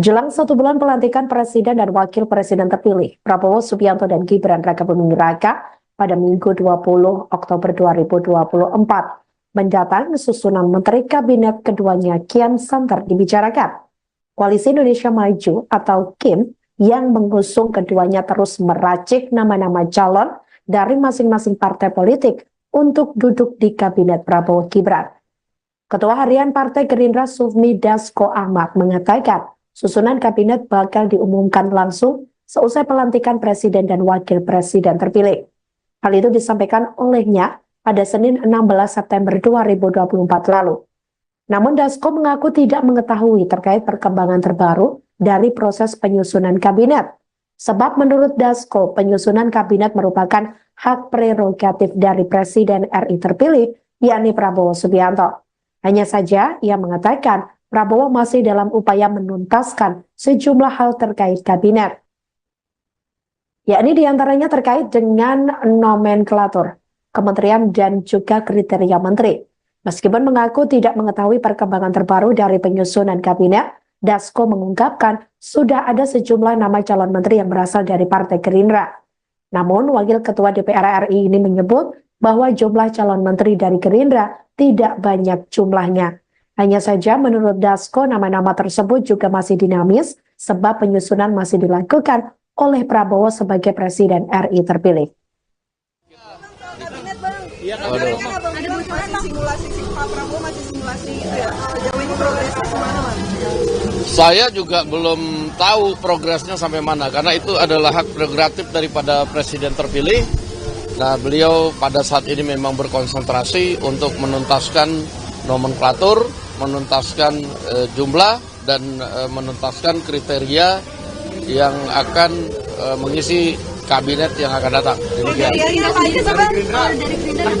Jelang 1 bulan pelantikan Presiden dan Wakil Presiden terpilih, Prabowo Subianto dan Gibran Rakabuming Raka pada Minggu 20 Oktober 2024 mendatang susunan Menteri Kabinet keduanya kian santer dibicarakan. Koalisi Indonesia Maju atau KIM yang mengusung keduanya terus meracik nama-nama calon dari masing-masing partai politik untuk duduk di Kabinet Prabowo Gibran. Ketua Harian Partai Gerindra Sufmi Dasko Ahmad mengatakan, susunan kabinet bakal diumumkan langsung seusai pelantikan Presiden dan Wakil Presiden terpilih. Hal itu disampaikan olehnya pada Senin 16 September 2024 lalu. Namun Dasko mengaku tidak mengetahui terkait perkembangan terbaru dari proses penyusunan kabinet. Sebab menurut Dasko, penyusunan kabinet merupakan hak prerogatif dari Presiden RI terpilih, yakni Prabowo Subianto. Hanya saja ia mengatakan Prabowo masih dalam upaya menuntaskan sejumlah hal terkait kabinet. Yakni diantaranya terkait dengan nomenklatur, kementerian dan juga kriteria menteri. Meskipun mengaku tidak mengetahui perkembangan terbaru dari penyusunan kabinet, Dasko mengungkapkan sudah ada sejumlah nama calon menteri yang berasal dari Partai Gerindra. Namun, Wakil Ketua DPR RI ini menyebut bahwa jumlah calon menteri dari Gerindra tidak banyak jumlahnya. Hanya saja menurut Dasko, nama-nama tersebut juga masih dinamis sebab penyusunan masih dilakukan oleh Prabowo sebagai Presiden RI terpilih. Iya, ada bocoran simulasi Pak Prabowo masih simulasi itu ya. Sejauh ini progresnya kemana, Mas? Saya juga belum tahu progresnya sampai mana karena itu adalah hak prerogatif daripada Presiden terpilih. Nah, beliau pada saat ini memang berkonsentrasi untuk menuntaskan nomenklatur, menuntaskan jumlah dan menuntaskan kriteria yang akan mengisi kabinet yang akan datang. Demikian.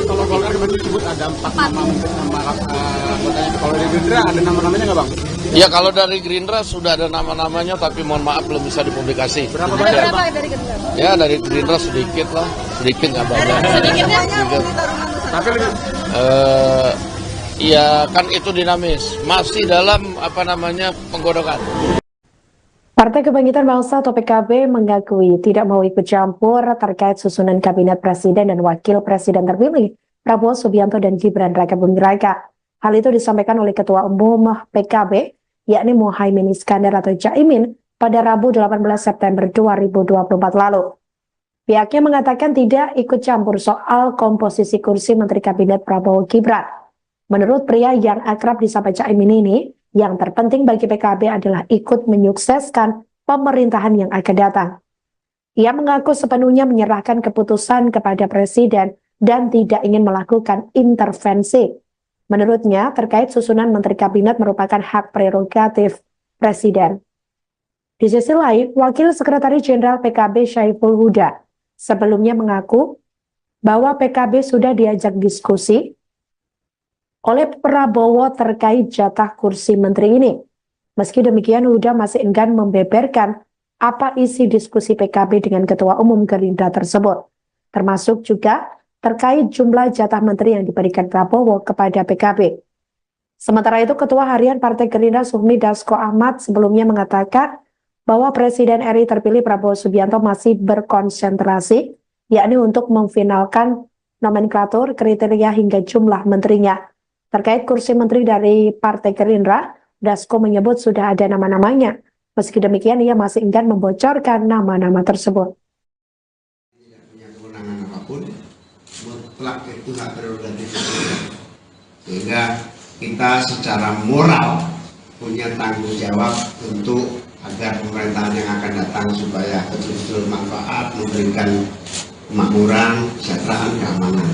Kalau Golkar kemarin disebut ada 4 nama, kalau dari Gerindra ada nama-namanya nggak, Bang? Ya, kalau dari Gerindra sudah ada nama-namanya, tapi mohon maaf belum bisa dipublikasi. Berapa banyak, Bang? Dari Gerindra? Ya, dari Gerindra sedikit lah, sedikit nggak banyak. Sedikitnya? Tapi ya kan itu dinamis, masih dalam penggodokan. Partai Kebangkitan Bangsa atau PKB mengakui tidak mau ikut campur terkait susunan kabinet Presiden dan Wakil Presiden terpilih Prabowo Subianto dan Gibran Rakabuming Raka. Hal itu disampaikan oleh Ketua Umum PKB, yakni Muhaimin Iskandar atau Caimin, pada Rabu 18 September 2024 lalu. Pihaknya mengatakan tidak ikut campur soal komposisi kursi Menteri Kabinet Prabowo Gibran. Menurut pria yang akrab disapa Caimin ini, yang terpenting bagi PKB adalah ikut menyukseskan pemerintahan yang akan datang. Ia mengaku sepenuhnya menyerahkan keputusan kepada Presiden dan tidak ingin melakukan intervensi. Menurutnya, terkait susunan Menteri Kabinet merupakan hak prerogatif Presiden. Di sisi lain, Wakil Sekretaris Jenderal PKB Syaiful Huda sebelumnya mengaku bahwa PKB sudah diajak diskusi oleh Prabowo terkait jatah kursi menteri ini. Meski demikian, Huda masih enggan membeberkan apa isi diskusi PKB dengan Ketua Umum Gerindra tersebut, termasuk juga terkait jumlah jatah menteri yang diberikan Prabowo kepada PKB. Sementara itu, Ketua Harian Partai Gerindra Sufmi Dasko Ahmad sebelumnya mengatakan bahwa Presiden RI terpilih Prabowo Subianto masih berkonsentrasi, yakni untuk memfinalkan nomenklatur, kriteria hingga jumlah menterinya. Terkait kursi menteri dari Partai Gerindra, Dasko menyebut sudah ada nama-namanya. Meski demikian, ia masih enggan membocorkan nama-nama tersebut. Tidak punya kewenangan apapun, mutlak itu hak prerogatif. Sehingga kita secara moral punya tanggung jawab untuk agar pemerintahan yang akan datang supaya betul-betul manfaat, memberikan kemakmuran, kesejahteraan, keamanan.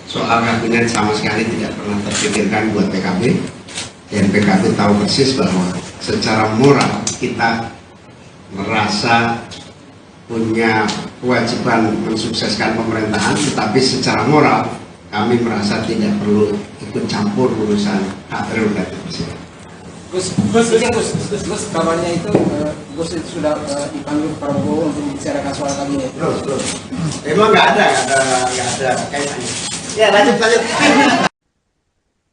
Soal kabinet sama sekali tidak pernah terpikirkan buat PKB, dan PKB tahu persis bahwa secara moral kita merasa punya kewajiban mensukseskan pemerintahan, tetapi secara moral kami merasa tidak perlu ikut campur urusan hak prerogatif Presiden. Gus, kabarnya itu Gus itu sudah dipanggil Prabowo untuk membicarakan soal kabinet. Belum. Emang nggak ada kaitannya. Ya, lanjut.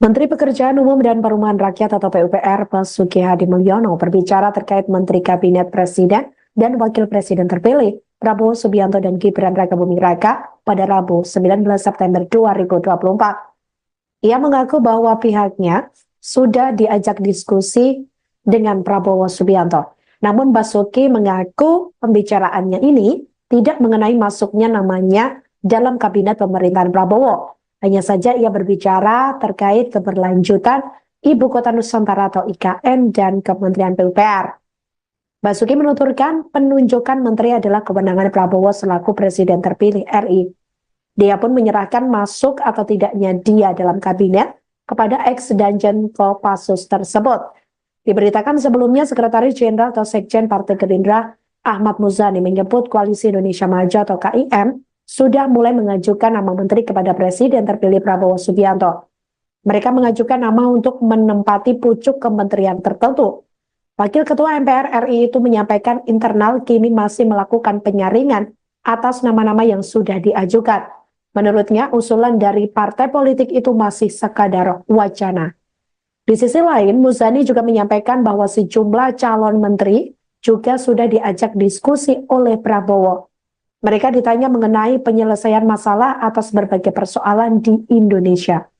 Menteri Pekerjaan Umum dan Perumahan Rakyat atau PUPR Basuki Hadimulyono berbicara terkait Menteri Kabinet Presiden dan Wakil Presiden terpilih Prabowo Subianto dan Gibran Rakabuming Raka pada Rabu 19 September 2024. Ia mengaku bahwa pihaknya sudah diajak diskusi dengan Prabowo Subianto. Namun Basuki mengaku pembicaraannya ini tidak mengenai masuknya namanya dalam kabinet pemerintahan Prabowo. Hanya saja ia berbicara terkait keberlanjutan Ibu Kota Nusantara atau IKN dan Kementerian PUPR. Basuki menuturkan penunjukan menteri adalah kewenangan Prabowo selaku Presiden terpilih RI. Dia pun menyerahkan masuk atau tidaknya dia dalam kabinet kepada ex-Danjen Kopassus tersebut. Diberitakan sebelumnya Sekretaris Jenderal atau Sekjen Partai Gerindra Ahmad Muzani menyebut Koalisi Indonesia Maju atau KIM sudah mulai mengajukan nama menteri kepada Presiden terpilih Prabowo Subianto. Mereka mengajukan nama untuk menempati pucuk kementerian tertentu. Wakil Ketua MPR RI itu menyampaikan internal kini masih melakukan penyaringan atas nama-nama yang sudah diajukan. Menurutnya, usulan dari partai politik itu masih sekadar wacana. Di sisi lain, Muzani juga menyampaikan bahwa sejumlah calon menteri juga sudah diajak diskusi oleh Prabowo. Mereka ditanya mengenai penyelesaian masalah atas berbagai persoalan di Indonesia.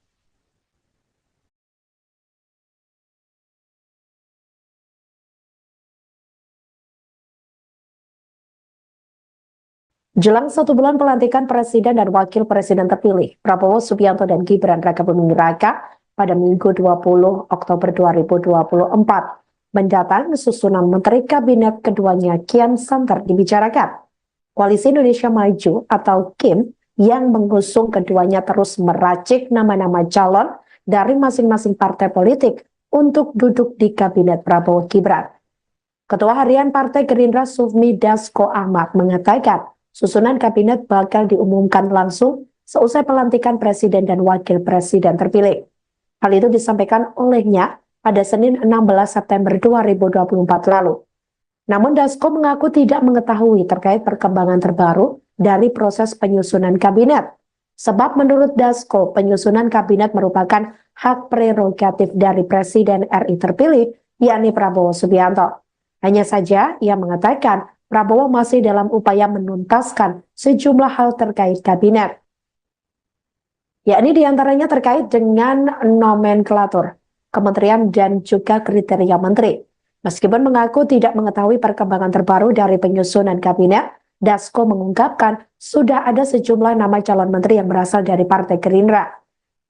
Jelang 1 bulan pelantikan Presiden dan Wakil Presiden terpilih, Prabowo Subianto dan Gibran Rakabuming Raka pada Minggu 20 Oktober 2024 mendatang susunan Menteri Kabinet keduanya kian santer dibicarakan. Koalisi Indonesia Maju atau KIM yang mengusung keduanya terus meracik nama-nama calon dari masing-masing partai politik untuk duduk di Kabinet Prabowo Gibran. Ketua Harian Partai Gerindra Sufmi Dasko Ahmad mengatakan susunan kabinet bakal diumumkan langsung seusai pelantikan Presiden dan Wakil Presiden terpilih. Hal itu disampaikan olehnya pada Senin 16 September 2024 lalu. Namun Dasko mengaku tidak mengetahui terkait perkembangan terbaru dari proses penyusunan kabinet. Sebab menurut Dasko, penyusunan kabinet merupakan hak prerogatif dari Presiden RI terpilih, yakni Prabowo Subianto. Hanya saja ia mengatakan Prabowo masih dalam upaya menuntaskan sejumlah hal terkait kabinet. Yakni diantaranya terkait dengan nomenklatur, kementerian dan juga kriteria menteri. Meskipun mengaku tidak mengetahui perkembangan terbaru dari penyusunan kabinet, Dasko mengungkapkan sudah ada sejumlah nama calon menteri yang berasal dari Partai Gerindra.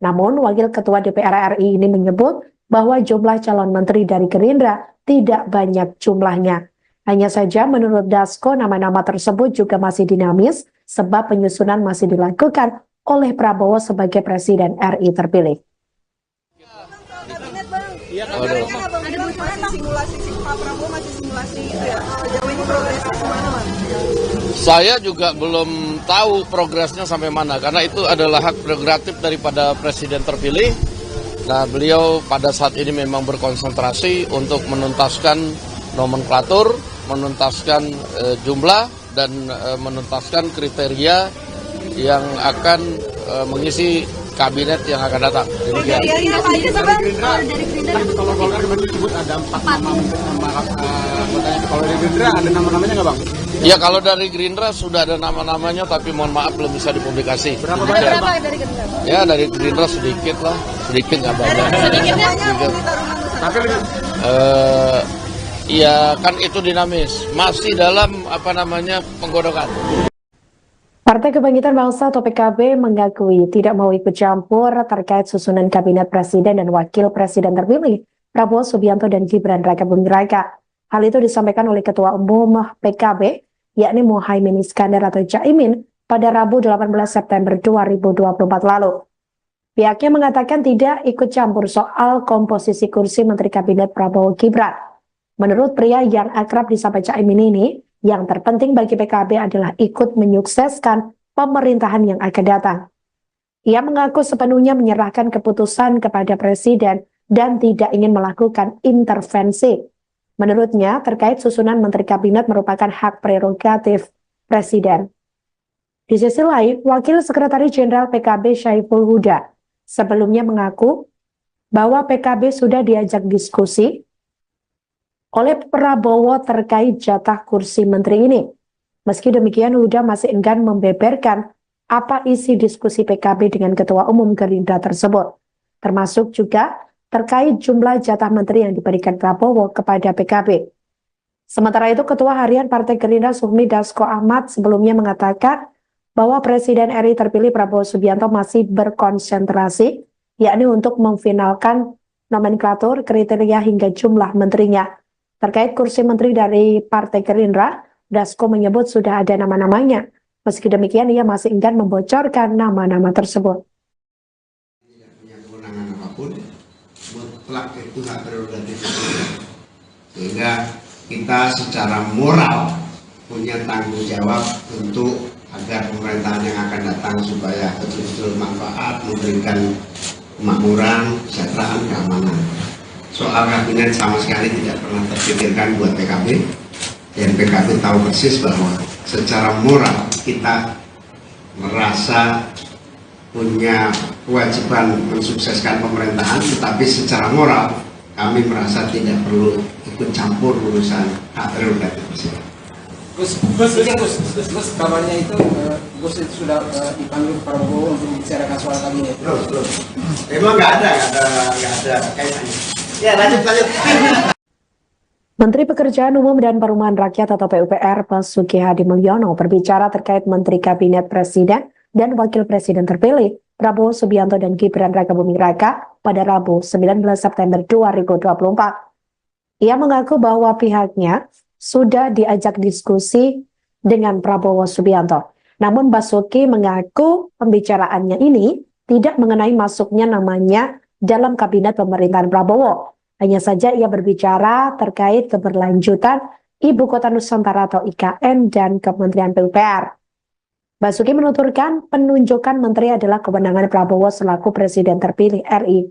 Namun, Wakil Ketua DPR RI ini menyebut bahwa jumlah calon menteri dari Gerindra tidak banyak jumlahnya. Hanya saja menurut Dasko, nama-nama tersebut juga masih dinamis sebab penyusunan masih dilakukan oleh Prabowo sebagai Presiden RI terpilih. Iya kan? Ada masih simulasi Pak Prabowo masih simulasi itu ya. Jauh ini progresnya kemana, Mas? Saya juga belum tahu progresnya sampai mana karena itu adalah hak prerogatif daripada Presiden terpilih. Nah, beliau pada saat ini memang berkonsentrasi untuk menuntaskan nomenklatur, menuntaskan jumlah dan menuntaskan kriteria yang akan mengisi kabinet yang akan datang. Demikian. Dari Gerindra, kalau Golkar kemarin disebut ada 4 nama anggotanya. Kalau dari Gerindra ada nama-namanya nggak, Bang? Ya, kalau dari Gerindra sudah ada nama-namanya, tapi mohon maaf belum bisa dipublikasi. Berapa banyak, Bang? Dari Gerindra? Ya, dari Gerindra sedikit lah, sedikit nggak banyak. Sedikitnya Tapi Ya kan itu dinamis, masih dalam penggodokan. Partai Kebangkitan Bangsa atau PKB mengakui tidak mau ikut campur terkait susunan kabinet presiden dan wakil presiden terpilih Prabowo Subianto dan Gibran Rakabuming Raka. Hal itu disampaikan oleh Ketua Umum PKB, yakni Muhaimin Iskandar atau Caimin pada Rabu 18 September 2024 lalu. Pihaknya mengatakan tidak ikut campur soal komposisi kursi Menteri Kabinet Prabowo Gibran. Menurut pria yang akrab disapa Caimin ini, yang terpenting bagi PKB adalah ikut menyukseskan pemerintahan yang akan datang. Ia mengaku sepenuhnya menyerahkan keputusan kepada Presiden dan tidak ingin melakukan intervensi. Menurutnya, terkait susunan Menteri Kabinet merupakan hak prerogatif Presiden. Di sisi lain, Wakil Sekretaris Jenderal PKB Syaiful Huda sebelumnya mengaku bahwa PKB sudah diajak diskusi oleh Prabowo terkait jatah kursi menteri ini. Meski demikian, Huda masih enggan membeberkan apa isi diskusi PKB dengan Ketua Umum Gerindra tersebut, termasuk juga terkait jumlah jatah menteri yang diberikan Prabowo kepada PKB. Sementara itu, Ketua Harian Partai Gerindra Sufmi Dasko Ahmad sebelumnya mengatakan bahwa Presiden RI terpilih Prabowo Subianto masih berkonsentrasi, yakni untuk memfinalkan nomenklatur, kriteria hingga jumlah menterinya. Terkait kursi menteri dari Partai Gerindra, Dasko menyebut sudah ada nama-namanya. Meski demikian, ia masih enggan membocorkan nama-nama tersebut. Tidak punya kewenangan apapun, mutlak itu hak prerogatif. Sehingga kita secara moral punya tanggung jawab untuk agar pemerintahan yang akan datang supaya betul-betul manfaat, memberikan kemakmuran, kesejahteraan, keamanan. Soal kabinet sama sekali tidak pernah terpikirkan buat PKB, dan PKB tahu persis bahwa secara moral kita merasa punya kewajiban mensukseskan pemerintahan, tetapi secara moral kami merasa tidak perlu ikut campur urusan hak prerogatif presiden. Gus, kabarnya itu Gus itu sudah dipanggil Prabowo untuk membicarakan soal kabinet. Belum. Emang nggak ada kaitannya. Ya lanjut. Menteri Pekerjaan Umum dan Perumahan Rakyat atau PUPR Basuki Hadi Mulyono berbicara terkait Menteri Kabinet Presiden dan Wakil Presiden terpilih Prabowo Subianto dan Gibran Rakabuming Raka pada Rabu 19 September 2024. Ia mengaku bahwa pihaknya sudah diajak diskusi dengan Prabowo Subianto. Namun Basuki mengaku pembicaraannya ini tidak mengenai masuknya namanya dalam kabinet pemerintahan Prabowo. Hanya saja ia berbicara terkait keberlanjutan Ibu Kota Nusantara atau IKN dan Kementerian PUPR. Basuki menuturkan penunjukan menteri adalah kewenangan Prabowo selaku Presiden terpilih RI.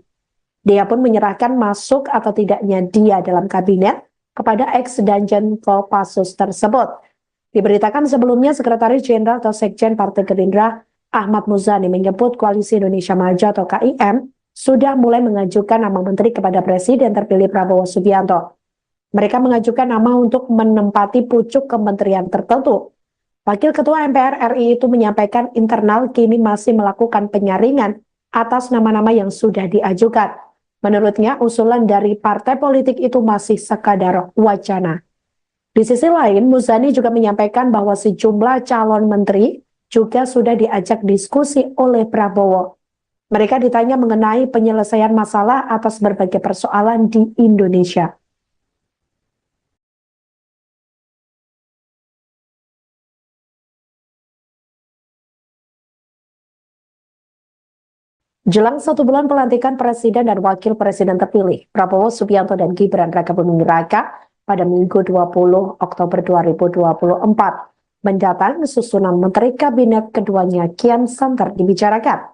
Dia pun menyerahkan masuk atau tidaknya dia dalam kabinet kepada ex-Danjen Kopassus tersebut. Diberitakan sebelumnya Sekretaris Jenderal atau Sekjen Partai Gerindra Ahmad Muzani menyebut Koalisi Indonesia Maju atau KIM sudah mulai mengajukan nama menteri kepada Presiden terpilih Prabowo Subianto. Mereka mengajukan nama untuk menempati pucuk kementerian tertentu. Wakil Ketua MPR RI itu menyampaikan internal kini masih melakukan penyaringan atas nama-nama yang sudah diajukan. Menurutnya, usulan dari partai politik itu masih sekadar wacana. Di sisi lain, Muzani juga menyampaikan bahwa sejumlah calon menteri juga sudah diajak diskusi oleh Prabowo. Mereka ditanya mengenai penyelesaian masalah atas berbagai persoalan di Indonesia. Jelang 1 bulan pelantikan Presiden dan Wakil Presiden terpilih, Prabowo Subianto dan Gibran Rakabuming Raka pada Minggu 20 Oktober 2024 mendatang susunan Menteri Kabinet keduanya kian santer dibicarakan.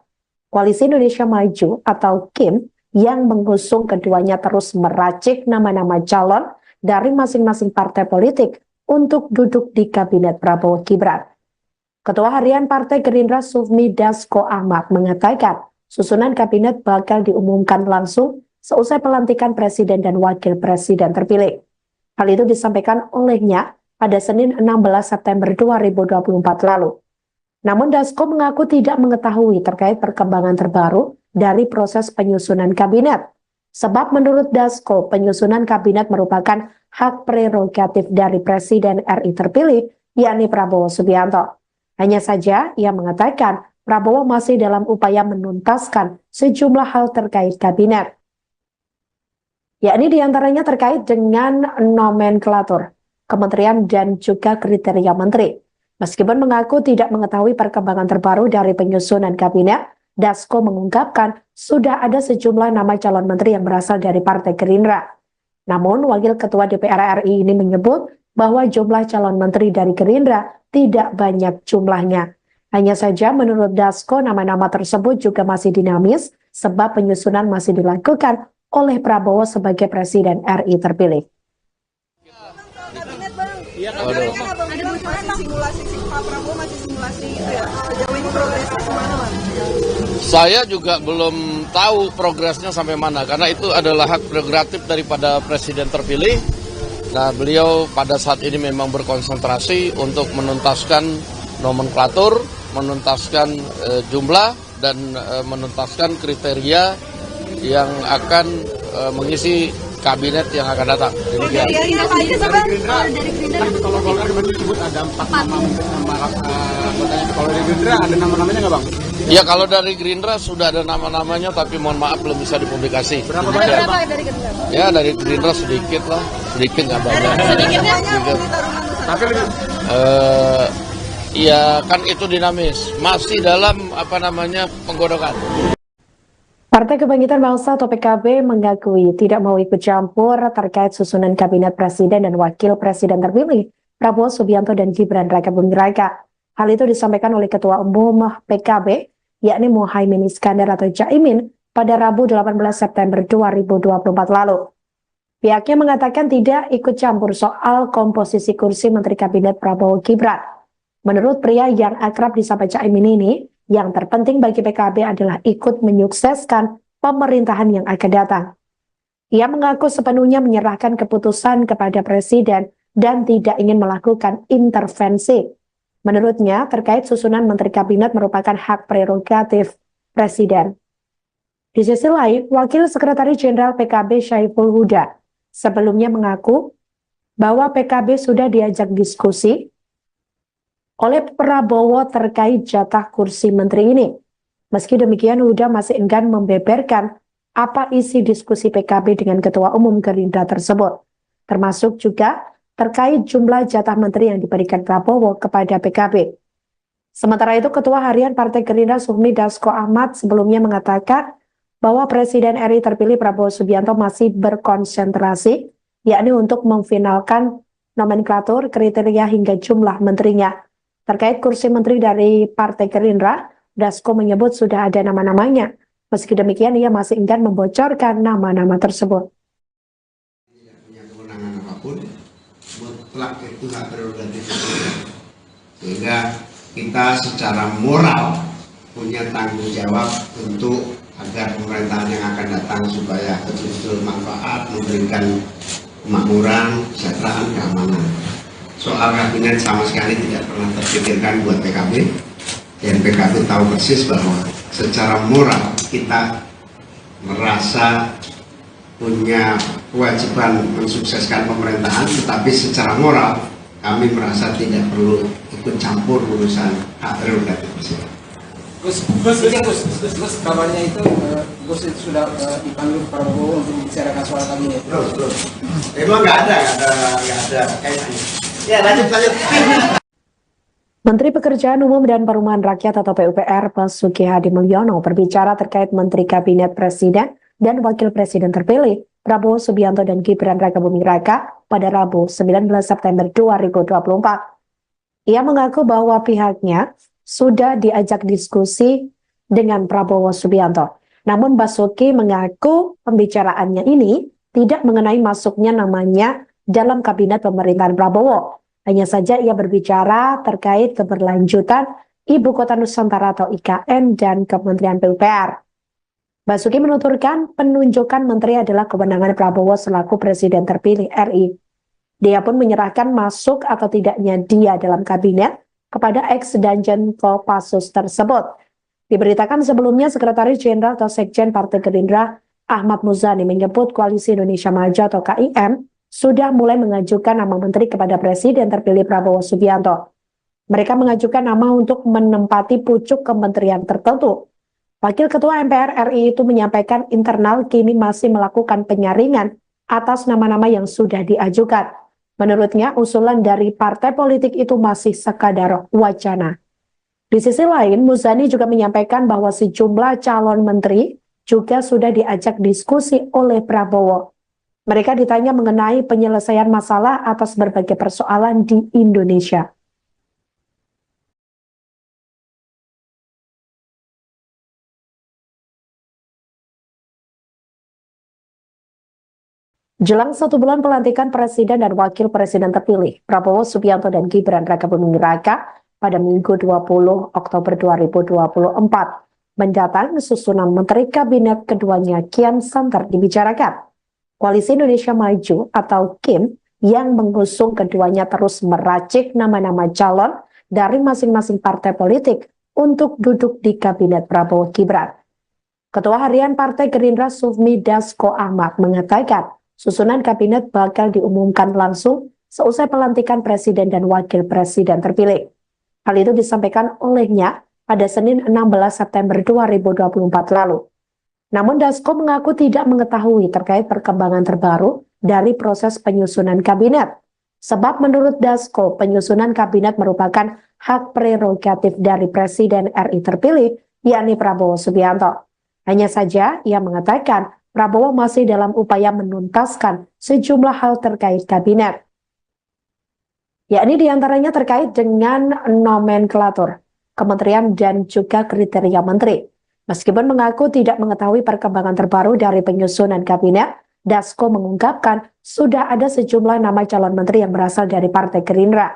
Koalisi Indonesia Maju atau KIM yang mengusung keduanya terus meracik nama-nama calon dari masing-masing partai politik untuk duduk di Kabinet Prabowo Gibran. Ketua Harian Partai Gerindra Sufmi Dasko Ahmad mengatakan susunan kabinet bakal diumumkan langsung seusai pelantikan Presiden dan Wakil Presiden terpilih. Hal itu disampaikan olehnya pada Senin 16 September 2024 lalu. Namun Dasko mengaku tidak mengetahui terkait perkembangan terbaru dari proses penyusunan kabinet. Sebab menurut Dasko, penyusunan kabinet merupakan hak prerogatif dari Presiden RI terpilih, yakni Prabowo Subianto. Hanya saja ia mengatakan Prabowo masih dalam upaya menuntaskan sejumlah hal terkait kabinet. Yakni diantaranya terkait dengan nomenklatur, kementerian dan juga kriteria menteri. Meskipun mengaku tidak mengetahui perkembangan terbaru dari penyusunan kabinet, Dasko mengungkapkan sudah ada sejumlah nama calon menteri yang berasal dari Partai Gerindra. Namun, Wakil Ketua DPR RI ini menyebut bahwa jumlah calon menteri dari Gerindra tidak banyak jumlahnya. Hanya saja menurut Dasko, nama-nama tersebut juga masih dinamis sebab penyusunan masih dilakukan oleh Prabowo sebagai Presiden RI terpilih. Waduh. Kan abang bilang masih simulasi Pak Prabowo masih simulasi itu ya. Sejauh ini progresnya gimana Bang? Saya juga belum tahu progresnya sampai mana, karena itu adalah hak prerogatif daripada presiden terpilih. Nah, beliau pada saat ini memang berkonsentrasi untuk menuntaskan nomenklatur, menuntaskan jumlah, dan menuntaskan kriteria yang akan mengisi kabinet yang akan datang. Demikian. Dari Gerindra, kalau Golkar kemarin disebut ada 4 nama anggotanya. Kalau dari Gerindra ada nama-namanya nggak Bang? Ya, kalau dari Gerindra sudah ada nama-namanya, tapi mohon maaf belum bisa dipublikasi. Berapa Demikian. banyak? Dari Gerindra? Ya, dari Gerindra sedikit lah, sedikit nggak banyak. Sedikitnya Sedikit. Tapi lebih Ya kan itu dinamis, masih dalam penggodokan. Partai Kebangkitan Bangsa atau PKB mengakui tidak mau ikut campur terkait susunan kabinet presiden dan wakil presiden terpilih Prabowo Subianto dan Gibran Raka Buming Raka. Hal itu disampaikan oleh Ketua Umum PKB, yakni Muhaimin Iskandar atau Caimin, pada Rabu 18 September 2024 lalu. Pihaknya mengatakan tidak ikut campur soal komposisi kursi Menteri Kabinet Prabowo Gibran. Menurut pria yang akrab disapa Caimin ini, yang terpenting bagi PKB adalah ikut menyukseskan pemerintahan yang akan datang. Ia mengaku sepenuhnya menyerahkan keputusan kepada Presiden dan tidak ingin melakukan intervensi. Menurutnya, terkait susunan Menteri Kabinet merupakan hak prerogatif Presiden. Di sisi lain, Wakil Sekretaris Jenderal PKB Syaiful Huda sebelumnya mengaku bahwa PKB sudah diajak diskusi oleh Prabowo terkait jatah kursi menteri ini. Meski demikian, Huda masih enggan membeberkan apa isi diskusi PKB dengan Ketua Umum Gerindra tersebut, termasuk juga terkait jumlah jatah menteri yang diberikan Prabowo kepada PKB. Sementara itu, Ketua Harian Partai Gerindra Sufmi Dasko Ahmad sebelumnya mengatakan bahwa Presiden RI terpilih Prabowo Subianto masih berkonsentrasi, yakni untuk memfinalkan nomenklatur, kriteria hingga jumlah menterinya. Terkait kursi menteri dari Partai Gerindra, Dasko menyebut sudah ada nama-namanya. Meski demikian, ia masih enggan membocorkan nama-nama tersebut. Tidak punya kewenangan apapun, mutlak itu hak prerogatif presiden. Sehingga kita secara moral punya tanggung jawab untuk agar pemerintahan yang akan datang supaya betul-betul manfaat, memberikan kemakmuran, kesejahteraan, keamanan. Soal kabinet sama sekali tidak pernah terpikirkan buat PKB, dan PKB tahu persis bahwa secara moral kita merasa punya kewajiban mensukseskan pemerintahan, tetapi secara moral kami merasa tidak perlu ikut campur urusan hak prerogatif presiden. Gus, kabarnya itu Gus itu sudah dipanggil Prabowo untuk membicarakan soal kabinet. Belum. Emang nggak ada kaitannya. Ya, lanjut. Menteri Pekerjaan Umum dan Perumahan Rakyat atau PUPR Basuki Hadi Mulyono berbicara terkait Menteri Kabinet Presiden dan Wakil Presiden terpilih Prabowo Subianto dan Gibran Raka Buming Raka pada Rabu 19 September 2024. Ia mengaku bahwa pihaknya sudah diajak diskusi dengan Prabowo Subianto. Namun Basuki mengaku pembicaraannya ini tidak mengenai masuknya namanya dalam kabinet pemerintahan Prabowo. Hanya saja ia berbicara terkait keberlanjutan Ibu Kota Nusantara atau IKN dan Kementerian PUPR. Basuki menuturkan penunjukan menteri adalah kewenangan Prabowo selaku Presiden terpilih RI. Dia pun menyerahkan masuk atau tidaknya dia dalam kabinet kepada ex-Danjen Kopassus tersebut. Diberitakan sebelumnya Sekretaris Jenderal atau Sekjen Partai Gerindra Ahmad Muzani menyebut Koalisi Indonesia Maju atau KIM sudah mulai mengajukan nama menteri kepada Presiden terpilih Prabowo Subianto. Mereka mengajukan nama untuk menempati pucuk kementerian tertentu. Wakil Ketua MPR RI itu menyampaikan internal kini masih melakukan penyaringan atas nama-nama yang sudah diajukan. Menurutnya, usulan dari partai politik itu masih sekadar wacana. Di sisi lain, Muzani juga menyampaikan bahwa sejumlah calon menteri juga sudah diajak diskusi oleh Prabowo. Mereka ditanya mengenai penyelesaian masalah atas berbagai persoalan di Indonesia. Jelang 1 bulan pelantikan Presiden dan Wakil Presiden terpilih, Prabowo Subianto dan Gibran Rakabuming Raka pada Minggu 20 Oktober 2024 mendatang susunan Menteri Kabinet keduanya kian santer dibicarakan. Koalisi Indonesia Maju atau KIM yang mengusung keduanya terus meracik nama-nama calon dari masing-masing partai politik untuk duduk di Kabinet Prabowo Gibran. Ketua Harian Partai Gerindra Sufmi Dasko Ahmad mengatakan susunan kabinet bakal diumumkan langsung seusai pelantikan Presiden dan Wakil Presiden terpilih. Hal itu disampaikan olehnya pada Senin 16 September 2024 lalu. Namun Dasko mengaku tidak mengetahui terkait perkembangan terbaru dari proses penyusunan kabinet. Sebab menurut Dasko, penyusunan kabinet merupakan hak prerogatif dari Presiden RI terpilih, yakni Prabowo Subianto. Hanya saja ia mengatakan Prabowo masih dalam upaya menuntaskan sejumlah hal terkait kabinet. Yakni diantaranya terkait dengan nomenklatur, kementerian dan juga kriteria menteri. Meskipun mengaku tidak mengetahui perkembangan terbaru dari penyusunan kabinet, Dasko mengungkapkan sudah ada sejumlah nama calon menteri yang berasal dari Partai Gerindra.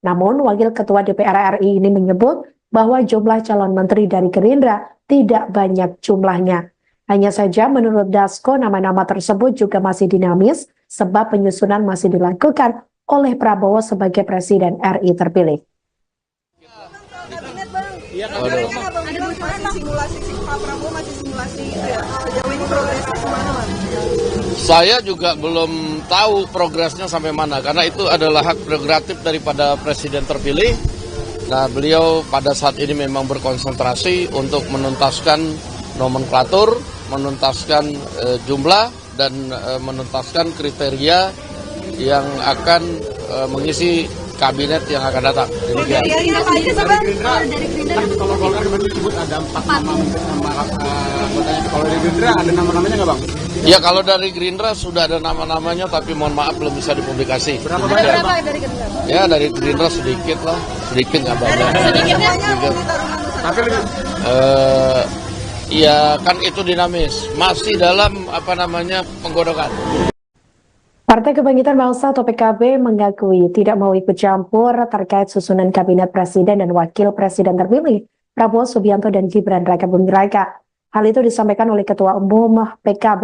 Namun, Wakil Ketua DPR RI ini menyebut bahwa jumlah calon menteri dari Gerindra tidak banyak jumlahnya. Hanya saja menurut Dasko, nama-nama tersebut juga masih dinamis sebab penyusunan masih dilakukan oleh Prabowo sebagai Presiden RI terpilih. Simulasi Pak Prabowo masih simulasi itu ya. Sejauh ini progresnya kemana, Bang? Saya juga belum tahu progresnya sampai mana karena itu adalah hak prerogatif daripada Presiden terpilih. Nah, beliau pada saat ini memang berkonsentrasi untuk menuntaskan nomenklatur, menuntaskan jumlah dan menuntaskan kriteria yang akan mengisi kabinet yang akan datang. Dari Gerindra, kalau Golkar kemarin disebut ada 4 nama anggotanya. Kalau dari Gerindra ada nama-namanya nggak, Bang? Ya, kalau dari Gerindra sudah ada nama-namanya, tapi mohon maaf belum bisa dipublikasi. Berapa banyak, Bang? Dari Gerindra? Ya, dari Gerindra sedikit lah, sedikit nggak banyak. Sedikitnya Tapi ya kan itu dinamis, masih dalam penggodokan. Partai Kebangkitan Bangsa atau PKB mengakui tidak mau ikut campur terkait susunan kabinet presiden dan wakil presiden terpilih Prabowo Subianto dan Gibran Rakabuming Raka. Hal itu disampaikan oleh Ketua Umum PKB,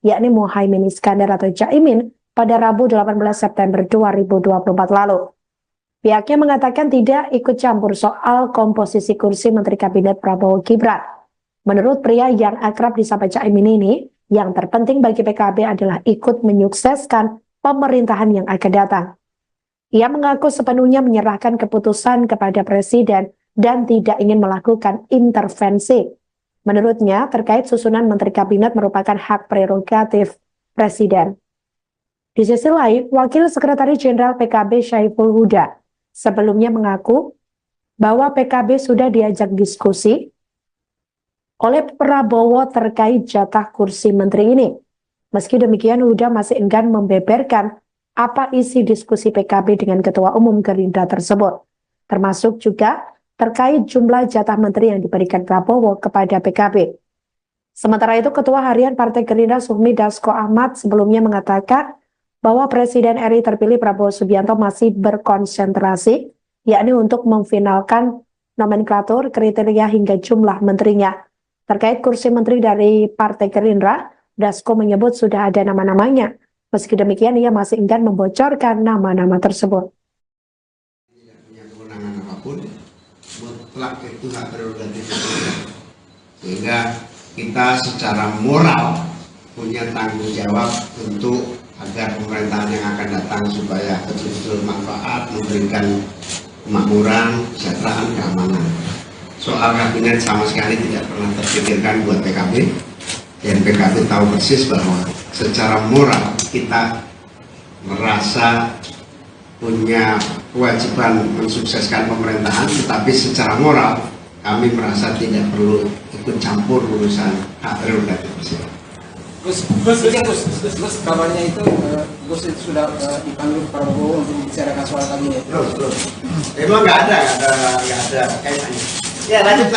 yakni Muhaimin Iskandar atau Caimin, pada Rabu 18 September 2024 lalu. Pihaknya mengatakan tidak ikut campur soal komposisi kursi Menteri Kabinet Prabowo Gibran. Menurut pria yang akrab disapa Caimin ini, yang terpenting bagi PKB adalah ikut menyukseskan pemerintahan yang akan datang. Ia mengaku sepenuhnya menyerahkan keputusan kepada Presiden dan tidak ingin melakukan intervensi. Menurutnya, terkait susunan Menteri Kabinet merupakan hak prerogatif Presiden. Di sisi lain, Wakil Sekretaris Jenderal PKB Syaiful Huda sebelumnya mengaku bahwa PKB sudah diajak diskusi oleh Prabowo terkait jatah kursi menteri ini. Meski demikian, Huda masih enggan membeberkan apa isi diskusi PKB dengan Ketua Umum Gerindra tersebut, termasuk juga terkait jumlah jatah menteri yang diberikan Prabowo kepada PKB. Sementara itu, Ketua Harian Partai Gerindra Sufmi Dasko Ahmad sebelumnya mengatakan bahwa Presiden RI terpilih Prabowo Subianto masih berkonsentrasi, yakni untuk memfinalkan nomenklatur, kriteria hingga jumlah menterinya. Terkait kursi menteri dari Partai Gerindra, Dasko menyebut sudah ada nama-namanya. Meski demikian, ia masih enggan membocorkan nama-nama tersebut. Tidak punya kewenangan apapun, mutlak itu hak prerogatif. Sehingga kita secara moral punya tanggung jawab untuk agar pemerintahan yang akan datang supaya betul-betul manfaat, memberikan kemakmuran, kesejahteraan, keamanan. Soal kabinet sama sekali tidak pernah terpikirkan buat PKB, dan PKB tahu persis bahwa secara moral kita merasa punya kewajiban mensukseskan pemerintahan, tetapi secara moral kami merasa tidak perlu ikut campur urusan hak prerogatif presiden. Gus, kabarnya itu Gus itu sudah dipanggil Prabowo untuk membicarakan soal kabinet. Belum. Emang nggak ada kaitannya. Ya, lanjut.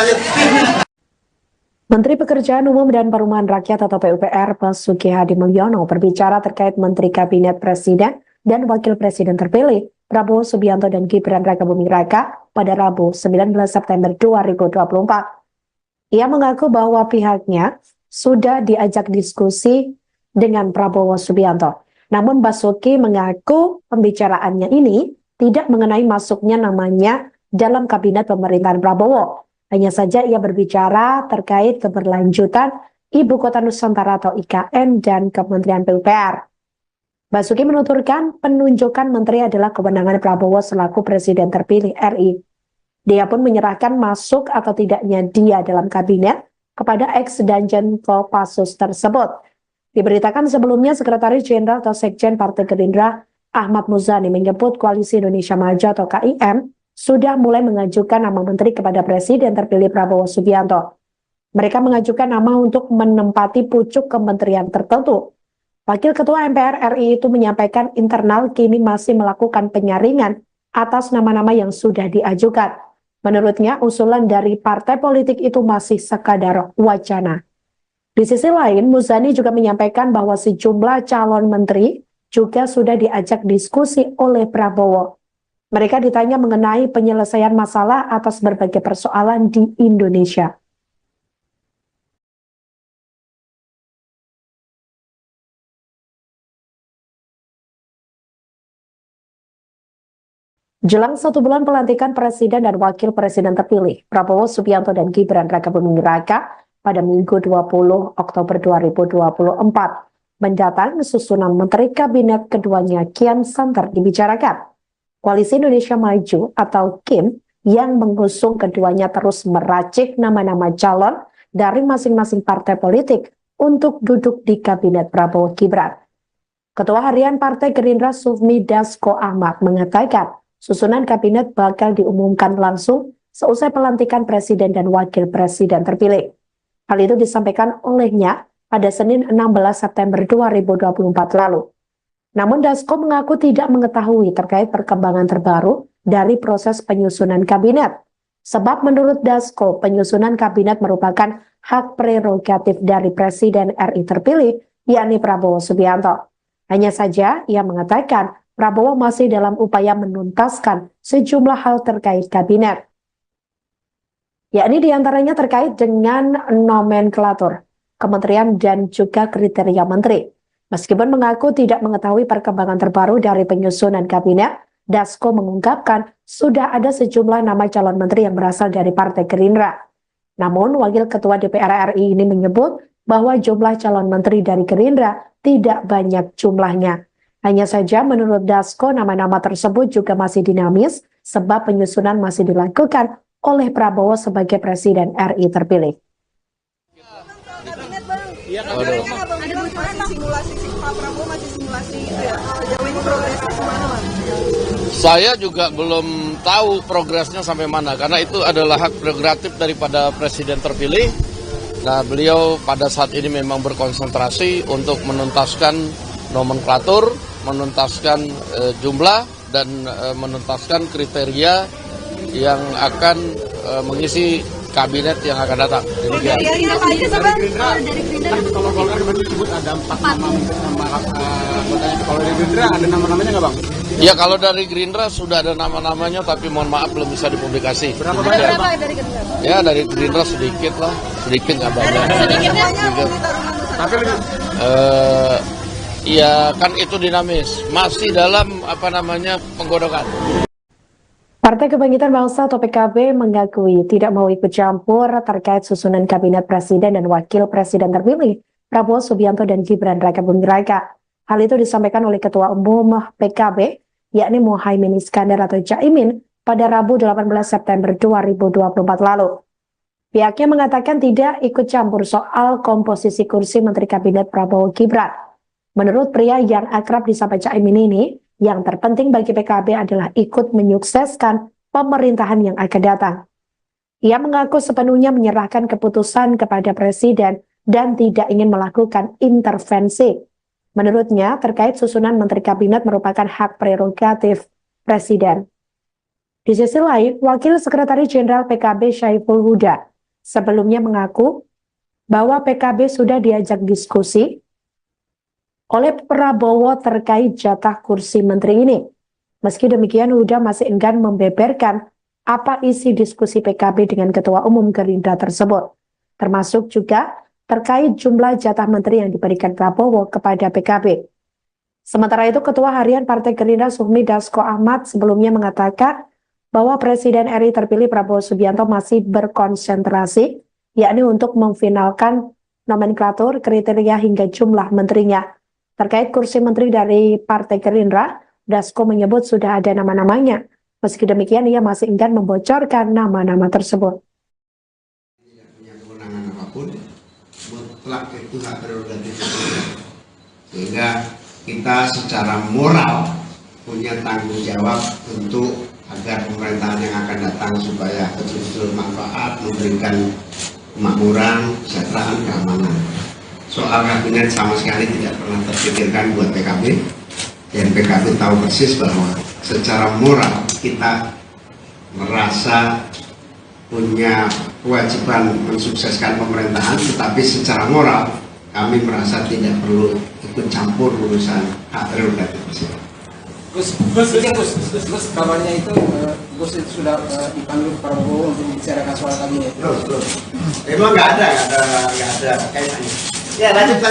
Menteri Pekerjaan Umum dan Perumahan Rakyat atau PUPR Basuki Hadi Mulyono berbicara terkait Menteri Kabinet Presiden dan Wakil Presiden terpilih Prabowo Subianto dan Gibran Rakabuming Raka pada Rabu 19 September 2024. Ia mengaku bahwa pihaknya sudah diajak diskusi dengan Prabowo Subianto. Namun Basuki mengaku pembicaraannya ini tidak mengenai masuknya namanya dalam kabinet pemerintahan Prabowo. Hanya saja ia berbicara terkait keberlanjutan Ibu Kota Nusantara atau IKN dan Kementerian PUPR. Basuki menuturkan penunjukan menteri adalah kewenangan Prabowo selaku Presiden terpilih RI. Dia pun menyerahkan masuk atau tidaknya dia dalam kabinet kepada ex-Danjen Kopassus tersebut. Diberitakan sebelumnya Sekretaris Jenderal atau Sekjen Partai Gerindra Ahmad Muzani menyebut Koalisi Indonesia Maju atau KIM sudah mulai mengajukan nama menteri kepada Presiden terpilih Prabowo Subianto. Mereka mengajukan nama untuk menempati pucuk kementerian tertentu. Wakil Ketua MPR RI itu menyampaikan internal kini masih melakukan penyaringan atas nama-nama yang sudah diajukan. Menurutnya, usulan dari partai politik itu masih sekadar wacana. Di sisi lain, Muzani juga menyampaikan bahwa sejumlah calon menteri juga sudah diajak diskusi oleh Prabowo. Mereka ditanya mengenai penyelesaian masalah atas berbagai persoalan di Indonesia. Jelang 1 bulan pelantikan Presiden dan Wakil Presiden terpilih, Prabowo Subianto dan Gibran Rakabuming Raka pada Minggu 20 Oktober 2024 mendatang susunan Menteri Kabinet keduanya kian santer dibicarakan. Koalisi Indonesia Maju atau KIM yang mengusung keduanya terus meracik nama-nama calon dari masing-masing partai politik untuk duduk di Kabinet Prabowo Gibran. Ketua Harian Partai Gerindra Sufmi Dasko Ahmad mengatakan susunan kabinet bakal diumumkan langsung seusai pelantikan Presiden dan Wakil Presiden terpilih. Hal itu disampaikan olehnya pada Senin 16 September 2024 lalu. Namun Dasko mengaku tidak mengetahui terkait perkembangan terbaru dari proses penyusunan kabinet. Sebab menurut Dasko, penyusunan kabinet merupakan hak prerogatif dari Presiden RI terpilih, yakni Prabowo Subianto. Hanya saja ia mengatakan Prabowo masih dalam upaya menuntaskan sejumlah hal terkait kabinet. Yakni diantaranya terkait dengan nomenklatur, kementerian dan juga kriteria menteri. Meskipun mengaku tidak mengetahui perkembangan terbaru dari penyusunan kabinet, Dasko mengungkapkan sudah ada sejumlah nama calon menteri yang berasal dari Partai Gerindra. Namun, Wakil Ketua DPR RI ini menyebut bahwa jumlah calon menteri dari Gerindra tidak banyak jumlahnya. Hanya saja menurut Dasko, nama-nama tersebut juga masih dinamis sebab penyusunan masih dilakukan oleh Prabowo sebagai Presiden RI terpilih. Masih simulasi Pak Prabowo masih simulasi itu ya. Jauh ini progresnya kemana, Bang? Saya juga belum tahu progresnya sampai mana karena itu adalah hak prerogatif daripada Presiden terpilih. Nah, beliau pada saat ini memang berkonsentrasi untuk menuntaskan nomenklatur, menuntaskan jumlah dan menuntaskan kriteria yang akan mengisi kabinet yang akan datang. Dari Gerindra apa aja, Bang? Dari Gerindra. Kalau Golkar kemarin disebut ada 4 nama anggotanya. Kalau dari Gerindra ada nama-namanya nggak, Bang? Ya, kalau dari Gerindra sudah ada nama-namanya, tapi mohon maaf belum bisa dipublikasi. Berapa banyak, Berapa Bang? dari Gerindra? Ya, dari Gerindra sedikit lah, sedikit nggak banyak. Sedikitnya Sedikit. Tapi lebih Ya kan itu dinamis, masih dalam penggodokan. Partai Kebangkitan Bangsa atau PKB mengakui tidak mau ikut campur terkait susunan kabinet presiden dan wakil presiden terpilih Prabowo Subianto dan Gibran Rakabuming Raka. Hal itu disampaikan oleh Ketua Umum PKB, yakni Muhaimin Iskandar atau Caimin, pada Rabu 18 September 2024 lalu. Pihaknya mengatakan tidak ikut campur soal komposisi kursi Menteri Kabinet Prabowo Gibran. Menurut pria yang akrab disapa Caimin ini, yang terpenting bagi PKB adalah ikut menyukseskan pemerintahan yang akan datang. Ia mengaku sepenuhnya menyerahkan keputusan kepada Presiden dan tidak ingin melakukan intervensi. Menurutnya, terkait susunan Menteri Kabinet merupakan hak prerogatif Presiden. Di sisi lain, Wakil Sekretaris Jenderal PKB Syaiful Huda sebelumnya mengaku bahwa PKB sudah diajak diskusi oleh Prabowo terkait jatah kursi menteri ini. Meski demikian, Huda masih enggan membeberkan apa isi diskusi PKB dengan Ketua Umum Gerindra tersebut, termasuk juga terkait jumlah jatah menteri yang diberikan Prabowo kepada PKB. Sementara itu, Ketua Harian Partai Gerindra Sufmi Dasko Ahmad sebelumnya mengatakan bahwa Presiden RI terpilih Prabowo Subianto masih berkonsentrasi, yakni untuk memfinalkan nomenklatur, kriteria hingga jumlah menterinya. Terkait kursi menteri dari Partai Gerindra, Dasko menyebut sudah ada nama-namanya. Meski demikian, ia masih enggan membocorkan nama-nama tersebut. Tidak punya kewenangan apapun, mutlak itu hak prerogatif. Sehingga kita secara moral punya tanggung jawab untuk agar pemerintahan yang akan datang supaya betul-betul manfaat, memberikan kemakmuran, kesejahteraan, keamanan. Soal kabinet sama sekali tidak pernah terpikirkan buat PKB, dan PKB tahu persis bahwa secara moral kita merasa punya kewajiban mensukseskan pemerintahan, tetapi secara moral kami merasa tidak perlu ikut campur urusan hak prerogatif presiden. Gus, kabarnya itu Gus itu sudah dipanggil Prabowo untuk membicarakan soal kabinet. Belum. Emang nggak ada kaitannya. Ya, lanjut.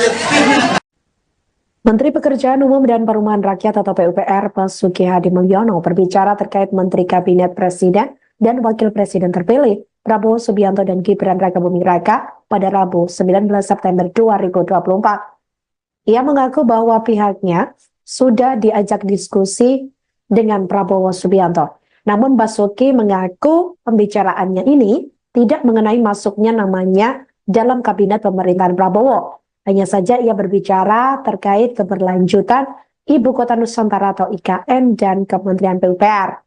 Menteri Pekerjaan Umum dan Perumahan Rakyat atau PUPR Basuki Hadi Mulyono berbicara terkait Menteri Kabinet Presiden dan Wakil Presiden terpilih Prabowo Subianto dan Gibran Rakabuming Raka pada Rabu 19 September 2024. Ia mengaku bahwa pihaknya sudah diajak diskusi dengan Prabowo Subianto. Namun Basuki mengaku pembicaraannya ini tidak mengenai masuknya namanya dalam kabinet pemerintahan Prabowo. Hanya saja ia berbicara terkait keberlanjutan Ibu Kota Nusantara atau IKN dan Kementerian PUPR.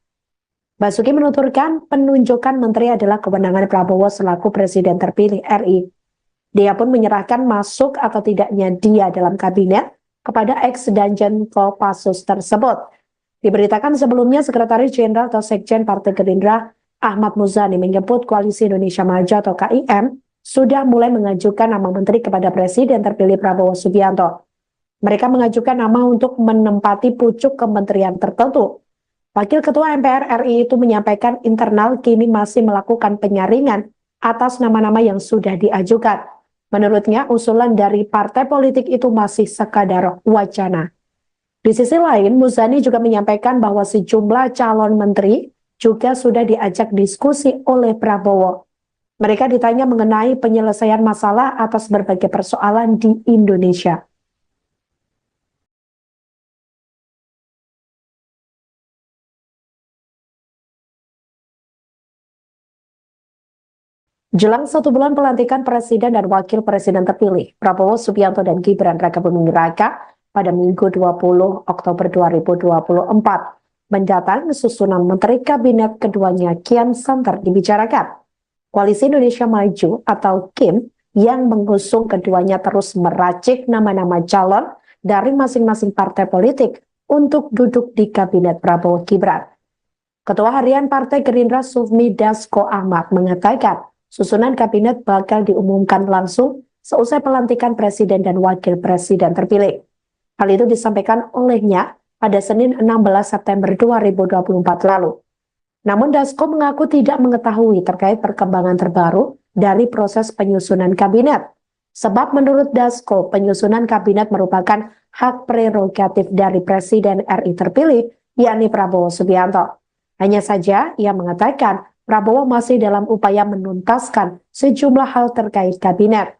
Basuki menuturkan penunjukan menteri adalah kewenangan Prabowo selaku Presiden terpilih RI. Dia pun menyerahkan masuk atau tidaknya dia dalam kabinet kepada ex-Danjen Kopassus tersebut. Diberitakan sebelumnya Sekretaris Jenderal atau Sekjen Partai Gerindra Ahmad Muzani menyebut Koalisi Indonesia Maju atau KIM sudah mulai mengajukan nama menteri kepada Presiden terpilih Prabowo Subianto. Mereka mengajukan nama untuk menempati pucuk kementerian tertentu. Wakil Ketua MPR RI itu menyampaikan internal kini masih melakukan penyaringan atas nama-nama yang sudah diajukan. Menurutnya, usulan dari partai politik itu masih sekadar wacana. Di sisi lain, Muzani juga menyampaikan bahwa sejumlah calon menteri juga sudah diajak diskusi oleh Prabowo. Mereka ditanya mengenai penyelesaian masalah atas berbagai persoalan di Indonesia. Jelang 1 bulan pelantikan Presiden dan Wakil Presiden terpilih, Prabowo Subianto dan Gibran Rakabuming Raka pada Minggu 20 Oktober 2024 mendatang susunan Menteri Kabinet keduanya kian santer dibicarakan. Koalisi Indonesia Maju atau KIM yang mengusung keduanya terus meracik nama-nama calon dari masing-masing partai politik untuk duduk di Kabinet Prabowo Gibran. Ketua Harian Partai Gerindra Sufmi Dasko Ahmad mengatakan susunan kabinet bakal diumumkan langsung seusai pelantikan Presiden dan Wakil Presiden terpilih. Hal itu disampaikan olehnya pada Senin 16 September 2024 lalu. Namun Dasko mengaku tidak mengetahui terkait perkembangan terbaru dari proses penyusunan kabinet. Sebab menurut Dasko, penyusunan kabinet merupakan hak prerogatif dari Presiden RI terpilih, yakni Prabowo Subianto. Hanya saja ia mengatakan Prabowo masih dalam upaya menuntaskan sejumlah hal terkait kabinet.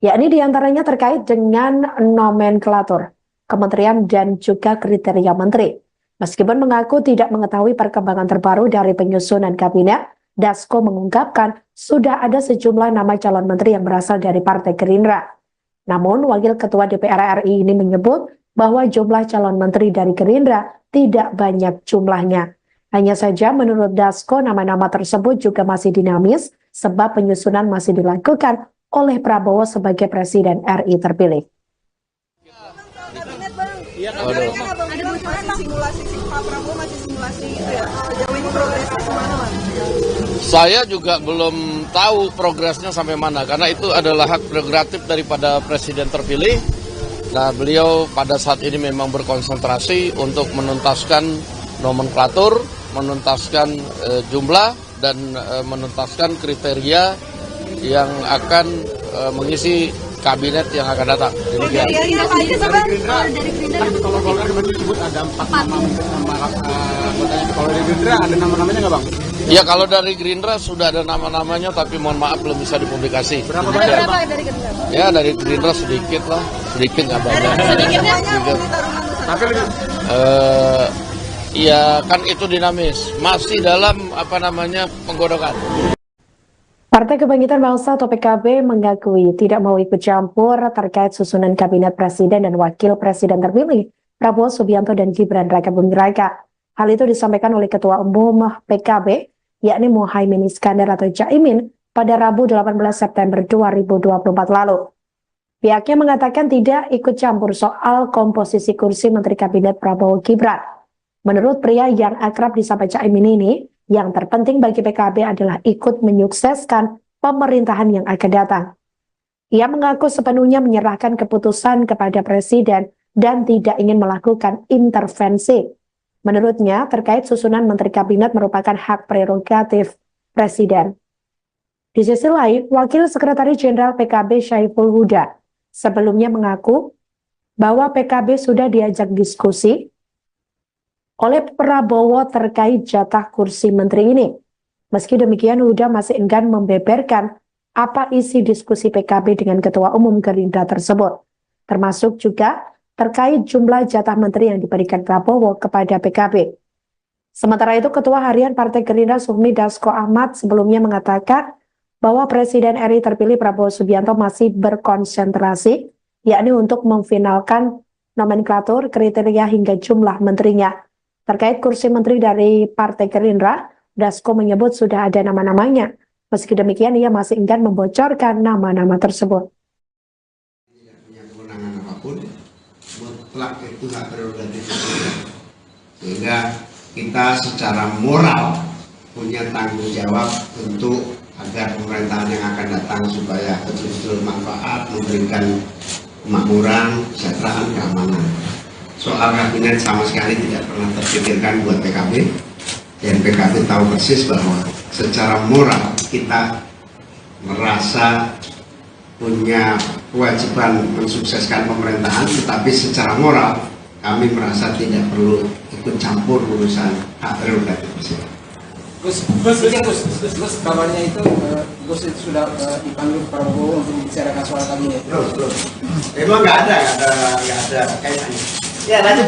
Yakni diantaranya terkait dengan nomenklatur, kementerian dan juga kriteria menteri. Meskipun mengaku tidak mengetahui perkembangan terbaru dari penyusunan kabinet, Dasko mengungkapkan sudah ada sejumlah nama calon menteri yang berasal dari Partai Gerindra. Namun, Wakil Ketua DPR RI ini menyebut bahwa jumlah calon menteri dari Gerindra tidak banyak jumlahnya. Hanya saja menurut Dasko, nama-nama tersebut juga masih dinamis sebab penyusunan masih dilakukan oleh Prabowo sebagai Presiden RI terpilih. Kemarin kan Abang bilang masih simulasi Pak Prabowo masih simulasi itu ya. Jauh ini progresnya kemana, Mas? Saya juga belum tahu progresnya sampai mana, karena itu adalah hak prerogatif daripada presiden terpilih. Nah, beliau pada saat ini memang berkonsentrasi untuk menuntaskan nomenklatur, menuntaskan jumlah, dan menuntaskan kriteria yang akan mengisi kabinet yang akan datang. Demikian. Kalau Golkar kemarin disebut ada 4 nama anggotanya. Kalau dari Gerindra ada nama-namanya nggak, Bang? Ya, kalau dari Gerindra sudah ada nama-namanya, tapi mohon maaf belum bisa dipublikasi. Berapa banyak, Bang? dari Gerindra? Ya, dari Gerindra sedikit lah, sedikit nggak banyak. Sedikitnya Tapi lebih Ya kan itu dinamis, masih dalam penggodokan. Partai Kebangkitan Bangsa atau PKB mengakui tidak mau ikut campur terkait susunan kabinet presiden dan wakil presiden terpilih Prabowo Subianto dan Gibran Rakabuming Raka. Hal itu disampaikan oleh Ketua Umum PKB, yakni Muhaimin Iskandar atau Caimin, pada Rabu 18 September 2024 lalu. Pihaknya mengatakan tidak ikut campur soal komposisi kursi Menteri Kabinet Prabowo Gibran. Menurut pria yang akrab disapa Caimin ini, yang terpenting bagi PKB adalah ikut menyukseskan pemerintahan yang akan datang. Ia mengaku sepenuhnya menyerahkan keputusan kepada Presiden dan tidak ingin melakukan intervensi. Menurutnya, terkait susunan Menteri Kabinet merupakan hak prerogatif Presiden. Di sisi lain, Wakil Sekretaris Jenderal PKB Syaiful Huda sebelumnya mengaku bahwa PKB sudah diajak diskusi oleh Prabowo terkait jatah kursi menteri ini. Meski demikian, Huda masih enggan membeberkan apa isi diskusi PKB dengan Ketua Umum Gerindra tersebut, termasuk juga terkait jumlah jatah menteri yang diberikan Prabowo kepada PKB. Sementara itu, Ketua Harian Partai Gerindra Sufmi Dasko Ahmad sebelumnya mengatakan bahwa Presiden RI terpilih Prabowo Subianto masih berkonsentrasi, yakni untuk memfinalkan nomenklatur, kriteria hingga jumlah menterinya. Terkait kursi menteri dari Partai Gerindra, Dasko menyebut sudah ada nama-namanya. Meski demikian, ia masih enggan membocorkan nama-nama tersebut. Tidak punya kewenangan apapun, mutlak itu hak prerogatif presiden. Sehingga kita secara moral punya tanggung jawab untuk agar pemerintahan yang akan datang supaya betul-betul manfaat, memberikan kemakmuran, kesejahteraan, keamanan. Soal kabinet sama sekali tidak pernah terpikirkan buat PKB, dan PKB tahu persis bahwa secara moral kita merasa punya kewajiban mensukseskan pemerintahan, tetapi secara moral kami merasa tidak perlu ikut campur urusan hak prerogatif presiden. Gus, kabarnya itu Gus itu sudah dipanggil Prabowo untuk membicarakan soal kabinet. Belum. Emang nggak ada kaitannya. Ya, lanjut.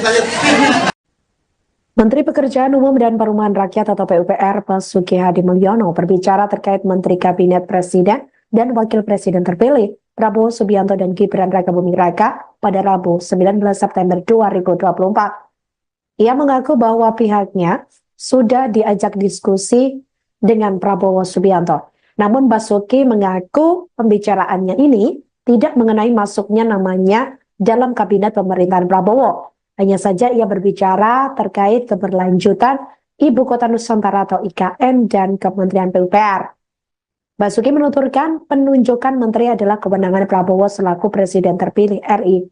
Menteri Pekerjaan Umum dan Perumahan Rakyat atau PUPR Basuki Hadi Mulyono berbicara terkait Menteri Kabinet Presiden dan Wakil Presiden terpilih Prabowo Subianto dan Gibran Rakabuming Raka pada Rabu 19 September 2024. Ia mengaku bahwa pihaknya sudah diajak diskusi dengan Prabowo Subianto. Namun Basuki mengaku pembicaraannya ini tidak mengenai masuknya namanya dalam kabinet pemerintahan Prabowo. Hanya saja ia berbicara terkait keberlanjutan Ibu Kota Nusantara atau IKN dan Kementerian PUPR. Basuki menuturkan penunjukan menteri adalah kewenangan Prabowo selaku Presiden terpilih RI.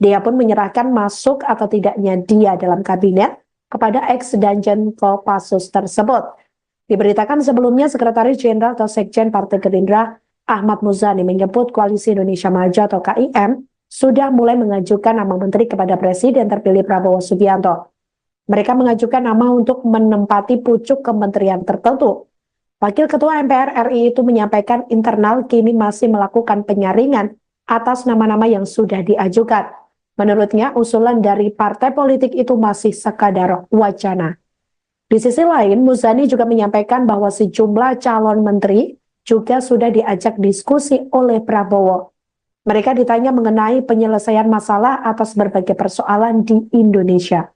Dia pun menyerahkan masuk atau tidaknya dia dalam kabinet kepada ex-Danjen Kopassus tersebut. Diberitakan sebelumnya Sekretaris Jenderal atau Sekjen Partai Gerindra Ahmad Muzani menyebut Koalisi Indonesia Maju atau KIM sudah mulai mengajukan nama menteri kepada Presiden terpilih Prabowo Subianto. Mereka mengajukan nama untuk menempati pucuk kementerian tertentu. Wakil Ketua MPR RI itu menyampaikan internal kini masih melakukan penyaringan atas nama-nama yang sudah diajukan. Menurutnya, usulan dari partai politik itu masih sekadar wacana. Di sisi lain, Muzani juga menyampaikan bahwa sejumlah calon menteri juga sudah diajak diskusi oleh Prabowo. Mereka ditanya mengenai penyelesaian masalah atas berbagai persoalan di Indonesia.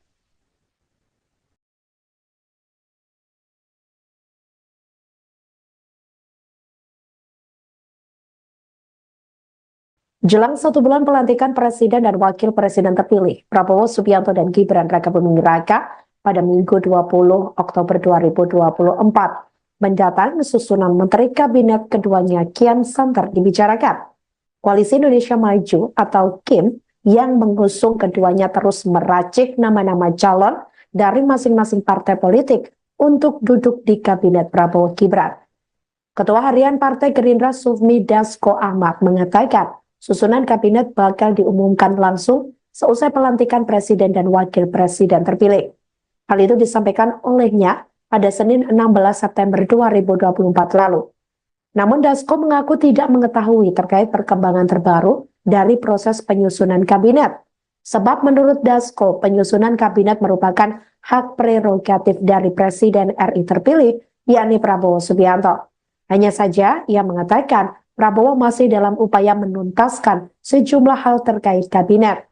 Jelang 1 bulan pelantikan Presiden dan Wakil Presiden terpilih, Prabowo Subianto dan Gibran Rakabuming Raka pada Minggu 20 Oktober 2024 mendatang susunan Menteri Kabinet keduanya kian santer dibicarakan. Koalisi Indonesia Maju atau KIM yang mengusung keduanya terus meracik nama-nama calon dari masing-masing partai politik untuk duduk di Kabinet Prabowo Gibran. Ketua Harian Partai Gerindra Sufmi Dasko Ahmad mengatakan susunan kabinet bakal diumumkan langsung seusai pelantikan Presiden dan Wakil Presiden terpilih. Hal itu disampaikan olehnya pada Senin 16 September 2024 lalu. Namun Dasko mengaku tidak mengetahui terkait perkembangan terbaru dari proses penyusunan kabinet. Sebab menurut Dasko, penyusunan kabinet merupakan hak prerogatif dari Presiden RI terpilih, yakni Prabowo Subianto. Hanya saja ia mengatakan Prabowo masih dalam upaya menuntaskan sejumlah hal terkait kabinet.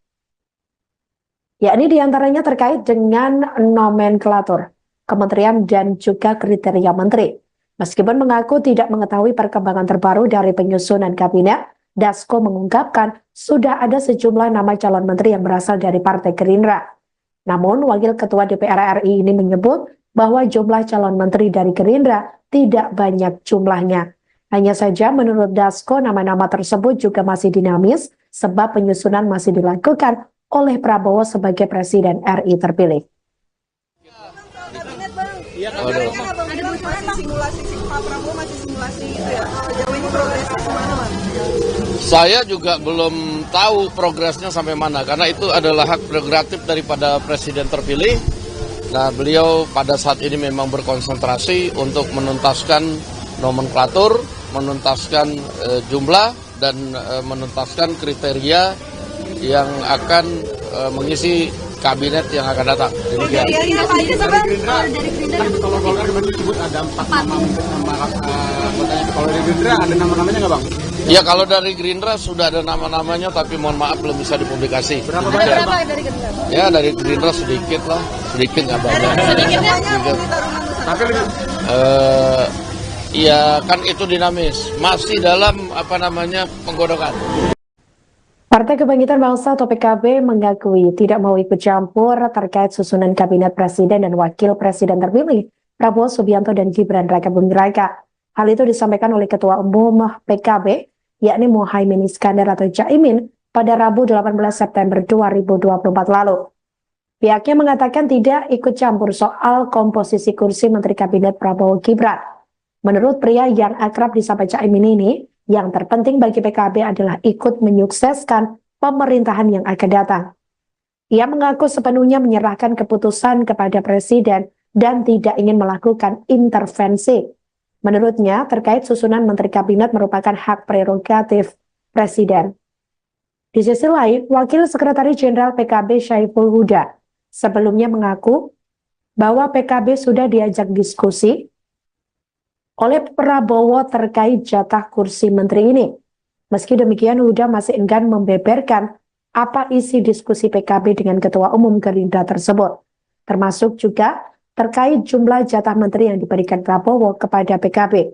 Yakni diantaranya terkait dengan nomenklatur, kementerian dan juga kriteria menteri. Meskipun mengaku tidak mengetahui perkembangan terbaru dari penyusunan kabinet, Dasko mengungkapkan sudah ada sejumlah nama calon menteri yang berasal dari Partai Gerindra. Namun, Wakil Ketua DPR RI ini menyebut bahwa jumlah calon menteri dari Gerindra tidak banyak jumlahnya. Hanya saja menurut Dasko, nama-nama tersebut juga masih dinamis sebab penyusunan masih dilakukan oleh Prabowo sebagai Presiden RI terpilih. Masih simulasi Pak Prabowo masih simulasi itu ya. Jauh ini progresnya kemana, Bang? Saya juga belum tahu progresnya sampai mana karena itu adalah hak prerogatif daripada Presiden terpilih. Nah, beliau pada saat ini memang berkonsentrasi untuk menuntaskan nomenklatur, menuntaskan jumlah dan menuntaskan kriteria yang akan mengisi kabinet yang akan datang. Demikian. Dari Gerindra, kalau Golkar kemarin disebut ada 4 nama anggotanya. Kalau dari Gerindra ada nama-namanya nggak, Bang? Ya, kalau dari Gerindra sudah ada nama-namanya, tapi mohon maaf belum bisa dipublikasi. Berapa banyak, Bang? Dari Gerindra? Ya, dari Gerindra sedikit lah, sedikit nggak banyak. Sedikitnya Tapi lebih Ya kan itu dinamis, masih dalam penggodokan. Partai Kebangkitan Bangsa atau PKB mengakui tidak mau ikut campur terkait susunan kabinet presiden dan wakil presiden terpilih Prabowo Subianto dan Gibran Raka Buming Raka. Hal itu disampaikan oleh Ketua Umum PKB, yakni Muhaimin Iskandar atau Caimin, pada Rabu 18 September 2024 lalu. Pihaknya mengatakan tidak ikut campur soal komposisi kursi Menteri Kabinet Prabowo Gibran. Menurut pria yang akrab disapa Caimin ini, yang terpenting bagi PKB adalah ikut menyukseskan pemerintahan yang akan datang. Ia mengaku sepenuhnya menyerahkan keputusan kepada Presiden dan tidak ingin melakukan intervensi. Menurutnya, terkait susunan Menteri Kabinet merupakan hak prerogatif Presiden. Di sisi lain, Wakil Sekretaris Jenderal PKB Syaiful Huda sebelumnya mengaku bahwa PKB sudah diajak diskusi oleh Prabowo terkait jatah kursi menteri ini. Meski demikian, Huda masih enggan membeberkan apa isi diskusi PKB dengan Ketua Umum Gerindra tersebut, termasuk juga terkait jumlah jatah menteri yang diberikan Prabowo kepada PKB.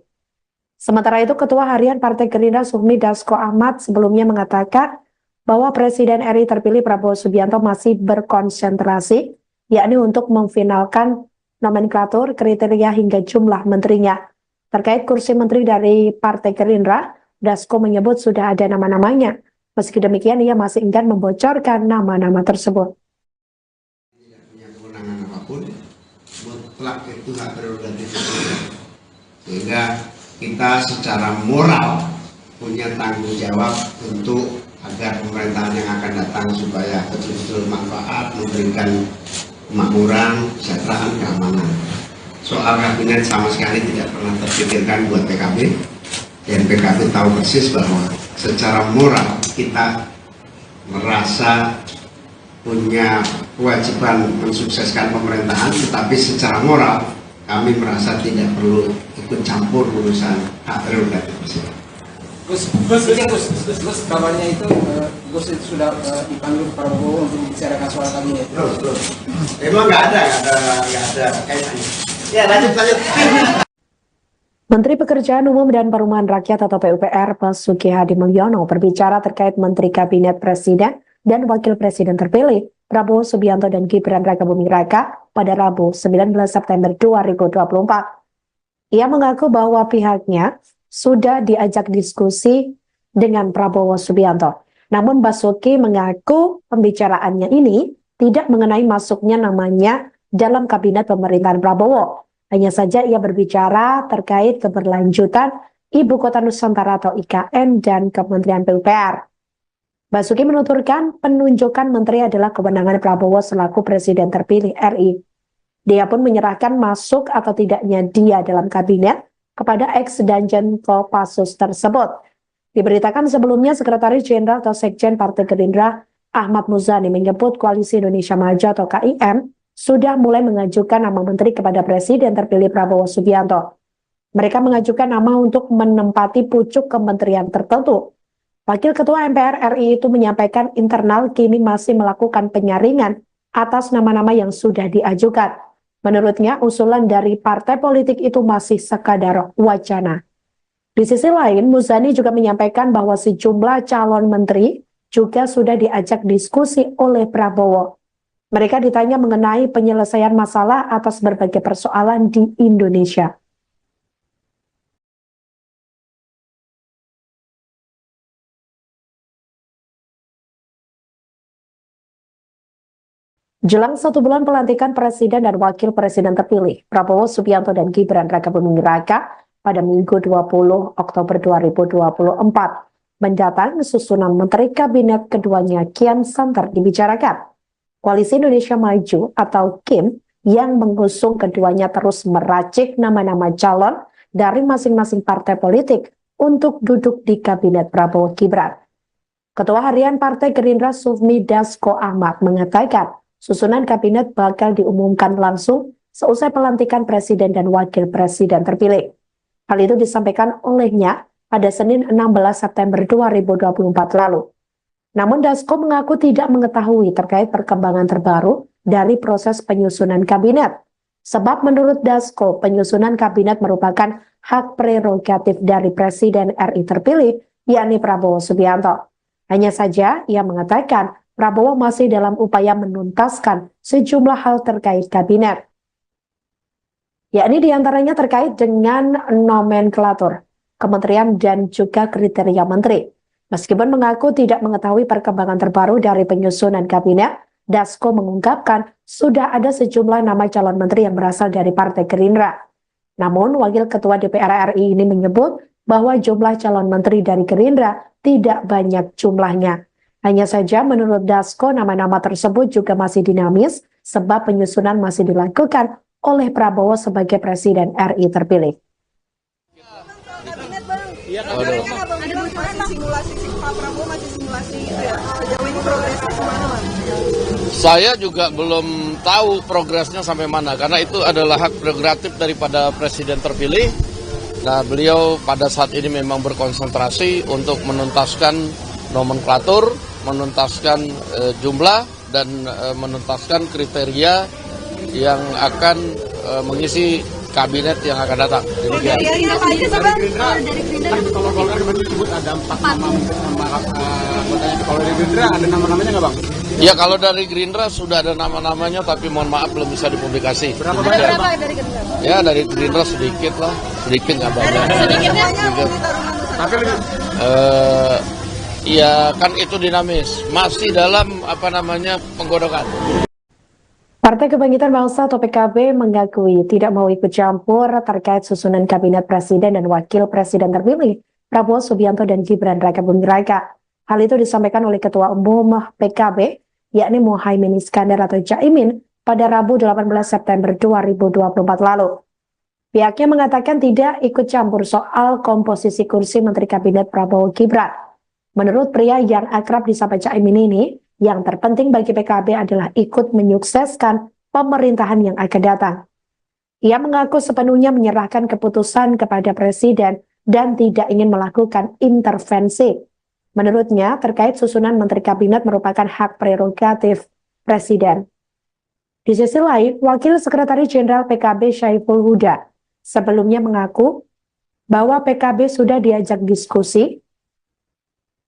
Sementara itu, Ketua Harian Partai Gerindra Sufmi Dasko Ahmad sebelumnya mengatakan bahwa Presiden RI terpilih Prabowo Subianto masih berkonsentrasi, yakni untuk memfinalkan nomenklatur, kriteria hingga jumlah menterinya. Terkait kursi menteri dari Partai Gerindra, Dasko menyebut sudah ada nama-namanya. Meski demikian, ia masih enggan membocorkan nama-nama tersebut. Tidak punya kewenangan apapun, mutlak itu hak prerogatif. Sehingga kita secara moral punya tanggung jawab untuk agar pemerintahan yang akan datang supaya betul-betul manfaat, memberikan kemakmuran, kesejahteraan, keamanan. Soal kabinet sama sekali tidak pernah terpikirkan buat PKB, dan PKB tahu persis bahwa secara moral kita merasa punya kewajiban mensukseskan pemerintahan, tetapi secara moral kami merasa tidak perlu ikut campur urusan hak prerogatif presiden. Gus, kabarnya itu Gus itu sudah dipanggil Prabowo untuk membicarakan soal kabinet. Terus. Emang nggak ada kaitannya. Ya, lanjut. Menteri Pekerjaan Umum dan Perumahan Rakyat atau PUPR Basuki Hadi Mulyono berbicara terkait Menteri Kabinet Presiden dan Wakil Presiden terpilih Prabowo Subianto dan Gibran Raka Buming Raka pada Rabu 19 September 2024. Ia mengaku bahwa pihaknya sudah diajak diskusi dengan Prabowo Subianto. Namun Basuki mengaku pembicaraannya ini tidak mengenai masuknya namanya dalam kabinet pemerintahan Prabowo. Hanya saja ia berbicara terkait keberlanjutan Ibu Kota Nusantara atau IKN dan Kementerian PUPR. Basuki menuturkan penunjukan menteri adalah kewenangan Prabowo selaku Presiden terpilih RI. Dia pun menyerahkan masuk atau tidaknya dia dalam kabinet kepada ex-Danjen Kopassus tersebut. Diberitakan sebelumnya Sekretaris Jenderal atau Sekjen Partai Gerindra Ahmad Muzani menyebut Koalisi Indonesia Maju atau KIM sudah mulai mengajukan nama menteri kepada Presiden terpilih Prabowo Subianto. Mereka mengajukan nama untuk menempati pucuk kementerian tertentu. Wakil Ketua MPR RI itu menyampaikan internal kini masih melakukan penyaringan atas nama-nama yang sudah diajukan. Menurutnya, usulan dari partai politik itu masih sekadar wacana. Di sisi lain, Muzani juga menyampaikan bahwa sejumlah calon menteri juga sudah diajak diskusi oleh Prabowo. Mereka ditanya mengenai penyelesaian masalah atas berbagai persoalan di Indonesia. Jelang 1 bulan pelantikan Presiden dan Wakil Presiden terpilih, Prabowo Subianto dan Gibran Rakabuming Raka pada Minggu 20 Oktober 2024 mendatang susunan Menteri Kabinet keduanya kian santer dibicarakan. Koalisi Indonesia Maju atau KIM yang mengusung keduanya terus meracik nama-nama calon dari masing-masing partai politik untuk duduk di Kabinet Prabowo Gibran. Ketua Harian Partai Gerindra Sufmi Dasko Ahmad mengatakan susunan kabinet bakal diumumkan langsung seusai pelantikan Presiden dan Wakil Presiden terpilih. Hal itu disampaikan olehnya pada Senin 16 September 2024 lalu. Namun Dasko mengaku tidak mengetahui terkait perkembangan terbaru dari proses penyusunan kabinet. Sebab menurut Dasko, penyusunan kabinet merupakan hak prerogatif dari Presiden RI terpilih, yakni Prabowo Subianto. Hanya saja ia mengatakan Prabowo masih dalam upaya menuntaskan sejumlah hal terkait kabinet. Yakni diantaranya terkait dengan nomenklatur, kementerian dan juga kriteria menteri. Meskipun mengaku tidak mengetahui perkembangan terbaru dari penyusunan kabinet, Dasko mengungkapkan sudah ada sejumlah nama calon menteri yang berasal dari Partai Gerindra. Namun, Wakil Ketua DPR RI ini menyebut bahwa jumlah calon menteri dari Gerindra tidak banyak jumlahnya. Hanya saja menurut Dasko, nama-nama tersebut juga masih dinamis sebab penyusunan masih dilakukan oleh Prabowo sebagai Presiden RI terpilih. Kabinet bang, ada masih simulasi Pak Prabowo masih simulasi itu ya. Jauh ini progresnya kemana bang? Saya juga belum tahu progresnya sampai mana karena itu adalah hak prerogatif daripada Presiden terpilih. Nah, beliau pada saat ini memang berkonsentrasi untuk menuntaskan nomenklatur, menuntaskan jumlah dan menuntaskan kriteria yang akan mengisi kabinet yang akan datang. Dari Gerindra Kalau Golkar kemarin disebut ada 4 nama anggotanya. Kalau dari Gerindra ada nama-namanya nggak bang? Ya kalau dari Gerindra sudah ada nama-namanya tapi mohon maaf belum bisa dipublikasi. Berapa banyak bang? dari Gerindra? Ya dari Gerindra sedikit lah, sedikit nggak banyak. Sedikitnya Tapi lebih Ya kan itu dinamis, masih dalam penggodokan. Partai Kebangkitan Bangsa atau PKB mengakui tidak mau ikut campur terkait susunan kabinet Presiden dan Wakil Presiden terpilih Prabowo Subianto dan Gibran Rakabuming Raka. Hal itu disampaikan oleh Ketua Umum PKB, yakni Muhaimin Iskandar atau Caimin pada Rabu 18 September 2024 lalu. Pihaknya mengatakan tidak ikut campur soal komposisi kursi Menteri Kabinet Prabowo Gibran. Menurut pria yang akrab disapa Caimin ini, yang terpenting bagi PKB adalah ikut menyukseskan pemerintahan yang akan datang. Ia mengaku sepenuhnya menyerahkan keputusan kepada Presiden dan tidak ingin melakukan intervensi. Menurutnya, terkait susunan Menteri Kabinet merupakan hak prerogatif Presiden. Di sisi lain, Wakil Sekretaris Jenderal PKB Syaiful Huda sebelumnya mengaku bahwa PKB sudah diajak diskusi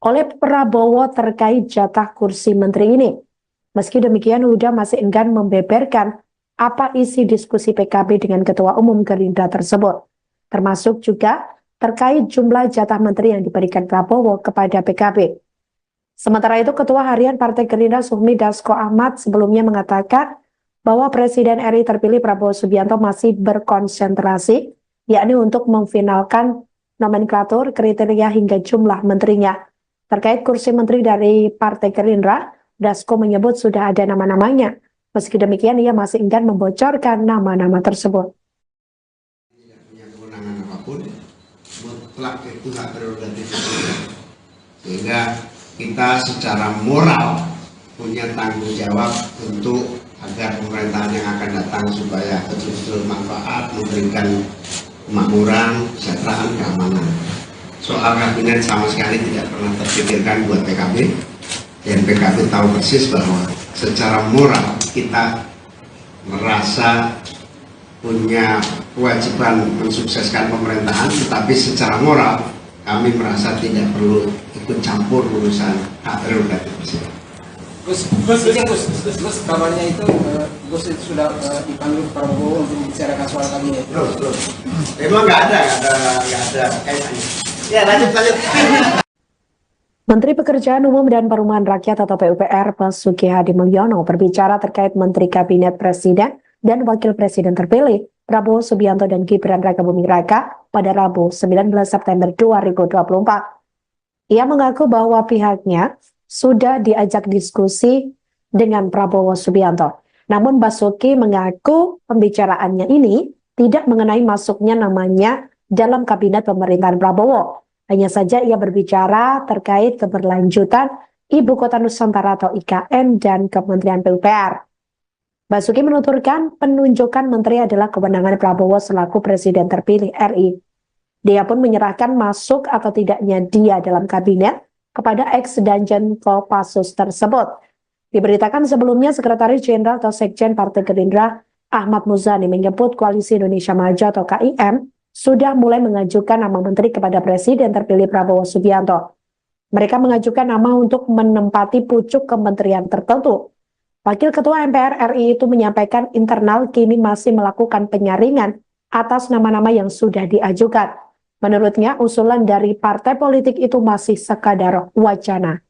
oleh Prabowo terkait jatah kursi menteri ini. Meski demikian, Huda masih enggan membeberkan apa isi diskusi PKB dengan Ketua Umum Gerindra tersebut. termasuk juga terkait jumlah jatah menteri yang diberikan Prabowo kepada PKB. Sementara itu, Ketua Harian Partai Gerindra Sufmi Dasko Ahmad sebelumnya mengatakan bahwa Presiden RI terpilih Prabowo Subianto masih berkonsentrasi, yakni untuk memfinalkan nomenklatur, kriteria hingga jumlah menterinya. Terkait kursi menteri dari Partai Gerindra, Dasko menyebut sudah ada nama-namanya. Meski demikian, ia masih enggan membocorkan nama-nama tersebut. Tidak punya kewenangan apapun, mutlak itu hak prerogatif presiden. Sehingga kita secara moral punya tanggung jawab untuk agar pemerintahan yang akan datang supaya betul-betul manfaat, memberikan kemakmuran, kesejahteraan, keamanan. Soal kabinet sama sekali tidak pernah terpikirkan buat PKB, dan PKB tahu persis bahwa secara moral kita merasa punya kewajiban mensukseskan pemerintahan, tetapi secara moral kami merasa tidak perlu ikut campur urusan hak prerogatif presiden. Gus, kabarnya itu Gus itu sudah dipanggil Prabowo untuk membicarakan soal kabinet. Terus. Emang nggak ada kaitannya. Ya, lanjut. Menteri Pekerjaan Umum dan Perumahan Rakyat atau PUPR Basuki Hadi Mulyono berbicara terkait Menteri Kabinet Presiden dan Wakil Presiden terpilih Prabowo Subianto dan Gibran Rakabuming Raka pada Rabu 19 September 2024. Ia mengaku bahwa pihaknya sudah diajak diskusi dengan Prabowo Subianto. Namun Basuki mengaku pembicaraannya ini tidak mengenai masuknya namanya dalam kabinet pemerintahan Prabowo. Hanya saja ia berbicara terkait keberlanjutan Ibu Kota Nusantara atau IKN dan Kementerian PUPR. Basuki menuturkan penunjukan menteri adalah kewenangan Prabowo selaku Presiden terpilih RI. Dia pun menyerahkan masuk atau tidaknya dia dalam kabinet kepada ex-Danjen Kopassus tersebut. Diberitakan sebelumnya Sekretaris Jenderal atau Sekjen Partai Gerindra Ahmad Muzani menyebut Koalisi Indonesia Maju atau KIM sudah mulai mengajukan nama menteri kepada Presiden terpilih Prabowo Subianto. Mereka mengajukan nama untuk menempati pucuk kementerian tertentu. Wakil Ketua MPR RI itu menyampaikan internal kini masih melakukan penyaringan atas nama-nama yang sudah diajukan. Menurutnya, usulan dari partai politik itu masih sekadar wacana.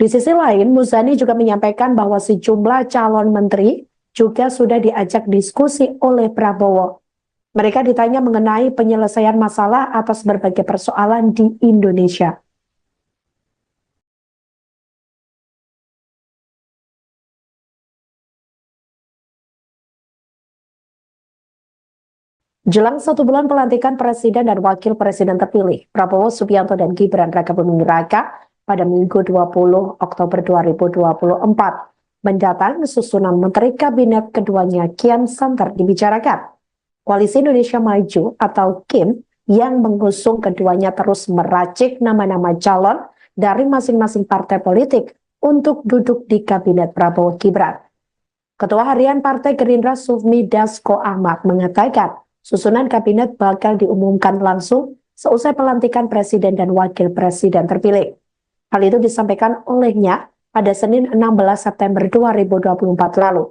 Di sisi lain, Muzani juga menyampaikan bahwa sejumlah calon menteri juga sudah diajak diskusi oleh Prabowo. Mereka ditanya mengenai penyelesaian masalah atas berbagai persoalan di Indonesia. Jelang 1 bulan pelantikan Presiden dan Wakil Presiden terpilih, Prabowo Subianto dan Gibran Rakabuming Raka pada Minggu 20 Oktober 2024 mendatang susunan Menteri Kabinet keduanya kian santer dibicarakan. Koalisi Indonesia Maju atau KIM yang mengusung keduanya terus meracik nama-nama calon dari masing-masing partai politik untuk duduk di Kabinet Prabowo Gibran. Ketua Harian Partai Gerindra Sufmi Dasko Ahmad mengatakan susunan kabinet bakal diumumkan langsung seusai pelantikan Presiden dan Wakil Presiden terpilih. Hal itu disampaikan olehnya pada Senin 16 September 2024 lalu.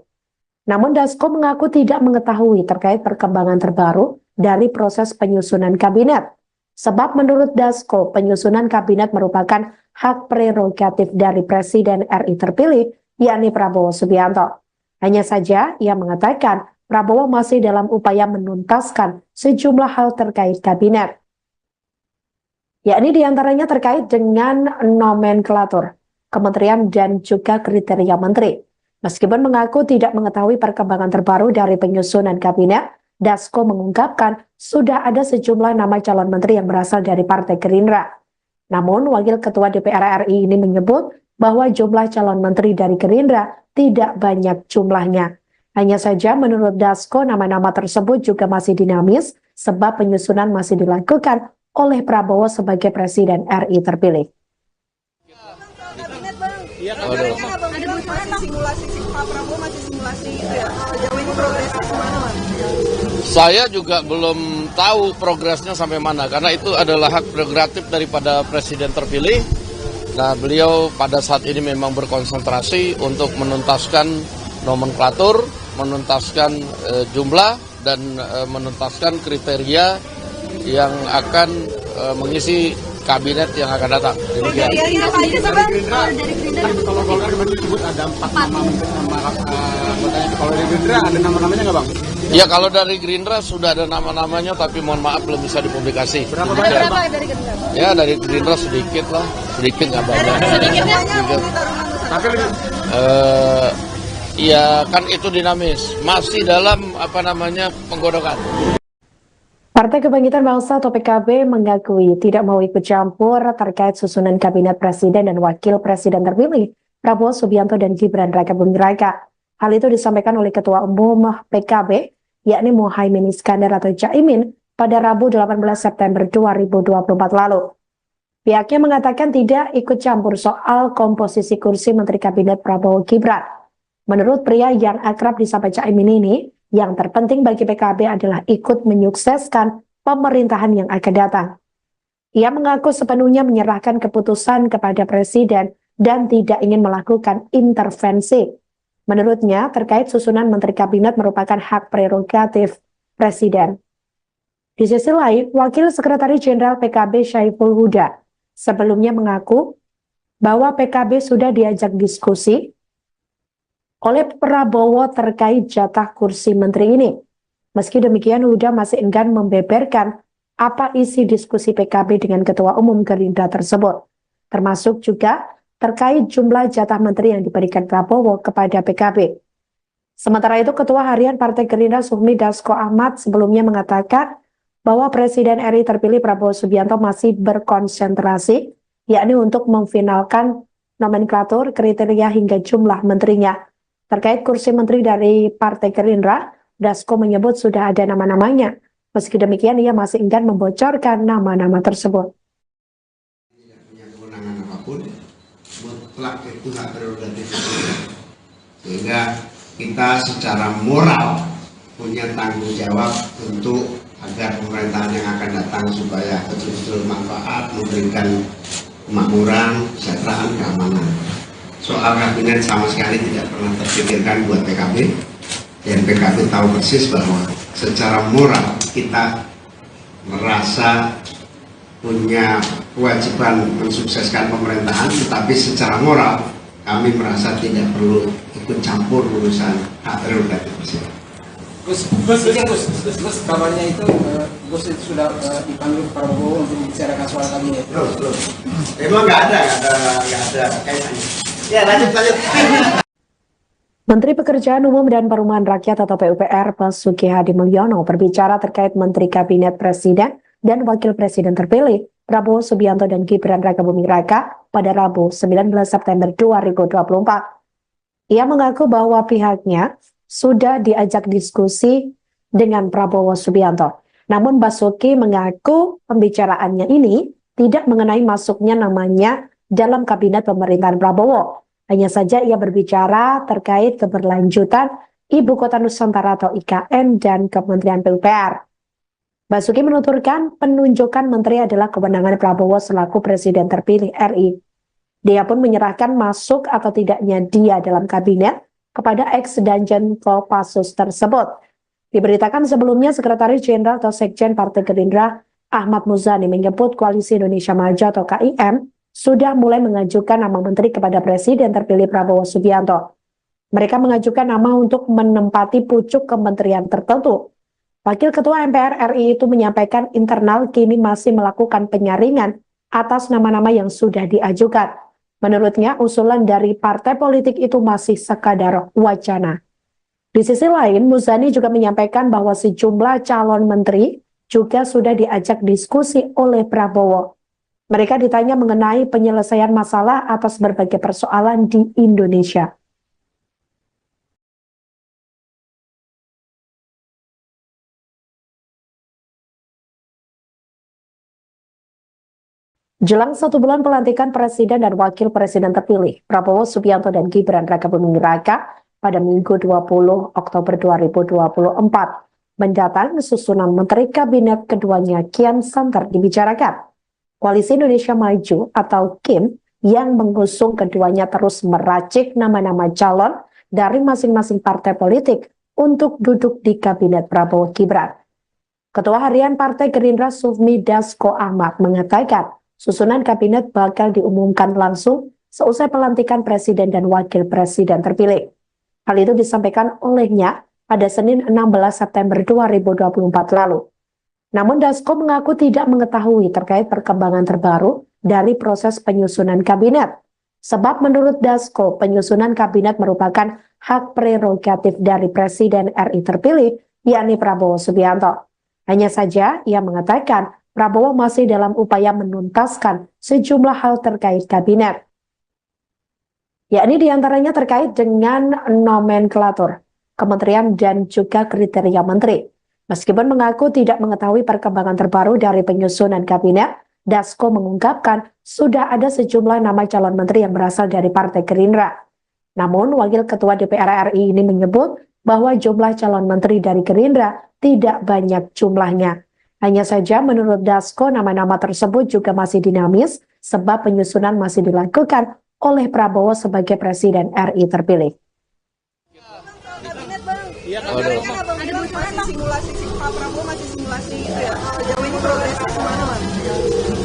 Namun Dasko mengaku tidak mengetahui terkait perkembangan terbaru dari proses penyusunan kabinet. Sebab menurut Dasko, penyusunan kabinet merupakan hak prerogatif dari Presiden RI terpilih, yakni Prabowo Subianto. Hanya saja ia mengatakan Prabowo masih dalam upaya menuntaskan sejumlah hal terkait kabinet. Yakni diantaranya terkait dengan nomenklatur, kementerian dan juga kriteria menteri. Meskipun mengaku tidak mengetahui perkembangan terbaru dari penyusunan kabinet, Dasko mengungkapkan sudah ada sejumlah nama calon menteri yang berasal dari Partai Gerindra. Namun, Wakil Ketua DPR RI ini menyebut bahwa jumlah calon menteri dari Gerindra tidak banyak jumlahnya. Hanya saja menurut Dasko, nama-nama tersebut juga masih dinamis sebab penyusunan masih dilakukan oleh Prabowo sebagai Presiden RI terpilih. Masih simulasi Pak Prabowo masih simulasi itu ya. Jauh ini progresnya kemana, Mas? Saya juga belum tahu progresnya sampai mana karena itu adalah hak prerogatif daripada Presiden terpilih. Nah, beliau pada saat ini memang berkonsentrasi untuk menuntaskan nomenklatur, menuntaskan jumlah dan menuntaskan kriteria yang akan mengisi kabinet yang akan datang. Demikian. Kalau Golkar kemarin disebut ada 4 nama anggotanya. Kalau dari Gerindra ada nama-namanya nggak Bang? Ya kalau dari Gerindra sudah ada nama-namanya, tapi mohon maaf belum bisa dipublikasi. Berapa banyak Bang? dari Gerindra? Ya dari Gerindra sedikit lah, sedikit nggak banyak. Sedikitnya Tapi lebih Ya kan itu dinamis, masih dalam penggodokan. Partai Kebangkitan Bangsa atau PKB mengakui tidak mau ikut campur terkait susunan kabinet presiden dan wakil presiden terpilih Prabowo Subianto dan Gibran Rakabuming Raka. Hal itu disampaikan oleh Ketua Umum PKB, yakni Muhaimin Iskandar atau Caimin, pada Rabu 18 September 2024 lalu. Pihaknya mengatakan tidak ikut campur soal komposisi kursi Menteri Kabinet Prabowo Gibran. Menurut pria yang akrab disapa Caimin ini, yang terpenting bagi PKB adalah ikut menyukseskan pemerintahan yang akan datang. Ia mengaku sepenuhnya menyerahkan keputusan kepada Presiden dan tidak ingin melakukan intervensi. Menurutnya, terkait susunan Menteri Kabinet merupakan hak prerogatif Presiden. Di sisi lain, Wakil Sekretaris Jenderal PKB Syaiful Huda sebelumnya mengaku bahwa PKB sudah diajak diskusi oleh Prabowo terkait jatah kursi menteri ini. Meski demikian, Huda masih enggan membeberkan apa isi diskusi PKB dengan Ketua Umum Gerindra tersebut, termasuk juga terkait jumlah jatah menteri yang diberikan Prabowo kepada PKB. Sementara itu, Ketua Harian Partai Gerindra Sufmi Dasko Ahmad sebelumnya mengatakan bahwa Presiden RI terpilih Prabowo Subianto masih berkonsentrasi, yakni untuk memfinalkan nomenklatur, kriteria hingga jumlah menterinya. Terkait kursi menteri dari Partai Gerindra, Dasko menyebut sudah ada nama-namanya. Meski demikian, ia masih enggan membocorkan nama-nama tersebut. Tidak punya kewenangan apapun, mutlak itu hak prerogatif. Sehingga kita secara moral punya tanggung jawab untuk agar pemerintahan yang akan datang supaya betul-betul manfaat, memberikan kemakmuran, kesejahteraan, keamanan. Soal kabinet sama sekali tidak pernah terpikirkan buat PKB, dan PKB tahu persis bahwa secara moral kita merasa punya kewajiban mensukseskan pemerintahan, tetapi secara moral kami merasa tidak perlu ikut campur urusan hak prerogatif presiden. Gus, kabarnya itu Gus itu sudah dipanggil Prabowo untuk membicarakan soal kabinet. Belum. Emang nggak ada kaitannya. Ya, lanjut. Menteri Pekerjaan Umum dan Perumahan Rakyat atau PUPR Basuki Hadi Mulyono berbicara terkait Menteri Kabinet Presiden dan Wakil Presiden terpilih Prabowo Subianto dan Gibran Rakabuming Raka pada Rabu 19 September 2024. Ia mengaku bahwa pihaknya sudah diajak diskusi dengan Prabowo Subianto. Namun Basuki mengaku pembicaraannya ini tidak mengenai masuknya namanya dalam kabinet pemerintahan Prabowo. Hanya saja ia berbicara terkait keberlanjutan Ibu Kota Nusantara atau IKN dan Kementerian PUPR. Basuki menuturkan penunjukan menteri adalah kewenangan Prabowo selaku Presiden terpilih RI. Dia pun menyerahkan masuk atau tidaknya dia dalam kabinet kepada ex-Danjen Kopassus tersebut. Diberitakan sebelumnya Sekretaris Jenderal atau Sekjen Partai Gerindra Ahmad Muzani menyebut Koalisi Indonesia Maju atau KIM sudah mulai mengajukan nama menteri kepada Presiden terpilih Prabowo Subianto. Mereka mengajukan nama untuk menempati pucuk kementerian tertentu. Wakil Ketua MPR RI itu menyampaikan internal kini masih melakukan penyaringan atas nama-nama yang sudah diajukan. Menurutnya, usulan dari partai politik itu masih sekadar wacana. Di sisi lain, Muzani juga menyampaikan bahwa sejumlah calon menteri juga sudah diajak diskusi oleh Prabowo. Mereka ditanya mengenai penyelesaian masalah atas berbagai persoalan di Indonesia. Jelang 1 bulan pelantikan Presiden dan Wakil Presiden terpilih, Prabowo Subianto dan Gibran Rakabuming Raka pada Minggu 20 Oktober 2024 mendatang susunan Menteri Kabinet keduanya kian santer dibicarakan. Koalisi Indonesia Maju atau KIM yang mengusung keduanya terus meracik nama-nama calon dari masing-masing partai politik untuk duduk di Kabinet Prabowo Gibran. Ketua Harian Partai Gerindra Sufmi Dasko Ahmad mengatakan susunan kabinet bakal diumumkan langsung seusai pelantikan Presiden dan Wakil Presiden terpilih. Hal itu disampaikan olehnya pada Senin 16 September 2024 lalu. Namun Dasko mengaku tidak mengetahui terkait perkembangan terbaru dari proses penyusunan kabinet. Sebab menurut Dasko, penyusunan kabinet merupakan hak prerogatif dari Presiden RI terpilih, yakni Prabowo Subianto. Hanya saja ia mengatakan Prabowo masih dalam upaya menuntaskan sejumlah hal terkait kabinet. Yakni diantaranya terkait dengan nomenklatur, kementerian dan juga kriteria menteri. Meskipun mengaku tidak mengetahui perkembangan terbaru dari penyusunan kabinet, Dasko mengungkapkan sudah ada sejumlah nama calon menteri yang berasal dari Partai Gerindra. Namun, Wakil Ketua DPR RI ini menyebut bahwa jumlah calon menteri dari Gerindra tidak banyak jumlahnya. Hanya saja menurut Dasko, nama-nama tersebut juga masih dinamis sebab penyusunan masih dilakukan oleh Prabowo sebagai Presiden RI terpilih. Kabinet bang, Iya, rencananya abang bilang masih simulasi Pak Prabowo masih simulasi itu ya. Sejauh ini progresnya gimana bang?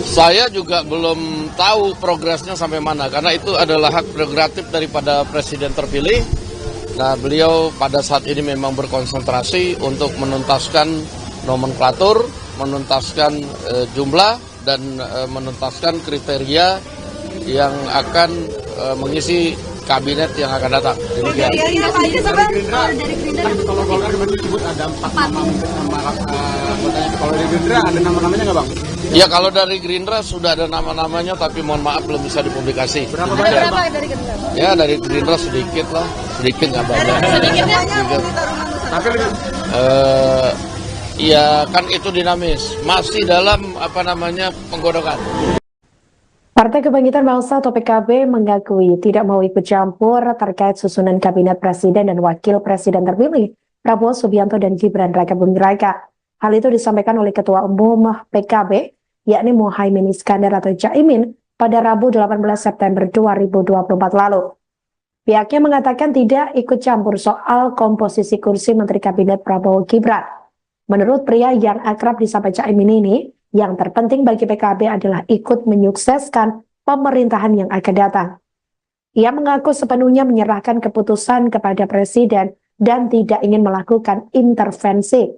Saya juga belum tahu progresnya sampai mana, karena itu adalah hak prerogatif daripada Presiden terpilih. Nah, beliau pada saat ini memang berkonsentrasi untuk menuntaskan nomenklatur, menuntaskan jumlah, dan menuntaskan kriteria yang akan mengisi kabinet yang akan datang. Demikian. Dari Gerindra Kalau Golkar kemarin disebut ada 4 nama anggotanya. Kalau dari Gerindra ada nama-namanya nggak bang? Ya, kalau dari Gerindra sudah ada nama-namanya, tapi mohon maaf belum bisa dipublikasi. Berapa Demikian. banyak? dari Gerindra? Ya, dari Gerindra sedikit lah, sedikit nggak banyak. Sedikitnya Sedikit. Tapi lebih Ya kan itu dinamis, masih dalam penggodokan. Partai Kebangkitan Bangsa atau PKB mengakui tidak mau ikut campur terkait susunan kabinet presiden dan wakil presiden terpilih Prabowo Subianto dan Gibran Raka Buming Raka. Hal itu disampaikan oleh Ketua Umum PKB, yakni Muhaimin Iskandar atau Caimin, pada Rabu 18 September 2024 lalu. Pihaknya mengatakan tidak ikut campur soal komposisi kursi Menteri Kabinet Prabowo Gibran. Menurut pria yang akrab disapa Caimin ini, yang terpenting bagi PKB adalah ikut menyukseskan pemerintahan yang akan datang. Ia mengaku sepenuhnya menyerahkan keputusan kepada Presiden dan tidak ingin melakukan intervensi.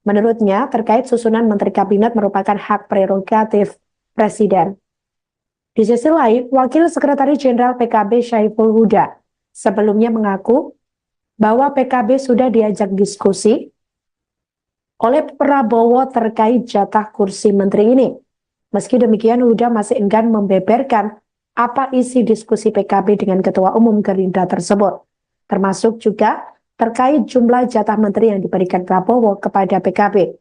Menurutnya, terkait susunan Menteri Kabinet merupakan hak prerogatif Presiden. Di sisi lain, Wakil Sekretaris Jenderal PKB Syaiful Huda sebelumnya mengaku bahwa PKB sudah diajak diskusi oleh Prabowo terkait jatah kursi menteri ini. Meski demikian, Huda masih enggan membeberkan apa isi diskusi PKB dengan Ketua Umum Gerindra tersebut, termasuk juga terkait jumlah jatah menteri yang diberikan Prabowo kepada PKB.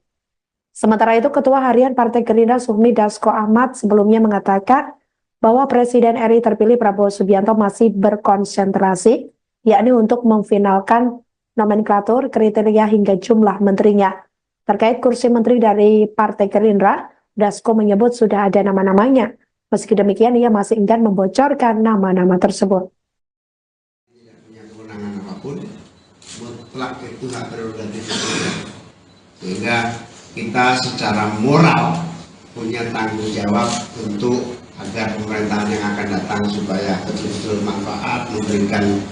Sementara itu, Ketua Harian Partai Gerindra Sufmi Dasko Ahmad sebelumnya mengatakan bahwa Presiden RI terpilih Prabowo Subianto masih berkonsentrasi, yakni untuk memfinalkan nomenklatur, kriteria hingga jumlah menterinya. Terkait kursi menteri dari Partai Gerindra, Dasko menyebut sudah ada nama-namanya. Meski demikian, ia masih enggan membocorkan nama-nama tersebut. Tidak punya kewenangan apapun, mutlak itu hak prerogatif presiden. Sehingga kita secara moral punya tanggung jawab untuk agar pemerintahan yang akan datang supaya betul-betul manfaat, memberikan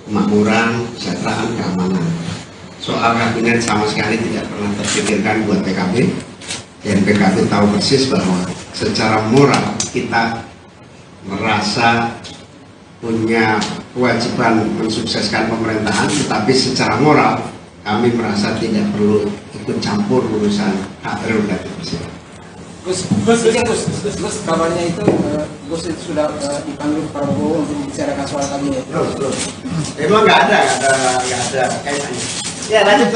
kemakmuran, kesejahteraan, keamanan. Soal kabinet sama sekali tidak pernah terpikirkan buat PKB, dan PKB tahu persis bahwa secara moral kita merasa punya kewajiban mensukseskan pemerintahan, tetapi secara moral kami merasa tidak perlu ikut campur urusan hak prerogatif presiden. Gus, kabarnya itu Gus itu sudah dipanggil Prabowo untuk membicarakan soal kabinet. Belum. Emang nggak ada kaitannya. Ya, lanjut.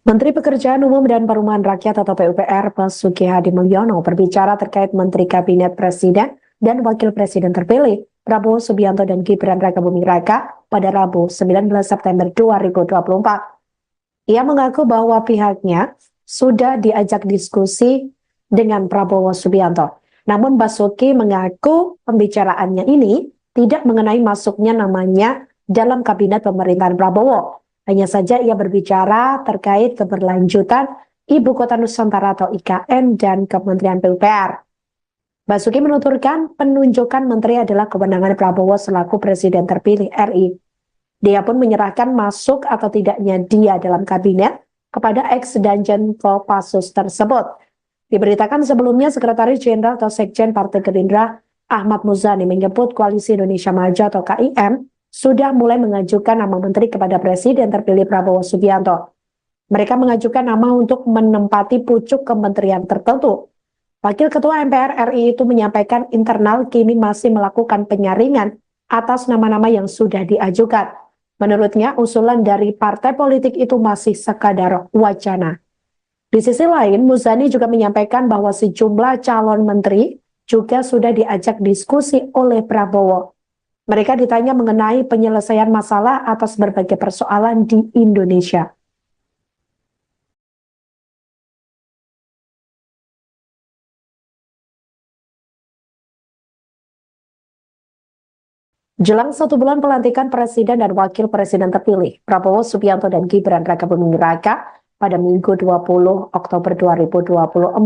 Menteri Pekerjaan Umum dan Perumahan Rakyat atau PUPR Basuki Hadi Mulyono berbicara terkait Menteri Kabinet Presiden dan Wakil Presiden terpilih Prabowo Subianto dan Gibran Raka Buming Raka pada Rabu 19 September 2024. Ia mengaku bahwa pihaknya sudah diajak diskusi dengan Prabowo Subianto. Namun Basuki mengaku pembicaraannya ini tidak mengenai masuknya namanya dalam kabinet pemerintahan Prabowo. Hanya saja ia berbicara terkait keberlanjutan Ibu Kota Nusantara atau IKN dan Kementerian PUPR. Basuki menuturkan penunjukan menteri adalah kewenangan Prabowo selaku Presiden terpilih RI. Dia pun menyerahkan masuk atau tidaknya dia dalam kabinet kepada ex-Danjen Kopassus tersebut. Diberitakan sebelumnya Sekretaris Jenderal atau Sekjen Partai Gerindra Ahmad Muzani menyebut Koalisi Indonesia Maju atau KIM sudah mulai mengajukan nama menteri kepada Presiden terpilih Prabowo Subianto. Mereka mengajukan nama untuk menempati pucuk kementerian tertentu. Wakil Ketua MPR RI itu menyampaikan internal kini masih melakukan penyaringan atas nama-nama yang sudah diajukan. Menurutnya, usulan dari partai politik itu masih sekadar wacana. Di sisi lain, Muzani juga menyampaikan bahwa sejumlah calon menteri juga sudah diajak diskusi oleh Prabowo. Mereka ditanya mengenai penyelesaian masalah atas berbagai persoalan di Indonesia. Jelang 1 bulan pelantikan Presiden dan Wakil Presiden terpilih, Prabowo Subianto dan Gibran Rakabuming Raka pada Minggu 20 Oktober 2024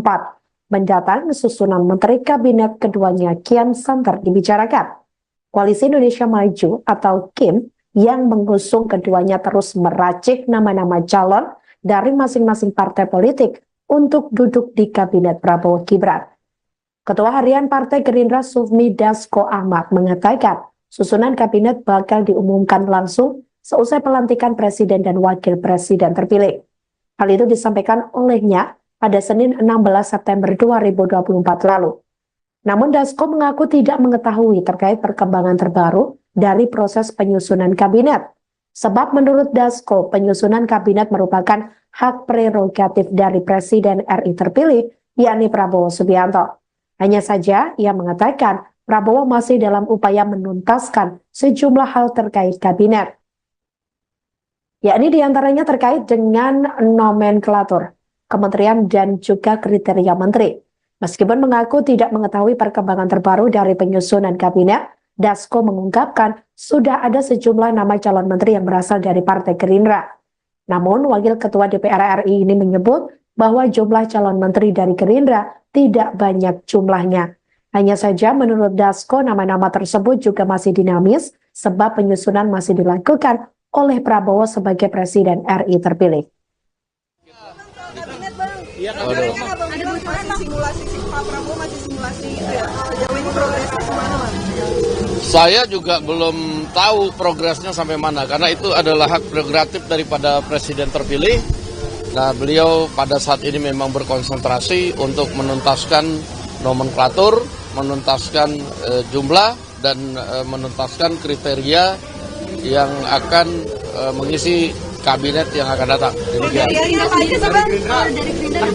mendatang susunan Menteri Kabinet keduanya kian santer dibicarakan. Koalisi Indonesia Maju atau KIM yang mengusung keduanya terus meracik nama-nama calon dari masing-masing partai politik untuk duduk di Kabinet Prabowo Gibran. Ketua Harian Partai Gerindra Sufmi Dasko Ahmad mengatakan susunan kabinet bakal diumumkan langsung seusai pelantikan Presiden dan Wakil Presiden terpilih. Hal itu disampaikan olehnya pada Senin 16 September 2024 lalu. Namun Dasko mengaku tidak mengetahui terkait perkembangan terbaru dari proses penyusunan kabinet. Sebab menurut Dasko, penyusunan kabinet merupakan hak prerogatif dari Presiden RI terpilih, yakni Prabowo Subianto. Hanya saja ia mengatakan Prabowo masih dalam upaya menuntaskan sejumlah hal terkait kabinet. Yakni diantaranya terkait dengan nomenklatur, kementerian dan juga kriteria menteri. Meskipun mengaku tidak mengetahui perkembangan terbaru dari penyusunan kabinet, Dasko mengungkapkan sudah ada sejumlah nama calon menteri yang berasal dari Partai Gerindra. Namun, Wakil Ketua DPR RI ini menyebut bahwa jumlah calon menteri dari Gerindra tidak banyak jumlahnya. Hanya saja menurut Dasko, nama-nama tersebut juga masih dinamis sebab penyusunan masih dilakukan oleh Prabowo sebagai Presiden RI terpilih. Simulasi Pak Prabowo masih simulasi itu ya. Jauh ini progresnya kemana, Bang? Saya juga belum tahu progresnya sampai mana karena itu adalah hak prerogatif daripada Presiden terpilih. Nah, beliau pada saat ini memang berkonsentrasi untuk menuntaskan nomenklatur, menuntaskan jumlah dan menuntaskan kriteria yang akan mengisi kabinet yang akan datang. Demikian.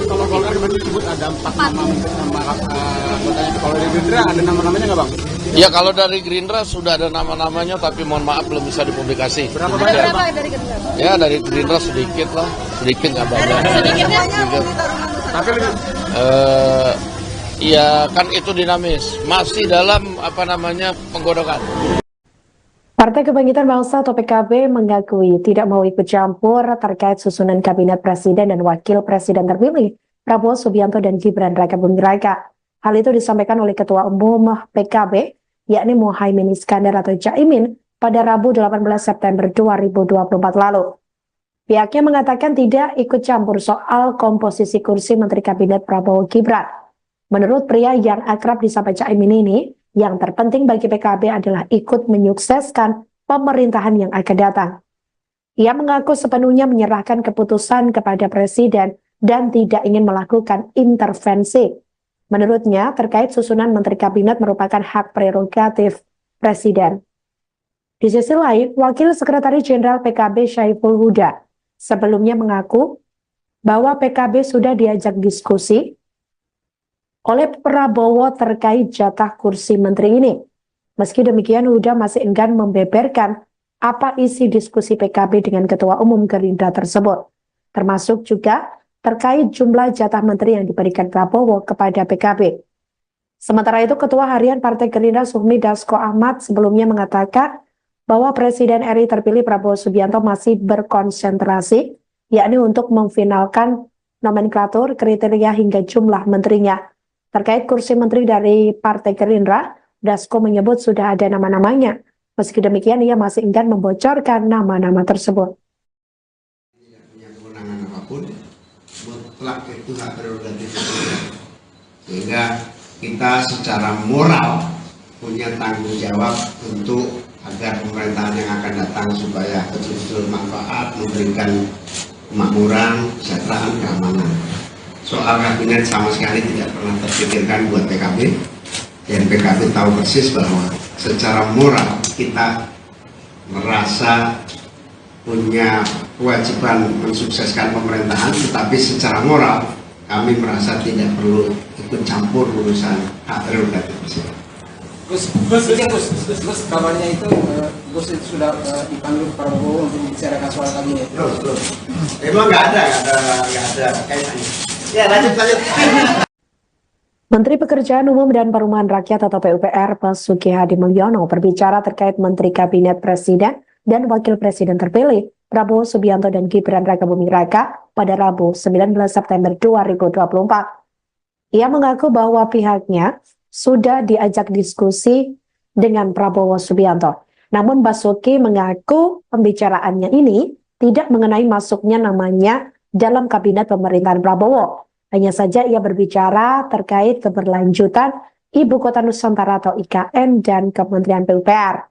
Kalau Golkar kemarin disebut ada 4 nama anggotanya. Kalau dari Gerindra ada nama-namanya nggak, Bang? Ya, kalau dari Gerindra sudah ada nama-namanya, tapi mohon maaf belum bisa dipublikasi. Berapa banyak, Bang? Dari Gerindra? Ya, dari Gerindra sedikit lah, sedikit nggak banyak. Sedikitnya Tapi lebih Ya kan itu dinamis, masih dalam penggodokan. Partai Kebangkitan Bangsa atau PKB mengakui tidak mau ikut campur terkait susunan kabinet Presiden dan Wakil Presiden terpilih Prabowo Subianto dan Gibran Rakabuming Raka. Hal itu disampaikan oleh Ketua Umum PKB, yakni Muhaimin Iskandar atau Caimin, pada Rabu 18 September 2024 lalu. Pihaknya mengatakan tidak ikut campur soal komposisi kursi Menteri Kabinet Prabowo Gibran. Menurut pria yang akrab disapa Caimin ini, yang terpenting bagi PKB adalah ikut menyukseskan pemerintahan yang akan datang. Ia mengaku sepenuhnya menyerahkan keputusan kepada Presiden dan tidak ingin melakukan intervensi. Menurutnya, terkait susunan Menteri Kabinet merupakan hak prerogatif Presiden. Di sisi lain, Wakil Sekretaris Jenderal PKB Syaiful Huda sebelumnya mengaku bahwa PKB sudah diajak diskusi oleh Prabowo terkait jatah kursi menteri ini. Meski demikian, Huda masih enggan membeberkan apa isi diskusi PKB dengan Ketua Umum Gerindra tersebut, termasuk juga terkait jumlah jatah menteri yang diberikan Prabowo kepada PKB. Sementara itu, Ketua Harian Partai Gerindra Sufmi Dasko Ahmad sebelumnya mengatakan bahwa Presiden RI terpilih Prabowo Subianto masih berkonsentrasi, yakni untuk memfinalkan nomenklatur, kriteria hingga jumlah menterinya. Terkait kursi menteri dari Partai Gerindra, Dasko menyebut sudah ada nama-namanya. Meski demikian, ia masih enggan membocorkan nama-nama tersebut. Tidak punya kewenangan apapun, mutlak itu hak prerogatif presiden. Sehingga kita secara moral punya tanggung jawab untuk agar pemerintahan yang akan datang supaya betul-betul manfaat, memberikan kemakmuran, kesejahteraan, keamanan. Soal kabinet sama sekali tidak pernah terpikirkan buat PKB, dan PKB tahu persis bahwa secara moral kita merasa punya kewajiban mensukseskan pemerintahan, tetapi secara moral kami merasa tidak perlu ikut campur urusan hak prerogatif presiden. Gus, kabarnya itu Gus itu sudah dipanggil Prabowo untuk membicarakan soal kabinet. Belum. Emang nggak ada kaitannya. Ya lanjut. Menteri Pekerjaan Umum dan Perumahan Rakyat atau PUPR Basuki Hadi Mulyono berbicara terkait Menteri Kabinet Presiden dan Wakil Presiden terpilih Prabowo Subianto dan Gibran Rakabuming Raka pada Rabu 19 September 2024. Ia mengaku bahwa pihaknya sudah diajak diskusi dengan Prabowo Subianto. Namun Basuki mengaku pembicaraannya ini tidak mengenai masuknya namanya dalam kabinet pemerintahan Prabowo. Hanya saja ia berbicara terkait keberlanjutan Ibu Kota Nusantara atau IKN dan Kementerian PUPR.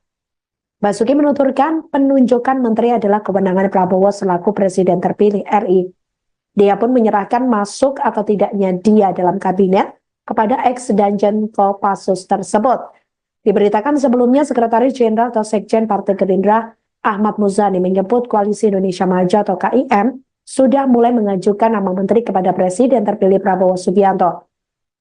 Basuki menuturkan penunjukan menteri adalah kewenangan Prabowo selaku Presiden terpilih RI. Dia pun menyerahkan masuk atau tidaknya dia dalam kabinet kepada ex-Danjen Kopassus tersebut. Diberitakan sebelumnya Sekretaris Jenderal atau Sekjen Partai Gerindra Ahmad Muzani menyebut Koalisi Indonesia Maju atau KIM sudah mulai mengajukan nama menteri kepada Presiden terpilih Prabowo Subianto.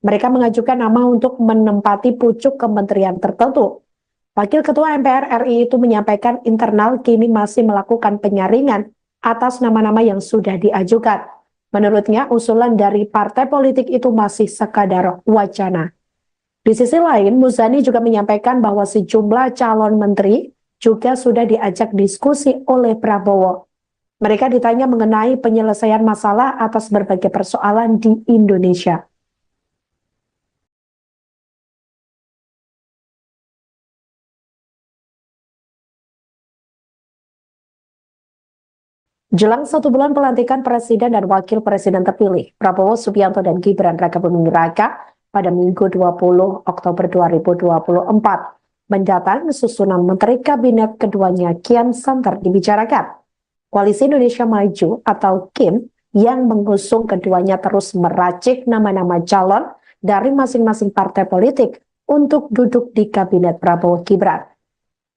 Mereka mengajukan nama untuk menempati pucuk kementerian tertentu. Wakil Ketua MPR RI itu menyampaikan internal kini masih melakukan penyaringan atas nama-nama yang sudah diajukan. Menurutnya, usulan dari partai politik itu masih sekadar wacana. Di sisi lain, Muzani juga menyampaikan bahwa sejumlah calon menteri juga sudah diajak diskusi oleh Prabowo. Mereka ditanya mengenai penyelesaian masalah atas berbagai persoalan di Indonesia. Jelang 1 bulan pelantikan Presiden dan Wakil Presiden terpilih, Prabowo Subianto dan Gibran Rakabuming Raka pada Minggu 20 Oktober 2024 mendatang susunan Menteri Kabinet keduanya kian santer dibicarakan. Koalisi Indonesia Maju atau KIM yang mengusung keduanya terus meracik nama-nama calon dari masing-masing partai politik untuk duduk di Kabinet Prabowo Gibran.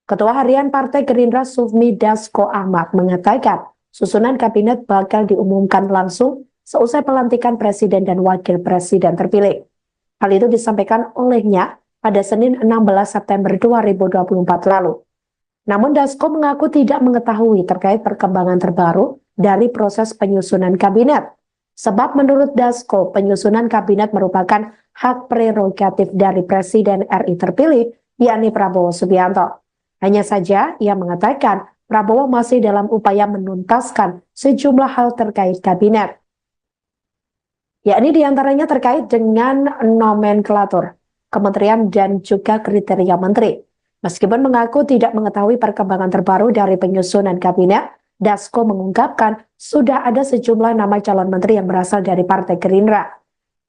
Ketua Harian Partai Gerindra Sufmi Dasko Ahmad mengatakan, susunan kabinet bakal diumumkan langsung seusai pelantikan Presiden dan Wakil Presiden terpilih. Hal itu disampaikan olehnya pada Senin 16 September 2024 lalu. Namun Dasko mengaku tidak mengetahui terkait perkembangan terbaru dari proses penyusunan kabinet. Sebab menurut Dasko, penyusunan kabinet merupakan hak prerogatif dari Presiden RI terpilih, yakni Prabowo Subianto. Hanya saja ia mengatakan Prabowo masih dalam upaya menuntaskan sejumlah hal terkait kabinet. Yakni diantaranya terkait dengan nomenklatur, kementerian dan juga kriteria menteri. Meskipun mengaku tidak mengetahui perkembangan terbaru dari penyusunan kabinet, Dasko mengungkapkan sudah ada sejumlah nama calon menteri yang berasal dari Partai Gerindra.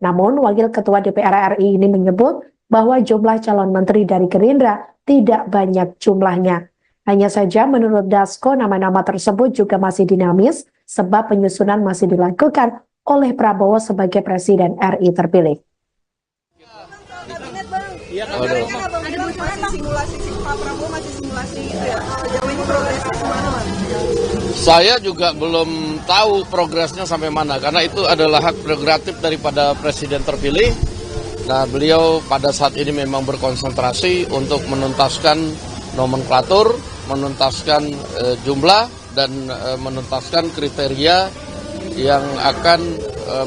Namun, Wakil Ketua DPR RI ini menyebut bahwa jumlah calon menteri dari Gerindra tidak banyak jumlahnya. Hanya saja menurut Dasko nama-nama tersebut juga masih dinamis sebab penyusunan masih dilakukan oleh Prabowo sebagai Presiden RI terpilih. Simulasi Pak Prabowo masih simulasi itu ya. Jauh ini progresnya kemana, Mas? Saya juga belum tahu progresnya sampai mana karena itu adalah hak prerogatif daripada Presiden terpilih. Nah, beliau pada saat ini memang berkonsentrasi untuk menuntaskan nomenklatur, menuntaskan jumlah dan menuntaskan kriteria yang akan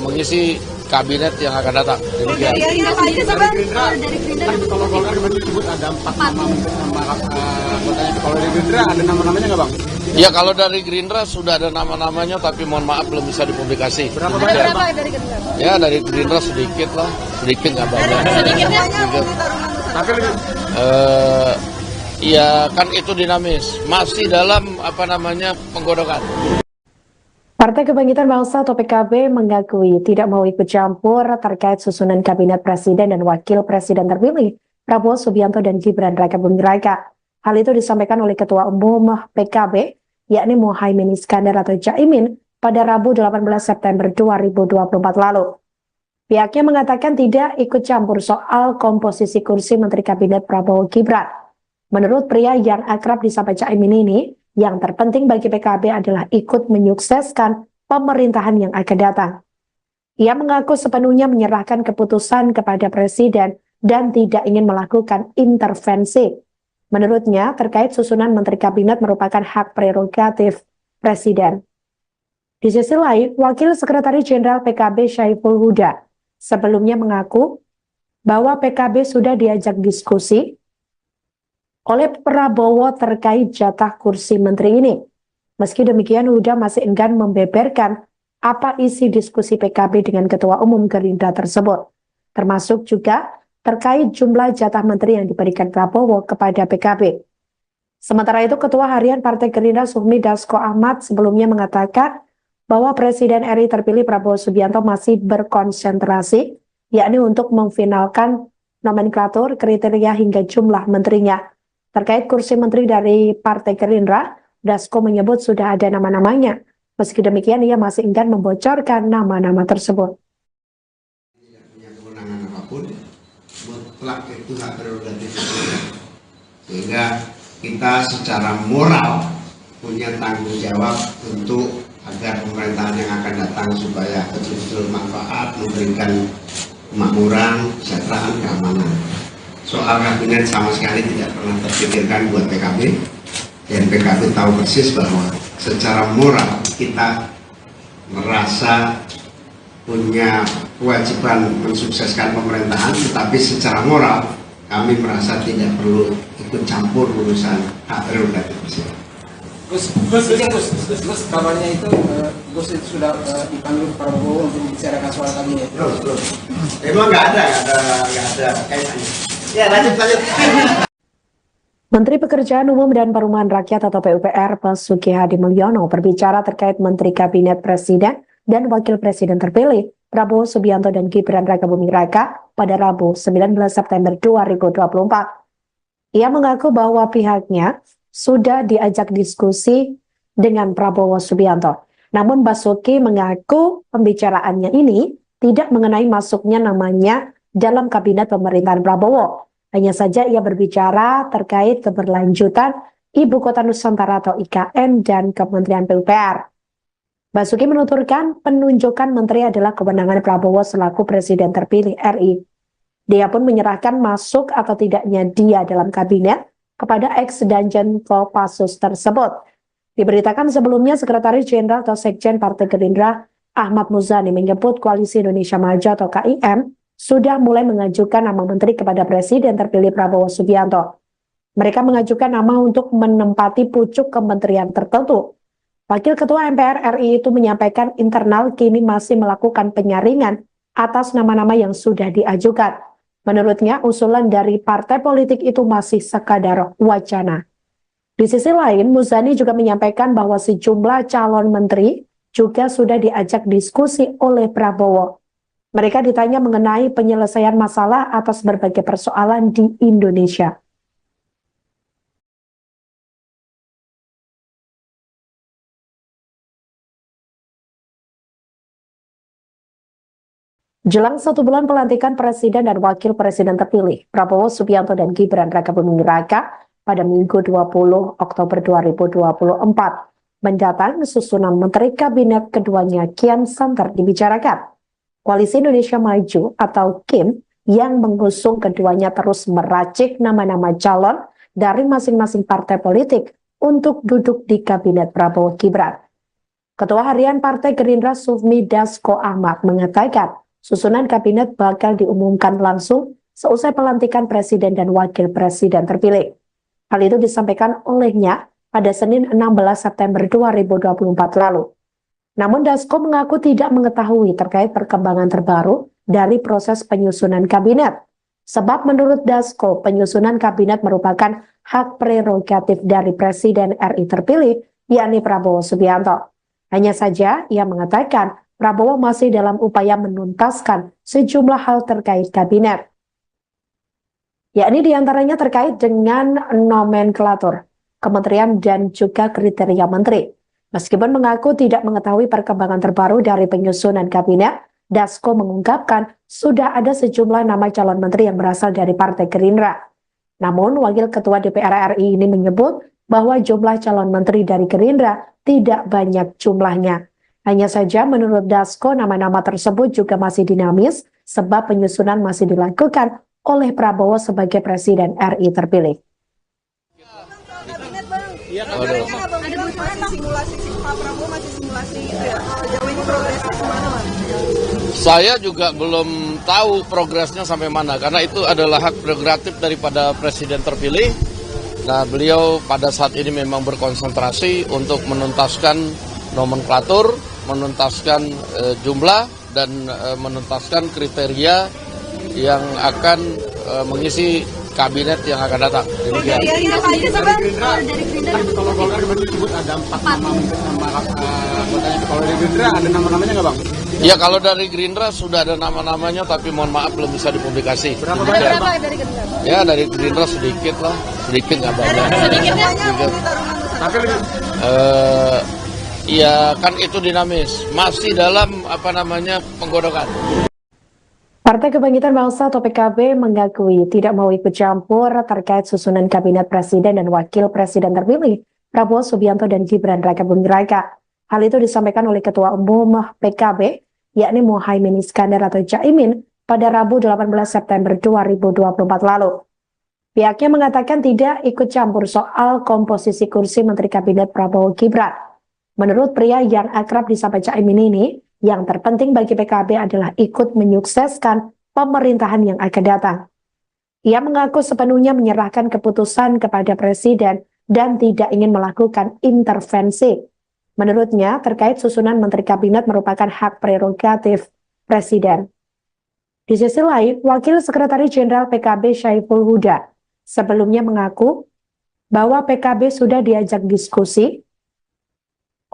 mengisi kabinet yang akan datang. Demikian. Dari Gerindra, kalau Golkar kemarin disebut ada 4 nama nama anggotanya. Kalau dari Gerindra ada nama-namanya nggak bang? Ya kalau dari Gerindra sudah ada nama-namanya, tapi mohon maaf belum bisa dipublikasi. Berapa Ada banyak? berapa dari Gerindra? Ya dari Gerindra sedikit lah, sedikit nggak banyak. Sedikitnya Sedikit. Tapi lebih Ya kan itu dinamis, masih dalam penggodokan. Partai Kebangkitan Bangsa atau PKB mengakui tidak mau ikut campur terkait susunan kabinet presiden dan wakil presiden terpilih Prabowo Subianto dan Gibran Rakabuming Raka. Hal itu disampaikan oleh Ketua Umum PKB, yakni Muhaimin Iskandar atau Caimin, pada Rabu 18 September 2024 lalu. Pihaknya mengatakan tidak ikut campur soal komposisi kursi Menteri Kabinet Prabowo Gibran. Menurut pria yang akrab disapa Caimin ini, yang terpenting bagi PKB adalah ikut menyukseskan pemerintahan yang akan datang. Ia mengaku sepenuhnya menyerahkan keputusan kepada Presiden dan tidak ingin melakukan intervensi. Menurutnya, terkait susunan Menteri Kabinet merupakan hak prerogatif Presiden. Di sisi lain, Wakil Sekretaris Jenderal PKB Syaiful Huda sebelumnya mengaku bahwa PKB sudah diajak diskusi oleh Prabowo terkait jatah kursi menteri ini. Meski demikian, Huda masih enggan membeberkan apa isi diskusi PKB dengan Ketua Umum Gerindra tersebut, termasuk juga terkait jumlah jatah menteri yang diberikan Prabowo kepada PKB. Sementara itu, Ketua Harian Partai Gerindra Sufmi Dasko Ahmad sebelumnya mengatakan bahwa Presiden RI terpilih Prabowo Subianto masih berkonsentrasi, yakni untuk memfinalkan nomenklatur, kriteria hingga jumlah menterinya. Terkait kursi menteri dari Partai Gerindra, Dasko menyebut sudah ada nama-namanya. Meski demikian, ia masih enggan membocorkan nama-nama tersebut. Tidak punya kewenangan apapun, mutlak itu hak prerogatif presiden. Sehingga kita secara moral punya tanggung jawab untuk agar pemerintahan yang akan datang supaya betul-betul manfaat, memberikan kemakmuran, kesejahteraan, keamanan. Soal kabinet sama sekali tidak pernah terpikirkan buat PKB, dan PKB tahu persis bahwa secara moral kita merasa punya kewajiban mensukseskan pemerintahan, tetapi secara moral kami merasa tidak perlu ikut campur urusan hak prerogatif presiden. Gus, kabarnya itu Gus itu sudah dipanggil Prabowo untuk membicarakan soal kabinet. Belum. Emang nggak ada kaitannya. Ya, lanjut. Menteri Pekerjaan Umum dan Perumahan Rakyat atau PUPR Basuki Hadi Mulyono berbicara terkait Menteri Kabinet Presiden dan Wakil Presiden terpilih Prabowo Subianto dan Gibran Rakabuming Raka pada Rabu 19 September 2024. Ia mengaku bahwa pihaknya sudah diajak diskusi dengan Prabowo Subianto. Namun Basuki mengaku pembicaraannya ini tidak mengenai masuknya namanya dalam kabinet pemerintahan Prabowo. Hanya saja ia berbicara terkait keberlanjutan Ibu Kota Nusantara atau IKN dan Kementerian PUPR. Basuki menuturkan penunjukan menteri adalah kewenangan Prabowo selaku Presiden terpilih RI. Dia pun menyerahkan masuk atau tidaknya dia dalam kabinet kepada ex-Danjen Kopassus tersebut. Diberitakan sebelumnya Sekretaris Jenderal atau Sekjen Partai Gerindra Ahmad Muzani menyebut Koalisi Indonesia Maju atau KIM sudah mulai mengajukan nama menteri kepada Presiden terpilih Prabowo Subianto. Mereka mengajukan nama untuk menempati pucuk kementerian tertentu. Wakil Ketua MPR RI itu menyampaikan internal kini masih melakukan penyaringan atas nama-nama yang sudah diajukan. Menurutnya, usulan dari partai politik itu masih sekadar wacana. Di sisi lain, Muzani juga menyampaikan bahwa sejumlah calon menteri juga sudah diajak diskusi oleh Prabowo. Mereka ditanya mengenai penyelesaian masalah atas berbagai persoalan di Indonesia. Jelang 1 bulan pelantikan Presiden dan Wakil Presiden terpilih, Prabowo Subianto dan Gibran Rakabuming Raka pada Minggu 20 Oktober 2024 mendatang susunan Menteri Kabinet keduanya kian santer dibicarakan. Koalisi Indonesia Maju atau KIM yang mengusung keduanya terus meracik nama-nama calon dari masing-masing partai politik untuk duduk di Kabinet Prabowo Gibran. Ketua Harian Partai Gerindra Sufmi Dasko Ahmad mengatakan susunan kabinet bakal diumumkan langsung seusai pelantikan Presiden dan Wakil Presiden terpilih. Hal itu disampaikan olehnya pada Senin 16 September 2024 lalu. Namun Dasko mengaku tidak mengetahui terkait perkembangan terbaru dari proses penyusunan kabinet. Sebab menurut Dasko, penyusunan kabinet merupakan hak prerogatif dari Presiden RI terpilih, yakni Prabowo Subianto. Hanya saja ia mengatakan Prabowo masih dalam upaya menuntaskan sejumlah hal terkait kabinet. Yakni diantaranya terkait dengan nomenklatur, kementerian dan juga kriteria menteri. Meskipun mengaku tidak mengetahui perkembangan terbaru dari penyusunan kabinet, Dasko mengungkapkan sudah ada sejumlah nama calon menteri yang berasal dari Partai Gerindra. Namun, Wakil Ketua DPR RI ini menyebut bahwa jumlah calon menteri dari Gerindra tidak banyak jumlahnya. Hanya saja menurut Dasko, nama-nama tersebut juga masih dinamis sebab penyusunan masih dilakukan oleh Prabowo sebagai Presiden RI terpilih. Kabinet, Bang. Iya, Kan Abang bilang masih simulasi, Pak Prabowo masih simulasi itu ya. Jauh ini progresnya kemana, Bang? Saya juga belum tahu progresnya sampai mana, karena itu adalah hak prerogatif daripada Presiden terpilih. Nah, beliau pada saat ini memang berkonsentrasi untuk menuntaskan nomenklatur, menuntaskan jumlah, dan menuntaskan kriteria yang akan mengisi kabinet yang akan datang. Demikian. Kalau Golkar kemarin disebut ada 4 nama anggotanya. Kalau dari Gerindra ada nama-namanya nggak, Bang? Ya, kalau dari Gerindra sudah ada nama-namanya, tapi mohon maaf belum bisa dipublikasi. Berapa Demikian. banyak? Dari Gerindra? Ya, dari Gerindra sedikit lah, sedikit nggak banyak. Sedikitnya Sedikit. Tapi lebih Iya, kan itu dinamis, masih dalam penggodokan. Partai Kebangkitan Bangsa atau PKB mengakui tidak mau ikut campur terkait susunan kabinet presiden dan wakil presiden terpilih Prabowo Subianto dan Gibran Rakabuming Raka. Hal itu disampaikan oleh Ketua Umum PKB, yakni Muhaimin Iskandar atau Caimin, pada Rabu 18 September 2024 lalu. Pihaknya mengatakan tidak ikut campur soal komposisi kursi Menteri Kabinet Prabowo Gibran. Menurut pria yang akrab disapa Caimin ini, yang terpenting bagi PKB adalah ikut menyukseskan pemerintahan yang akan datang. Ia mengaku sepenuhnya menyerahkan keputusan kepada Presiden dan tidak ingin melakukan intervensi. Menurutnya, terkait susunan Menteri Kabinet merupakan hak prerogatif Presiden. Di sisi lain, Wakil Sekretaris Jenderal PKB Syaiful Huda sebelumnya mengaku bahwa PKB sudah diajak diskusi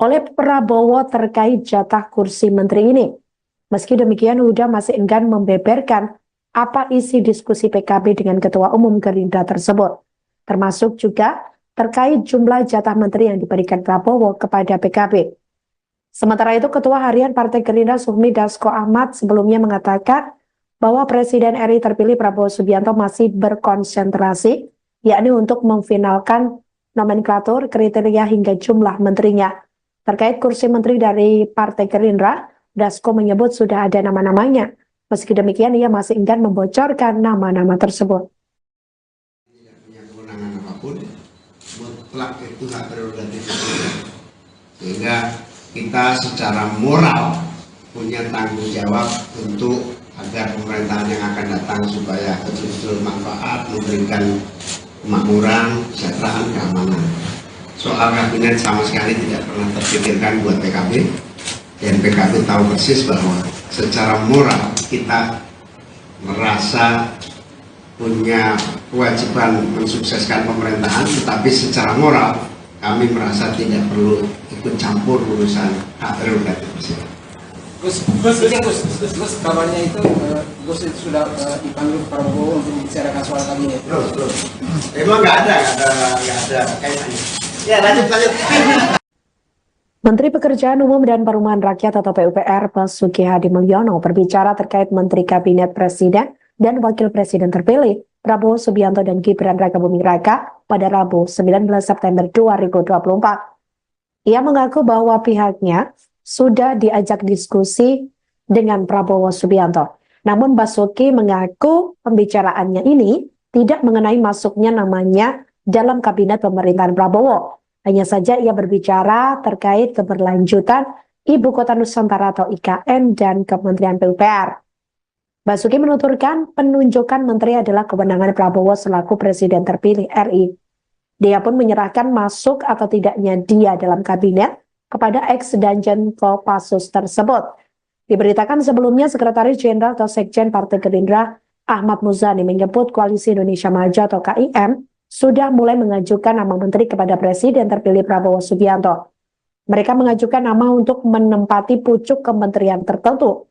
oleh Prabowo terkait jatah kursi menteri ini. Meski demikian, Huda masih enggan membeberkan apa isi diskusi PKB dengan Ketua Umum Gerindra tersebut, termasuk juga terkait jumlah jatah menteri yang diberikan Prabowo kepada PKB. Sementara itu, Ketua Harian Partai Gerindra Sufmi Dasko Ahmad sebelumnya mengatakan bahwa Presiden RI terpilih Prabowo Subianto masih berkonsentrasi, yakni untuk memfinalkan nomenklatur, kriteria hingga jumlah menterinya. Terkait kursi menteri dari Partai Gerindra, Dasko menyebut sudah ada nama-namanya. Meski demikian, ia masih enggan membocorkan nama-nama tersebut. Tidak punya kewenangan apapun, mutlak itu hak prerogatif presiden. Sehingga kita secara moral punya tanggung jawab untuk agar pemerintahan yang akan datang supaya betul-betul manfaat, memberikan kemakmuran, kesejahteraan, keamanan. Soal kabinet sama sekali tidak pernah terpikirkan buat PKB, dan PKB tahu persis bahwa secara moral kita merasa punya kewajiban mensukseskan pemerintahan, tetapi secara moral kami merasa tidak perlu ikut campur urusan hak prerogatif presiden. Gus, kabarnya itu Gus itu sudah dipanggil Prabowo untuk membicarakan soal kabinet. Terus. Emang nggak ada kaitannya. Ya, lanjut. Menteri Pekerjaan Umum dan Perumahan Rakyat atau PUPR Basuki Hadi Mulyono berbicara terkait Menteri Kabinet Presiden dan Wakil Presiden terpilih Prabowo Subianto dan Gibran Rakabuming Raka pada Rabu 19 September 2024. Ia mengaku bahwa pihaknya sudah diajak diskusi dengan Prabowo Subianto. Namun Basuki mengaku pembicaraannya ini tidak mengenai masuknya namanya dalam kabinet pemerintahan Prabowo. Hanya saja ia berbicara terkait keberlanjutan Ibu Kota Nusantara atau IKN dan Kementerian PUPR. Basuki menuturkan penunjukan menteri adalah kewenangan Prabowo selaku Presiden terpilih RI. Dia pun menyerahkan masuk atau tidaknya dia dalam kabinet kepada ex-Danjen Kopassus tersebut. Diberitakan sebelumnya, Sekretaris Jenderal atau Sekjen Partai Gerindra Ahmad Muzani menyebut Koalisi Indonesia Maju atau KIM sudah mulai mengajukan nama menteri kepada Presiden terpilih Prabowo Subianto. Mereka mengajukan nama untuk menempati pucuk kementerian tertentu.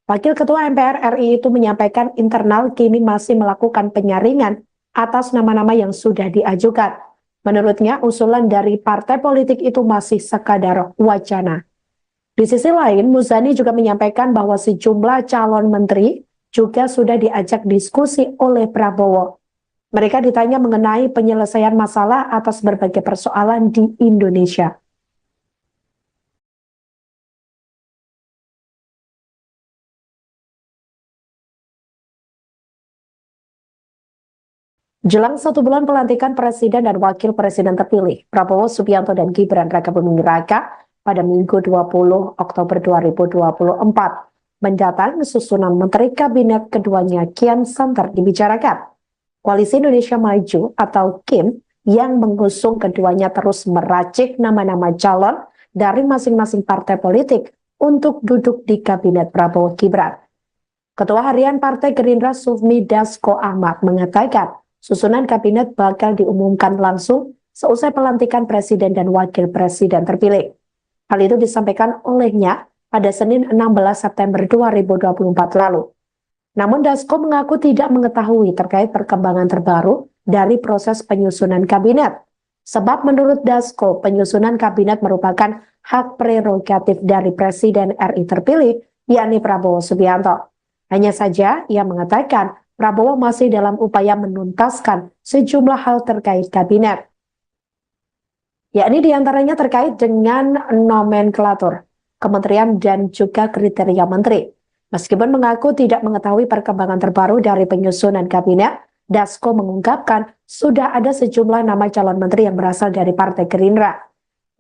Wakil Ketua MPR RI itu menyampaikan internal kini masih melakukan penyaringan atas nama-nama yang sudah diajukan. Menurutnya, usulan dari partai politik itu masih sekadar wacana. Di sisi lain, Muzani juga menyampaikan bahwa sejumlah calon menteri juga sudah diajak diskusi oleh Prabowo. Mereka ditanya mengenai penyelesaian masalah atas berbagai persoalan di Indonesia. Jelang 1 bulan pelantikan Presiden dan Wakil Presiden terpilih, Prabowo Subianto dan Gibran Rakabuming Raka pada Minggu 20 Oktober 2024 mendatang susunan Menteri Kabinet keduanya kian santer dibicarakan. Koalisi Indonesia Maju atau KIM yang mengusung keduanya terus meracik nama-nama calon dari masing-masing partai politik untuk duduk di Kabinet Prabowo Gibran. Ketua Harian Partai Gerindra Sufmi Dasko Ahmad mengatakan susunan kabinet bakal diumumkan langsung seusai pelantikan Presiden dan Wakil Presiden terpilih. Hal itu disampaikan olehnya pada Senin 16 September 2024 lalu. Namun Dasko mengaku tidak mengetahui terkait perkembangan terbaru dari proses penyusunan kabinet. Sebab menurut Dasko, penyusunan kabinet merupakan hak prerogatif dari Presiden RI terpilih, yakni Prabowo Subianto. Hanya saja ia mengatakan Prabowo masih dalam upaya menuntaskan sejumlah hal terkait kabinet. Yakni diantaranya terkait dengan nomenklatur, kementerian dan juga kriteria menteri. Meskipun mengaku tidak mengetahui perkembangan terbaru dari penyusunan kabinet, Dasko mengungkapkan sudah ada sejumlah nama calon menteri yang berasal dari Partai Gerindra.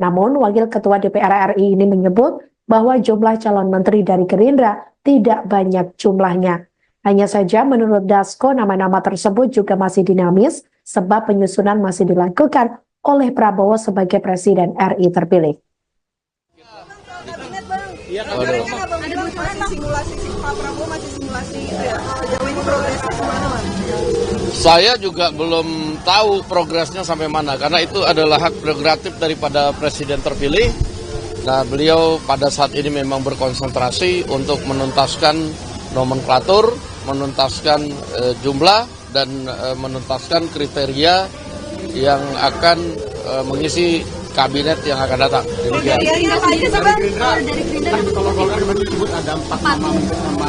Namun, Wakil Ketua DPR RI ini menyebut bahwa jumlah calon menteri dari Gerindra tidak banyak jumlahnya. Hanya saja menurut Dasko, nama-nama tersebut juga masih dinamis sebab penyusunan masih dilakukan oleh Prabowo sebagai Presiden RI terpilih. Saya juga belum tahu progresnya sampai mana, karena itu adalah hak prerogatif daripada Presiden terpilih. Nah, beliau pada saat ini memang berkonsentrasi untuk menuntaskan nomenklatur, menuntaskan jumlah, dan menuntaskan kriteria yang akan mengisi kabinet yang akan datang. Dari Gerindra, kalau Golkar kemarin disebut ada 4 nama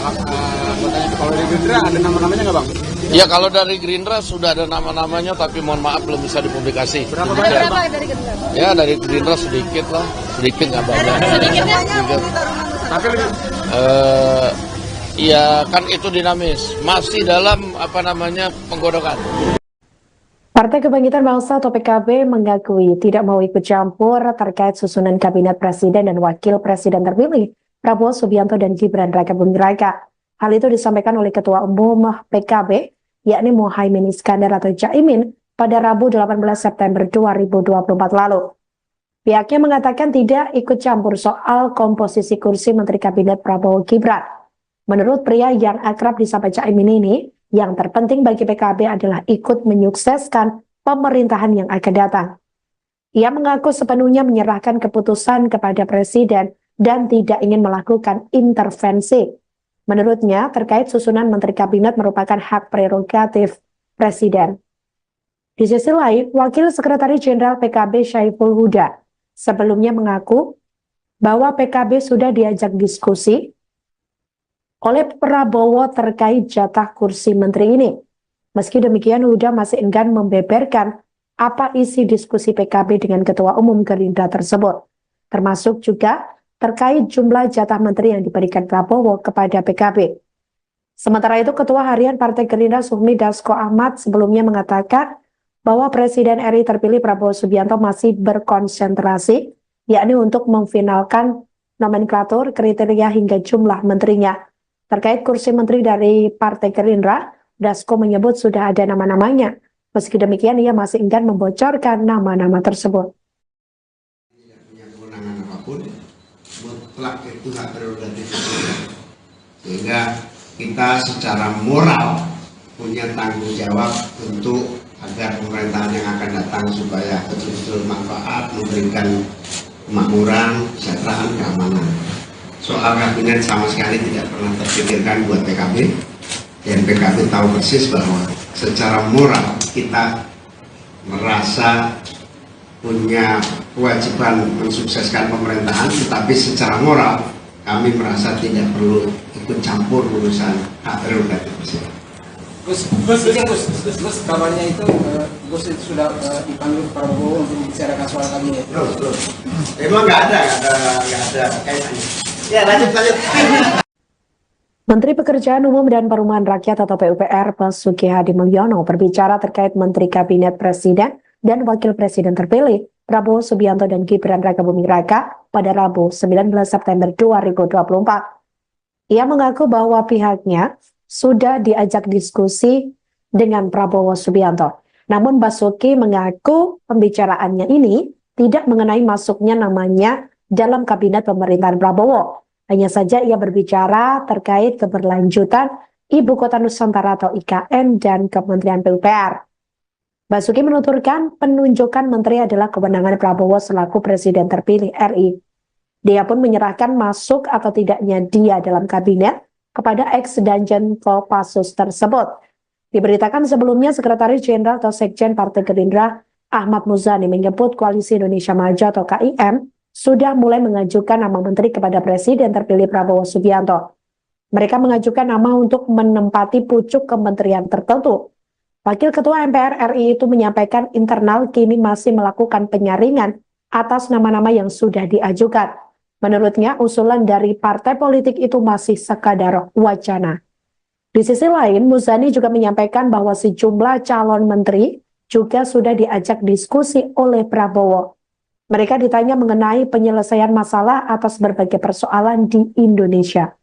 anggotanya. Kalau dari Gerindra ada nama-namanya nggak, Bang? Ya, kalau dari Gerindra sudah ada nama-namanya, tapi mohon maaf belum bisa dipublikasi. Berapa banyak, Bang? dari Gerindra? Ya, dari Gerindra sedikit lah, sedikit nggak banyak. Sedikitnya Tapi lebih ya kan itu dinamis, masih dalam penggodokan. Partai Kebangkitan Bangsa atau PKB mengakui tidak mau ikut campur terkait susunan kabinet presiden dan wakil presiden terpilih Prabowo Subianto dan Gibran Rakabuming Raka. Hal itu disampaikan oleh Ketua Umum PKB, yakni Muhaimin Iskandar atau Caimin, pada Rabu 18 September 2024 lalu. Pihaknya mengatakan tidak ikut campur soal komposisi kursi Menteri Kabinet Prabowo Gibran. Menurut pria yang akrab disapa Caimin ini, yang terpenting bagi PKB adalah ikut menyukseskan pemerintahan yang akan datang. Ia mengaku sepenuhnya menyerahkan keputusan kepada Presiden dan tidak ingin melakukan intervensi. Menurutnya, terkait susunan Menteri Kabinet merupakan hak prerogatif Presiden. Di sisi lain, Wakil Sekretaris Jenderal PKB Syaiful Huda sebelumnya mengaku bahwa PKB sudah diajak diskusi oleh Prabowo terkait jatah kursi menteri ini. Meski demikian, Huda masih enggan membeberkan apa isi diskusi PKB dengan Ketua Umum Gerindra tersebut, termasuk juga terkait jumlah jatah menteri yang diberikan Prabowo kepada PKB. Sementara itu, Ketua Harian Partai Gerindra Sufmi Dasko Ahmad sebelumnya mengatakan bahwa Presiden RI terpilih Prabowo Subianto masih berkonsentrasi, yakni untuk memfinalkan nomenklatur, kriteria hingga jumlah menterinya. Terkait kursi menteri dari Partai Gerindra, Dasko menyebut sudah ada nama-namanya, Meski demikian, ia masih enggan membocorkan nama-nama tersebut. Tidak punya kewenangan apapun, mutlak itu hak prerogatif presiden. Sehingga kita secara moral punya tanggung jawab untuk agar pemerintahan yang akan datang supaya betul-betul manfaat, memberikan kemakmuran, kesejahteraan, keamanan. Soal kabinet sama sekali tidak pernah terpikirkan buat PKB, dan PKB tahu persis bahwa secara moral kita merasa punya kewajiban mensukseskan pemerintahan, tetapi secara moral kami merasa tidak perlu ikut campur urusan hak prerogatif presiden. Gus, kabarnya itu Gus itu sudah dipanggil Prabowo untuk membicarakan soal kabinet. Terus. Emang nggak ada kaitannya. Ya lanjut. Menteri Pekerjaan Umum dan Perumahan Rakyat atau PUPR Basuki Hadi Mulyono berbicara terkait Menteri Kabinet Presiden dan Wakil Presiden terpilih Prabowo Subianto dan Gibran Rakabuming Raka pada Rabu 19 September 2024. Ia mengaku bahwa pihaknya sudah diajak diskusi dengan Prabowo Subianto. Namun Basuki mengaku pembicaraannya ini tidak mengenai masuknya namanya dalam kabinet pemerintahan Prabowo. Hanya saja ia berbicara terkait keberlanjutan Ibu Kota Nusantara atau IKN dan Kementerian PUPR. Basuki menuturkan penunjukan menteri adalah kewenangan Prabowo selaku Presiden terpilih RI. Dia pun menyerahkan masuk atau tidaknya dia dalam kabinet kepada ex-Danjen Kopassus tersebut. Diberitakan sebelumnya Sekretaris Jenderal atau Sekjen Partai Gerindra Ahmad Muzani menyebut Koalisi Indonesia Maju atau KIM sudah mulai mengajukan nama menteri kepada Presiden terpilih Prabowo Subianto. Mereka mengajukan nama untuk menempati pucuk kementerian tertentu. Wakil Ketua MPR RI itu menyampaikan internal kini masih melakukan penyaringan atas nama-nama yang sudah diajukan. Menurutnya, usulan dari partai politik itu masih sekadar wacana. Di sisi lain, Muzani juga menyampaikan bahwa sejumlah calon menteri juga sudah diajak diskusi oleh Prabowo. Mereka ditanya mengenai penyelesaian masalah atas berbagai persoalan di Indonesia.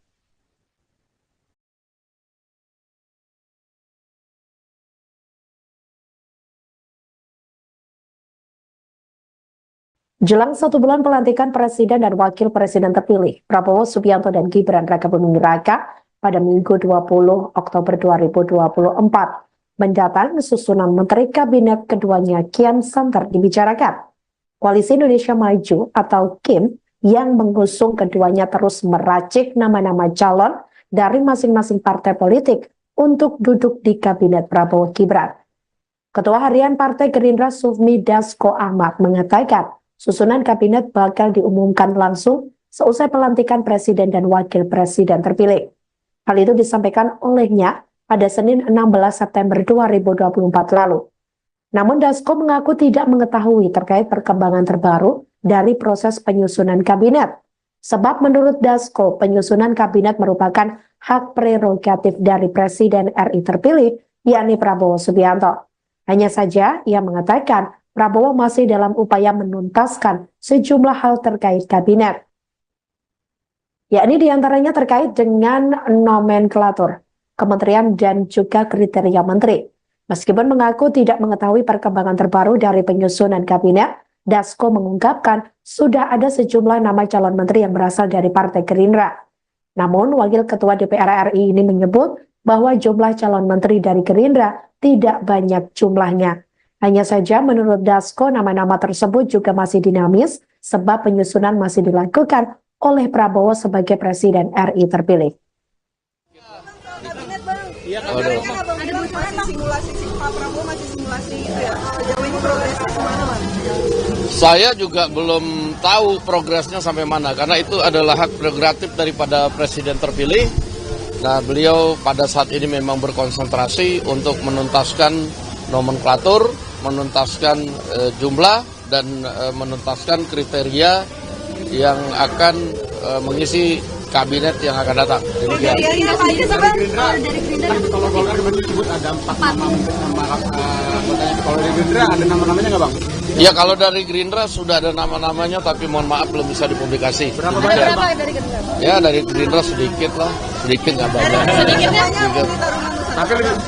Jelang 1 bulan pelantikan Presiden dan Wakil Presiden terpilih, Prabowo Subianto dan Gibran Rakabuming Raka pada Minggu 20 Oktober 2024 mendatang susunan Menteri Kabinet keduanya kian santer dibicarakan. Koalisi Indonesia Maju atau KIM yang mengusung keduanya terus meracik nama-nama calon dari masing-masing partai politik untuk duduk di Kabinet Prabowo Gibran. Ketua Harian Partai Gerindra Sufmi Dasko Ahmad mengatakan susunan kabinet bakal diumumkan langsung seusai pelantikan Presiden dan Wakil Presiden terpilih. Hal itu disampaikan olehnya pada Senin 16 September 2024 lalu. Namun Dasko mengaku tidak mengetahui terkait perkembangan terbaru dari proses penyusunan kabinet. Sebab menurut Dasko, penyusunan kabinet merupakan hak prerogatif dari Presiden RI terpilih, yakni Prabowo Subianto. Hanya saja ia mengatakan Prabowo masih dalam upaya menuntaskan sejumlah hal terkait kabinet. Yakni diantaranya terkait dengan nomenklatur, kementerian dan juga kriteria menteri. Meskipun mengaku tidak mengetahui perkembangan terbaru dari penyusunan kabinet, Dasko mengungkapkan sudah ada sejumlah nama calon menteri yang berasal dari Partai Gerindra. Namun, Wakil Ketua DPR RI ini menyebut bahwa jumlah calon menteri dari Gerindra tidak banyak jumlahnya. Hanya saja menurut Dasko, nama-nama tersebut juga masih dinamis sebab penyusunan masih dilakukan oleh Prabowo sebagai Presiden RI terpilih. Ada masih simulasi Pak Prabowo masih simulasi itu ya. Sejauh ini progresnya kemana, Bang? Saya juga belum tahu progresnya sampai mana karena itu adalah hak prerogatif daripada Presiden terpilih. Nah, beliau pada saat ini memang berkonsentrasi untuk menuntaskan nomenklatur, menuntaskan jumlah dan menuntaskan kriteria yang akan mengisi kabinet yang akan datang. Demikian. Dari Gerindra, kalau Golkar kemarin disebut ada 4 nama anggotanya. Kalau dari Gerindra ada nama-namanya nggak, Bang? Ya, kalau dari Gerindra sudah ada nama-namanya, tapi mohon maaf belum bisa dipublikasi. Berapa banyak, Bang? Dari Gerindra? Ya, dari Gerindra sedikit lah, sedikit nggak banyak. Sedikitnya Sedikit. Tapi lebih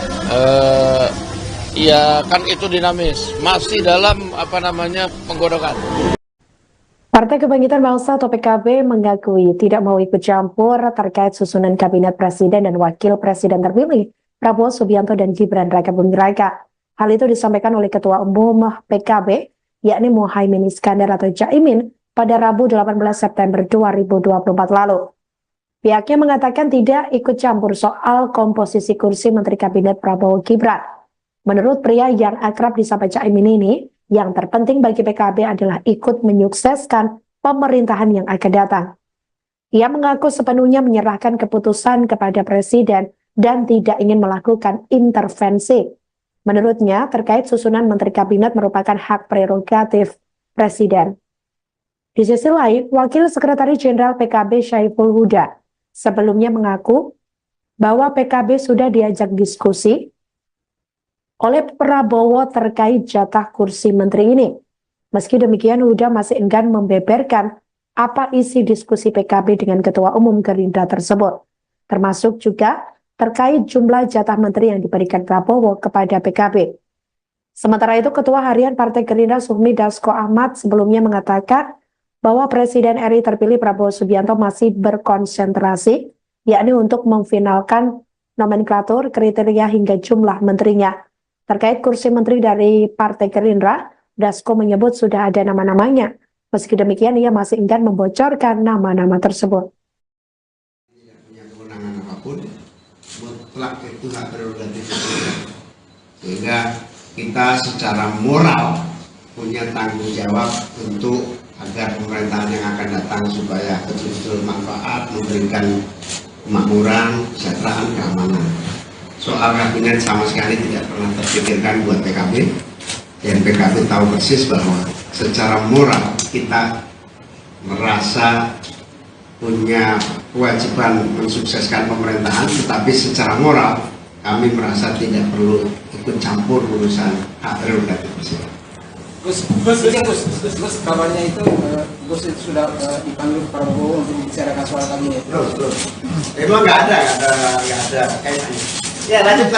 Ya kan itu dinamis, masih dalam penggodokan. Partai Kebangkitan Bangsa atau PKB mengakui tidak mau ikut campur terkait susunan kabinet presiden dan wakil presiden terpilih Prabowo Subianto dan Gibran Raka Buming Raka. Hal itu disampaikan oleh Ketua Umum PKB, yakni Muhaimin Iskandar atau Caimin, pada Rabu 18 September 2024 lalu. Pihaknya mengatakan tidak ikut campur soal komposisi kursi Menteri Kabinet Prabowo Gibran. Menurut pria yang akrab disapa Caimin ini, yang terpenting bagi PKB adalah ikut menyukseskan pemerintahan yang akan datang. Ia mengaku sepenuhnya menyerahkan keputusan kepada Presiden dan tidak ingin melakukan intervensi. Menurutnya, terkait susunan Menteri Kabinet merupakan hak prerogatif Presiden. Di sisi lain, Wakil Sekretaris Jenderal PKB Syaiful Huda sebelumnya mengaku bahwa PKB sudah diajak diskusi oleh Prabowo terkait jatah kursi menteri ini. Meski demikian, Huda masih enggan membeberkan apa isi diskusi PKB dengan Ketua Umum Gerindra tersebut, termasuk juga terkait jumlah jatah menteri yang diberikan Prabowo kepada PKB. Sementara itu, Ketua Harian Partai Gerindra Sufmi Dasko Ahmad sebelumnya mengatakan bahwa Presiden RI terpilih Prabowo Subianto masih berkonsentrasi, yakni untuk memfinalkan nomenklatur, kriteria hingga jumlah menterinya. Terkait kursi menteri dari Partai Gerindra, Dasko menyebut sudah ada nama-namanya. Meski demikian, ia masih enggan membocorkan nama-nama tersebut. Tidak punya kewenangan apapun, mutlak itu hak prerogatif presiden. Sehingga kita secara moral punya tanggung jawab untuk agar pemerintahan yang akan datang supaya betul-betul manfaat, memberikan kemakmuran, kesejahteraan, keamanan. Soal kabinet sama sekali tidak pernah terpikirkan buat PKB, dan PKB tahu persis bahwa secara moral kita merasa punya kewajiban mensukseskan pemerintahan, tetapi secara moral kami merasa tidak perlu ikut campur urusan hak prerogatif presiden. Gus, kabarnya itu Gus itu sudah dipanggil Prabowo untuk membicarakan soal kabinet. Belum. Emang nggak ada kaitannya. Ya, lanjut.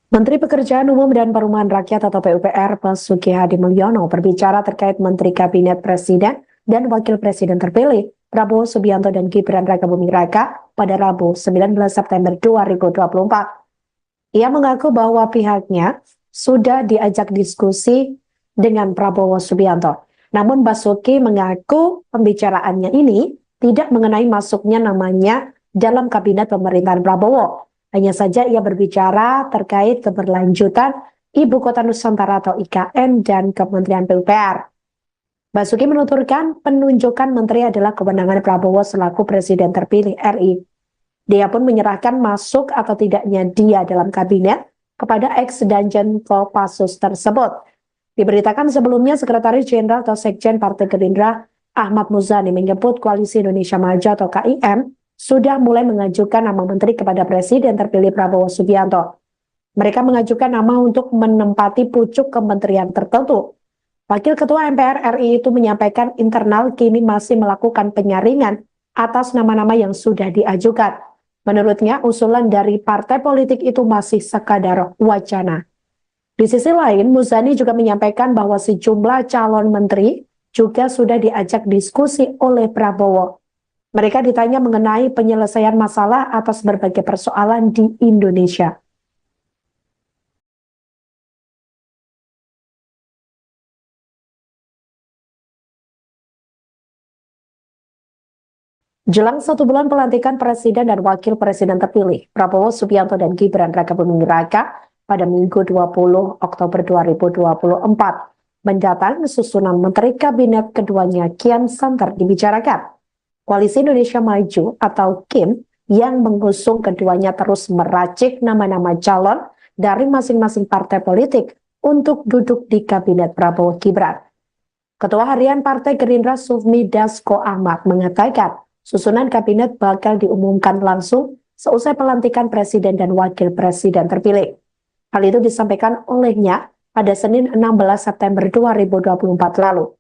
Menteri Pekerjaan Umum dan Perumahan Rakyat atau PUPR Basuki Hadi Mulyono berbicara terkait Menteri Kabinet Presiden dan Wakil Presiden terpilih Prabowo Subianto dan Gibran Raka Buming Raka pada Rabu 19 September 2024. Ia mengaku bahwa pihaknya sudah diajak diskusi dengan Prabowo Subianto. Namun Basuki mengaku pembicaraannya ini tidak mengenai masuknya namanya dalam kabinet pemerintahan Prabowo. Hanya saja ia berbicara terkait keberlanjutan Ibu Kota Nusantara atau IKN dan Kementerian PUPR. Basuki menuturkan penunjukan menteri adalah kewenangan Prabowo selaku Presiden terpilih RI. Dia pun menyerahkan masuk atau tidaknya dia dalam kabinet kepada ex-Danjen Kopassus tersebut. Diberitakan sebelumnya Sekretaris Jenderal atau Sekjen Partai Gerindra Ahmad Muzani menyebut Koalisi Indonesia Maju atau KIM sudah mulai mengajukan nama menteri kepada Presiden terpilih Prabowo Subianto. Mereka mengajukan nama untuk menempati pucuk kementerian tertentu. Wakil Ketua MPR RI itu menyampaikan internal kini masih melakukan penyaringan atas nama-nama yang sudah diajukan. Menurutnya, usulan dari partai politik itu masih sekadar wacana. Di sisi lain, Muzani juga menyampaikan bahwa sejumlah calon menteri juga sudah diajak diskusi oleh Prabowo. Mereka ditanya mengenai penyelesaian masalah atas berbagai persoalan di Indonesia. Jelang 1 bulan pelantikan Presiden dan Wakil Presiden terpilih, Prabowo Subianto dan Gibran Raka Buming Raka pada Minggu 20 Oktober 2024 mendatang susunan Menteri Kabinet keduanya kian santer dibicarakan. Koalisi Indonesia Maju atau KIM yang mengusung keduanya terus meracik nama-nama calon dari masing-masing partai politik untuk duduk di Kabinet Prabowo Gibran. Ketua Harian Partai Gerindra Sufmi Dasko Ahmad mengatakan susunan kabinet bakal diumumkan langsung seusai pelantikan Presiden dan Wakil Presiden terpilih. Hal itu disampaikan olehnya pada Senin 16 September 2024 lalu.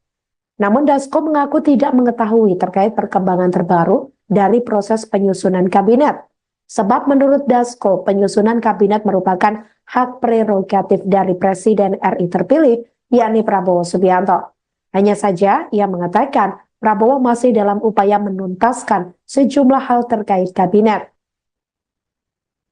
Namun Dasko mengaku tidak mengetahui terkait perkembangan terbaru dari proses penyusunan kabinet. Sebab menurut Dasko, penyusunan kabinet merupakan hak prerogatif dari Presiden RI terpilih, yakni Prabowo Subianto. Hanya saja ia mengatakan Prabowo masih dalam upaya menuntaskan sejumlah hal terkait kabinet,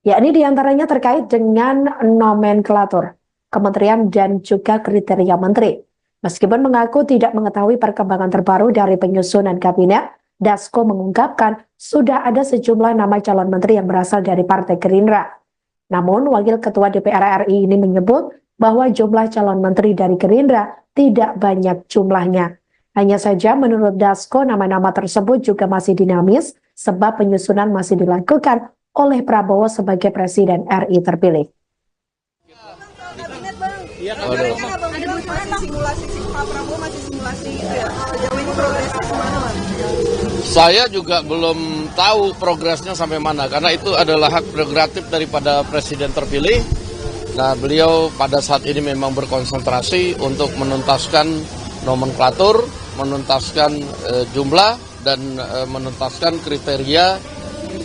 yakni diantaranya terkait dengan nomenklatur, kementerian dan juga kriteria menteri. Meskipun mengaku tidak mengetahui perkembangan terbaru dari penyusunan kabinet, Dasko mengungkapkan sudah ada sejumlah nama calon menteri yang berasal dari Partai Gerindra. Namun, Wakil Ketua DPR RI ini menyebut bahwa jumlah calon menteri dari Gerindra tidak banyak jumlahnya. Hanya saja menurut Dasko, nama-nama tersebut juga masih dinamis sebab penyusunan masih dilakukan oleh Prabowo sebagai Presiden RI terpilih. Kabinet bang, Waduh. katanya abang bilang masih simulasi Pak Prabowo masih simulasi itu ya. Sejauh ini progresnya kemana bang? Saya juga belum tahu progresnya sampai mana, karena itu adalah hak prerogatif daripada Presiden terpilih. Nah, beliau pada saat ini memang berkonsentrasi untuk menuntaskan nomenklatur, menuntaskan jumlah, dan menuntaskan kriteria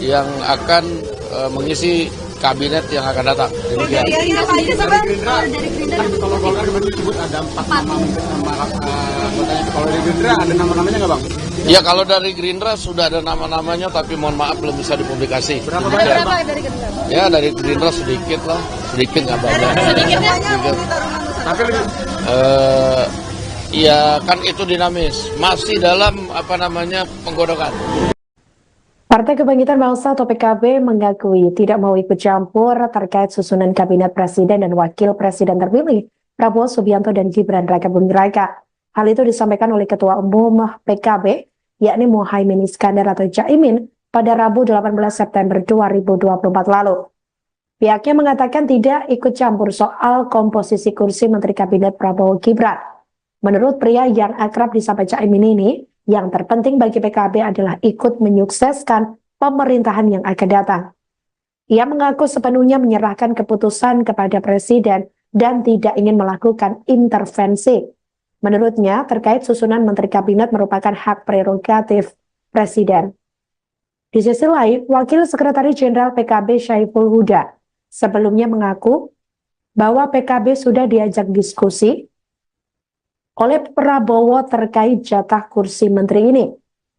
yang akan mengisi kabinet yang akan datang. Demikian. Dari Gerindra Kalau Golkar kemarin disebut ada 4 nama anggotanya. Kalau dari Gerindra ada nama-namanya nggak bang? Ya, kalau dari Gerindra sudah ada nama-namanya, tapi mohon maaf belum bisa dipublikasi. Berapa Demikian. banyak? Dari Gerindra? Ya, dari Gerindra sedikit lah, sedikit nggak banyak. Sedikitnya ditaruh Tapi lebih Ya kan itu dinamis, masih dalam penggodokan. Partai Kebangkitan Bangsa atau PKB mengakui tidak mau ikut campur terkait susunan kabinet presiden dan wakil presiden terpilih Prabowo Subianto dan Gibran Raka Buming Raka. Hal itu disampaikan oleh Ketua Umum PKB, yakni Muhaimin Iskandar atau Caimin, pada Rabu 18 September 2024 lalu. Pihaknya mengatakan tidak ikut campur soal komposisi kursi Menteri Kabinet Prabowo Gibran. Menurut pria yang akrab disapa Caimin ini, yang terpenting bagi PKB adalah ikut menyukseskan pemerintahan yang akan datang. Ia mengaku sepenuhnya menyerahkan keputusan kepada Presiden dan tidak ingin melakukan intervensi. Menurutnya, terkait susunan Menteri Kabinet merupakan hak prerogatif Presiden. Di sisi lain, Wakil Sekretaris Jenderal PKB Syaiful Huda sebelumnya mengaku bahwa PKB sudah diajak diskusi oleh Prabowo terkait jatah kursi menteri ini.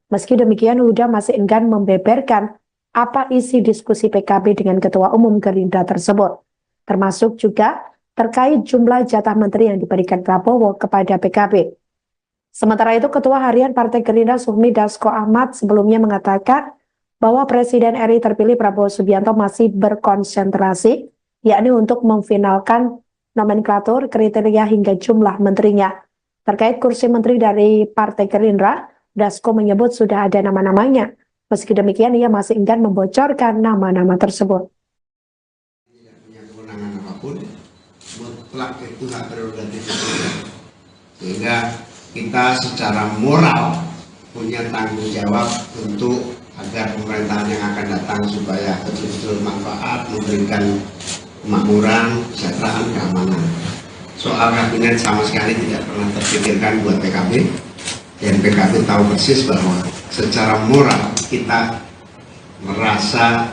Meski demikian, Huda masih enggan membeberkan apa isi diskusi PKB dengan Ketua Umum Gerindra tersebut, termasuk juga terkait jumlah jatah menteri yang diberikan Prabowo kepada PKB. Sementara itu, Ketua Harian Partai Gerindra Sufmi Dasko Ahmad sebelumnya mengatakan bahwa Presiden RI terpilih Prabowo Subianto masih berkonsentrasi, yakni untuk memfinalkan nomenklatur, kriteria hingga jumlah menterinya. Terkait kursi menteri dari Partai Gerindra, Dasko menyebut sudah ada nama-namanya. Meski demikian, ia masih enggan membocorkan nama-nama tersebut. Tidak punya kewenangan apapun, mutlak itu hak prerogatif presiden. Sehingga kita secara moral punya tanggung jawab untuk agar pemerintahan yang akan datang supaya betul-betul manfaat, memberikan kemakmuran, kesejahteraan, keamanan. Soal kabinet sama sekali tidak pernah terpikirkan buat PKB, dan PKB tahu persis bahwa secara moral kita merasa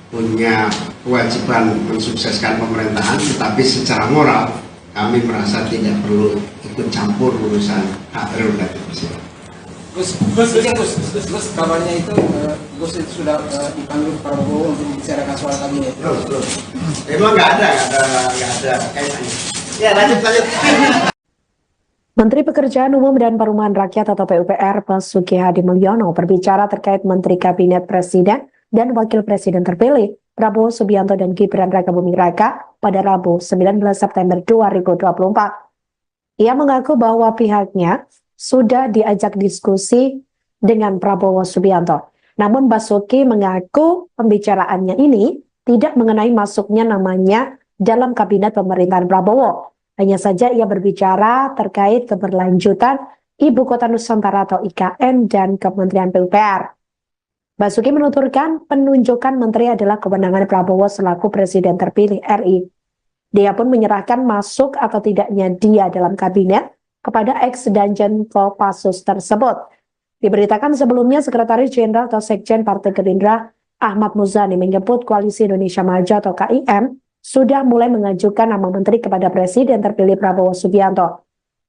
punya kewajiban mensukseskan pemerintahan, tetapi secara moral kami merasa tidak perlu ikut campur urusan hak prerogatif presiden. Gus, kabarnya itu Gus itu sudah dipanggil Prabowo untuk membicarakan soal kabinet. Belum. Emang nggak ada kaitannya. Ya, lanjut. Menteri Pekerjaan Umum dan Perumahan Rakyat atau PUPR Basuki Hadi Mulyono berbicara terkait Menteri Kabinet Presiden dan Wakil Presiden terpilih Prabowo Subianto dan Gibran Raka Buming Raka pada Rabu 19 September 2024. Ia mengaku bahwa pihaknya sudah diajak diskusi dengan Prabowo Subianto. Namun Basuki mengaku pembicaraannya ini tidak mengenai masuknya namanya dalam kabinet pemerintahan Prabowo. Hanya saja ia berbicara terkait keberlanjutan Ibu Kota Nusantara atau IKN dan Kementerian PUPR. Basuki menuturkan penunjukan menteri adalah kewenangan Prabowo selaku Presiden terpilih RI. Dia pun menyerahkan masuk atau tidaknya dia dalam kabinet kepada ex-Danjen Kopassus tersebut. Diberitakan sebelumnya Sekretaris Jenderal atau Sekjen Partai Gerindra Ahmad Muzani menyebut Koalisi Indonesia Maju atau KIM sudah mulai mengajukan nama menteri kepada Presiden terpilih Prabowo Subianto.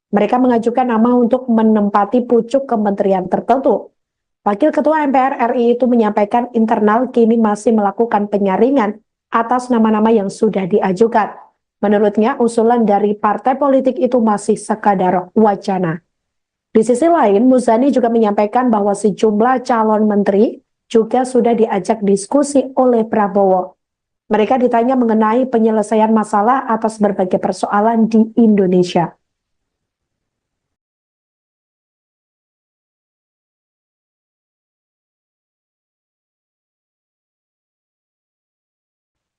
Mereka mengajukan nama untuk menempati pucuk kementerian tertentu. Wakil Ketua MPR RI itu menyampaikan internal kini masih melakukan penyaringan atas nama-nama yang sudah diajukan. Menurutnya, usulan dari partai politik itu masih sekadar wacana. Di sisi lain, Muzani juga menyampaikan bahwa sejumlah calon menteri juga sudah diajak diskusi oleh Prabowo. Mereka ditanya mengenai penyelesaian masalah atas berbagai persoalan di Indonesia.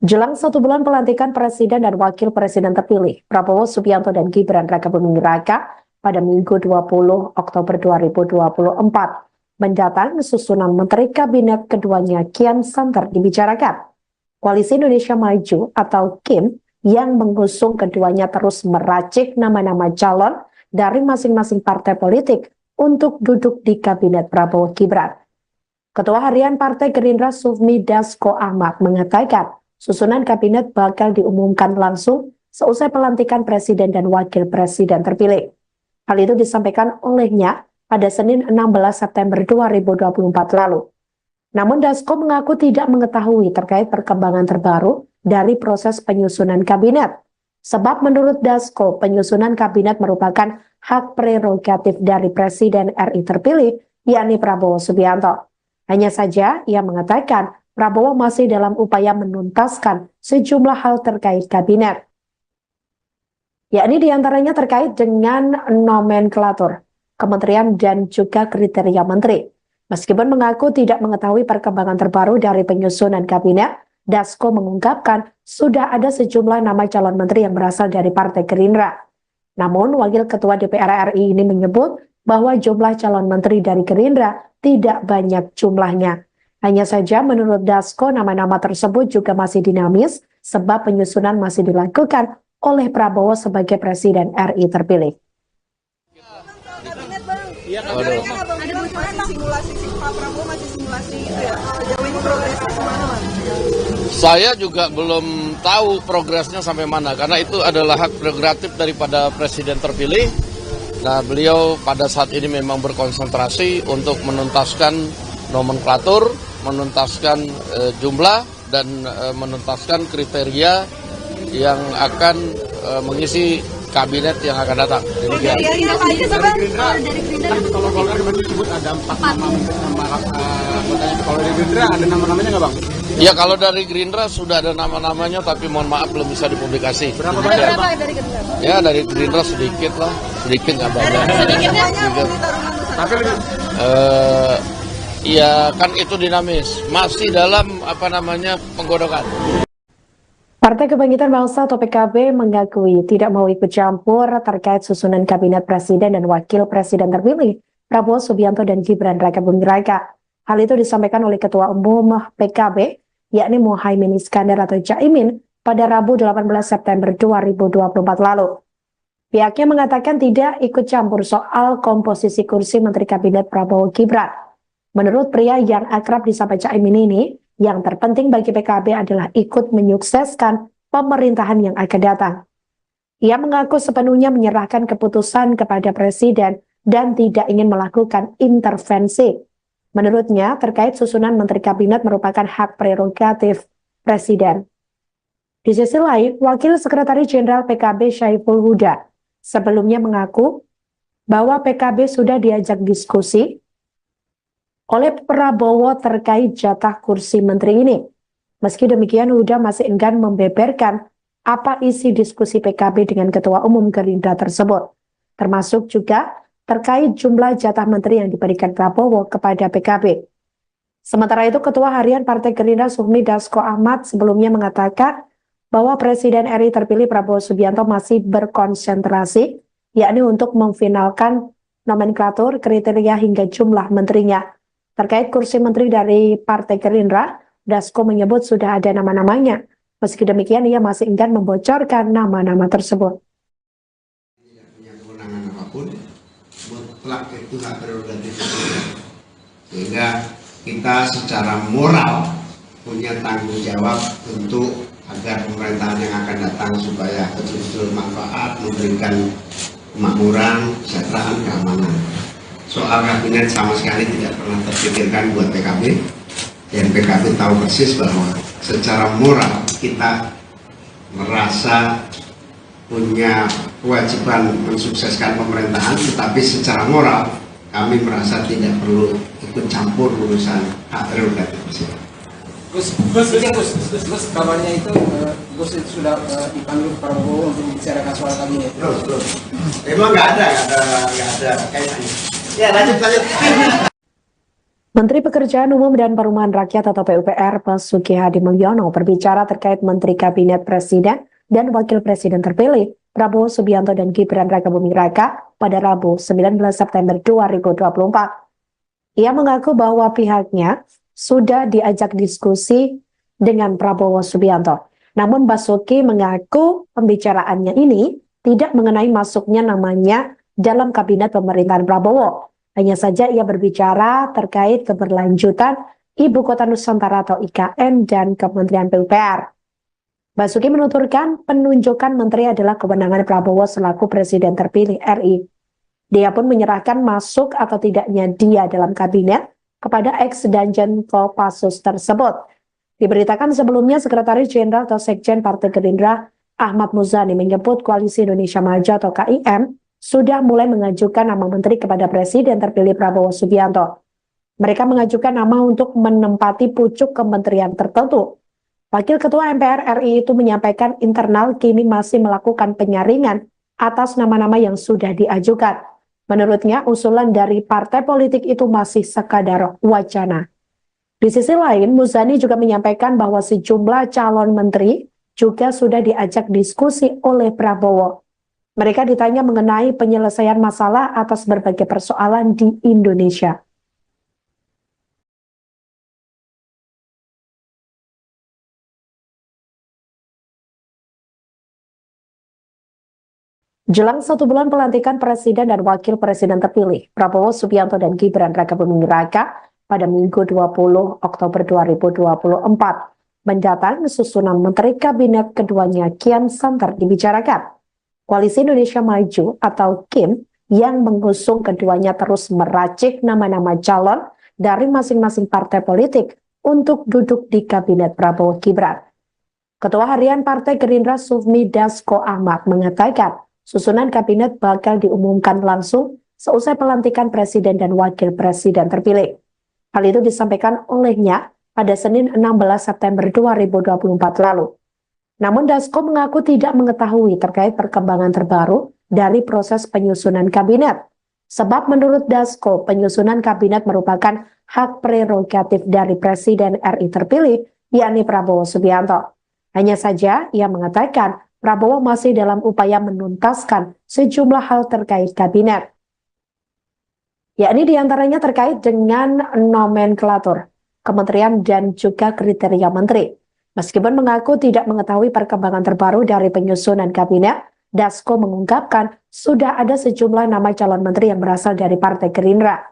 Jelang 1 bulan pelantikan Presiden dan Wakil Presiden terpilih, Prabowo Subianto dan Gibran Rakabuming Raka pada Minggu 20 Oktober 2024 mendatang susunan Menteri Kabinet keduanya kian santer dibicarakan. Koalisi Indonesia Maju atau KIM yang mengusung keduanya terus meracik nama-nama calon dari masing-masing partai politik untuk duduk di Kabinet Prabowo Gibran. Ketua Harian Partai Gerindra Sufmi Dasko Ahmad mengatakan susunan kabinet bakal diumumkan langsung seusai pelantikan Presiden dan Wakil Presiden terpilih. Hal itu disampaikan olehnya pada Senin 16 September 2024 lalu. Namun Dasko mengaku tidak mengetahui terkait perkembangan terbaru dari proses penyusunan kabinet. Sebab menurut Dasko, penyusunan kabinet merupakan hak prerogatif dari Presiden RI terpilih, yakni Prabowo Subianto. Hanya saja ia mengatakan Prabowo masih dalam upaya menuntaskan sejumlah hal terkait kabinet. Yakni diantaranya terkait dengan nomenklatur, kementerian dan juga kriteria menteri. Meskipun mengaku tidak mengetahui perkembangan terbaru dari penyusunan kabinet, Dasko mengungkapkan sudah ada sejumlah nama calon menteri yang berasal dari Partai Gerindra. Namun, Wakil Ketua DPR RI ini menyebut bahwa jumlah calon menteri dari Gerindra tidak banyak jumlahnya. Hanya saja menurut Dasko, nama-nama tersebut juga masih dinamis sebab penyusunan masih dilakukan oleh Prabowo sebagai Presiden RI terpilih. Ada bocoran simulasi Pak Prabowo masih simulasi itu ya. Jauh ini progresnya kemana, Bang? Saya juga belum tahu progresnya sampai mana karena itu adalah hak prerogatif daripada Presiden terpilih. Nah, beliau pada saat ini memang berkonsentrasi untuk menuntaskan nomenklatur, menuntaskan jumlah dan menuntaskan kriteria yang akan mengisi kabinet yang akan datang. Dari Gerindra, kalau Golkar kemarin disebut ada 4 nama anggotanya. Kalau dari Gerindra ada nama-namanya nggak, Bang? Ya, kalau dari Gerindra sudah ada nama-namanya, tapi mohon maaf belum bisa dipublikasi. Berapa banyak, Bang? Dari Gerindra? Ya, dari Gerindra sedikit lah, sedikit nggak banyak. Sedikitnya Tapi lebih Ya kan itu dinamis, masih dalam penggodokan. Partai Kebangkitan Bangsa atau PKB mengakui tidak mau ikut campur terkait susunan kabinet Presiden dan Wakil Presiden terpilih Prabowo Subianto dan Gibran Rakabuming Raka. Hal itu disampaikan oleh Ketua Umum PKB, yakni Muhaimin Iskandar atau Caimin, pada Rabu 18 September 2024 lalu. Pihaknya mengatakan tidak ikut campur soal komposisi kursi Menteri Kabinet Prabowo Gibran. Menurut pria yang akrab disapa Caimin ini, yang terpenting bagi PKB adalah ikut menyukseskan pemerintahan yang akan datang. Ia mengaku sepenuhnya menyerahkan keputusan kepada Presiden dan tidak ingin melakukan intervensi. Menurutnya, terkait susunan Menteri Kabinet merupakan hak prerogatif Presiden. Di sisi lain, Wakil Sekretaris Jenderal PKB Syaiful Huda sebelumnya mengaku bahwa PKB sudah diajak diskusi oleh Prabowo terkait jatah kursi menteri ini. Meski demikian, Huda masih enggan membeberkan apa isi diskusi PKB dengan Ketua Umum Gerindra tersebut, termasuk juga terkait jumlah jatah menteri yang diberikan Prabowo kepada PKB. Sementara itu, Ketua Harian Partai Gerindra Sufmi Dasko Ahmad sebelumnya mengatakan bahwa Presiden RI terpilih Prabowo Subianto masih berkonsentrasi, yakni untuk memfinalkan nomenklatur, kriteria hingga jumlah menterinya. Terkait kursi menteri dari Partai Gerindra, Dasko menyebut sudah ada nama-namanya. Meski demikian, ia masih enggan membocorkan nama-nama tersebut. Tidak punya kewenangan apapun, mutlak itu hak prerogatif. Sehingga kita secara moral punya tanggung jawab untuk agar pemerintahan yang akan datang supaya betul-betul manfaat, memberikan kemakmuran, kesejahteraan, keamanan. Soal kabinet sama sekali tidak pernah terpikirkan buat PKB, dan PKB tahu persis bahwa secara moral kita merasa punya kewajiban mensukseskan pemerintahan, tetapi secara moral kami merasa tidak perlu ikut campur urusan hak prerogatif presiden. Gus, kabarnya itu Gus itu sudah dipanggil Prabowo untuk membicarakan soal kabinet. Terus. Emang nggak ada kaitannya. Ya lanjut. Menteri Pekerjaan Umum dan Perumahan Rakyat atau PUPR Basuki Hadi Mulyono berbicara terkait Menteri Kabinet Presiden dan Wakil Presiden terpilih Prabowo Subianto dan Gibran Rakabuming Raka pada Rabu 19 September 2024. Ia mengaku bahwa pihaknya sudah diajak diskusi dengan Prabowo Subianto. Namun Basuki mengaku pembicaraannya ini tidak mengenai masuknya namanya dalam kabinet pemerintahan Prabowo. Hanya saja ia berbicara terkait keberlanjutan Ibu Kota Nusantara atau IKN dan Kementerian PUPR. Basuki menuturkan penunjukan menteri adalah kewenangan Prabowo selaku Presiden terpilih RI. Dia pun menyerahkan masuk atau tidaknya dia dalam kabinet kepada ex-Danjen Kopassus tersebut. Diberitakan sebelumnya Sekretaris Jenderal atau Sekjen Partai Gerindra Ahmad Muzani menyebut Koalisi Indonesia Maju atau KIM sudah mulai mengajukan nama menteri kepada Presiden terpilih Prabowo Subianto. Mereka mengajukan nama untuk menempati pucuk kementerian tertentu. Wakil Ketua MPR RI itu menyampaikan internal kini masih melakukan penyaringan atas nama-nama yang sudah diajukan. Menurutnya, usulan dari partai politik itu masih sekadar wacana. Di sisi lain, Muzani juga menyampaikan bahwa sejumlah calon menteri juga sudah diajak diskusi oleh Prabowo. Mereka ditanya mengenai penyelesaian masalah atas berbagai persoalan di Indonesia. Jelang 1 bulan pelantikan Presiden dan Wakil Presiden terpilih, Prabowo Subianto dan Gibran Rakabuming Raka pada Minggu 20 Oktober 2024 mendatang susunan Menteri Kabinet keduanya kian santer dibicarakan. Koalisi Indonesia Maju atau KIM yang mengusung keduanya terus meracik nama-nama calon dari masing-masing partai politik untuk duduk di Kabinet Prabowo Gibran. Ketua Harian Partai Gerindra Sufmi Dasko Ahmad mengatakan susunan kabinet bakal diumumkan langsung seusai pelantikan Presiden dan Wakil Presiden terpilih. Hal itu disampaikan olehnya pada Senin 16 September 2024 lalu. Namun Dasko mengaku tidak mengetahui terkait perkembangan terbaru dari proses penyusunan kabinet. Sebab menurut Dasko, penyusunan kabinet merupakan hak prerogatif dari Presiden RI terpilih, yakni Prabowo Subianto. Hanya saja ia mengatakan Prabowo masih dalam upaya menuntaskan sejumlah hal terkait kabinet. Yakni diantaranya terkait dengan nomenklatur, kementerian dan juga kriteria menteri. Meskipun mengaku tidak mengetahui perkembangan terbaru dari penyusunan kabinet, Dasko mengungkapkan sudah ada sejumlah nama calon menteri yang berasal dari Partai Gerindra.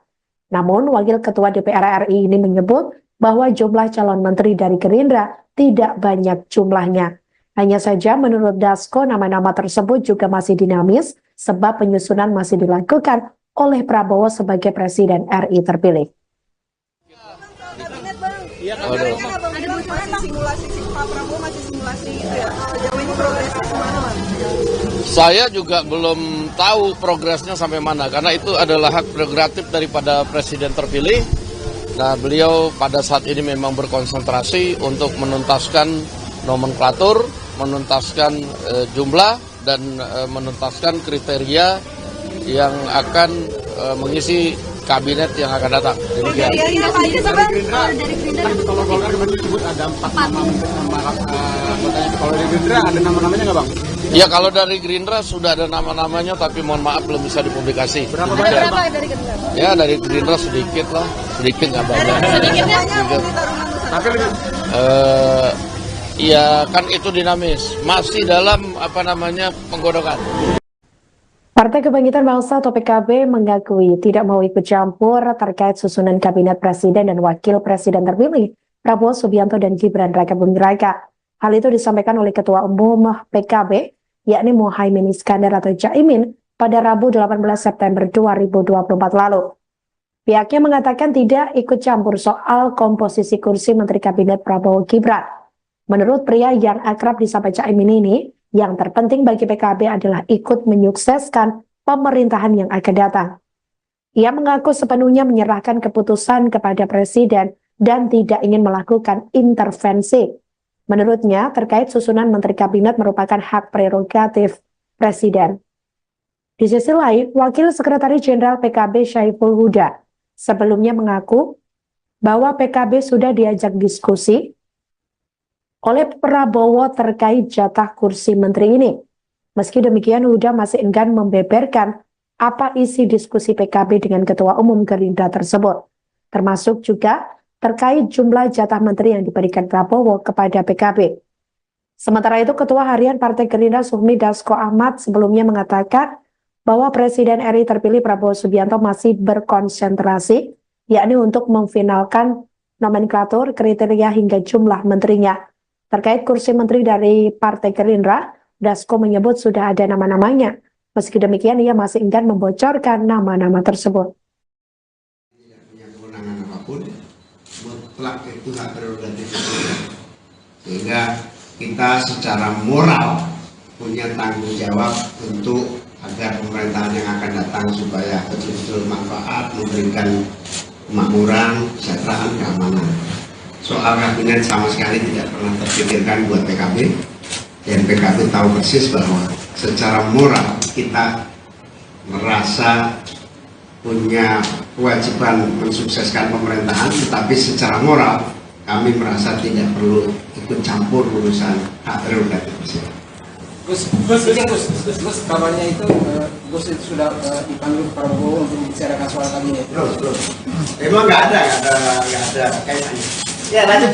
Namun, Wakil Ketua DPR RI ini menyebut bahwa jumlah calon menteri dari Gerindra tidak banyak jumlahnya. Hanya saja menurut Dasko nama-nama tersebut juga masih dinamis sebab penyusunan masih dilakukan oleh Prabowo sebagai Presiden RI terpilih. Simulasi Pak Prabowo masih simulasi itu ya. Sejauh ini progresnya gimana, Bang? Saya juga belum tahu progresnya sampai mana karena itu adalah hak prerogatif daripada Presiden terpilih. Nah, beliau pada saat ini memang berkonsentrasi untuk menuntaskan nomenklatur, menuntaskan jumlah dan menuntaskan kriteria yang akan mengisi kabinet yang akan datang. Demikian. Dari Gerindra, kalau Golkar kemarin disebut ada 4 nama anggotanya. Kalau dari Gerindra ada nama-namanya nggak, Bang? Ya, kalau dari Gerindra sudah ada nama-namanya, tapi mohon maaf belum bisa dipublikasi. Berapa banyak, Bang? Dari Gerindra? Ya, dari Gerindra sedikit lah, sedikit nggak banyak. Sedikitnya Tapi lebih Ya kan itu dinamis, masih dalam penggodokan. Partai Kebangkitan Bangsa atau PKB mengakui tidak mau ikut campur terkait susunan kabinet presiden dan wakil presiden terpilih Prabowo Subianto dan Gibran Rakabuming Raka. Hal itu disampaikan oleh Ketua Umum PKB, yakni Muhaimin Iskandar atau Caimin, pada Rabu 18 September 2024 lalu. Pihaknya mengatakan tidak ikut campur soal komposisi kursi Menteri Kabinet Prabowo Gibran. Menurut pria yang akrab disapa Caimin ini, yang terpenting bagi PKB adalah ikut menyukseskan pemerintahan yang akan datang. Ia mengaku sepenuhnya menyerahkan keputusan kepada Presiden dan tidak ingin melakukan intervensi. Menurutnya, terkait susunan Menteri Kabinet merupakan hak prerogatif Presiden. Di sisi lain, Wakil Sekretaris Jenderal PKB Syaiful Huda sebelumnya mengaku bahwa PKB sudah diajak diskusi oleh Prabowo terkait jatah kursi menteri ini. Meski demikian, Huda masih enggan membeberkan apa isi diskusi PKB dengan Ketua Umum Gerindra tersebut, termasuk juga terkait jumlah jatah menteri yang diberikan Prabowo kepada PKB. Sementara itu, Ketua Harian Partai Gerindra Sufmi Dasko Ahmad sebelumnya mengatakan bahwa Presiden RI terpilih Prabowo Subianto masih berkonsentrasi, yakni untuk memfinalkan nomenklatur, kriteria hingga jumlah menterinya. Terkait kursi menteri dari Partai Gerindra, Dasko menyebut sudah ada nama-namanya. Meski demikian, ia masih enggan membocorkan nama-nama tersebut. Tidak punya kewenangan apapun, mutlak itu hak prerogatif presiden. Sehingga kita secara moral punya tanggung jawab untuk agar pemerintahan yang akan datang supaya betul-betul manfaat, memberikan kemakmuran, kesejahteraan, keamanan. Soal kabinet sama sekali tidak pernah terpikirkan buat PKB, dan PKB tahu persis bahwa secara moral kita merasa punya kewajiban mensukseskan pemerintahan, tetapi secara moral kami merasa tidak perlu ikut campur urusan hak prerogatif presiden. Gus, kabarnya itu Gus itu sudah dipanggil Prabowo untuk membicarakan soal kabinet. Belum. Emang nggak ada kaitannya. Ya, lanjut.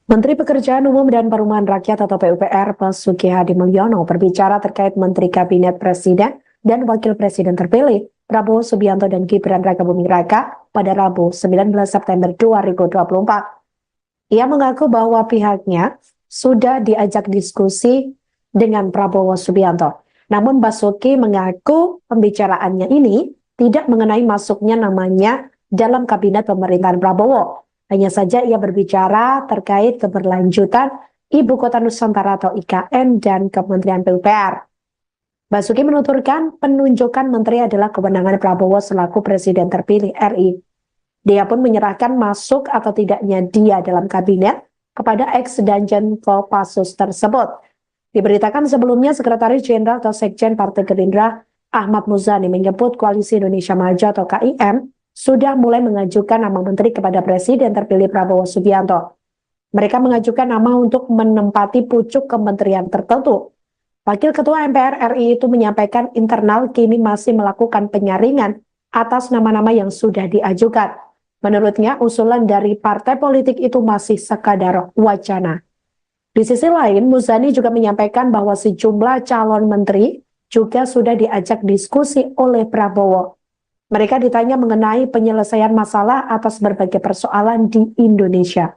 Menteri Pekerjaan Umum dan Perumahan Rakyat atau PUPR Basuki Hadi Mulyono berbicara terkait Menteri Kabinet Presiden dan Wakil Presiden terpilih Prabowo Subianto dan Gibran Rakabuming Raka pada Rabu 19 September 2024. Ia mengaku bahwa pihaknya sudah diajak diskusi dengan Prabowo Subianto. Namun Basuki mengaku pembicaraannya ini tidak mengenai masuknya namanya dalam kabinet pemerintahan Prabowo. Hanya saja ia berbicara terkait keberlanjutan Ibu Kota Nusantara atau IKN dan Kementerian PUPR. Basuki menuturkan penunjukan menteri adalah kewenangan Prabowo selaku Presiden terpilih RI. Dia pun menyerahkan masuk atau tidaknya dia dalam kabinet kepada ex-Danjen Kopassus tersebut. Diberitakan sebelumnya Sekretaris Jenderal atau Sekjen Partai Gerindra Ahmad Muzani menyebut Koalisi Indonesia Maju atau KIM sudah mulai mengajukan nama menteri kepada Presiden terpilih Prabowo Subianto. Mereka mengajukan nama untuk menempati pucuk kementerian tertentu. Wakil Ketua MPR RI itu menyampaikan internal kini masih melakukan penyaringan atas nama-nama yang sudah diajukan. Menurutnya, usulan dari partai politik itu masih sekadar wacana. Di sisi lain, Muzani juga menyampaikan bahwa sejumlah calon menteri juga sudah diajak diskusi oleh Prabowo. Mereka ditanya mengenai penyelesaian masalah atas berbagai persoalan di Indonesia.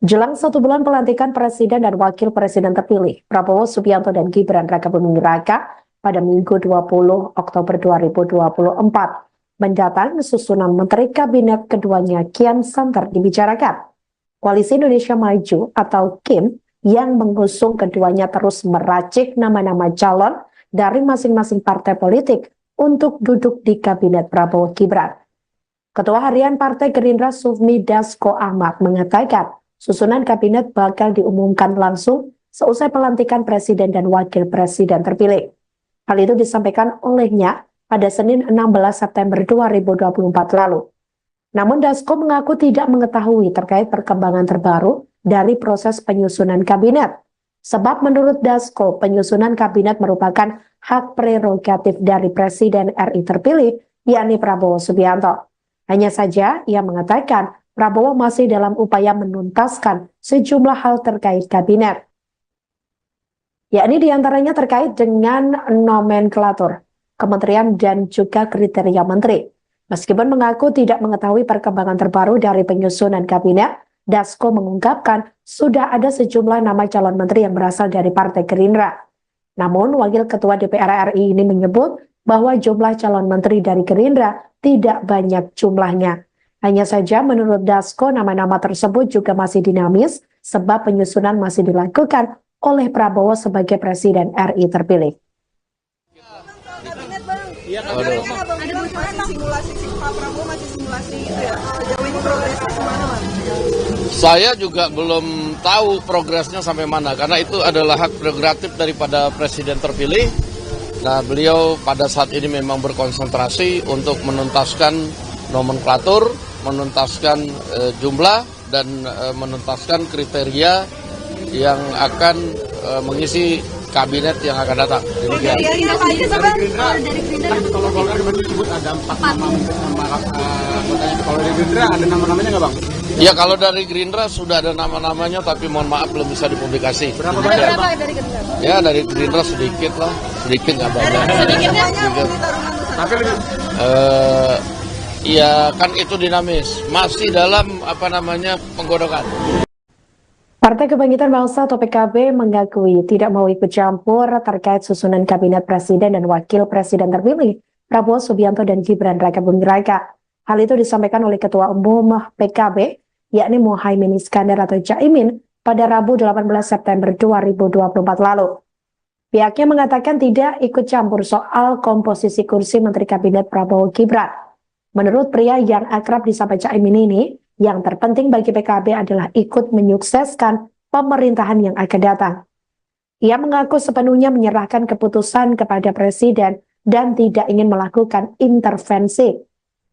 Jelang 1 bulan pelantikan Presiden dan Wakil Presiden terpilih, Prabowo Subianto dan Gibran Rakabuming Raka pada Minggu 20 Oktober 2024 mendatang susunan Menteri Kabinet keduanya kian santer dibicarakan. Koalisi Indonesia Maju atau KIM yang mengusung keduanya terus meracik nama-nama calon dari masing-masing partai politik untuk duduk di Kabinet Prabowo Gibran. Ketua Harian Partai Gerindra Sufmi Dasko Ahmad mengatakan susunan kabinet bakal diumumkan langsung seusai pelantikan Presiden dan Wakil Presiden terpilih. Hal itu disampaikan olehnya pada Senin 16 September 2024 lalu. Namun Dasko mengaku tidak mengetahui terkait perkembangan terbaru dari proses penyusunan kabinet. Sebab menurut Dasko, penyusunan kabinet merupakan hak prerogatif dari Presiden RI terpilih, yakni Prabowo Subianto. Hanya saja ia mengatakan Prabowo masih dalam upaya menuntaskan sejumlah hal terkait kabinet. yakni diantaranya terkait dengan nomenklatur kementerian dan juga kriteria menteri. Meskipun mengaku tidak mengetahui perkembangan terbaru dari penyusunan kabinet, Dasko mengungkapkan sudah ada sejumlah nama calon menteri yang berasal dari Partai Gerindra. Namun, Wakil Ketua DPR RI ini menyebut bahwa jumlah calon menteri dari Gerindra tidak banyak jumlahnya. Hanya saja menurut Dasko, nama-nama tersebut juga masih dinamis sebab penyusunan masih dilakukan oleh Prabowo sebagai Presiden RI terpilih. Kabinet, Bang. Iya, Kan Abang bilang masih simulasi, Pak Prabowo masih simulasi itu ya. Sejauh ini progresnya gimana, Bang? Saya juga belum tahu progresnya sampai mana, karena itu adalah hak prerogatif daripada Presiden terpilih. Nah, beliau pada saat ini memang berkonsentrasi untuk menuntaskan nomenklatur, menuntaskan jumlah, dan menuntaskan kriteria yang akan mengisi kabinet yang akan datang. Demikian. Kriterianya apa aja, Bang? Dari Gerindra Kalau Golkar kemarin disebut ada 4 nama anggotanya. Kalau dari Gerindra ada nama-namanya nggak bang? Ya, kalau dari Gerindra sudah ada nama-namanya, tapi mohon maaf belum bisa dipublikasi. Berapa Ada banyak? berapa dari Gerindra? Ya, dari Gerindra sedikit lah, sedikit nggak banyak. Sedikitnya Sedikit. Tarungan Nusantara. Tapi lebih Iya, kan itu dinamis, masih dalam penggodokan. Partai Kebangkitan Bangsa atau PKB mengakui tidak mau ikut campur terkait susunan kabinet presiden dan wakil presiden terpilih Prabowo Subianto dan Gibran Rakabuming Raka. Hal itu disampaikan oleh Ketua Umum PKB, yakni Muhaimin Iskandar atau Caimin, pada Rabu 18 September 2024 lalu. Pihaknya mengatakan tidak ikut campur soal komposisi kursi Menteri Kabinet Prabowo Gibran. Menurut pria yang akrab disapa Caimin ini, yang terpenting bagi PKB adalah ikut menyukseskan pemerintahan yang akan datang. Ia mengaku sepenuhnya menyerahkan keputusan kepada Presiden dan tidak ingin melakukan intervensi.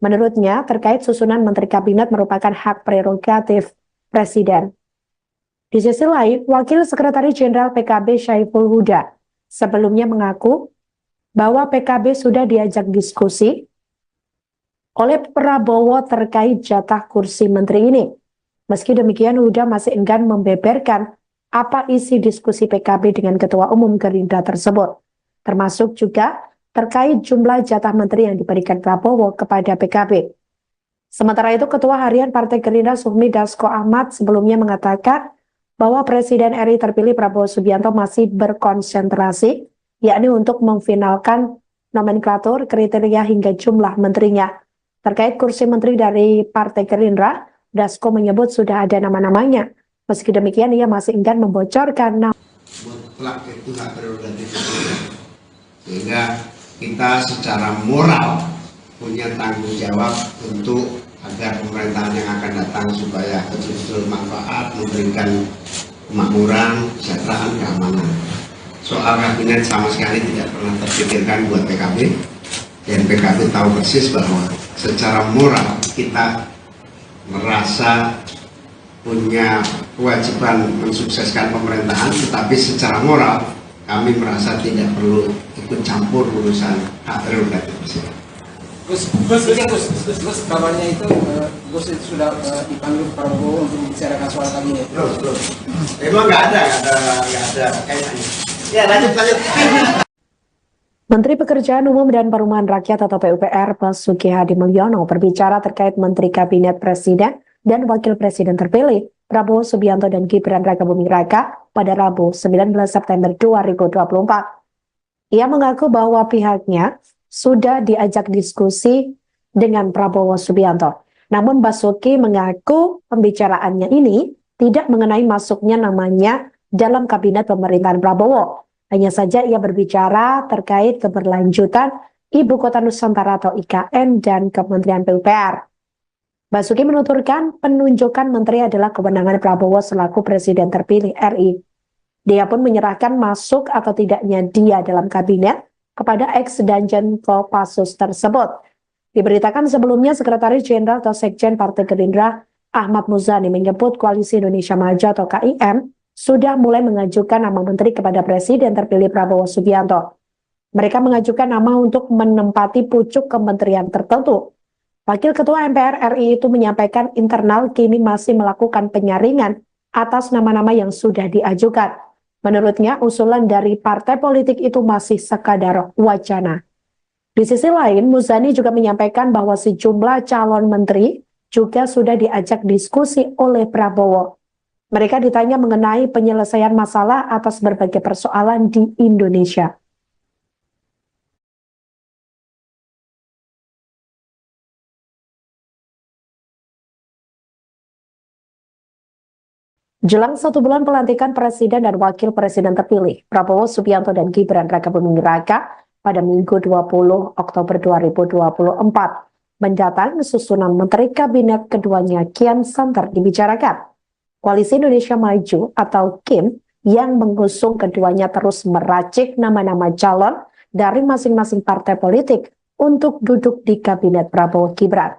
Menurutnya, terkait susunan Menteri Kabinet merupakan hak prerogatif Presiden. Di sisi lain, Wakil Sekretaris Jenderal PKB Syaiful Huda sebelumnya mengaku bahwa PKB sudah diajak diskusi oleh Prabowo terkait jatah kursi menteri ini. Meski demikian, Huda masih enggan membeberkan apa isi diskusi PKB dengan Ketua Umum Gerindra tersebut, termasuk juga terkait jumlah jatah menteri yang diberikan Prabowo kepada PKB. Sementara itu, Ketua Harian Partai Gerindra Sufmi Dasko Ahmad sebelumnya mengatakan bahwa Presiden RI terpilih Prabowo Subianto masih berkonsentrasi, yakni untuk memfinalkan nomenklatur, kriteria hingga jumlah menterinya. Terkait kursi menteri dari Partai Gerindra, Dasko menyebut sudah ada nama-namanya. Meski demikian, ia masih enggan membocorkan nama. Mutlak itu hak prerogatif presiden. Sehingga kita secara moral punya tanggung jawab untuk agar pemerintahan yang akan datang supaya betul-betul manfaat, memberikan kemakmuran, kesejahteraan, keamanan. Soal kabinet sama sekali tidak pernah terpikirkan buat PKB. Dan PKB tahu persis bahwa secara moral kita merasa punya kewajiban mensukseskan pemerintahan, tetapi secara moral kami merasa tidak perlu ikut campur urusan hak prerogatif presiden. Gus, kabarnya itu Gus itu sudah dipanggil Prabowo untuk membicarakan soal kabinet. Belum. Emang nggak ada kaitannya. Ya, lanjut. Menteri Pekerjaan Umum dan Perumahan Rakyat atau PUPR Basuki Hadi Mulyono berbicara terkait Menteri Kabinet Presiden dan Wakil Presiden terpilih Prabowo Subianto dan Gibran Rakabuming Raka pada Rabu 19 September 2024. Ia mengaku bahwa pihaknya sudah diajak diskusi dengan Prabowo Subianto. Namun Basuki mengaku pembicaraannya ini tidak mengenai masuknya namanya dalam kabinet pemerintahan Prabowo. Hanya saja ia berbicara terkait keberlanjutan Ibu Kota Nusantara atau IKN dan Kementerian PUPR. Basuki menuturkan penunjukan menteri adalah kewenangan Prabowo selaku Presiden terpilih RI. Dia pun menyerahkan masuk atau tidaknya dia dalam kabinet kepada ex-Danjen Kopassus tersebut. Diberitakan sebelumnya Sekretaris Jenderal atau Sekjen Partai Gerindra Ahmad Muzani menyebut Koalisi Indonesia Maju atau KIM sudah mulai mengajukan nama menteri kepada Presiden terpilih Prabowo Subianto. Mereka mengajukan nama untuk menempati pucuk kementerian tertentu. Wakil Ketua MPR RI itu menyampaikan internal kini masih melakukan penyaringan atas nama-nama yang sudah diajukan. Menurutnya, usulan dari partai politik itu masih sekadar wacana. Di sisi lain, Muzani juga menyampaikan bahwa sejumlah calon menteri juga sudah diajak diskusi oleh Prabowo. Mereka ditanya mengenai penyelesaian masalah atas berbagai persoalan di Indonesia. Jelang 1 bulan pelantikan Presiden dan Wakil Presiden terpilih, Prabowo Subianto dan Gibran Rakabuming Raka pada Minggu 20 Oktober 2024 mendatang susunan Menteri Kabinet keduanya kian santer dibicarakan. Koalisi Indonesia Maju atau KIM yang mengusung keduanya terus meracik nama-nama calon dari masing-masing partai politik untuk duduk di Kabinet Prabowo Gibran.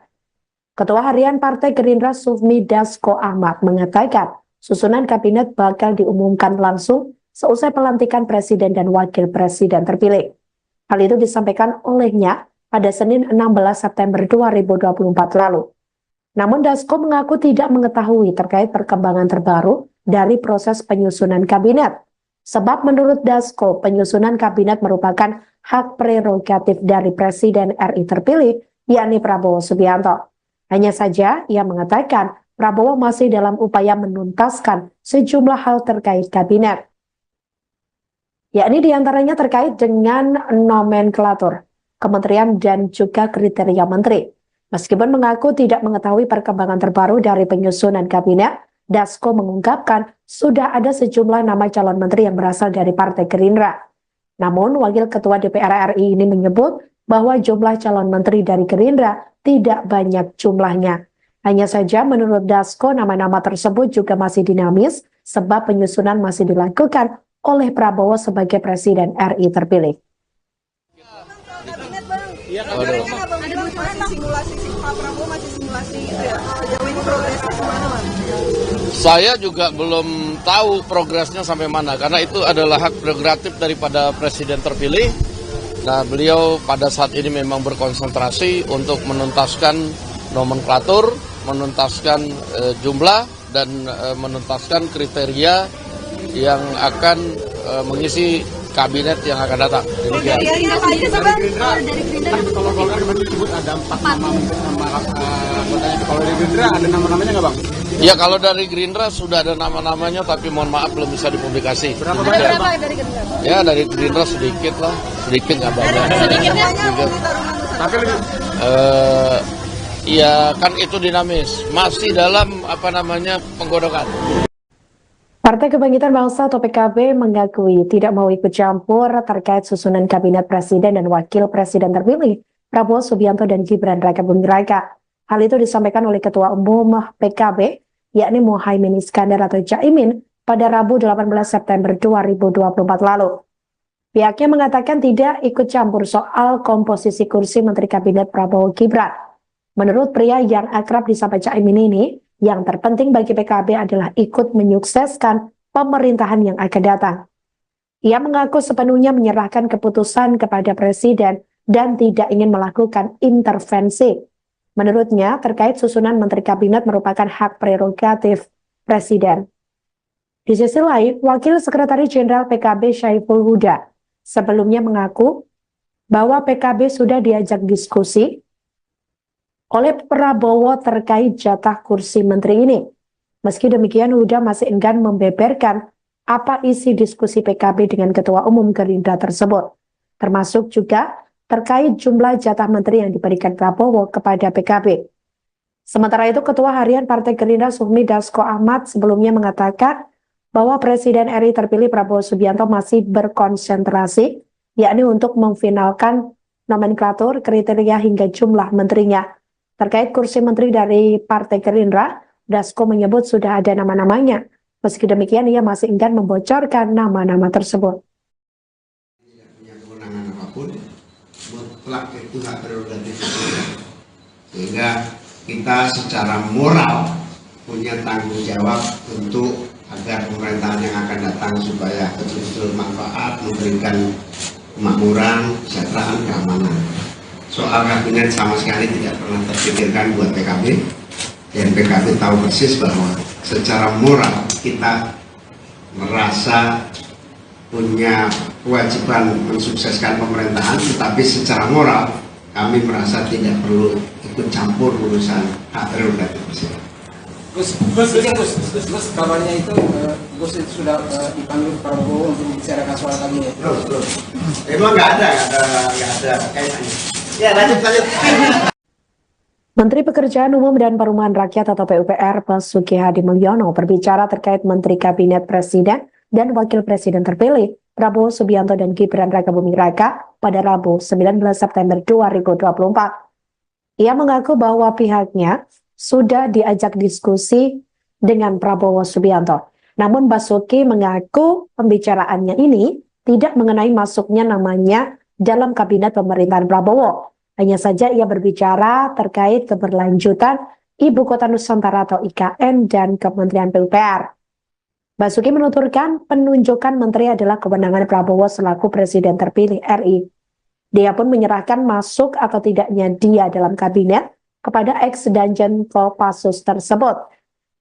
Ketua Harian Partai Gerindra Sufmi Dasko Ahmad mengatakan susunan kabinet bakal diumumkan langsung seusai pelantikan Presiden dan Wakil Presiden terpilih. Hal itu disampaikan olehnya pada Senin 16 September 2024 lalu. Namun Dasko mengaku tidak mengetahui terkait perkembangan terbaru dari proses penyusunan kabinet. Sebab menurut Dasko, penyusunan kabinet merupakan hak prerogatif dari Presiden RI terpilih, yakni Prabowo Subianto. Hanya saja ia mengatakan Prabowo masih dalam upaya menuntaskan sejumlah hal terkait kabinet. Yakni diantaranya terkait dengan nomenklatur, kementerian dan juga kriteria menteri. Meskipun mengaku tidak mengetahui perkembangan terbaru dari penyusunan kabinet, Dasko mengungkapkan sudah ada sejumlah nama calon menteri yang berasal dari Partai Gerindra. Namun, Wakil Ketua DPR RI ini menyebut bahwa jumlah calon menteri dari Gerindra tidak banyak jumlahnya. Hanya saja menurut Dasko nama-nama tersebut juga masih dinamis sebab penyusunan masih dilakukan oleh Prabowo sebagai Presiden RI terpilih. Masih simulasi Pak Prabowo masih simulasi itu ya. Jauh ini progresnya kemana, Bang? Saya juga belum tahu progresnya sampai mana karena itu adalah hak prerogatif daripada Presiden terpilih. Nah, beliau pada saat ini memang berkonsentrasi untuk menuntaskan nomenklatur, menuntaskan jumlah dan menuntaskan kriteria yang akan mengisi kabinet yang akan datang. Demikian. Kalau Golkar kemarin disebut ada 4 nama anggotanya. Kalau dari Gerindra ada nama-namanya nggak, Bang? Ya, kalau dari Gerindra sudah ada nama-namanya, tapi mohon maaf belum bisa dipublikasi. Berapa dari Gerindra? Ya, dari Gerindra sedikit lah, sedikit nggak banyak. Sedikitnya Tapi lebih ya kan itu dinamis, masih dalam penggodokan. Partai Kebangkitan Bangsa atau PKB mengakui tidak mau ikut campur terkait susunan kabinet presiden dan wakil presiden terpilih Prabowo Subianto dan Gibran Rakabuming Raka. Hal itu disampaikan oleh Ketua Umum PKB, yakni Muhaimin Iskandar atau Caimin, pada Rabu 18 September 2024 lalu. Pihaknya mengatakan tidak ikut campur soal komposisi kursi Menteri Kabinet Prabowo Gibran. Menurut pria yang akrab disapa Caimin ini, yang terpenting bagi PKB adalah ikut menyukseskan pemerintahan yang akan datang. Ia mengaku sepenuhnya menyerahkan keputusan kepada Presiden dan tidak ingin melakukan intervensi. Menurutnya, terkait susunan Menteri Kabinet merupakan hak prerogatif Presiden. Di sisi lain, Wakil Sekretaris Jenderal PKB Syaiful Huda sebelumnya mengaku bahwa PKB sudah diajak diskusi oleh Prabowo terkait jatah kursi menteri ini. Meski demikian, Huda masih enggan membeberkan apa isi diskusi PKB dengan Ketua Umum Gerindra tersebut, termasuk juga terkait jumlah jatah menteri yang diberikan Prabowo kepada PKB. Sementara itu, Ketua Harian Partai Gerindra Sufmi Dasko Ahmad sebelumnya mengatakan bahwa Presiden RI terpilih Prabowo Subianto masih berkonsentrasi, yakni untuk memfinalkan nomenklatur, kriteria hingga jumlah menterinya. Terkait kursi menteri dari Partai Gerindra, Dasko menyebut sudah ada nama-namanya. Meski demikian, ia masih enggan membocorkan nama-nama tersebut. Tidak punya kewenangan apapun, mutlak itu hak prerogatif. Sehingga kita secara moral punya tanggung jawab untuk agar pemerintahan yang akan datang supaya betul-betul manfaat, memberikan kemakmuran, kesejahteraan, keamanan. Soal kabinet sama sekali tidak pernah terpikirkan buat PKB, dan PKB tahu persis bahwa secara moral kita merasa punya kewajiban mensukseskan pemerintahan, tetapi secara moral kami merasa tidak perlu ikut campur urusan hak prerogatif presiden. Gus, kabarnya itu Gus itu sudah dipanggil Prabowo untuk membicarakan soal kabinet. Belum. Emang nggak ada kaitannya. Ya, lanjut. Menteri Pekerjaan Umum dan Perumahan Rakyat atau PUPR Basuki Hadi Mulyono berbicara terkait Menteri Kabinet Presiden dan Wakil Presiden terpilih Prabowo Subianto dan Gibran Rakabuming Raka pada Rabu 19 September 2024. Ia mengaku bahwa pihaknya sudah diajak diskusi dengan Prabowo Subianto. Namun Basuki mengaku pembicaraannya ini tidak mengenai masuknya namanya dalam kabinet pemerintahan Prabowo. Hanya saja ia berbicara terkait keberlanjutan Ibu Kota Nusantara atau IKN dan Kementerian PUPR. Basuki menuturkan penunjukan menteri adalah kewenangan Prabowo selaku Presiden terpilih RI. Dia pun menyerahkan masuk atau tidaknya dia dalam kabinet kepada ex-Danjen Kopassus tersebut.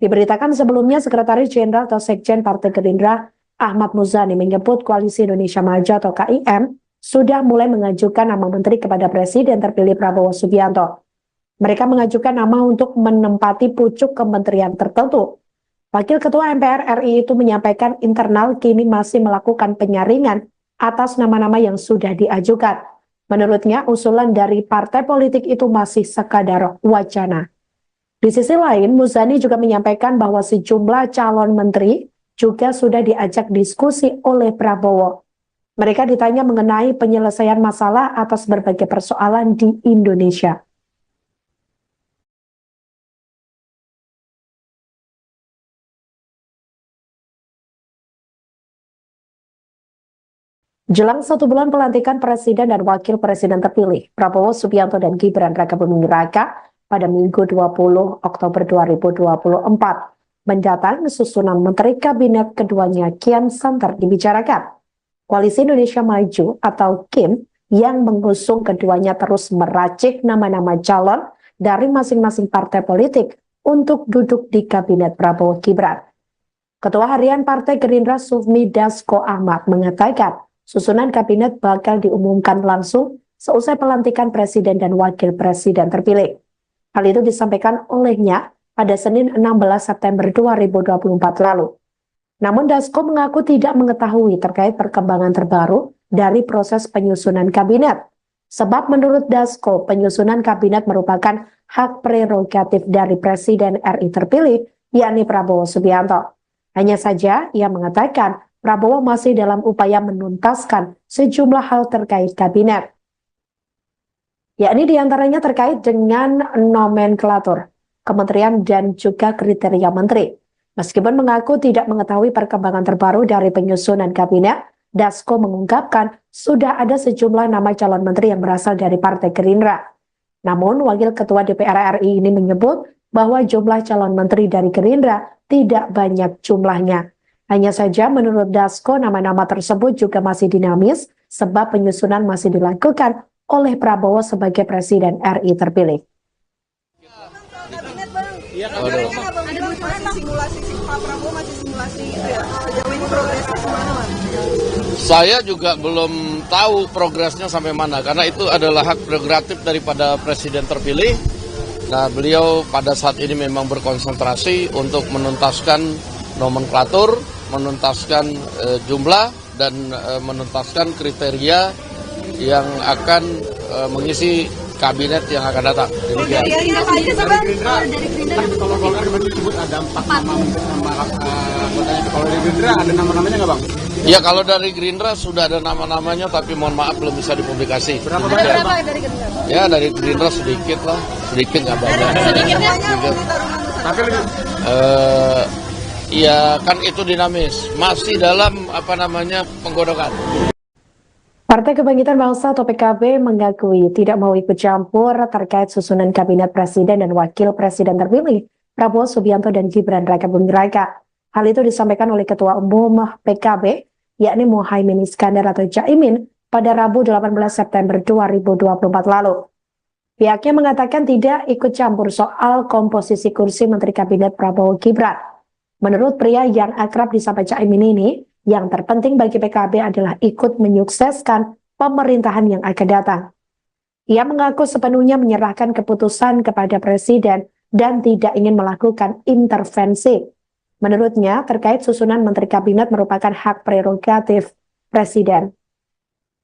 Diberitakan sebelumnya Sekretaris Jenderal atau Sekjen Partai Gerindra Ahmad Muzani menyebut Koalisi Indonesia Maju atau KIM sudah mulai mengajukan nama menteri kepada Presiden terpilih Prabowo Subianto. Mereka mengajukan nama untuk menempati pucuk kementerian tertentu. Wakil Ketua MPR RI itu menyampaikan internal kini masih melakukan penyaringan atas nama-nama yang sudah diajukan. Menurutnya, usulan dari partai politik itu masih sekadar wacana. Di sisi lain, Muzani juga menyampaikan bahwa sejumlah calon menteri juga sudah diajak diskusi oleh Prabowo. Mereka ditanya mengenai penyelesaian masalah atas berbagai persoalan di Indonesia. Jelang 1 bulan pelantikan Presiden dan Wakil Presiden terpilih, Prabowo Subianto dan Gibran Rakabuming Raka pada Minggu 20 Oktober 2024 mendatang susunan Menteri Kabinet keduanya kian santer dibicarakan. Koalisi Indonesia Maju atau KIM yang mengusung keduanya terus meracik nama-nama calon dari masing-masing partai politik untuk duduk di Kabinet Prabowo Gibran. Ketua Harian Partai Gerindra Sufmi Dasko Ahmad mengatakan susunan kabinet bakal diumumkan langsung seusai pelantikan Presiden dan Wakil Presiden terpilih. Hal itu disampaikan olehnya pada Senin 16 September 2024 lalu. Namun Dasko mengaku tidak mengetahui terkait perkembangan terbaru dari proses penyusunan kabinet. Sebab menurut Dasko, penyusunan kabinet merupakan hak prerogatif dari Presiden RI terpilih, yakni Prabowo Subianto. Hanya saja ia mengatakan Prabowo masih dalam upaya menuntaskan sejumlah hal terkait kabinet. Yakni diantaranya terkait dengan nomenklatur, kementerian dan juga kriteria menteri. Meskipun mengaku tidak mengetahui perkembangan terbaru dari penyusunan kabinet, Dasko mengungkapkan sudah ada sejumlah nama calon menteri yang berasal dari Partai Gerindra. Namun, Wakil Ketua DPR RI ini menyebut bahwa jumlah calon menteri dari Gerindra tidak banyak jumlahnya. Hanya saja menurut Dasko, nama-nama tersebut juga masih dinamis sebab penyusunan masih dilakukan oleh Prabowo sebagai Presiden RI terpilih. Ada masih simulasi Pak Prabowo masih simulasi itu ya. Sejauh ini progresnya kemana, Mas? Saya juga belum tahu progresnya sampai mana karena itu adalah hak prerogatif daripada Presiden terpilih. Nah, beliau pada saat ini memang berkonsentrasi untuk menuntaskan nomenklatur, menuntaskan jumlah dan menuntaskan kriteria yang akan mengisi kabinet yang akan datang. Dari Gerindra kalau Golkar kemarin disebut ada 4 nama anggotanya. Kalau dari Gerindra ada nama-namanya nggak, Bang? Ya, kalau dari Gerindra sudah ada nama-namanya, tapi mohon maaf belum bisa dipublikasi. Berapa banyak, Bang? Dari Gerindra? Ya, dari Gerindra sedikit lah, sedikit nggak banyak. Sedikitnya Tapi lebih ya kan itu dinamis, masih dalam penggodokan. Partai Kebangkitan Bangsa atau PKB mengakui tidak mau ikut campur terkait susunan kabinet Presiden dan Wakil Presiden terpilih Prabowo Subianto dan Gibran Rakabuming Raka. Hal itu disampaikan oleh Ketua Umum PKB, yakni Muhaimin Iskandar atau Caimin, pada Rabu 18 September 2024 lalu. Pihaknya mengatakan tidak ikut campur soal komposisi kursi Menteri Kabinet Prabowo Gibran. Menurut pria yang akrab disapa Caimin ini, Yang terpenting bagi PKB adalah ikut menyukseskan pemerintahan yang akan datang. Ia mengaku sepenuhnya menyerahkan keputusan kepada Presiden dan tidak ingin melakukan intervensi. Menurutnya, terkait susunan Menteri Kabinet merupakan hak prerogatif Presiden.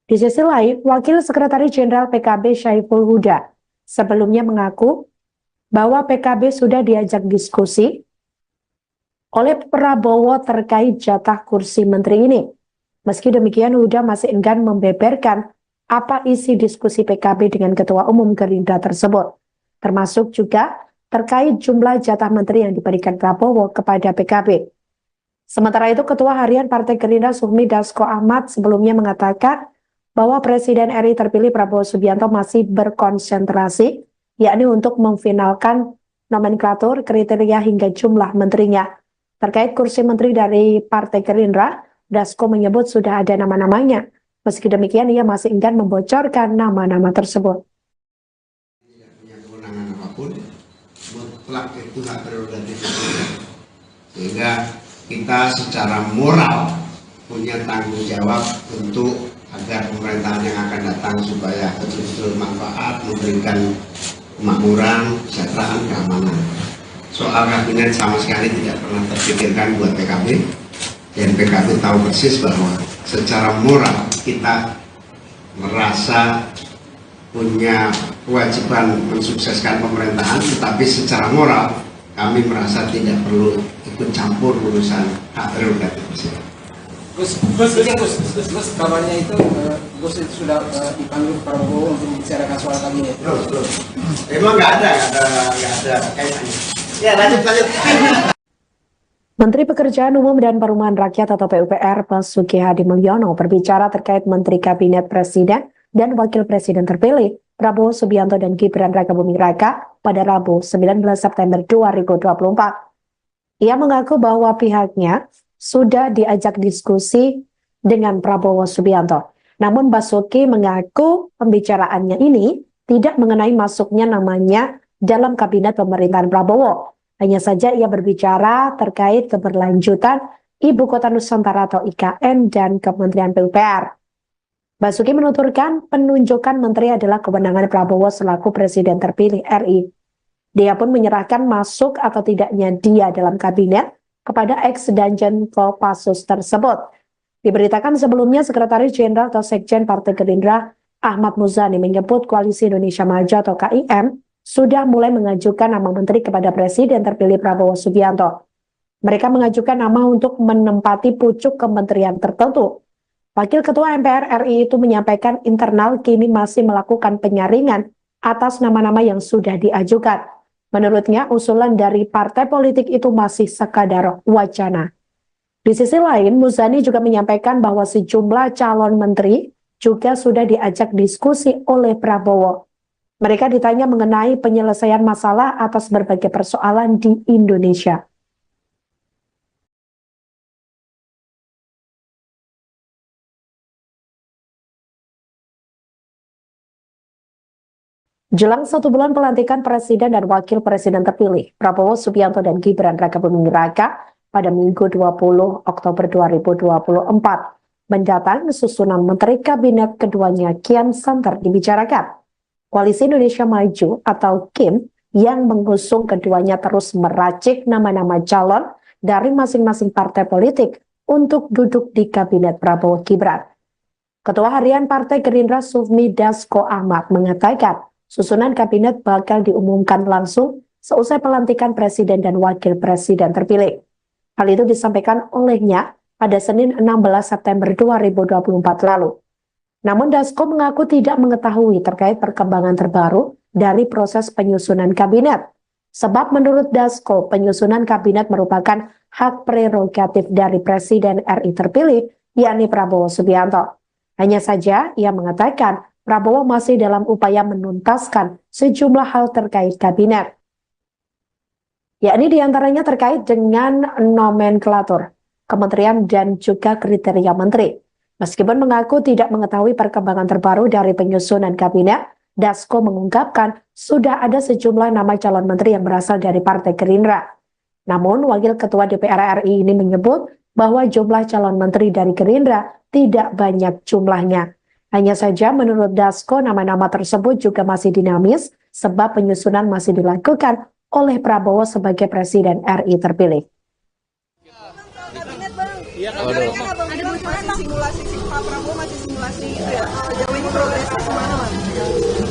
Di sisi lain, Wakil Sekretaris Jenderal PKB Syaiful Huda sebelumnya mengaku bahwa PKB sudah diajak diskusi oleh Prabowo terkait jatah kursi menteri ini. Meski demikian, Huda masih enggan membeberkan apa isi diskusi PKB dengan Ketua Umum Gerindra tersebut, termasuk juga terkait jumlah jatah menteri yang diberikan Prabowo kepada PKB. Sementara itu, Ketua Harian Partai Gerindra Sufmi Dasko Ahmad sebelumnya mengatakan bahwa Presiden RI terpilih Prabowo Subianto masih berkonsentrasi, yakni untuk memfinalkan nomenklatur, kriteria hingga jumlah menterinya. Terkait kursi menteri dari Partai Gerindra, Dasko menyebut sudah ada nama-namanya. Meski demikian, ia masih enggan membocorkan nama-nama tersebut. Tidak punya kewenangan apapun, mutlak itu hak prerogatif presiden. Sehingga kita secara moral punya tanggung jawab untuk agar pemerintahan yang akan datang supaya betul-betul manfaat, memberikan kemakmuran, kesejahteraan, keamanan. Soal kabinet sama sekali tidak pernah terpikirkan buat PKB, dan PKB tahu persis bahwa secara moral kita merasa punya kewajiban mensukseskan pemerintahan, tetapi secara moral kami merasa tidak perlu ikut campur urusan hak prerogatif presiden. Gus, kabarnya itu Gus itu sudah dipanggil Prabowo untuk membicarakan soal kabinet. Emang nggak ada kaitannya. Ya lanjut. Menteri Pekerjaan Umum dan Perumahan Rakyat atau PUPR Basuki Hadi Mulyono berbicara terkait Menteri Kabinet Presiden dan Wakil Presiden terpilih Prabowo Subianto dan Gibran Rakabuming Raka pada Rabu 19 September 2024. Ia mengaku bahwa pihaknya sudah diajak diskusi dengan Prabowo Subianto. Namun Basuki mengaku pembicaraannya ini tidak mengenai masuknya namanya dalam kabinet pemerintahan Prabowo. Hanya saja ia berbicara terkait keberlanjutan Ibu Kota Nusantara atau IKN dan Kementerian PUPR. Basuki menuturkan penunjukan menteri adalah kewenangan Prabowo selaku Presiden terpilih RI. Dia pun menyerahkan masuk atau tidaknya dia dalam kabinet kepada ex-Danjen Kopassus tersebut. Diberitakan sebelumnya Sekretaris Jenderal atau Sekjen Partai Gerindra Ahmad Muzani menyebut Koalisi Indonesia Maju atau KIM sudah mulai mengajukan nama menteri kepada Presiden terpilih Prabowo Subianto. Mereka mengajukan nama untuk menempati pucuk kementerian tertentu. Wakil Ketua MPR RI itu menyampaikan internal kini masih melakukan penyaringan atas nama-nama yang sudah diajukan. Menurutnya, usulan dari partai politik itu masih sekadar wacana. Di sisi lain, Muzani juga menyampaikan bahwa sejumlah calon menteri juga sudah diajak diskusi oleh Prabowo. Mereka ditanya mengenai penyelesaian masalah atas berbagai persoalan di Indonesia. Jelang 1 bulan pelantikan Presiden dan Wakil Presiden terpilih, Prabowo Subianto dan Gibran Rakabuming Raka pada Minggu 20 Oktober 2024 mendatang susunan Menteri Kabinet keduanya kian santer dibicarakan. Koalisi Indonesia Maju atau KIM yang mengusung keduanya terus meracik nama-nama calon dari masing-masing partai politik untuk duduk di Kabinet Prabowo Gibran. Ketua Harian Partai Gerindra Sufmi Dasko Ahmad mengatakan susunan kabinet bakal diumumkan langsung seusai pelantikan Presiden dan Wakil Presiden terpilih. Hal itu disampaikan olehnya pada Senin 16 September 2024 lalu. Namun Dasko mengaku tidak mengetahui terkait perkembangan terbaru dari proses penyusunan kabinet. Sebab menurut Dasko, penyusunan kabinet merupakan hak prerogatif dari Presiden RI terpilih, yakni Prabowo Subianto. Hanya saja ia mengatakan Prabowo masih dalam upaya menuntaskan sejumlah hal terkait kabinet. Yakni diantaranya terkait dengan nomenklatur, kementerian dan juga kriteria menteri. Meskipun mengaku tidak mengetahui perkembangan terbaru dari penyusunan kabinet, Dasko mengungkapkan sudah ada sejumlah nama calon menteri yang berasal dari Partai Gerindra. Namun, Wakil Ketua DPR RI ini menyebut bahwa jumlah calon menteri dari Gerindra tidak banyak jumlahnya. Hanya saja menurut Dasko nama-nama tersebut juga masih dinamis sebab penyusunan masih dilakukan oleh Prabowo sebagai Presiden RI terpilih. Kabinet bang, Iya, kemarin kan abang bilang masih simulasi Pak Prabowo masih simulasi itu ya. Jauh ini progresnya gimana bang?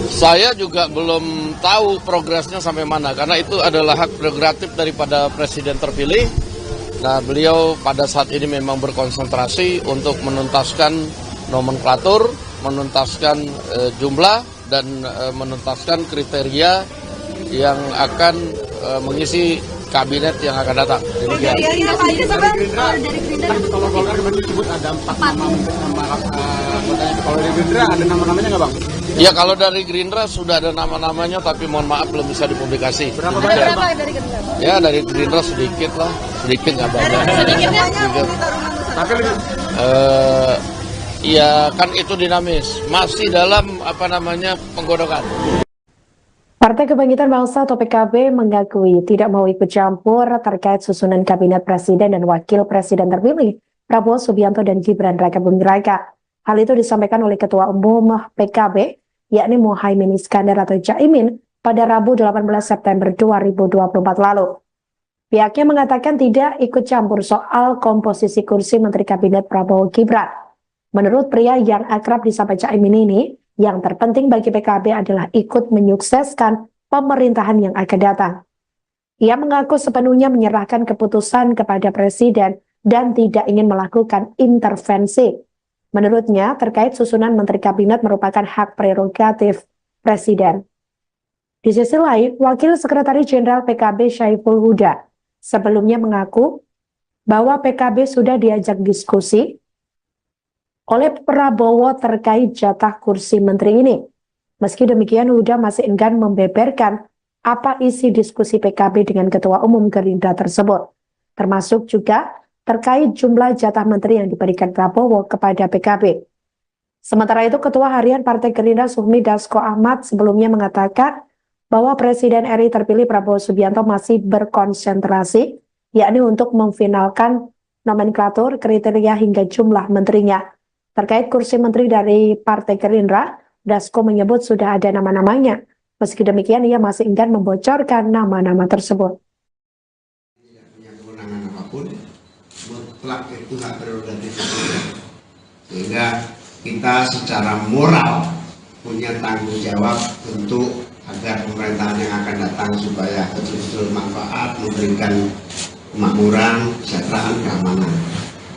Saya juga belum tahu progresnya sampai mana karena itu adalah hak prerogatif daripada Presiden terpilih. Nah, beliau pada saat ini memang berkonsentrasi untuk menuntaskan nomenklatur, menuntaskan jumlah dan menuntaskan kriteria yang akan mengisi kabinet yang akan datang. Demikian. Kalau Golkar kemarin disebut ada 4 nama anggotanya. Kalau dari Gerindra ada nama-namanya nggak bang? Ya, kalau dari Gerindra sudah ada nama-namanya tapi mohon maaf belum bisa dipublikasi. Berapa Demikian. banyak bang? Dari Gerindra? Ya, dari Gerindra sedikit lah, sedikit nggak banyak. Sedikitnya Sedikit. Tapi lebih Ya kan itu dinamis, masih dalam penggodokan. Partai Kebangkitan Bangsa atau PKB mengakui tidak mau ikut campur terkait susunan kabinet presiden dan wakil presiden terpilih Prabowo Subianto dan Gibran Rakabuming Raka. Hal itu disampaikan oleh Ketua Umum PKB, yakni Muhaimin Iskandar atau Caimin, pada Rabu 18 September 2024 lalu. Pihaknya mengatakan tidak ikut campur soal komposisi kursi Menteri Kabinet Prabowo Gibran. Menurut pria yang akrab disapa Caimin ini, yang terpenting bagi PKB adalah ikut menyukseskan pemerintahan yang akan datang. Ia mengaku sepenuhnya menyerahkan keputusan kepada Presiden dan tidak ingin melakukan intervensi. Menurutnya, terkait susunan Menteri Kabinet merupakan hak prerogatif Presiden. Di sisi lain, Wakil Sekretaris Jenderal PKB Syaiful Huda sebelumnya mengaku bahwa PKB sudah diajak diskusi oleh Prabowo terkait jatah kursi menteri ini. Meski demikian, Huda masih enggan membeberkan apa isi diskusi PKB dengan Ketua Umum Gerindra tersebut, termasuk juga terkait jumlah jatah menteri yang diberikan Prabowo kepada PKB. Sementara itu, Ketua Harian Partai Gerindra Sufmi Dasko Ahmad sebelumnya mengatakan bahwa Presiden RI terpilih Prabowo Subianto masih berkonsentrasi, yakni untuk memfinalkan nomenklatur, kriteria hingga jumlah menterinya. Terkait kursi menteri dari Partai Gerindra, Dasko menyebut sudah ada nama-namanya. Meski demikian, ia masih enggan membocorkan nama-nama tersebut. Tidak punya kewenangan apapun, mutlak itu hak prerogatif presiden. Sehingga kita secara moral punya tanggung jawab untuk agar pemerintahan yang akan datang supaya betul-betul manfaat, memberikan kemakmuran, kesejahteraan, keamanan.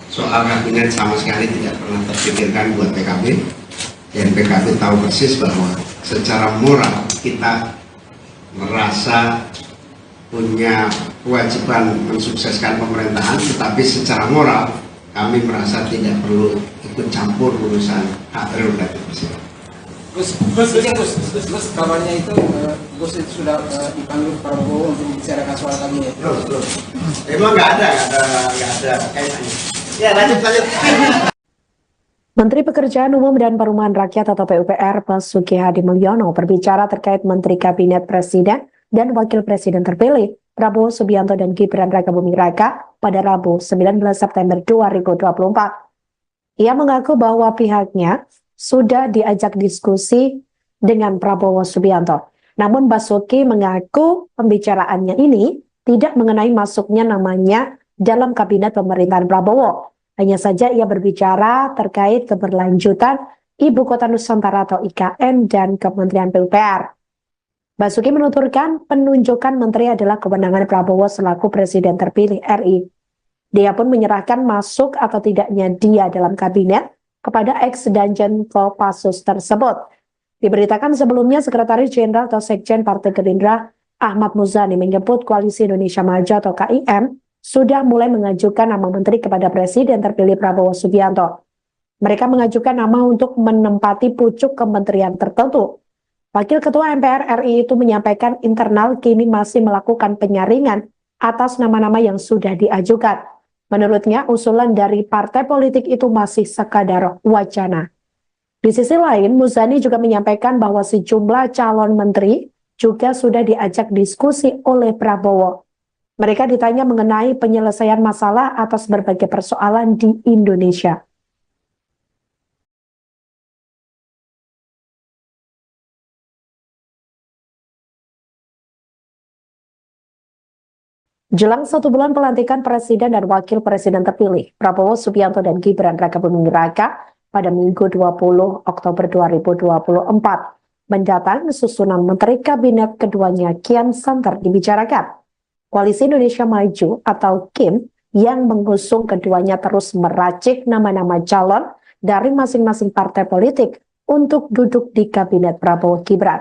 Soal kabinet sama sekali tidak pernah terpikirkan buat PKB, dan PKB tahu persis bahwa secara moral kita merasa punya kewajiban mensukseskan pemerintahan, tetapi secara moral kami merasa tidak perlu ikut campur urusan hak prerogatif presiden. Gus, kabarnya itu Gus itu sudah dipanggil Prabowo untuk membicarakan soal kabinet. Belum. Emang nggak ada kaitannya. Ya, lanjut. Menteri Pekerjaan Umum dan Perumahan Rakyat atau PUPR Basuki Hadi Mulyono berbicara terkait Menteri Kabinet Presiden dan Wakil Presiden terpilih Prabowo Subianto dan Gibran Rakabuming Raka pada Rabu 19 September 2024. Ia mengaku bahwa pihaknya sudah diajak diskusi dengan Prabowo Subianto. Namun Basuki mengaku pembicaraannya ini tidak mengenai masuknya namanya dalam kabinet pemerintahan Prabowo. Hanya saja ia berbicara terkait keberlanjutan Ibu Kota Nusantara atau IKN dan Kementerian PUPR. Basuki menuturkan penunjukan menteri adalah kewenangan Prabowo selaku Presiden terpilih RI. Dia pun menyerahkan masuk atau tidaknya dia dalam kabinet kepada ex-Danjen Kopassus tersebut. Diberitakan sebelumnya Sekretaris Jenderal atau Sekjen Partai Gerindra Ahmad Muzani menyebut Koalisi Indonesia Maju atau KIM sudah mulai mengajukan nama menteri kepada Presiden terpilih Prabowo Subianto. Mereka mengajukan nama untuk menempati pucuk kementerian tertentu. Wakil Ketua MPR RI itu menyampaikan internal kini masih melakukan penyaringan atas nama-nama yang sudah diajukan. Menurutnya, usulan dari partai politik itu masih sekadar wacana. Di sisi lain, Muzani juga menyampaikan bahwa sejumlah calon menteri juga sudah diajak diskusi oleh Prabowo. Mereka ditanya mengenai penyelesaian masalah atas berbagai persoalan di Indonesia. Jelang 1 bulan pelantikan Presiden dan Wakil Presiden terpilih, Prabowo Subianto dan Gibran Rakabuming Raka pada Minggu 20 Oktober 2024 mendatang susunan Menteri Kabinet keduanya kian santer dibicarakan. Koalisi Indonesia Maju atau KIM yang mengusung keduanya terus meracik nama-nama calon dari masing-masing partai politik untuk duduk di Kabinet Prabowo Gibran.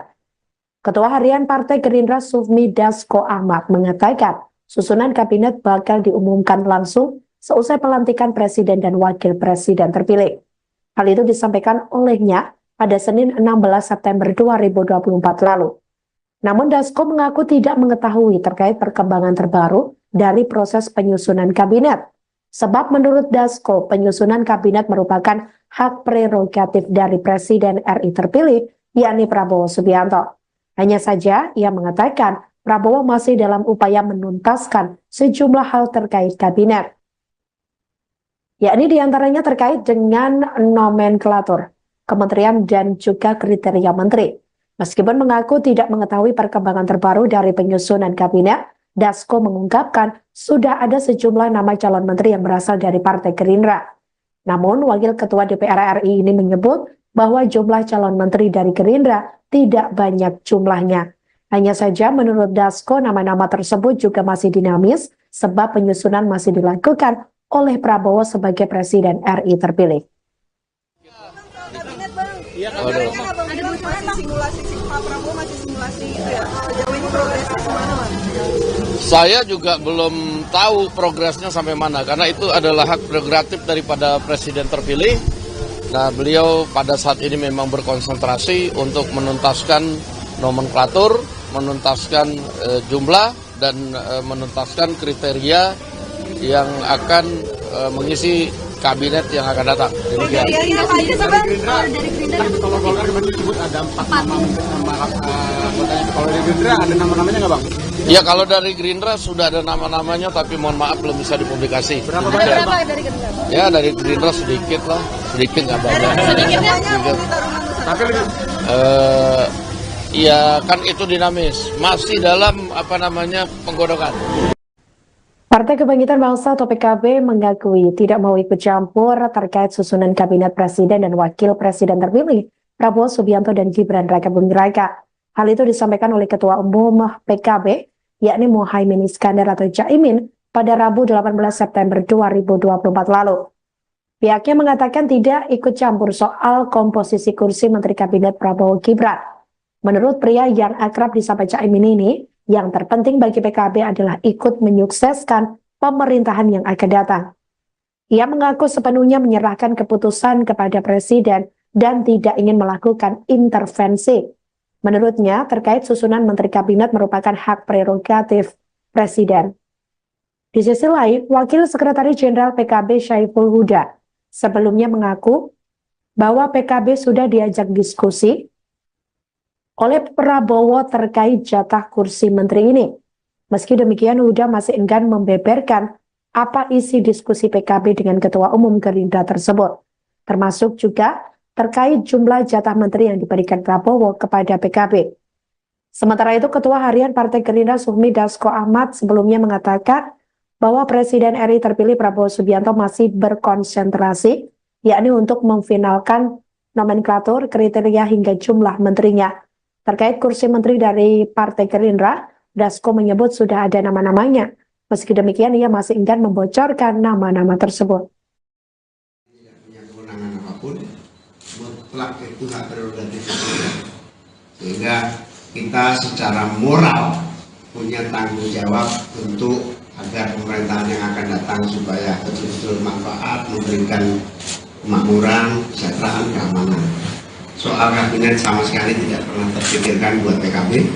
Ketua Harian Partai Gerindra Sufmi Dasko Ahmad mengatakan susunan kabinet bakal diumumkan langsung seusai pelantikan Presiden dan Wakil Presiden terpilih. Hal itu disampaikan olehnya pada Senin 16 September 2024 lalu. Namun Dasko mengaku tidak mengetahui terkait perkembangan terbaru dari proses penyusunan kabinet. Sebab menurut Dasko, penyusunan kabinet merupakan hak prerogatif dari Presiden RI terpilih, yakni Prabowo Subianto. Hanya saja ia mengatakan Prabowo masih dalam upaya menuntaskan sejumlah hal terkait kabinet. Yakni diantaranya terkait dengan nomenklatur, kementerian dan juga kriteria menteri. Meskipun mengaku tidak mengetahui perkembangan terbaru dari penyusunan kabinet, Dasko mengungkapkan sudah ada sejumlah nama calon menteri yang berasal dari Partai Gerindra. Namun, Wakil Ketua DPR RI ini menyebut bahwa jumlah calon menteri dari Gerindra tidak banyak jumlahnya. Hanya saja menurut Dasko, nama-nama tersebut juga masih dinamis sebab penyusunan masih dilakukan oleh Prabowo sebagai Presiden RI terpilih. Ada masih simulasi Pak Prabowo masih simulasi itu ya. Sejauh ini progresnya gimana, Bang? Saya juga belum tahu progresnya sampai mana karena itu adalah hak prerogatif daripada Presiden terpilih. Nah, beliau pada saat ini memang berkonsentrasi untuk menuntaskan nomenklatur, menuntaskan jumlah dan menuntaskan kriteria yang akan mengisi kabinet yang akan datang. Demikian. Dari Gerindra, kalau Golkar kemarin disebut ada 4 nama anggotanya. Kalau dari Gerindra ada nama-namanya nggak, Bang? Ya, kalau dari Gerindra sudah ada nama-namanya, tapi mohon maaf belum bisa dipublikasi. Berapa banyak, Bang? Dari Gerindra? Ya, dari Gerindra sedikit lah, sedikit nggak banyak. Sedikitnya Tapi lebih Ya kan itu dinamis, masih dalam penggodokan. Partai Kebangkitan Bangsa atau PKB mengakui tidak mau ikut campur terkait susunan kabinet presiden dan wakil presiden terpilih Prabowo Subianto dan Gibran Rakabuming Raka. Hal itu disampaikan oleh Ketua Umum PKB, yakni Muhaimin Iskandar atau Caimin, pada Rabu 18 September 2024 lalu. Pihaknya mengatakan tidak ikut campur soal komposisi kursi Menteri Kabinet Prabowo Gibran. Menurut pria yang akrab disapa Caimin ini, yang terpenting bagi PKB adalah ikut menyukseskan pemerintahan yang akan datang. Ia mengaku sepenuhnya menyerahkan keputusan kepada Presiden dan tidak ingin melakukan intervensi. Menurutnya, terkait susunan Menteri Kabinet merupakan hak prerogatif Presiden. Di sisi lain, Wakil Sekretaris Jenderal PKB Syaiful Huda sebelumnya mengaku bahwa PKB sudah diajak diskusi oleh Prabowo terkait jatah kursi menteri ini. Meski demikian, Huda masih enggan membeberkan apa isi diskusi PKB dengan Ketua Umum Gerindra tersebut, termasuk juga terkait jumlah jatah menteri yang diberikan Prabowo kepada PKB. Sementara itu, Ketua Harian Partai Gerindra Sufmi Dasko Ahmad sebelumnya mengatakan bahwa Presiden RI terpilih Prabowo Subianto masih berkonsentrasi, yakni untuk memfinalkan nomenklatur, kriteria hingga jumlah menterinya. Terkait kursi menteri dari Partai Gerindra, Dasko menyebut sudah ada nama-namanya. Meski demikian, ia masih enggan membocorkan nama-nama tersebut. Tidak punya kewenangan apapun, mutlak itu hak prerogatif. Sehingga kita secara moral punya tanggung jawab untuk agar pemerintahan yang akan datang supaya betul-betul manfaat, memberikan kemakmuran, kesejahteraan, keamanan. Soal kabinet sama sekali tidak pernah terpikirkan buat PKB,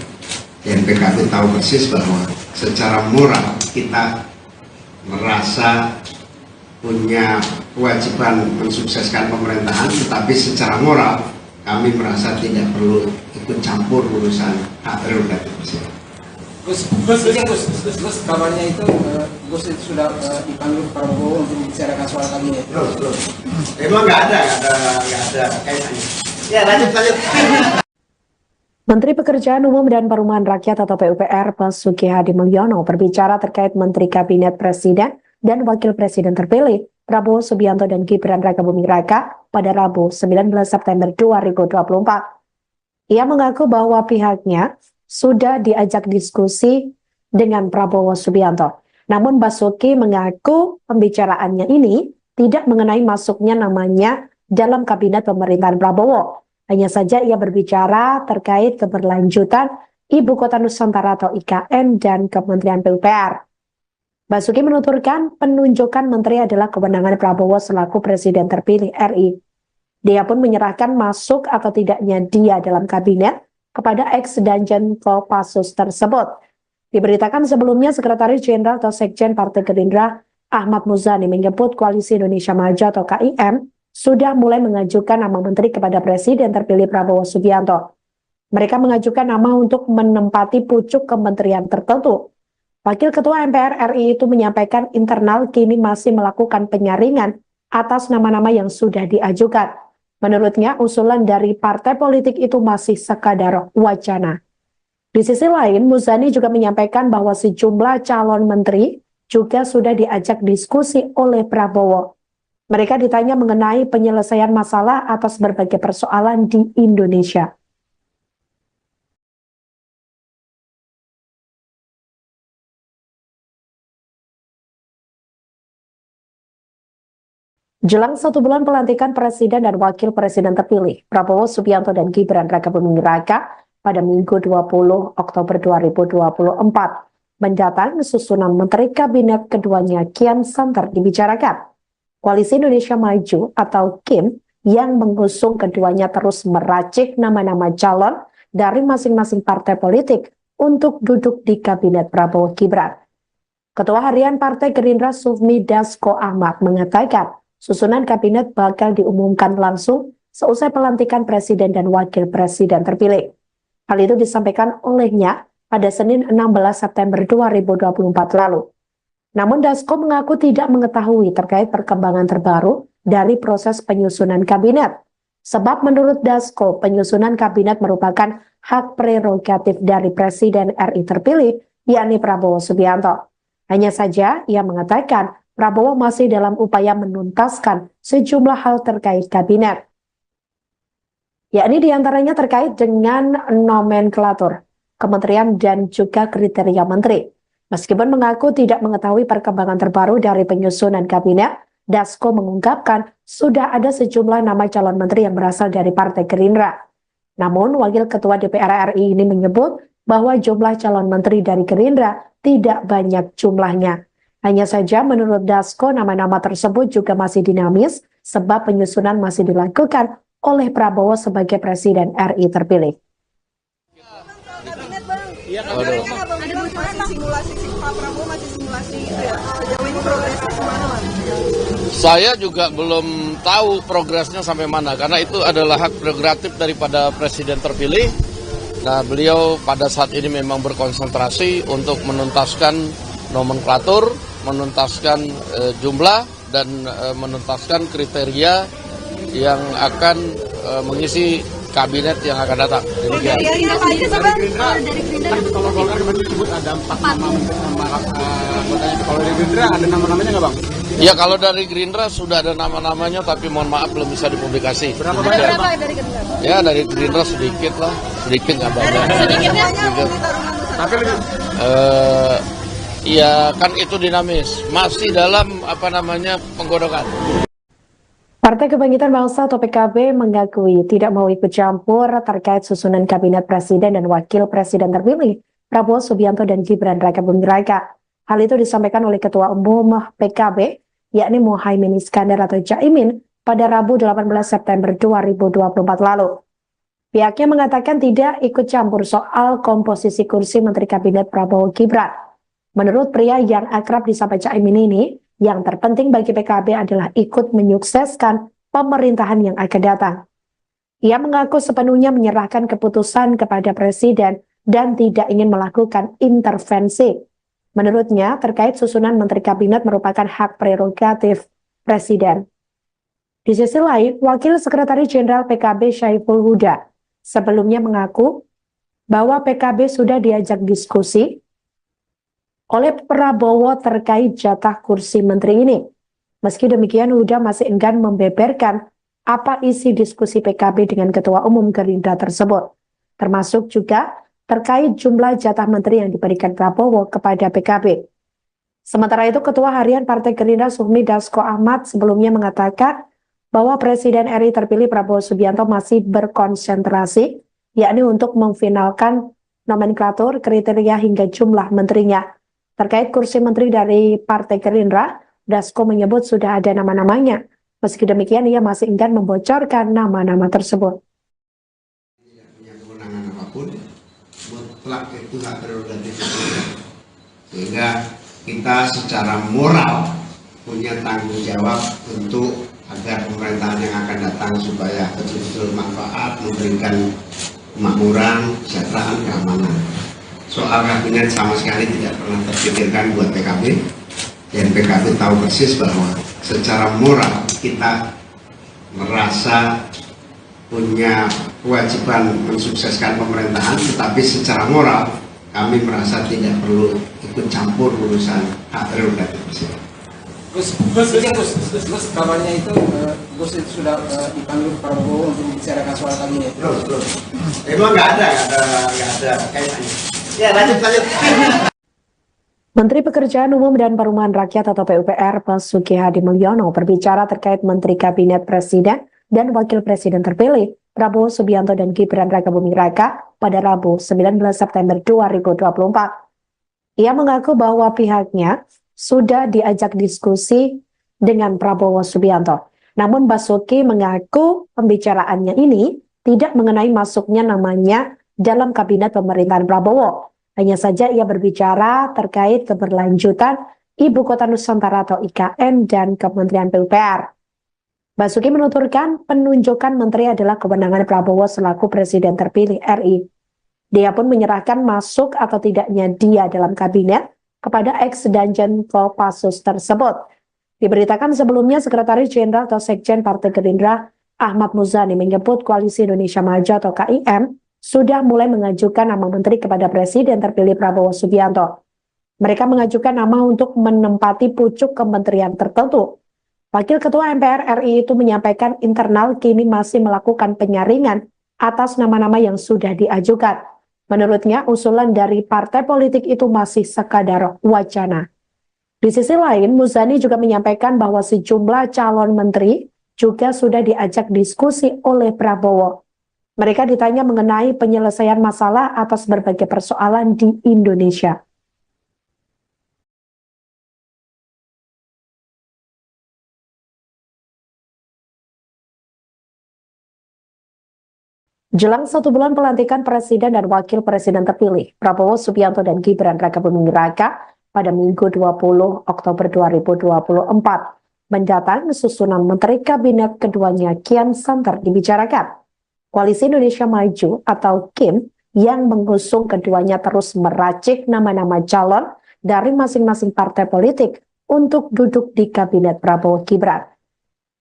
dan PKB tahu persis bahwa secara moral kita merasa punya kewajiban mensukseskan pemerintahan, tetapi secara moral kami merasa tidak perlu ikut campur urusan hak prerogatif presiden. Gus, kabarnya itu Gus itu sudah dipanggil Prabowo untuk membicarakan soal kabinet. Belum. Emang nggak ada kaitannya. Ya, lanjut. Menteri Pekerjaan Umum dan Perumahan Rakyat atau PUPR Basuki Hadi Mulyono berbicara terkait Menteri Kabinet Presiden dan Wakil Presiden terpilih Prabowo Subianto dan Gibran Rakabuming Raka pada Rabu 19 September 2024. Ia mengaku bahwa pihaknya sudah diajak diskusi dengan Prabowo Subianto. Namun Basuki mengaku pembicaraannya ini tidak mengenai masuknya namanya dalam kabinet pemerintahan Prabowo. Hanya saja ia berbicara terkait keberlanjutan Ibu Kota Nusantara atau IKN dan Kementerian PUPR. Basuki menuturkan penunjukan menteri adalah kewenangan Prabowo selaku Presiden terpilih RI. Dia pun menyerahkan masuk atau tidaknya dia dalam kabinet kepada ex-Danjen Kopassus tersebut. Diberitakan sebelumnya Sekretaris Jenderal atau Sekjen Partai Gerindra Ahmad Muzani menyebut Koalisi Indonesia Maju atau KIM sudah mulai mengajukan nama menteri kepada Presiden terpilih Prabowo Subianto. Mereka mengajukan nama untuk menempati pucuk kementerian tertentu. Wakil Ketua MPR RI itu menyampaikan internal kini masih melakukan penyaringan atas nama-nama yang sudah diajukan. Menurutnya, usulan dari partai politik itu masih sekadar wacana. Di sisi lain, Muzani juga menyampaikan bahwa sejumlah calon menteri juga sudah diajak diskusi oleh Prabowo. Mereka ditanya mengenai penyelesaian masalah atas berbagai persoalan di Indonesia. Jelang 1 bulan pelantikan Presiden dan Wakil Presiden terpilih, Prabowo Subianto dan Gibran Rakabuming Raka pada Minggu 20 Oktober 2024 mendatang susunan Menteri Kabinet keduanya kian santer dibicarakan. Koalisi Indonesia Maju atau KIM yang mengusung keduanya terus meracik nama-nama calon dari masing-masing partai politik untuk duduk di Kabinet Prabowo Gibran. Ketua Harian Partai Gerindra Sufmi Dasko Ahmad mengatakan susunan kabinet bakal diumumkan langsung seusai pelantikan Presiden dan Wakil Presiden terpilih. Hal itu disampaikan olehnya pada Senin 16 September 2024 lalu. Namun Dasko mengaku tidak mengetahui terkait perkembangan terbaru dari proses penyusunan kabinet. Sebab menurut Dasko, penyusunan kabinet merupakan hak prerogatif dari Presiden RI terpilih, yakni Prabowo Subianto. Hanya saja ia mengatakan Prabowo masih dalam upaya menuntaskan sejumlah hal terkait kabinet. Yakni diantaranya terkait dengan nomenklatur, kementerian dan juga kriteria menteri. Meskipun mengaku tidak mengetahui perkembangan terbaru dari penyusunan kabinet, Dasko mengungkapkan sudah ada sejumlah nama calon menteri yang berasal dari Partai Gerindra. Namun, Wakil Ketua DPR RI ini menyebut bahwa jumlah calon menteri dari Gerindra tidak banyak jumlahnya. Hanya saja menurut Dasko, nama-nama tersebut juga masih dinamis sebab penyusunan masih dilakukan oleh Prabowo sebagai Presiden RI terpilih. Simulasi Pak Prabowo masih simulasi itu ya. Sejauh ini progresnya kemana, Mas? Saya juga belum tahu progresnya sampai mana karena itu adalah hak prerogatif daripada Presiden terpilih. Nah, beliau pada saat ini memang berkonsentrasi untuk menuntaskan nomenklatur, menuntaskan jumlah dan menuntaskan kriteria yang akan mengisi kabinet yang akan datang. Dari Gerindra, kalau Golkar kemarin disebut ada 4 nama anggotanya. Kalau dari Gerindra ada nama-namanya nggak, Bang? Ya, kalau dari Gerindra sudah ada nama-namanya, tapi mohon maaf belum bisa dipublikasi. Berapa banyak, Bang? Dari Gerindra? Ya, dari Gerindra sedikit lah, sedikit nggak banyak. Sedikitnya Tapi lebih Ya kan itu dinamis, masih dalam penggodokan. Partai Kebangkitan Bangsa atau PKB mengakui tidak mau ikut campur terkait susunan kabinet presiden dan wakil presiden terpilih Prabowo Subianto dan Gibran Rakabuming Raka. Hal itu disampaikan oleh Ketua Umum PKB, yakni Muhaimin Iskandar atau Caimin pada Rabu 18 September 2024 lalu. Pihaknya mengatakan tidak ikut campur soal komposisi kursi Menteri Kabinet Prabowo Gibran. Menurut pria yang akrab disapa Caimin ini, yang terpenting bagi PKB adalah ikut menyukseskan pemerintahan yang akan datang. Ia mengaku sepenuhnya menyerahkan keputusan kepada Presiden dan tidak ingin melakukan intervensi. Menurutnya, terkait susunan Menteri Kabinet merupakan hak prerogatif Presiden. Di sisi lain, Wakil Sekretaris Jenderal PKB Syaiful Huda sebelumnya mengaku bahwa PKB sudah diajak diskusi oleh Prabowo terkait jatah kursi menteri ini. Meski demikian, Huda masih enggan membeberkan apa isi diskusi PKB dengan Ketua Umum Gerindra tersebut, termasuk juga terkait jumlah jatah menteri yang diberikan Prabowo kepada PKB. Sementara itu, Ketua Harian Partai Gerindra Sufmi Dasko Ahmad sebelumnya mengatakan bahwa Presiden RI terpilih Prabowo Subianto masih berkonsentrasi, yakni untuk memfinalkan nomenklatur, kriteria hingga jumlah menterinya. Terkait kursi menteri dari Partai Gerindra, Dasko menyebut sudah ada nama-namanya. Meski demikian, ia masih enggan membocorkan nama-nama tersebut. Tidak punya kewenangan apapun, mutlak itu hak prerogatif presiden. Sehingga kita secara moral punya tanggung jawab untuk agar pemerintahan yang akan datang supaya betul-betul manfaat, memberikan kemakmuran, kesejahteraan, keamanan. Soal kabinet sama sekali tidak pernah terpikirkan buat PKB, dan PKB tahu persis bahwa secara moral kita merasa punya kewajiban mensukseskan pemerintahan, tetapi secara moral kami merasa tidak perlu ikut campur urusan hak prerogatif presiden. Gus, kabarnya itu Gus itu sudah dipanggil Prabowo untuk membicarakan soal kabinet. Belum. Emang nggak ada kaitannya. Ya, lanjut. Menteri Pekerjaan Umum dan Perumahan Rakyat atau PUPR Basuki Hadi Mulyono berbicara terkait Menteri Kabinet Presiden dan Wakil Presiden terpilih Prabowo Subianto dan Gibran Rakabuming Raka pada Rabu 19 September 2024. Ia mengaku bahwa pihaknya sudah diajak diskusi dengan Prabowo Subianto. Namun Basuki mengaku pembicaraannya ini tidak mengenai masuknya namanya dalam kabinet pemerintahan Prabowo. Hanya saja ia berbicara terkait keberlanjutan Ibu Kota Nusantara atau IKN dan Kementerian PUPR. Basuki menuturkan penunjukan menteri adalah kewenangan Prabowo selaku Presiden terpilih RI. Dia pun menyerahkan masuk atau tidaknya dia dalam kabinet kepada ex-Danjen Kopassus tersebut. Diberitakan sebelumnya Sekretaris Jenderal atau Sekjen Partai Gerindra Ahmad Muzani menyebut Koalisi Indonesia Maju atau KIM sudah mulai mengajukan nama menteri kepada Presiden terpilih Prabowo Subianto. Mereka mengajukan nama untuk menempati pucuk kementerian tertentu. Wakil Ketua MPR RI itu menyampaikan internal kini masih melakukan penyaringan atas nama-nama yang sudah diajukan. Menurutnya, usulan dari partai politik itu masih sekadar wacana. Di sisi lain, Muzani juga menyampaikan bahwa sejumlah calon menteri juga sudah diajak diskusi oleh Prabowo. Mereka ditanya mengenai penyelesaian masalah atas berbagai persoalan di Indonesia. Jelang 1 bulan pelantikan Presiden dan Wakil Presiden terpilih, Prabowo Subianto dan Gibran Rakabuming Raka pada Minggu 20 Oktober 2024 mendatang susunan Menteri Kabinet keduanya kian santer dibicarakan. Koalisi Indonesia Maju atau KIM yang mengusung keduanya terus meracik nama-nama calon dari masing-masing partai politik untuk duduk di Kabinet Prabowo Gibran.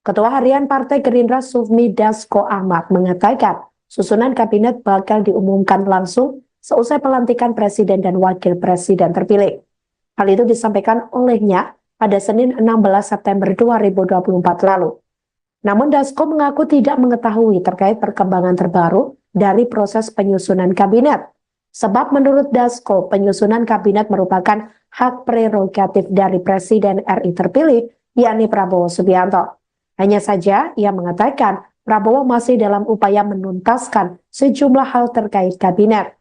Ketua Harian Partai Gerindra Sufmi Dasko Ahmad mengatakan susunan kabinet bakal diumumkan langsung seusai pelantikan Presiden dan Wakil Presiden terpilih. Hal itu disampaikan olehnya pada Senin 16 September 2024 lalu. Namun Dasko mengaku tidak mengetahui terkait perkembangan terbaru dari proses penyusunan kabinet. Sebab menurut Dasko, penyusunan kabinet merupakan hak prerogatif dari Presiden RI terpilih, yakni Prabowo Subianto. Hanya saja ia mengatakan Prabowo masih dalam upaya menuntaskan sejumlah hal terkait kabinet.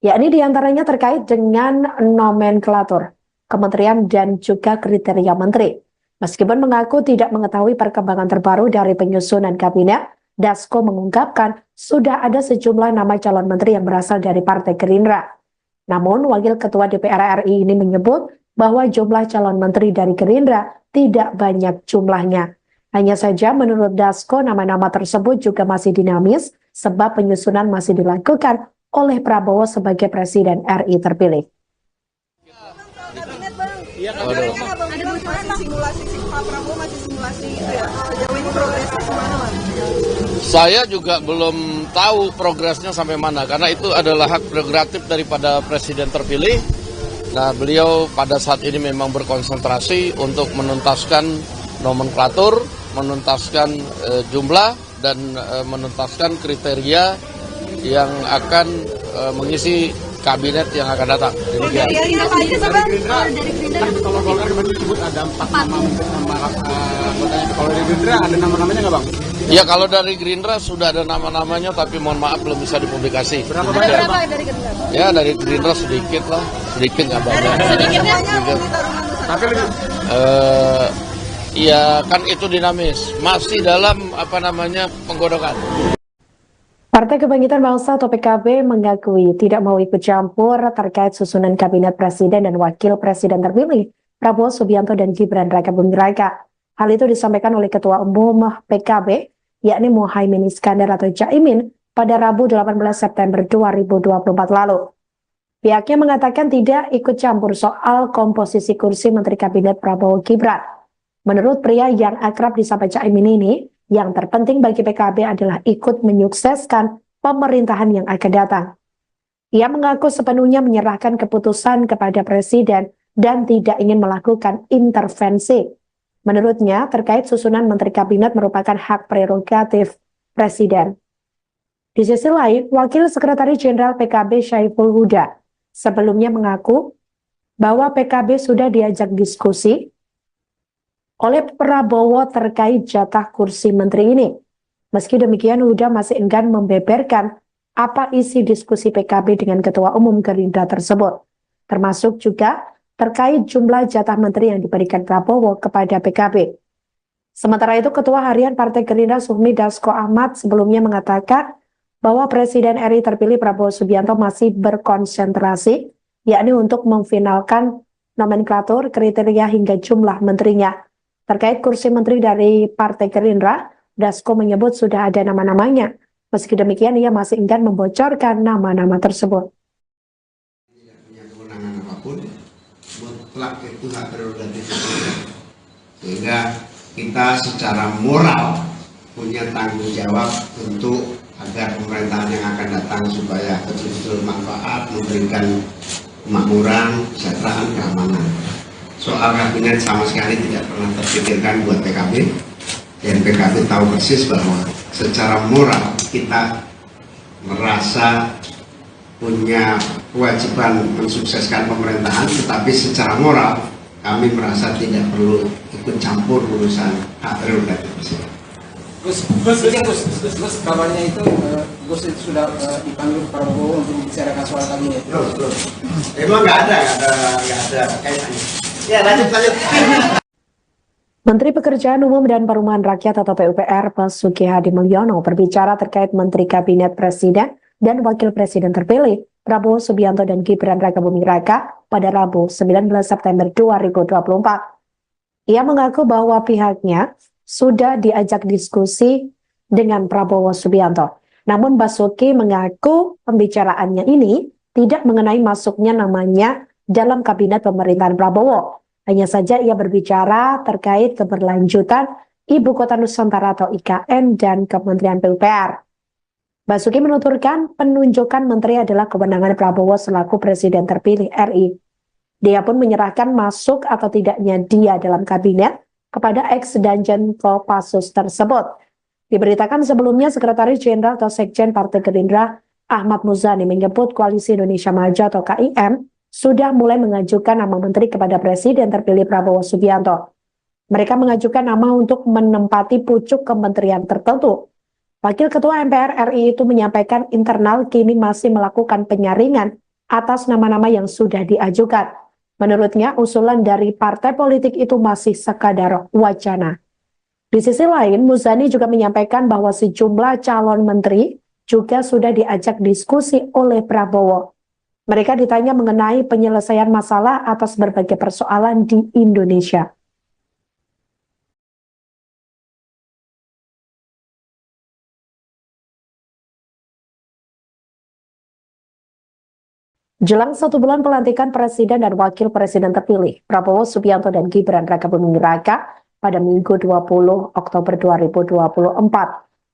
Yakni diantaranya terkait dengan nomenklatur, kementerian dan juga kriteria menteri. Meskipun mengaku tidak mengetahui perkembangan terbaru dari penyusunan kabinet, Dasko mengungkapkan sudah ada sejumlah nama calon menteri yang berasal dari Partai Gerindra. Namun, Wakil Ketua DPR RI ini menyebut bahwa jumlah calon menteri dari Gerindra tidak banyak jumlahnya. Hanya saja menurut Dasko, nama-nama tersebut juga masih dinamis sebab penyusunan masih dilakukan oleh Prabowo sebagai Presiden RI terpilih. Kabinet bang, Waduh. rencananya nggak bang? Masih simulasi Pak Prabowo masih simulasi itu ya. Jauh ini progresnya gimana bang? Saya juga belum tahu progresnya sampai mana, karena itu adalah hak prerogatif daripada Presiden terpilih. Nah, beliau pada saat ini memang berkonsentrasi untuk menuntaskan nomenklatur, menuntaskan jumlah, dan menuntaskan kriteria yang akan mengisi kabinet yang akan datang. Demikian. Kriterianya apa aja sih bang? Dari Gerindra Kan kalau Golkar kemarin disebut ada 4 nama anggotanya. Kalau dari Gerindra ada nama-namanya nggak bang? Ya, kalau dari Gerindra sudah ada nama-namanya, tapi mohon maaf belum bisa dipublikasi. Berapa Demikian. Berapa dari Gerindra? Ya, dari Gerindra sedikit lah, sedikit nggak banyak. Sedikitnya Budi Taruman Tapi lebih Ya kan itu dinamis, masih dalam penggodokan. Partai Kebangkitan Bangsa atau PKB mengakui tidak mau ikut campur terkait susunan kabinet presiden dan wakil presiden terpilih Prabowo Subianto dan Gibran Rakabuming Raka. Hal itu disampaikan oleh Ketua Umum PKB, yakni Muhaimin Iskandar atau Caimin, pada Rabu 18 September 2024 lalu. Pihaknya mengatakan tidak ikut campur soal komposisi kursi Menteri Kabinet Prabowo Gibran. Menurut pria yang akrab disapa Caimin ini, yang terpenting bagi PKB adalah ikut menyukseskan pemerintahan yang akan datang. Ia mengaku sepenuhnya menyerahkan keputusan kepada Presiden dan tidak ingin melakukan intervensi. Menurutnya, terkait susunan Menteri Kabinet merupakan hak prerogatif Presiden. Di sisi lain, Wakil Sekretaris Jenderal PKB Syaiful Huda sebelumnya mengaku bahwa PKB sudah diajak diskusi oleh Prabowo terkait jatah kursi menteri ini. Meski demikian, Huda masih enggan membeberkan apa isi diskusi PKB dengan Ketua Umum Gerindra tersebut, termasuk juga terkait jumlah jatah menteri yang diberikan Prabowo kepada PKB. Sementara itu, Ketua Harian Partai Gerindra Sufmi Dasko Ahmad sebelumnya mengatakan bahwa Presiden RI terpilih Prabowo Subianto masih berkonsentrasi, yakni untuk memfinalkan nomenklatur, kriteria hingga jumlah menterinya. Terkait kursi menteri dari Partai Gerindra, Dasko menyebut sudah ada nama-namanya. Meski demikian, ia masih enggan membocorkan nama-nama tersebut. Tidak punya kewenangan apapun, mutlak itu hak prerogatif presiden. Sehingga kita secara moral punya tanggung jawab untuk agar pemerintahan yang akan datang supaya betul-betul manfaat, memberikan kemakmuran, kesejahteraan, keamanan. Soal kabinet sama sekali tidak pernah terpikirkan buat PKB, dan PKB tahu persis bahwa secara moral kita merasa punya kewajiban mensukseskan pemerintahan, tetapi secara moral kami merasa tidak perlu ikut campur urusan hak prerogatif presiden. Gus, kabarnya itu Gus itu sudah dipanggil Prabowo untuk membicarakan soal kabinet. Belum. Emang nggak ada kaitannya. Ya, lanjut. Menteri Pekerjaan Umum dan Perumahan Rakyat atau PUPR Basuki Hadi Mulyono berbicara terkait Menteri Kabinet Presiden dan Wakil Presiden terpilih Prabowo Subianto dan Gibran Rakabuming Raka pada Rabu 19 September 2024. Ia mengaku bahwa pihaknya sudah diajak diskusi dengan Prabowo Subianto. Namun Basuki mengaku pembicaraannya ini tidak mengenai masuknya namanya dalam kabinet pemerintahan Prabowo. Hanya saja ia berbicara terkait keberlanjutan Ibu Kota Nusantara atau IKN dan Kementerian PUPR. Basuki menuturkan penunjukan menteri adalah kewenangan Prabowo selaku Presiden terpilih RI. Dia pun menyerahkan masuk atau tidaknya dia dalam kabinet kepada ex-Danjen Kopassus tersebut. Diberitakan sebelumnya Sekretaris Jenderal atau Sekjen Partai Gerindra Ahmad Muzani menyebut Koalisi Indonesia Maju atau KIM sudah mulai mengajukan nama menteri kepada Presiden terpilih Prabowo Subianto. Mereka mengajukan nama untuk menempati pucuk kementerian tertentu. Wakil Ketua MPR RI itu menyampaikan internal kini masih melakukan penyaringan atas nama-nama yang sudah diajukan. Menurutnya, usulan dari partai politik itu masih sekadar wacana. Di sisi lain, Muzani juga menyampaikan bahwa sejumlah calon menteri juga sudah diajak diskusi oleh Prabowo. Mereka ditanya mengenai penyelesaian masalah atas berbagai persoalan di Indonesia. Jelang 1 bulan pelantikan Presiden dan Wakil Presiden terpilih, Prabowo Subianto dan Gibran Rakabuming Raka pada Minggu 20 Oktober 2024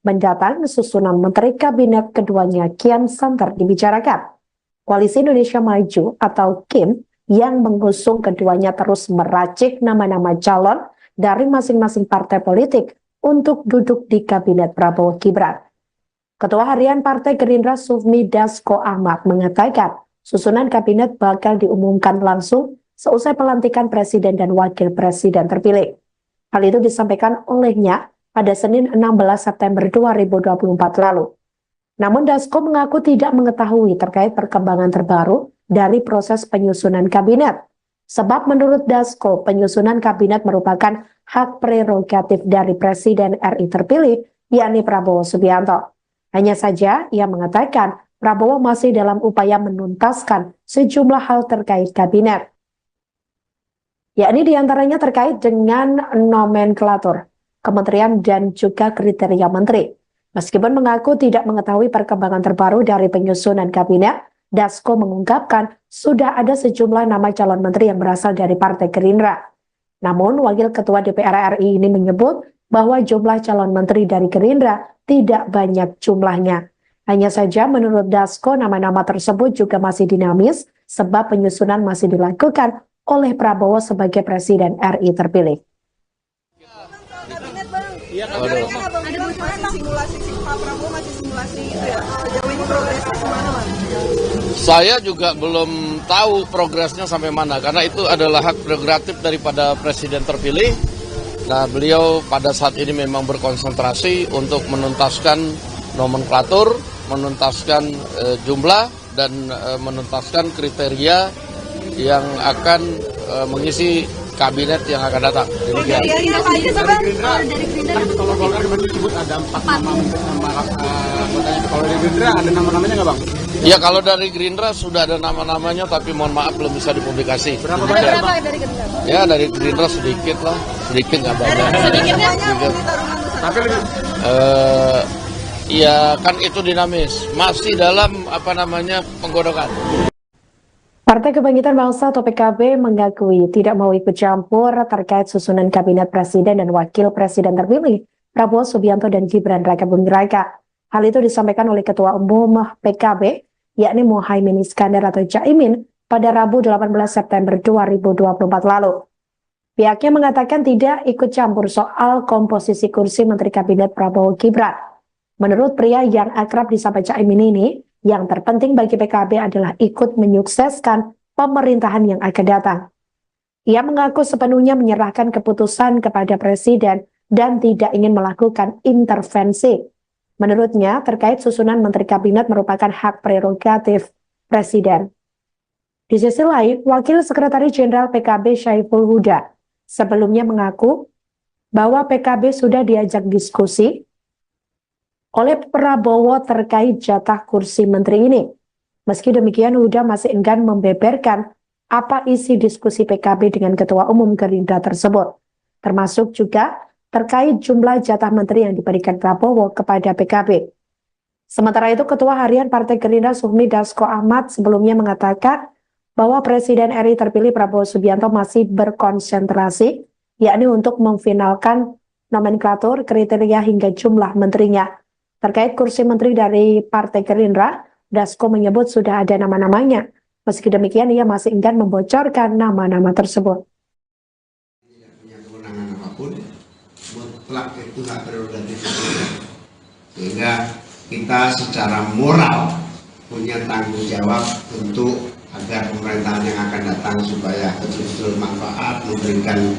mendatang susunan Menteri Kabinet keduanya kian santer dibicarakan. Koalisi Indonesia Maju atau KIM yang mengusung keduanya terus meracik nama-nama calon dari masing-masing partai politik untuk duduk di Kabinet Prabowo Gibran. Ketua Harian Partai Gerindra Sufmi Dasko Ahmad mengatakan susunan kabinet bakal diumumkan langsung seusai pelantikan Presiden dan Wakil Presiden terpilih. Hal itu disampaikan olehnya pada Senin 16 September 2024 lalu. Namun Dasko mengaku tidak mengetahui terkait perkembangan terbaru dari proses penyusunan kabinet. Sebab menurut Dasko, penyusunan kabinet merupakan hak prerogatif dari Presiden RI terpilih, yakni Prabowo Subianto. Hanya saja ia mengatakan Prabowo masih dalam upaya menuntaskan sejumlah hal terkait kabinet. Yakni diantaranya terkait dengan nomenklatur, kementerian dan juga kriteria menteri. Meskipun mengaku tidak mengetahui perkembangan terbaru dari penyusunan kabinet, Dasko mengungkapkan sudah ada sejumlah nama calon menteri yang berasal dari Partai Gerindra. Namun, Wakil Ketua DPR RI ini menyebut bahwa jumlah calon menteri dari Gerindra tidak banyak jumlahnya. Hanya saja menurut Dasko, nama-nama tersebut juga masih dinamis sebab penyusunan masih dilakukan oleh Prabowo sebagai Presiden RI terpilih. Simulasi Pak Prabowo masih simulasi itu ya. Jauh ini progresnya kemana, Mas? Saya juga belum tahu progresnya sampai mana karena itu adalah hak prerogatif daripada Presiden terpilih. Nah, beliau pada saat ini memang berkonsentrasi untuk menuntaskan nomenklatur, menuntaskan jumlah dan menuntaskan kriteria yang akan mengisi kabinet yang akan datang. Dari Gerindra kalau Golkar kemarin disebut ada 4 nama anggotanya. Kalau dari Gerindra ada nama-namanya nggak, Bang? Ya, kalau dari Gerindra sudah ada nama-namanya, tapi mohon maaf belum bisa dipublikasi. Berapa banyak, Bang? Dari Gerindra? Ya, dari Gerindra sedikit lah, sedikit nggak banyak. Sedikitnya Tapi lebih Ya kan itu dinamis, masih dalam penggodokan. Partai Kebangkitan Bangsa atau PKB mengakui tidak mau ikut campur terkait susunan kabinet Presiden dan Wakil Presiden terpilih Prabowo Subianto dan Gibran Rakabuming Raka. Hal itu disampaikan oleh Ketua Umum PKB, yakni Muhaimin Iskandar atau Caimin, pada Rabu 18 September 2024 lalu. Pihaknya mengatakan tidak ikut campur soal komposisi kursi Menteri Kabinet Prabowo Gibran. Menurut pria yang akrab disapa Caimin ini, yang terpenting bagi PKB adalah ikut menyukseskan pemerintahan yang akan datang. Ia mengaku sepenuhnya menyerahkan keputusan kepada Presiden dan tidak ingin melakukan intervensi. Menurutnya, terkait susunan Menteri Kabinet merupakan hak prerogatif Presiden. Di sisi lain, Wakil Sekretaris Jenderal PKB Syaiful Huda sebelumnya mengaku bahwa PKB sudah diajak diskusi oleh Prabowo terkait jatah kursi menteri ini. Meski demikian, Huda masih enggan membeberkan apa isi diskusi PKB dengan Ketua Umum Gerindra tersebut, termasuk juga terkait jumlah jatah menteri yang diberikan Prabowo kepada PKB. Sementara itu, Ketua Harian Partai Gerindra Sufmi Dasko Ahmad sebelumnya mengatakan bahwa Presiden RI terpilih Prabowo Subianto masih berkonsentrasi, yakni untuk memfinalkan nomenklatur, kriteria hingga jumlah menterinya. Terkait kursi menteri dari Partai Gerindra, Dasko menyebut sudah ada nama-namanya. Meski demikian, ia masih enggan membocorkan nama-nama tersebut. Tidak punya kewenangan apapun, mutlak itu hak prerogatif. Sehingga kita secara moral punya tanggung jawab untuk agar pemerintahan yang akan datang supaya betul-betul manfaat, memberikan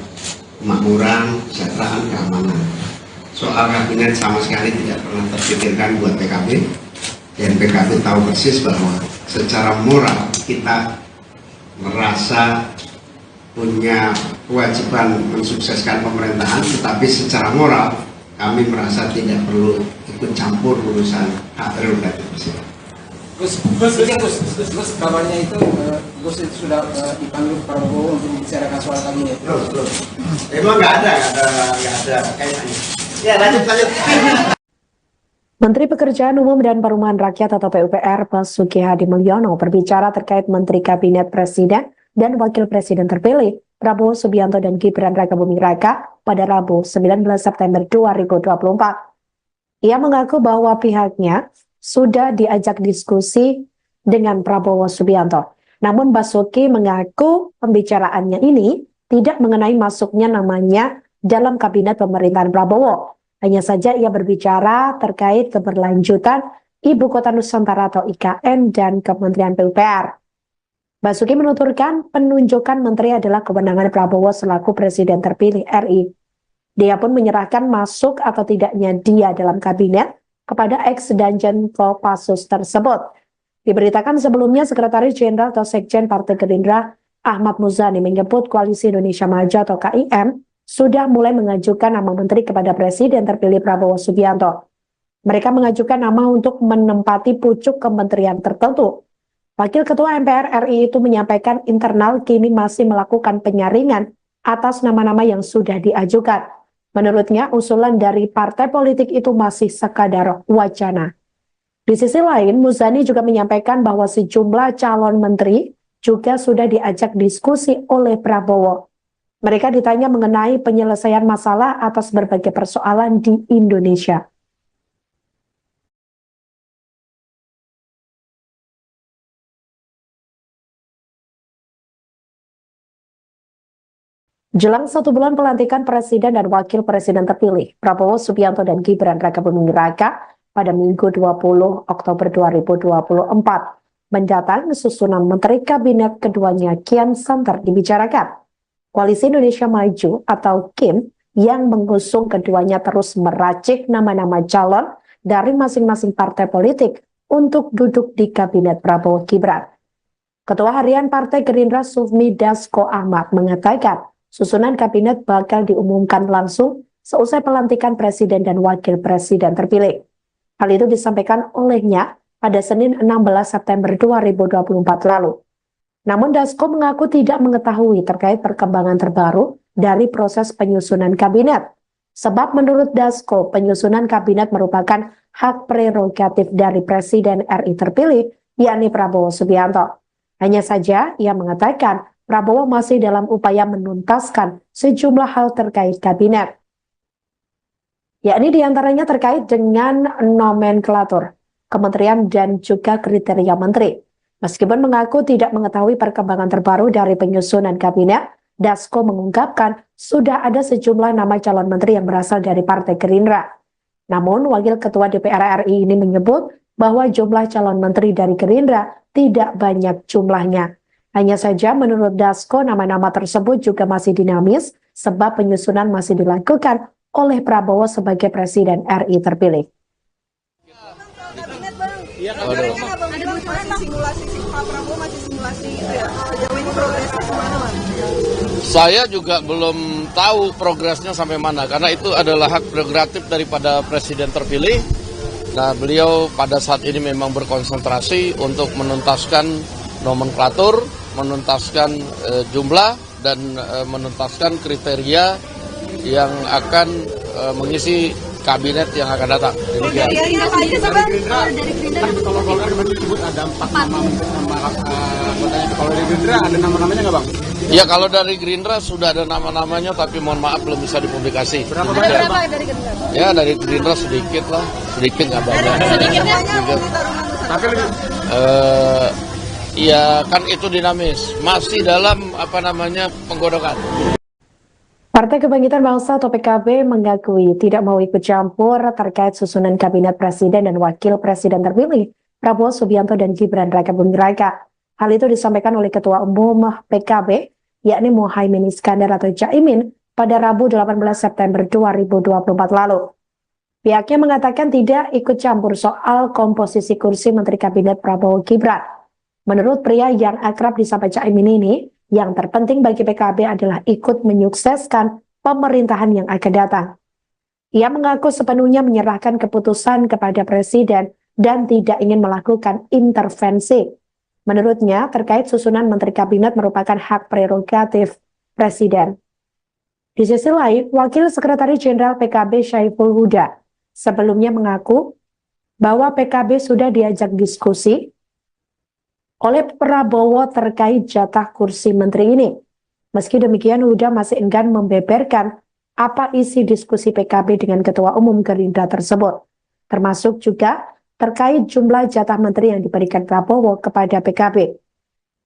kemakmuran, kesejahteraan, keamanan. Soal kabinet sama sekali tidak pernah terpikirkan buat PKB, dan PKB tahu persis bahwa secara moral kita merasa punya kewajiban mensukseskan pemerintahan, tetapi secara moral kami merasa tidak perlu ikut campur urusan hak prerogatif Presiden. Gus, kabarnya itu Gus itu sudah dipanggil Prabowo untuk membicarakan soal kabinet. Belum. Emang nggak ada kaitannya. Ya, lanjut. Menteri Pekerjaan Umum dan Perumahan Rakyat atau PUPR Basuki Hadimulyono berbicara terkait Menteri Kabinet Presiden dan Wakil Presiden terpilih Prabowo Subianto dan Gibran Rakabuming Raka pada Rabu 19 September 2024. Ia mengaku bahwa pihaknya sudah diajak diskusi dengan Prabowo Subianto. Namun Basuki mengaku pembicaraannya ini tidak mengenai masuknya namanya dalam kabinet pemerintahan Prabowo. Hanya saja ia berbicara terkait keberlanjutan Ibu Kota Nusantara atau IKN dan Kementerian PUPR. Basuki menuturkan penunjukan menteri adalah kewenangan Prabowo selaku Presiden terpilih RI. Dia pun menyerahkan masuk atau tidaknya dia dalam kabinet kepada ex-Danjen Kopassus tersebut. Diberitakan sebelumnya Sekretaris Jenderal atau Sekjen Partai Gerindra Ahmad Muzani menyebut Koalisi Indonesia Maju atau KIM sudah mulai mengajukan nama menteri kepada Presiden terpilih Prabowo Subianto. Mereka mengajukan nama untuk menempati pucuk kementerian tertentu. Wakil Ketua MPR RI itu menyampaikan internal kini masih melakukan penyaringan atas nama-nama yang sudah diajukan. Menurutnya, usulan dari partai politik itu masih sekadar wacana. Di sisi lain, Muzani juga menyampaikan bahwa sejumlah calon menteri juga sudah diajak diskusi oleh Prabowo. Mereka ditanya mengenai penyelesaian masalah atas berbagai persoalan di Indonesia. Jelang 1 bulan pelantikan Presiden dan Wakil Presiden terpilih, Prabowo Subianto dan Gibran Rakabuming Raka pada Minggu 20 Oktober 2024 mendatang susunan Menteri Kabinet keduanya kian santer dibicarakan. Koalisi Indonesia Maju atau KIM yang mengusung keduanya terus meracik nama-nama calon dari masing-masing partai politik untuk duduk di Kabinet Prabowo Gibran. Ketua Harian Partai Gerindra Sufmi Dasko Ahmad mengatakan susunan kabinet bakal diumumkan langsung seusai pelantikan Presiden dan Wakil Presiden terpilih. Hal itu disampaikan olehnya pada Senin 16 September 2024 lalu. Namun Dasko mengaku tidak mengetahui terkait perkembangan terbaru dari proses penyusunan kabinet. Sebab menurut Dasko, penyusunan kabinet merupakan hak prerogatif dari Presiden RI terpilih, yakni Prabowo Subianto. Hanya saja ia mengatakan Prabowo masih dalam upaya menuntaskan sejumlah hal terkait kabinet. Yakni diantaranya terkait dengan nomenklatur, kementerian dan juga kriteria menteri. Meskipun mengaku tidak mengetahui perkembangan terbaru dari penyusunan kabinet, Dasko mengungkapkan sudah ada sejumlah nama calon menteri yang berasal dari Partai Gerindra. Namun, Wakil Ketua DPR RI ini menyebut bahwa jumlah calon menteri dari Gerindra tidak banyak jumlahnya. Hanya saja menurut Dasko, nama-nama tersebut juga masih dinamis sebab penyusunan masih dilakukan oleh Prabowo sebagai Presiden RI terpilih. Iya kan Abang bilang masih simulasi Pak Prabowo masih simulasi itu ya. Jauh ini progresnya kemana, Bang? Saya juga belum tahu progresnya sampai mana karena itu adalah hak prerogatif daripada Presiden terpilih. Nah, beliau pada saat ini memang berkonsentrasi untuk menuntaskan nomenklatur, menuntaskan jumlah dan menuntaskan kriteria yang akan mengisi kabinet yang akan datang. Demikian. Kalau Golkar kemarin disebut ada 4 nama anggotanya. Kalau dari Gerindra ada nama-namanya nggak, Bang? Ya, kalau dari Gerindra sudah ada nama-namanya, tapi mohon maaf belum bisa dipublikasi. Berapa banyak, Bang? Dari Gerindra? Ya, dari Gerindra sedikit lah, sedikit nggak banyak. Sedikitnya Tapi lebih Ya kan itu dinamis, masih dalam penggodokan. Partai Kebangkitan Bangsa atau PKB mengakui tidak mau ikut campur terkait susunan kabinet presiden dan wakil presiden terpilih Prabowo Subianto dan Gibran Rakabuming Raka. Hal itu disampaikan oleh Ketua Umum PKB, yakni Muhaimin Iskandar atau Caimin pada Rabu 18 September 2024 lalu. Pihaknya mengatakan tidak ikut campur soal komposisi kursi Menteri Kabinet Prabowo Gibran. Menurut pria yang akrab disapa Caimin ini, yang terpenting bagi PKB adalah ikut menyukseskan pemerintahan yang akan datang. Ia mengaku sepenuhnya menyerahkan keputusan kepada Presiden dan tidak ingin melakukan intervensi. Menurutnya, terkait susunan Menteri Kabinet merupakan hak prerogatif Presiden. Di sisi lain, Wakil Sekretaris Jenderal PKB Syaiful Huda sebelumnya mengaku bahwa PKB sudah diajak diskusi oleh Prabowo terkait jatah kursi menteri ini. Meski demikian, Huda masih enggan membeberkan apa isi diskusi PKB dengan Ketua Umum Gerindra tersebut, termasuk juga terkait jumlah jatah menteri yang diberikan Prabowo kepada PKB.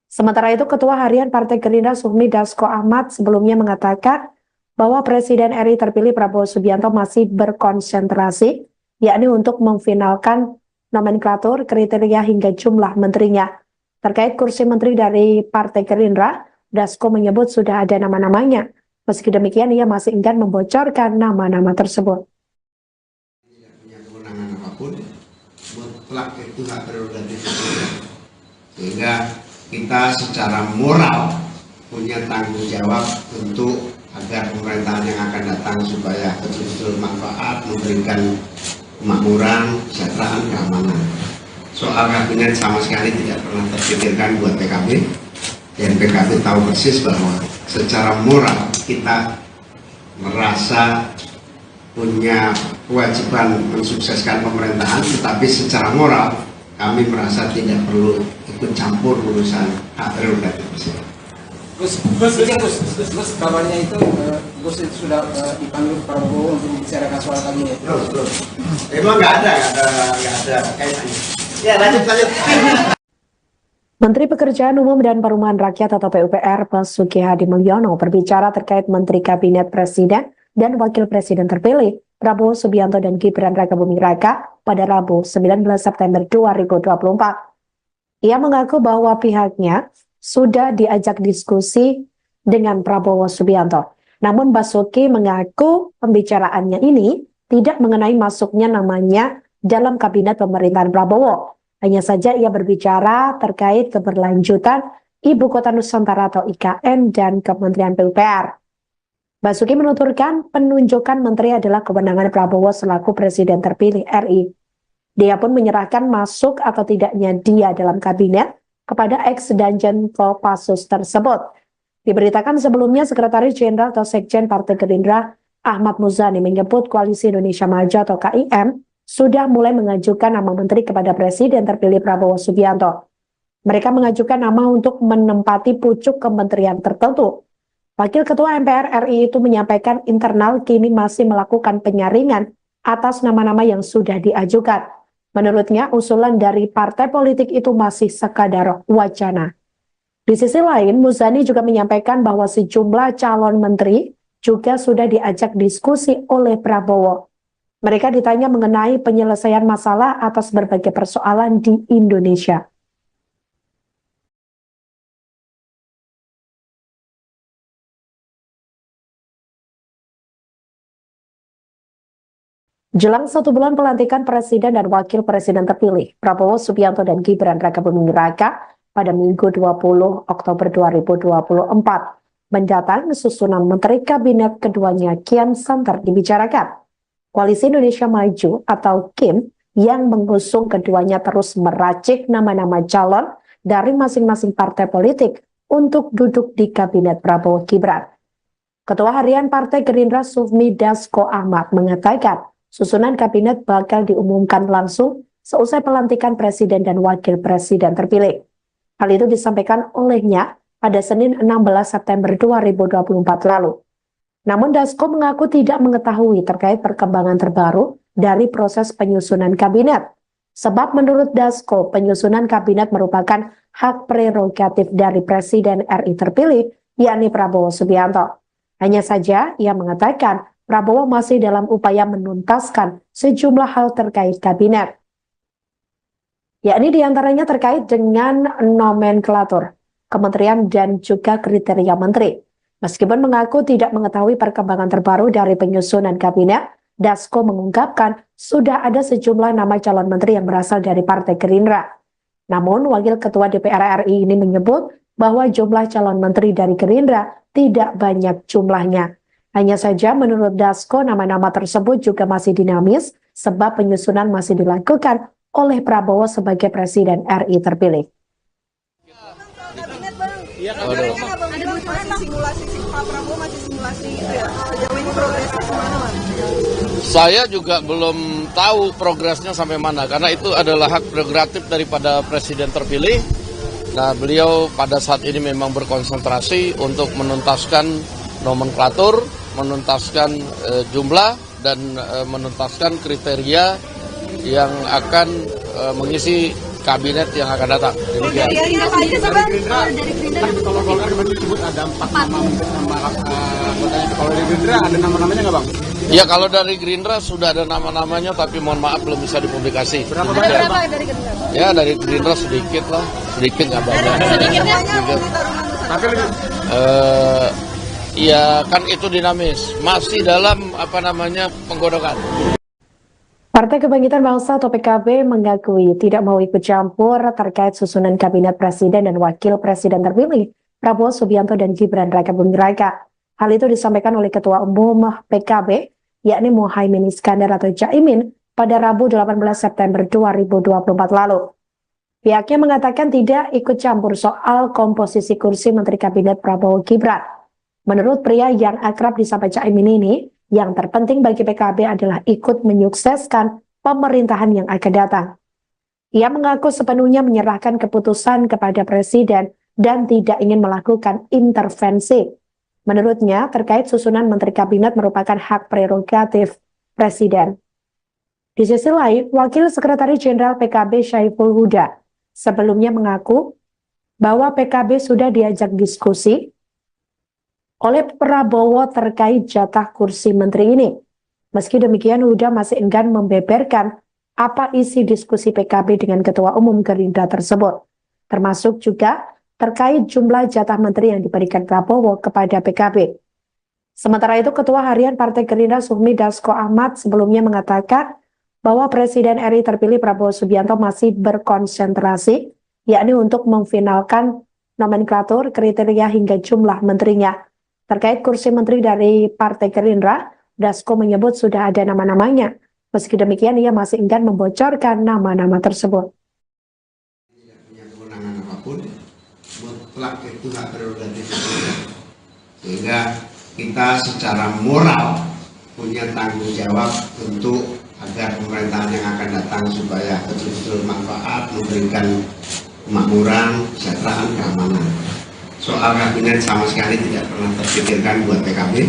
Sementara itu, Ketua Harian Partai Gerindra Sufmi Dasko Ahmad sebelumnya mengatakan bahwa Presiden RI terpilih Prabowo Subianto masih berkonsentrasi, yakni untuk memfinalkan nomenklatur, kriteria hingga jumlah menterinya. Terkait kursi menteri dari Partai Gerindra, Dasko menyebut sudah ada nama-namanya. Meski demikian, ia masih enggan membocorkan nama-nama tersebut. Tidak punya kewenangan apapun, mutlak itu hak prerogatif presiden. Sehingga kita secara moral punya tanggung jawab untuk agar pemerintahan yang akan datang supaya betul-betul manfaat, memberikan kemakmuran, kesejahteraan, keamanan. Soal kabinet sama sekali tidak pernah terpikirkan buat PKB, dan PKB tahu persis bahwa secara moral kita merasa punya kewajiban mensukseskan pemerintahan, tetapi secara moral kami merasa tidak perlu ikut campur urusan hak prerogatif presiden. Gus, kabarnya itu Gus itu sudah dipanggil Prabowo untuk membicarakan soal kabinet. Terus. Emang nggak ada kaitannya. Ya lanjut. Menteri Pekerjaan Umum dan Perumahan Rakyat atau PUPR Basuki Hadi Mulyono berbicara terkait Menteri Kabinet Presiden dan Wakil Presiden terpilih Prabowo Subianto dan Gibran Rakabuming Raka pada Rabu 19 September 2024. Ia mengaku bahwa pihaknya sudah diajak diskusi dengan Prabowo Subianto. Namun Basuki mengaku pembicaraannya ini tidak mengenai masuknya namanya dalam kabinet pemerintahan Prabowo. Hanya saja ia berbicara terkait keberlanjutan Ibu Kota Nusantara atau IKN dan Kementerian PUPR. Basuki menuturkan penunjukan menteri adalah kewenangan Prabowo selaku Presiden terpilih RI. Dia pun menyerahkan masuk atau tidaknya dia dalam kabinet kepada ex-Danjen Kopassus tersebut. Diberitakan sebelumnya Sekretaris Jenderal atau Sekjen Partai Gerindra Ahmad Muzani menyebut Koalisi Indonesia Maju atau KIM sudah mulai mengajukan nama menteri kepada Presiden terpilih Prabowo Subianto. Mereka mengajukan nama untuk menempati pucuk kementerian tertentu. Wakil Ketua MPR RI itu menyampaikan internal kini masih melakukan penyaringan atas nama-nama yang sudah diajukan. Menurutnya, usulan dari partai politik itu masih sekadar wacana. Di sisi lain, Muzani juga menyampaikan bahwa sejumlah calon menteri juga sudah diajak diskusi oleh Prabowo. Mereka ditanya mengenai penyelesaian masalah atas berbagai persoalan di Indonesia. Jelang 1 bulan pelantikan Presiden dan Wakil Presiden terpilih, Prabowo Subianto dan Gibran Rakabuming Raka pada Minggu 20 Oktober 2024 mendatang susunan Menteri Kabinet keduanya kian santer dibicarakan. Koalisi Indonesia Maju atau KIM yang mengusung keduanya terus meracik nama-nama calon dari masing-masing partai politik untuk duduk di Kabinet Prabowo Gibran. Ketua Harian Partai Gerindra Sufmi Dasko Ahmad mengatakan susunan kabinet bakal diumumkan langsung seusai pelantikan Presiden dan Wakil Presiden terpilih. Hal itu disampaikan olehnya pada Senin 16 September 2024 lalu. Namun Dasko mengaku tidak mengetahui terkait perkembangan terbaru dari proses penyusunan kabinet. Sebab menurut Dasko, penyusunan kabinet merupakan hak prerogatif dari Presiden RI terpilih, yakni Prabowo Subianto. Hanya saja ia mengatakan Prabowo masih dalam upaya menuntaskan sejumlah hal terkait kabinet. Yakni diantaranya terkait dengan nomenklatur, kementerian dan juga kriteria menteri. Meskipun mengaku tidak mengetahui perkembangan terbaru dari penyusunan kabinet, Dasko mengungkapkan sudah ada sejumlah nama calon menteri yang berasal dari Partai Gerindra. Namun, Wakil Ketua DPR RI ini menyebut bahwa jumlah calon menteri dari Gerindra tidak banyak jumlahnya. Hanya saja menurut Dasko, nama-nama tersebut juga masih dinamis sebab penyusunan masih dilakukan oleh Prabowo sebagai Presiden RI terpilih. Kabinet bang, ada simulasi Pak Prabowo masih simulasi itu ya. ini progresnya kemana Mas? Saya juga belum tahu progresnya sampai mana, karena itu adalah hak prerogatif daripada presiden terpilih. Nah, beliau pada saat ini memang berkonsentrasi untuk menuntaskan nomenklatur, menuntaskan jumlah, dan menuntaskan kriteria yang akan mengisi kabinet yang akan datang. Demikian. Dari Gerindra, kalau Golkar kemarin disebut ada 4 nama anggotanya. Kalau dari Gerindra ada nama-namanya nggak Bang? Ya, kalau dari Gerindra sudah ada nama-namanya, tapi mohon maaf belum bisa dipublikasi. Berapa Demikian. banyak? Dari Gerindra? Ya, dari Gerindra sedikit lah, sedikit nggak banyak. Sedikitnya Sedikit. Tapi lebih Ya kan itu dinamis, masih dalam penggodokan. Partai Kebangkitan Bangsa atau PKB mengakui tidak mau ikut campur terkait susunan kabinet presiden dan wakil presiden terpilih Prabowo Subianto dan Gibran Rakabuming Raka. Hal itu disampaikan oleh Ketua Umum PKB, yakni Muhaimin Iskandar atau Caimin, pada Rabu 18 September 2024 lalu. Pihaknya mengatakan tidak ikut campur soal komposisi kursi Menteri Kabinet Prabowo Gibran. Menurut pria yang akrab disapa Caimin ini, yang terpenting bagi PKB adalah ikut menyukseskan pemerintahan yang akan datang. Ia mengaku sepenuhnya menyerahkan keputusan kepada Presiden dan tidak ingin melakukan intervensi. Menurutnya, terkait susunan Menteri Kabinet merupakan hak prerogatif Presiden. Di sisi lain, Wakil Sekretaris Jenderal PKB Syaiful Huda sebelumnya mengaku bahwa PKB sudah diajak diskusi oleh Prabowo terkait jatah kursi menteri ini. Meski demikian, Huda masih enggan membeberkan apa isi diskusi PKB dengan Ketua Umum Gerindra tersebut, termasuk juga terkait jumlah jatah menteri yang diberikan Prabowo kepada PKB. Sementara itu, Ketua Harian Partai Gerindra Sufmi Dasko Ahmad sebelumnya mengatakan bahwa Presiden RI terpilih Prabowo Subianto masih berkonsentrasi, yakni untuk memfinalkan nomenklatur, kriteria hingga jumlah menterinya. Terkait kursi menteri dari Partai Gerindra, Dasko menyebut sudah ada nama-namanya. Meski demikian, ia masih enggan membocorkan nama-nama tersebut. Tidak punya kewenangan apapun, mutlak itu hak prerogatif presiden. Sehingga kita secara moral punya tanggung jawab untuk agar pemerintahan yang akan datang supaya betul-betul manfaat, memberikan kemakmuran, kesejahteraan, keamanan. Soal kabinet sama sekali tidak pernah terpikirkan buat PKB,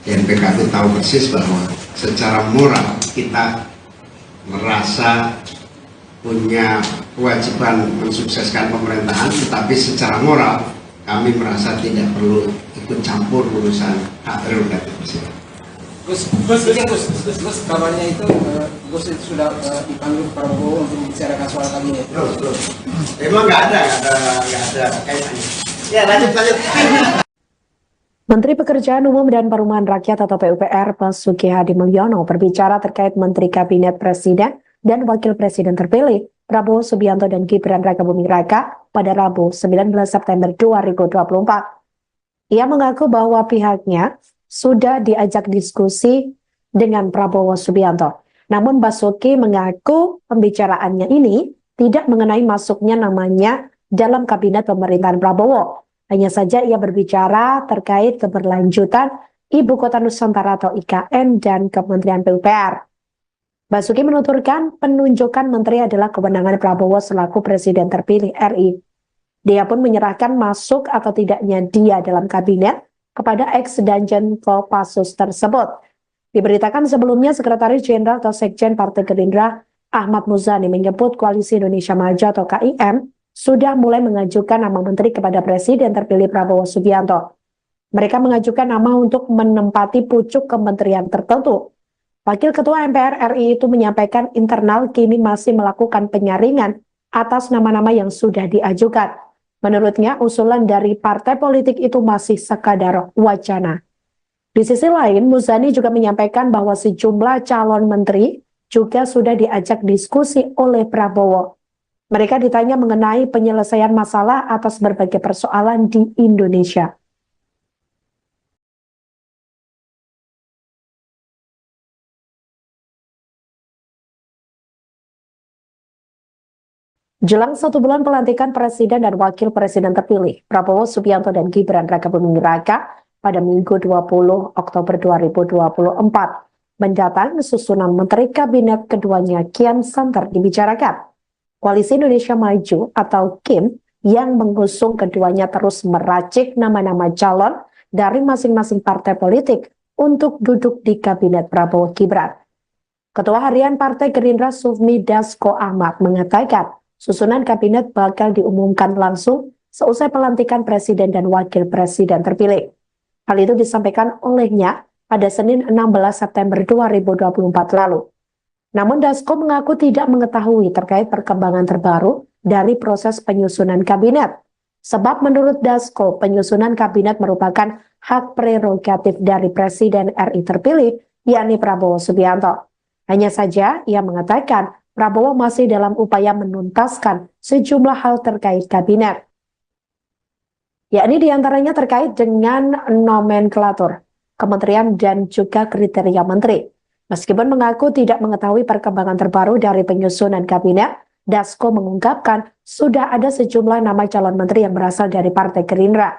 dan PKB tahu persis bahwa secara moral kita merasa punya kewajiban mensukseskan pemerintahan, tetapi secara moral kami merasa tidak perlu ikut campur urusan hak prerogatif presiden. Gus, kabarnya itu Gus itu sudah dipanggil Prabowo untuk membicarakan soal kabinet. Terus. Emang nggak ada kaitannya. Ya, lanjut. Menteri Pekerjaan Umum dan Perumahan Rakyat atau PUPR Basuki Hadi Mulyono berbicara terkait Menteri Kabinet Presiden dan Wakil Presiden terpilih Prabowo Subianto dan Gibran Rakabuming Raka pada Rabu 19 September 2024. Ia mengaku bahwa pihaknya sudah diajak diskusi dengan Prabowo Subianto. Namun Basuki mengaku pembicaraannya ini tidak mengenai masuknya namanya dalam kabinet pemerintahan Prabowo. Hanya saja ia berbicara terkait keberlanjutan Ibu Kota Nusantara atau IKN dan Kementerian PUPR. Basuki menuturkan penunjukan menteri adalah kewenangan Prabowo selaku Presiden terpilih RI. Dia pun menyerahkan masuk atau tidaknya dia dalam kabinet kepada ex-Danjen Kopassus tersebut. Diberitakan sebelumnya Sekretaris Jenderal atau Sekjen Partai Gerindra Ahmad Muzani menyebut Koalisi Indonesia Maju atau KIM sudah mulai mengajukan nama menteri kepada Presiden terpilih Prabowo Subianto. Mereka mengajukan nama untuk menempati pucuk kementerian tertentu. Wakil Ketua MPR RI itu menyampaikan internal kini masih melakukan penyaringan atas nama-nama yang sudah diajukan. Menurutnya, usulan dari partai politik itu masih sekadar wacana. Di sisi lain, Muzani juga menyampaikan bahwa sejumlah calon menteri juga sudah diajak diskusi oleh Prabowo. Mereka ditanya mengenai penyelesaian masalah atas berbagai persoalan di Indonesia. Jelang 1 bulan pelantikan Presiden dan Wakil Presiden terpilih, Prabowo Subianto dan Gibran Rakabuming Raka pada Minggu 20 Oktober 2024. Mendatang, susunan Menteri Kabinet keduanya kian santer dibicarakan. Koalisi Indonesia Maju atau KIM yang mengusung keduanya terus meracik nama-nama calon dari masing-masing partai politik untuk duduk di Kabinet Prabowo Gibran. Ketua Harian Partai Gerindra Sufmi Dasko Ahmad mengatakan susunan kabinet bakal diumumkan langsung seusai pelantikan Presiden dan Wakil Presiden terpilih. Hal itu disampaikan olehnya pada Senin 16 September 2024 lalu. Namun Dasko mengaku tidak mengetahui terkait perkembangan terbaru dari proses penyusunan kabinet. Sebab menurut Dasko, penyusunan kabinet merupakan hak prerogatif dari Presiden RI terpilih, yakni Prabowo Subianto. Hanya saja ia mengatakan Prabowo masih dalam upaya menuntaskan sejumlah hal terkait kabinet. Yakni diantaranya terkait dengan nomenklatur, kementerian dan juga kriteria menteri. Meskipun mengaku tidak mengetahui perkembangan terbaru dari penyusunan kabinet, Dasko mengungkapkan sudah ada sejumlah nama calon menteri yang berasal dari Partai Gerindra.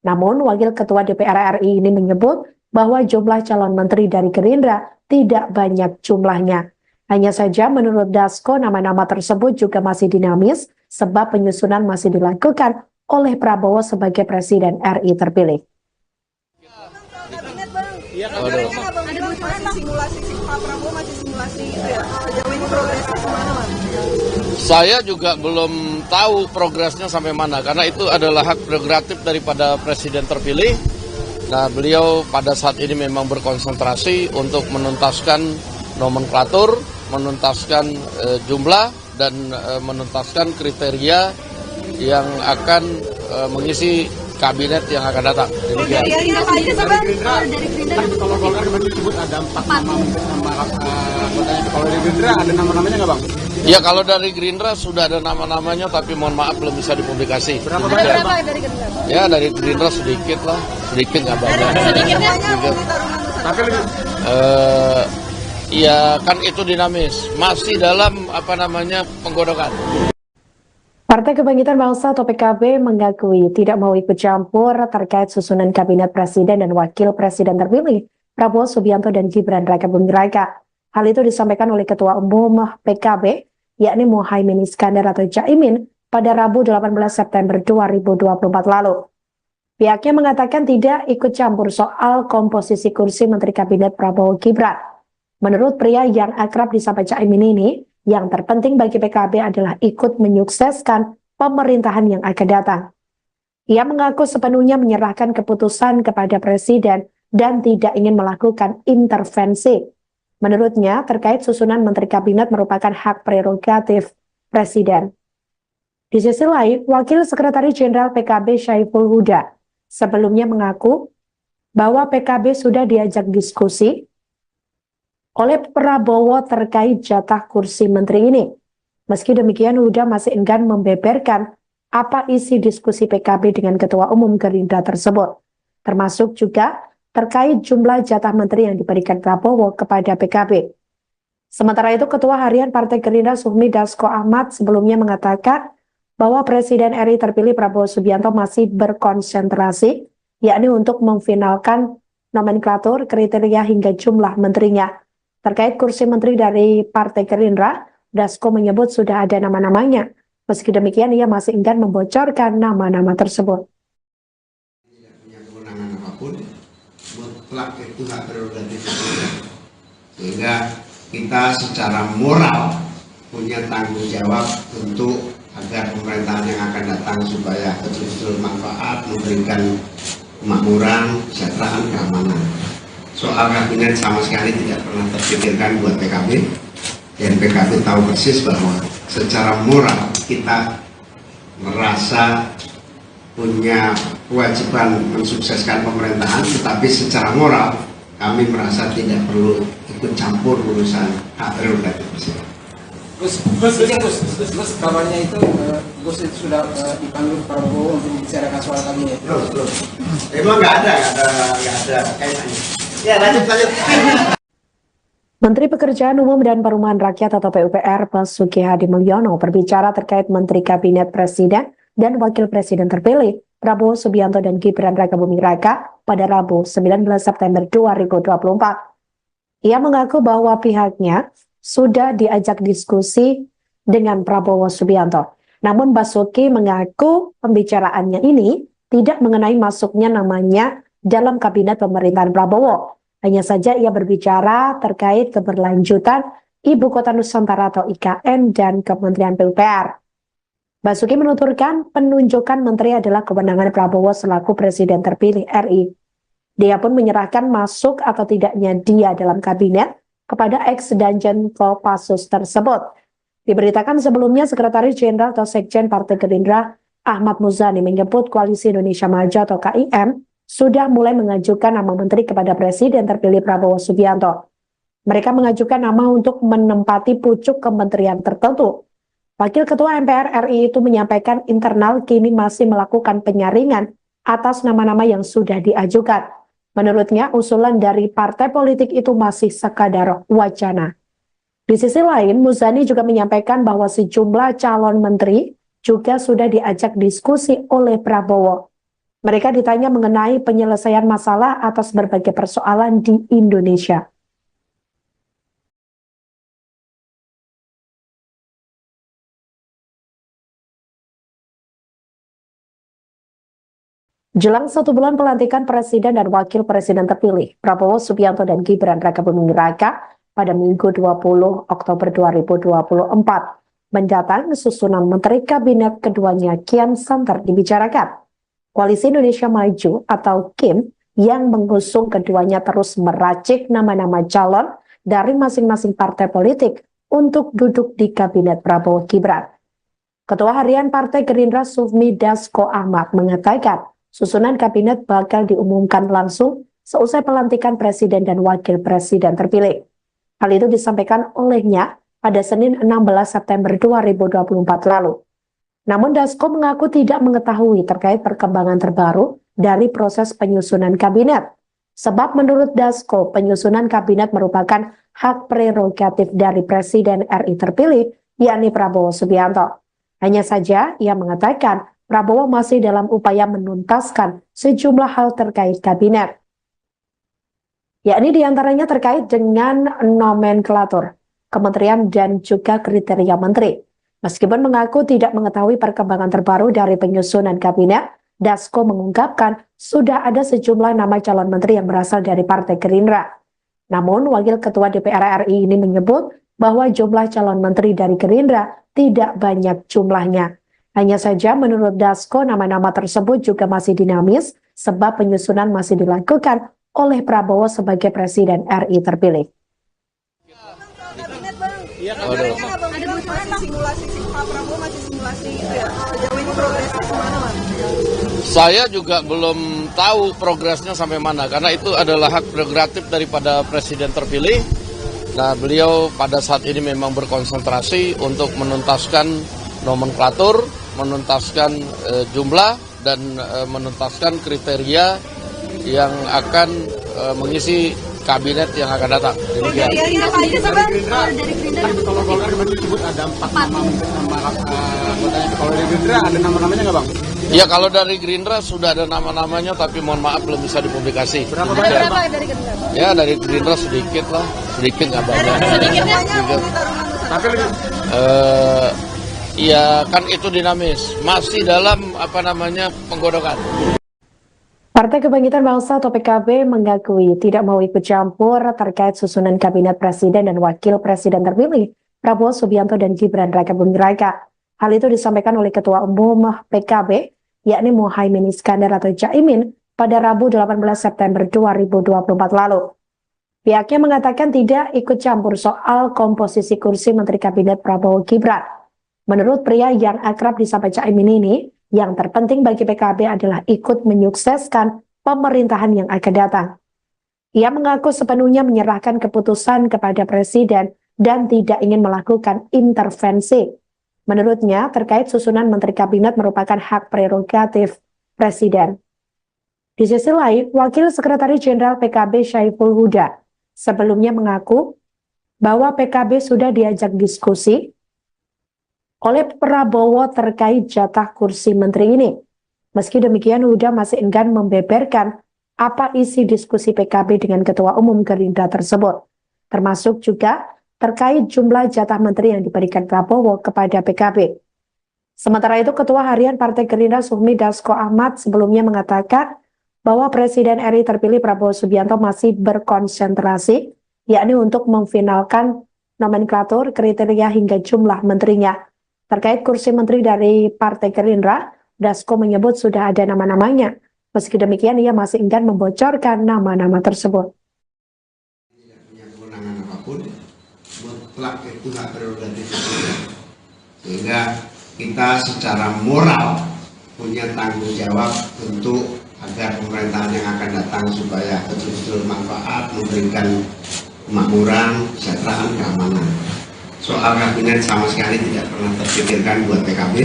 Namun, Wakil Ketua DPR RI ini menyebut bahwa jumlah calon menteri dari Gerindra tidak banyak jumlahnya. Hanya saja menurut Dasko, nama-nama tersebut juga masih dinamis sebab penyusunan masih dilakukan oleh Prabowo sebagai Presiden RI terpilih. Masih simulasi Pak Prabowo masih simulasi itu ya. Sejauh ini progresnya kemana, Bang? Saya juga belum tahu progresnya sampai mana karena itu adalah hak prerogatif daripada Presiden terpilih. Nah, beliau pada saat ini memang berkonsentrasi untuk menuntaskan nomenklatur, menuntaskan jumlah dan menuntaskan kriteria yang akan mengisi kabinet yang akan datang. Demikian. Kalau Golkar kemarin disebut ada 4 nama anggotanya. Kalau dari Gerindra ada nama-namanya nggak, Bang? Ya, kalau dari Gerindra sudah ada nama-namanya, tapi mohon maaf belum bisa dipublikasi. Berapa banyak, Bang? Dari Gerindra? Ya, dari Gerindra sedikit lah, sedikit nggak banyak. Sedikitnya Tapi lebih Ya kan itu dinamis, masih dalam penggodokan. Partai Kebangkitan Bangsa atau PKB mengakui tidak mau ikut campur terkait susunan kabinet presiden dan wakil presiden terpilih Prabowo Subianto dan Gibran Raka Buming Raka. Hal itu disampaikan oleh Ketua Umum PKB, yakni Muhaimin Iskandar atau Caimin, pada Rabu 18 September 2024 lalu. Pihaknya mengatakan tidak ikut campur soal komposisi kursi Menteri Kabinet Prabowo Gibran. Menurut pria yang akrab disapa Caimin ini, yang terpenting bagi PKB adalah ikut menyukseskan pemerintahan yang akan datang. Ia mengaku sepenuhnya menyerahkan keputusan kepada Presiden dan tidak ingin melakukan intervensi. Menurutnya, terkait susunan Menteri Kabinet merupakan hak prerogatif Presiden. Di sisi lain, Wakil Sekretaris Jenderal PKB Syaiful Huda sebelumnya mengaku bahwa PKB sudah diajak diskusi oleh Prabowo terkait jatah kursi menteri ini. Meski demikian, Huda masih enggan membeberkan apa isi diskusi PKB dengan Ketua Umum Gerindra tersebut, termasuk juga terkait jumlah jatah menteri yang diberikan Prabowo kepada PKB. Sementara itu, Ketua Harian Partai Gerindra Sufmi Dasko Ahmad sebelumnya mengatakan bahwa Presiden RI terpilih Prabowo Subianto masih berkonsentrasi, yakni untuk memfinalkan nomenklatur, kriteria hingga jumlah menterinya. Terkait kursi menteri dari Partai Gerindra, Dasko menyebut sudah ada nama-namanya. Meski demikian, ia masih enggan membocorkan nama-nama tersebut. Tidak punya kewenangan apapun, mutlak itu hak prerogatif presiden. Sehingga kita secara moral punya tanggung jawab untuk agar pemerintahan yang akan datang supaya betul-betul manfaat, memberikan kemakmuran, kesejahteraan, keamanan. Soal kabinet sama sekali tidak pernah terpikirkan buat PKB, dan PKB tahu persis bahwa secara moral kita merasa punya kewajiban mensukseskan pemerintahan, tetapi secara moral kami merasa tidak perlu ikut campur urusan hak prerogatif presiden. Gus, kabarnya itu Gus itu sudah dipanggil Prabowo untuk membicarakan soal kabinet. Belum. Emang nggak ada kaitannya. Ya, lanjut. Menteri Pekerjaan Umum dan Perumahan Rakyat atau PUPR Basuki Hadimulyono berbicara terkait Menteri Kabinet Presiden dan Wakil Presiden terpilih Prabowo Subianto dan Gibran Rakabuming Raka pada Rabu 19 September 2024. Ia mengaku bahwa pihaknya sudah diajak diskusi dengan Prabowo Subianto. Namun Basuki mengaku pembicaraannya ini tidak mengenai masuknya namanya dalam kabinet pemerintahan Prabowo. Hanya saja ia berbicara terkait keberlanjutan Ibu Kota Nusantara atau IKN dan Kementerian PUPR. Basuki menuturkan penunjukan menteri adalah kewenangan Prabowo selaku Presiden terpilih RI. Dia pun menyerahkan masuk atau tidaknya dia dalam kabinet kepada ex-Danjen Kopassus tersebut. Diberitakan sebelumnya Sekretaris Jenderal atau Sekjen Partai Gerindra Ahmad Muzani menyebut Koalisi Indonesia Maju atau KIM sudah mulai mengajukan nama menteri kepada Presiden terpilih Prabowo Subianto. Mereka mengajukan nama untuk menempati pucuk kementerian tertentu. Wakil Ketua MPR RI itu menyampaikan internal kini masih melakukan penyaringan atas nama-nama yang sudah diajukan. Menurutnya, usulan dari partai politik itu masih sekadar wacana. Di sisi lain, Muzani juga menyampaikan bahwa sejumlah calon menteri juga sudah diajak diskusi oleh Prabowo. Mereka ditanya mengenai penyelesaian masalah atas berbagai persoalan di Indonesia. Jelang 1 bulan pelantikan Presiden dan Wakil Presiden terpilih, Prabowo Subianto dan Gibran Rakabuming Raka pada Minggu 20 Oktober 2024 mendatang susunan Menteri Kabinet keduanya kian santer dibicarakan. Koalisi Indonesia Maju atau KIM yang mengusung keduanya terus meracik nama-nama calon dari masing-masing partai politik untuk duduk di Kabinet Prabowo Gibran. Ketua Harian Partai Gerindra Sufmi Dasko Ahmad mengatakan susunan kabinet bakal diumumkan langsung seusai pelantikan Presiden dan Wakil Presiden terpilih. Hal itu disampaikan olehnya pada Senin 16 September 2024 lalu. Namun Dasko mengaku tidak mengetahui terkait perkembangan terbaru dari proses penyusunan kabinet. Sebab menurut Dasko, penyusunan kabinet merupakan hak prerogatif dari Presiden RI terpilih, yakni Prabowo Subianto. Hanya saja ia mengatakan Prabowo masih dalam upaya menuntaskan sejumlah hal terkait kabinet. Yakni diantaranya terkait dengan nomenklatur, kementerian dan juga kriteria menteri. Meskipun mengaku tidak mengetahui perkembangan terbaru dari penyusunan kabinet, Dasko mengungkapkan sudah ada sejumlah nama calon menteri yang berasal dari Partai Gerindra. Namun, Wakil Ketua DPR RI ini menyebut bahwa jumlah calon menteri dari Gerindra tidak banyak jumlahnya. Hanya saja menurut Dasko, nama-nama tersebut juga masih dinamis sebab penyusunan masih dilakukan oleh Prabowo sebagai Presiden RI terpilih. Masih simulasi Pak Prabowo masih simulasi itu ya. Sejauh ini progresnya kemana, Mas? Saya juga belum tahu progresnya sampai mana karena itu adalah hak prerogatif daripada Presiden terpilih. Nah, beliau pada saat ini memang berkonsentrasi untuk menuntaskan nomenklatur, menuntaskan jumlah dan menuntaskan kriteria yang akan mengisi kabinet yang akan datang. Demikian. Dari Gerindra, kalau Golkar kemarin disebut ada 4 nama anggotanya. Kalau dari Gerindra ada nama-namanya nggak, Bang? Ya, kalau dari Gerindra sudah ada nama-namanya, tapi mohon maaf belum bisa dipublikasi. Berapa banyak, Bang? Dari Gerindra? Ya, dari Gerindra sedikit lah, sedikit nggak banyak. Sedikitnya Tapi lebih Ya kan itu dinamis, masih dalam penggodokan. Partai Kebangkitan Bangsa atau PKB mengakui tidak mau ikut campur terkait susunan kabinet presiden dan wakil presiden terpilih Prabowo Subianto dan Gibran Rakabuming Raka. Hal itu disampaikan oleh Ketua Umum PKB, yakni Muhaimin Iskandar atau Caimin pada Rabu 18 September 2024 lalu. Pihaknya mengatakan tidak ikut campur soal komposisi kursi Menteri Kabinet Prabowo Gibran. Menurut pria yang akrab disapa Caimin ini, yang terpenting bagi PKB adalah ikut menyukseskan pemerintahan yang akan datang. Ia mengaku sepenuhnya menyerahkan keputusan kepada Presiden dan tidak ingin melakukan intervensi. Menurutnya, terkait susunan Menteri Kabinet merupakan hak prerogatif Presiden. Di sisi lain, Wakil Sekretaris Jenderal PKB Syaiful Huda sebelumnya mengaku bahwa PKB sudah diajak diskusi oleh Prabowo terkait jatah kursi menteri ini. Meski demikian, Huda masih enggan membeberkan apa isi diskusi PKB dengan Ketua Umum Gerindra tersebut, termasuk juga terkait jumlah jatah menteri yang diberikan Prabowo kepada PKB. Sementara itu, Ketua Harian Partai Gerindra Sufmi Dasko Ahmad sebelumnya mengatakan bahwa Presiden RI terpilih Prabowo Subianto masih berkonsentrasi, yakni untuk memfinalkan nomenklatur, kriteria hingga jumlah menterinya. Terkait kursi menteri dari Partai Gerindra, Dasko menyebut sudah ada nama-namanya. Meski demikian, ia masih enggan membocorkan nama-nama tersebut. Tidak punya kewenangan apapun, mutlak itu hak prerogatif presiden. Sehingga kita secara moral punya tanggung jawab untuk agar pemerintahan yang akan datang supaya betul-betul manfaat, memberikan kemakmuran, kesejahteraan, keamanan. Soal kabinet sama sekali tidak pernah terpikirkan buat PKB,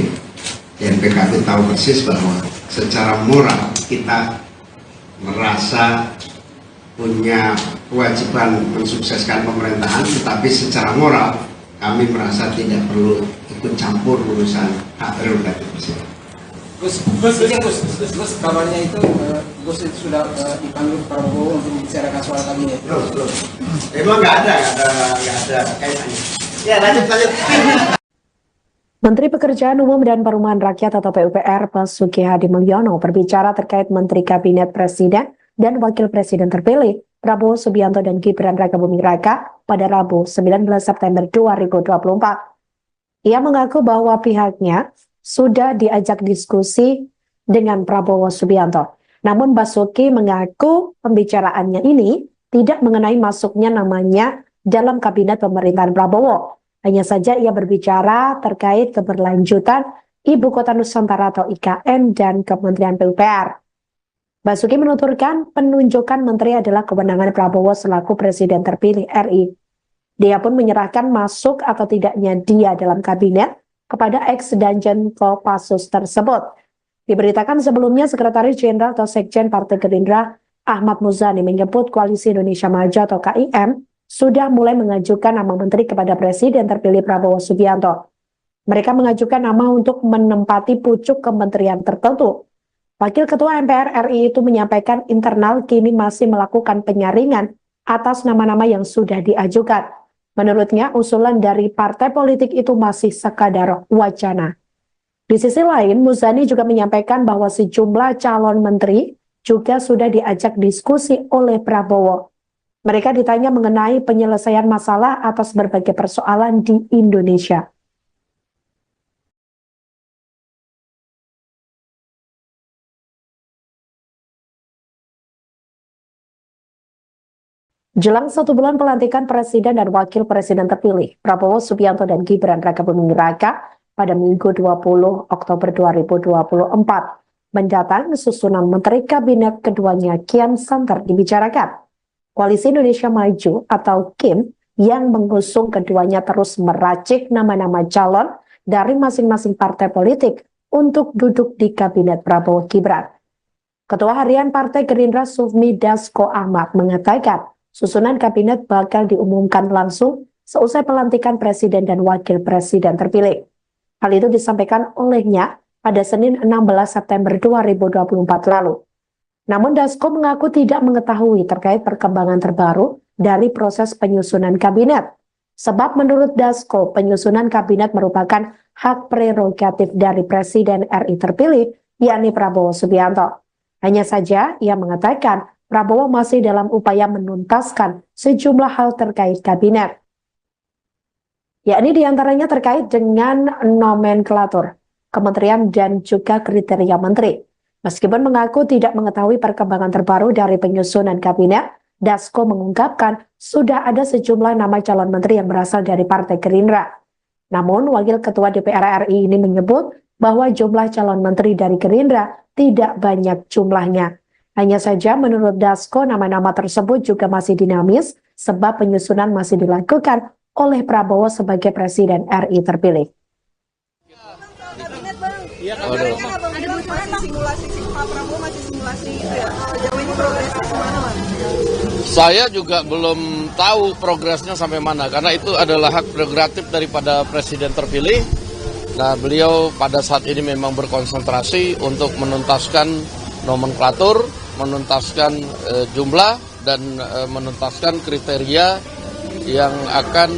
dan PKB tahu persis bahwa secara moral kita merasa punya kewajiban mensukseskan pemerintahan, tetapi secara moral kami merasa tidak perlu ikut campur urusan hak prerogatif presiden. Gus, kabarnya itu Gus itu sudah dipanggil Prabowo untuk membicarakan soal kabinet. Belum. Emang nggak ada kaitannya. Ya, lanjut. Menteri Pekerjaan Umum dan Perumahan Rakyat atau PUPR Basuki Hadi Mulyono berbicara terkait Menteri Kabinet Presiden dan Wakil Presiden terpilih Prabowo Subianto dan Gibran Rakabuming Raka pada Rabu 19 September 2024. Ia mengaku bahwa pihaknya sudah diajak diskusi dengan Prabowo Subianto. Namun Basuki mengaku pembicaraannya ini tidak mengenai masuknya namanya dalam kabinet pemerintahan Prabowo. Hanya saja ia berbicara terkait keberlanjutan Ibu Kota Nusantara atau IKN dan Kementerian PUPR. Basuki menuturkan penunjukan menteri adalah kewenangan Prabowo selaku Presiden terpilih RI. Dia pun menyerahkan masuk atau tidaknya dia dalam kabinet kepada ex-Danjen Kopassus tersebut. Diberitakan sebelumnya Sekretaris Jenderal atau Sekjen Partai Gerindra Ahmad Muzani menyebut Koalisi Indonesia Maju atau KIM sudah mulai mengajukan nama menteri kepada Presiden terpilih Prabowo Subianto. Mereka mengajukan nama untuk menempati pucuk kementerian tertentu. Wakil Ketua MPR RI itu menyampaikan internal kini masih melakukan penyaringan atas nama-nama yang sudah diajukan. Menurutnya, usulan dari partai politik itu masih sekadar wacana. Di sisi lain, Muzani juga menyampaikan bahwa sejumlah calon menteri juga sudah diajak diskusi oleh Prabowo. Mereka ditanya mengenai penyelesaian masalah atas berbagai persoalan di Indonesia. Jelang 1 bulan pelantikan Presiden dan Wakil Presiden terpilih, Prabowo Subianto dan Gibran Rakabuming Raka pada Minggu 20 Oktober 2024 mendatang susunan Menteri Kabinet keduanya kian santer dibicarakan. Koalisi Indonesia Maju atau KIM yang mengusung keduanya terus meracik nama-nama calon dari masing-masing partai politik untuk duduk di Kabinet Prabowo Gibran. Ketua Harian Partai Gerindra Sufmi Dasko Ahmad mengatakan susunan kabinet bakal diumumkan langsung seusai pelantikan Presiden dan Wakil Presiden terpilih. Hal itu disampaikan olehnya pada Senin 16 September 2024 lalu. Namun Dasko mengaku tidak mengetahui terkait perkembangan terbaru dari proses penyusunan kabinet. Sebab menurut Dasko, penyusunan kabinet merupakan hak prerogatif dari Presiden RI terpilih, yakni Prabowo Subianto. Hanya saja ia mengatakan Prabowo masih dalam upaya menuntaskan sejumlah hal terkait kabinet. Yakni diantaranya terkait dengan nomenklatur, kementerian dan juga kriteria menteri. Meskipun mengaku tidak mengetahui perkembangan terbaru dari penyusunan kabinet, Dasko mengungkapkan sudah ada sejumlah nama calon menteri yang berasal dari Partai Gerindra. Namun, Wakil Ketua DPR RI ini menyebut bahwa jumlah calon menteri dari Gerindra tidak banyak jumlahnya. Hanya saja menurut Dasko, nama-nama tersebut juga masih dinamis sebab penyusunan masih dilakukan oleh Prabowo sebagai Presiden RI terpilih. Ada masih simulasi Pak Prabowo masih simulasi itu ya. Jauh ini progresnya kemana, Mas? Saya juga belum tahu progresnya sampai mana karena itu adalah hak prerogatif daripada Presiden terpilih. Nah, beliau pada saat ini memang berkonsentrasi untuk menuntaskan nomenklatur, menuntaskan jumlah, dan menuntaskan kriteria yang akan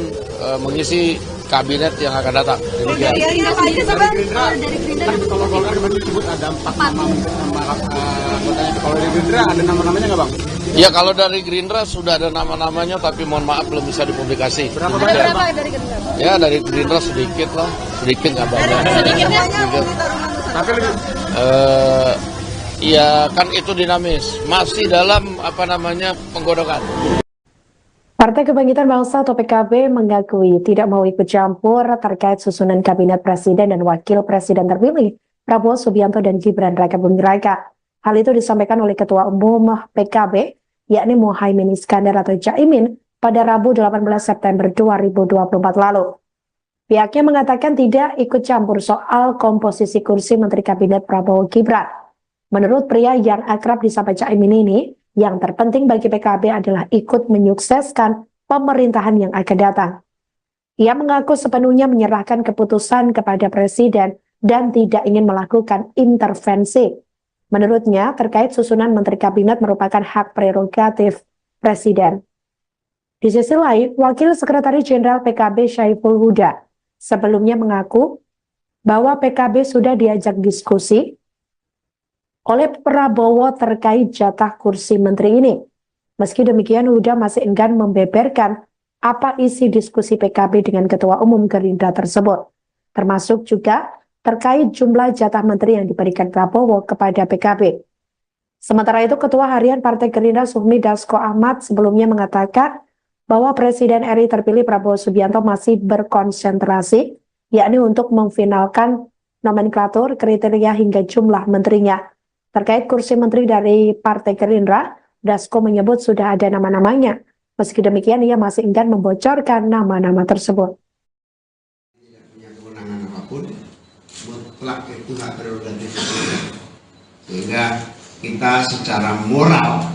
mengisi kabinet yang akan datang. Demikian. Dari Gerindra Kalau Golkar kemarin disebut ada 4 nama anggotanya. Kalau dari Gerindra ada nama-namanya nggak bang? Ya, kalau dari Gerindra sudah ada nama-namanya, tapi mohon maaf belum bisa dipublikasi. Berapa Demikian. berapa dari Gerindra? Ya, dari Gerindra sedikit lah, sedikit nggak banyak. Sedikitnya Sedikit. Tapi lebih Ya kan itu dinamis, masih dalam penggodokan. Partai Kebangkitan Bangsa atau PKB mengakui tidak mau ikut campur terkait susunan kabinet presiden dan wakil presiden terpilih Prabowo Subianto dan Gibran Rakabuming Raka. Hal itu disampaikan oleh Ketua Umum PKB, yakni Muhaimin Iskandar atau Caimin, pada Rabu 18 September 2024 lalu. Pihaknya mengatakan tidak ikut campur soal komposisi kursi Menteri Kabinet Prabowo Gibran. Menurut pria yang akrab disapa Caimin ini, yang terpenting bagi PKB adalah ikut menyukseskan pemerintahan yang akan datang. Ia mengaku sepenuhnya menyerahkan keputusan kepada Presiden dan tidak ingin melakukan intervensi. Menurutnya, terkait susunan Menteri Kabinet merupakan hak prerogatif Presiden. Di sisi lain, Wakil Sekretaris Jenderal PKB Syaiful Huda sebelumnya mengaku bahwa PKB sudah diajak diskusi oleh Prabowo terkait jatah kursi menteri ini. Meski demikian, Huda masih enggan membeberkan apa isi diskusi PKB dengan Ketua Umum Gerindra tersebut, termasuk juga terkait jumlah jatah menteri yang diberikan Prabowo kepada PKB. Sementara itu, Ketua Harian Partai Gerindra Sufmi Dasko Ahmad sebelumnya mengatakan bahwa Presiden RI terpilih Prabowo Subianto masih berkonsentrasi, yakni untuk memfinalkan nomenklatur, kriteria hingga jumlah menterinya. Terkait kursi menteri dari Partai Gerindra, Dasko menyebut sudah ada nama-namanya. Meski demikian, ia masih enggan membocorkan nama-nama tersebut. Tidak punya kewenangan apapun, mutlak itu hak prerogatif presiden. Sehingga kita secara moral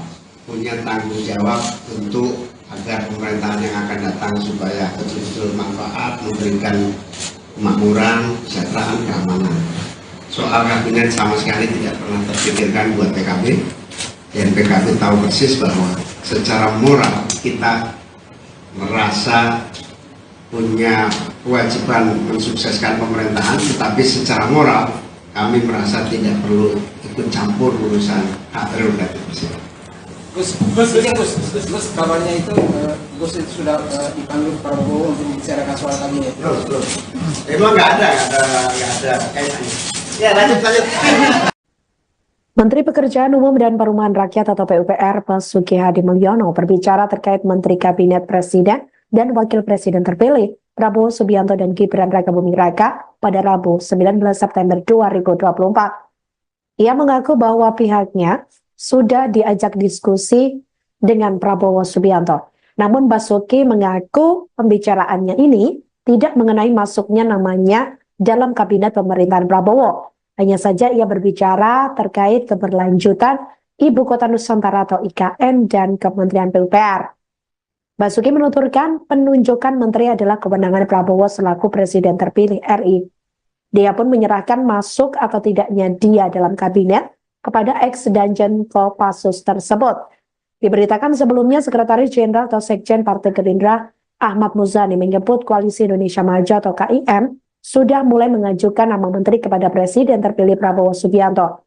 punya tanggung jawab untuk agar pemerintahan yang akan datang supaya betul-betul manfaat, memberikan kemakmuran, kesejahteraan, keamanan. Soal kabinet sama sekali tidak pernah terpikirkan buat PKB, dan PKB tahu persis bahwa secara moral kita merasa punya kewajiban mensukseskan pemerintahan, tetapi secara moral kami merasa tidak perlu ikut campur urusan hak prerogatif presiden. Gus, kabarnya itu Gus itu sudah dipanggil Prabowo untuk membicarakan soal kabinet. Belum. Emang nggak ada kaitannya. Ya, lanjut. Menteri Pekerjaan Umum dan Perumahan Rakyat atau PUPR Basuki Hadi Mulyono berbicara terkait Menteri Kabinet Presiden dan Wakil Presiden terpilih Prabowo Subianto dan Gibran Rakabuming Raka pada Rabu 19 September 2024. Ia mengaku bahwa pihaknya sudah diajak diskusi dengan Prabowo Subianto. Namun Basuki mengaku pembicaraannya ini tidak mengenai masuknya namanya dalam kabinet pemerintahan Prabowo. Hanya saja ia berbicara terkait keberlanjutan Ibu Kota Nusantara atau IKN dan Kementerian PUPR. Basuki menuturkan penunjukan menteri adalah kewenangan Prabowo selaku Presiden terpilih RI. Dia pun menyerahkan masuk atau tidaknya dia dalam kabinet kepada ex-Danjen Kopassus tersebut. Diberitakan sebelumnya Sekretaris Jenderal atau Sekjen Partai Gerindra Ahmad Muzani menyebut Koalisi Indonesia Maju atau KIM sudah mulai mengajukan nama menteri kepada Presiden terpilih Prabowo Subianto.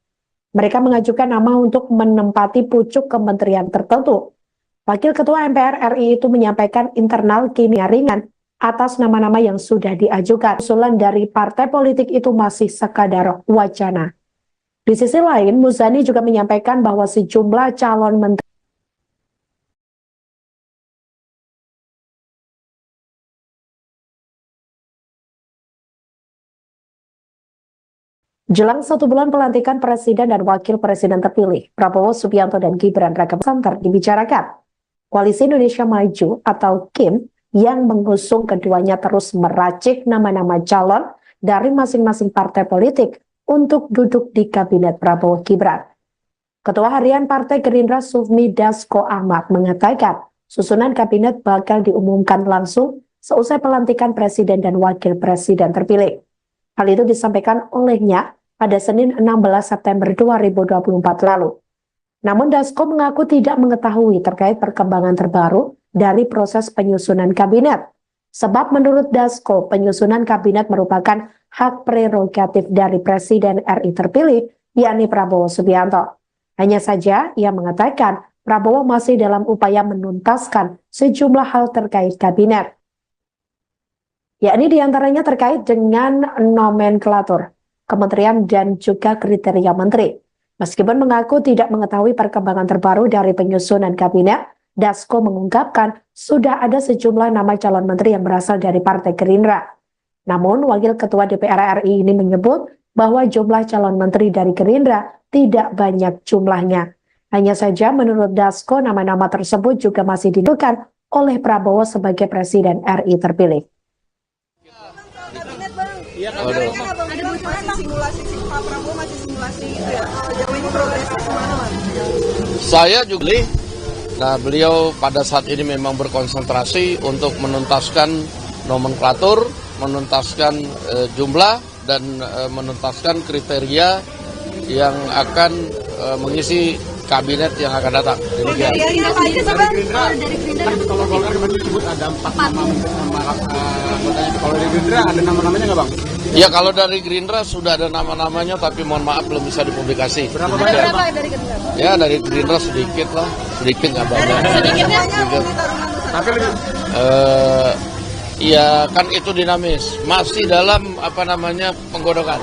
Mereka mengajukan nama untuk menempati pucuk kementerian tertentu. Wakil Ketua MPR RI itu menyampaikan internal kimia ringan atas nama-nama yang sudah diajukan. Usulan dari partai politik itu masih sekadar wacana. Di sisi lain, Muzani juga menyampaikan bahwa sejumlah calon menteri jelang 1 bulan pelantikan Presiden dan Wakil Presiden terpilih, Prabowo Subianto dan Gibran Rakabuming Raka dibicarakan. Koalisi Indonesia Maju atau KIM yang mengusung keduanya terus meracik nama-nama calon dari masing-masing partai politik untuk duduk di Kabinet Prabowo Gibran. Ketua Harian Partai Gerindra Sufmi Dasko Ahmad mengatakan susunan kabinet bakal diumumkan langsung seusai pelantikan Presiden dan Wakil Presiden terpilih. Hal itu disampaikan olehnya pada Senin 16 September 2024 lalu. Namun Dasko mengaku tidak mengetahui terkait perkembangan terbaru dari proses penyusunan kabinet. Sebab menurut Dasko, penyusunan kabinet merupakan hak prerogatif dari Presiden RI terpilih, yakni Prabowo Subianto. Hanya saja ia mengatakan Prabowo masih dalam upaya menuntaskan sejumlah hal terkait kabinet, yakni diantaranya terkait dengan nomenklatur, kementerian dan juga kriteria menteri. Meskipun mengaku tidak mengetahui perkembangan terbaru dari penyusunan kabinet, Dasko mengungkapkan sudah ada sejumlah nama calon menteri yang berasal dari Partai Gerindra. Namun, Wakil Ketua DPR RI ini menyebut bahwa jumlah calon menteri dari Gerindra tidak banyak jumlahnya. Hanya saja menurut Dasko, nama-nama tersebut juga masih ditentukan oleh Prabowo sebagai Presiden RI terpilih. Kabinet bang, Iya, katanya abang bilang masih simulasi Pak Prabowo masih simulasi itu ya. Jauh ini progresnya gimana bang? Saya juga, beliau pada saat ini memang berkonsentrasi untuk menuntaskan nomenklatur, menuntaskan jumlah, dan menuntaskan kriteria yang akan mengisi kabinet yang akan datang. Demikian. Kalau Golkar kemarin disebut ada 4 nama anggotanya. Kalau dari Gerindra ada nama-namanya nggak bang? Ya, kalau dari Gerindra sudah ada nama-namanya, tapi mohon maaf belum bisa dipublikasi. Berapa Demikian. banyak? Dari Gerindra? Ya, dari Gerindra sedikit lah, sedikit nggak banyak. Sedikitnya Sedikit. Tapi lebih Ya kan itu dinamis, masih dalam penggodokan.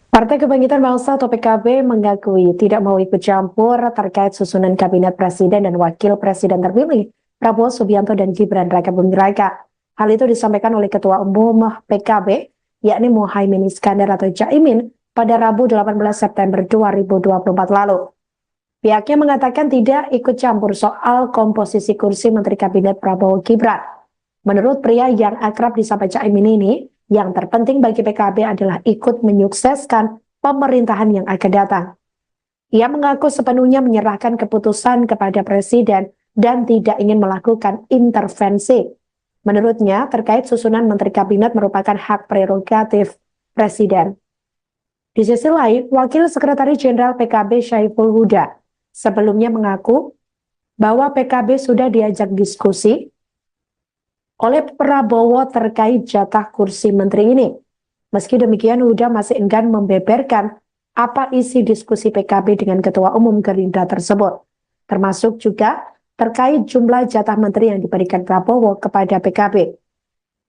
Partai Kebangkitan Bangsa atau PKB mengakui tidak mau ikut campur terkait susunan kabinet presiden dan wakil presiden terpilih Prabowo Subianto dan Gibran Rakabuming Raka. Hal itu disampaikan oleh Ketua Umum PKB, yakni Muhaimin Iskandar atau Caimin, pada Rabu 18 September 2024 lalu. Pihaknya mengatakan tidak ikut campur soal komposisi kursi Menteri Kabinet Prabowo Gibran. Menurut pria yang akrab disapa Caimin ini, yang terpenting bagi PKB adalah ikut menyukseskan pemerintahan yang akan datang. Ia mengaku sepenuhnya menyerahkan keputusan kepada Presiden dan tidak ingin melakukan intervensi. Menurutnya, terkait susunan Menteri Kabinet merupakan hak prerogatif Presiden. Di sisi lain, Wakil Sekretaris Jenderal PKB Syaiful Huda sebelumnya mengaku bahwa PKB sudah diajak diskusi oleh Prabowo terkait jatah kursi menteri ini. Meski demikian, Huda masih enggan membeberkan apa isi diskusi PKB dengan Ketua Umum Gerindra tersebut, termasuk juga terkait jumlah jatah menteri yang diberikan Prabowo kepada PKB.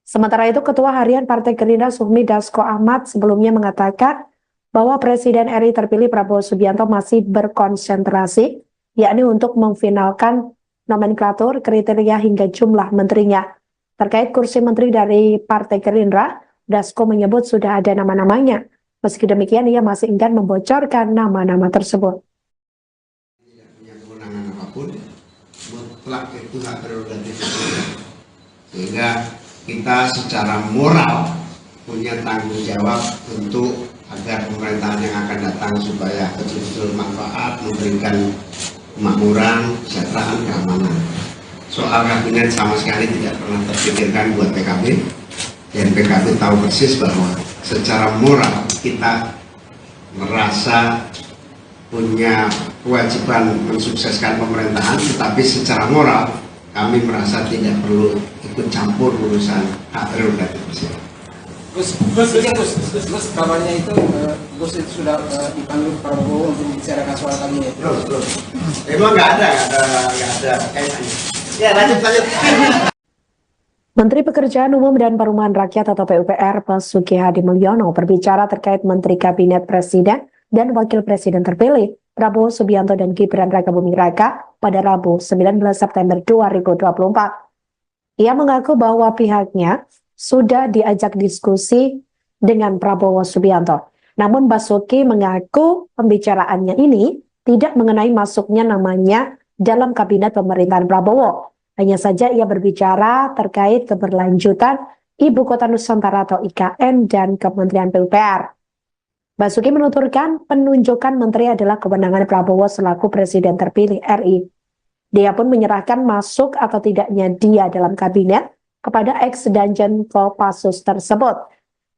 Sementara itu, Ketua Harian Partai Gerindra Sufmi Dasko Ahmad sebelumnya mengatakan bahwa Presiden RI terpilih Prabowo Subianto masih berkonsentrasi, yakni untuk memfinalkan nomenklatur, kriteria hingga jumlah menterinya. Terkait kursi menteri dari Partai Gerindra, Dasko menyebut sudah ada nama-namanya. Meski demikian, ia masih enggan membocorkan nama-nama tersebut. Tidak punya kewenangan apapun, mutlak itu hak prerogatif presiden. Sehingga kita secara moral punya tanggung jawab untuk agar pemerintahan yang akan datang supaya betul-betul manfaat, memberikan kemakmuran, kesejahteraan, keamanan. Soal kabinet sama sekali tidak pernah terpikirkan buat PKB, dan PKB tahu persis bahwa secara moral kita merasa punya kewajiban mensukseskan pemerintahan, tetapi secara moral kami merasa tidak perlu ikut campur urusan hak prerogatif presiden. Gus, kabarnya itu Gus itu sudah dipanggil Prabowo untuk membicarakan soal kabinet. Belum. Emang nggak ada kaitannya. Ya, lanjut. Menteri Pekerjaan Umum dan Perumahan Rakyat atau PUPR Basuki Hadi Mulyono berbicara terkait Menteri Kabinet Presiden dan Wakil Presiden terpilih Prabowo Subianto dan Gibran Rakabuming Raka pada Rabu 19 September 2024. Ia mengaku bahwa pihaknya sudah diajak diskusi dengan Prabowo Subianto. Namun Basuki mengaku pembicaraannya ini tidak mengenai masuknya namanya dalam kabinet pemerintahan Prabowo. Hanya saja ia berbicara terkait keberlanjutan Ibu Kota Nusantara atau IKN dan Kementerian PUPR. Basuki menuturkan penunjukan menteri adalah kewenangan Prabowo selaku Presiden terpilih RI. Dia pun menyerahkan masuk atau tidaknya dia dalam kabinet kepada ex-Danjen Kopassus tersebut.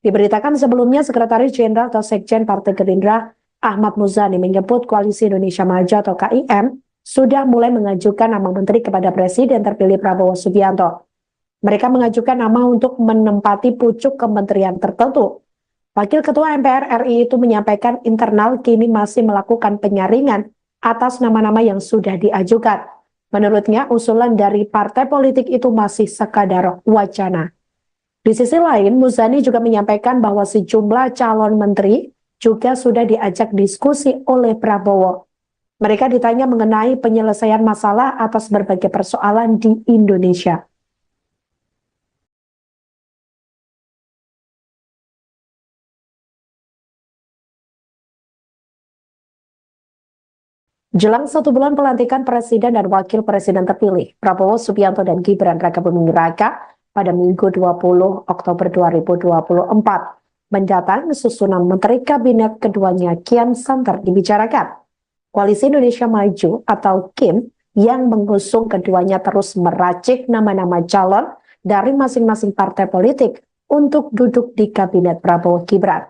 Diberitakan sebelumnya, Sekretaris Jenderal atau Sekjen Partai Gerindra Ahmad Muzani menyebut Koalisi Indonesia Maju atau KIM sudah mulai mengajukan nama menteri kepada Presiden terpilih Prabowo Subianto. Mereka mengajukan nama untuk menempati pucuk kementerian tertentu. Wakil Ketua MPR RI itu menyampaikan internal kini masih melakukan penyaringan atas nama-nama yang sudah diajukan. Menurutnya, usulan dari partai politik itu masih sekadar wacana. Di sisi lain, Muzani juga menyampaikan bahwa sejumlah calon menteri juga sudah diajak diskusi oleh Prabowo. Mereka ditanya mengenai penyelesaian masalah atas berbagai persoalan di Indonesia. Jelang 1 bulan pelantikan Presiden dan Wakil Presiden terpilih, Prabowo Subianto dan Gibran Rakabuming Raka pada Minggu 20 Oktober 2024 mendatang susunan Menteri Kabinet keduanya kian santer dibicarakan. Koalisi Indonesia Maju atau KIM yang mengusung keduanya terus meracik nama-nama calon dari masing-masing partai politik untuk duduk di Kabinet Prabowo Gibran.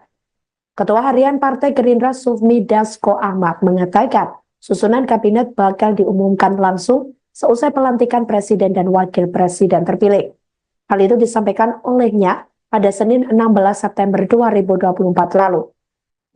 Ketua Harian Partai Gerindra Sufmi Dasko Ahmad mengatakan susunan kabinet bakal diumumkan langsung seusai pelantikan Presiden dan Wakil Presiden terpilih. Hal itu disampaikan olehnya pada Senin 16 September 2024 lalu.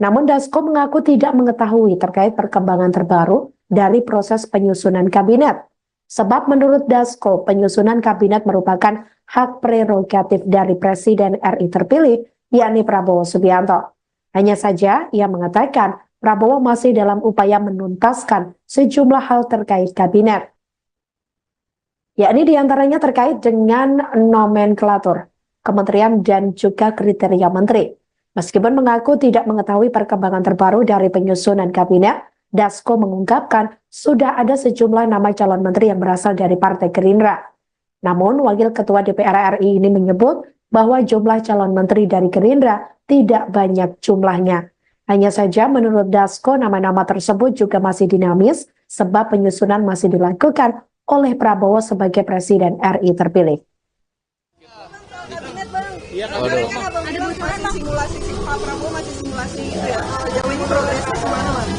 Namun Dasko mengaku tidak mengetahui terkait perkembangan terbaru dari proses penyusunan kabinet. Sebab menurut Dasko, penyusunan kabinet merupakan hak prerogatif dari Presiden RI terpilih, yakni Prabowo Subianto. Hanya saja ia mengatakan Prabowo masih dalam upaya menuntaskan sejumlah hal terkait kabinet. Yakni diantaranya terkait dengan nomenklatur, kementerian dan juga kriteria menteri. Meskipun mengaku tidak mengetahui perkembangan terbaru dari penyusunan kabinet, Dasko mengungkapkan sudah ada sejumlah nama calon menteri yang berasal dari Partai Gerindra. Namun, Wakil Ketua DPR RI ini menyebut bahwa jumlah calon menteri dari Gerindra tidak banyak jumlahnya. Hanya saja menurut Dasko, nama-nama tersebut juga masih dinamis sebab penyusunan masih dilakukan oleh Prabowo sebagai Presiden RI terpilih. Kabinet bang, Iya, ada bocoran simulasi Pak Prabowo masih simulasi itu ya. Jauh ini progresnya kemana bang?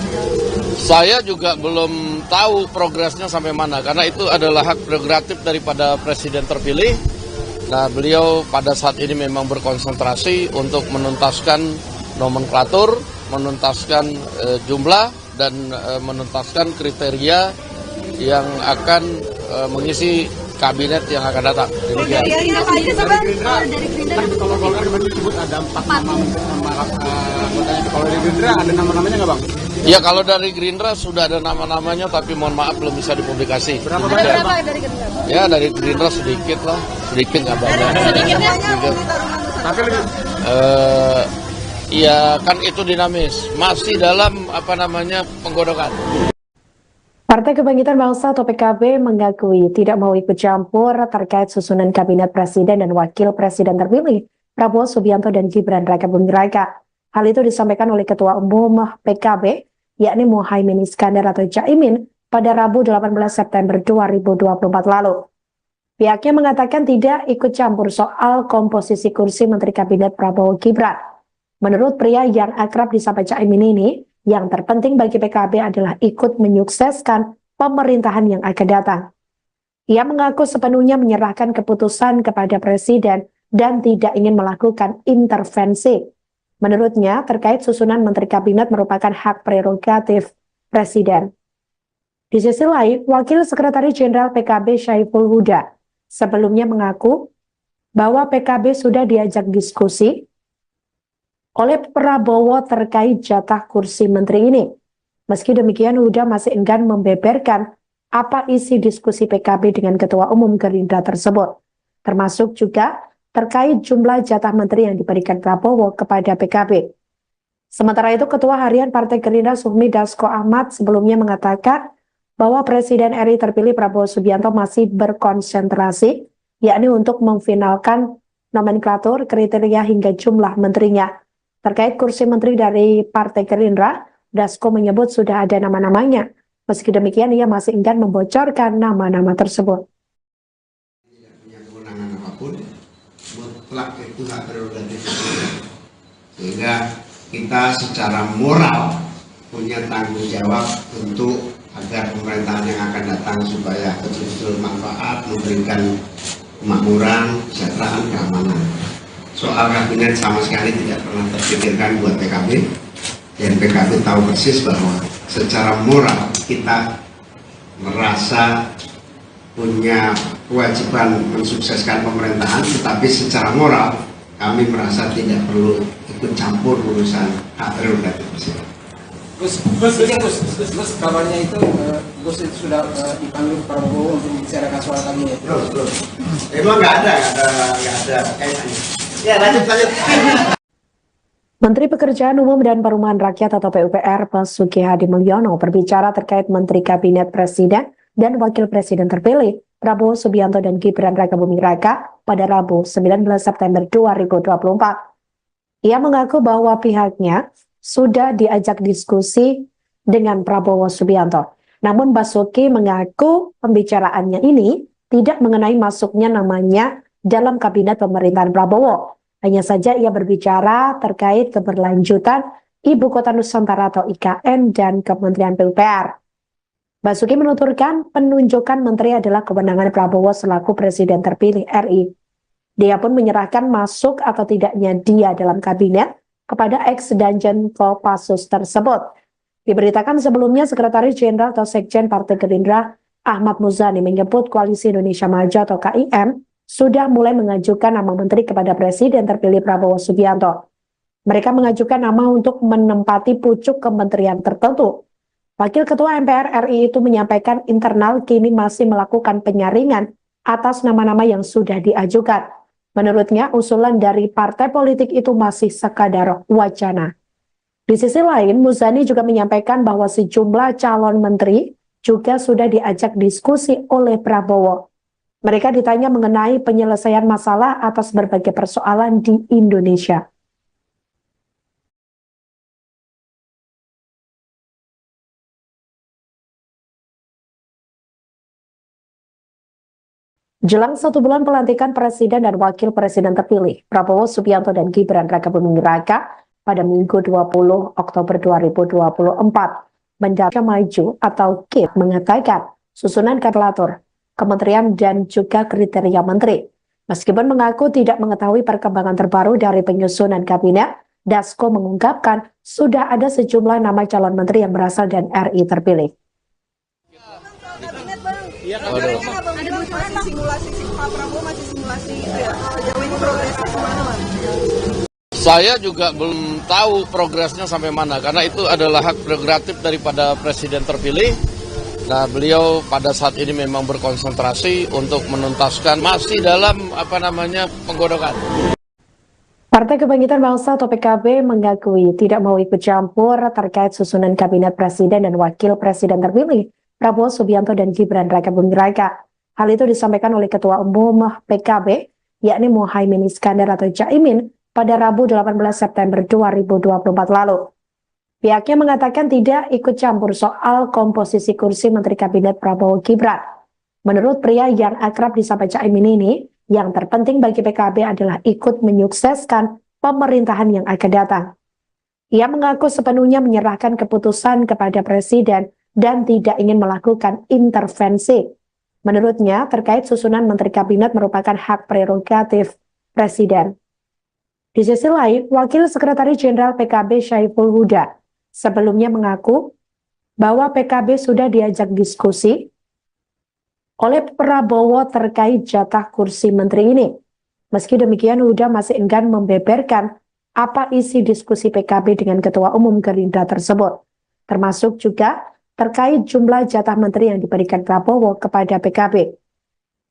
Saya juga belum tahu progresnya sampai mana karena itu adalah hak prerogatif daripada Presiden terpilih. Nah, beliau pada saat ini memang berkonsentrasi untuk menuntaskan nomenklatur, menuntaskan jumlah dan menuntaskan kriteria yang akan mengisi kabinet yang akan datang. Demikian. Kalau Golkar kemarin disebut ada 4 nama anggotanya. Kalau dari Gerindra ada nama-namanya nggak bang? Ya, kalau dari Gerindra sudah ada nama-namanya, tapi mohon maaf belum bisa dipublikasi. Berapa banyak bang? Dari Gerindra? Ya, dari Gerindra sedikit lah, sedikit nggak banyak. Sedikitnya Sedikit. Tapi lebih Ya kan itu dinamis, masih dalam penggodokan. Partai Kebangkitan Bangsa atau PKB mengakui tidak mau ikut campur terkait susunan kabinet Presiden dan Wakil Presiden terpilih Prabowo Subianto dan Gibran Rakabuming Raka. Hal itu disampaikan oleh Ketua Umum PKB, yakni Muhaimin Iskandar atau Caimin, pada Rabu 18 September 2024 lalu. Pihaknya mengatakan tidak ikut campur soal komposisi kursi Menteri Kabinet Prabowo Gibran. Menurut pria yang akrab disapa Caimin ini, yang terpenting bagi PKB adalah ikut menyukseskan pemerintahan yang akan datang. Ia mengaku sepenuhnya menyerahkan keputusan kepada Presiden dan tidak ingin melakukan intervensi. Menurutnya, terkait susunan Menteri Kabinet merupakan hak prerogatif Presiden. Di sisi lain, Wakil Sekretaris Jenderal PKB Syaiful Huda sebelumnya mengaku bahwa PKB sudah diajak diskusi oleh Prabowo terkait jatah kursi menteri ini. Meski demikian, Huda masih enggan membeberkan apa isi diskusi PKB dengan Ketua Umum Gerindra tersebut, termasuk juga terkait jumlah jatah menteri yang diberikan Prabowo kepada PKB. Sementara itu, Ketua Harian Partai Gerindra Sufmi Dasko Ahmad sebelumnya mengatakan bahwa Presiden RI terpilih Prabowo Subianto masih berkonsentrasi, yakni untuk memfinalkan nomenklatur, kriteria hingga jumlah menterinya. Terkait kursi menteri dari Partai Gerindra, Dasko menyebut sudah ada nama-namanya. Meski demikian, ia masih enggan membocorkan nama-nama tersebut. Tidak punya kewenangan apapun, mutlak itu hak prerogatif. sehingga kita secara moral punya tanggung jawab untuk agar pemerintahan yang akan datang supaya betul-betul manfaat, memberikan kemakmuran, kesejahteraan, keamanan. Soal kabinet sama sekali tidak pernah terpikirkan buat PKB, dan PKB tahu persis bahwa secara moral kita merasa punya kewajiban mensukseskan pemerintahan, tetapi secara moral kami merasa tidak perlu ikut campur urusan hak prerogatif presiden. Gus, kabarnya itu Gus itu sudah dipanggil Prabowo untuk membicarakan soal kabinet. Belum. Emang nggak ada kaitannya. Ya lanjut. Menteri Pekerjaan Umum dan Perumahan Rakyat atau PUPR Basuki Hadi Mulyono berbicara terkait Menteri Kabinet Presiden dan Wakil Presiden terpilih Prabowo Subianto dan Gibran Rakabuming Raka pada Rabu 19 September 2024. Ia mengaku bahwa pihaknya sudah diajak diskusi dengan Prabowo Subianto. Namun Basuki mengaku pembicaraannya ini tidak mengenai masuknya namanya dalam kabinet pemerintahan Prabowo. Hanya saja ia berbicara terkait keberlanjutan Ibu Kota Nusantara atau IKN dan Kementerian PUPR. Basuki menuturkan penunjukan menteri adalah kewenangan Prabowo selaku Presiden terpilih RI. Dia pun menyerahkan masuk atau tidaknya dia dalam kabinet kepada ex-Danjen Kopassus tersebut. Diberitakan sebelumnya Sekretaris Jenderal atau Sekjen Partai Gerindra Ahmad Muzani menyebut Koalisi Indonesia Maju atau KIM sudah mulai mengajukan nama menteri kepada Presiden terpilih Prabowo Subianto. Mereka mengajukan nama untuk menempati pucuk kementerian tertentu. Wakil Ketua MPR RI itu menyampaikan internal kini masih melakukan penyaringan atas nama-nama yang sudah diajukan. Menurutnya, usulan dari partai politik itu masih sekadar wacana. Di sisi lain, Muzani juga menyampaikan bahwa sejumlah calon menteri juga sudah diajak diskusi oleh Prabowo. Mereka ditanya mengenai penyelesaian masalah atas berbagai persoalan di Indonesia. Jelang 1 bulan pelantikan Presiden dan Wakil Presiden terpilih, Prabowo Subianto dan Gibran Rakabuming Raka pada Minggu 20 Oktober 2024. Mendatang Maju atau KIP mengatakan susunan kalkulator, kementerian dan juga kriteria menteri. Meskipun mengaku tidak mengetahui perkembangan terbaru dari penyusunan kabinet, Dasko mengungkapkan sudah ada sejumlah nama calon menteri yang berasal dari RI terpilih. Ada bocoran simulasi Pak Prabowo masih simulasi itu ya. Jauh ini progresnya kemana, Bang? Saya juga belum tahu progresnya sampai mana karena itu adalah hak prerogatif daripada presiden terpilih. Nah, beliau pada saat ini memang berkonsentrasi untuk menuntaskan masih dalam penggodokan. Partai Kebangkitan Bangsa atau PKB mengakui tidak mau ikut campur terkait susunan kabinet presiden dan wakil presiden terpilih Prabowo Subianto dan Gibran Rakabuming Raka. Hal itu disampaikan oleh Ketua Umum PKB, yakni Muhaimin Iskandar atau Caimin, pada Rabu 18 September 2024 lalu. Pihaknya mengatakan tidak ikut campur soal komposisi kursi Menteri Kabinet Prabowo Gibran. Menurut pria yang akrab disapa Caimin ini, yang terpenting bagi PKB adalah ikut menyukseskan pemerintahan yang akan datang. Ia mengaku sepenuhnya menyerahkan keputusan kepada Presiden dan tidak ingin melakukan intervensi. Menurutnya, terkait susunan Menteri Kabinet merupakan hak prerogatif Presiden. Di sisi lain, Wakil Sekretaris Jenderal PKB Syaiful Huda sebelumnya mengaku bahwa PKB sudah diajak diskusi oleh Prabowo terkait jatah kursi menteri ini. Meski demikian, Huda masih enggan membeberkan apa isi diskusi PKB dengan Ketua Umum Gerindra tersebut, termasuk juga terkait jumlah jatah menteri yang diberikan Prabowo kepada PKB.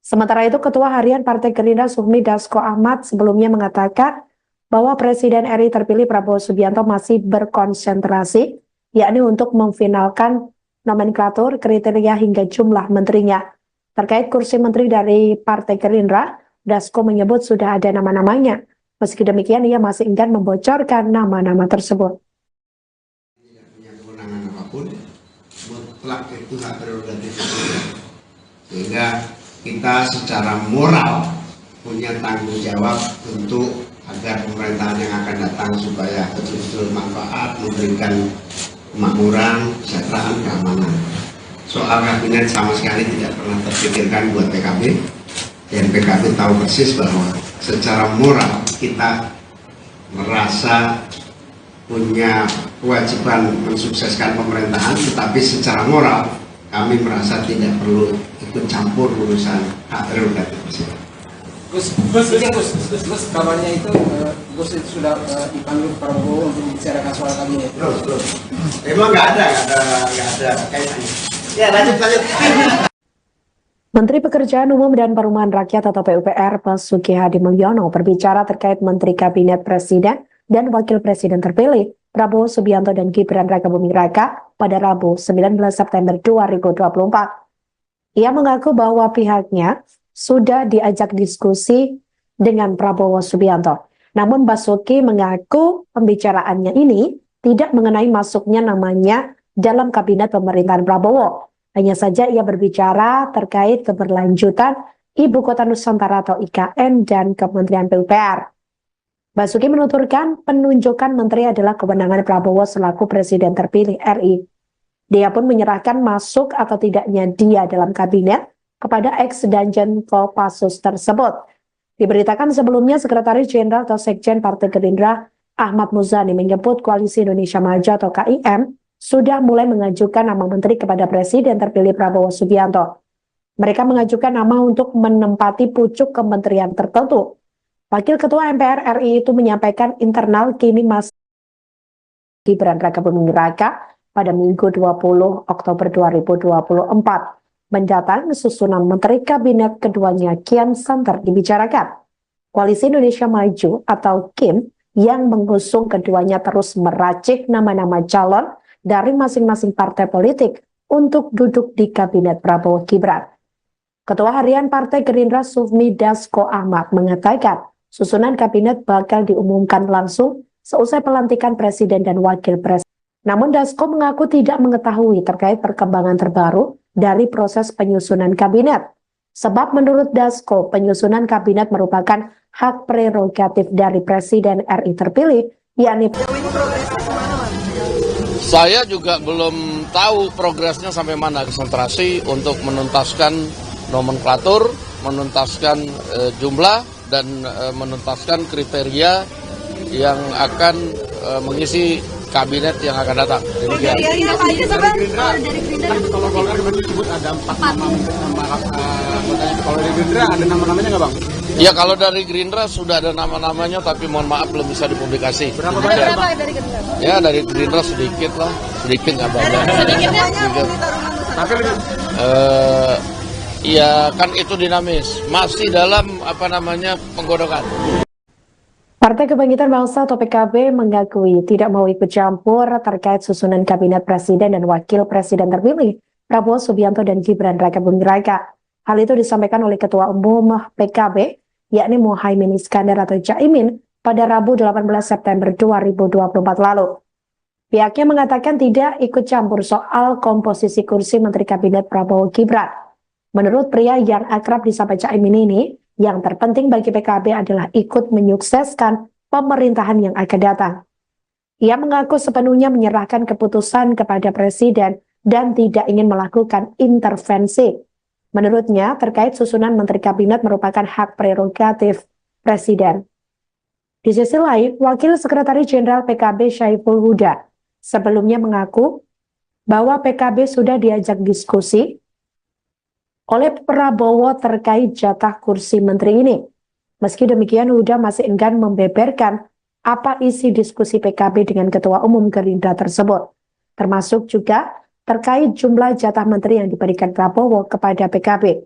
Sementara itu, Ketua Harian Partai Gerindra Sufmi Dasko Ahmad sebelumnya mengatakan bahwa Presiden RI terpilih Prabowo Subianto masih berkonsentrasi, yakni untuk memfinalkan nomenklatur, kriteria hingga jumlah menterinya. Terkait kursi menteri dari Partai Gerindra, Dasko menyebut sudah ada nama-namanya. Meski demikian, ia masih enggan membocorkan nama-nama tersebut. Tidak punya kewenangan apapun, mutlak itu hak prerogatif presiden. Sehingga kita secara moral punya tanggung jawab untuk agar pemerintahan yang akan datang supaya betul-betul manfaat, memberikan kemakmuran, kesejahteraan, keamanan. Soal kabinet sama sekali tidak pernah terpikirkan buat PKB, dan PKB tahu persis bahwa secara moral kita merasa punya kewajiban mensukseskan pemerintahan, tetapi secara moral kami merasa tidak perlu ikut campur urusan hak prerogatif presiden. Gus, kabarnya itu Gus itu sudah dipanggil Prabowo untuk membicarakan soal kabinet. Belum. Emang nggak ada kaitannya. Ya, lanjut. Menteri Pekerjaan Umum dan Perumahan Rakyat atau PUPR Basuki Hadi Mulyono berbicara terkait Menteri Kabinet Presiden dan Wakil Presiden terpilih Prabowo Subianto dan Gibran Rakabuming Raka pada Rabu 19 September 2024. Ia mengaku bahwa pihaknya sudah diajak diskusi dengan Prabowo Subianto. Namun Basuki mengaku pembicaraannya ini tidak mengenai masuknya namanya dalam kabinet pemerintahan Prabowo. Hanya saja ia berbicara terkait keberlanjutan Ibu Kota Nusantara atau IKN dan Kementerian PUPR. Basuki menuturkan penunjukan menteri adalah kewenangan Prabowo selaku Presiden terpilih RI. Dia pun menyerahkan masuk atau tidaknya dia dalam kabinet kepada ex-Danjen Kopassus tersebut. Diberitakan sebelumnya Sekretaris Jenderal atau Sekjen Partai Gerindra Ahmad Muzani menyebut Koalisi Indonesia Maju atau KIM sudah mulai mengajukan nama menteri kepada Presiden terpilih Prabowo Subianto. Mereka mengajukan nama untuk menempati pucuk kementerian tertentu. Wakil Ketua MPR RI itu menyampaikan internal kini masih Gibran Rakabuming Raka pada Minggu 20 Oktober 2024. Mendatang susunan menteri kabinet keduanya kian santer dibicarakan. Koalisi Indonesia Maju atau KIM yang mengusung keduanya terus meracik nama-nama calon dari masing-masing partai politik untuk duduk di kabinet Prabowo Gibran. Ketua Harian Partai Gerindra Sufmi Dasko Ahmad mengatakan susunan kabinet bakal diumumkan langsung seusai pelantikan Presiden dan Wakil Presiden. Namun Dasko mengaku tidak mengetahui terkait perkembangan terbaru dari proses penyusunan kabinet. Sebab menurut Dasko, penyusunan kabinet merupakan hak prerogatif dari Presiden RI terpilih, yakni Saya juga belum tahu progresnya sampai mana. Konsentrasi untuk menuntaskan nomenklatur, menuntaskan jumlah, dan menuntaskan kriteria yang akan mengisi kabinet yang akan datang. Dari Gerindra, kalau Golkar kemarin disebut ada 4 nama anggotanya. Kalau dari Gerindra ada nama-namanya nggak, Bang? Ya, kalau dari Gerindra sudah ada nama-namanya, tapi mohon maaf belum bisa dipublikasi. Berapa banyak, Bang? dari Gerindra? Ya, dari Gerindra sedikit lah, sedikit nggak banyak. Sedikitnya Tapi lebih Ya kan itu dinamis, masih dalam penggodokan. Partai Kebangkitan Bangsa atau PKB mengakui tidak mau ikut campur terkait susunan kabinet presiden dan wakil presiden terpilih Prabowo Subianto dan Gibran Rakabuming Raka. Hal itu disampaikan oleh Ketua Umum PKB, yakni Muhaimin Iskandar atau Caimin pada Rabu 18 September 2024 lalu. Pihaknya mengatakan tidak ikut campur soal komposisi kursi Menteri Kabinet Prabowo Gibran. Menurut pria yang akrab disapa Caimin ini, yang terpenting bagi PKB adalah ikut menyukseskan pemerintahan yang akan datang. Ia mengaku sepenuhnya menyerahkan keputusan kepada Presiden dan tidak ingin melakukan intervensi. Menurutnya, terkait susunan Menteri Kabinet merupakan hak prerogatif Presiden. Di sisi lain, Wakil Sekretaris Jenderal PKB Syaiful Huda sebelumnya mengaku bahwa PKB sudah diajak diskusi oleh Prabowo terkait jatah kursi menteri ini. Meski demikian, Huda masih enggan membeberkan apa isi diskusi PKB dengan Ketua Umum Gerindra tersebut, termasuk juga terkait jumlah jatah menteri yang diberikan Prabowo kepada PKB.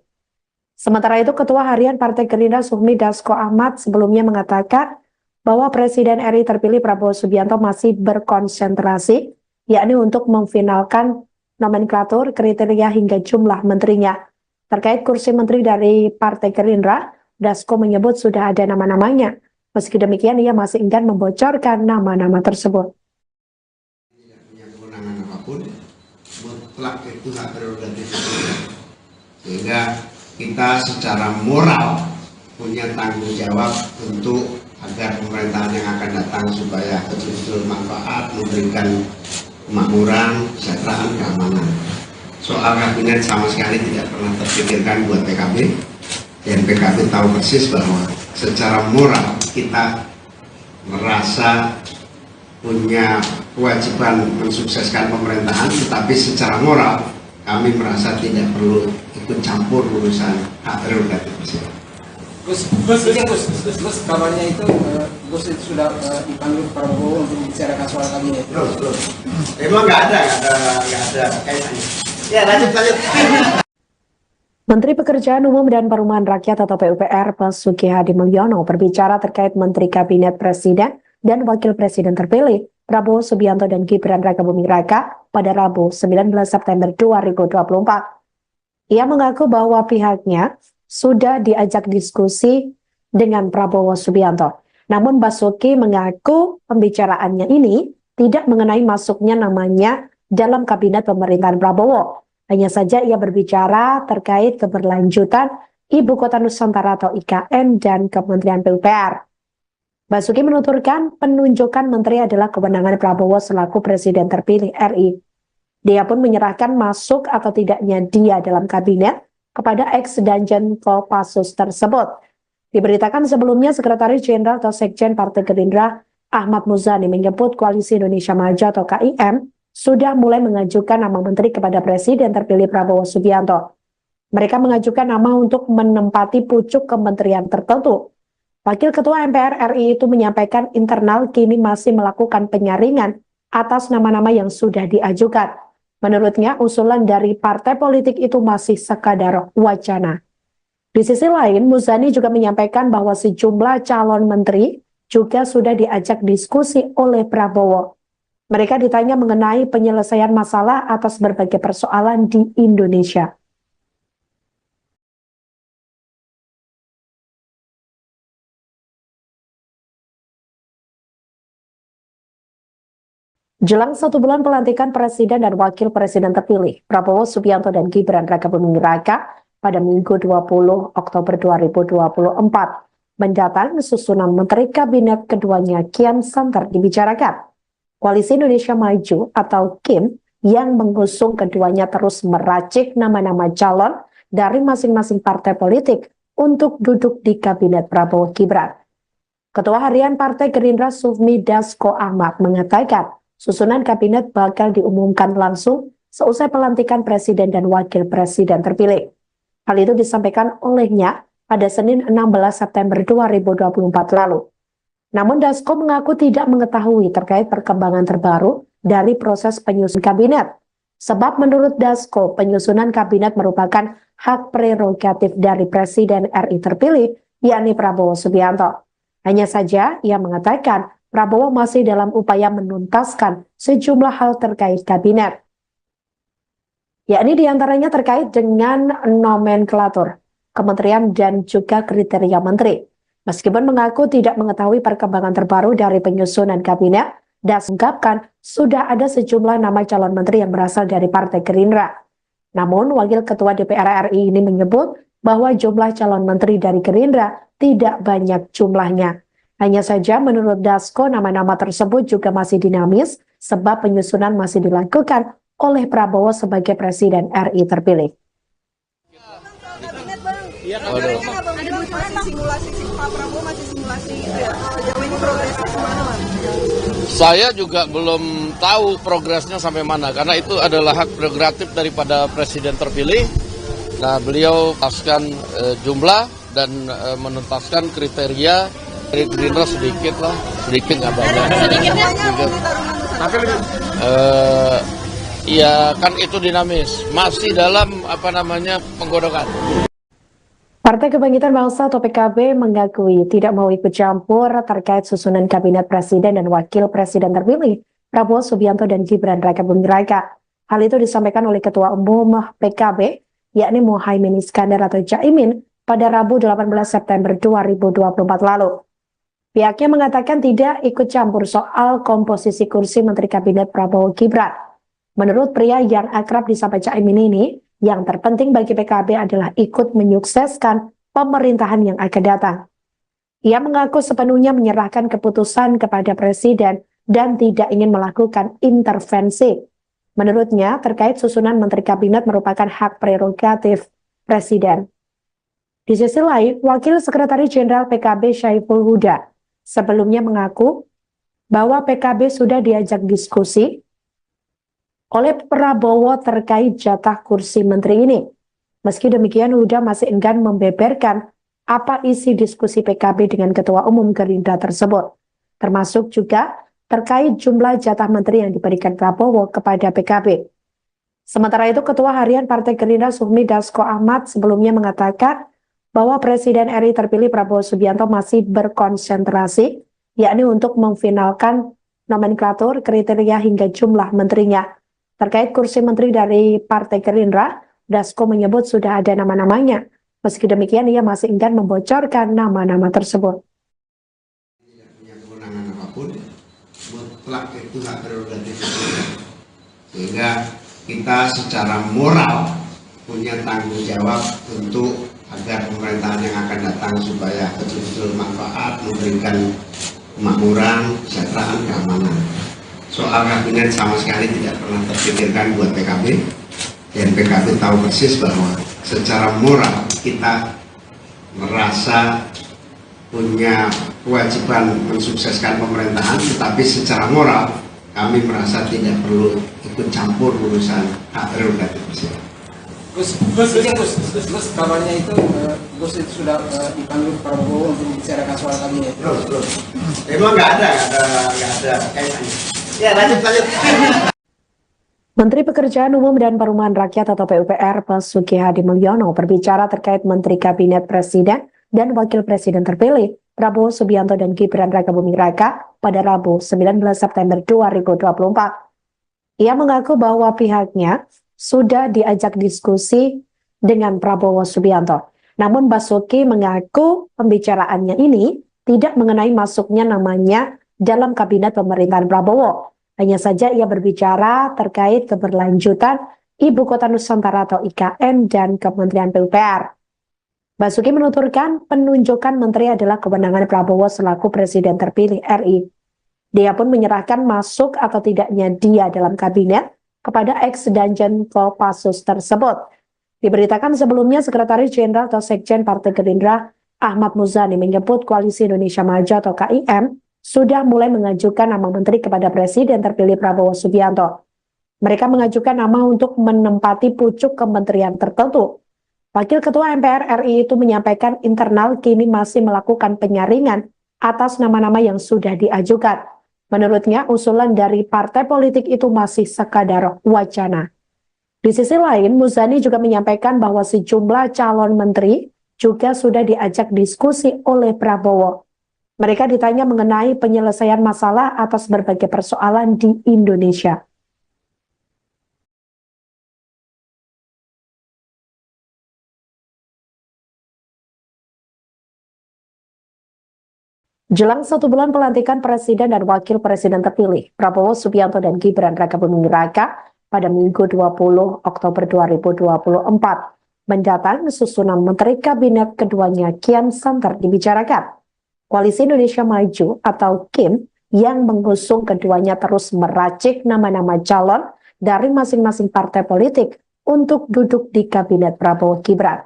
Sementara itu, Ketua Harian Partai Gerindra Sufmi Dasko Ahmad sebelumnya mengatakan bahwa Presiden RI terpilih Prabowo Subianto masih berkonsentrasi, yakni untuk memfinalkan nomenklatur, kriteria hingga jumlah menterinya. Terkait kursi menteri dari Partai Gerindra, Dasko menyebut sudah ada nama-namanya. Meski demikian, ia masih enggan membocorkan nama-nama tersebut. Tidak punya kewenangan apapun, mutlak itu hak prerogatif. Sehingga kita secara moral punya tanggung jawab untuk agar pemerintahan yang akan datang supaya betul-betul manfaat, memberikan kemakmuran, kesejahteraan, keamanan. Soal kabinet sama sekali tidak pernah terpikirkan buat PKB, dan PKB tahu persis bahwa secara moral kita merasa punya kewajiban mensukseskan pemerintahan, tetapi secara moral kami merasa tidak perlu ikut campur urusan hak prerogatif presiden. Gus, kabarnya itu Gus itu sudah dipanggil Prabowo untuk membicarakan soal kabinet. Belum. Emang nggak ada kaitannya. Ya, lanjut. Menteri Pekerjaan Umum dan Perumahan Rakyat atau PUPR Basuki Hadi Mulyono berbicara terkait Menteri Kabinet Presiden dan Wakil Presiden terpilih Prabowo Subianto dan Gibran Rakabuming Raka pada Rabu 19 September 2024. Ia mengaku bahwa pihaknya sudah diajak diskusi dengan Prabowo Subianto. Namun Basuki mengaku pembicaraannya ini tidak mengenai masuknya namanya dalam kabinet pemerintahan Prabowo. Hanya saja ia berbicara terkait keberlanjutan Ibu Kota Nusantara atau IKN dan Kementerian PUPR. Basuki menuturkan penunjukan menteri adalah kewenangan Prabowo selaku Presiden terpilih RI. Dia pun menyerahkan masuk atau tidaknya dia dalam kabinet kepada ex-Danjen Kopassus tersebut. Diberitakan sebelumnya Sekretaris Jenderal atau Sekjen Partai Gerindra Ahmad Muzani menyebut Koalisi Indonesia Maju atau KIM sudah mulai mengajukan nama menteri kepada Presiden terpilih Prabowo Subianto. Mereka mengajukan nama untuk menempati pucuk kementerian tertentu. Wakil Ketua MPR RI itu menyampaikan internal kini masih melakukan penyaringan atas nama-nama yang sudah diajukan. Menurutnya, usulan dari partai politik itu masih sekadar wacana. Di sisi lain, Muzani juga menyampaikan bahwa sejumlah calon menteri juga sudah diajak diskusi oleh Prabowo. Mereka ditanya mengenai penyelesaian masalah atas berbagai persoalan di Indonesia. Jelang 1 bulan pelantikan Presiden dan Wakil Presiden terpilih, Prabowo Subianto dan Gibran Rakabuming Raka pada Minggu 20 Oktober 2024 mendatang susunan Menteri Kabinet keduanya kian santer dibicarakan. Koalisi Indonesia Maju atau KIM yang mengusung keduanya terus meracik nama-nama calon dari masing-masing partai politik untuk duduk di Kabinet Prabowo Gibran. Ketua Harian Partai Gerindra Sufmi Dasko Ahmad mengatakan, susunan kabinet bakal diumumkan langsung seusai pelantikan Presiden dan Wakil Presiden terpilih. Hal itu disampaikan olehnya pada Senin 16 September 2024 lalu. Namun Dasko mengaku tidak mengetahui terkait perkembangan terbaru dari proses penyusunan kabinet. Sebab menurut Dasko, penyusunan kabinet merupakan hak prerogatif dari Presiden RI terpilih, yakni Prabowo Subianto. Hanya saja ia mengatakan Prabowo masih dalam upaya menuntaskan sejumlah hal terkait kabinet. Yakni diantaranya terkait dengan nomenklatur, kementerian dan juga kriteria menteri. Meskipun mengaku tidak mengetahui perkembangan terbaru dari penyusunan kabinet, Das mengungkapkan sudah ada sejumlah nama calon menteri yang berasal dari Partai Gerindra. Namun, Wakil Ketua DPR RI ini menyebut bahwa jumlah calon menteri dari Gerindra tidak banyak jumlahnya. Hanya saja menurut Dasko nama-nama tersebut juga masih dinamis sebab penyusunan masih dilakukan oleh Prabowo sebagai Presiden RI terpilih. Saya juga belum tahu progresnya sampai mana karena itu adalah hak prerogatif daripada Presiden terpilih. Nah, beliau paskan jumlah dan menuntaskan kriteria. Dari Gerindra sedikit nggak banyak. Iya kan itu dinamis, masih dalam penggodokan. Partai Kebangkitan Bangsa atau PKB mengakui tidak mau ikut campur terkait susunan kabinet Presiden dan Wakil Presiden terpilih Prabowo Subianto dan Gibran Rakabuming Raka. Hal itu disampaikan oleh Ketua Umum PKB, yakni Muhaimin Iskandar atau Caimin pada Rabu 18 September 2024 lalu. Pihaknya mengatakan tidak ikut campur soal komposisi kursi Menteri Kabinet Prabowo Gibran. Menurut pria yang akrab disapa Caimin ini, yang terpenting bagi PKB adalah ikut menyukseskan pemerintahan yang akan datang. Ia mengaku sepenuhnya menyerahkan keputusan kepada Presiden dan tidak ingin melakukan intervensi. Menurutnya, terkait susunan Menteri Kabinet merupakan hak prerogatif Presiden. Di sisi lain, Wakil Sekretaris Jenderal PKB Syaiful Huda sebelumnya mengaku bahwa PKB sudah diajak diskusi oleh Prabowo terkait jatah kursi menteri ini. Meski demikian, Huda masih enggan membeberkan apa isi diskusi PKB dengan Ketua Umum Gerindra tersebut, termasuk juga terkait jumlah jatah menteri yang diberikan Prabowo kepada PKB. Sementara itu, Ketua Harian Partai Gerindra Sufmi Dasko Ahmad sebelumnya mengatakan bahwa Presiden RI terpilih Prabowo Subianto masih berkonsentrasi, yakni untuk memfinalkan nomenklatur, kriteria hingga jumlah menterinya. Terkait kursi menteri dari Partai Gerindra, Dasko menyebut sudah ada nama-namanya. Meski demikian, ia masih enggan membocorkan nama-nama tersebut. Tidak punya kewenangan apapun, mutlak itu hak prerogatif presiden. Sehingga kita secara moral punya tanggung jawab untuk agar pemerintahan yang akan datang supaya betul-betul manfaat, memberikan kemakmuran, kesejahteraan, keamanan. Soal kabinet sama sekali tidak pernah terpikirkan buat PKB, dan PKB tahu persis bahwa secara moral kita merasa punya kewajiban mensukseskan pemerintahan, tetapi secara moral kami merasa tidak perlu ikut campur urusan hak prerogatif presiden. Gus, kabarnya itu Gus itu sudah dipanggil Prabowo untuk membicarakan soal kabinet. Belum. Emang nggak ada kaitannya. Ya, lanjut. Menteri Pekerjaan Umum dan Perumahan Rakyat atau PUPR Basuki Hadi Mulyono berbicara terkait Menteri Kabinet Presiden dan Wakil Presiden terpilih Prabowo Subianto dan Gibran Rakabuming Raka pada Rabu 19 September 2024. Ia mengaku bahwa pihaknya sudah diajak diskusi dengan Prabowo Subianto. Namun Basuki mengaku pembicaraannya ini tidak mengenai masuknya namanya dalam kabinet pemerintahan Prabowo. Hanya saja ia berbicara terkait keberlanjutan Ibu Kota Nusantara atau IKN dan Kementerian PUPR. Basuki menuturkan penunjukan menteri adalah kewenangan Prabowo selaku Presiden terpilih RI. Dia pun menyerahkan masuk atau tidaknya dia dalam kabinet kepada ex-Danjen Kopassus tersebut. Diberitakan sebelumnya Sekretaris Jenderal atau Sekjen Partai Gerindra Ahmad Muzani menyebut Koalisi Indonesia Maju atau KIM sudah mulai mengajukan nama menteri kepada Presiden terpilih Prabowo Subianto. Mereka mengajukan nama untuk menempati pucuk kementerian tertentu. Wakil Ketua MPR RI itu menyampaikan internal kini masih melakukan penyaringan atas nama-nama yang sudah diajukan. Menurutnya, usulan dari partai politik itu masih sekadar wacana. Di sisi lain, Muzani juga menyampaikan bahwa sejumlah calon menteri juga sudah diajak diskusi oleh Prabowo. Mereka ditanya mengenai penyelesaian masalah atas berbagai persoalan di Indonesia. Jelang 1 bulan pelantikan Presiden dan Wakil Presiden terpilih, Prabowo Subianto dan Gibran Rakabuming Raka pada Minggu 20 Oktober 2024. Mendatang susunan Menteri Kabinet keduanya kian santer dibicarakan. Koalisi Indonesia Maju atau KIM yang mengusung keduanya terus meracik nama-nama calon dari masing-masing partai politik untuk duduk di Kabinet Prabowo Gibran.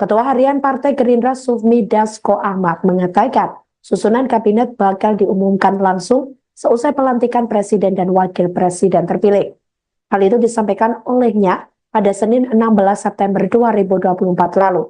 Ketua Harian Partai Gerindra Sufmi Dasko Ahmad mengatakan, susunan kabinet bakal diumumkan langsung seusai pelantikan Presiden dan Wakil Presiden terpilih. Hal itu disampaikan olehnya pada Senin 16 September 2024 lalu.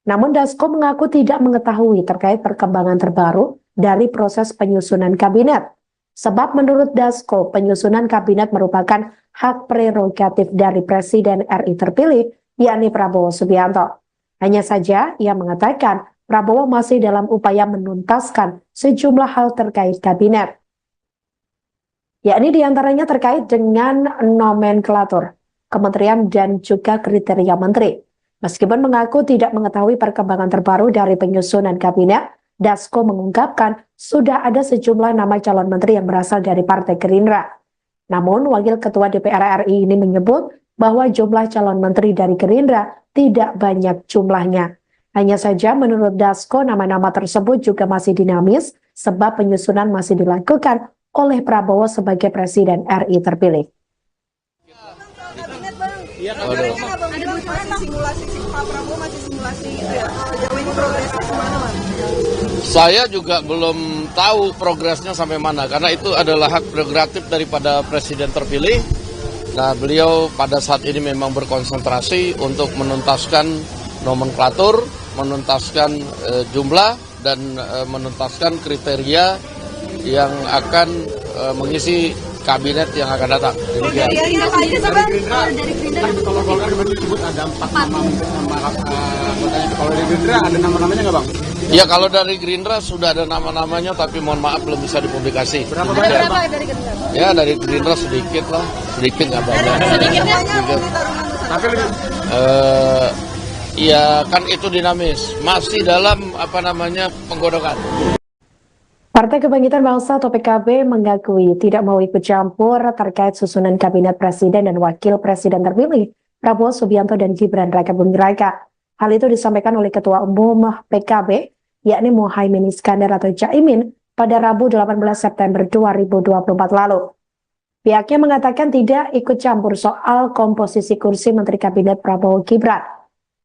Namun Dasko mengaku tidak mengetahui terkait perkembangan terbaru dari proses penyusunan kabinet. Sebab menurut Dasko, penyusunan kabinet merupakan hak prerogatif dari Presiden RI terpilih, yakni Prabowo Subianto. Hanya saja ia mengatakan Prabowo masih dalam upaya menuntaskan sejumlah hal terkait kabinet. Yakni diantaranya terkait dengan nomenklatur, kementerian dan juga kriteria menteri. Meskipun mengaku tidak mengetahui perkembangan terbaru dari penyusunan kabinet, Dasko mengungkapkan sudah ada sejumlah nama calon menteri yang berasal dari Partai Gerindra. Namun, Wakil Ketua DPR RI ini menyebut bahwa jumlah calon menteri dari Gerindra tidak banyak jumlahnya. Hanya saja menurut Dasko nama-nama tersebut juga masih dinamis sebab penyusunan masih dilakukan oleh Prabowo sebagai Presiden RI terpilih. Kabinet bang, Iya, kemarin kan abang bilang masih simulasi Pak Prabowo masih simulasi itu ya. Sejauh ini progresnya gimana bang? Saya juga belum tahu progresnya sampai mana, karena itu adalah hak prerogatif daripada Presiden terpilih. Nah, beliau pada saat ini memang berkonsentrasi untuk menuntaskan nomenklatur, menuntaskan jumlah, dan menuntaskan kriteria yang akan mengisi kabinet yang akan datang. Demikian. Kalau Golkar kemarin disebut ada 4 nama anggotanya. Kalau dari Gerindra ada nama-namanya nggak bang? Ya, kalau dari Gerindra sudah ada nama-namanya, tapi mohon maaf belum bisa dipublikasi. Berapa banyak bang? Dari Gerindra? Ya, dari Gerindra sedikit lah, sedikit nggak banyak. Sedikitnya Sedikit. Tapi lebih Ya kan itu dinamis, masih dalam penggodokan. Partai Kebangkitan Bangsa atau PKB mengakui tidak mau ikut campur terkait susunan kabinet presiden dan wakil presiden terpilih Prabowo Subianto dan Gibran Rakabuming Raka. Hal itu disampaikan oleh Ketua Umum PKB, yakni Muhaimin Iskandar atau Caimin, pada Rabu 18 September 2024 lalu. Pihaknya mengatakan tidak ikut campur soal komposisi kursi Menteri Kabinet Prabowo Gibran.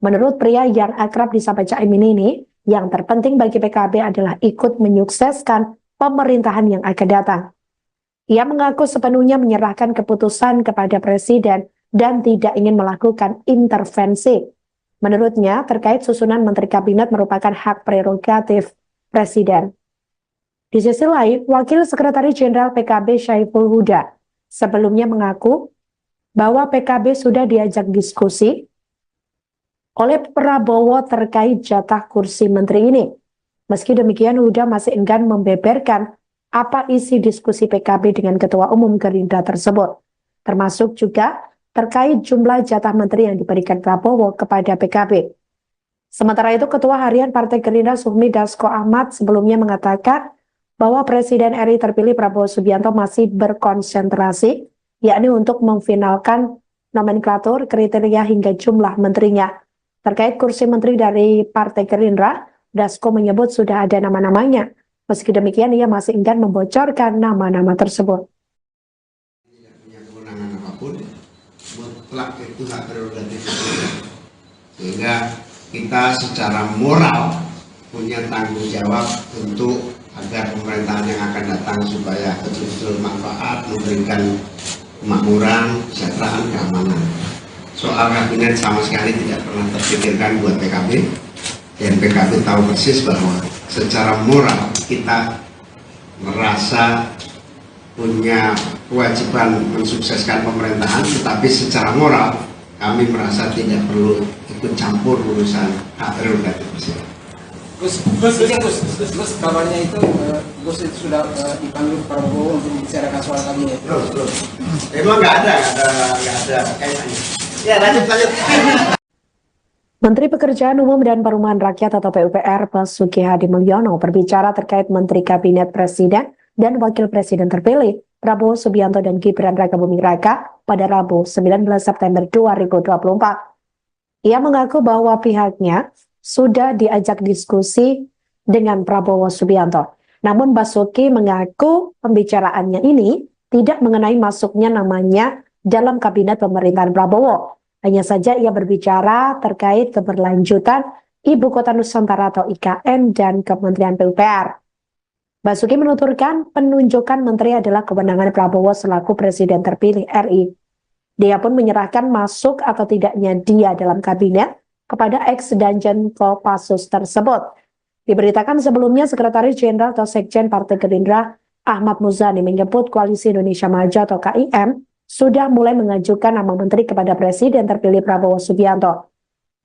Menurut pria yang akrab disapa Caimin ini, yang terpenting bagi PKB adalah ikut menyukseskan pemerintahan yang akan datang. Ia mengaku sepenuhnya menyerahkan keputusan kepada Presiden dan tidak ingin melakukan intervensi. Menurutnya, terkait susunan Menteri Kabinet merupakan hak prerogatif Presiden. Di sisi lain, Wakil Sekretaris Jenderal PKB Syaiful Huda sebelumnya mengaku bahwa PKB sudah diajak diskusi oleh Prabowo terkait jatah kursi menteri ini. Meski demikian, Huda masih enggan membeberkan apa isi diskusi PKB dengan Ketua Umum Gerindra tersebut, termasuk juga terkait jumlah jatah menteri yang diberikan Prabowo kepada PKB. Sementara itu, Ketua Harian Partai Gerindra Sufmi Dasko Ahmad sebelumnya mengatakan bahwa Presiden RI terpilih Prabowo Subianto masih berkonsentrasi, yakni untuk memfinalkan nomenklatur, kriteria hingga jumlah menterinya. Terkait kursi menteri dari Partai Gerindra, Dasko menyebut sudah ada nama-namanya. Meski demikian, ia masih enggan membocorkan nama-nama tersebut. Tidak punya kewenangan apapun, mutlak itu hak prerogatif presiden. Sehingga kita secara moral punya tanggung jawab untuk agar pemerintahan yang akan datang supaya betul-betul manfaat, memberikan kemakmuran, kesejahteraan, keamanan. Soal kabinet sama sekali tidak pernah terpikirkan buat PKB, dan PKB tahu persis bahwa secara moral kita merasa punya kewajiban mensukseskan pemerintahan, tetapi secara moral kami merasa tidak perlu ikut campur urusan hak prerogatif presiden. Gus, kabarnya itu Gus itu sudah dipanggil Prabowo untuk membicarakan soal kabinet. Belum. Emang nggak ada kaitannya. Ya, lanjut. Menteri Pekerjaan Umum dan Perumahan Rakyat atau PUPR Basuki Hadi Mulyono berbicara terkait Menteri Kabinet Presiden dan Wakil Presiden terpilih Prabowo Subianto dan Gibran Rakabuming Raka pada Rabu 19 September 2024. Ia mengaku bahwa pihaknya sudah diajak diskusi dengan Prabowo Subianto. Namun Basuki mengaku pembicaraannya ini tidak mengenai masuknya namanya dalam kabinet pemerintahan Prabowo. Hanya saja ia berbicara terkait keberlanjutan Ibu Kota Nusantara atau IKN dan Kementerian PUPR. Basuki menuturkan penunjukan menteri adalah kewenangan Prabowo selaku Presiden terpilih RI. Dia pun menyerahkan masuk atau tidaknya dia dalam kabinet kepada ex-Danjen Kopassus tersebut. Diberitakan sebelumnya Sekretaris Jenderal atau Sekjen Partai Gerindra Ahmad Muzani menyebut Koalisi Indonesia Maju atau KIM sudah mulai mengajukan nama menteri kepada Presiden terpilih Prabowo Subianto.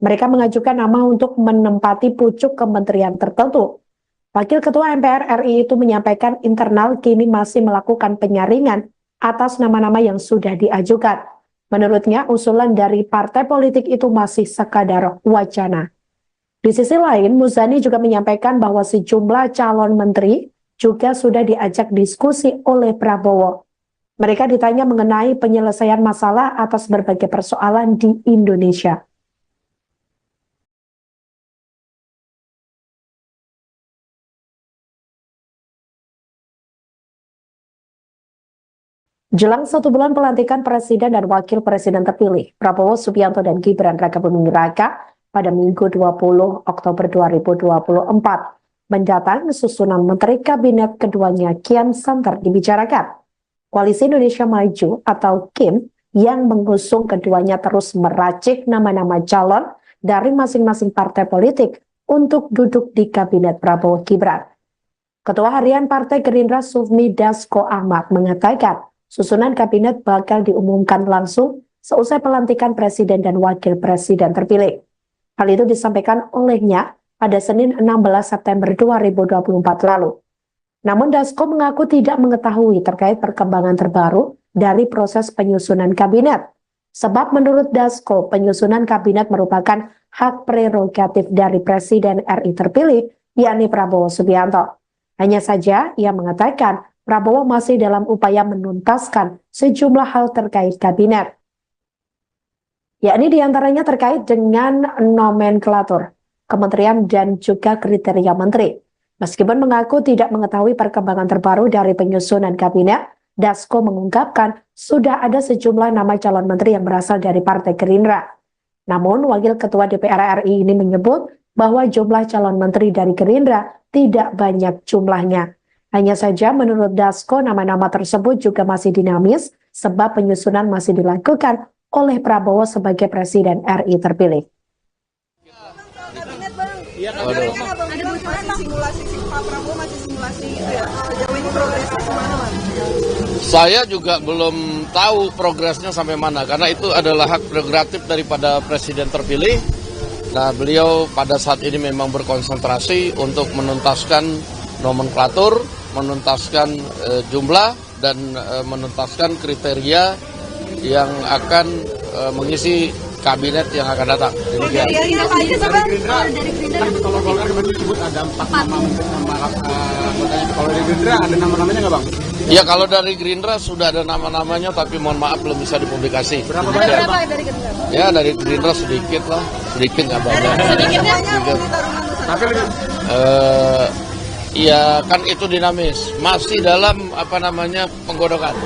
Mereka mengajukan nama untuk menempati pucuk kementerian tertentu. Wakil Ketua MPR RI itu menyampaikan internal kini masih melakukan penyaringan atas nama-nama yang sudah diajukan. Menurutnya, usulan dari partai politik itu masih sekadar wacana. Di sisi lain, Muzani juga menyampaikan bahwa sejumlah calon menteri juga sudah diajak diskusi oleh Prabowo. Mereka ditanya mengenai penyelesaian masalah atas berbagai persoalan di Indonesia. Jelang 1 bulan pelantikan Presiden dan Wakil Presiden terpilih, Prabowo Subianto dan Gibran Rakabuming Raka pada Minggu 20 Oktober 2024 mendatang susunan Menteri Kabinet keduanya kian santer dibicarakan. Koalisi Indonesia Maju atau KIM yang mengusung keduanya terus meracik nama-nama calon dari masing-masing partai politik untuk duduk di Kabinet Prabowo Gibran. Ketua Harian Partai Gerindra Sufmi Dasko Ahmad mengatakan, susunan kabinet bakal diumumkan langsung seusai pelantikan Presiden dan Wakil Presiden terpilih. Hal itu disampaikan olehnya pada Senin 16 September 2024 lalu. Namun Dasko mengaku tidak mengetahui terkait perkembangan terbaru dari proses penyusunan kabinet. Sebab menurut Dasko, penyusunan kabinet merupakan hak prerogatif dari Presiden RI terpilih, yakni Prabowo Subianto. Hanya saja ia mengatakan Prabowo masih dalam upaya menuntaskan sejumlah hal terkait kabinet, yakni diantaranya terkait dengan nomenklatur, kementerian dan juga kriteria menteri. Meskipun mengaku tidak mengetahui perkembangan terbaru dari penyusunan kabinet, Dasko mengungkapkan sudah ada sejumlah nama calon menteri yang berasal dari Partai Gerindra. Namun, Wakil Ketua DPR RI ini menyebut bahwa jumlah calon menteri dari Gerindra tidak banyak jumlahnya. Hanya saja menurut Dasko nama-nama tersebut juga masih dinamis sebab penyusunan masih dilakukan oleh Prabowo sebagai Presiden RI terpilih. Simulasi Pak Prabowo masih simulasi itu ya. Sejauh ini progresnya gimana, Mas? Saya juga belum tahu progresnya sampai mana karena itu adalah hak prerogatif daripada Presiden terpilih. Nah, beliau pada saat ini memang berkonsentrasi untuk menuntaskan nomenklatur, menuntaskan jumlah dan menuntaskan kriteria yang akan mengisi kabinet yang akan datang. Dari Gerindra, kalau Golkar kemarin disebut ada 4 nama anggotanya. Kalau dari Gerindra ada nama-namanya nggak, Bang? Ya, kalau dari Gerindra sudah ada nama-namanya, tapi mohon maaf belum bisa dipublikasi. Berapa banyak, Bang? Dari Gerindra? Ya, dari Gerindra sedikit lah, sedikit nggak banyak. Sedikitnya mau ditaruhkan Tapi lebih Ya kan itu dinamis, masih dalam penggodokan.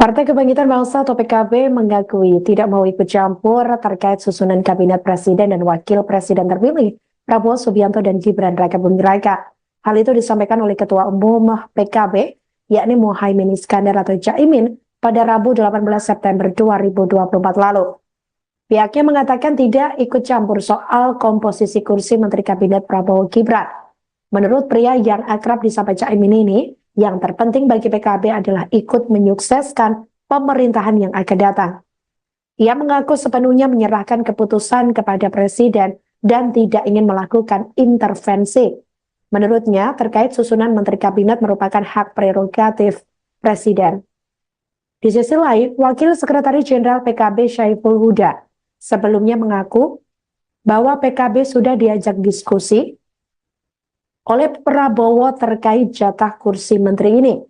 Partai Kebangkitan Bangsa atau PKB mengakui tidak mau ikut campur terkait susunan kabinet presiden dan wakil presiden terpilih Prabowo Subianto dan Gibran Rakabuming Raka. Hal itu disampaikan oleh Ketua Umum PKB, yakni Muhaimin Iskandar atau Caimin, pada Rabu 18 September 2024 lalu. Pihaknya mengatakan tidak ikut campur soal komposisi kursi Menteri Kabinet Prabowo Gibran. Menurut pria yang akrab disapa Caimin ini, yang terpenting bagi PKB adalah ikut menyukseskan pemerintahan yang akan datang. Ia mengaku sepenuhnya menyerahkan keputusan kepada Presiden dan tidak ingin melakukan intervensi. Menurutnya, terkait susunan Menteri Kabinet merupakan hak prerogatif Presiden. Di sisi lain, Wakil Sekretaris Jenderal PKB Syaiful Huda sebelumnya mengaku bahwa PKB sudah diajak diskusi oleh Prabowo terkait jatah kursi menteri ini.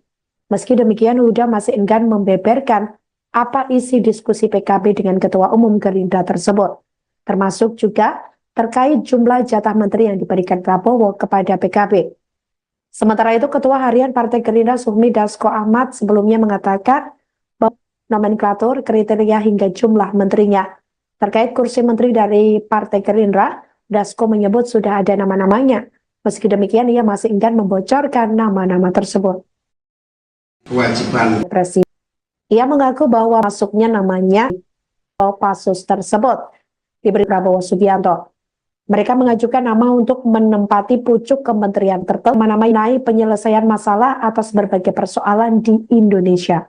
Meski demikian, Huda masih enggan membeberkan apa isi diskusi PKB dengan Ketua Umum Gerindra tersebut, termasuk juga terkait jumlah jatah menteri yang diberikan Prabowo kepada PKB. Sementara itu, Ketua Harian Partai Gerindra Sufmi Dasko Ahmad sebelumnya mengatakan bahwa nomenklatur, kriteria hingga jumlah menterinya. Terkait kursi menteri dari Partai Gerindra, Dasko menyebut sudah ada nama-namanya. Meski demikian, ia masih enggan membocorkan nama-nama tersebut. Kewajiban Presiden. Ia mengaku bahwa masuknya namanya Kopassus tersebut diberi Prabowo Subianto. Mereka mengajukan nama untuk menempati pucuk kementerian tertentu mengenai penyelesaian masalah atas berbagai persoalan di Indonesia.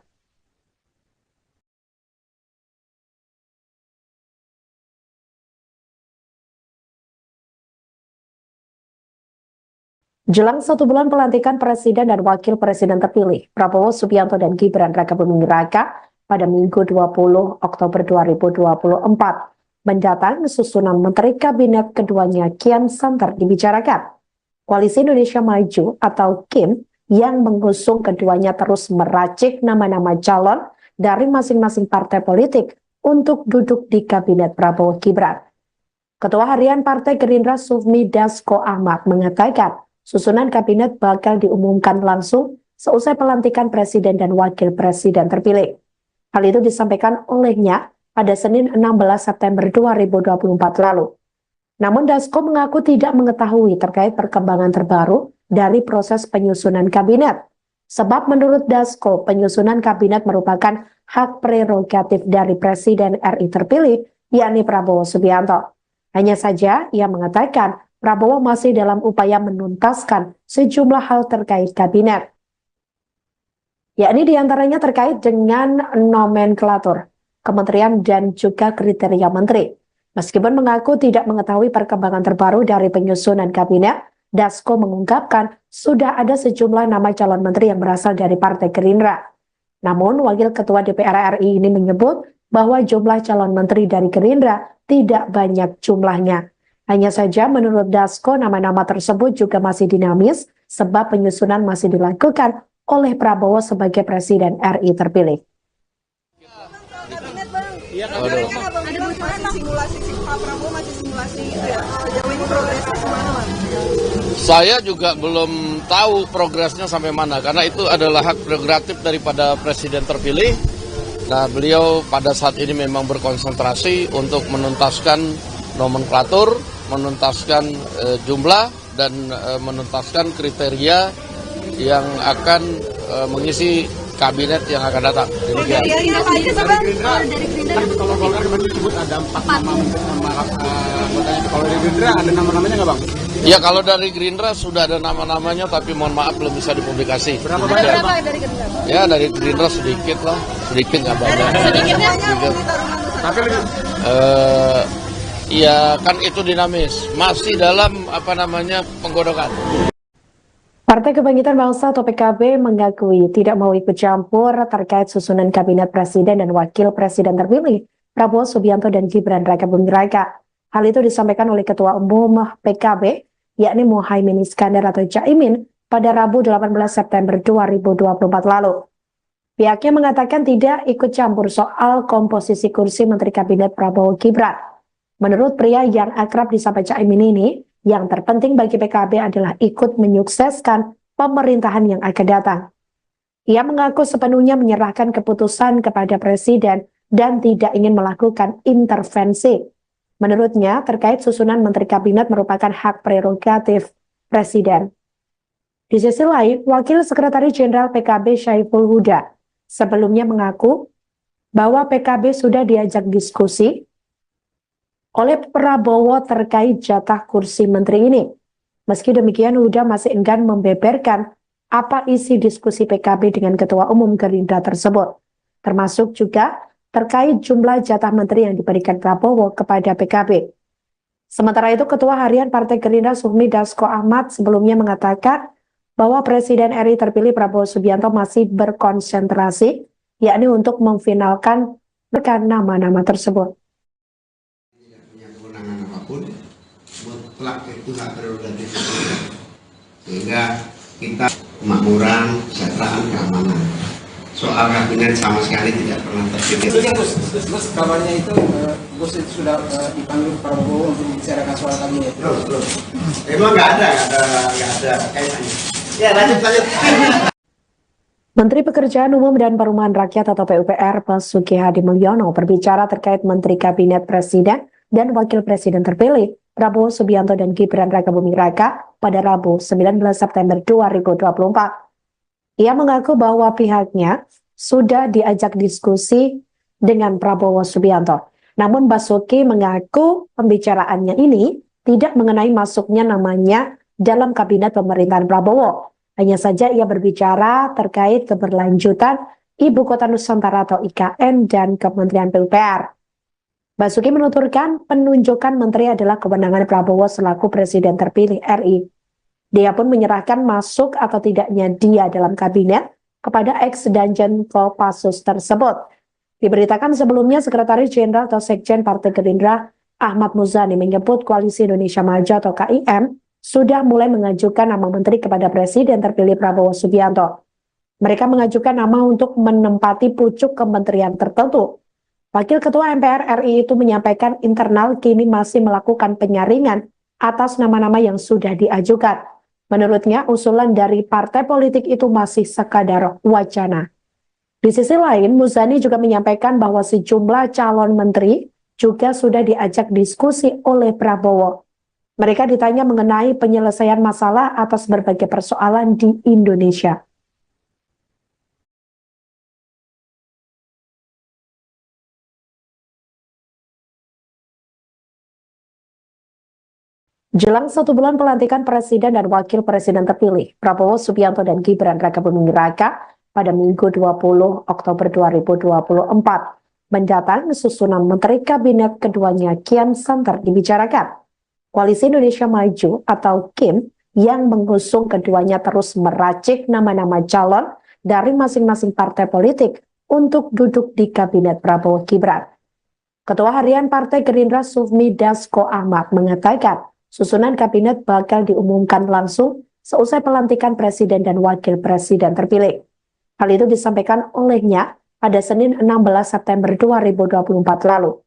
Jelang 1 bulan pelantikan Presiden dan Wakil Presiden terpilih, Prabowo Subianto dan Gibran Rakabuming Raka pada Minggu 20 Oktober 2024 mendatang susunan Menteri Kabinet keduanya kian santer dibicarakan. Koalisi Indonesia Maju atau KIM yang mengusung keduanya terus meracik nama-nama calon dari masing-masing partai politik untuk duduk di Kabinet Prabowo Gibran. Ketua Harian Partai Gerindra Sufmi Dasko Ahmad mengatakan, susunan kabinet bakal diumumkan langsung seusai pelantikan Presiden dan Wakil Presiden terpilih. Hal itu disampaikan olehnya pada Senin 16 September 2024 lalu. Namun Dasko mengaku tidak mengetahui terkait perkembangan terbaru dari proses penyusunan kabinet. Sebab menurut Dasko, penyusunan kabinet merupakan hak prerogatif dari Presiden RI terpilih, yakni Prabowo Subianto. Hanya saja ia mengatakan Prabowo masih dalam upaya menuntaskan sejumlah hal terkait kabinet. Yakni diantaranya terkait dengan nomenklatur, kementerian dan juga kriteria menteri. Meskipun mengaku tidak mengetahui perkembangan terbaru dari penyusunan kabinet, Dasko mengungkapkan sudah ada sejumlah nama calon menteri yang berasal dari Partai Gerindra. Namun, Wakil Ketua DPR RI ini menyebut bahwa jumlah calon menteri dari Gerindra tidak banyak jumlahnya. Hanya saja menurut Dasko, nama-nama tersebut juga masih dinamis sebab penyusunan masih dilakukan oleh Prabowo sebagai Presiden RI terpilih. Kabinet bang, Iya, rencananya abang bilang masih simulasi Pak Prabowo masih simulasi itu ya. Sejauh ini progresnya gimana bang? Saya juga belum tahu progresnya sampai mana karena itu adalah hak prerogatif daripada Presiden terpilih. Nah, beliau pada saat ini memang berkonsentrasi untuk menuntaskan nomenklatur, menuntaskan jumlah dan menuntaskan kriteria yang akan mengisi kabinet yang akan datang. Demikian. Dari Gerindra Kalau Golkar kemarin disebut ada 4 nama anggotanya. Kalau dari Gerindra ada nama-namanya nggak bang? Ya, kalau dari Gerindra sudah ada nama-namanya, tapi mohon maaf belum bisa dipublikasi. Berapa Demikian. banyak? dari Gerindra? Ya, dari Gerindra sedikit lah, sedikit nggak banyak. Sedikitnya Sedikit. Tapi lebih Ya kan itu dinamis, masih dalam penggodokan. Partai Kebangkitan Bangsa atau PKB mengakui tidak mau ikut campur terkait susunan kabinet presiden dan wakil presiden terpilih Prabowo Subianto dan Gibran Rakabuming Raka. Hal itu disampaikan oleh Ketua Umum PKB, yakni Muhaimin Iskandar atau Caimin, pada Rabu 18 September 2024 lalu. Pihaknya mengatakan tidak ikut campur soal komposisi kursi Menteri Kabinet Prabowo Gibran. Menurut pria yang akrab disapa Caimin ini, yang terpenting bagi PKB adalah ikut menyukseskan pemerintahan yang akan datang. Ia mengaku sepenuhnya menyerahkan keputusan kepada Presiden dan tidak ingin melakukan intervensi. Menurutnya, terkait susunan Menteri Kabinet merupakan hak prerogatif Presiden. Di sisi lain, Wakil Sekretaris Jenderal PKB Syaiful Huda sebelumnya mengaku bahwa PKB sudah diajak diskusi oleh Prabowo terkait jatah kursi menteri ini. Meski demikian, Huda masih enggan membeberkan apa isi diskusi PKB dengan Ketua Umum Gerindra tersebut, termasuk juga terkait jumlah jatah menteri yang diberikan Prabowo kepada PKB. Sementara itu, Ketua Harian Partai Gerindra Sufmi Dasko Ahmad sebelumnya mengatakan bahwa Presiden RI terpilih Prabowo Subianto masih berkonsentrasi, yakni untuk memfinalkan nama-nama tersebut. Mutlak itu hak prerogatif sehingga kita kemakmuran, kesejahteraan, keamanan. Soal kabinet sama sekali tidak pernah terpikir. Gus, kabarnya itu Gus itu sudah dipanggil Prabowo untuk membicarakan soal kabinet. Belum. Emang nggak ada kaitannya. Ya lanjut. Menteri Pekerjaan Umum dan Perumahan Rakyat atau PUPR Basuki Hadi Mulyono berbicara terkait Menteri Kabinet Presiden dan Wakil Presiden terpilih Prabowo Subianto dan Gibran Rakabuming Raka pada Rabu 19 September 2024. Ia mengaku bahwa pihaknya sudah diajak diskusi dengan Prabowo Subianto. Namun Basuki mengaku pembicaraannya ini tidak mengenai masuknya namanya dalam kabinet pemerintahan Prabowo. Hanya saja ia berbicara terkait keberlanjutan Ibu Kota Nusantara atau IKN dan Kementerian PUPR. Basuki menuturkan penunjukan menteri adalah kewenangan Prabowo selaku Presiden terpilih RI. Dia pun menyerahkan masuk atau tidaknya dia dalam kabinet kepada ex-Danjen Kopassus tersebut. Diberitakan sebelumnya Sekretaris Jenderal atau Sekjen Partai Gerindra Ahmad Muzani menyebut Koalisi Indonesia Maju atau KIM sudah mulai mengajukan nama menteri kepada Presiden terpilih Prabowo Subianto. Mereka mengajukan nama untuk menempati pucuk kementerian tertentu. Wakil Ketua MPR RI itu menyampaikan internal kini masih melakukan penyaringan atas nama-nama yang sudah diajukan. Menurutnya, usulan dari partai politik itu masih sekadar wacana. Di sisi lain, Muzani juga menyampaikan bahwa sejumlah calon menteri juga sudah diajak diskusi oleh Prabowo. Mereka ditanya mengenai penyelesaian masalah atas berbagai persoalan di Indonesia. Jelang 1 bulan pelantikan Presiden dan Wakil Presiden terpilih, Prabowo Subianto dan Gibran Rakabuming Raka pada Minggu 20 Oktober 2024 mendatang susunan Menteri Kabinet keduanya kian santer dibicarakan. Koalisi Indonesia Maju atau KIM yang mengusung keduanya terus meracik nama-nama calon dari masing-masing partai politik untuk duduk di Kabinet Prabowo Gibran. Ketua Harian Partai Gerindra Sufmi Dasko Ahmad mengatakan, susunan kabinet bakal diumumkan langsung seusai pelantikan Presiden dan Wakil Presiden terpilih. Hal itu disampaikan olehnya pada Senin 16 September 2024 lalu.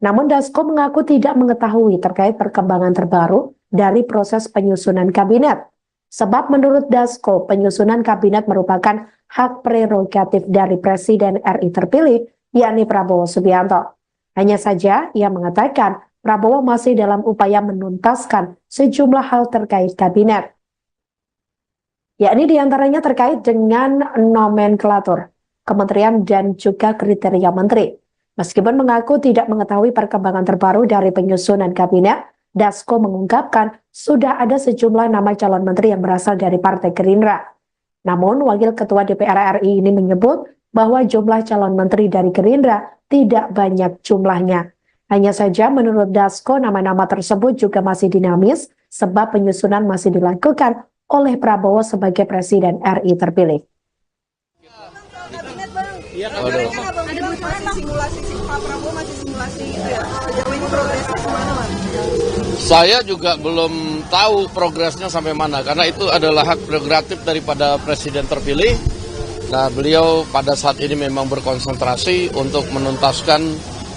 Namun Dasko mengaku tidak mengetahui terkait perkembangan terbaru dari proses penyusunan kabinet. Sebab menurut Dasko, penyusunan kabinet merupakan hak prerogatif dari Presiden RI terpilih, yakni Prabowo Subianto. Hanya saja ia mengatakan Prabowo masih dalam upaya menuntaskan sejumlah hal terkait kabinet. Yakni diantaranya terkait dengan nomenklatur, kementerian dan juga kriteria menteri. Meskipun mengaku tidak mengetahui perkembangan terbaru dari penyusunan kabinet, Dasko mengungkapkan sudah ada sejumlah nama calon menteri yang berasal dari Partai Gerindra. Namun, Wakil Ketua DPR RI ini menyebut bahwa jumlah calon menteri dari Gerindra tidak banyak jumlahnya. Hanya saja menurut Dasko, nama-nama tersebut juga masih dinamis sebab penyusunan masih dilakukan oleh Prabowo sebagai Presiden RI terpilih. Simulasi Pak Prabowo masih simulasi itu ya. Sejauh ini progresnya kemana, Bang? Saya juga belum tahu progresnya sampai mana karena itu adalah hak prerogatif daripada Presiden terpilih. Nah, beliau pada saat ini memang berkonsentrasi untuk menuntaskan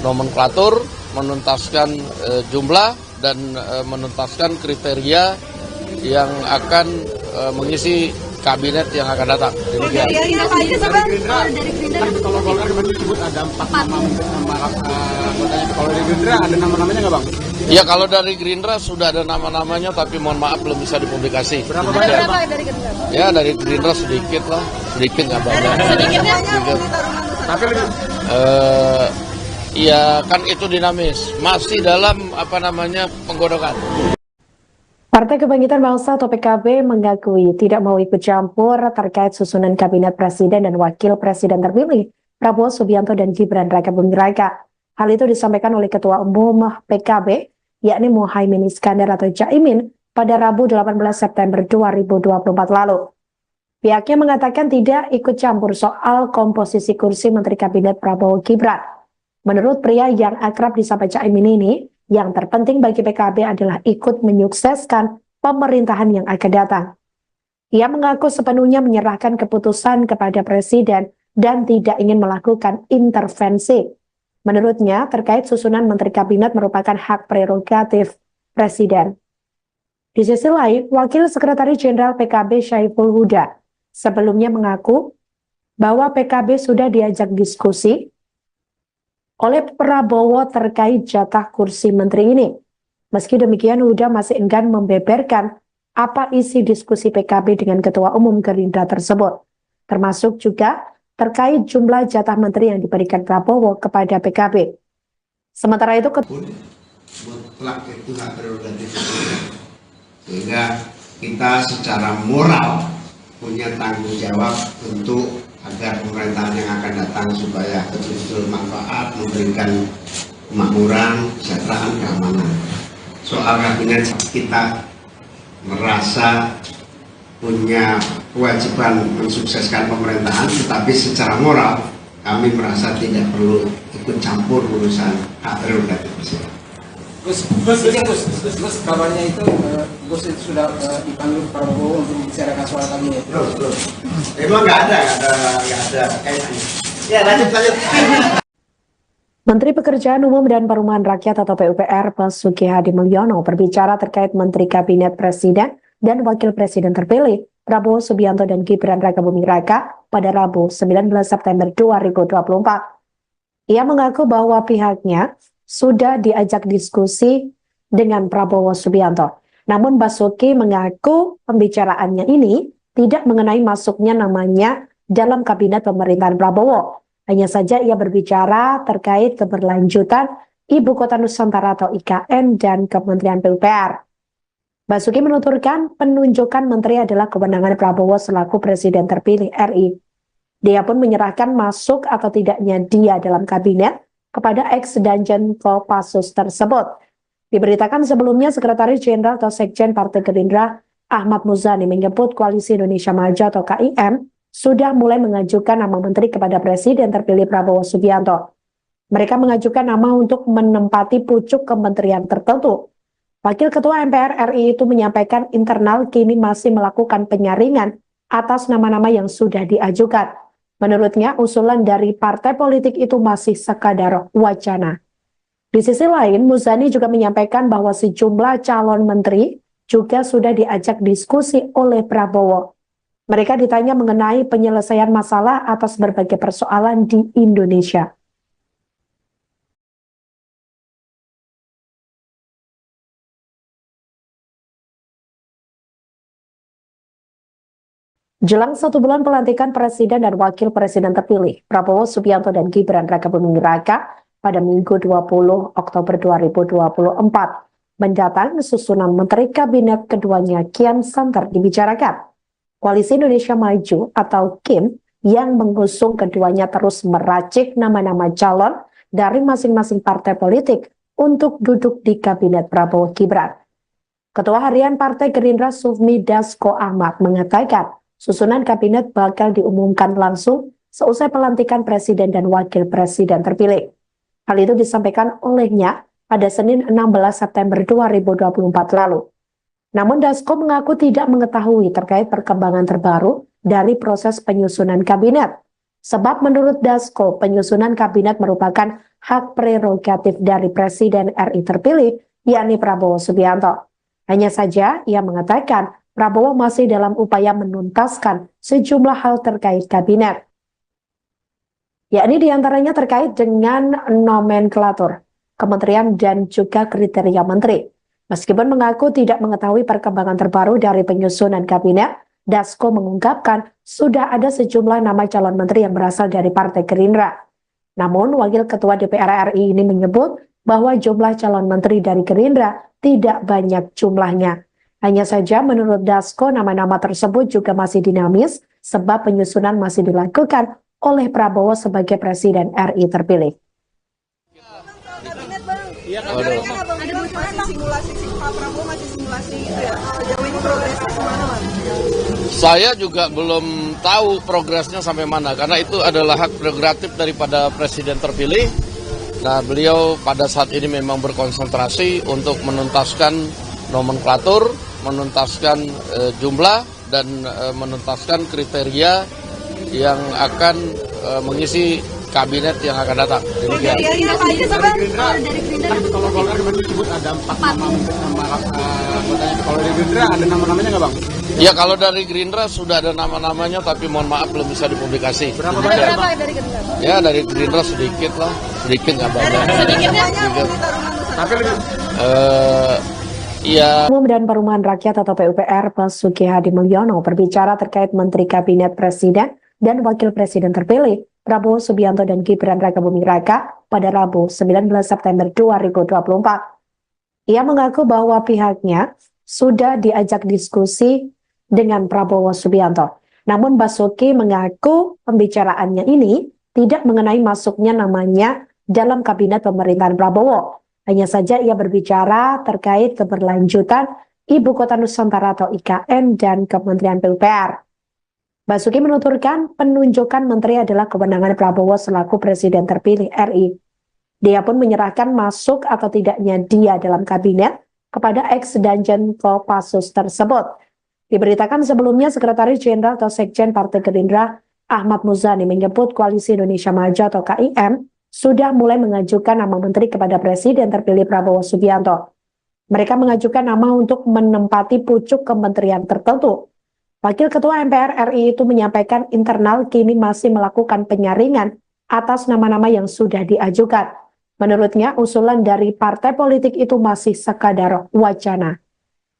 nomenklatur, menuntaskan jumlah dan menuntaskan kriteria yang akan mengisi kabinet yang akan datang. Demikian. Kalau Golkar kemarin disebut ada 4 nama anggotanya. Kalau dari Gerindra ada nama-namanya nggak, Bang? Ya, kalau dari Gerindra sudah ada nama-namanya, tapi mohon maaf belum bisa dipublikasi. Berapa banyak, Bang? dari Gerindra? Ya, dari Gerindra sedikit lah, sedikit nggak banyak. Sedikitnya Tapi lebih Ya kan itu dinamis, masih dalam penggodokan. Partai Kebangkitan Bangsa atau PKB mengakui tidak mau ikut campur terkait susunan kabinet presiden dan wakil presiden terpilih Prabowo Subianto dan Gibran Rakabuming Raka. Hal itu disampaikan oleh Ketua Umum PKB, yakni Muhaimin Iskandar atau Caimin, pada Rabu 18 September 2024 lalu. Pihaknya mengatakan tidak ikut campur soal komposisi kursi Menteri Kabinet Prabowo Gibran. Menurut pria yang akrab disapa Caimin ini, yang terpenting bagi PKB adalah ikut menyukseskan pemerintahan yang akan datang. Ia mengaku sepenuhnya menyerahkan keputusan kepada Presiden dan tidak ingin melakukan intervensi. Menurutnya, terkait susunan Menteri Kabinet merupakan hak prerogatif Presiden. Di sisi lain, Wakil Sekretaris Jenderal PKB Syaiful Huda sebelumnya mengaku bahwa PKB sudah diajak diskusi oleh Prabowo terkait jatah kursi menteri ini. Meski demikian, Huda masih enggan membeberkan apa isi diskusi PKB dengan Ketua Umum Gerindra tersebut, termasuk juga terkait jumlah jatah menteri yang diberikan Prabowo kepada PKB. Sementara itu, mutlak itu hak prerogatif Presiden. Sehingga kita secara moral punya tanggung jawab untuk agar pemerintahan yang akan datang supaya betul-betul manfaat, memberikan kemakmuran, kesejahteraan, keamanan. Soal kabinet kita merasa punya kewajiban mensukseskan pemerintahan, tetapi secara moral kami merasa tidak perlu ikut campur urusan hak prerogatif Presiden. Gus, kabarnya itu Gus itu sudah dipanggil Prabowo untuk membicarakan soal kabinet. Belum. Emang nggak ada kaitannya. Ya, lanjut. Menteri Pekerjaan Umum dan Perumahan Rakyat atau PUPR Basuki Hadi Mulyono berbicara terkait Menteri Kabinet Presiden dan Wakil Presiden terpilih Prabowo Subianto dan Gibran Rakabuming Raka pada Rabu 19 September 2024. Ia mengaku bahwa pihaknya sudah diajak diskusi dengan Prabowo Subianto. Namun Basuki mengaku pembicaraannya ini tidak mengenai masuknya namanya dalam kabinet pemerintahan Prabowo. Hanya saja ia berbicara terkait keberlanjutan Ibu Kota Nusantara atau IKN dan Kementerian PUPR. Basuki menuturkan penunjukan menteri adalah kewenangan Prabowo selaku Presiden terpilih RI. Dia pun menyerahkan masuk atau tidaknya dia dalam kabinet kepada ex-Danjen Kopassus tersebut. Diberitakan sebelumnya Sekretaris Jenderal atau Sekjen Partai Gerindra Ahmad Muzani menyebut Koalisi Indonesia Maju atau KIM sudah mulai mengajukan nama menteri kepada Presiden terpilih Prabowo Subianto. Mereka mengajukan nama untuk menempati pucuk kementerian tertentu. Wakil Ketua MPR RI itu menyampaikan internal kini masih melakukan penyaringan atas nama-nama yang sudah diajukan. Menurutnya, usulan dari partai politik itu masih sekadar wacana. Di sisi lain, Muzani juga menyampaikan bahwa sejumlah calon menteri juga sudah diajak diskusi oleh Prabowo. Mereka ditanya mengenai penyelesaian masalah atas berbagai persoalan di Indonesia. Jelang 1 bulan pelantikan Presiden dan Wakil Presiden terpilih, Prabowo Subianto dan Gibran Rakabuming Raka pada Minggu 20 Oktober 2024. Mendatang susunan Menteri Kabinet keduanya kian santer dibicarakan. Koalisi Indonesia Maju atau KIM yang mengusung keduanya terus meracik nama-nama calon dari masing-masing partai politik untuk duduk di Kabinet Prabowo Gibran. Ketua Harian Partai Gerindra Sufmi Dasko Ahmad mengatakan, susunan kabinet bakal diumumkan langsung seusai pelantikan Presiden dan Wakil Presiden terpilih. Hal itu disampaikan olehnya pada Senin 16 September 2024 lalu. Namun Dasko mengaku tidak mengetahui terkait perkembangan terbaru dari proses penyusunan kabinet. Sebab menurut Dasko, penyusunan kabinet merupakan hak prerogatif dari Presiden RI terpilih, yakni Prabowo Subianto. Hanya saja ia mengatakan Prabowo masih dalam upaya menuntaskan sejumlah hal terkait kabinet. Yakni diantaranya terkait dengan nomenklatur, kementerian dan juga kriteria menteri. Meskipun mengaku tidak mengetahui perkembangan terbaru dari penyusunan kabinet, Dasko mengungkapkan sudah ada sejumlah nama calon menteri yang berasal dari Partai Gerindra. Namun, Wakil Ketua DPR RI ini menyebut bahwa jumlah calon menteri dari Gerindra tidak banyak jumlahnya. Hanya saja menurut Dasko nama-nama tersebut juga masih dinamis sebab penyusunan masih dilakukan oleh Prabowo sebagai Presiden RI terpilih. Kabinet bang, ada bocoran simulasi Pak Prabowo masih simulasi itu ya. Jauh ini progresnya kemana bang? Saya juga belum tahu progresnya sampai mana karena itu adalah hak prerogatif daripada Presiden terpilih. Nah, beliau pada saat ini memang berkonsentrasi untuk menuntaskan nomenklatur, menuntaskan jumlah dan menuntaskan kriteria yang akan mengisi kabinet yang akan datang. Demikian. Dari Gerindra kalau Golkar kemarin disebut ada 4 nama anggotanya. Kalau dari Gerindra ada nama-namanya nggak bang? Ya kalau dari Gerindra sudah ada nama-namanya tapi mohon maaf belum bisa dipublikasi. Berapa banyak bang? Dari Gerindra? Ya dari Gerindra sedikit lah, sedikit nggak banyak. Sedikitnya? Tapi lebih Iya. Umum dan Perumahan Rakyat atau PUPR Basuki Hadi Mulyono berbicara terkait Menteri Kabinet Presiden dan Wakil Presiden terpilih Prabowo Subianto dan Gibran Rakabuming Raka pada Rabu 19 September 2024. Ia mengaku bahwa pihaknya sudah diajak diskusi dengan Prabowo Subianto. Namun Basuki mengaku pembicaraannya ini tidak mengenai masuknya namanya dalam kabinet pemerintahan Prabowo. Hanya saja ia berbicara terkait keberlanjutan Ibu Kota Nusantara atau IKN dan Kementerian PUPR. Basuki menuturkan penunjukan menteri adalah kewenangan Prabowo selaku Presiden terpilih RI. Dia pun menyerahkan masuk atau tidaknya dia dalam kabinet kepada ex-Danjen Kopassus tersebut. Diberitakan sebelumnya Sekretaris Jenderal atau Sekjen Partai Gerindra Ahmad Muzani menyebut Koalisi Indonesia Maju atau KIM sudah mulai mengajukan nama menteri kepada Presiden terpilih Prabowo Subianto. Mereka mengajukan nama untuk menempati pucuk kementerian tertentu. Wakil Ketua MPR RI itu menyampaikan internal kini masih melakukan penyaringan atas nama-nama yang sudah diajukan. Menurutnya, usulan dari partai politik itu masih sekadar wacana.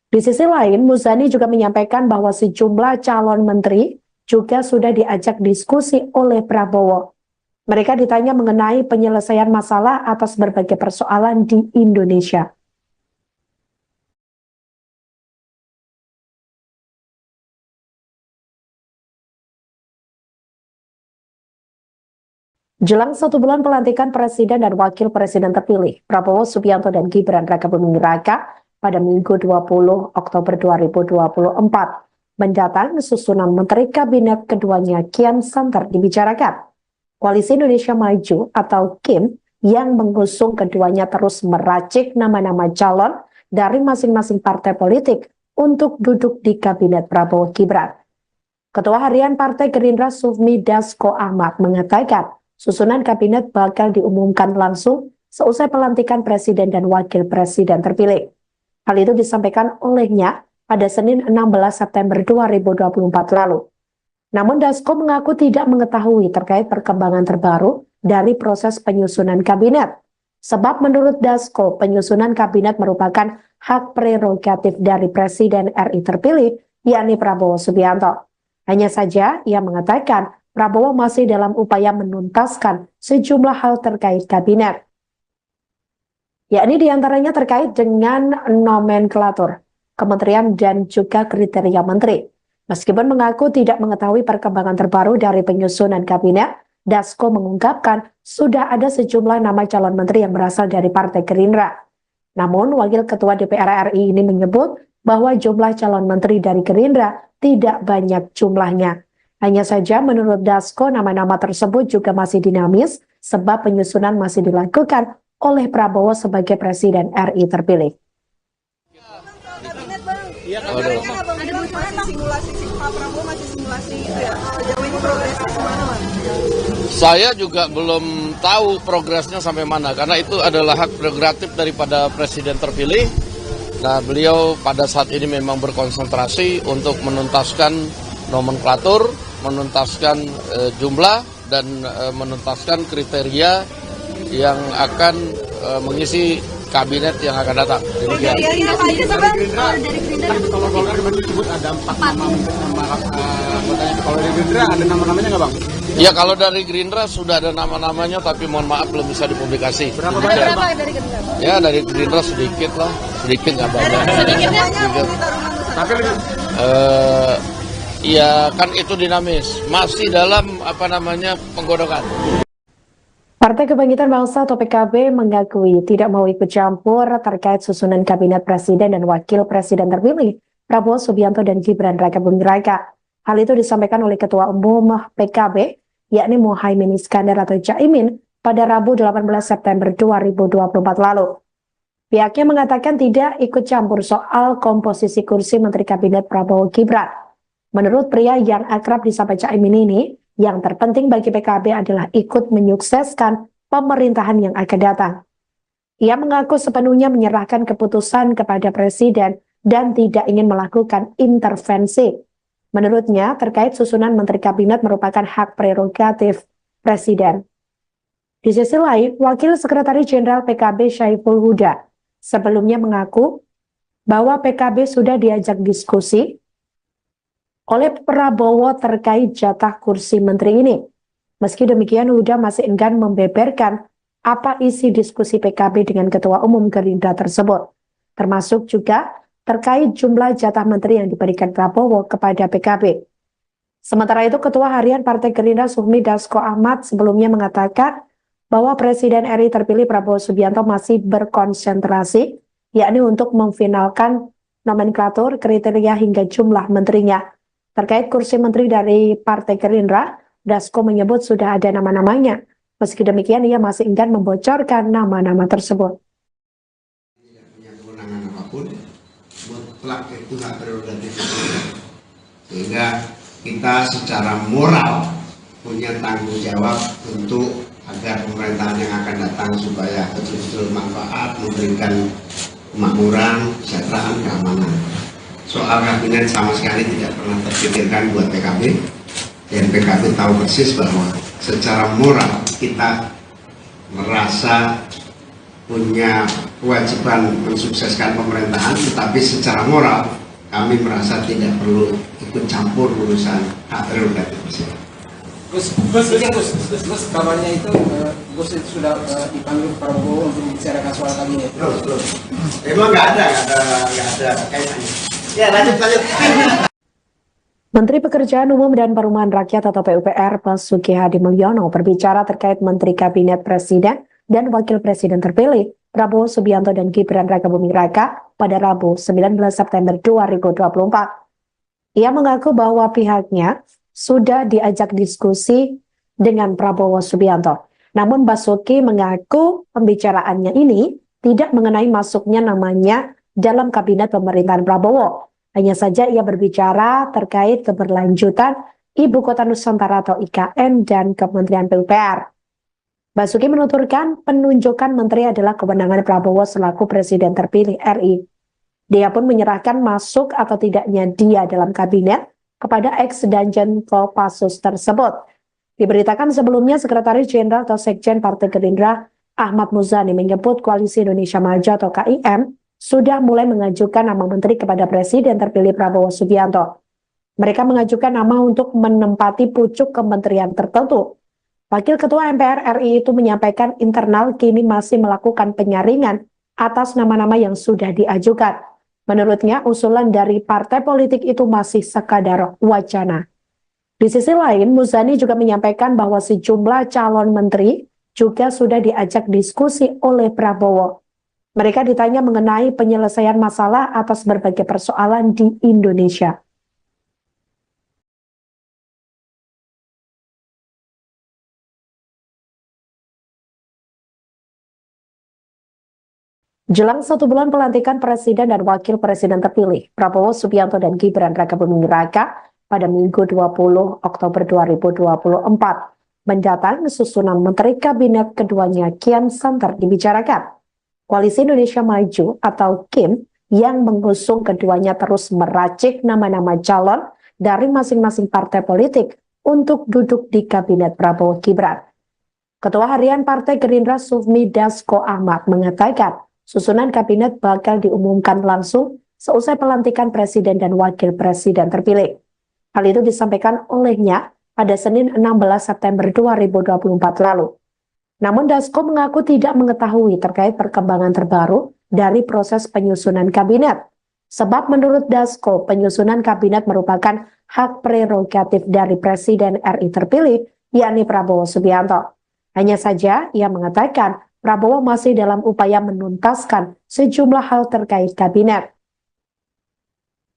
Di sisi lain, Muzani juga menyampaikan bahwa sejumlah calon menteri juga sudah diajak diskusi oleh Prabowo. Mereka ditanya mengenai penyelesaian masalah atas berbagai persoalan di Indonesia. Jelang 1 bulan pelantikan Presiden dan Wakil Presiden terpilih, Prabowo Subianto dan Gibran Rakabuming Raka pada Minggu 20 Oktober 2024 mendatang susunan Menteri Kabinet keduanya kian santer dibicarakan. Koalisi Indonesia Maju atau KIM yang mengusung keduanya terus meracik nama-nama calon dari masing-masing partai politik untuk duduk di Kabinet Prabowo Gibran. Ketua Harian Partai Gerindra Sufmi Dasko Ahmad mengatakan, susunan kabinet bakal diumumkan langsung seusai pelantikan Presiden dan Wakil Presiden terpilih. Hal itu disampaikan olehnya pada Senin 16 September 2024 lalu. Namun Dasko mengaku tidak mengetahui terkait perkembangan terbaru dari proses penyusunan kabinet. Sebab menurut Dasko, penyusunan kabinet merupakan hak prerogatif dari Presiden RI terpilih, yakni Prabowo Subianto. Hanya saja ia mengatakan Prabowo masih dalam upaya menuntaskan sejumlah hal terkait kabinet. Yakni diantaranya terkait dengan nomenklatur, kementerian dan juga kriteria menteri. Meskipun mengaku tidak mengetahui perkembangan terbaru dari penyusunan kabinet, Dasko mengungkapkan sudah ada sejumlah nama calon menteri yang berasal dari Partai Gerindra. Namun, Wakil Ketua DPR RI ini menyebut bahwa jumlah calon menteri dari Gerindra tidak banyak jumlahnya. Hanya saja menurut Dasko nama-nama tersebut juga masih dinamis sebab penyusunan masih dilakukan oleh Prabowo sebagai Presiden RI terpilih. Kabinet bang, abang bilang masih simulasi Pak Prabowo masih simulasi itu ya. Jauh ini progresnya gimana bang? Saya juga belum tahu progresnya sampai mana karena itu adalah hak prerogatif daripada Presiden terpilih. Nah, beliau pada saat ini memang berkonsentrasi untuk menuntaskan nomenklatur, menuntaskan jumlah dan menuntaskan kriteria yang akan mengisi kabinet yang akan datang. Demikian. Kalau Golkar kemarin disebut ada 4 nama anggotanya. Kalau dari Gerindra ada nama-namanya nggak bang? Ya kalau dari Gerindra sudah ada nama-namanya tapi mohon maaf belum bisa dipublikasi. Berapa banyak bang? Dari Gerindra? Ya dari Gerindra sedikit lah, sedikit nggak banyak. Sedikitnya? Tapi lebih Ya kan itu dinamis, masih dalam penggodokan. Partai Kebangkitan Bangsa atau PKB mengakui tidak mau ikut campur terkait susunan kabinet presiden dan wakil presiden terpilih Prabowo Subianto dan Gibran Rakabuming Raka. Hal itu disampaikan oleh Ketua Umum PKB, yakni Muhaimin Iskandar atau Caimin pada Rabu 18 September 2024 lalu. Pihaknya mengatakan tidak ikut campur soal komposisi kursi Menteri Kabinet Prabowo Gibran. Menurut pria yang akrab disapa Caimin ini, yang terpenting bagi PKB adalah ikut menyukseskan pemerintahan yang akan datang. Ia mengaku sepenuhnya menyerahkan keputusan kepada Presiden dan tidak ingin melakukan intervensi. Menurutnya, terkait susunan Menteri Kabinet merupakan hak prerogatif Presiden. Di sisi lain, Wakil Sekretaris Jenderal PKB Syaiful Huda sebelumnya mengaku bahwa PKB sudah diajak diskusi oleh Prabowo terkait jatah kursi menteri ini. Meski demikian, Huda masih enggan membeberkan apa isi diskusi PKB dengan Ketua Umum Gerindra tersebut, termasuk juga terkait jumlah jatah menteri yang diberikan Prabowo kepada PKB. Sementara itu, Ketua Harian Partai Gerindra Sufmi Dasko Ahmad sebelumnya mengatakan bahwa Presiden RI terpilih Prabowo Subianto masih berkonsentrasi, yakni untuk memfinalkan nomenklatur, kriteria hingga jumlah menterinya. Terkait kursi menteri dari Partai Gerindra, Dasko menyebut sudah ada nama-namanya. Meski demikian, ia masih enggan membocorkan nama-nama tersebut. Tidak punya kewenangan apapun, mutlak itu hak prerogatif. Sehingga kita secara moral punya tanggung jawab untuk agar pemerintahan yang akan datang supaya betul-betul manfaat, memberikan kemakmuran, kesejahteraan, keamanan. Soal kabinet sama sekali tidak pernah terpikirkan buat PKB, dan PKB tahu persis bahwa secara moral kita merasa punya kewajiban mensukseskan pemerintahan, tetapi secara moral kami merasa tidak perlu ikut campur urusan hak prerogatif presiden. Gus, kabarnya itu Gus itu sudah dipanggil Prabowo untuk membicarakan soal kabinet. Belum. Emang nggak ada kaitannya. Ya lanjut. Menteri Pekerjaan Umum dan Perumahan Rakyat atau PUPR Basuki Hadi Mulyono berbicara terkait Menteri Kabinet Presiden dan Wakil Presiden terpilih Prabowo Subianto dan Gibran Rakabuming Raka pada Rabu 19 September 2024. Ia mengaku bahwa pihaknya sudah diajak diskusi dengan Prabowo Subianto. Namun Basuki mengaku pembicaraannya ini tidak mengenai masuknya namanya dalam kabinet pemerintahan Prabowo. Hanya saja ia berbicara terkait keberlanjutan Ibu Kota Nusantara atau IKN dan Kementerian PUPR. Basuki menuturkan penunjukan menteri adalah kewenangan Prabowo selaku Presiden terpilih RI. Dia pun menyerahkan masuk atau tidaknya dia dalam kabinet kepada ex-Danjen Kopassus tersebut. Diberitakan sebelumnya Sekretaris Jenderal atau Sekjen Partai Gerindra Ahmad Muzani menyebut Koalisi Indonesia Maju atau KIM sudah mulai mengajukan nama menteri kepada Presiden terpilih Prabowo Subianto. Mereka mengajukan nama untuk menempati pucuk kementerian tertentu. Wakil Ketua MPR RI itu menyampaikan internal kini masih melakukan penyaringan atas nama-nama yang sudah diajukan. Menurutnya, usulan dari partai politik itu masih sekadar wacana. Di sisi lain, Muzani juga menyampaikan bahwa sejumlah calon menteri juga sudah diajak diskusi oleh Prabowo. Mereka ditanya mengenai penyelesaian masalah atas berbagai persoalan di Indonesia. Jelang 1 bulan pelantikan Presiden dan Wakil Presiden terpilih, Prabowo Subianto dan Gibran Rakabuming Raka pada Minggu 20 Oktober 2024 mendatang susunan Menteri Kabinet keduanya kian santer dibicarakan. Koalisi Indonesia Maju atau KIM yang mengusung keduanya terus meracik nama-nama calon dari masing-masing partai politik untuk duduk di Kabinet Prabowo Gibran. Ketua Harian Partai Gerindra Sufmi Dasko Ahmad mengatakan susunan kabinet bakal diumumkan langsung seusai pelantikan Presiden dan Wakil Presiden terpilih. Hal itu disampaikan olehnya pada Senin 16 September 2024 lalu. Namun Dasko mengaku tidak mengetahui terkait perkembangan terbaru dari proses penyusunan kabinet. Sebab menurut Dasko, penyusunan kabinet merupakan hak prerogatif dari Presiden RI terpilih, yakni Prabowo Subianto. Hanya saja ia mengatakan Prabowo masih dalam upaya menuntaskan sejumlah hal terkait kabinet.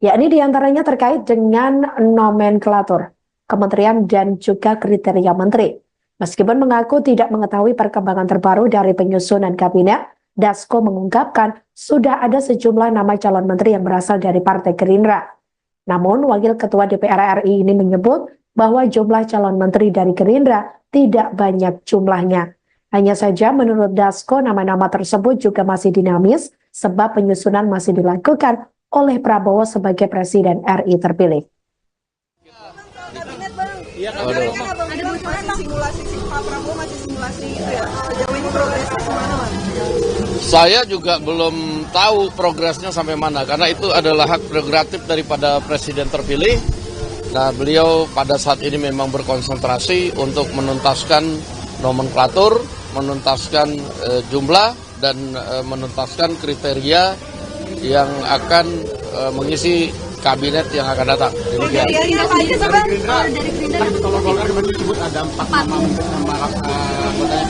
Yakni diantaranya terkait dengan nomenklatur, kementerian dan juga kriteria menteri. Meskipun mengaku tidak mengetahui perkembangan terbaru dari penyusunan kabinet, Dasko mengungkapkan sudah ada sejumlah nama calon menteri yang berasal dari Partai Gerindra. Namun, Wakil Ketua DPR RI ini menyebut bahwa jumlah calon menteri dari Gerindra tidak banyak jumlahnya. Hanya saja menurut Dasko, nama-nama tersebut juga masih dinamis sebab penyusunan masih dilakukan oleh Prabowo sebagai Presiden RI terpilih. Simulasi Pak Prabowo masih simulasi itu ya. Sejauh ini progresnya gimana, Mas? Saya juga belum tahu progresnya sampai mana karena itu adalah hak prerogatif daripada Presiden terpilih. Nah, beliau pada saat ini memang berkonsentrasi untuk menuntaskan nomenklatur, menuntaskan jumlah dan menuntaskan kriteria yang akan mengisi kabinet yang akan datang. Demikian. Dari Gerindra, kalau Golkar kemarin disebut ada 4 nama anggotanya.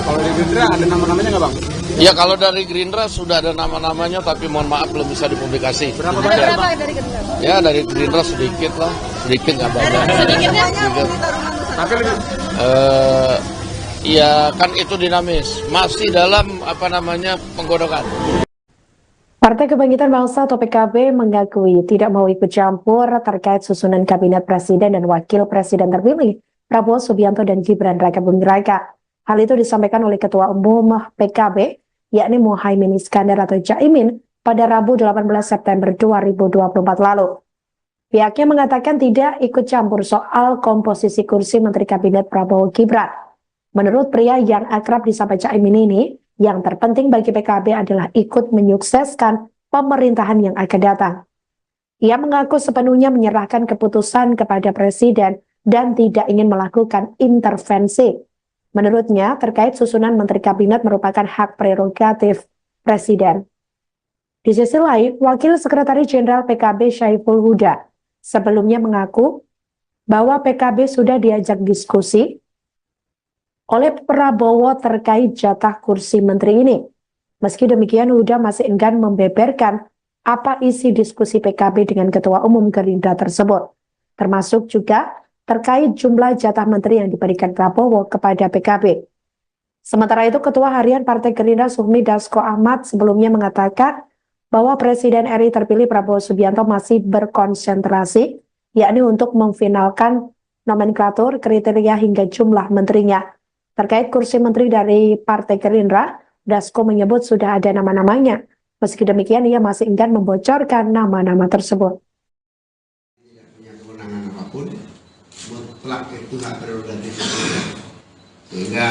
Kalau dari Gerindra ada nama-namanya nggak, Bang? Ya, kalau dari Gerindra sudah ada nama-namanya, tapi mohon maaf belum bisa dipublikasi. Berapa banyak, Bang? Dari Gerindra? Ya, dari Gerindra sedikit lah, sedikit nggak banyak. Sedikitnya Ya kan itu dinamis, masih dalam penggodokan. Partai Kebangkitan Bangsa atau PKB mengakui tidak mau ikut campur terkait susunan kabinet presiden dan wakil presiden terpilih Prabowo Subianto dan Gibran Rakabuming Raka. Hal itu disampaikan oleh Ketua Umum PKB, yakni Muhaimin Iskandar atau Caimin, pada Rabu 18 September 2024 lalu. Pihaknya mengatakan tidak ikut campur soal komposisi kursi Menteri Kabinet Prabowo Gibran. Menurut pria yang akrab disapa Caimin ini, yang terpenting bagi PKB adalah ikut menyukseskan pemerintahan yang akan datang. Ia mengaku sepenuhnya menyerahkan keputusan kepada Presiden dan tidak ingin melakukan intervensi. Menurutnya, terkait susunan Menteri Kabinet merupakan hak prerogatif Presiden. Di sisi lain, Wakil Sekretaris Jenderal PKB Syaiful Huda sebelumnya mengaku bahwa PKB sudah diajak diskusi oleh Prabowo terkait jatah kursi menteri ini. Meski demikian, Huda masih enggan membeberkan apa isi diskusi PKB dengan Ketua Umum Gerindra tersebut, termasuk juga terkait jumlah jatah menteri yang diberikan Prabowo kepada PKB. Sementara itu, Ketua Harian Partai Gerindra Sufmi Dasko Ahmad sebelumnya mengatakan bahwa Presiden RI terpilih Prabowo Subianto masih berkonsentrasi, yakni untuk memfinalkan nomenklatur, kriteria hingga jumlah menterinya. Terkait kursi menteri dari Partai Gerindra, Dasko menyebut sudah ada nama-namanya. Meski demikian, ia masih enggan membocorkan nama-nama tersebut. Tidak punya kewenangan apapun, mutlak itu hak prerogatif Presiden. Sehingga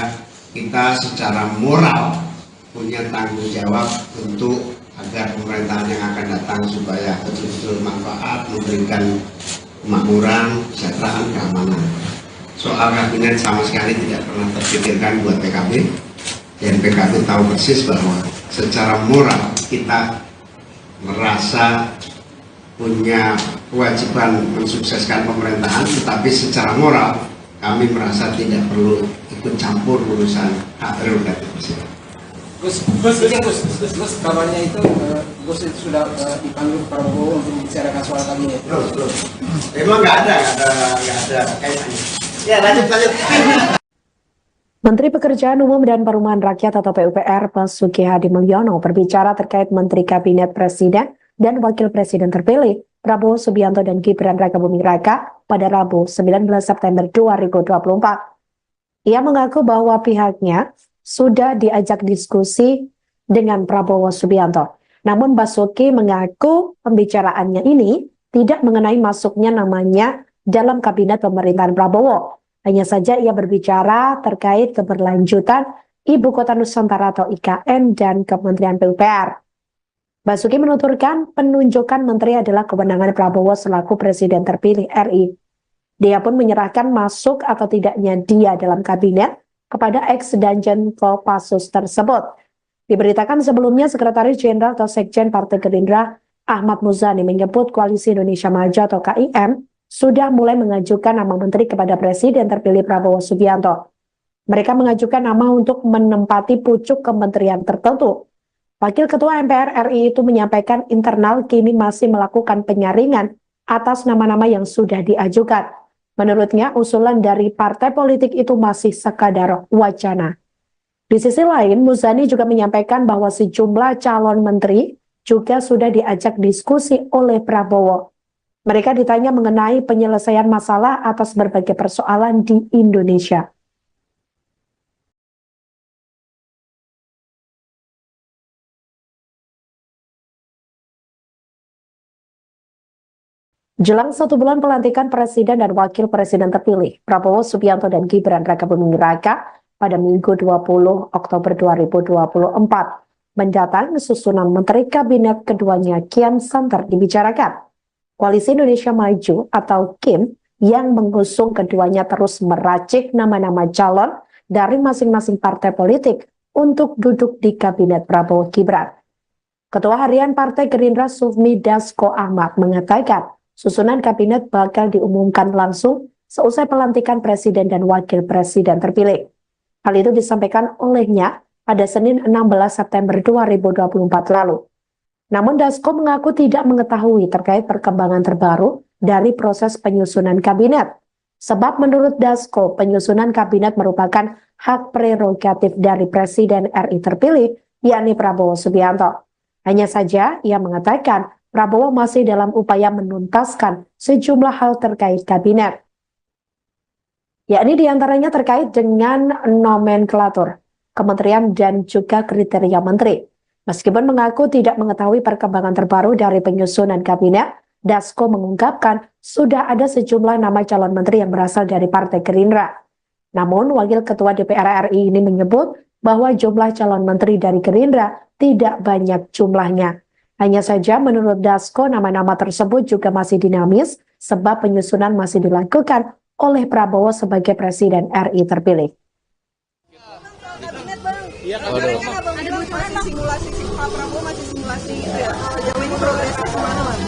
kita secara moral punya tanggung jawab untuk agar pemerintahan yang akan datang supaya betul-betul manfaat, memberikan kemakmuran, kesejahteraan, keamanan. Soal kabinet sama sekali tidak pernah terpikirkan buat PKB, dan PKB tahu persis bahwa secara moral kita merasa punya kewajiban mensukseskan pemerintahan, tetapi secara moral kami merasa tidak perlu ikut campur urusan hak prerogatif Presiden. Gus, kabarnya itu Gus itu sudah dipanggil Prabowo untuk membicarakan soal kabinet. Belum. Emang nggak ada kaitannya. Ya, lanjut. Menteri Pekerjaan Umum dan Perumahan Rakyat atau PUPR Basuki Hadi Mulyono berbicara terkait Menteri Kabinet Presiden dan Wakil Presiden terpilih Prabowo Subianto dan Gibran Rakabuming Raka pada Rabu 19 September 2024. Ia mengaku bahwa pihaknya sudah diajak diskusi dengan Prabowo Subianto. Namun Basuki mengaku pembicaraannya ini tidak mengenai masuknya namanya dalam kabinet pemerintahan Prabowo. Hanya saja ia berbicara terkait keberlanjutan Ibu Kota Nusantara atau IKN dan Kementerian PUPR. Basuki menuturkan penunjukan menteri adalah kewenangan Prabowo selaku Presiden terpilih RI. Dia pun menyerahkan masuk atau tidaknya dia dalam kabinet kepada ex-Danjen Kopassus tersebut. Diberitakan sebelumnya Sekretaris Jenderal atau Sekjen Partai Gerindra Ahmad Muzani menyebut Koalisi Indonesia Maju atau KIM sudah mulai mengajukan nama menteri kepada Presiden terpilih Prabowo Subianto. Mereka mengajukan nama untuk menempati pucuk kementerian tertentu. Wakil Ketua MPR RI itu menyampaikan internal kini masih melakukan penyaringan atas nama-nama yang sudah diajukan. Menurutnya, usulan dari partai politik itu masih sekadar wacana. Di sisi lain, Muzani juga menyampaikan bahwa sejumlah calon menteri juga sudah diajak diskusi oleh Prabowo. Mereka ditanya mengenai penyelesaian masalah atas berbagai persoalan di Indonesia. Jelang 1 bulan pelantikan Presiden dan Wakil Presiden terpilih, Prabowo Subianto dan Gibran Rakabuming Raka pada Minggu 20 Oktober 2024 mendatang susunan Menteri Kabinet keduanya kian santer dibicarakan. Koalisi Indonesia Maju atau KIM yang mengusung keduanya terus meracik nama-nama calon dari masing-masing partai politik untuk duduk di Kabinet Prabowo Gibran. Ketua Harian Partai Gerindra Sufmi Dasko Ahmad mengatakan susunan kabinet bakal diumumkan langsung seusai pelantikan Presiden dan Wakil Presiden terpilih. Hal itu disampaikan olehnya pada Senin 16 September 2024 lalu. Namun Dasko mengaku tidak mengetahui terkait perkembangan terbaru dari proses penyusunan kabinet. Sebab menurut Dasko, penyusunan kabinet merupakan hak prerogatif dari Presiden RI terpilih, yakni Prabowo Subianto. Hanya saja ia mengatakan Prabowo masih dalam upaya menuntaskan sejumlah hal terkait kabinet. Yakni diantaranya terkait dengan nomenklatur, kementerian dan juga kriteria menteri. Meskipun mengaku tidak mengetahui perkembangan terbaru dari penyusunan kabinet, Dasko mengungkapkan sudah ada sejumlah nama calon menteri yang berasal dari Partai Gerindra. Namun, Wakil Ketua DPR RI ini menyebut bahwa jumlah calon menteri dari Gerindra tidak banyak jumlahnya. Hanya saja menurut Dasko, nama-nama tersebut juga masih dinamis sebab penyusunan masih dilakukan oleh Prabowo sebagai Presiden RI terpilih. Kabinet bang, Iya, kemarin kan abang bilang masih simulasi Pak Prabowo masih simulasi itu ya. Sejauh ini progresnya kemana bang?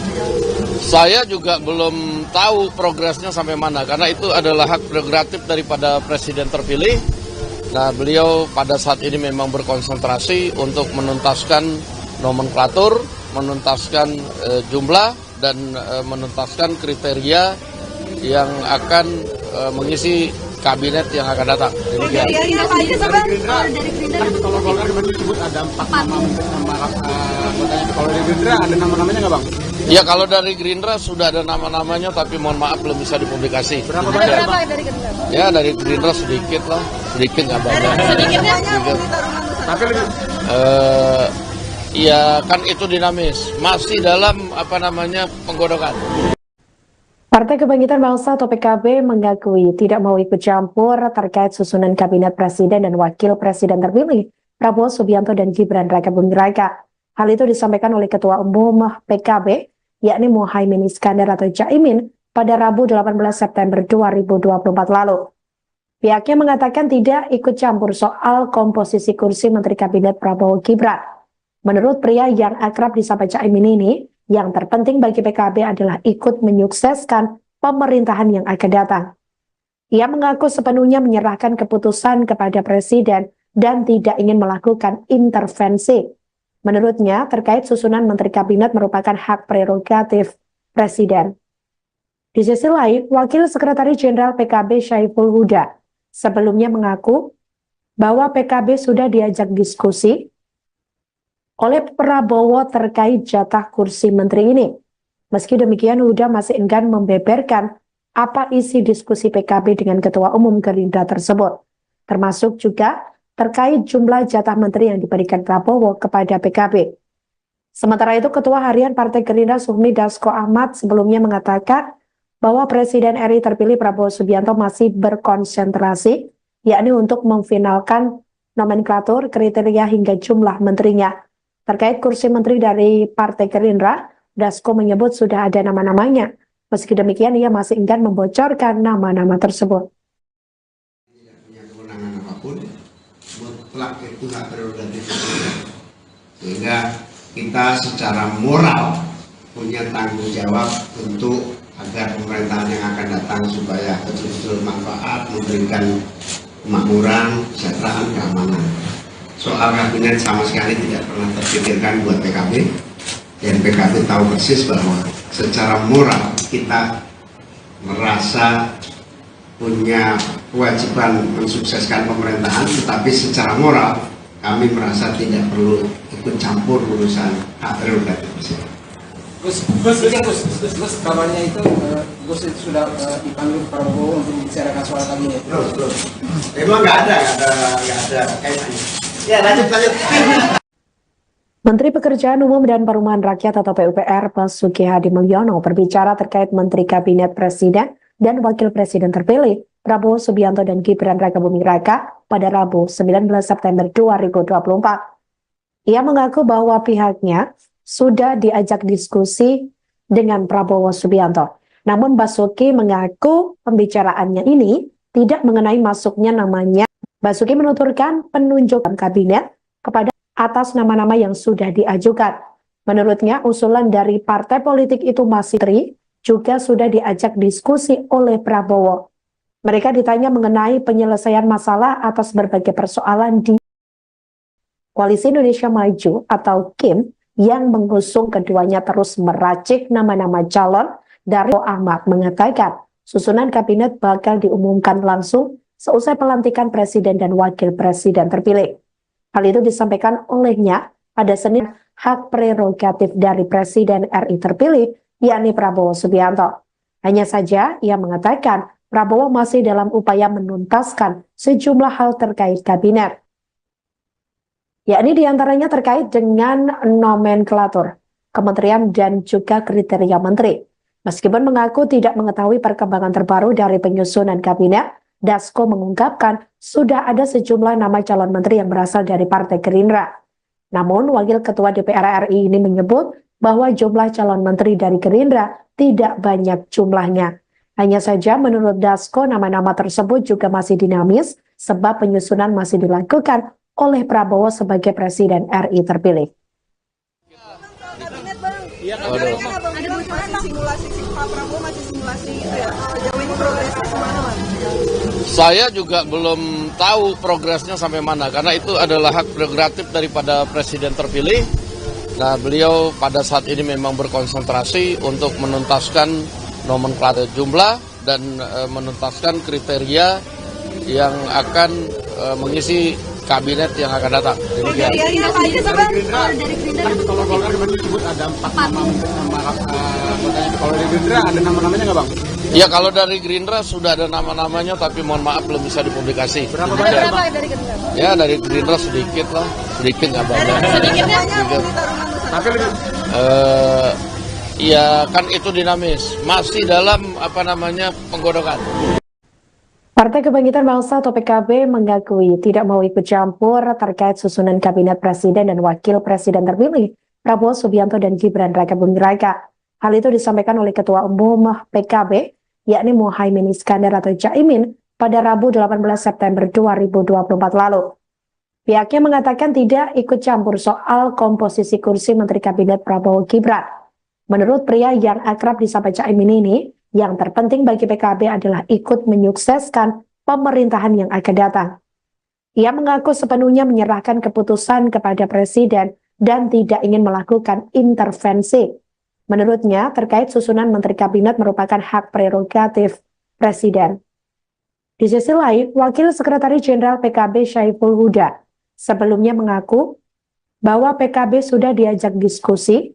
Saya juga belum tahu progresnya sampai mana, karena itu adalah hak prerogatif daripada Presiden terpilih. Nah, beliau pada saat ini memang berkonsentrasi untuk menuntaskan nomenklatur, menuntaskan jumlah, dan menuntaskan kriteria yang akan mengisi kabinet yang akan datang. Demikian. Kriterianya apa aja sih bang? Dari Gerindra Kalau Golkar kemarin disebut ada 4 nama anggotanya. Kalau dari Gerindra ada nama-namanya nggak bang? Ya, kalau dari Gerindra sudah ada nama-namanya, tapi mohon maaf belum bisa dipublikasi. Berapa Demikian. Berapa dari Gerindra? Ya, dari Gerindra sedikit lah, sedikit nggak banyak. Sedikitnya Sedikit. Tapi lebih Ya kan itu dinamis, masih dalam penggodokan. Partai Kebangkitan Bangsa atau PKB mengakui tidak mau ikut campur terkait susunan kabinet presiden dan wakil presiden terpilih Prabowo Subianto dan Gibran Rakabuming Raka. Hal itu disampaikan oleh Ketua Umum PKB, yakni Muhaimin Iskandar atau Caimin, pada Rabu 18 September 2024 lalu. Pihaknya mengatakan tidak ikut campur soal komposisi kursi Menteri Kabinet Prabowo Gibran. Menurut pria yang akrab disapa Caimin ini, yang terpenting bagi PKB adalah ikut menyukseskan pemerintahan yang akan datang. Ia mengaku sepenuhnya menyerahkan keputusan kepada Presiden dan tidak ingin melakukan intervensi. Menurutnya, terkait susunan Menteri Kabinet merupakan hak prerogatif Presiden. Di sisi lain, Wakil Sekretaris Jenderal PKB Syaiful Huda sebelumnya mengaku bahwa PKB sudah diajak diskusi oleh Prabowo terkait jatah kursi menteri ini. Meski demikian, Huda masih enggan membeberkan apa isi diskusi PKB dengan Ketua Umum Gerindra tersebut, termasuk juga terkait jumlah jatah menteri yang diberikan Prabowo kepada PKB. Sementara itu, Ketua Harian Partai Gerindra Sufmi Dasko Ahmad sebelumnya mengatakan bahwa Presiden RI terpilih Prabowo Subianto masih berkonsentrasi, yakni untuk memfinalkan nomenklatur, kriteria hingga jumlah menterinya. Terkait kursi menteri dari Partai Gerindra, Dasko menyebut sudah ada nama-namanya. Meski demikian, ia masih enggan membocorkan nama-nama tersebut. Tidak punya kewenangan apapun, mutlak itu hak prerogatif presiden. Sehingga kita secara moral punya tanggung jawab untuk agar pemerintahan yang akan datang supaya betul-betul manfaat, memberikan kemakmuran, kesejahteraan, keamanan. Soal kabinet sama sekali tidak pernah terpikirkan buat PKB, dan PKB tahu persis bahwa secara moral kita merasa punya kewajiban mensukseskan pemerintahan, tetapi secara moral kami merasa tidak perlu ikut campur urusan hak prerogatif presiden. Gus, kabarnya itu Gus itu sudah dipanggil Prabowo untuk membicarakan soal kabinet. Belum. Emang nggak ada kaitannya. Ya, lanjut. Menteri Pekerjaan Umum dan Perumahan Rakyat atau PUPR Basuki Hadi Mulyono berbicara terkait Menteri Kabinet Presiden dan Wakil Presiden terpilih Prabowo Subianto dan Gibran Rakabuming Raka pada Rabu 19 September 2024. Ia mengaku bahwa pihaknya sudah diajak diskusi dengan Prabowo Subianto. Namun Basuki mengaku pembicaraannya ini tidak mengenai masuknya namanya. Basuki menuturkan penunjukan kabinet kepada atas nama-nama yang sudah diajukan. Menurutnya, usulan dari partai politik itu masih juga sudah diajak diskusi oleh Prabowo. Mereka ditanya mengenai penyelesaian masalah atas berbagai persoalan di Koalisi Indonesia Maju atau KIM yang mengusung keduanya terus meracik nama-nama calon. Dari Ahmad mengatakan susunan kabinet bakal diumumkan langsung seusai pelantikan Presiden dan Wakil Presiden terpilih. Hal itu disampaikan olehnya pada Senin, hak prerogatif dari Presiden RI terpilih, yakni Prabowo Subianto. Hanya saja ia mengatakan Prabowo masih dalam upaya menuntaskan sejumlah hal terkait kabinet. yakni diantaranya terkait dengan nomenklatur kementerian dan juga kriteria menteri. Meskipun mengaku tidak mengetahui perkembangan terbaru dari penyusunan kabinet, Dasko mengungkapkan sudah ada sejumlah nama calon menteri yang berasal dari Partai Gerindra. Namun, Wakil Ketua DPR RI ini menyebut bahwa jumlah calon menteri dari Gerindra tidak banyak jumlahnya. Hanya saja menurut Dasko, nama-nama tersebut juga masih dinamis sebab penyusunan masih dilakukan oleh Prabowo sebagai Presiden RI terpilih. Kabinet bang, Iya, kemarin kan abang bilang masih simulasi Pak Prabowo masih simulasi itu ya. Jauh ini progresnya kemana bang? Saya juga belum tahu progresnya sampai mana, karena itu adalah hak prerogatif daripada Presiden terpilih. Nah, beliau pada saat ini memang berkonsentrasi untuk menuntaskan nomenklatur jumlah dan menuntaskan kriteria yang akan mengisi kabinet yang akan datang. Demikian. Kalau Golkar kemarin disebut ada 4 nama anggotanya. Kalau dari Gerindra ada nama-namanya nggak bang? Ya, kalau dari Gerindra sudah ada nama-namanya, tapi mohon maaf belum bisa dipublikasi. Berapa banyak Berapa bang? dari Gerindra? Ya, dari Gerindra sedikit lah, sedikit nggak banyak. Sedikitnya mau ditaruh Tapi lebih Ya kan itu dinamis, masih dalam penggodokan. Partai Kebangkitan Bangsa atau PKB mengakui tidak mau ikut campur terkait susunan kabinet presiden dan wakil presiden terpilih Prabowo Subianto dan Gibran Rakabuming Raka. Hal itu disampaikan oleh Ketua Umum PKB, yakni Muhaimin Iskandar atau Caimin, pada Rabu 18 September 2024 lalu. Pihaknya mengatakan tidak ikut campur soal komposisi kursi Menteri Kabinet Prabowo Gibran. Menurut pria yang akrab disapa Caimin ini, yang terpenting bagi PKB adalah ikut menyukseskan pemerintahan yang akan datang. Ia mengaku sepenuhnya menyerahkan keputusan kepada Presiden dan tidak ingin melakukan intervensi. Menurutnya, terkait susunan Menteri Kabinet merupakan hak prerogatif Presiden. Di sisi lain, Wakil Sekretaris Jenderal PKB Syaiful Huda sebelumnya mengaku bahwa PKB sudah diajak diskusi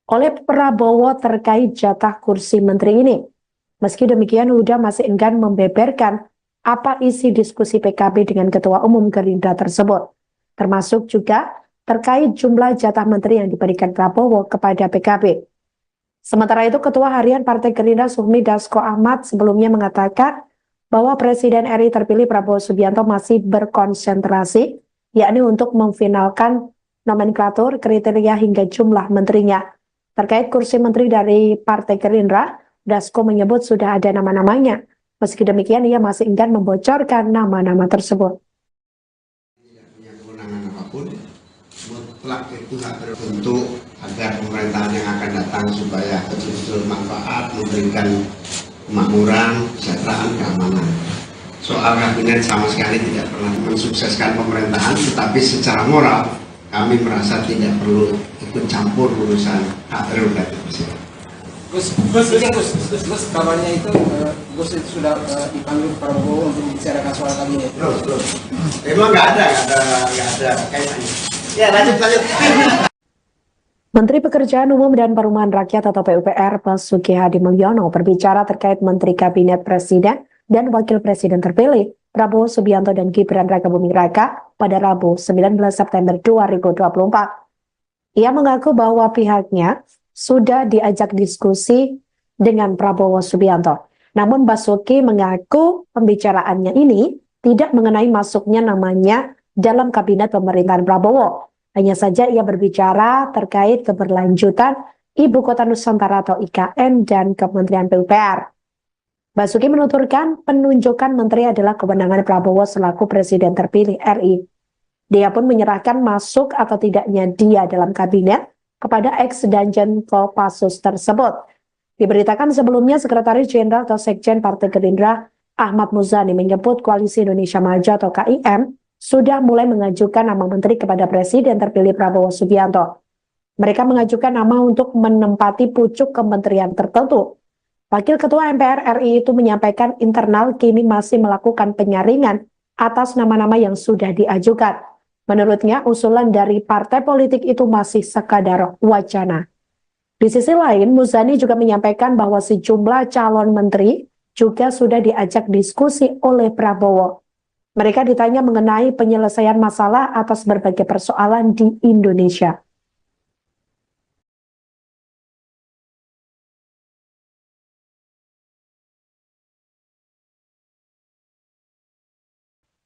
oleh Prabowo terkait jatah kursi menteri ini. Meski demikian, Huda masih enggan membeberkan apa isi diskusi PKB dengan Ketua Umum Gerindra tersebut, termasuk juga terkait jumlah jatah menteri yang diberikan Prabowo kepada PKB. Sementara itu, Ketua Harian Partai Gerindra Sufmi Dasko Ahmad sebelumnya mengatakan bahwa Presiden RI terpilih Prabowo Subianto masih berkonsentrasi, yakni untuk memfinalkan nomenklatur, kriteria hingga jumlah menterinya. Terkait kursi menteri dari Partai Gerindra, Dasko menyebut sudah ada nama-namanya. Meski demikian, ia masih enggan membocorkan nama-nama tersebut. Tidak punya kewenangan apapun, mutlak itu hak untuk agar pemerintahan yang akan datang supaya betul-betul manfaat, memberikan kemakmuran, kesejahteraan, keamanan. Soal kabinet sama sekali tidak pernah mensukseskan pemerintahan, tetapi secara moral kami merasa tidak perlu ikut campur urusan hak prerogatif presiden. Gus, kabarnya itu Gus itu sudah dipanggil Prabowo untuk membicarakan soal kabinet. Belum. Emang nggak ada kaitannya. Ya, lanjut. Menteri Pekerjaan Umum dan Perumahan Rakyat atau PUPR Basuki Hadi Mulyono berbicara terkait Menteri Kabinet Presiden dan Wakil Presiden terpilih Prabowo Subianto dan Gibran Rakabuming Raka pada Rabu 19 September 2024. Ia mengaku bahwa pihaknya sudah diajak diskusi dengan Prabowo Subianto. Namun Basuki mengaku pembicaraannya ini tidak mengenai masuknya namanya dalam kabinet pemerintahan Prabowo. Hanya saja ia berbicara terkait keberlanjutan Ibu Kota Nusantara atau IKN dan Kementerian PUPR. Basuki menuturkan penunjukan menteri adalah kewenangan Prabowo selaku Presiden terpilih RI. Dia pun menyerahkan masuk atau tidaknya dia dalam kabinet kepada ex-Danjen Kopassus tersebut. Diberitakan sebelumnya Sekretaris Jenderal atau Sekjen Partai Gerindra Ahmad Muzani menyebut Koalisi Indonesia Maju atau KIM sudah mulai mengajukan nama menteri kepada Presiden terpilih Prabowo Subianto. Mereka mengajukan nama untuk menempati pucuk kementerian tertentu. Wakil Ketua MPR RI itu menyampaikan internal kini masih melakukan penyaringan atas nama-nama yang sudah diajukan. Menurutnya, usulan dari partai politik itu masih sekadar wacana. Di sisi lain, Muzani juga menyampaikan bahwa sejumlah calon menteri juga sudah diajak diskusi oleh Prabowo. Mereka ditanya mengenai penyelesaian masalah atas berbagai persoalan di Indonesia.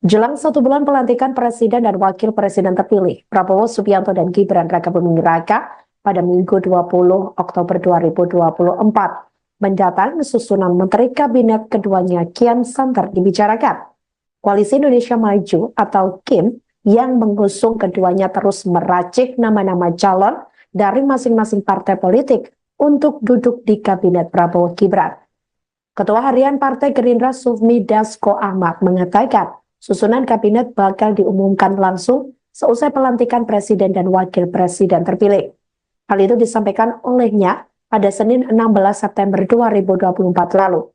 Jelang 1 bulan pelantikan Presiden dan Wakil Presiden terpilih, Prabowo Subianto dan Gibran Rakabuming Raka pada Minggu 20 Oktober 2024 mendatang susunan Menteri Kabinet keduanya kian santer dibicarakan. Koalisi Indonesia Maju atau KIM yang mengusung keduanya terus meracik nama-nama calon dari masing-masing partai politik untuk duduk di Kabinet Prabowo Gibran. Ketua Harian Partai Gerindra Sufmi Dasko Ahmad mengatakan susunan kabinet bakal diumumkan langsung seusai pelantikan Presiden dan Wakil Presiden terpilih. Hal itu disampaikan olehnya pada Senin 16 September 2024 lalu.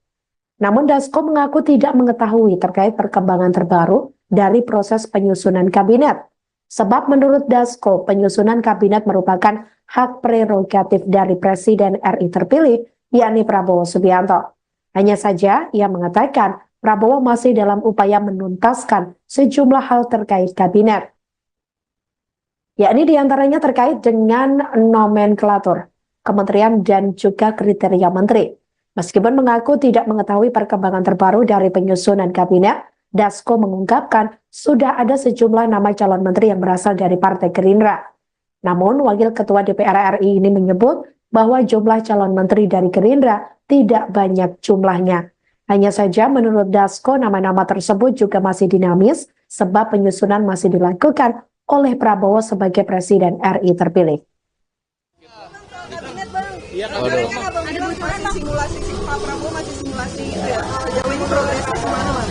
Namun Dasko mengaku tidak mengetahui terkait perkembangan terbaru dari proses penyusunan kabinet. Sebab menurut Dasko, penyusunan kabinet merupakan hak prerogatif dari Presiden RI terpilih, yakni Prabowo Subianto. Hanya saja ia mengatakan Prabowo masih dalam upaya menuntaskan sejumlah hal terkait kabinet. Yakni diantaranya terkait dengan nomenklatur, kementerian dan juga kriteria menteri. Meskipun mengaku tidak mengetahui perkembangan terbaru dari penyusunan kabinet, Dasko mengungkapkan sudah ada sejumlah nama calon menteri yang berasal dari Partai Gerindra. Namun, Wakil Ketua DPR RI ini menyebut bahwa jumlah calon menteri dari Gerindra tidak banyak jumlahnya. Hanya saja menurut Dasko nama-nama tersebut juga masih dinamis sebab penyusunan masih dilakukan oleh Prabowo sebagai Presiden RI terpilih. Simulasi Pak Prabowo masih simulasi itu ya. Jauh ini progresnya gimana, Bang?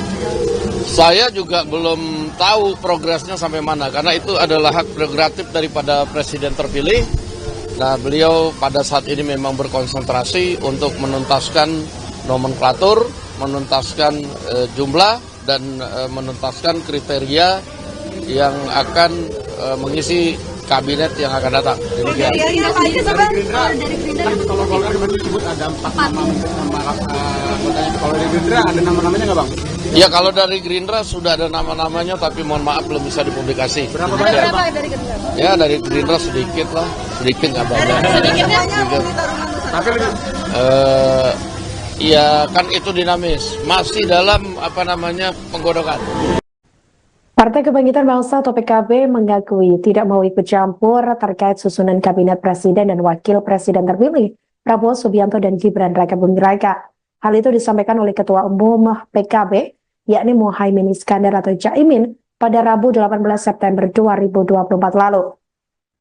Saya juga belum tahu progresnya sampai mana karena itu adalah hak prerogatif daripada Presiden terpilih. Nah, beliau pada saat ini memang berkonsentrasi untuk menuntaskan nomenklatur, menuntaskan jumlah dan menuntaskan kriteria yang akan mengisi kabinet yang akan datang. Demikian. Kalau Golkar kemarin disebut ada 4 nama anggotanya. Kalau dari Gerindra ada nama-namanya nggak, Bang? Ya, kalau dari Gerindra sudah ada nama-namanya, tapi mohon maaf belum bisa dipublikasi. Berapa banyak, Bang? Dari Gerindra? Ya, dari Gerindra sedikit lah, sedikit nggak banyak. Tapi ya kan itu dinamis, masih dalam penggodokan. Partai Kebangkitan Bangsa atau PKB mengakui tidak mau ikut campur terkait susunan kabinet presiden dan wakil presiden terpilih Prabowo Subianto dan Gibran Rakabuming Raka. Hal itu disampaikan oleh Ketua Umum PKB, yakni Muhaimin Iskandar atau Caimin, pada Rabu 18 September 2024 lalu.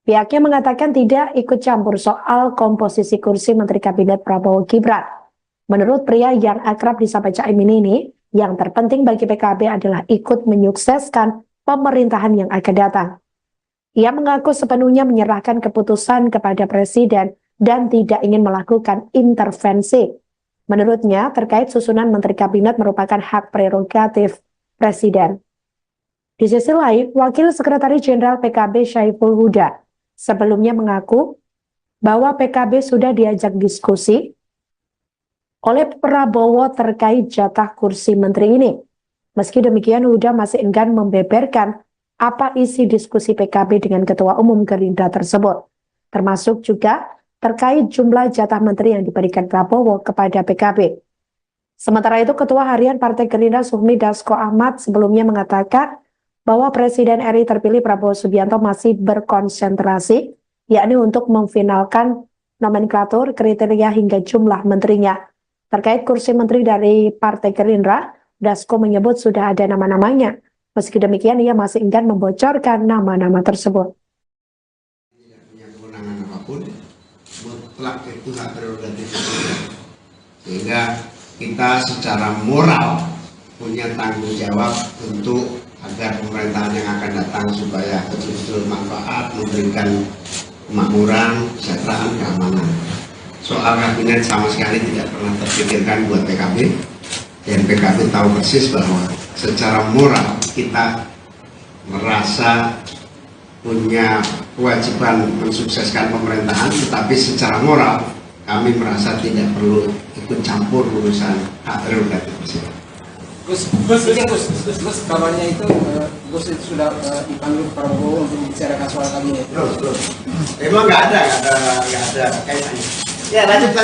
Pihaknya mengatakan tidak ikut campur soal komposisi kursi Menteri Kabinet Prabowo Gibran. Menurut pria yang akrab disapa Caimin ini, yang terpenting bagi PKB adalah ikut menyukseskan pemerintahan yang akan datang. Ia mengaku sepenuhnya menyerahkan keputusan kepada Presiden dan tidak ingin melakukan intervensi. Menurutnya, terkait susunan Menteri Kabinet merupakan hak prerogatif Presiden. Di sisi lain, Wakil Sekretaris Jenderal PKB Syaiful Huda sebelumnya mengaku bahwa PKB sudah diajak diskusi oleh Prabowo terkait jatah kursi menteri ini. Meski demikian, Huda masih enggan membeberkan apa isi diskusi PKB dengan Ketua Umum Gerindra tersebut, termasuk juga terkait jumlah jatah menteri yang diberikan Prabowo kepada PKB. Sementara itu, Ketua Harian Partai Gerindra Sufmi Dasko Ahmad sebelumnya mengatakan bahwa Presiden RI terpilih Prabowo Subianto masih berkonsentrasi, yakni untuk memfinalkan nomenklatur, kriteria hingga jumlah menterinya. Terkait kursi menteri dari Partai Gerindra, Dasko menyebut sudah ada nama-namanya. Meski demikian, ia masih enggan membocorkan nama-nama tersebut. Tidak punya kewenangan apapun, mutlak itu hak prerogatif. Sehingga kita secara moral punya tanggung jawab untuk agar pemerintahan yang akan datang supaya betul-betul manfaat, memberikan kemakmuran, kesejahteraan, keamanan. Soal kabinet sama sekali tidak pernah terpikirkan buat PKB, dan PKB tahu persis bahwa secara moral kita merasa punya kewajiban mensukseskan pemerintahan, tetapi secara moral kami merasa tidak perlu ikut campur urusan hak prerogatif presiden. Gus, kabarnya itu Gus itu sudah dipanggil Prabowo untuk membicarakan soal kabinet. Belum. Emang nggak ada kaitannya. Ya, lanjut.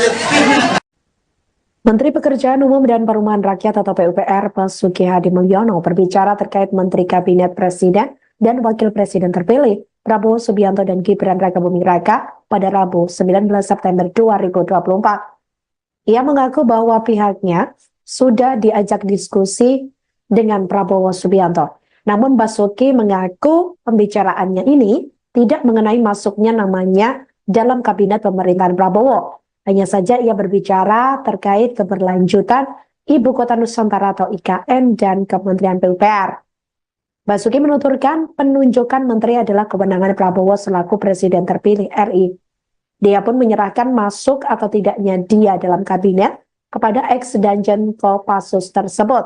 Menteri Pekerjaan Umum dan Perumahan Rakyat atau PUPR Basuki Hadi Mulyono berbicara terkait Menteri Kabinet Presiden dan Wakil Presiden terpilih Prabowo Subianto dan Gibran Rakabuming Raka pada Rabu 19 September 2024. Ia mengaku bahwa pihaknya sudah diajak diskusi dengan Prabowo Subianto. Namun Basuki mengaku pembicaraannya ini tidak mengenai masuknya namanya dalam kabinet pemerintahan Prabowo. Hanya saja ia berbicara terkait keberlanjutan Ibu Kota Nusantara atau IKN dan Kementerian PUPR. Basuki menuturkan penunjukan menteri adalah kewenangan Prabowo selaku Presiden terpilih RI. Dia pun menyerahkan masuk atau tidaknya dia dalam kabinet kepada ex-Danjen Kopassus tersebut.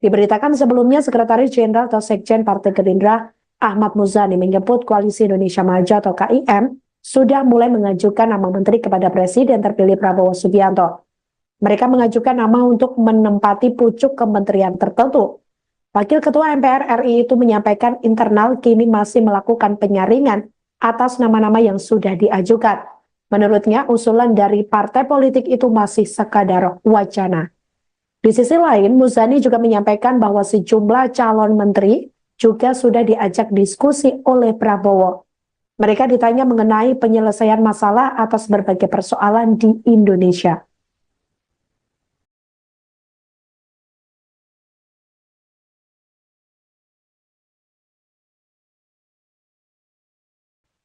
Diberitakan sebelumnya Sekretaris Jenderal atau Sekjen Partai Gerindra Ahmad Muzani menyebut Koalisi Indonesia Maju atau KIM sudah mulai mengajukan nama menteri kepada Presiden terpilih Prabowo Subianto. Mereka mengajukan nama untuk menempati pucuk kementerian tertentu. Wakil Ketua MPR RI itu menyampaikan internal kini masih melakukan penyaringan atas nama-nama yang sudah diajukan. Menurutnya, usulan dari partai politik itu masih sekadar wacana. Di sisi lain, Muzani juga menyampaikan bahwa sejumlah calon menteri juga sudah diajak diskusi oleh Prabowo. Mereka ditanya mengenai penyelesaian masalah atas berbagai persoalan di Indonesia.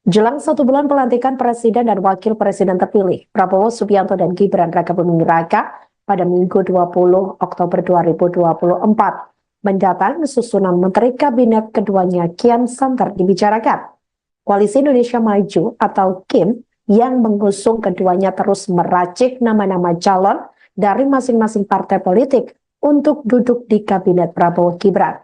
Jelang 1 bulan pelantikan Presiden dan Wakil Presiden terpilih, Prabowo Subianto dan Gibran Rakabuming Raka pada Minggu 20 Oktober 2024 mendatang susunan Menteri Kabinet keduanya kian santer dibicarakan. Koalisi Indonesia Maju atau KIM yang mengusung keduanya terus meracik nama-nama calon dari masing-masing partai politik untuk duduk di Kabinet Prabowo Gibran.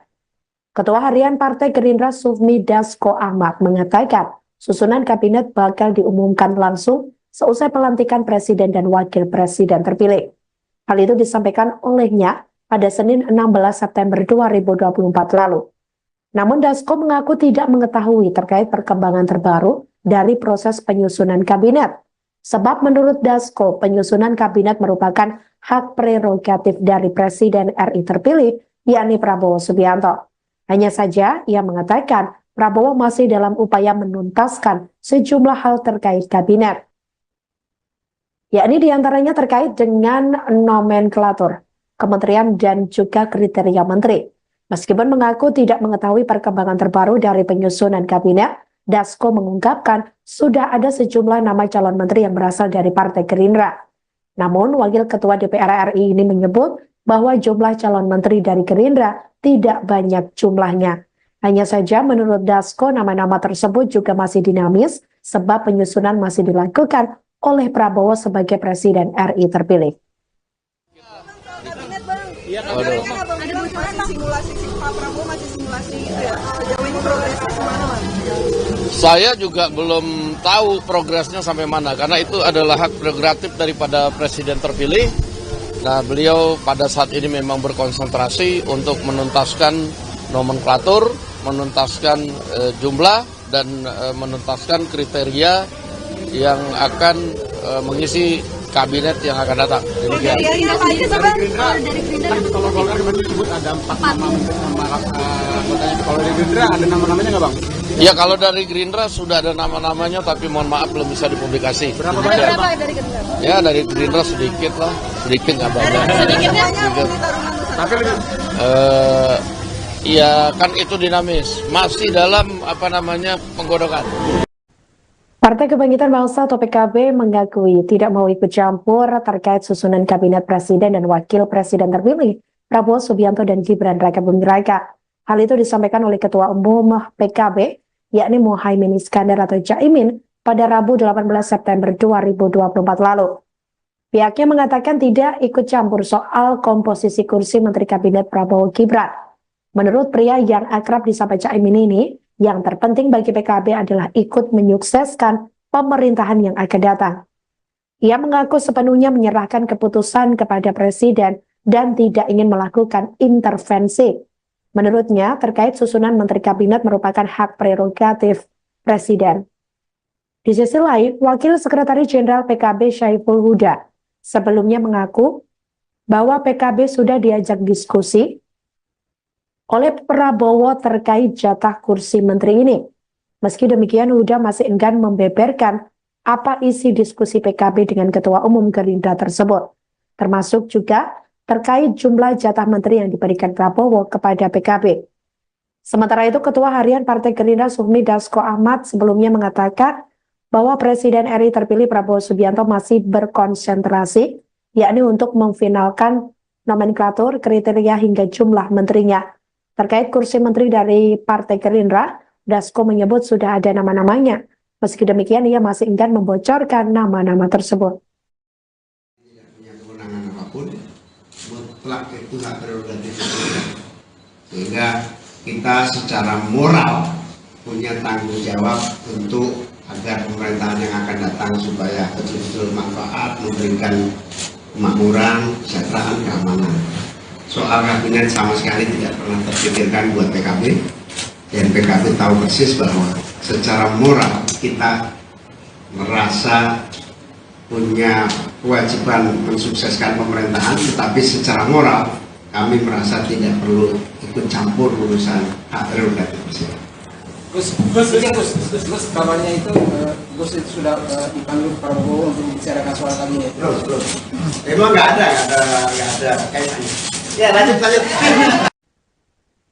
Ketua Harian Partai Gerindra Sufmi Dasko Ahmad mengatakan susunan kabinet bakal diumumkan langsung seusai pelantikan Presiden dan Wakil Presiden terpilih. Hal itu disampaikan olehnya pada Senin 16 September 2024 lalu. Namun Dasko mengaku tidak mengetahui terkait perkembangan terbaru dari proses penyusunan kabinet. Sebab menurut Dasko, penyusunan kabinet merupakan hak prerogatif dari Presiden RI terpilih, yakni Prabowo Subianto. Hanya saja ia mengatakan Prabowo masih dalam upaya menuntaskan sejumlah hal terkait kabinet. Yakni diantaranya terkait dengan nomenklatur, kementerian dan juga kriteria menteri. Meskipun mengaku tidak mengetahui perkembangan terbaru dari penyusunan kabinet, Dasko mengungkapkan sudah ada sejumlah nama calon menteri yang berasal dari Partai Gerindra. Namun, Wakil Ketua DPR RI ini menyebut bahwa jumlah calon menteri dari Gerindra tidak banyak jumlahnya. Hanya saja menurut Dasko, nama-nama tersebut juga masih dinamis sebab penyusunan masih dilakukan oleh Prabowo sebagai Presiden RI terpilih. Simulasi Pak Prabowo masih simulasi gitu ya. Jauh ini progresnya kemana, Mas? Saya juga belum tahu progresnya sampai mana karena itu adalah hak prerogatif daripada Presiden terpilih. Nah, beliau pada saat ini memang berkonsentrasi untuk menuntaskan nomenklatur, menuntaskan jumlah dan menuntaskan kriteria yang akan mengisi kabinet yang akan datang. Dari Gerindra, kalau Golkar kemarin disebut ada 4 nama anggotanya. Kalau dari Gerindra ada nama-namanya nggak, Bang? Ya, kalau dari Gerindra sudah ada nama-namanya, tapi mohon maaf belum bisa dipublikasi. Berapa banyak, Bang? Dari Gerindra? Ya, dari Gerindra sedikit lah, sedikit nggak banyak. Sedikitnya Tapi lebih Iya, kan itu dinamis, masih dalam penggodokan. Partai Kebangkitan Bangsa atau PKB mengakui tidak mau ikut campur terkait susunan kabinet presiden dan wakil presiden terpilih Prabowo Subianto dan Gibran Rakabuming Raka. Hal itu disampaikan oleh Ketua Umum PKB, yakni Muhaimin Iskandar atau Caimin, pada Rabu 18 September 2024 lalu. Pihaknya mengatakan tidak ikut campur soal komposisi kursi Menteri Kabinet Prabowo Gibran. Menurut pria yang akrab disapa Caimin ini, yang terpenting bagi PKB adalah ikut menyukseskan pemerintahan yang akan datang. Ia mengaku sepenuhnya menyerahkan keputusan kepada Presiden dan tidak ingin melakukan intervensi. Menurutnya, terkait susunan Menteri Kabinet merupakan hak prerogatif Presiden. Di sisi lain, Wakil Sekretaris Jenderal PKB Syaiful Huda sebelumnya mengaku bahwa PKB sudah diajak diskusi oleh Prabowo terkait jatah kursi menteri ini. Meski demikian, Huda masih enggan membeberkan apa isi diskusi PKB dengan Ketua Umum Gerindra tersebut, termasuk juga terkait jumlah jatah menteri yang diberikan Prabowo kepada PKB. Sementara itu, Ketua Harian Partai Gerindra Sufmi Dasko Ahmad sebelumnya mengatakan bahwa Presiden RI terpilih Prabowo Subianto masih berkonsentrasi, yakni untuk memfinalkan nomenklatur, kriteria hingga jumlah menterinya. Terkait kursi menteri dari Partai Gerindra, Dasko menyebut sudah ada nama-namanya. Meski demikian, ia masih enggan membocorkan nama-nama tersebut. Tidak punya kewenangan apapun, mutlak itu hak prerogatif presiden. Sehingga kita secara moral punya tanggung jawab untuk agar pemerintahan yang akan datang supaya betul-betul manfaat, memberikan kemakmuran, kesejahteraan, keamanan. Soal kabinet sama sekali tidak pernah terpikirkan buat PKB, dan PKB tahu persis bahwa secara moral kita merasa punya kewajiban mensukseskan pemerintahan, tetapi secara moral kami merasa tidak perlu ikut campur urusan hak prerogatif presiden. Gus, kabarnya itu Gus itu sudah dipanggil Prabowo untuk membicarakan soal kabinet. Terus. Emang nggak ada kaitannya. Ya lanjut.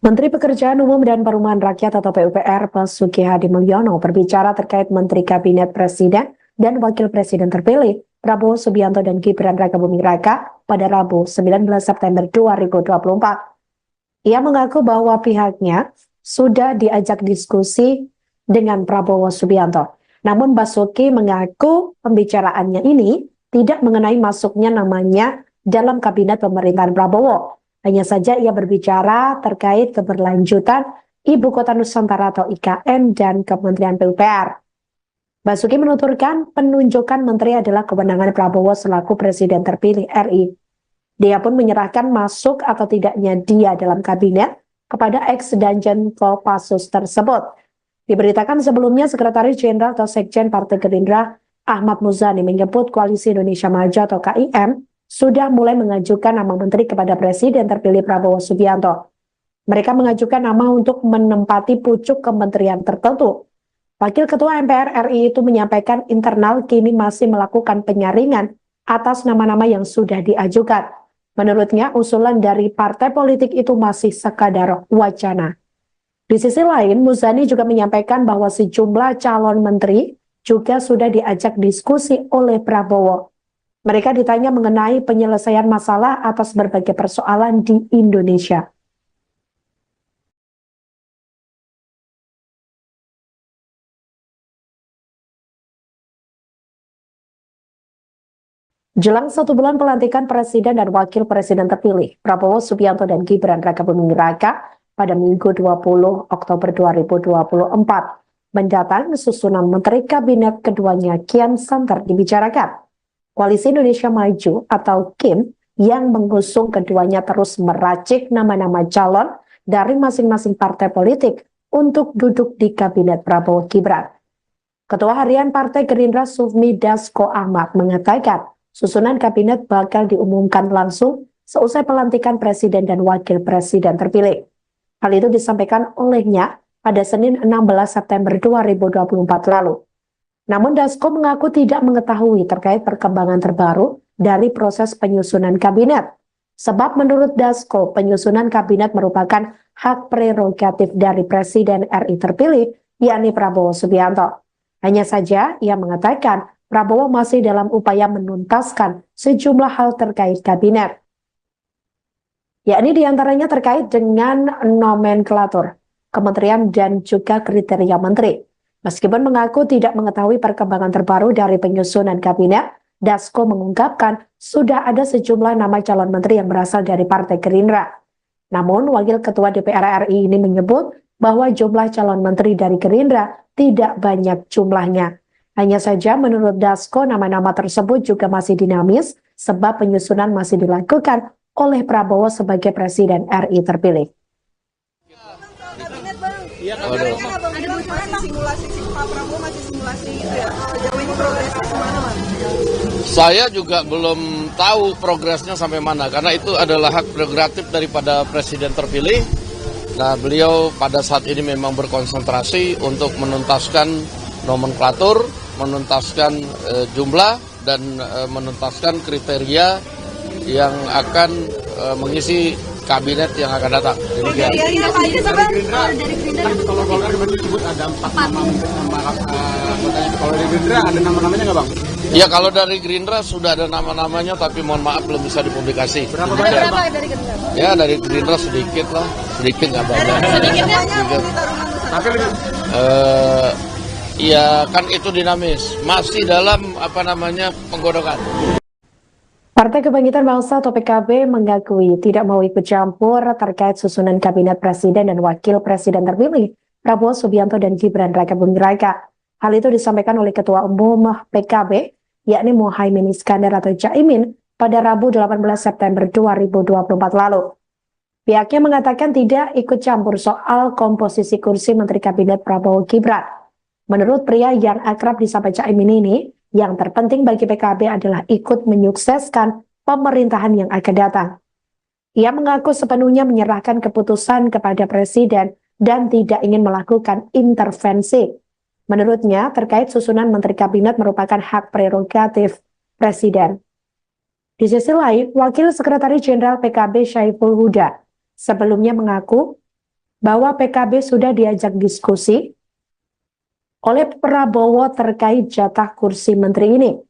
Menteri Pekerjaan Umum dan Perumahan Rakyat atau PUPR Basuki Hadi Mulyono berbicara terkait Menteri Kabinet Presiden dan Wakil Presiden terpilih Prabowo Subianto dan Gibran Rakabuming Raka pada Rabu 19 September 2024. Ia mengaku bahwa pihaknya sudah diajak diskusi dengan Prabowo Subianto. Namun Basuki mengaku pembicaraannya ini tidak mengenai masuknya namanya dalam kabinet pemerintahan Prabowo. Hanya saja ia berbicara terkait keberlanjutan Ibu Kota Nusantara atau IKN dan Kementerian PUPR. Basuki menuturkan penunjukan menteri adalah kewenangan Prabowo selaku Presiden terpilih RI. Dia pun menyerahkan masuk atau tidaknya dia dalam kabinet kepada ex-Danjen Kopassus tersebut. Diberitakan sebelumnya Sekretaris Jenderal atau Sekjen Partai Gerindra Ahmad Muzani menyebut Koalisi Indonesia Maju atau KIM sudah mulai mengajukan nama menteri kepada Presiden terpilih Prabowo Subianto. Mereka mengajukan nama untuk menempati pucuk kementerian tertentu. Wakil Ketua MPR RI itu menyampaikan internal kini masih melakukan penyaringan atas nama-nama yang sudah diajukan. Menurutnya, usulan dari partai politik itu masih sekadar wacana. Di sisi lain, Muzani juga menyampaikan bahwa sejumlah calon menteri juga sudah diajak diskusi oleh Prabowo. Mereka ditanya mengenai penyelesaian masalah atas berbagai persoalan di Indonesia. Jelang 1 bulan pelantikan Presiden dan Wakil Presiden terpilih, Prabowo Subianto dan Gibran Rakabuming Raka pada Minggu 20 Oktober 2024 mendatang susunan Menteri Kabinet keduanya kian santer dibicarakan. Koalisi Indonesia Maju atau KIM yang mengusung keduanya terus meracik nama-nama calon dari masing-masing partai politik untuk duduk di Kabinet Prabowo Gibran. Ketua Harian Partai Gerindra Sufmi Dasko Ahmad mengatakan susunan kabinet bakal diumumkan langsung seusai pelantikan Presiden dan Wakil Presiden terpilih. Hal itu disampaikan olehnya pada Senin 16 September 2024 lalu. Namun Dasko mengaku tidak mengetahui terkait perkembangan terbaru dari proses penyusunan kabinet. Sebab menurut Dasko, penyusunan kabinet merupakan hak prerogatif dari Presiden RI terpilih, yakni Prabowo Subianto. Hanya saja ia mengatakan Prabowo masih dalam upaya menuntaskan sejumlah hal terkait kabinet. Yakni diantaranya terkait dengan nomenklatur, kementerian dan juga kriteria menteri. Meskipun mengaku tidak mengetahui perkembangan terbaru dari penyusunan kabinet, Dasko mengungkapkan sudah ada sejumlah nama calon menteri yang berasal dari Partai Gerindra. Namun, Wakil Ketua DPR RI ini menyebut bahwa jumlah calon menteri dari Gerindra tidak banyak jumlahnya. Hanya saja menurut Dasko, nama-nama tersebut juga masih dinamis sebab penyusunan masih dilakukan oleh Prabowo sebagai Presiden RI terpilih. Kabinet bang, Iya, kemarin kan abang bilang masih simulasi si Pak Prabowo masih simulasi itu ya. Jauh ini progresnya kemana bang? Saya juga belum tahu progresnya sampai mana, karena itu adalah hak prerogatif daripada Presiden terpilih. Nah, beliau pada saat ini memang berkonsentrasi untuk menuntaskan nomenklatur, menuntaskan jumlah, dan menuntaskan kriteria yang akan mengisi kabinet yang akan datang. Demikian. Kalau Golkar kemarin disebut ada 4 nama anggotanya. Kalau dari Gerindra ada nama-namanya nggak bang? Ya, kalau dari Gerindra sudah ada nama-namanya, tapi mohon maaf belum bisa dipublikasi. Berapa Demikian. banyak bang? Dari Gerindra? Ya, dari Gerindra sedikit lah, sedikit nggak banyak. Sedikitnya Budi Taruman Nusantara. Tapi lebih Ya kan itu dinamis, masih dalam penggodokan. Partai Kebangkitan Bangsa atau PKB mengakui tidak mau ikut campur terkait susunan kabinet presiden dan wakil presiden terpilih Prabowo Subianto dan Gibran Rakabuming Raka. Hal itu disampaikan oleh Ketua Umum PKB, yakni Muhaimin Iskandar atau Caimin, pada Rabu 18 September 2024 lalu. Pihaknya mengatakan tidak ikut campur soal komposisi kursi Menteri Kabinet Prabowo Gibran. Menurut pria yang akrab disapa Caimin ini, yang terpenting bagi PKB adalah ikut menyukseskan pemerintahan yang akan datang. Ia mengaku sepenuhnya menyerahkan keputusan kepada Presiden dan tidak ingin melakukan intervensi. Menurutnya, terkait susunan Menteri Kabinet merupakan hak prerogatif Presiden. Di sisi lain, Wakil Sekretaris Jenderal PKB Syaiful Huda sebelumnya mengaku bahwa PKB sudah diajak diskusi oleh Prabowo terkait jatah kursi menteri ini.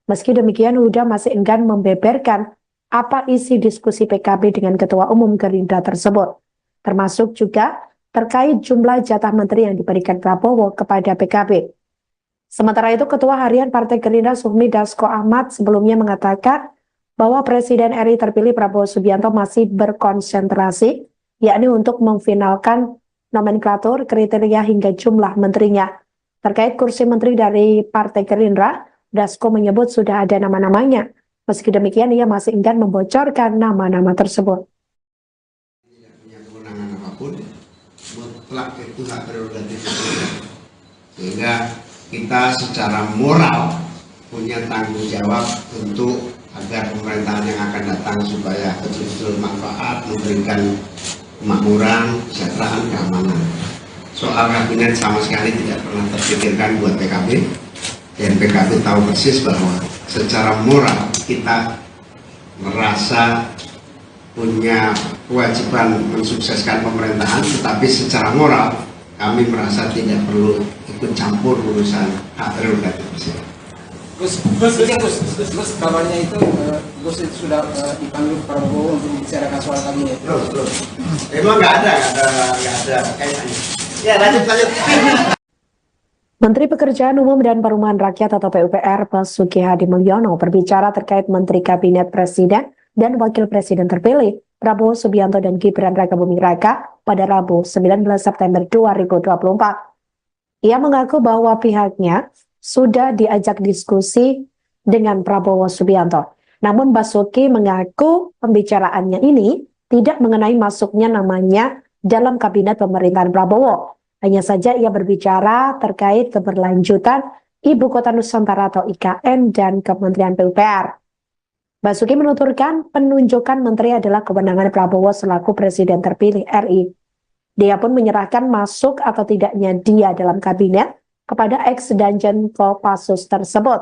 Meski demikian, Huda masih enggan membeberkan apa isi diskusi PKB dengan Ketua Umum Gerindra tersebut, termasuk juga terkait jumlah jatah menteri yang diberikan Prabowo kepada PKB. Sementara itu, Ketua Harian Partai Gerindra Sufmi Dasko Ahmad sebelumnya mengatakan bahwa Presiden RI terpilih Prabowo Subianto masih berkonsentrasi, yakni untuk memfinalkan nomenklatur, kriteria hingga jumlah menterinya. Terkait kursi menteri dari Partai Gerindra, Dasko menyebut sudah ada nama-namanya. Meski demikian, ia masih enggan membocorkan nama-nama tersebut. Tidak punya kewenangan apapun, mutlak itu hak prerogatif presiden. Sehingga kita secara moral punya tanggung jawab untuk agar pemerintahan yang akan datang supaya betul-betul manfaat, memberikan kemakmuran, kesejahteraan, keamanan. Soal kabinet sama sekali tidak pernah terpikirkan buat PKB, dan PKB tahu persis bahwa secara moral kita merasa punya kewajiban mensukseskan pemerintahan, tetapi secara moral kami merasa tidak perlu ikut campur urusan hak prerogatif presiden. Gus, kabarnya itu Gus itu sudah dipanggil Prabowo untuk membicarakan soal kabinet. Belum. Emang nggak ada kaitannya. Ya, lanjut. Menteri Pekerjaan Umum dan Perumahan Rakyat atau PUPR Basuki Hadi Mulyono berbicara terkait Menteri Kabinet Presiden dan Wakil Presiden terpilih Prabowo Subianto dan Gibran Rakabuming Raka pada Rabu 19 September 2024. Ia mengaku bahwa pihaknya sudah diajak diskusi dengan Prabowo Subianto. Namun Basuki mengaku pembicaraannya ini tidak mengenai masuknya namanya dalam kabinet pemerintahan Prabowo. Hanya saja ia berbicara terkait keberlanjutan Ibu Kota Nusantara atau IKN dan Kementerian PUPR. Basuki menuturkan penunjukan menteri adalah kewenangan Prabowo selaku Presiden terpilih RI. Dia pun menyerahkan masuk atau tidaknya dia dalam kabinet kepada ex-Danjen Kopassus tersebut.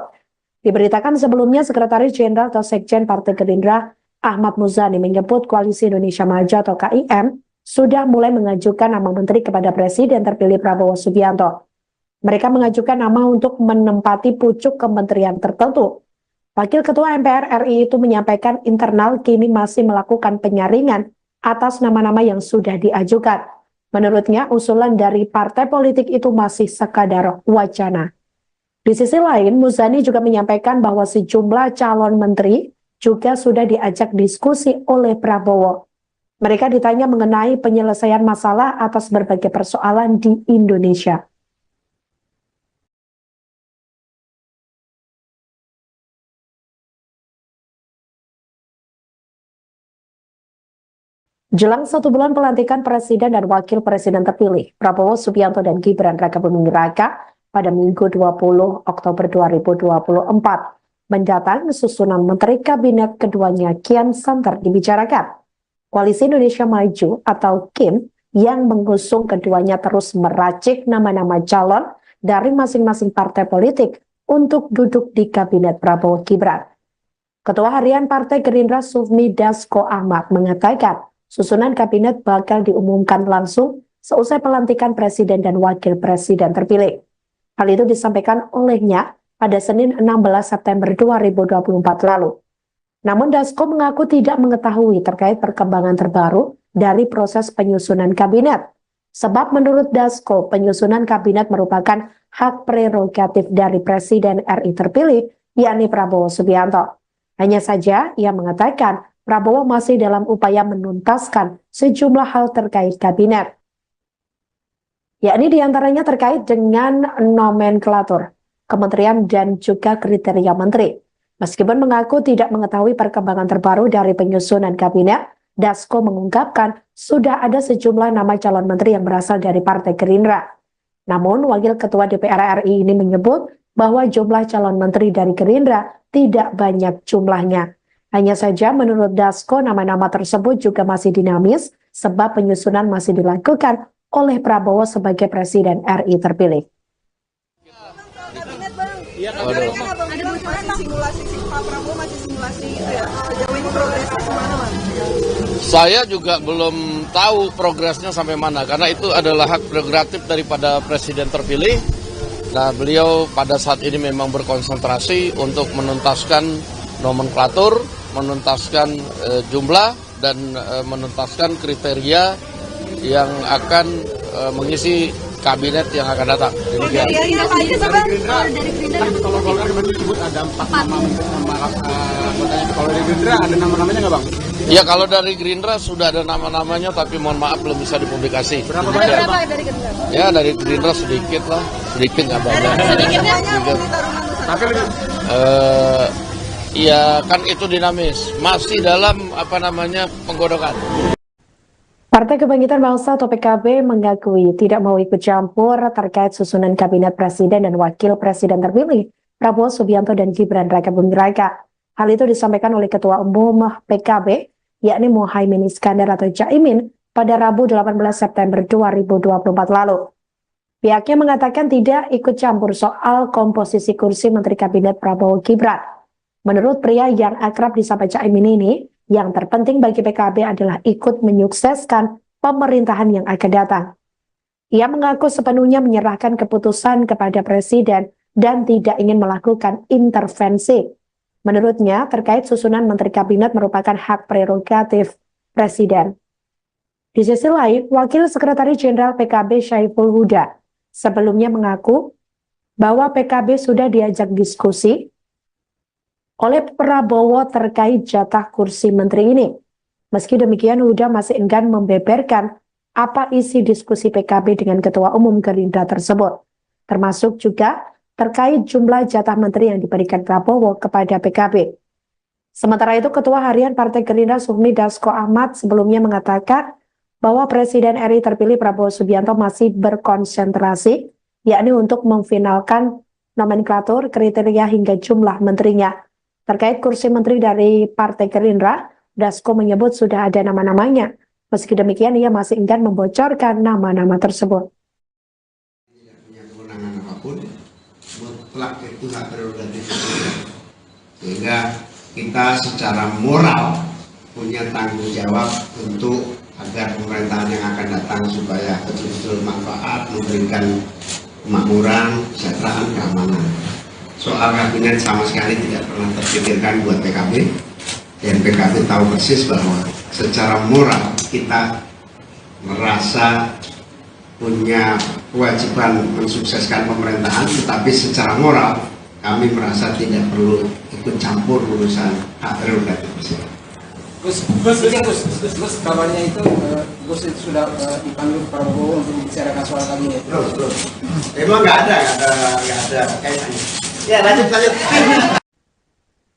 Diberitakan sebelumnya Sekretaris Jenderal atau Sekjen Partai Gerindra Ahmad Muzani menyebut Koalisi Indonesia Maju atau KIM sudah mulai mengajukan nama menteri kepada Presiden terpilih Prabowo Subianto. Mereka mengajukan nama untuk menempati pucuk kementerian tertentu. Wakil Ketua MPR RI itu menyampaikan internal kini masih melakukan penyaringan atas nama-nama yang sudah diajukan. Menurutnya, usulan dari partai politik itu masih sekadar wacana. Di sisi lain, Muzani juga menyampaikan bahwa sejumlah calon menteri juga sudah diajak diskusi oleh Prabowo. Mereka ditanya mengenai penyelesaian masalah atas berbagai persoalan di Indonesia. Jelang 1 bulan pelantikan Presiden dan Wakil Presiden terpilih, Prabowo Subianto dan Gibran Rakabuming Raka pada Minggu 20 Oktober 2024 mendatang susunan Menteri Kabinet keduanya kian santer dibicarakan. Koalisi Indonesia Maju atau KIM yang mengusung keduanya terus meracik nama-nama calon dari masing-masing partai politik untuk duduk di Kabinet Prabowo Gibran. Ketua Harian Partai Gerindra Sufmi Dasko Ahmad mengatakan susunan kabinet bakal diumumkan langsung seusai pelantikan Presiden dan Wakil Presiden terpilih. Hal itu disampaikan olehnya pada Senin 16 September 2024 lalu. Namun Dasko mengaku tidak mengetahui terkait perkembangan terbaru dari proses penyusunan kabinet. Sebab menurut Dasko, penyusunan kabinet merupakan hak prerogatif dari Presiden RI terpilih, yakni Prabowo Subianto. Hanya saja ia mengatakan Prabowo masih dalam upaya menuntaskan sejumlah hal terkait kabinet. Yakni diantaranya terkait dengan nomenklatur, kementerian dan juga kriteria menteri. Meskipun mengaku tidak mengetahui perkembangan terbaru dari penyusunan kabinet, Dasko mengungkapkan sudah ada sejumlah nama calon menteri yang berasal dari Partai Gerindra. Namun, Wakil Ketua DPR RI ini menyebut bahwa jumlah calon menteri dari Gerindra tidak banyak jumlahnya. Hanya saja menurut Dasko, nama-nama tersebut juga masih dinamis sebab penyusunan masih dilakukan oleh Prabowo sebagai Presiden RI terpilih. Simulasi Pak Prabowo masih simulasi itu ya. Sejauh ini progresnya kemana, Mas? Saya juga belum tahu progresnya sampai mana karena itu adalah hak prerogatif daripada Presiden terpilih. Nah, beliau pada saat ini memang berkonsentrasi untuk menuntaskan nomenklatur, menuntaskan jumlah dan menuntaskan kriteria yang akan mengisi kabinet yang akan datang. Dari Gerindra, kalau Golkar kemarin disebut ada 4 nama anggotanya. Kalau dari Gerindra ada nama-namanya nggak, Bang? Ya, kalau dari Gerindra sudah ada nama-namanya, tapi mohon maaf belum bisa dipublikasi. Berapa banyak, Bang? Dari Gerindra? Ya, dari Gerindra sedikit lah, sedikit nggak banyak. Sedikitnya Tapi lebih Ya kan itu dinamis, masih dalam penggodokan. Partai Kebangkitan Bangsa atau PKB mengakui tidak mau ikut campur terkait susunan kabinet presiden dan wakil presiden terpilih Prabowo Subianto dan Gibran Rakabuming Raka. Hal itu disampaikan oleh Ketua Umum PKB, yakni Muhaimin Iskandar atau Caimin, pada Rabu 18 September 2024 lalu. Pihaknya mengatakan tidak ikut campur soal komposisi kursi Menteri Kabinet Prabowo Gibran. Menurut pria yang akrab disapa Caimin ini, yang terpenting bagi PKB adalah ikut menyukseskan pemerintahan yang akan datang. Ia mengaku sepenuhnya menyerahkan keputusan kepada Presiden dan tidak ingin melakukan intervensi. Menurutnya, terkait susunan Menteri Kabinet merupakan hak prerogatif Presiden. Di sisi lain, Wakil Sekretaris Jenderal PKB Syaiful Huda sebelumnya mengaku bahwa PKB sudah diajak diskusi oleh Prabowo terkait jatah kursi menteri ini. Meski demikian, Huda masih enggan membeberkan apa isi diskusi PKB dengan Ketua Umum Gerindra tersebut, termasuk juga terkait jumlah jatah menteri yang diberikan Prabowo kepada PKB. Sementara itu, Ketua Harian Partai Gerindra Sufmi Dasko Ahmad sebelumnya mengatakan bahwa Presiden RI terpilih Prabowo Subianto masih berkonsentrasi, yakni untuk memfinalkan nomenklatur, kriteria hingga jumlah menterinya. Terkait kursi menteri dari Partai Gerindra, Dasko menyebut sudah ada nama-namanya. Meski demikian, ia masih enggan membocorkan nama-nama tersebut. Tidak punya kewenangan apapun, mutlak itu hak prerogatif. Sehingga kita secara moral punya tanggung jawab untuk agar pemerintahan yang akan datang supaya betul-betul manfaat, memberikan kemakmuran, kesejahteraan, keamanan. Soal kabinet sama sekali tidak pernah terpikirkan buat PKB, dan PKB tahu persis bahwa secara moral kita merasa punya kewajiban mensukseskan pemerintahan, tetapi secara moral kami merasa tidak perlu ikut campur urusan hak prerogatif presiden. Gus, kabarnya itu Gus itu sudah dipanggil Prabowo untuk membicarakan soal kabinet. Belum. Emang nggak ada kaitannya. Ya, lanjut.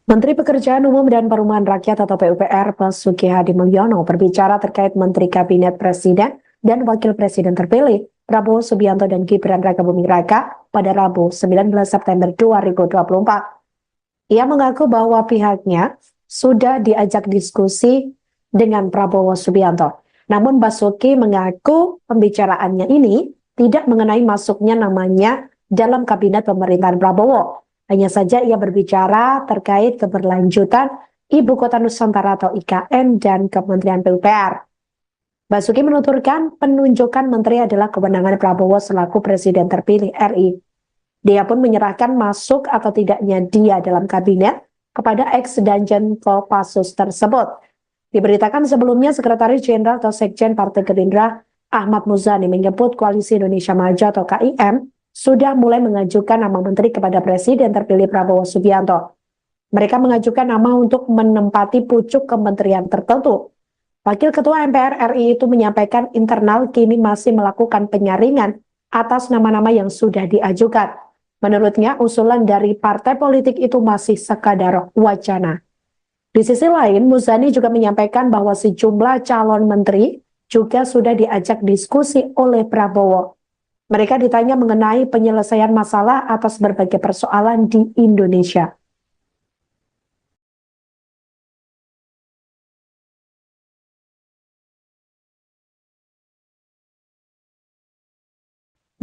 Menteri Pekerjaan Umum dan Perumahan Rakyat atau PUPR Basuki Hadi Mulyono berbicara terkait Menteri Kabinet Presiden dan Wakil Presiden terpilih Prabowo Subianto dan Gibran Rakabuming Raka pada Rabu 19 September 2024. Ia mengaku bahwa pihaknya sudah diajak diskusi dengan Prabowo Subianto. Namun Basuki mengaku pembicaraannya ini tidak mengenai masuknya namanya dalam kabinet pemerintahan Prabowo. Hanya saja ia berbicara terkait keberlanjutan Ibu Kota Nusantara atau IKN dan Kementerian PUPR. Basuki menuturkan penunjukan menteri adalah kewenangan Prabowo selaku Presiden terpilih RI. Dia pun menyerahkan masuk atau tidaknya dia dalam kabinet kepada ex-Danjen Kopassus tersebut. Diberitakan sebelumnya Sekretaris Jenderal atau Sekjen Partai Gerindra Ahmad Muzani menyebut Koalisi Indonesia Maju atau KIM sudah mulai mengajukan nama menteri kepada Presiden terpilih Prabowo Subianto. Mereka mengajukan nama untuk menempati pucuk kementerian tertentu. Wakil Ketua MPR RI itu menyampaikan internal kini masih melakukan penyaringan atas nama-nama yang sudah diajukan. Menurutnya, usulan dari partai politik itu masih sekadar wacana. Di sisi lain, Muzani juga menyampaikan bahwa sejumlah calon menteri juga sudah diajak diskusi oleh Prabowo. Mereka ditanya mengenai penyelesaian masalah atas berbagai persoalan di Indonesia.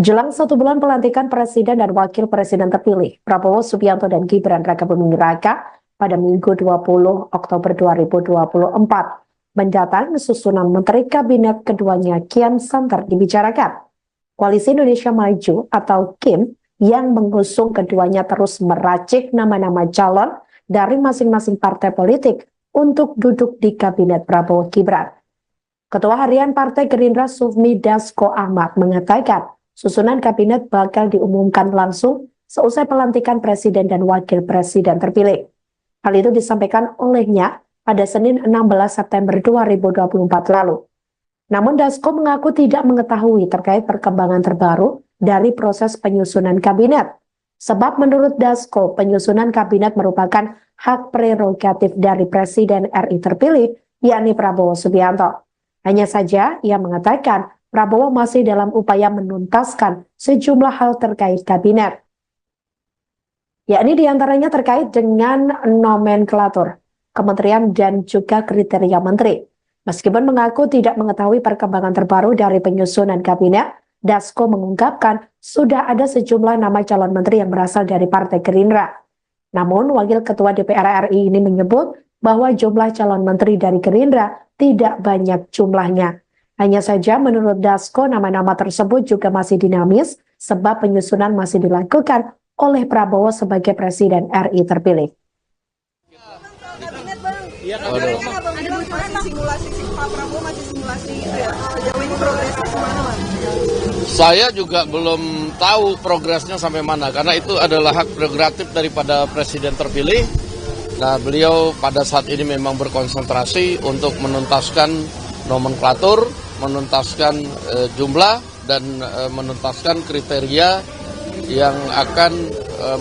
Jelang 1 bulan pelantikan Presiden dan Wakil Presiden terpilih, Prabowo Subianto dan Gibran Rakabuming Raka pada Minggu 20 Oktober 2024 mendatang susunan Menteri Kabinet keduanya kian santer dibicarakan. Koalisi Indonesia Maju atau KIM yang mengusung keduanya terus meracik nama-nama calon dari masing-masing partai politik untuk duduk di Kabinet Prabowo Gibran. Ketua Harian Partai Gerindra Sufmi Dasko Ahmad mengatakan susunan kabinet bakal diumumkan langsung seusai pelantikan Presiden dan Wakil Presiden terpilih. Hal itu disampaikan olehnya pada Senin 16 September 2024 lalu. Namun Dasko mengaku tidak mengetahui terkait perkembangan terbaru dari proses penyusunan kabinet. Sebab menurut Dasko, penyusunan kabinet merupakan hak prerogatif dari Presiden RI terpilih, yakni Prabowo Subianto. Hanya saja ia mengatakan Prabowo masih dalam upaya menuntaskan sejumlah hal terkait kabinet. Yakni diantaranya terkait dengan nomenklatur, kementerian dan juga kriteria menteri. Meskipun mengaku tidak mengetahui perkembangan terbaru dari penyusunan kabinet, Dasko mengungkapkan sudah ada sejumlah nama calon menteri yang berasal dari Partai Gerindra. Namun, Wakil Ketua DPR RI ini menyebut bahwa jumlah calon menteri dari Gerindra tidak banyak jumlahnya. Hanya saja menurut Dasko, nama-nama tersebut juga masih dinamis sebab penyusunan masih dilakukan oleh Prabowo sebagai Presiden RI terpilih. Masih simulasi Pak Prabowo masih simulasi itu ya. Sejauh ini progresnya kemana, Mas? Saya juga belum tahu progresnya sampai mana karena itu adalah hak prerogatif daripada Presiden terpilih. Nah, beliau pada saat ini memang berkonsentrasi untuk menuntaskan nomenklatur, menuntaskan jumlah dan menuntaskan kriteria yang akan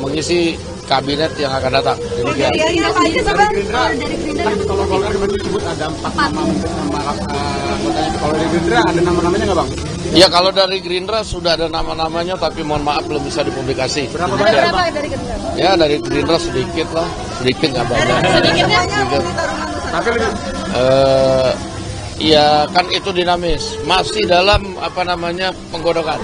mengisi kabinet yang akan datang. Dari Gerindra, kalau Golkar kemarin disebut ada 4 nama anggotanya. Kalau dari Gerindra ada nama-namanya nggak, Bang? Ya, kalau dari Gerindra sudah ada nama-namanya, tapi mohon maaf belum bisa dipublikasi. Berapa banyak, Bang? Dari Gerindra? Ya, dari Gerindra sedikit lah, sedikit nggak banyak. Sedikitnya Tapi lebih Ya kan itu dinamis, masih dalam penggodokan.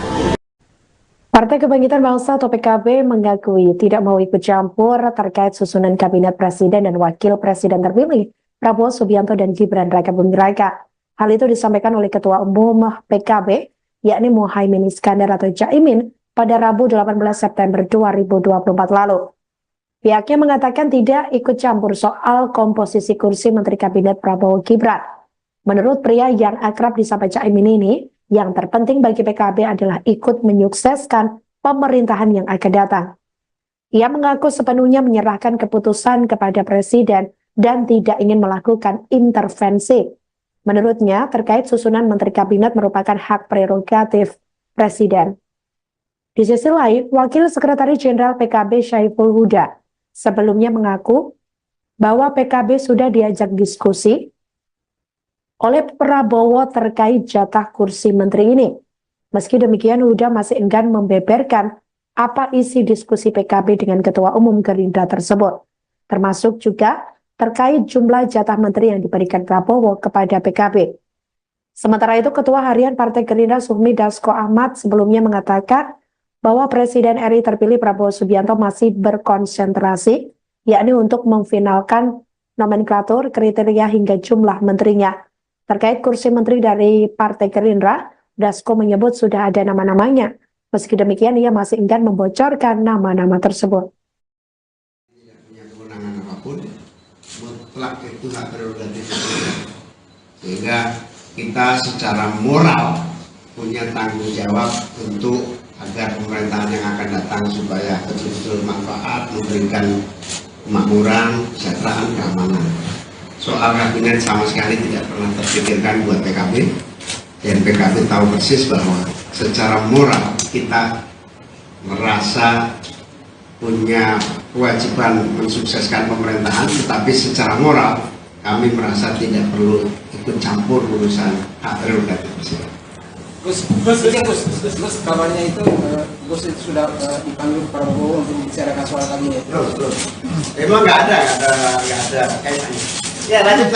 Partai Kebangkitan Bangsa atau PKB mengakui tidak mau ikut campur terkait susunan kabinet presiden dan wakil presiden terpilih Prabowo Subianto dan Gibran Rakabuming Raka. Hal itu disampaikan oleh Ketua Umum PKB, yakni Muhaimin Iskandar atau Caimin, pada Rabu 18 September 2024 lalu. Pihaknya mengatakan tidak ikut campur soal komposisi kursi Menteri Kabinet Prabowo Gibran. Menurut pria yang akrab disapa Caimin ini, yang terpenting bagi PKB adalah ikut menyukseskan pemerintahan yang akan datang. Ia mengaku sepenuhnya menyerahkan keputusan kepada Presiden dan tidak ingin melakukan intervensi. Menurutnya, terkait susunan Menteri Kabinet merupakan hak prerogatif Presiden. Di sisi lain, Wakil Sekretaris Jenderal PKB Syaiful Huda sebelumnya mengaku bahwa PKB sudah diajak diskusi oleh Prabowo terkait jatah kursi menteri ini. Meski demikian, Huda masih enggan membeberkan apa isi diskusi PKB dengan Ketua Umum Gerindra tersebut, termasuk juga terkait jumlah jatah menteri yang diberikan Prabowo kepada PKB. Sementara itu, Ketua Harian Partai Gerindra Sufmi Dasko Ahmad sebelumnya mengatakan bahwa Presiden RI terpilih Prabowo Subianto masih berkonsentrasi, yakni untuk memfinalkan nomenklatur, kriteria hingga jumlah menterinya. Terkait kursi menteri dari Partai Gerindra, Dasko menyebut sudah ada nama-namanya. Meski demikian, ia masih enggan membocorkan nama-nama tersebut. Tidak punya kewenangan apapun, mutlak itu hak prerogatif presiden. Sehingga kita secara moral punya tanggung jawab untuk agar pemerintahan yang akan datang supaya betul-betul manfaat, memberikan kemakmuran, kesejahteraan, keamanan. Soal kabinet sama sekali tidak pernah terpikirkan buat PKB, dan PKB tahu persis bahwa secara moral kita merasa punya kewajiban mensukseskan pemerintahan, tetapi secara moral kami merasa tidak perlu ikut campur urusan hak prerogatif presiden. Gus, kabarnya itu Gus itu sudah dipanggil Prabowo untuk membicarakan soal kabinet. Belum. Emang nggak ada kaitannya. Ya lanjut.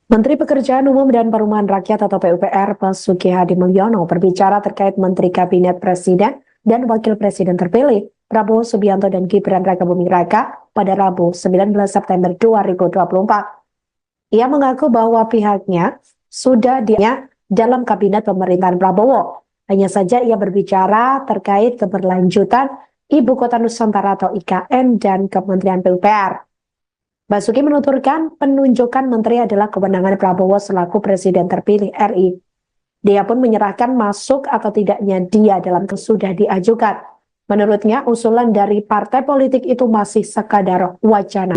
Menteri Pekerjaan Umum dan Perumahan Rakyat atau PUPR Basuki Hadi Mulyono berbicara terkait Menteri Kabinet Presiden dan Wakil Presiden terpilih Prabowo Subianto dan Gibran Rakabuming Raka pada Rabu 19 September 2024. Ia mengaku bahwa pihaknya sudah dalam Kabinet Pemerintahan Prabowo. Hanya saja ia berbicara terkait keberlanjutan Ibu Kota Nusantara atau IKN dan Kementerian PUPR. Basuki menuturkan penunjukan menteri adalah kewenangan Prabowo selaku Presiden terpilih RI. Dia pun menyerahkan masuk atau tidaknya dia dalam sudah diajukan. Menurutnya, usulan dari partai politik itu masih sekadar wacana.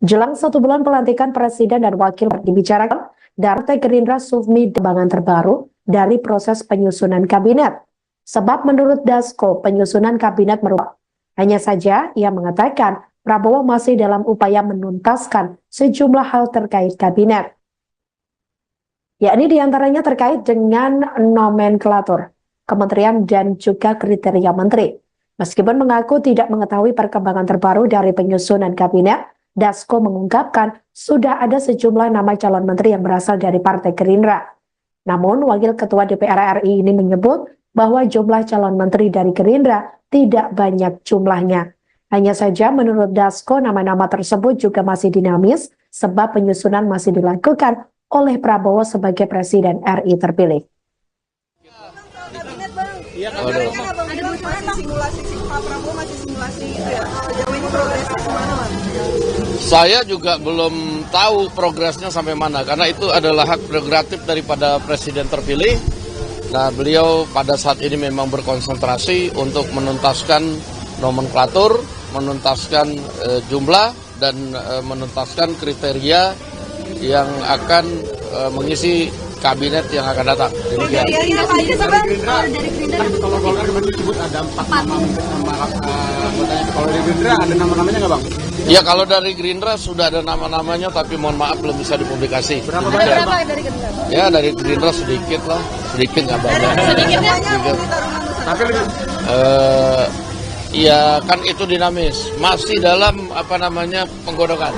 Jelang 1 bulan pelantikan Presiden dan Wakil dibicarakan dari Partai Gerindra Sufmi kembangan terbaru dari proses penyusunan kabinet. Sebab menurut Dasko, penyusunan kabinet merupakan. Hanya saja ia mengatakan Prabowo masih dalam upaya menuntaskan sejumlah hal terkait kabinet. Yakni diantaranya terkait dengan nomenklatur, kementerian dan juga kriteria menteri. Meskipun mengaku tidak mengetahui perkembangan terbaru dari penyusunan kabinet, Dasko mengungkapkan sudah ada sejumlah nama calon menteri yang berasal dari Partai Gerindra. Namun, Wakil Ketua DPR RI ini menyebut bahwa jumlah calon menteri dari Gerindra tidak banyak jumlahnya. Hanya saja menurut Dasko, nama-nama tersebut juga masih dinamis sebab penyusunan masih dilakukan oleh Prabowo sebagai Presiden RI terpilih. Kabinet bang, ada masih simulasi Pak Prabowo masih simulasi itu ya. Sejauh ini progresnya kemana bang? Saya juga belum tahu progresnya sampai mana, karena itu adalah hak prerogatif daripada Presiden terpilih. Nah, beliau pada saat ini memang berkonsentrasi untuk menuntaskan nomenklatur, menuntaskan jumlah, dan menuntaskan kriteria yang akan mengisi kabinet yang akan datang. Demikian. Dari Gerindra kalau Golkar kemarin disebut ada 4 nama anggotanya. Kalau dari Gerindra ada nama-namanya nggak bang? Ya, kalau dari Gerindra sudah ada nama-namanya, tapi mohon maaf belum bisa dipublikasi. Berapa Dari Gerindra? Ya, dari Gerindra sedikit lah, sedikit nggak banyak. Sedikitnya Tapi lebih Ya kan itu dinamis, masih dalam penggodokan.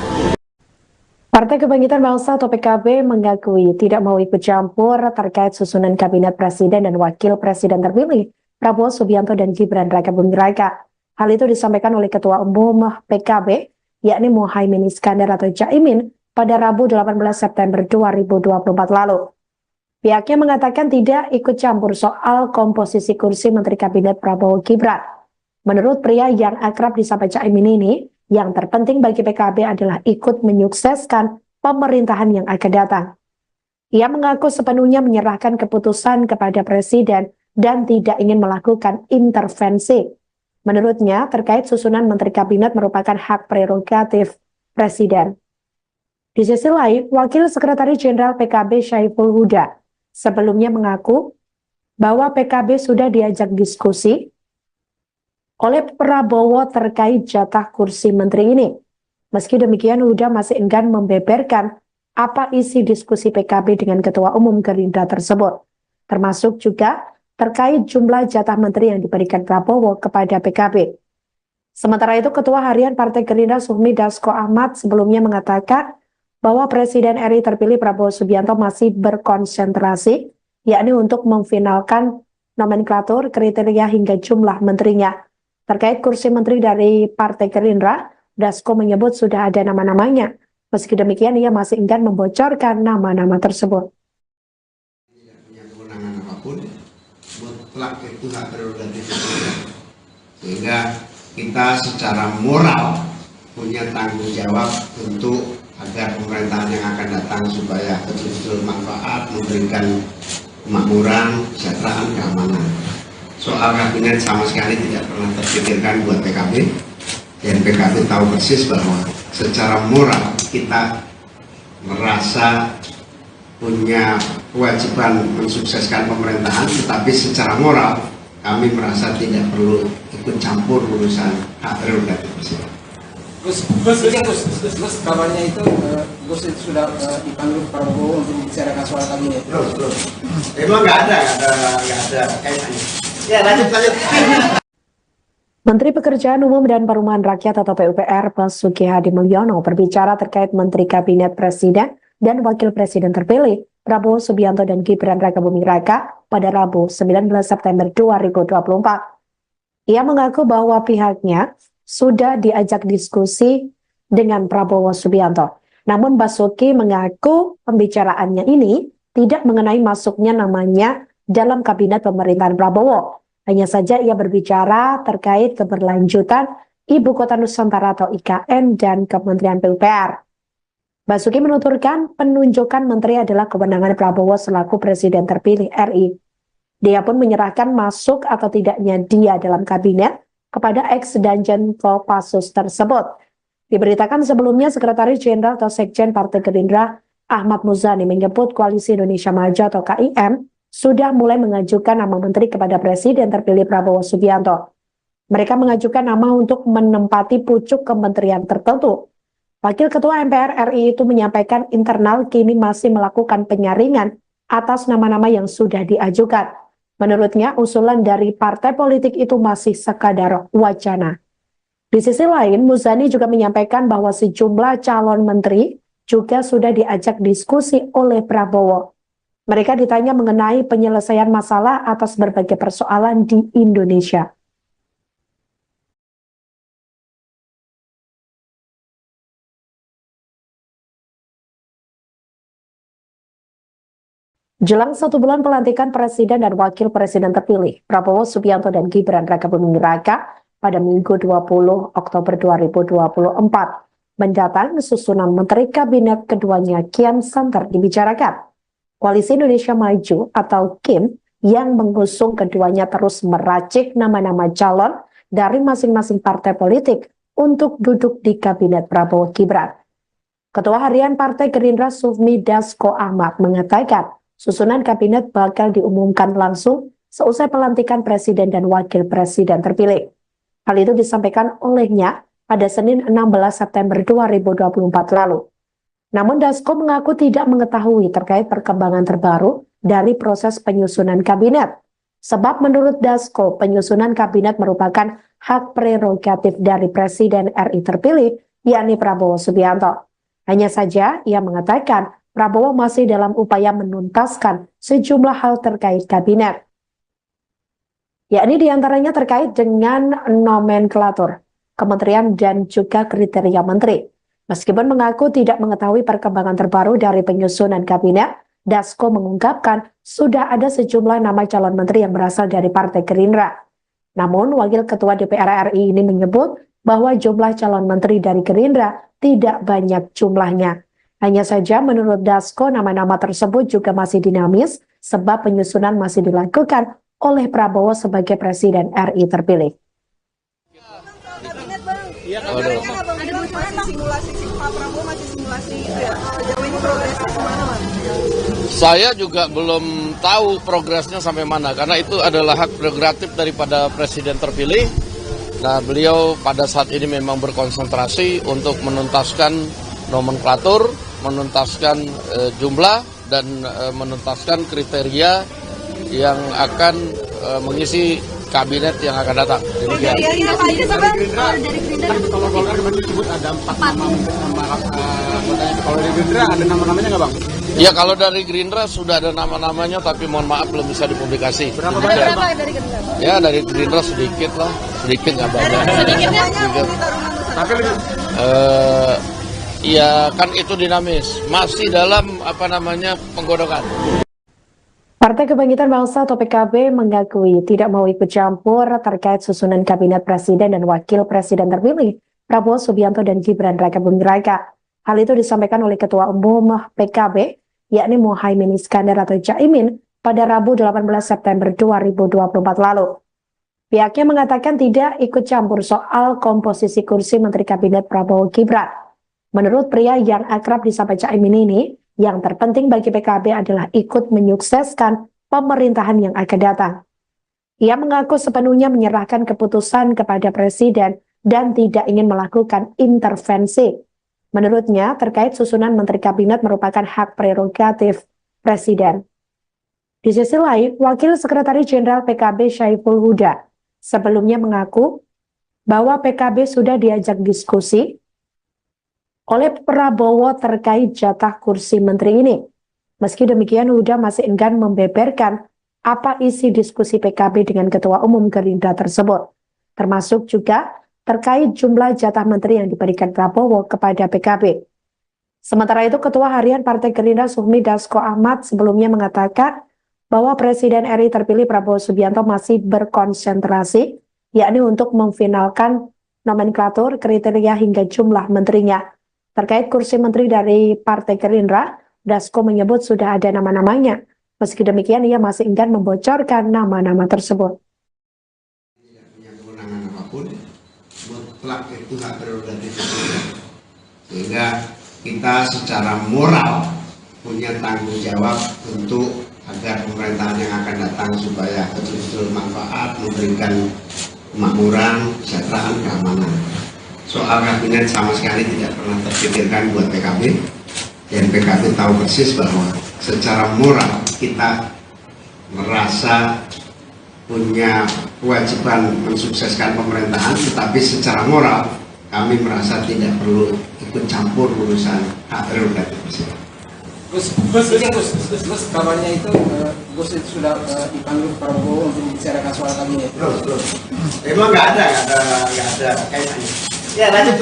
Partai Kebangkitan Bangsa atau PKB mengakui tidak mau ikut campur terkait susunan kabinet presiden dan wakil presiden terpilih Prabowo Subianto dan Gibran Rakabuming Raka. Hal itu disampaikan oleh Ketua Umum PKB, yakni Muhaimin Iskandar atau Caimin, pada Rabu 18 September 2024 lalu. Pihaknya mengatakan tidak ikut campur soal komposisi kursi Menteri Kabinet Prabowo Gibran. Menurut pria yang akrab disapa Caimin ini, yang terpenting bagi PKB adalah ikut menyukseskan pemerintahan yang akan datang. Ia mengaku sepenuhnya menyerahkan keputusan kepada Presiden dan tidak ingin melakukan intervensi. Menurutnya, terkait susunan Menteri Kabinet merupakan hak prerogatif Presiden. Di sisi lain, Wakil Sekretaris Jenderal PKB Syaiful Huda sebelumnya mengaku bahwa PKB sudah diajak diskusi oleh Prabowo terkait jatah kursi menteri ini. Meski demikian, Huda masih enggan membeberkan apa isi diskusi PKB dengan Ketua Umum Gerindra tersebut, termasuk juga terkait jumlah jatah menteri yang diberikan Prabowo kepada PKB. Sementara itu, Ketua Harian Partai Gerindra Sufmi Dasko Ahmad sebelumnya mengatakan bahwa Presiden RI terpilih Prabowo Subianto masih berkonsentrasi, yakni untuk memfinalkan nomenklatur, kriteria hingga jumlah menterinya. Terkait kursi menteri dari Partai Gerindra, Dasko menyebut sudah ada nama-namanya. Meski demikian, ia masih enggan membocorkan nama-nama tersebut. Tidak punya kewenangan apapun, mutlak itu hak prerogatif presiden. Sehingga kita secara moral punya tanggung jawab untuk agar pemerintahan yang akan datang supaya betul-betul manfaat, memberikan kemakmuran, kesejahteraan, keamanan. Soal kabinet sama sekali tidak pernah terpikirkan buat PKB, dan PKB tahu persis bahwa secara moral kita merasa punya kewajiban mensukseskan pemerintahan, tetapi secara moral kami merasa tidak perlu ikut campur urusan hak prerogatif presiden. Gus, kabarnya itu Gus itu sudah dipanggil Prabowo untuk membicarakan soal kabinet. Belum. Memang nggak ada kaitannya. Ya, lanjut. Menteri Pekerjaan Umum dan Perumahan Rakyat atau PUPR Basuki Hadi Mulyono berbicara terkait Menteri Kabinet Presiden dan Wakil Presiden terpilih Prabowo Subianto dan Gibran Rakabuming Raka pada Rabu 19 September 2024. Ia mengaku bahwa pihaknya sudah diajak diskusi dengan Prabowo Subianto. Namun Basuki mengaku pembicaraannya ini tidak mengenai masuknya namanya dalam kabinet pemerintahan Prabowo. Hanya saja ia berbicara terkait keberlanjutan Ibu Kota Nusantara atau IKN dan Kementerian PUPR. Basuki menuturkan penunjukan menteri adalah kewenangan Prabowo selaku Presiden terpilih RI. Dia pun menyerahkan masuk atau tidaknya dia dalam kabinet kepada ex-Danjen Kopassus tersebut. Diberitakan sebelumnya Sekretaris Jenderal atau Sekjen Partai Gerindra Ahmad Muzani menyebut Koalisi Indonesia Maju atau KIM sudah mulai mengajukan nama menteri kepada Presiden terpilih Prabowo Subianto. Mereka mengajukan nama untuk menempati pucuk kementerian tertentu. Wakil Ketua MPR RI itu menyampaikan internal kini masih melakukan penyaringan atas nama-nama yang sudah diajukan. Menurutnya, usulan dari partai politik itu masih sekadar wacana. Di sisi lain, Muzani juga menyampaikan bahwa sejumlah calon menteri juga sudah diajak diskusi oleh Prabowo. Mereka ditanya mengenai penyelesaian masalah atas berbagai persoalan di Indonesia. Jelang 1 bulan pelantikan Presiden dan Wakil Presiden terpilih, Prabowo Subianto dan Gibran Rakabuming Raka pada Minggu 20 Oktober 2024 mendatang susunan Menteri Kabinet keduanya kian santer dibicarakan. Koalisi Indonesia Maju atau KIM yang mengusung keduanya terus meracik nama-nama calon dari masing-masing partai politik untuk duduk di Kabinet Prabowo Gibran. Ketua Harian Partai Gerindra Sufmi Dasko Ahmad mengatakan susunan kabinet bakal diumumkan langsung seusai pelantikan Presiden dan Wakil Presiden terpilih. Hal itu disampaikan olehnya pada Senin 16 September 2024 lalu. Namun Dasko mengaku tidak mengetahui terkait perkembangan terbaru dari proses penyusunan kabinet. Sebab menurut Dasko, penyusunan kabinet merupakan hak prerogatif dari Presiden RI terpilih, yakni Prabowo Subianto. Hanya saja ia mengatakan Prabowo masih dalam upaya menuntaskan sejumlah hal terkait kabinet. Yakni diantaranya terkait dengan nomenklatur, kementerian dan juga kriteria menteri. Meskipun mengaku tidak mengetahui perkembangan terbaru dari penyusunan kabinet, Dasko mengungkapkan sudah ada sejumlah nama calon menteri yang berasal dari Partai Gerindra. Namun, Wakil Ketua DPR RI ini menyebut bahwa jumlah calon menteri dari Gerindra tidak banyak jumlahnya. Hanya saja menurut Dasko, nama-nama tersebut juga masih dinamis sebab penyusunan masih dilakukan oleh Prabowo sebagai Presiden RI terpilih. Kabinet, Bang. Ada bocoran Bang, simulasi Pak Prabowo masih simulasi itu ya, jauh ini progresnya kemana Mas? Saya juga belum tahu progresnya sampai mana, karena itu adalah hak prerogatif daripada presiden terpilih. Nah, beliau pada saat ini memang berkonsentrasi untuk menuntaskan nomenklatur, menuntaskan jumlah, dan menuntaskan kriteria yang akan mengisi kabinet yang akan datang. Demikian. Kalau Golkar kemarin disebut ada 4 nama anggotanya. Kalau dari Gerindra ada nama-namanya nggak Bang? Ya, kalau dari Gerindra sudah ada nama-namanya, tapi mohon maaf belum bisa dipublikasi. Berapa banyak Bang? Dari Gerindra? Ya, dari Gerindra sedikit lah, sedikit nggak banyak. Sedikitnya Sedikit. Tapi lebih Ya kan itu dinamis, masih dalam penggodokan. Partai Kebangkitan Bangsa atau PKB mengakui tidak mau ikut campur terkait susunan kabinet presiden dan wakil presiden terpilih Prabowo Subianto dan Gibran Rakabuming Raka. Hal itu disampaikan oleh Ketua Umum PKB, yakni Muhaimin Iskandar atau Caimin, pada Rabu 18 September 2024 lalu. Pihaknya mengatakan tidak ikut campur soal komposisi kursi Menteri Kabinet Prabowo Gibran. Menurut pria yang akrab disapa Caimin ini, yang terpenting bagi PKB adalah ikut menyukseskan pemerintahan yang akan datang. Ia mengaku sepenuhnya menyerahkan keputusan kepada Presiden dan tidak ingin melakukan intervensi. Menurutnya, terkait susunan Menteri Kabinet merupakan hak prerogatif Presiden. Di sisi lain, Wakil Sekretaris Jenderal PKB Syaiful Huda sebelumnya mengaku bahwa PKB sudah diajak diskusi oleh Prabowo terkait jatah kursi menteri ini. Meski demikian, Huda masih enggan membeberkan apa isi diskusi PKB dengan Ketua Umum Gerindra tersebut, termasuk juga terkait jumlah jatah menteri yang diberikan Prabowo kepada PKB. Sementara itu, Ketua Harian Partai Gerindra Sufmi Dasko Ahmad sebelumnya mengatakan bahwa Presiden RI terpilih Prabowo Subianto masih berkonsentrasi, yakni untuk memfinalkan nomenklatur, kriteria hingga jumlah menterinya. Terkait kursi menteri dari Partai Gerindra, Dasko menyebut sudah ada nama-namanya. Meski demikian, ia masih enggan membocorkan nama-nama tersebut. Tidak punya kewenangan apapun, mutlak itu hak prerogatif presiden. Sehingga kita secara moral punya tanggung jawab untuk agar pemerintahan yang akan datang supaya betul-betul manfaat, memberikan kemakmuran, kesejahteraan, keamanan. Soal kabinet sama sekali tidak pernah terpikirkan buat PKB, dan PKB tahu persis bahwa secara moral kita merasa punya kewajiban mensukseskan pemerintahan, tetapi secara moral kami merasa tidak perlu ikut campur urusan hak prerogatif presiden. Gus, kabarnya itu Gus itu sudah dipanggil Prabowo untuk membicarakan soal kabinet. Belum. Emang nggak ada kaitannya. Ya, lanjut.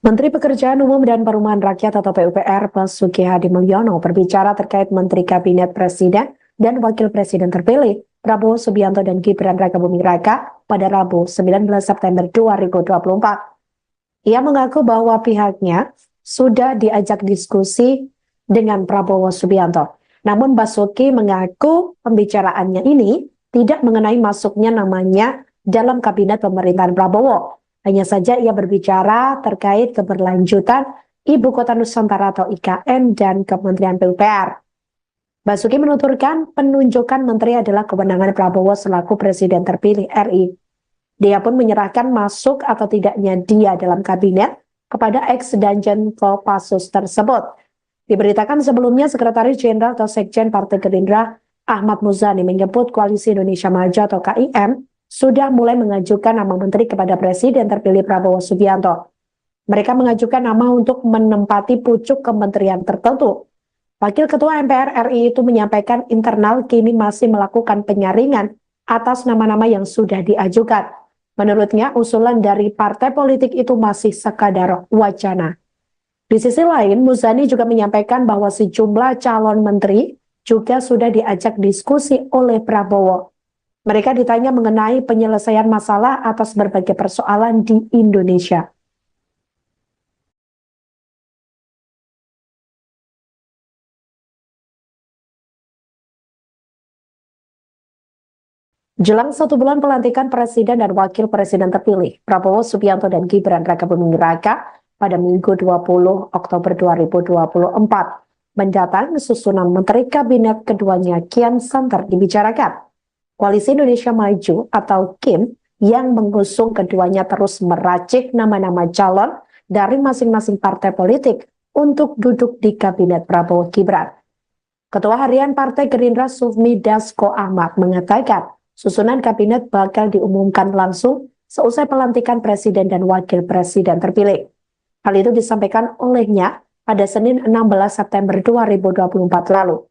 Menteri Pekerjaan Umum dan Perumahan Rakyat atau PUPR Basuki Hadi Mulyono berbicara terkait Menteri Kabinet Presiden dan Wakil Presiden terpilih Prabowo Subianto dan Gibran Rakabuming Raka pada Rabu 19 September 2024. Ia mengaku bahwa pihaknya sudah diajak diskusi dengan Prabowo Subianto. Namun Basuki mengaku pembicaraannya ini tidak mengenai masuknya namanya dalam kabinet pemerintahan Prabowo. Hanya saja ia berbicara terkait keberlanjutan Ibu Kota Nusantara atau IKN dan Kementerian PUPR. Basuki menuturkan penunjukan menteri adalah kewenangan Prabowo selaku Presiden terpilih RI. Dia pun menyerahkan masuk atau tidaknya dia dalam kabinet kepada ex-Danjen Kopassus tersebut. Diberitakan sebelumnya Sekretaris Jenderal atau Sekjen Partai Gerindra Ahmad Muzani menyebut Koalisi Indonesia Maju atau KIM sudah mulai mengajukan nama menteri kepada Presiden terpilih Prabowo Subianto. Mereka mengajukan nama untuk menempati pucuk kementerian tertentu. Wakil Ketua MPR RI itu menyampaikan internal kini masih melakukan penyaringan atas nama-nama yang sudah diajukan. Menurutnya, usulan dari partai politik itu masih sekadar wacana. Di sisi lain, Muzani juga menyampaikan bahwa sejumlah calon menteri juga sudah diajak diskusi oleh Prabowo. Mereka ditanya mengenai penyelesaian masalah atas berbagai persoalan di Indonesia. Jelang 1 bulan pelantikan Presiden dan Wakil Presiden terpilih, Prabowo Subianto dan Gibran Rakabuming Raka pada Minggu 20 Oktober 2024. Mendatang, susunan Menteri Kabinet keduanya kian santer dibicarakan. Koalisi Indonesia Maju atau KIM yang mengusung keduanya terus meracik nama-nama calon dari masing-masing partai politik untuk duduk di Kabinet Prabowo Gibran. Ketua Harian Partai Gerindra Sufmi Dasko Ahmad mengatakan susunan kabinet bakal diumumkan langsung seusai pelantikan Presiden dan Wakil Presiden terpilih. Hal itu disampaikan olehnya pada Senin 16 September 2024 lalu.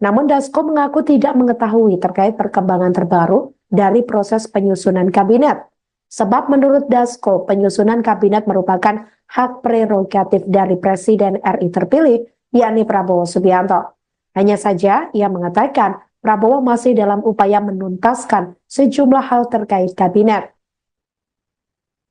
Namun Dasko mengaku tidak mengetahui terkait perkembangan terbaru dari proses penyusunan kabinet. Sebab menurut Dasko, penyusunan kabinet merupakan hak prerogatif dari Presiden RI terpilih, yakni Prabowo Subianto. Hanya saja ia mengatakan Prabowo masih dalam upaya menuntaskan sejumlah hal terkait kabinet.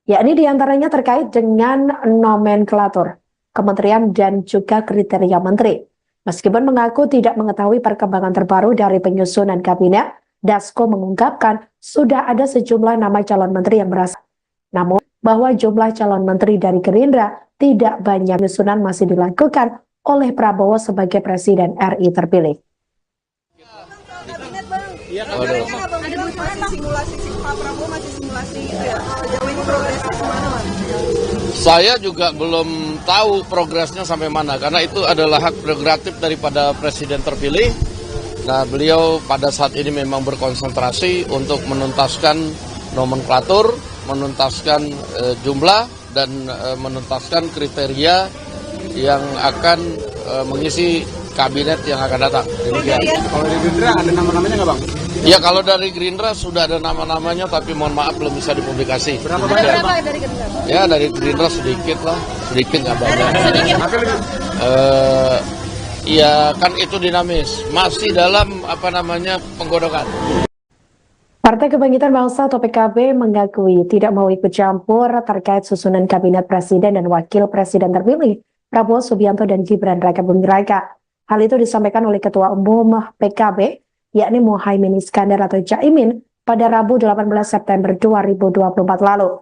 Yakni diantaranya terkait dengan nomenklatur kementerian dan juga kriteria menteri. Meskipun mengaku tidak mengetahui perkembangan terbaru dari penyusunan kabinet, Dasko mengungkapkan sudah ada sejumlah nama calon menteri yang berasal. Namun, bahwa jumlah calon menteri dari Gerindra tidak banyak, penyusunan masih dilakukan oleh Prabowo sebagai Presiden RI terpilih. Kabinet bang, Iya, katanya abang bilang masih simulasi, Pak Prabowo masih simulasi itu ya. Jauh ini progresnya kemana bang? Saya juga belum tahu progresnya sampai mana, karena itu adalah hak prerogatif daripada Presiden terpilih. Nah, beliau pada saat ini memang berkonsentrasi untuk menuntaskan nomenklatur, menuntaskan jumlah, dan menuntaskan kriteria yang akan mengisi kabinet yang akan datang. Demikian. Kalau di Gerindra ada nama-namanya nggak bang? Ya, kalau dari Gerindra sudah ada nama-namanya, tapi mohon maaf belum bisa dipublikasi. Berapa banyak Berapa bang? dari Gerindra? Ya, dari Gerindra sedikit lah, sedikit nggak banyak. Tapi lebih Ya kan itu dinamis, masih dalam penggodokan. Partai Kebangkitan Bangsa atau PKB mengakui tidak mau ikut campur terkait susunan kabinet presiden dan wakil presiden terpilih Prabowo Subianto dan Gibran Raka Buming Raka. Hal itu disampaikan oleh Ketua Umum PKB, yakni Muhaimin Iskandar atau Caimin, pada Rabu 18 September 2024 lalu.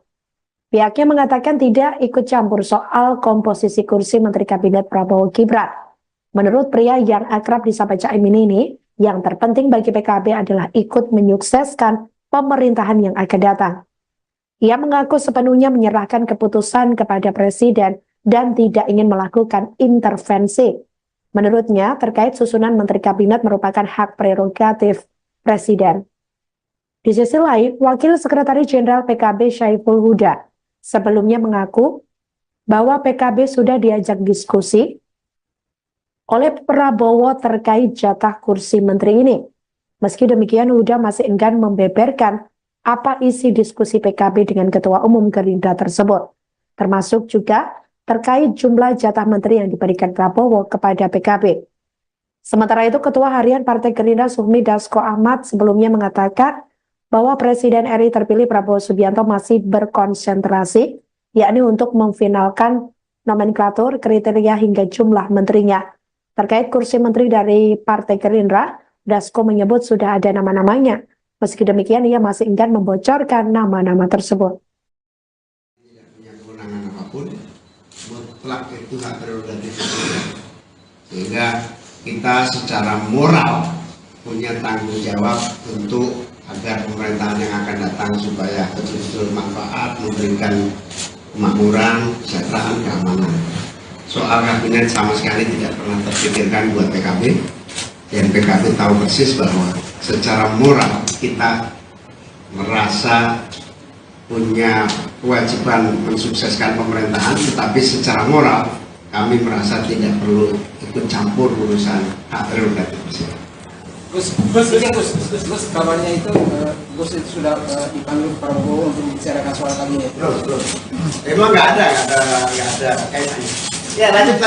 Pihaknya mengatakan tidak ikut campur soal komposisi kursi Menteri Kabinet Prabowo Gibran. Menurut pria yang akrab disapa Caimin ini, yang terpenting bagi PKB adalah ikut menyukseskan pemerintahan yang akan datang. Ia mengaku sepenuhnya menyerahkan keputusan kepada Presiden dan tidak ingin melakukan intervensi. Menurutnya, terkait susunan Menteri Kabinet merupakan hak prerogatif Presiden. Di sisi lain, Wakil Sekretaris Jenderal PKB Syaiful Huda sebelumnya mengaku bahwa PKB sudah diajak diskusi oleh Prabowo terkait jatah kursi menteri ini. Meski demikian, Huda masih enggan membeberkan apa isi diskusi PKB dengan Ketua Umum Gerindra tersebut, termasuk juga terkait jumlah jatah menteri yang diberikan Prabowo kepada PKB. Sementara itu, Ketua Harian Partai Gerindra Sufmi Dasko Ahmad sebelumnya mengatakan bahwa Presiden RI terpilih Prabowo Subianto masih berkonsentrasi, yakni untuk memfinalkan nomenklatur, kriteria hingga jumlah menterinya. Terkait kursi menteri dari Partai Gerindra, Dasko menyebut sudah ada nama-namanya. Meski demikian, ia masih enggan membocorkan nama-nama tersebut. Tidak punya kewenangan apapun, mutlak itu hak prerogatif presiden. Sehingga kita secara moral punya tanggung jawab untuk agar pemerintahan yang akan datang supaya betul-betul manfaat, memberikan kemakmuran, kesejahteraan, keamanan. Soal kabinet sama sekali tidak pernah terpikirkan buat PKB, dan PKB tahu persis bahwa secara moral kita merasa punya kewajiban mensukseskan pemerintahan, tetapi secara moral kami merasa tidak perlu ikut campur urusan hak prerogatif presiden. Gus, kabarnya itu Gus itu sudah dipanggil Prabowo untuk membicarakan soal kabinet. Belum. Emang nggak ada kaitannya. Ya, lanjut.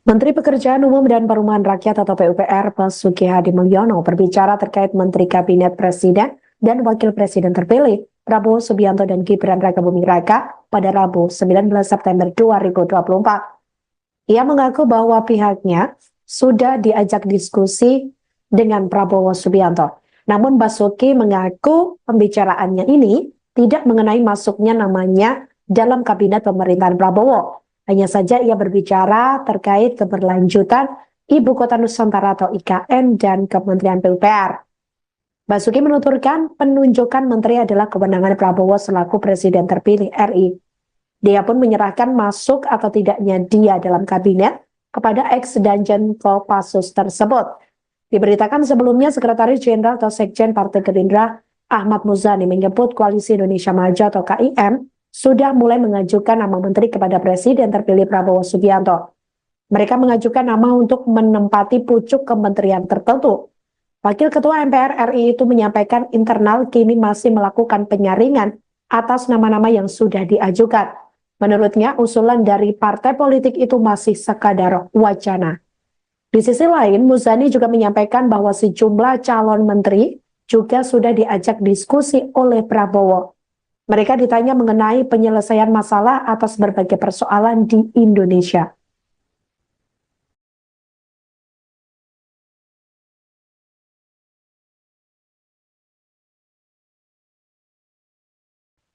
Menteri Pekerjaan Umum dan Perumahan Rakyat atau PUPR Basuki Hadi Mulyono berbicara terkait Menteri Kabinet Presiden dan Wakil Presiden terpilih Prabowo Subianto dan Gibran Raka Buming Raka pada Rabu 19 September 2024. Ia mengaku bahwa pihaknya sudah diajak diskusi dengan Prabowo Subianto. Namun Basuki mengaku pembicaraannya ini tidak mengenai masuknya namanya dalam kabinet pemerintahan Prabowo. Hanya saja ia berbicara terkait keberlanjutan Ibu Kota Nusantara atau IKN dan Kementerian PUPR. Basuki menuturkan penunjukan menteri adalah kewenangan Prabowo selaku Presiden terpilih RI. Dia pun menyerahkan masuk atau tidaknya dia dalam kabinet kepada ex-Danjen Kopassus tersebut. Diberitakan sebelumnya Sekretaris Jenderal atau Sekjen Partai Gerindra Ahmad Muzani menyebut Koalisi Indonesia Maju atau KIM sudah mulai mengajukan nama menteri kepada Presiden terpilih Prabowo Subianto. Mereka mengajukan nama untuk menempati pucuk kementerian tertentu. Wakil Ketua MPR RI itu menyampaikan internal kini masih melakukan penyaringan atas nama-nama yang sudah diajukan. Menurutnya, usulan dari partai politik itu masih sekadar wacana. Di sisi lain, Muzani juga menyampaikan bahwa sejumlah calon menteri juga sudah diajak diskusi oleh Prabowo. Mereka ditanya mengenai penyelesaian masalah atas berbagai persoalan di Indonesia.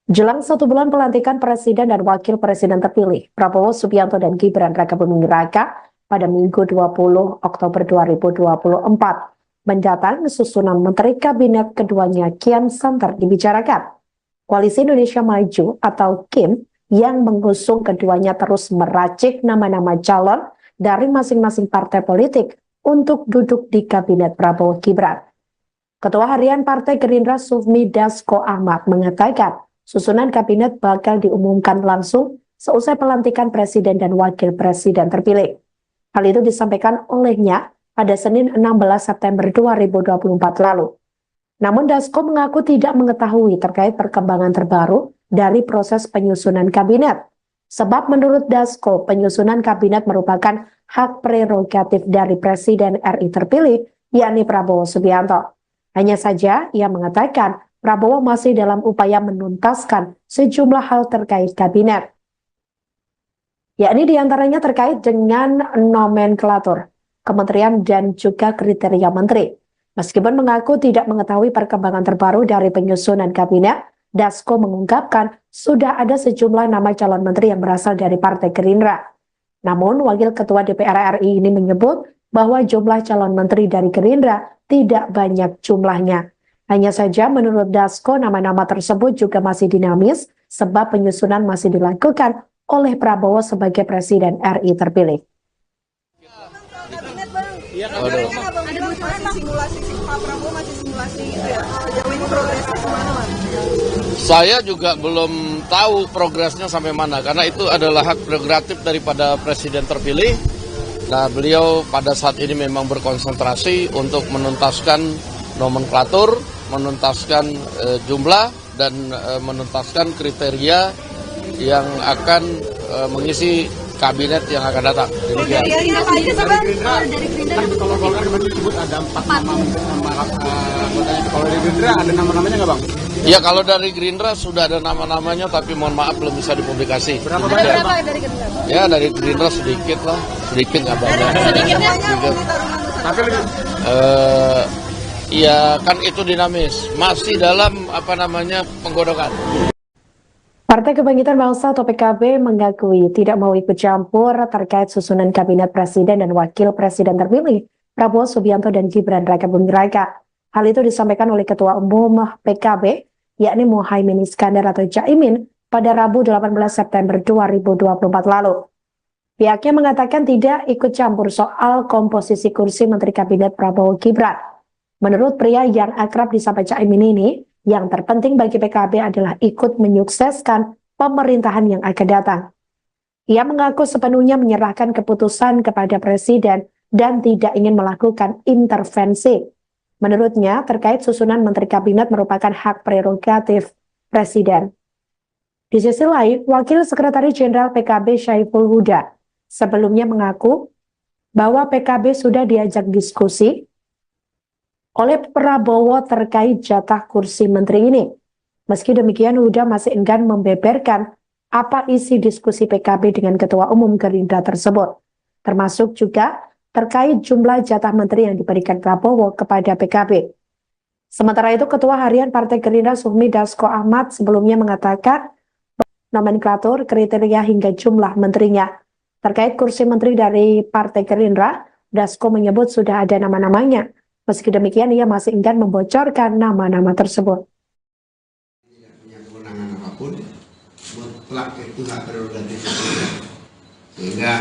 Jelang 1 bulan pelantikan Presiden dan Wakil Presiden terpilih, Prabowo Subianto dan Gibran Rakabuming Raka pada Minggu 20 Oktober 2024 mendatang susunan Menteri Kabinet keduanya kian santer dibicarakan. Koalisi Indonesia Maju atau KIM yang mengusung keduanya terus meracik nama-nama calon dari masing-masing partai politik untuk duduk di Kabinet Prabowo Gibran. Ketua Harian Partai Gerindra Sufmi Dasko Ahmad mengatakan susunan kabinet bakal diumumkan langsung seusai pelantikan Presiden dan Wakil Presiden terpilih. Hal itu disampaikan olehnya pada Senin 16 September 2024 lalu. Namun Dasko mengaku tidak mengetahui terkait perkembangan terbaru dari proses penyusunan kabinet. Sebab menurut Dasko, penyusunan kabinet merupakan hak prerogatif dari Presiden RI terpilih, yakni Prabowo Subianto. Hanya saja ia mengatakan Prabowo masih dalam upaya menuntaskan sejumlah hal terkait kabinet. Yakni diantaranya terkait dengan nomenklatur, kementerian dan juga kriteria menteri. Meskipun mengaku tidak mengetahui perkembangan terbaru dari penyusunan kabinet, Dasko mengungkapkan sudah ada sejumlah nama calon menteri yang berasal dari Partai Gerindra. Namun, Wakil Ketua DPR RI ini menyebut bahwa jumlah calon menteri dari Gerindra tidak banyak jumlahnya. Hanya saja menurut Dasko, nama-nama tersebut juga masih dinamis sebab penyusunan masih dilakukan oleh Prabowo sebagai Presiden RI terpilih. Kabinet bang, Iya, kemarin kan abang bilang masih simulasi, Pak Prabowo masih simulasi itu ya. Jauh ini progresnya kemana bang? Saya juga belum tahu progresnya sampai mana, karena itu adalah hak prerogatif daripada Presiden terpilih. Nah, beliau pada saat ini memang berkonsentrasi untuk menuntaskan nomenklatur, menuntaskan jumlah, dan menuntaskan kriteria yang akan mengisi kabinet yang akan datang. Demikian. Kriterianya apa aja sih bang? Dari Gerindra Kalau Golkar kemarin disebut ada 4 nama anggotanya. Kalau dari Gerindra ada nama-namanya nggak bang? Ya, kalau dari Gerindra sudah ada nama-namanya, tapi mohon maaf belum bisa dipublikasi. Berapa Ada banyak? berapa dari Gerindra? Ya, dari Gerindra sedikit lah, sedikit nggak banyak. Sedikitnya Sedikit. Tapi lebih Ya kan itu dinamis, masih dalam penggodokan. Partai Kebangkitan Bangsa atau PKB mengakui tidak mau ikut campur terkait susunan kabinet presiden dan wakil presiden terpilih Prabowo Subianto dan Gibran Rakabuming Raka. Hal itu disampaikan oleh Ketua Umum PKB, yakni Muhaimin Iskandar atau Caimin pada Rabu 18 September 2024 lalu. Pihaknya mengatakan tidak ikut campur soal komposisi kursi Menteri Kabinet Prabowo Gibran. Menurut pria yang akrab disapa Caimin ini, yang terpenting bagi PKB adalah ikut menyukseskan pemerintahan yang akan datang. Ia mengaku sepenuhnya menyerahkan keputusan kepada Presiden dan tidak ingin melakukan intervensi. Menurutnya, terkait susunan Menteri Kabinet merupakan hak prerogatif Presiden. Di sisi lain, Wakil Sekretaris Jenderal PKB Syaiful Huda sebelumnya mengaku bahwa PKB sudah diajak diskusi oleh Prabowo terkait jatah kursi menteri ini. Meski demikian, Huda masih enggan membeberkan apa isi diskusi PKB dengan Ketua Umum Gerindra tersebut, termasuk juga terkait jumlah jatah menteri yang diberikan Prabowo kepada PKB. Sementara itu, Ketua Harian Partai Gerindra Sufmi Dasko Ahmad sebelumnya mengatakan nomenklatur, kriteria hingga jumlah menterinya. Terkait kursi menteri dari Partai Gerindra, Dasko menyebut sudah ada nama-namanya. Meski demikian, ia masih enggan membocorkan nama-nama tersebut. Tidak punya kewenangan apapun, mutlak itu hak prerogatif presiden. Sehingga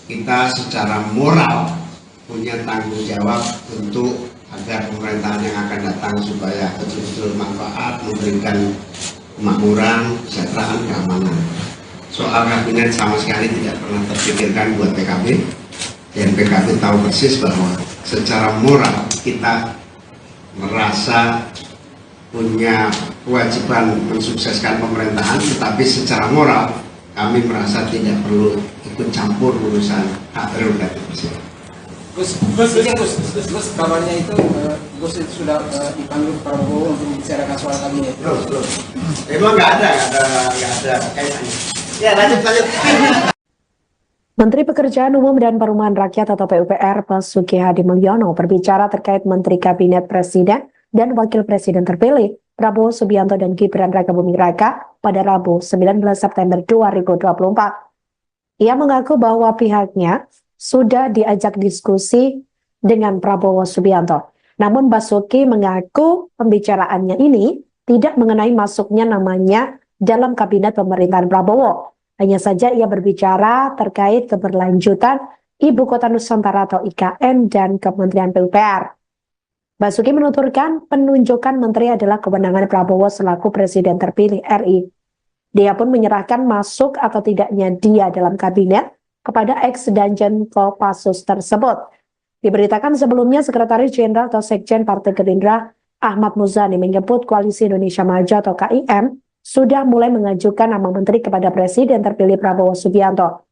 kita secara moral punya tanggung jawab untuk agar pemerintahan yang akan datang supaya betul-betul manfaat, memberikan kemakmuran, kesejahteraan, keamanan. Soal kabinet sama sekali tidak pernah terpikirkan buat PKB, dan PKB tahu persis bahwa secara moral kita merasa punya kewajiban mensukseskan pemerintahan, tetapi secara moral kami merasa tidak perlu ikut campur urusan hak prerogatif presiden. Gus, kabarnya itu Gus itu sudah dipanggil Prabowo untuk membicarakan soal kabinet. Belum. Emang nggak ada kaitannya. Ya, lanjut. Menteri Pekerjaan Umum dan Perumahan Rakyat atau PUPR Basuki Hadi Mulyono berbicara terkait Menteri Kabinet Presiden dan Wakil Presiden terpilih Prabowo Subianto dan Gibran Rakabuming Raka pada Rabu 19 September 2024. Ia mengaku bahwa pihaknya sudah diajak diskusi dengan Prabowo Subianto. Namun Basuki mengaku pembicaraannya ini tidak mengenai masuknya namanya dalam kabinet pemerintahan Prabowo. Hanya saja ia berbicara terkait keberlanjutan Ibu Kota Nusantara atau IKN dan Kementerian PUPR. Basuki menuturkan penunjukan menteri adalah kewenangan Prabowo selaku Presiden terpilih RI. Dia pun menyerahkan masuk atau tidaknya dia dalam kabinet kepada ex-Danjen Kopassus tersebut. Diberitakan sebelumnya Sekretaris Jenderal atau Sekjen Partai Gerindra Ahmad Muzani menyebut Koalisi Indonesia Maju atau KIM sudah mulai mengajukan nama menteri kepada Presiden terpilih Prabowo Subianto.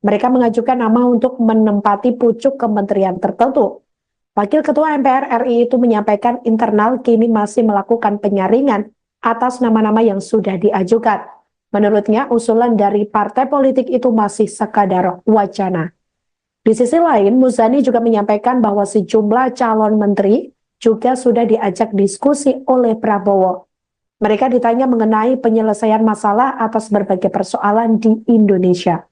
Mereka mengajukan nama untuk menempati pucuk kementerian tertentu. Wakil Ketua MPR RI itu menyampaikan internal kini masih melakukan penyaringan atas nama-nama yang sudah diajukan. Menurutnya, usulan dari partai politik itu masih sekadar wacana. Di sisi lain, Muzani juga menyampaikan bahwa sejumlah calon menteri juga sudah diajak diskusi oleh Prabowo. Mereka ditanya mengenai penyelesaian masalah atas berbagai persoalan di Indonesia.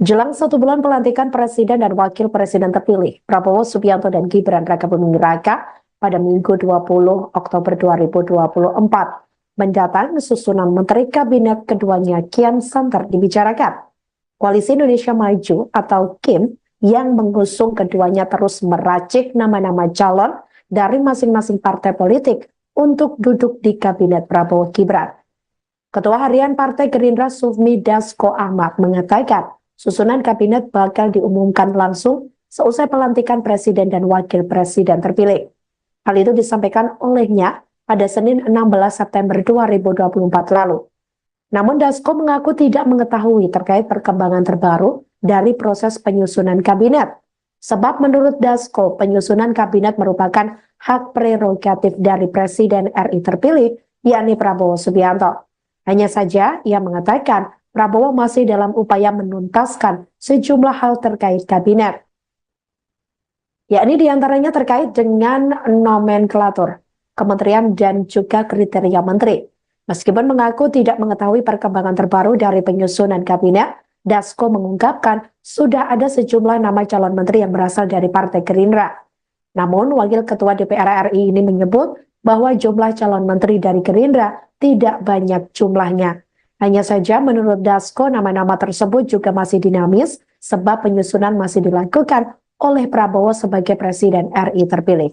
Jelang 1 bulan pelantikan Presiden dan Wakil Presiden terpilih, Prabowo Subianto dan Gibran Rakabuming Raka pada Minggu 20 Oktober 2024 mendatang susunan Menteri Kabinet keduanya kian santer dibicarakan. Koalisi Indonesia Maju atau KIM yang mengusung keduanya terus meracik nama-nama calon dari masing-masing partai politik untuk duduk di Kabinet Prabowo Gibran. Ketua Harian Partai Gerindra Sufmi Dasko Ahmad mengatakan susunan kabinet bakal diumumkan langsung seusai pelantikan Presiden dan Wakil Presiden terpilih. Hal itu disampaikan olehnya pada Senin 16 September 2024 lalu. Namun Dasko mengaku tidak mengetahui terkait perkembangan terbaru dari proses penyusunan kabinet. Sebab menurut Dasko, penyusunan kabinet merupakan hak prerogatif dari Presiden RI terpilih, yakni Prabowo Subianto. Hanya saja ia mengatakan Prabowo masih dalam upaya menuntaskan sejumlah hal terkait kabinet. Yakni diantaranya terkait dengan nomenklatur, kementerian dan juga kriteria menteri. Meskipun mengaku tidak mengetahui perkembangan terbaru dari penyusunan kabinet, Dasko mengungkapkan sudah ada sejumlah nama calon menteri yang berasal dari Partai Gerindra. Namun, Wakil Ketua DPR RI ini menyebut bahwa jumlah calon menteri dari Gerindra tidak banyak jumlahnya. Hanya saja menurut Dasko, nama-nama tersebut juga masih dinamis sebab penyusunan masih dilakukan oleh Prabowo sebagai Presiden RI terpilih.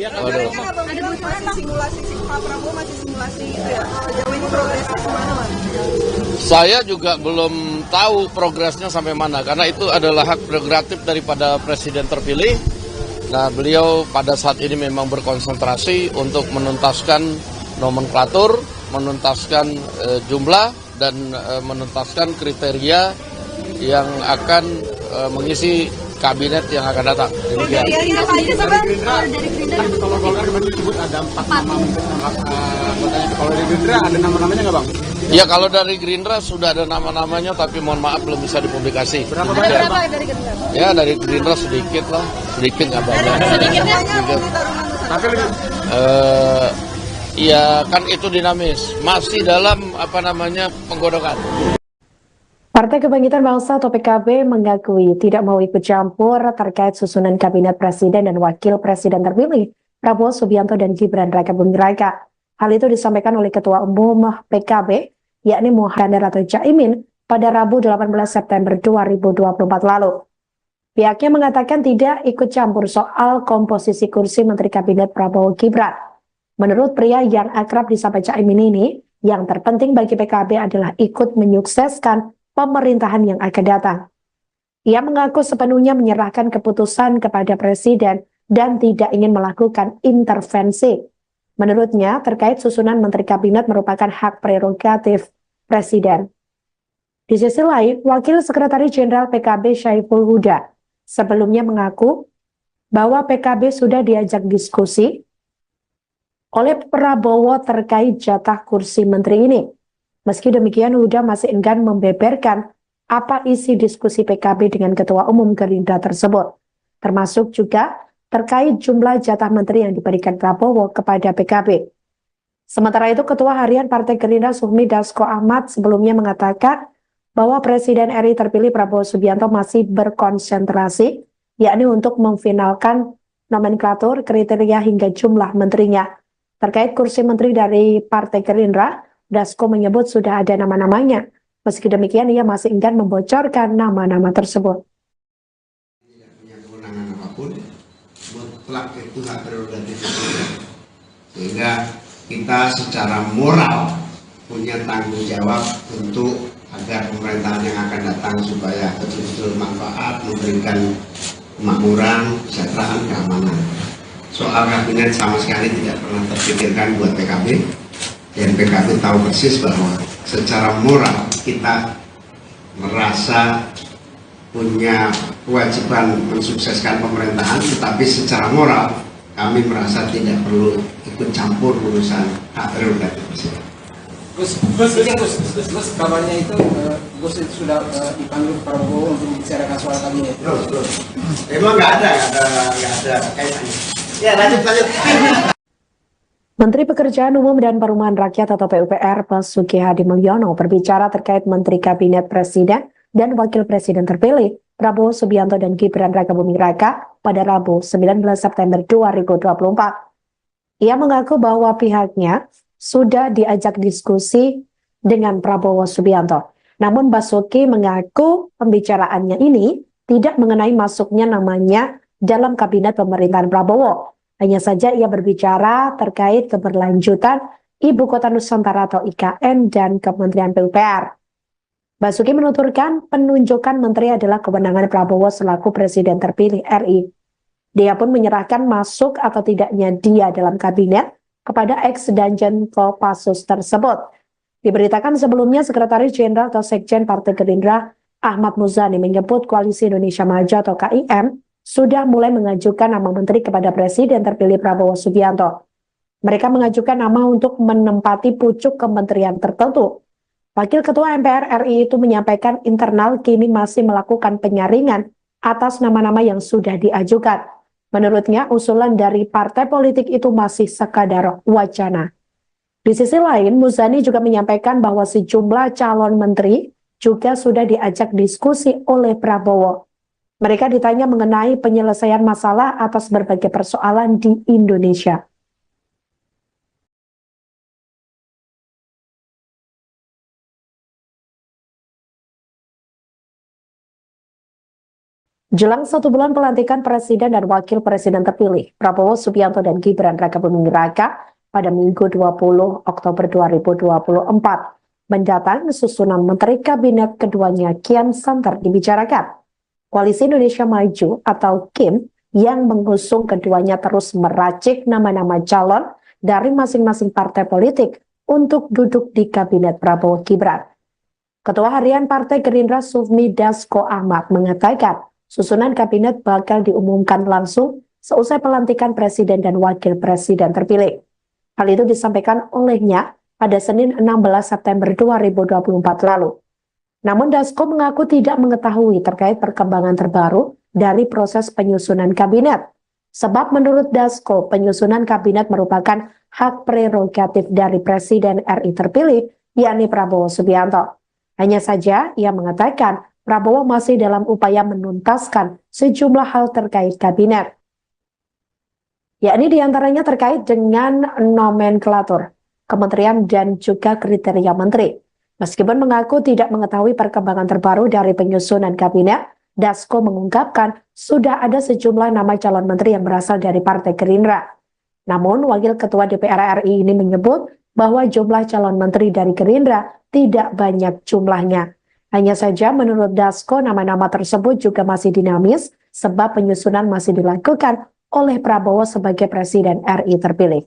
Masih simulasi Pak Prabowo masih simulasi itu ya. Jauh ini progresnya kemana, Mas? Saya juga belum tahu progresnya sampai mana karena itu adalah hak prerogatif daripada Presiden terpilih. Nah, beliau pada saat ini memang berkonsentrasi untuk menuntaskan nomenklatur, menuntaskan jumlah dan menuntaskan kriteria yang akan mengisi kabinet yang akan datang. Demikian. Kriterianya apa aja sih bang? Kalau dari Gerindra Kan kalau Golkar kemarin disebut ada 4 nama anggotanya. Kalau dari Gerindra ada nama-namanya nggak bang? Ya kalau dari Gerindra sudah ada nama-namanya, tapi mohon maaf belum bisa dipublikasi. Berapa Ada banyak? berapa dari Gerindra? Ya dari Gerindra sedikit lah, sedikit nggak banyak. Sedikitnya Budi Taruman Tapi lebih Iya kan itu dinamis, masih dalam penggodokan. Partai Kebangkitan Bangsa atau PKB mengakui tidak mau ikut campur terkait susunan kabinet presiden dan wakil presiden terpilih Prabowo Subianto dan Gibran Rakabuming Raka. Hal itu disampaikan oleh Ketua Umum PKB, yakni Muhammad atau Caimin, pada Rabu 18 September 2024 lalu. Pihaknya mengatakan tidak ikut campur soal komposisi kursi Menteri Kabinet Prabowo Gibran. Menurut pria yang akrab disapa Caimin ini, yang terpenting bagi PKB adalah ikut menyukseskan pemerintahan yang akan datang. Ia mengaku sepenuhnya menyerahkan keputusan kepada Presiden dan tidak ingin melakukan intervensi. Menurutnya, terkait susunan Menteri Kabinet merupakan hak prerogatif Presiden. Di sisi lain, Wakil Sekretaris Jenderal PKB Syaiful Huda sebelumnya mengaku bahwa PKB sudah diajak diskusi oleh Prabowo terkait jatah kursi menteri ini. Meski demikian, Huda masih enggan membeberkan apa isi diskusi PKB dengan Ketua Umum Gerindra tersebut, termasuk juga terkait jumlah jatah menteri yang diberikan Prabowo kepada PKB. Sementara itu, Ketua Harian Partai Gerindra Sufmi Dasko Ahmad sebelumnya mengatakan bahwa Presiden RI terpilih Prabowo Subianto masih berkonsentrasi, yakni untuk memfinalkan nomenklatur, kriteria hingga jumlah menterinya. Terkait kursi menteri dari Partai Gerindra, Dasko menyebut sudah ada nama-namanya. Meski demikian, ia masih enggan membocorkan nama-nama tersebut. Tidak punya kewenangan apapun, mutlak itu hak prerogatif presiden. Sehingga kita secara moral punya tanggung jawab untuk agar pemerintahan yang akan datang supaya betul-betul manfaat, memberikan kemakmuran, kesejahteraan, keamanan. Soal kabinet sama sekali tidak pernah terpikirkan buat PKB. Dan PKB tahu persis bahwa secara moral kita merasa punya kewajiban mensukseskan pemerintahan, tetapi secara moral kami merasa tidak perlu ikut campur urusan hak prerogatif presiden. Gus, kabarnya itu Gus itu sudah dipanggil Prabowo untuk membicarakan soal kabinet. Belum. Emang nggak ada kaitannya. Ya lanjut. Menteri Pekerjaan Umum dan Perumahan Rakyat atau PUPR Basuki Hadi Mulyono berbicara terkait Menteri Kabinet Presiden dan Wakil Presiden terpilih Prabowo Subianto dan Gibran Rakabuming Raka pada Rabu 19 September 2024. Ia mengaku bahwa pihaknya sudah diajak diskusi dengan Prabowo Subianto. Namun Basuki mengaku pembicaraannya ini tidak mengenai masuknya namanya dalam kabinet pemerintahan Prabowo. Hanya saja ia berbicara terkait keberlanjutan Ibu Kota Nusantara atau IKN dan Kementerian PUPR. Basuki menuturkan penunjukan menteri adalah kewenangan Prabowo selaku Presiden terpilih RI. Dia pun menyerahkan masuk atau tidaknya dia dalam kabinet kepada ex-Danjen Kopassus tersebut. Diberitakan sebelumnya Sekretaris Jenderal atau Sekjen Partai Gerindra Ahmad Muzani menyebut Koalisi Indonesia Maju atau KIM sudah mulai mengajukan nama menteri kepada Presiden terpilih Prabowo Subianto. Mereka mengajukan nama untuk menempati pucuk kementerian tertentu. Wakil Ketua MPR RI itu menyampaikan internal kini masih melakukan penyaringan atas nama-nama yang sudah diajukan. Menurutnya, usulan dari partai politik itu masih sekadar wacana. Di sisi lain, Muzani juga menyampaikan bahwa sejumlah calon menteri juga sudah diajak diskusi oleh Prabowo. Mereka ditanya mengenai penyelesaian masalah atas berbagai persoalan di Indonesia. Jelang 1 bulan pelantikan Presiden dan Wakil Presiden terpilih, Prabowo Subianto dan Gibran Rakabuming Raka pada Minggu 20 Oktober 2024 mendatang susunan Menteri Kabinet keduanya kian santer dibicarakan. Koalisi Indonesia Maju atau KIM yang mengusung keduanya terus meracik nama-nama calon dari masing-masing partai politik untuk duduk di Kabinet Prabowo Gibran. Ketua Harian Partai Gerindra Sufmi Dasko Ahmad mengatakan Susunan kabinet bakal diumumkan langsung seusai pelantikan presiden dan wakil presiden terpilih. Hal itu disampaikan olehnya pada Senin 16 September 2024 lalu. Namun Dasko mengaku tidak mengetahui terkait perkembangan terbaru dari proses penyusunan kabinet. Sebab menurut Dasko, penyusunan kabinet merupakan hak prerogatif dari Presiden RI terpilih, yakni Prabowo Subianto. Hanya saja ia mengatakan Prabowo masih dalam upaya menuntaskan sejumlah hal terkait kabinet. Yakni diantaranya terkait dengan nomenklatur, kementerian dan juga kriteria menteri. Meskipun mengaku tidak mengetahui perkembangan terbaru dari penyusunan kabinet, Dasko mengungkapkan sudah ada sejumlah nama calon menteri yang berasal dari Partai Gerindra. Namun, Wakil Ketua DPR RI ini menyebut bahwa jumlah calon menteri dari Gerindra tidak banyak jumlahnya. Hanya saja menurut Dasko, nama-nama tersebut juga masih dinamis sebab penyusunan masih dilakukan oleh Prabowo sebagai Presiden RI terpilih.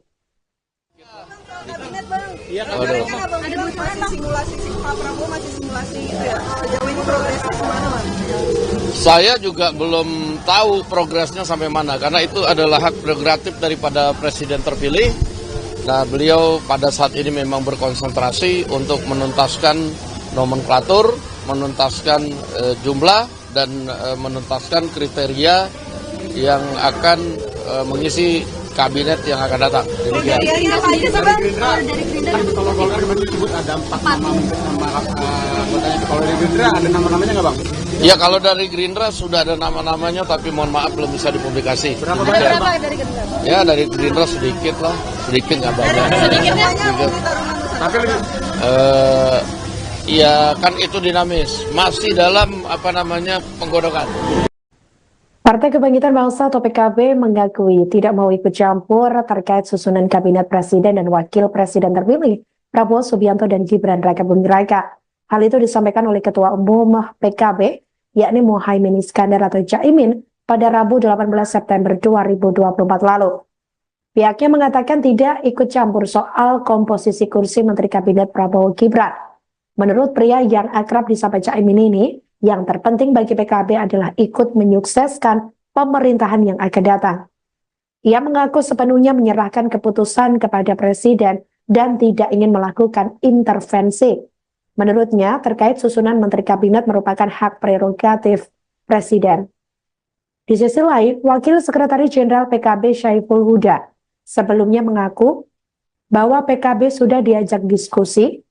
Kabinet Bang, Iya, kemarin kan Abang bilang masih simulasi Pak Prabowo masih simulasi itu ya. Sejauh ini progresnya gimana Bang? Saya juga belum tahu progresnya sampai mana karena itu adalah hak prerogatif daripada presiden terpilih. Nah, beliau pada saat ini memang berkonsentrasi untuk menuntaskan nomenklatur, menuntaskan jumlah dan menuntaskan kriteria yang akan mengisi kabinet yang akan datang. Demikian. Kriterianya apa aja sih Bang? Dari Gerindra Kalau Golkar kemarin disebut ada 4 nama anggotanya. Kalau dari Gerindra ada nama-namanya nggak Bang? Ya, kalau dari Gerindra sudah ada nama-namanya tapi mohon maaf belum bisa dipublikasi. Berapa Demikian. Berapa dari Gerindra? Ya, dari Gerindra sedikit lah, sedikit nggak banyak. Sedikitnya Sedikit. Tapi lebih Ya kan itu dinamis, masih dalam penggodokan. Partai Kebangkitan Bangsa atau PKB mengakui tidak mau ikut campur terkait susunan kabinet presiden dan wakil presiden terpilih Prabowo Subianto dan Gibran Raka Buming Raka. Hal itu disampaikan oleh Ketua Umum PKB, yakni Muhaimin Iskandar atau Caimin, pada Rabu 18 September 2024 lalu. Pihaknya mengatakan tidak ikut campur soal komposisi kursi Menteri Kabinet Prabowo Gibran. Menurut pria yang akrab disapa Caimin ini, yang terpenting bagi PKB adalah ikut menyukseskan pemerintahan yang akan datang. Ia mengaku sepenuhnya menyerahkan keputusan kepada Presiden dan tidak ingin melakukan intervensi. Menurutnya, terkait susunan Menteri Kabinet merupakan hak prerogatif Presiden. Di sisi lain, Wakil Sekretaris Jenderal PKB Syaiful Huda sebelumnya mengaku bahwa PKB sudah diajak diskusi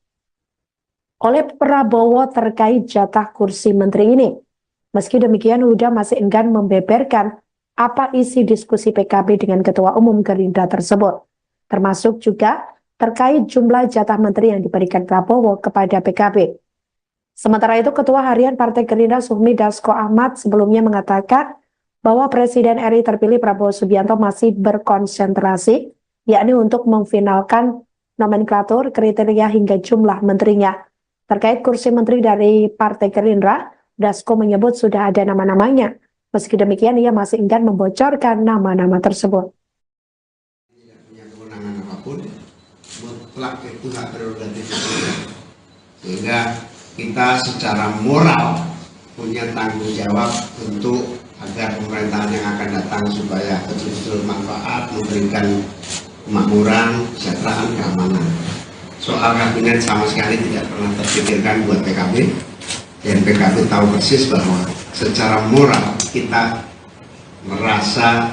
oleh Prabowo terkait jatah kursi menteri ini. Meski demikian, Huda masih enggan membeberkan apa isi diskusi PKB dengan Ketua Umum Gerindra tersebut, termasuk juga terkait jumlah jatah menteri yang diberikan Prabowo kepada PKB. Sementara itu, Ketua Harian Partai Gerindra Sufmi Dasko Ahmad sebelumnya mengatakan bahwa Presiden RI terpilih Prabowo Subianto masih berkonsentrasi, yakni untuk memfinalkan nomenklatur, kriteria hingga jumlah menterinya. Terkait kursi menteri dari Partai Gerindra, Dasko menyebut sudah ada nama-namanya. Meski demikian, ia masih enggan membocorkan nama-nama tersebut. Tidak punya kewenangan apapun, mutlak itu hak prerogatif presiden. Sehingga kita secara moral punya tanggung jawab untuk agar pemerintahan yang akan datang supaya betul-betul manfaat, memberikan kemakmuran, kesejahteraan, keamanan. Soal kabinet sama sekali tidak pernah terpikirkan buat PKB, dan PKB tahu persis bahwa secara moral kita merasa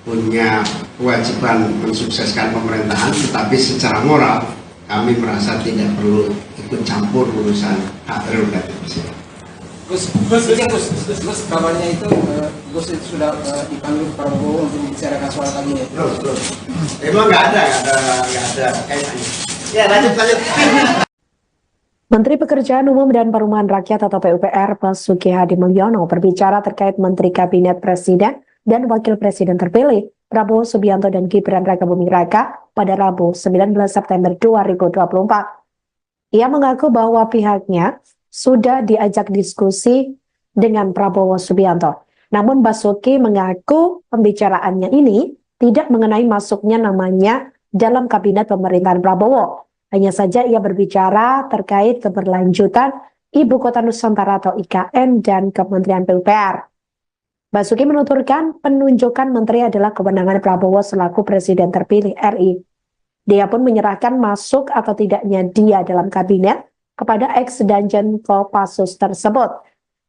punya kewajiban mensukseskan pemerintahan, tetapi secara moral kami merasa tidak perlu ikut campur urusan hak prerogatif presiden. Gus, kabarnya itu Gus itu sudah dipanggil Prabowo untuk membicarakan soal kabinet. Terus. Emang nggak ada kaitannya. Ya, lanjut. Menteri Pekerjaan Umum dan Perumahan Rakyat atau PUPR Basuki Hadi Mulyono berbicara terkait Menteri Kabinet Presiden dan Wakil Presiden terpilih Prabowo Subianto dan Gibran Raka Buming Raka pada Rabu 19 September 2024. Ia mengaku bahwa pihaknya sudah diajak diskusi dengan Prabowo Subianto. Namun Basuki mengaku pembicaraannya ini tidak mengenai masuknya namanya dalam kabinet pemerintahan Prabowo. Hanya saja ia berbicara terkait keberlanjutan Ibu Kota Nusantara atau IKN dan Kementerian PUPR. Basuki menuturkan penunjukan menteri adalah kewenangan Prabowo selaku Presiden terpilih RI. Dia pun menyerahkan masuk atau tidaknya dia dalam kabinet kepada ex-Danjen Kopassus tersebut.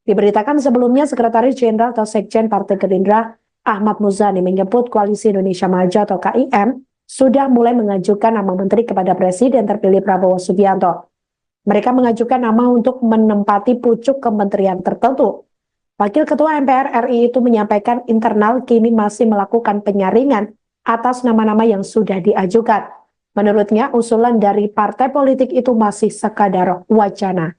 Diberitakan sebelumnya Sekretaris Jenderal atau Sekjen Partai Gerindra Ahmad Muzani menyebut Koalisi Indonesia Maju atau KIM sudah mulai mengajukan nama menteri kepada Presiden terpilih Prabowo Subianto. Mereka mengajukan nama untuk menempati pucuk kementerian tertentu. Wakil Ketua MPR RI itu menyampaikan internal kini masih melakukan penyaringan atas nama-nama yang sudah diajukan. Menurutnya, usulan dari partai politik itu masih sekadar wacana.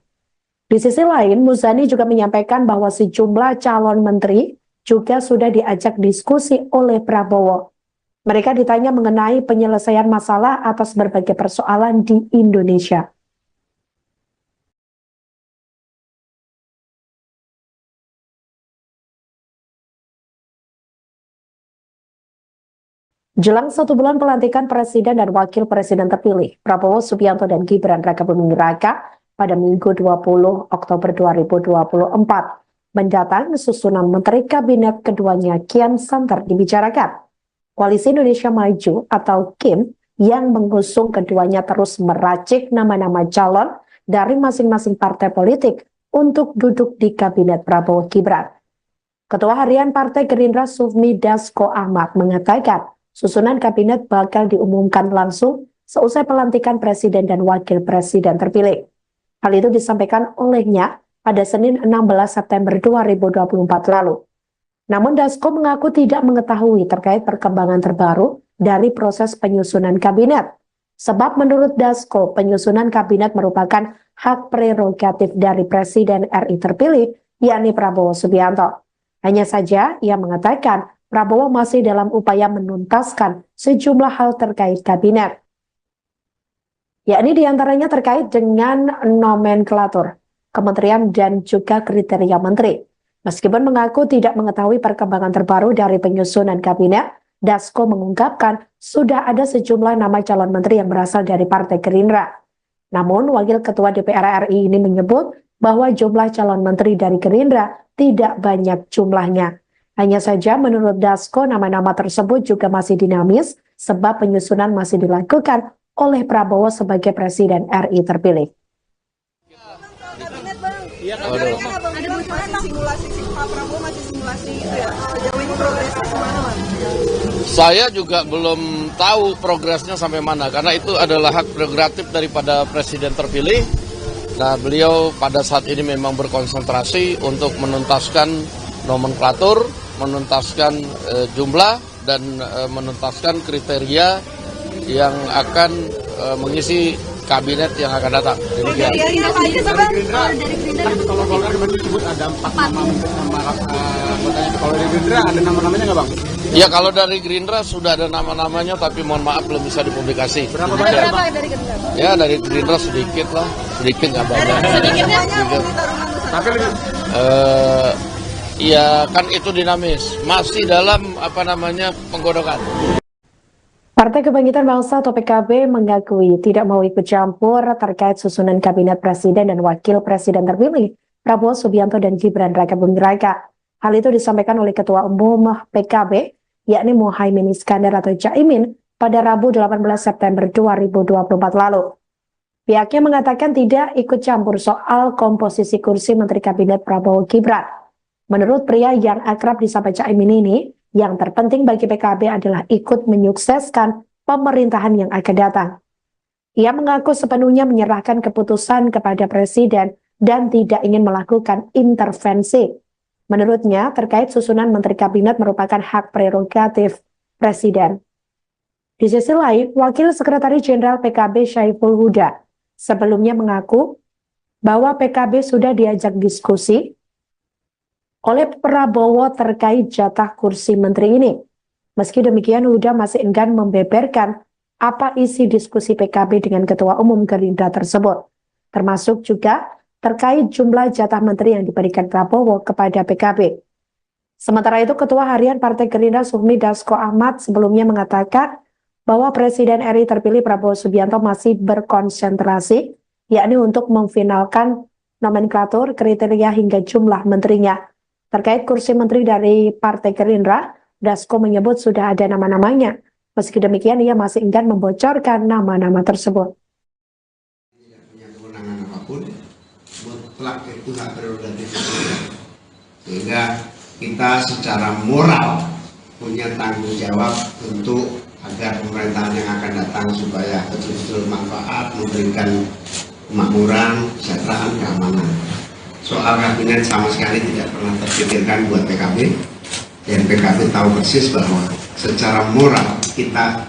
Di sisi lain, Muzani juga menyampaikan bahwa sejumlah calon menteri juga sudah diajak diskusi oleh Prabowo. Mereka ditanya mengenai penyelesaian masalah atas berbagai persoalan di Indonesia. Jelang 1 bulan pelantikan Presiden dan Wakil Presiden terpilih, Prabowo Subianto dan Gibran Rakabuming Raka pada Minggu 20 Oktober 2024 mendatang susunan Menteri Kabinet keduanya kian santer dibicarakan. Koalisi Indonesia Maju atau KIM yang mengusung keduanya terus meracik nama-nama calon dari masing-masing partai politik untuk duduk di Kabinet Prabowo Gibran. Ketua Harian Partai Gerindra Sufmi Dasko Ahmad mengatakan susunan kabinet bakal diumumkan langsung seusai pelantikan Presiden dan Wakil Presiden terpilih. Hal itu disampaikan olehnya pada Senin 16 September 2024 lalu. Namun Dasko mengaku tidak mengetahui terkait perkembangan terbaru dari proses penyusunan kabinet. Sebab menurut Dasko, penyusunan kabinet merupakan hak prerogatif dari Presiden RI terpilih, yakni Prabowo Subianto. Hanya saja ia mengatakan Prabowo masih dalam upaya menuntaskan sejumlah hal terkait kabinet. Yakni diantaranya terkait dengan nomenklatur, kementerian dan juga kriteria menteri. Meskipun mengaku tidak mengetahui perkembangan terbaru dari penyusunan kabinet, Dasko mengungkapkan sudah ada sejumlah nama calon menteri yang berasal dari Partai Gerindra. Namun, Wakil Ketua DPR RI ini menyebut bahwa jumlah calon menteri dari Gerindra tidak banyak jumlahnya. Hanya saja menurut Dasko, nama-nama tersebut juga masih dinamis sebab penyusunan masih dilakukan oleh Prabowo sebagai Presiden RI terpilih. Masih simulasi Pak Prabowo masih simulasi itu ya. Sejauh ini progresnya kemana, Bang? Saya juga belum tahu progresnya sampai mana karena itu adalah hak prerogatif daripada Presiden terpilih. Nah, beliau pada saat ini memang berkonsentrasi untuk menuntaskan nomenklatur, menuntaskan jumlah dan menuntaskan kriteria yang akan mengisi kabinet yang akan datang. Demikian. Kalau Golkar kemarin disebut ada 4 nama anggotanya. Kalau dari Gerindra ada nama-namanya nggak, Bang? Ya, kalau dari Gerindra sudah ada nama-namanya, tapi mohon maaf belum bisa dipublikasi. Berapa banyak, Bang? Dari Gerindra? Ya, dari Gerindra sedikit lah, sedikit nggak banyak. Sedikitnya Tapi lebih Ya kan itu dinamis, masih dalam penggodokan. Partai Kebangkitan Bangsa atau PKB mengakui tidak mau ikut campur terkait susunan kabinet presiden dan wakil presiden terpilih Prabowo Subianto dan Gibran Rakabuming Raka. Hal itu disampaikan oleh Ketua Umum PKB, yakni Muhaimin Iskandar atau Caimin, pada Rabu 18 September 2024 lalu. Pihaknya mengatakan tidak ikut campur soal komposisi kursi Menteri Kabinet Prabowo Gibran. Menurut pria yang akrab disapa Caimin ini, yang terpenting bagi PKB adalah ikut menyukseskan pemerintahan yang akan datang. Ia mengaku sepenuhnya menyerahkan keputusan kepada Presiden dan tidak ingin melakukan intervensi. Menurutnya, terkait susunan Menteri Kabinet merupakan hak prerogatif Presiden. Di sisi lain, Wakil Sekretaris Jenderal PKB Syaiful Huda sebelumnya mengaku bahwa PKB sudah diajak diskusi oleh Prabowo terkait jatah kursi menteri ini. Meski demikian, Huda masih enggan membeberkan apa isi diskusi PKB dengan Ketua Umum Gerindra tersebut, termasuk juga terkait jumlah jatah menteri yang diberikan Prabowo kepada PKB. Sementara itu, Ketua Harian Partai Gerindra Sufmi Dasko Ahmad sebelumnya mengatakan bahwa Presiden RI terpilih Prabowo Subianto masih berkonsentrasi, yakni untuk memfinalkan nomenklatur, kriteria hingga jumlah menterinya. Terkait kursi menteri dari Partai Gerindra, Dasko menyebut sudah ada nama-namanya. Meski demikian, ia masih enggan membocorkan nama-nama tersebut. Tidak punya kewenangan apapun, mutlak itu hak prerogatif presiden. Sehingga kita secara moral punya tanggung jawab untuk agar pemerintahan yang akan datang supaya betul-betul manfaat, memberikan kemakmuran, kesejahteraan, keamanan. Soal kabinet sama sekali tidak pernah terpikirkan buat PKB, dan PKB tahu persis bahwa secara moral kita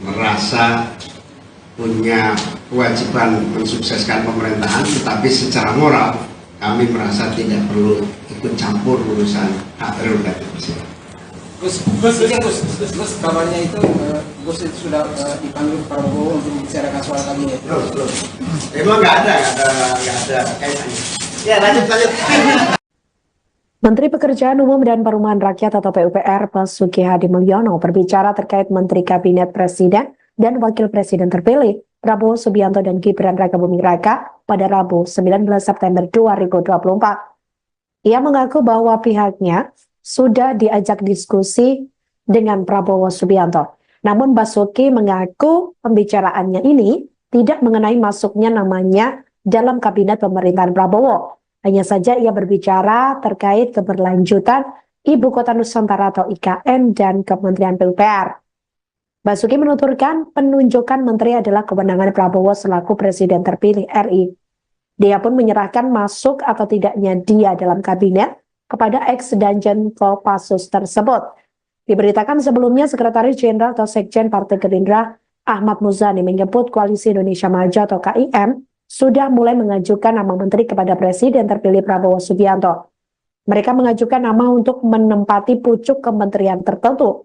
merasa punya kewajiban mensukseskan pemerintahan, tetapi secara moral kami merasa tidak perlu ikut campur urusan hak prerogatif presiden. Gus, kabarnya itu Gus itu sudah dipanggil Prabowo untuk membicarakan soal kabinet. Belum. Emang nggak ada kaitannya. Ya, lanjut. Menteri Pekerjaan Umum dan Perumahan Rakyat atau PUPR Basuki Hadimulyono berbicara terkait Menteri Kabinet Presiden dan Wakil Presiden terpilih Prabowo Subianto dan Gibran Rakabuming Raka pada Rabu 19 September 2024. Ia mengaku bahwa pihaknya sudah diajak diskusi dengan Prabowo Subianto. Namun Basuki mengaku pembicaraannya ini tidak mengenai masuknya namanya dalam kabinet pemerintahan Prabowo. Hanya saja ia berbicara terkait keberlanjutan Ibu Kota Nusantara atau IKN dan Kementerian PUPR. Basuki menuturkan penunjukan menteri adalah kewenangan Prabowo selaku Presiden terpilih RI. Dia pun menyerahkan masuk atau tidaknya dia dalam kabinet kepada ex-Danjen Kopassus tersebut. Diberitakan sebelumnya Sekretaris Jenderal atau Sekjen Partai Gerindra Ahmad Muzani menyebut Koalisi Indonesia Maju atau KIM sudah mulai mengajukan nama menteri kepada Presiden terpilih Prabowo Subianto. Mereka mengajukan nama untuk menempati pucuk kementerian tertentu.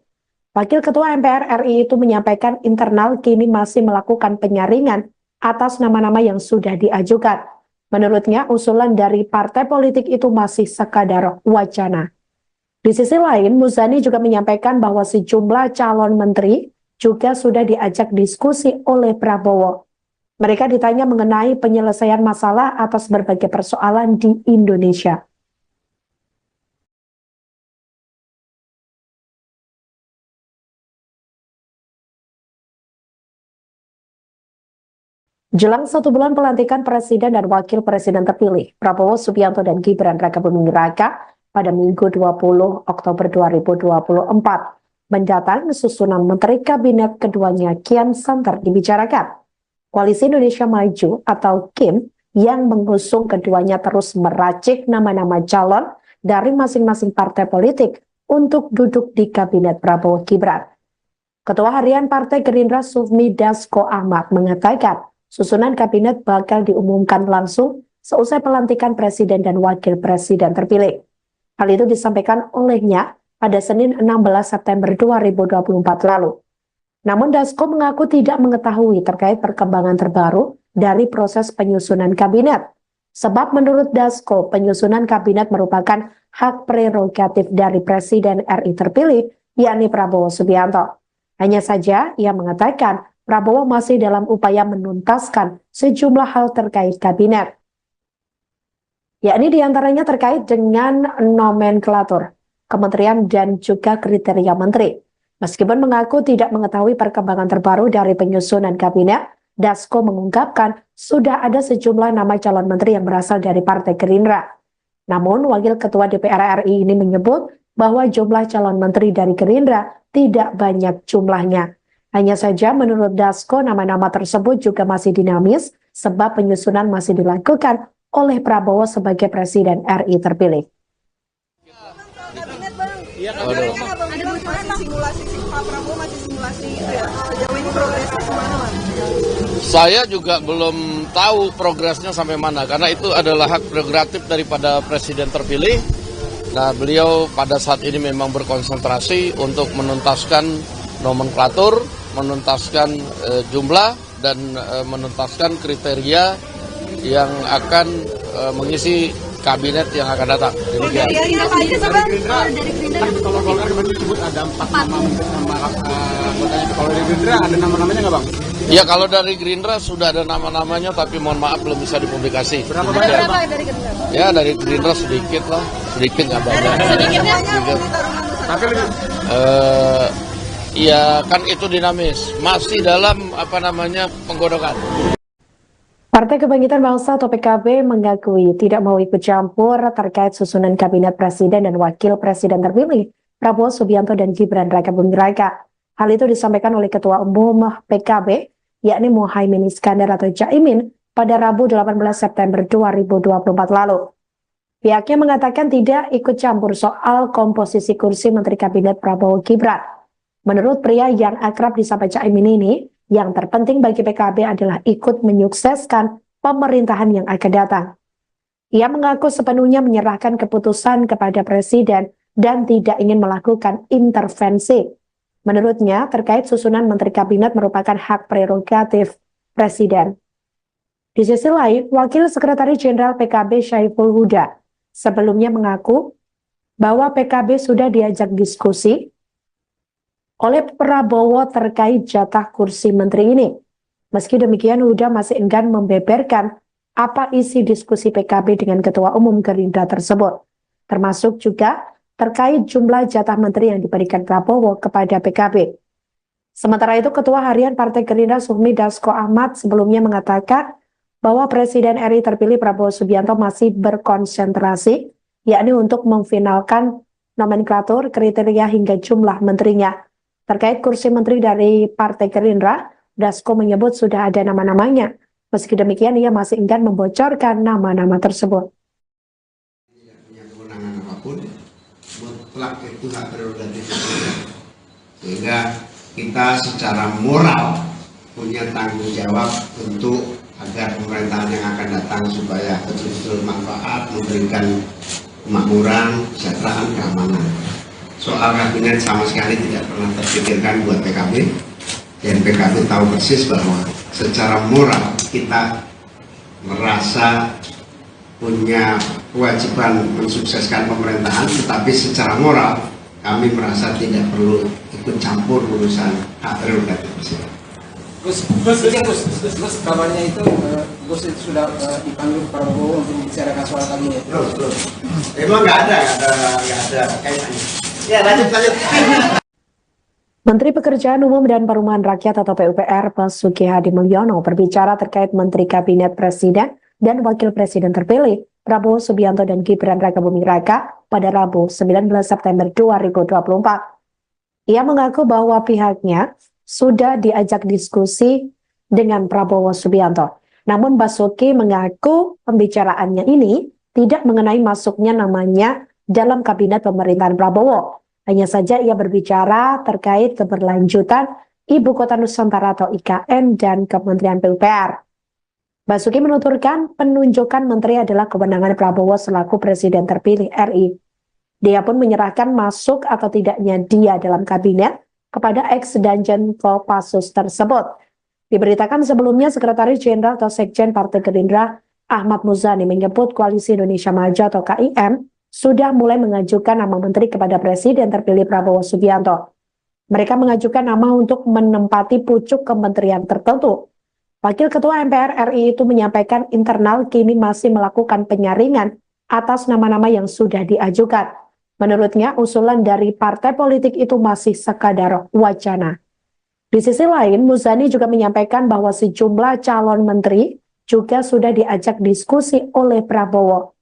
Wakil Ketua MPR RI itu menyampaikan internal kini masih melakukan penyaringan atas nama-nama yang sudah diajukan. Menurutnya, usulan dari partai politik itu masih sekadar wacana. Di sisi lain, Muzani juga menyampaikan bahwa sejumlah calon menteri juga sudah diajak diskusi oleh Prabowo. Mereka ditanya mengenai penyelesaian masalah atas berbagai persoalan di Indonesia. Jelang 1 bulan pelantikan Presiden dan Wakil Presiden terpilih, Prabowo Subianto dan Gibran Rakabuming Raka pada Minggu 20 Oktober 2024 mendatang susunan Menteri Kabinet keduanya kian santer dibicarakan. Koalisi Indonesia Maju atau KIM yang mengusung keduanya terus meracik nama-nama calon dari masing-masing partai politik untuk duduk di Kabinet Prabowo Gibran. Ketua Harian Partai Gerindra Sufmi Dasko Ahmad mengatakan susunan kabinet bakal diumumkan langsung seusai pelantikan Presiden dan Wakil Presiden terpilih. Hal itu disampaikan olehnya pada Senin 16 September 2024 lalu. Namun Dasko mengaku tidak mengetahui terkait perkembangan terbaru dari proses penyusunan kabinet. Sebab menurut Dasko, penyusunan kabinet merupakan hak prerogatif dari Presiden RI terpilih, yakni Prabowo Subianto. Hanya saja ia mengatakan Prabowo masih dalam upaya menuntaskan sejumlah hal terkait kabinet. Yakni diantaranya terkait dengan nomenklatur, kementerian dan juga kriteria menteri. Meskipun mengaku tidak mengetahui perkembangan terbaru dari penyusunan kabinet, Dasko mengungkapkan sudah ada sejumlah nama calon menteri yang berasal dari Partai Gerindra. Namun, Wakil Ketua DPR RI ini menyebut bahwa jumlah calon menteri dari Gerindra tidak banyak jumlahnya. Hanya saja menurut Dasko, nama-nama tersebut juga masih dinamis sebab penyusunan masih dilakukan oleh Prabowo sebagai Presiden RI terpilih. Simulasi Pak Prabowo masih simulasi itu ya. Jauh ini progresnya kemana, Mas? Saya juga belum tahu progresnya sampai mana karena itu adalah hak prerogatif daripada Presiden terpilih. Nah, beliau pada saat ini memang berkonsentrasi untuk menuntaskan nomenklatur, menuntaskan jumlah dan menuntaskan kriteria yang akan mengisi kabinet yang akan datang. Demikian. Kalau Golkar kemarin disebut ada 4 nama anggotanya. Kalau dari Gerindra ada nama-namanya nggak Bang? Ya kalau dari Gerindra sudah ada nama-namanya, tapi mohon maaf belum bisa dipublikasi. Berapa Demikian. banyak Bang? dari Gerindra? Ya dari Gerindra sedikit lah, sedikit nggak banyak. Sedikitnya Sedikit. Tapi lebih Ya kan itu dinamis, masih dalam penggodokan. Partai Kebangkitan Bangsa atau PKB mengakui tidak mau ikut campur terkait susunan kabinet presiden dan wakil presiden terpilih Prabowo Subianto dan Gibran Rakabuming Raka. Hal itu disampaikan oleh Ketua Umum PKB, yakni Muhaimin Iskandar atau Caimin, pada Rabu 18 September 2024 lalu. Pihaknya mengatakan tidak ikut campur soal komposisi kursi Menteri Kabinet Prabowo Gibran. Menurut pria yang akrab disapa Caimin ini, yang terpenting bagi PKB adalah ikut menyukseskan pemerintahan yang akan datang. Ia mengaku sepenuhnya menyerahkan keputusan kepada Presiden dan tidak ingin melakukan intervensi. Menurutnya, terkait susunan Menteri Kabinet merupakan hak prerogatif Presiden. Di sisi lain, Wakil Sekretaris Jenderal PKB Syaiful Huda sebelumnya mengaku bahwa PKB sudah diajak diskusi oleh Prabowo terkait jatah kursi menteri ini. Meski demikian, Huda masih enggan membeberkan apa isi diskusi PKB dengan Ketua Umum Gerindra tersebut, termasuk juga terkait jumlah jatah menteri yang diberikan Prabowo kepada PKB. Sementara itu, Ketua Harian Partai Gerindra Sufmi Dasko Ahmad sebelumnya mengatakan bahwa Presiden RI terpilih Prabowo Subianto masih berkonsentrasi, yakni untuk memfinalkan nomenklatur, kriteria hingga jumlah menterinya. Terkait kursi menteri dari Partai Gerindra, Dasko menyebut sudah ada nama-namanya. Meski demikian, ia masih enggan membocorkan nama-nama tersebut. Tidak punya kewenangan apapun, mutlak itu hak prerogatif presiden. Sehingga kita secara moral punya tanggung jawab untuk agar pemerintahan yang akan datang supaya betul-betul manfaat, memberikan kemakmuran, kesejahteraan, keamanan. Soal kabinet sama sekali tidak pernah terpikirkan buat PKB, dan PKB tahu persis bahwa secara moral kita merasa punya kewajiban mensukseskan pemerintahan, tetapi secara moral kami merasa tidak perlu ikut campur urusan hak prerogatif presiden. Gus, kabarnya itu Gus itu sudah dipanggil Prabowo untuk membicarakan soal kabinet. Belum. Emang nggak ada kaitannya. Ya, lanjut. Menteri Pekerjaan Umum dan Perumahan Rakyat atau PUPR Basuki Hadi Mulyono berbicara terkait Menteri Kabinet Presiden dan Wakil Presiden terpilih Prabowo Subianto dan Gibran Rakabuming Raka pada Rabu 19 September 2024. Ia mengaku bahwa pihaknya sudah diajak diskusi dengan Prabowo Subianto. Namun Basuki mengaku pembicaraannya ini tidak mengenai masuknya namanya dalam kabinet pemerintahan Prabowo. Hanya saja ia berbicara terkait keberlanjutan Ibu Kota Nusantara atau IKN dan Kementerian PUPR. Basuki menuturkan penunjukan menteri adalah kewenangan Prabowo selaku Presiden terpilih RI. Dia pun menyerahkan masuk atau tidaknya dia dalam kabinet kepada ex-Danjen Kopassus tersebut. Diberitakan sebelumnya Sekretaris Jenderal atau Sekjen Partai Gerindra Ahmad Muzani menyebut Koalisi Indonesia Maju atau KIM sudah mulai mengajukan nama menteri kepada Presiden terpilih Prabowo Subianto. Mereka mengajukan nama untuk menempati pucuk kementerian tertentu. Wakil Ketua MPR RI itu menyampaikan internal kini masih melakukan penyaringan atas nama-nama yang sudah diajukan. Menurutnya, usulan dari partai politik itu masih sekadar wacana. Di sisi lain, Muzani juga menyampaikan bahwa sejumlah calon menteri juga sudah diajak diskusi oleh Prabowo.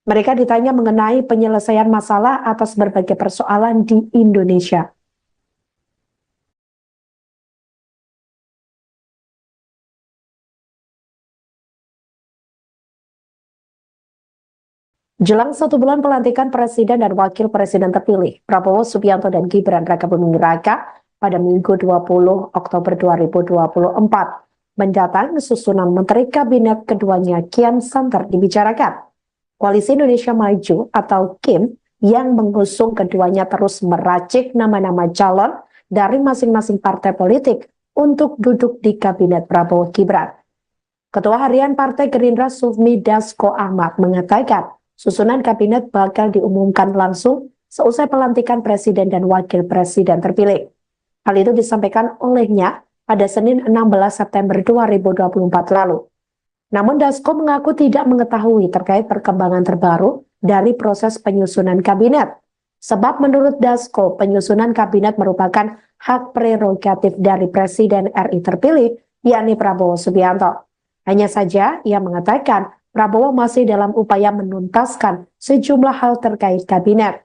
Mereka ditanya mengenai penyelesaian masalah atas berbagai persoalan di Indonesia. Jelang 1 bulan pelantikan Presiden dan Wakil Presiden terpilih, Prabowo Subianto dan Gibran Rakabuming Raka pada Minggu 20 Oktober 2024 mendatang susunan Menteri Kabinet keduanya kian santer dibicarakan. Koalisi Indonesia Maju atau KIM yang mengusung keduanya terus meracik nama-nama calon dari masing-masing partai politik untuk duduk di Kabinet Prabowo Gibran. Ketua Harian Partai Gerindra Sufmi Dasko Ahmad mengatakan Susunan kabinet bakal diumumkan langsung seusai pelantikan presiden dan wakil presiden terpilih. Hal itu disampaikan olehnya pada Senin 16 September 2024 lalu. Namun Dasko mengaku tidak mengetahui terkait perkembangan terbaru dari proses penyusunan kabinet. Sebab menurut Dasko, penyusunan kabinet merupakan hak prerogatif dari Presiden RI terpilih, yakni Prabowo Subianto. Hanya saja ia mengatakan Prabowo masih dalam upaya menuntaskan sejumlah hal terkait kabinet.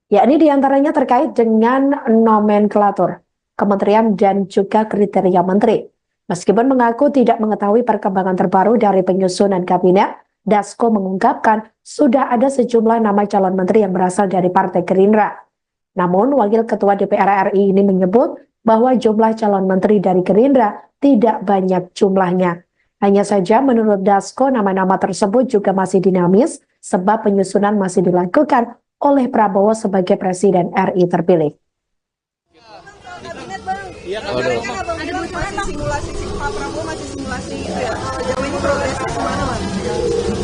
Yakni diantaranya terkait dengan nomenklatur, kementerian dan juga kriteria menteri. Meskipun mengaku tidak mengetahui perkembangan terbaru dari penyusunan kabinet, Dasko mengungkapkan sudah ada sejumlah nama calon menteri yang berasal dari Partai Gerindra. Namun, Wakil Ketua DPR RI ini menyebut bahwa jumlah calon menteri dari Gerindra tidak banyak jumlahnya. Hanya saja menurut Dasko, nama-nama tersebut juga masih dinamis sebab penyusunan masih dilakukan oleh Prabowo sebagai Presiden RI terpilih. Kabinet bang, Iya, katanya abang bilang masih simulasi Pak Prabowo masih simulasi itu ya. Sejauh ini progresnya gimana bang?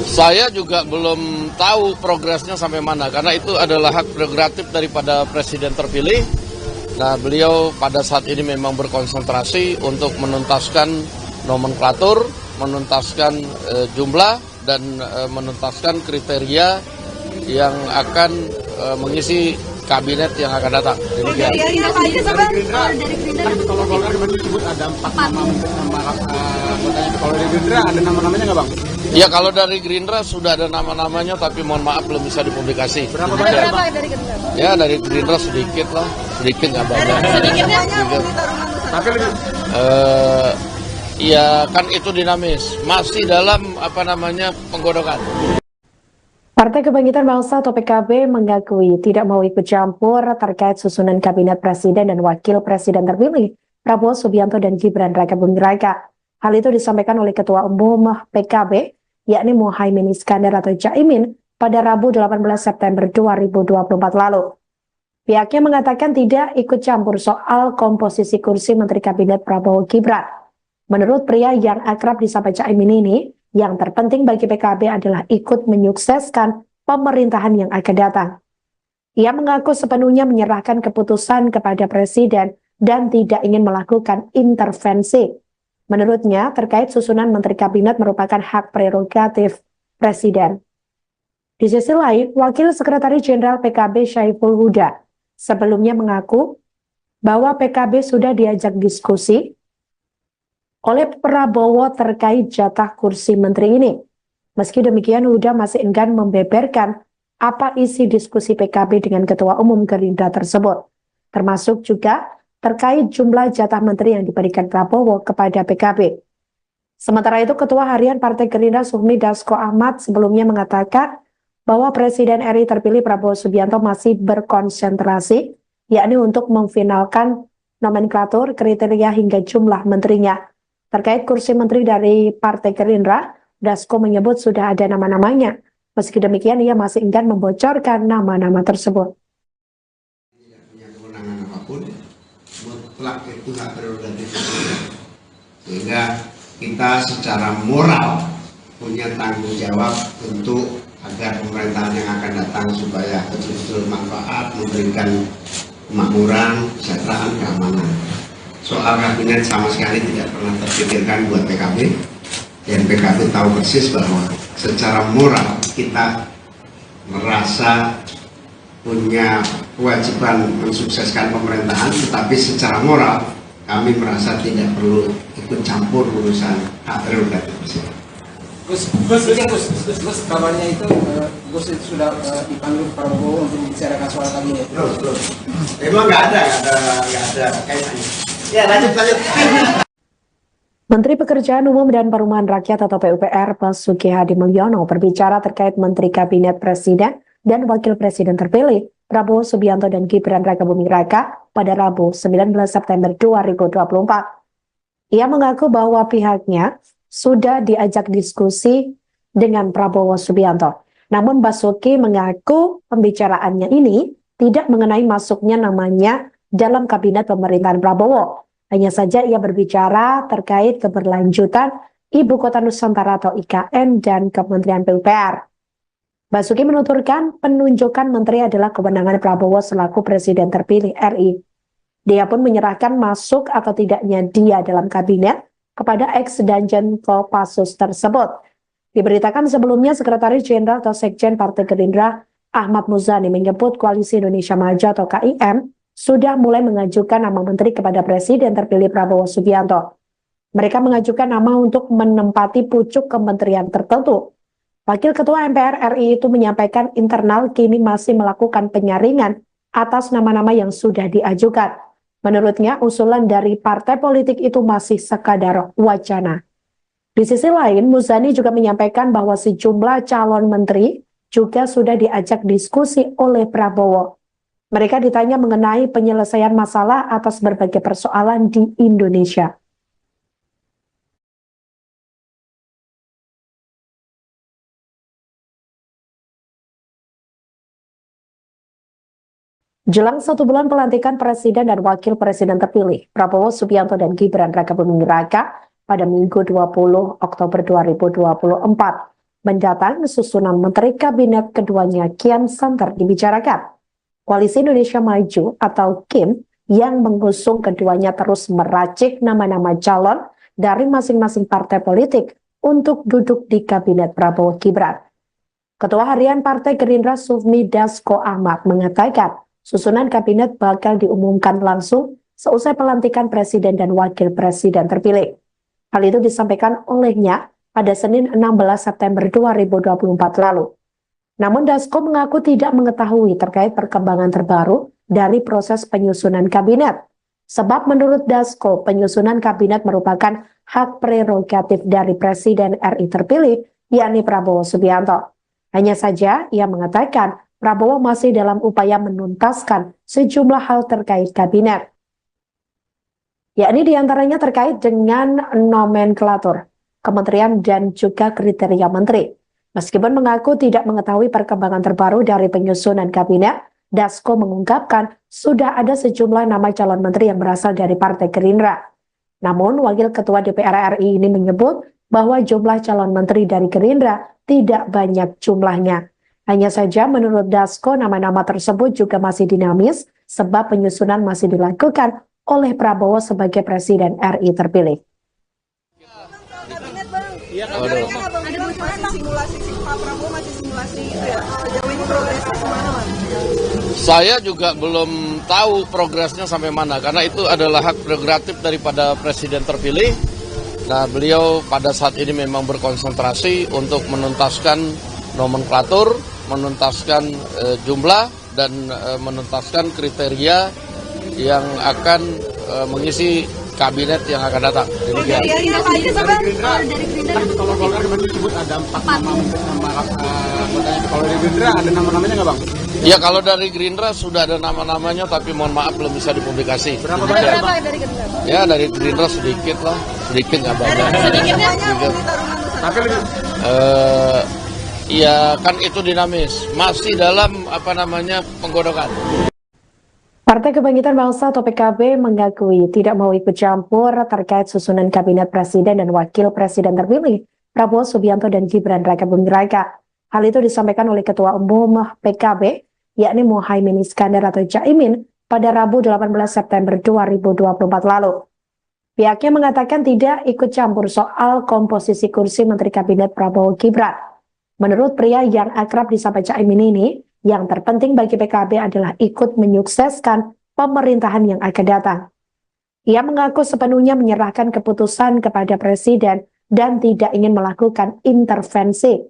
Saya juga belum tahu progresnya sampai mana karena itu adalah hak prerogatif daripada presiden terpilih. Nah, beliau pada saat ini memang berkonsentrasi untuk menuntaskan nomenklatur, menuntaskan jumlah dan menuntaskan kriteria yang akan mengisi kabinet yang akan datang. Demikian. Dari Gerindra kalau Golkar kemarin disebut ada 4 nama anggotanya. Kalau dari Gerindra ada nama-namanya nggak bang? Ya, kalau dari Gerindra sudah ada nama-namanya tapi mohon maaf belum bisa dipublikasi. Berapa Demikian. banyak bang? Dari Gerindra? Ya, dari Gerindra sedikit lah, sedikit nggak banyak. Sedikitnya mau ditaruh mana? Tapi lebih Ya kan itu dinamis, masih dalam penggodokan. Partai Kebangkitan Bangsa atau PKB mengakui tidak mau ikut campur terkait susunan kabinet presiden dan wakil presiden terpilih Prabowo Subianto dan Gibran Raka Buming Raka. Hal itu disampaikan oleh Ketua Umum PKB, yakni Muhaimin Iskandar atau Caimin, pada Rabu 18 September 2024 lalu. Pihaknya mengatakan tidak ikut campur soal komposisi kursi Menteri Kabinet Prabowo Gibran. Menurut pria yang akrab disapa Caimin ini, yang terpenting bagi PKB adalah ikut menyukseskan pemerintahan yang akan datang. Ia mengaku sepenuhnya menyerahkan keputusan kepada Presiden dan tidak ingin melakukan intervensi. Menurutnya, terkait susunan Menteri Kabinet merupakan hak prerogatif Presiden. Di sisi lain, Wakil Sekretaris Jenderal PKB Syaiful Huda sebelumnya mengaku bahwa PKB sudah diajak diskusi oleh Prabowo terkait jatah kursi menteri ini. Meski demikian, Huda masih enggan membeberkan apa isi diskusi PKB dengan Ketua Umum Gerindra tersebut, termasuk juga terkait jumlah jatah menteri yang diberikan Prabowo kepada PKB. Sementara itu, Ketua Harian Partai Gerindra Sufmi Dasko Ahmad sebelumnya mengatakan bahwa Presiden RI terpilih Prabowo Subianto masih berkonsentrasi, yakni untuk memfinalkan nomenklatur, kriteria hingga jumlah menterinya. Terkait kursi menteri dari Partai Gerindra, Dasko menyebut sudah ada nama-namanya. Meski demikian, ia masih enggan membocorkan nama-nama tersebut. Tidak punya kewenangan apapun, mutlak itu hak prerogatif presiden. Sehingga kita secara moral punya tanggung jawab untuk agar pemerintahan yang akan datang supaya betul-betul manfaat, memberikan kemakmuran, kesejahteraan, keamanan. Soal kabinet sama sekali tidak pernah terpikirkan buat PKB, dan PKB tahu persis bahwa secara moral kita merasa punya kewajiban mensukseskan pemerintahan, tetapi secara moral kami merasa tidak perlu ikut campur urusan hak prerogatif presiden. Gus, kabarnya itu Gus itu sudah dipanggil Prabowo untuk membicarakan soal kabinet. Belum. Emang nggak ada kaitannya. Ya, lanjut. Menteri Pekerjaan Umum dan Perumahan Rakyat atau PUPR Basuki Hadi Mulyono berbicara terkait Menteri Kabinet Presiden dan Wakil Presiden terpilih Prabowo Subianto dan Gibran Raka Buming Raka pada Rabu 19 September 2024. Ia mengaku bahwa pihaknya sudah diajak diskusi dengan Prabowo Subianto. Namun Basuki mengaku pembicaraannya ini tidak mengenai masuknya namanya dalam kabinet pemerintahan Prabowo. Hanya saja ia berbicara terkait keberlanjutan Ibu Kota Nusantara atau IKN dan Kementerian PUPR. Basuki menuturkan penunjukan menteri adalah kewenangan Prabowo selaku Presiden terpilih RI. Dia pun menyerahkan masuk atau tidaknya dia dalam kabinet kepada ex-Danjen Kopassus tersebut. Diberitakan sebelumnya Sekretaris Jenderal atau Sekjen Partai Gerindra Ahmad Muzani menyebut Koalisi Indonesia Maju atau KIM sudah mulai mengajukan nama menteri kepada Presiden terpilih Prabowo Subianto. Mereka mengajukan nama untuk menempati pucuk kementerian tertentu. Wakil Ketua MPR RI itu menyampaikan internal kini masih melakukan penyaringan atas nama-nama yang sudah diajukan. Menurutnya, usulan dari partai politik itu masih sekadar wacana. Di sisi lain, Muzani juga menyampaikan bahwa sejumlah calon menteri juga sudah diajak diskusi oleh Prabowo. Mereka ditanya mengenai penyelesaian masalah atas berbagai persoalan di Indonesia. Jelang 1 bulan pelantikan Presiden dan Wakil Presiden terpilih, Prabowo Subianto dan Gibran Rakabuming Raka pada Minggu 20 Oktober 2024 mendatang susunan Menteri Kabinet keduanya kian santer dibicarakan. Koalisi Indonesia Maju atau KIM yang mengusung keduanya terus meracik nama-nama calon dari masing-masing partai politik untuk duduk di Kabinet Prabowo Gibran. Ketua Harian Partai Gerindra Sufmi Dasko Ahmad mengatakan susunan kabinet bakal diumumkan langsung seusai pelantikan Presiden dan Wakil Presiden terpilih. Hal itu disampaikan olehnya pada Senin 16 September 2024 lalu. Namun Dasko mengaku tidak mengetahui terkait perkembangan terbaru dari proses penyusunan kabinet. Sebab menurut Dasko, penyusunan kabinet merupakan hak prerogatif dari Presiden RI terpilih, yakni Prabowo Subianto. Hanya saja ia mengatakan Prabowo masih dalam upaya menuntaskan sejumlah hal terkait kabinet. Yakni diantaranya terkait dengan nomenklatur, kementerian dan juga kriteria menteri. Meskipun mengaku tidak mengetahui perkembangan terbaru dari penyusunan kabinet, Dasko mengungkapkan sudah ada sejumlah nama calon menteri yang berasal dari Partai Gerindra. Namun, Wakil Ketua DPR RI ini menyebut bahwa jumlah calon menteri dari Gerindra tidak banyak jumlahnya. Hanya saja menurut Dasko nama-nama tersebut juga masih dinamis sebab penyusunan masih dilakukan oleh Prabowo sebagai Presiden RI terpilih. Simulasi Pak Prabowo masih simulasi itu ya. Sejauh ini progresnya gimana, Mas? Saya juga belum tahu progresnya sampai mana karena itu adalah hak prerogatif daripada Presiden terpilih. Nah, beliau pada saat ini memang berkonsentrasi untuk menuntaskan nomenklatur, menuntaskan jumlah dan menuntaskan kriteria yang akan mengisi kabinet yang akan datang. Demikian. Dari Gerindra, kalau Golkar kemarin disebut ada 4 nama anggotanya. Kalau dari Gerindra ada nama-namanya nggak, Bang? Ya, kalau dari Gerindra sudah ada nama-namanya, tapi mohon maaf belum bisa dipublikasi. Berapa banyak, Bang? Dari Gerindra? Ya, dari Gerindra sedikit lah, sedikit nggak banyak. Sedikitnya Ya kan itu dinamis, masih dalam penggodokan. Partai Kebangkitan Bangsa atau PKB mengakui tidak mau ikut campur terkait susunan kabinet presiden dan wakil presiden terpilih Prabowo Subianto dan Gibran Rakabuming Raka. Hal itu disampaikan oleh Ketua Umum PKB, yakni Muhaimin Iskandar atau Caimin pada Rabu 18 September 2024 lalu. Pihaknya mengatakan tidak ikut campur soal komposisi kursi Menteri Kabinet Prabowo Gibran. Menurut pria yang akrab disapa Caimin ini, yang terpenting bagi PKB adalah ikut menyukseskan pemerintahan yang akan datang. Ia mengaku sepenuhnya menyerahkan keputusan kepada Presiden dan tidak ingin melakukan intervensi.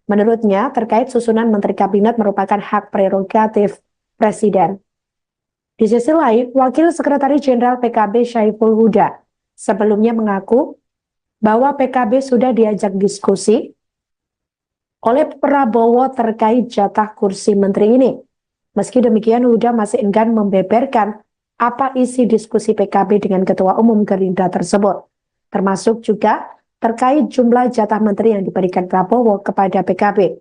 Menurutnya, terkait susunan Menteri Kabinet merupakan hak prerogatif Presiden. Di sisi lain, Wakil Sekretaris Jenderal PKB Syaiful Huda sebelumnya mengaku bahwa PKB sudah diajak diskusi oleh Prabowo terkait jatah kursi menteri ini. Meski demikian, Huda masih enggan membeberkan apa isi diskusi PKB dengan Ketua Umum Gerindra tersebut, termasuk juga terkait jumlah jatah menteri yang diberikan Prabowo kepada PKB.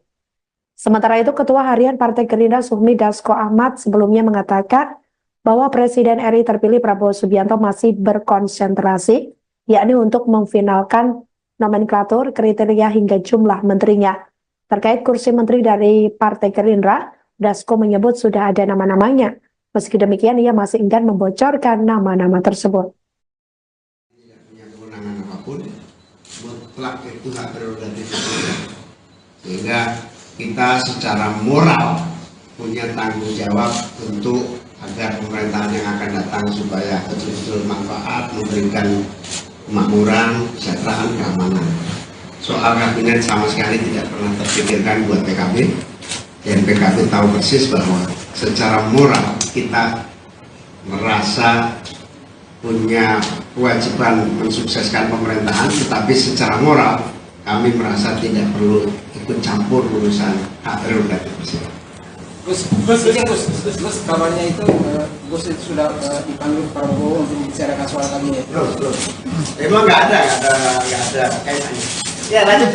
Sementara itu, Ketua Harian Partai Gerindra Sufmi Dasko Ahmad sebelumnya mengatakan bahwa Presiden RI terpilih Prabowo Subianto masih berkonsentrasi, yakni untuk memfinalkan nomenklatur, kriteria hingga jumlah menterinya. Terkait kursi menteri dari Partai Gerindra, Dasko menyebut sudah ada nama-namanya. Meski demikian, ia masih enggan membocorkan nama-nama tersebut. Tidak punya kewenangan apapun, mutlak itu hak prerogatif presiden. Sehingga kita secara moral punya tanggung jawab untuk agar pemerintahan yang akan datang supaya betul-betul manfaat, memberikan kemakmuran, kesejahteraan, keamanan. Soal kabinet sama sekali tidak pernah terpikirkan buat PKB, dan PKB tahu persis bahwa secara moral kita merasa punya kewajiban mensukseskan pemerintahan, tetapi secara moral kami merasa tidak perlu ikut campur urusan hak prerogatif presiden. Gus, kabarnya itu Gus itu sudah dipanggil Prabowo untuk membicarakan soal kabinet. Belum. Emang nggak ada kaitannya. Ya lanjut.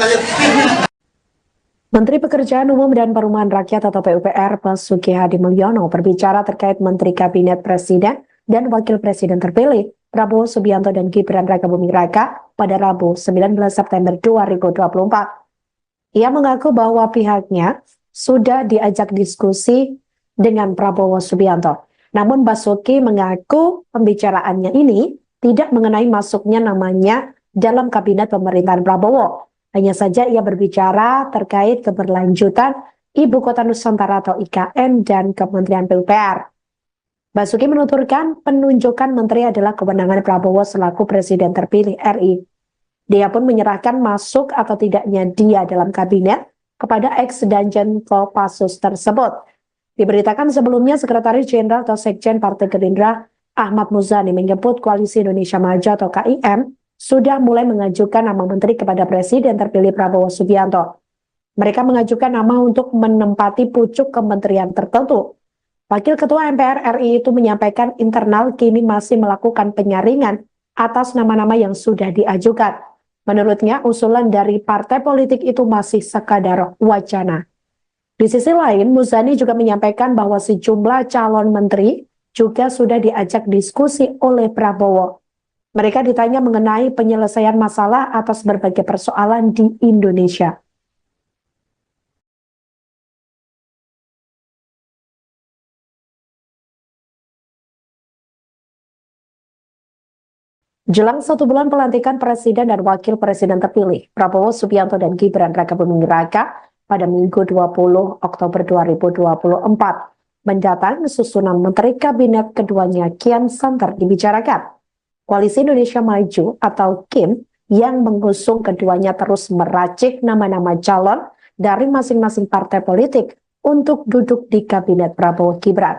Menteri Pekerjaan Umum dan Perumahan Rakyat atau PUPR Basuki Hadi Mulyono berbicara terkait Menteri Kabinet Presiden dan Wakil Presiden terpilih Prabowo Subianto dan Gibran Rakabuming Raka pada Rabu 19 September 2024. Ia mengaku bahwa pihaknya sudah diajak diskusi dengan Prabowo Subianto. Namun Basuki mengaku pembicaraannya ini tidak mengenai masuknya namanya dalam kabinet pemerintahan Prabowo. Hanya saja ia berbicara terkait keberlanjutan Ibu Kota Nusantara atau IKN dan Kementerian PUPR. Basuki menuturkan penunjukan menteri adalah kewenangan Prabowo selaku Presiden terpilih RI. Dia pun menyerahkan masuk atau tidaknya dia dalam kabinet kepada ex-Danjen Kopassus tersebut. Diberitakan sebelumnya Sekretaris Jenderal atau Sekjen Partai Gerindra Ahmad Muzani menyebut Koalisi Indonesia Maju atau KIM sudah mulai mengajukan nama menteri kepada Presiden terpilih Prabowo Subianto. Mereka mengajukan nama untuk menempati pucuk kementerian tertentu. Wakil Ketua MPR RI itu menyampaikan internal kini masih melakukan penyaringan atas nama-nama yang sudah diajukan. Menurutnya, usulan dari partai politik itu masih sekadar wacana. Di sisi lain, Muzani juga menyampaikan bahwa sejumlah calon menteri juga sudah diajak diskusi oleh Prabowo. Mereka ditanya mengenai penyelesaian masalah atas berbagai persoalan di Indonesia. Jelang 1 bulan pelantikan Presiden dan Wakil Presiden terpilih, Prabowo Subianto dan Gibran Rakabuming Raka pada Minggu 20 Oktober 2024 mendatang susunan Menteri Kabinet keduanya kian santer dibicarakan. Koalisi Indonesia Maju atau KIM yang mengusung keduanya terus meracik nama-nama calon dari masing-masing partai politik untuk duduk di Kabinet Prabowo Gibran.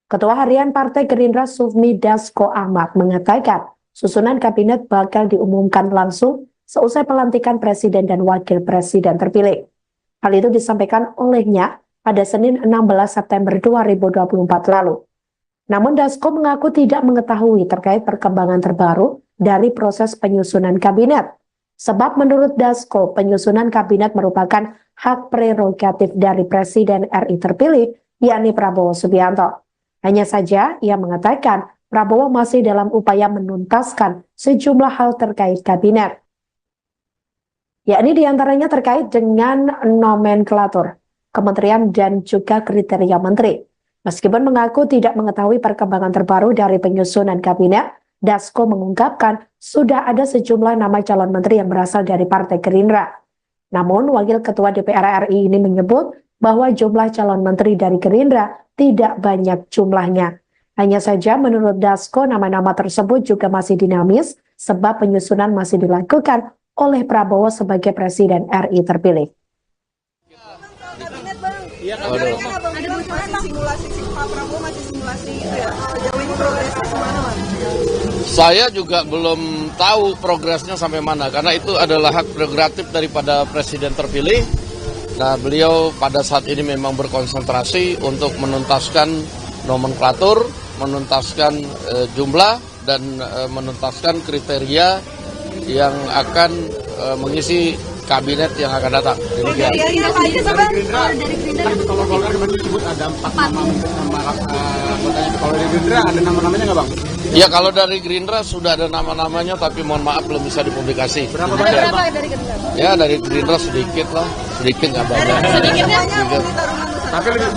Ketua Harian Partai Gerindra Sufmi Dasko Ahmad mengatakan, susunan kabinet bakal diumumkan langsung seusai pelantikan Presiden dan Wakil Presiden terpilih. Hal itu disampaikan olehnya pada Senin 16 September 2024 lalu. Namun Dasko mengaku tidak mengetahui terkait perkembangan terbaru dari proses penyusunan kabinet. Sebab menurut Dasko, penyusunan kabinet merupakan hak prerogatif dari Presiden RI terpilih, yakni Prabowo Subianto. Hanya saja ia mengatakan Prabowo masih dalam upaya menuntaskan sejumlah hal terkait kabinet. Yakni diantaranya terkait dengan nomenklatur, kementerian dan juga kriteria menteri. Meskipun mengaku tidak mengetahui perkembangan terbaru dari penyusunan kabinet, Dasko mengungkapkan sudah ada sejumlah nama calon menteri yang berasal dari Partai Gerindra. Namun, Wakil Ketua DPR RI ini menyebut bahwa jumlah calon menteri dari Gerindra tidak banyak jumlahnya. Hanya saja menurut Dasko, nama-nama tersebut juga masih dinamis sebab penyusunan masih dilakukan oleh Prabowo sebagai Presiden RI terpilih. Kabinet bang, simulasi Pak Prabowo masih simulasi itu ya. Sejauh ini progresnya kemana bang? Saya juga belum tahu progresnya sampai mana karena itu adalah hak prerogatif daripada Presiden terpilih. Nah, beliau pada saat ini memang berkonsentrasi untuk menuntaskan nomenklatur, menuntaskan jumlah dan menuntaskan kriteria yang akan mengisi kabinet yang akan datang. Demikian. Dari Gerindra Pak aja Bang. Dari Gerindra Kan kalau Golkar kemarin disebut ada 4 nama anggotanya. Kalau dari Gerindra ada nama-namanya nggak bang? Ya kalau dari Gerindra sudah ada nama-namanya, tapi mohon maaf belum bisa dipublikasi. Berapa Demikian. banyak bang? dari Gerindra? Ya dari Gerindra sedikit lah, sedikit nggak banyak. Sedikitnya Sedikit. Tapi lebih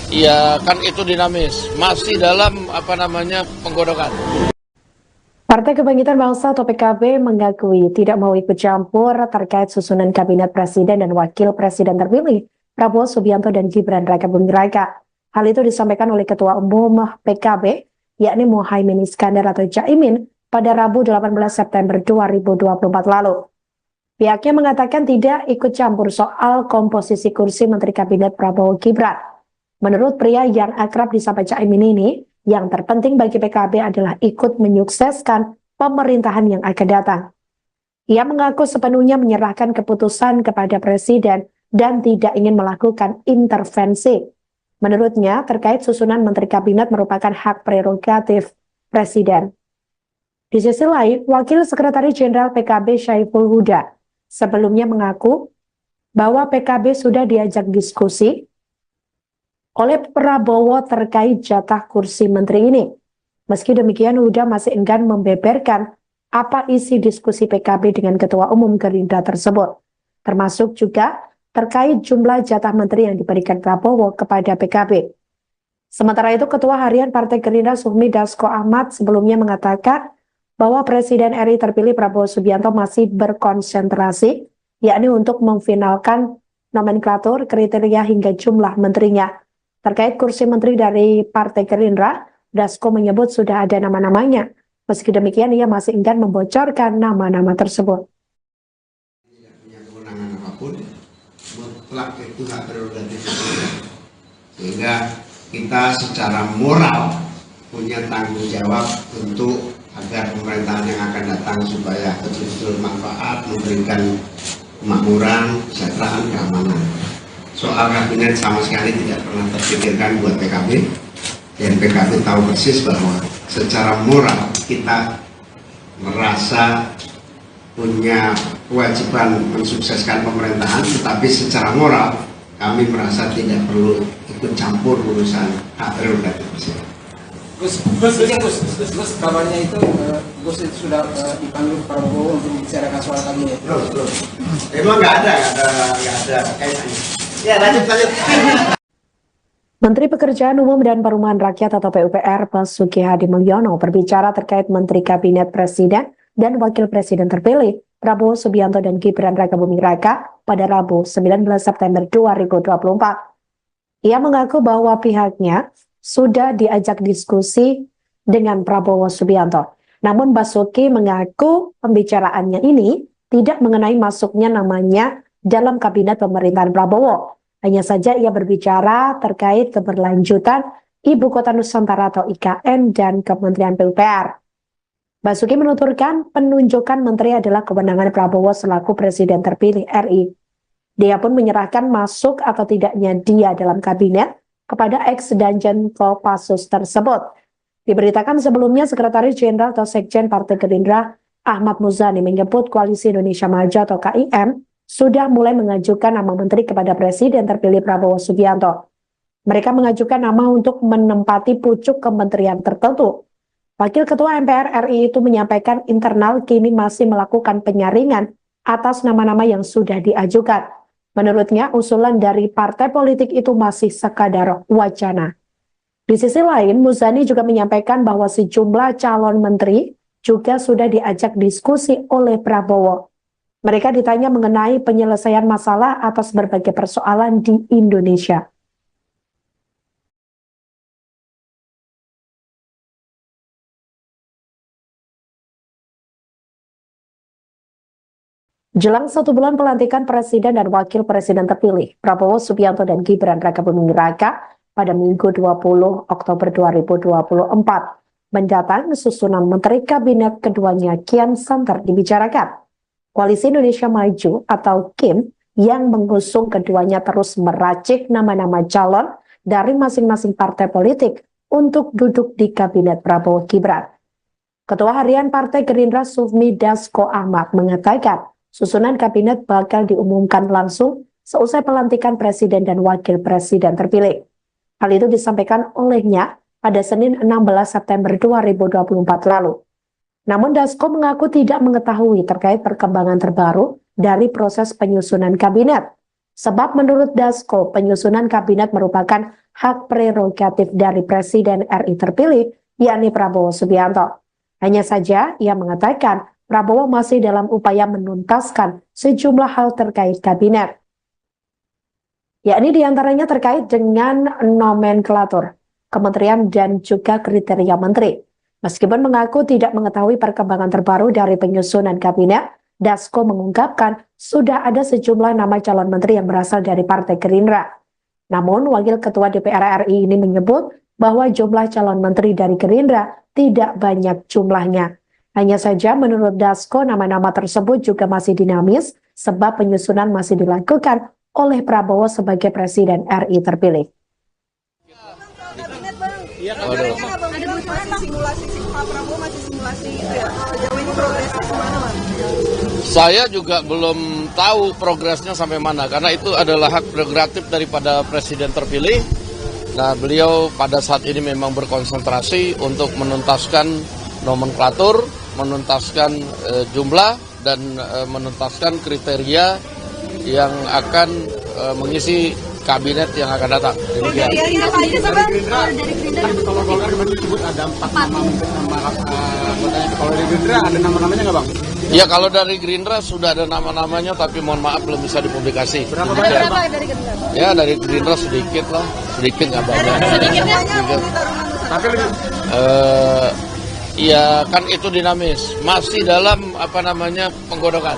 Ya kan itu dinamis, masih dalam penggodokan. Partai Kebangkitan Bangsa atau PKB mengakui tidak mau ikut campur terkait susunan kabinet presiden dan wakil presiden terpilih Prabowo Subianto dan Gibran Rakabuming Raka. Hal itu disampaikan oleh Ketua Umum PKB, yakni Muhaimin Iskandar atau Caimin, pada Rabu 18 September 2024 lalu. Pihaknya mengatakan tidak ikut campur soal komposisi kursi Menteri Kabinet Prabowo Gibran. Menurut pria yang akrab disapa Caimin ini, yang terpenting bagi PKB adalah ikut menyukseskan pemerintahan yang akan datang. Ia mengaku sepenuhnya menyerahkan keputusan kepada Presiden dan tidak ingin melakukan intervensi. Menurutnya, terkait susunan Menteri Kabinet merupakan hak prerogatif Presiden. Di sisi lain, Wakil Sekretaris Jenderal PKB Syaiful Huda sebelumnya mengaku bahwa PKB sudah diajak diskusi oleh Prabowo terkait jatah kursi menteri ini. Meski demikian, Huda masih enggan membeberkan apa isi diskusi PKB dengan Ketua Umum Gerindra tersebut, termasuk juga terkait jumlah jatah menteri yang diberikan Prabowo kepada PKB. Sementara itu, Ketua Harian Partai Gerindra Sufmi Dasko Ahmad sebelumnya mengatakan bahwa Presiden RI terpilih Prabowo Subianto masih berkonsentrasi, yakni untuk memfinalkan nomenklatur, kriteria hingga jumlah menterinya. Terkait kursi menteri dari Partai Gerindra, Dasko menyebut sudah ada nama-namanya. Meski demikian, ia masih enggan membocorkan nama-nama tersebut. Tidak punya kewenangan apapun, mutlak itu hak prerogatif presiden. Sehingga kita secara moral punya tanggung jawab untuk agar pemerintahan yang akan datang supaya betul-betul manfaat, memberikan kemakmuran, kesejahteraan, keamanan. Soal kabinet sama sekali tidak pernah terpikirkan buat PKB, dan PKB tahu persis bahwa secara moral kita merasa punya kewajiban mensukseskan pemerintahan, tetapi secara moral kami merasa tidak perlu ikut campur urusan hak prerogatif presiden. Gus, kabarnya itu Gus itu sudah dipanggil Prabowo untuk membicarakan soal kabinet. Belum. Emang nggak ada kaitannya. Ya, lanjut. Menteri Pekerjaan Umum dan Perumahan Rakyat atau PUPR Basuki Hadi Mulyono berbicara terkait Menteri Kabinet Presiden dan Wakil Presiden terpilih Prabowo Subianto dan Gibran Rakabuming Raka pada Rabu 19 September 2024. Ia mengaku bahwa pihaknya sudah diajak diskusi dengan Prabowo Subianto. Namun Basuki mengaku pembicaraannya ini tidak mengenai masuknya namanya dalam kabinet pemerintahan Prabowo. Hanya saja ia berbicara terkait keberlanjutan Ibu Kota Nusantara atau IKN dan Kementerian PUPR. Basuki menuturkan penunjukan menteri adalah kewenangan Prabowo selaku Presiden terpilih RI. Dia pun menyerahkan masuk atau tidaknya dia dalam kabinet kepada ex-Danjen Kopassus tersebut. Diberitakan sebelumnya Sekretaris Jenderal atau Sekjen Partai Gerindra Ahmad Muzani menyebut Koalisi Indonesia Maju atau KIM sudah mulai mengajukan nama menteri kepada Presiden terpilih Prabowo Subianto. Mereka mengajukan nama untuk menempati pucuk kementerian tertentu. Wakil Ketua MPR RI itu menyampaikan internal kini masih melakukan penyaringan atas nama-nama yang sudah diajukan. Menurutnya, usulan dari partai politik itu masih sekadar wacana. Di sisi lain, Muzani juga menyampaikan bahwa sejumlah calon menteri juga sudah diajak diskusi oleh Prabowo. Mereka ditanya mengenai penyelesaian masalah atas berbagai persoalan di Indonesia. Jelang 1 bulan pelantikan Presiden dan Wakil Presiden terpilih, Prabowo Subianto dan Gibran Rakabuming Raka pada Minggu 20 Oktober 2024 mendatang susunan Menteri Kabinet keduanya kian santer dibicarakan. Koalisi Indonesia Maju atau KIM yang mengusung keduanya terus meracik nama-nama calon dari masing-masing partai politik untuk duduk di Kabinet Prabowo Gibran. Ketua Harian Partai Gerindra Sufmi Dasko Ahmad mengatakan, susunan kabinet bakal diumumkan langsung seusai pelantikan presiden dan wakil presiden terpilih. Hal itu disampaikan olehnya pada Senin 16 September 2024 lalu. Namun Dasko mengaku tidak mengetahui terkait perkembangan terbaru dari proses penyusunan kabinet. Sebab menurut Dasko, penyusunan kabinet merupakan hak prerogatif dari Presiden RI terpilih, yakni Prabowo Subianto. Hanya saja ia mengatakan Prabowo masih dalam upaya menuntaskan sejumlah hal terkait kabinet. Yakni diantaranya terkait dengan nomenklatur, kementerian dan juga kriteria menteri. Meskipun mengaku tidak mengetahui perkembangan terbaru dari penyusunan kabinet, Dasko mengungkapkan sudah ada sejumlah nama calon menteri yang berasal dari Partai Gerindra. Namun, Wakil Ketua DPR RI ini menyebut bahwa jumlah calon menteri dari Gerindra tidak banyak jumlahnya. Hanya saja menurut Dasko, nama-nama tersebut juga masih dinamis sebab penyusunan masih dilakukan oleh Prabowo sebagai Presiden RI terpilih. Masih simulasi Pak Prabowo masih simulasi itu ya. Jauh ini progresnya gimana, Bang? Saya juga belum tahu progresnya sampai mana, karena itu adalah hak prerogatif daripada presiden terpilih. Nah, beliau pada saat ini memang berkonsentrasi untuk menuntaskan nomenklatur, menuntaskan jumlah, dan menuntaskan kriteria yang akan mengisi kabinet yang akan datang. Demikian. Kalau Golkar kemarin disebut ada 4 nama anggotanya. Kalau dari Gerindra ada nama-namanya nggak, Bang? Ya, kalau dari Gerindra sudah ada nama-namanya, tapi mohon maaf belum bisa dipublikasi. Berapa banyak, Bang? Dari Gerindra? Ya, dari Gerindra sedikit lah, sedikit nggak banyak. Sedikitnya Tapi lebih Ya kan itu dinamis, masih dalam penggodokan.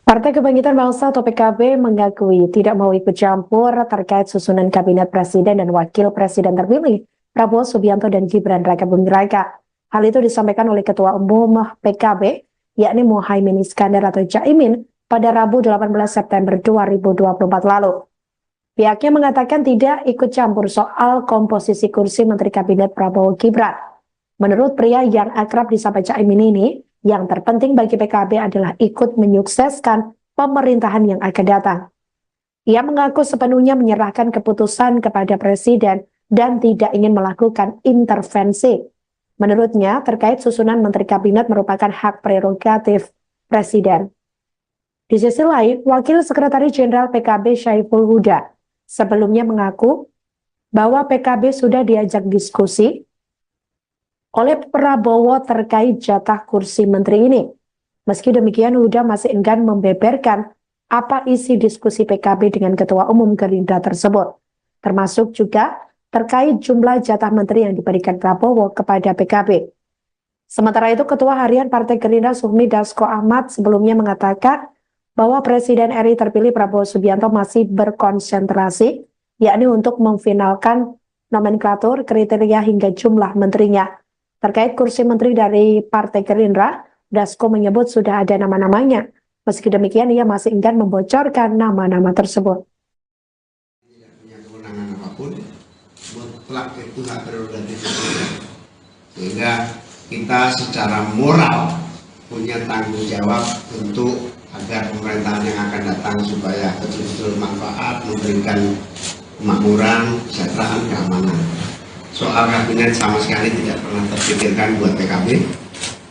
Partai Kebangkitan Bangsa atau PKB mengakui tidak mau ikut campur terkait susunan kabinet presiden dan wakil presiden terpilih Prabowo Subianto dan Gibran Rakabuming Raka. Hal itu disampaikan oleh Ketua Umum PKB, yakni Muhaimin Iskandar atau Caimin, pada Rabu 18 September 2024 lalu. Pihaknya mengatakan tidak ikut campur soal komposisi kursi Menteri Kabinet Prabowo Gibran. Menurut pria yang akrab disapa Caimin ini, yang terpenting bagi PKB adalah ikut menyukseskan pemerintahan yang akan datang. Ia mengaku sepenuhnya menyerahkan keputusan kepada Presiden dan tidak ingin melakukan intervensi. Menurutnya, terkait susunan Menteri Kabinet merupakan hak prerogatif Presiden. Di sisi lain, Wakil Sekretaris Jenderal PKB Syaiful Huda sebelumnya mengaku bahwa PKB sudah diajak diskusi oleh Prabowo terkait jatah kursi menteri ini. Meski demikian, Huda masih enggan membeberkan apa isi diskusi PKB dengan Ketua Umum Gerindra tersebut, termasuk juga terkait jumlah jatah menteri yang diberikan Prabowo kepada PKB. Sementara itu, Ketua Harian Partai Gerindra Sufmi Dasko Ahmad sebelumnya mengatakan bahwa Presiden RI terpilih Prabowo Subianto masih berkonsentrasi, yakni untuk memfinalkan nomenklatur, kriteria hingga jumlah menterinya. Terkait kursi menteri dari Partai Gerindra, Dasko menyebut sudah ada nama-namanya. Meski demikian, ia masih enggan membocorkan nama-nama tersebut. Tidak punya kewenangan apapun, mutlak itu hak prerogatif. Sehingga kita secara moral punya tanggung jawab untuk agar pemerintahan yang akan datang supaya betul-betul manfaat, memberikan kemakmuran, kesejahteraan, keamanan. Soal kabinet sama sekali tidak pernah terpikirkan buat PKB,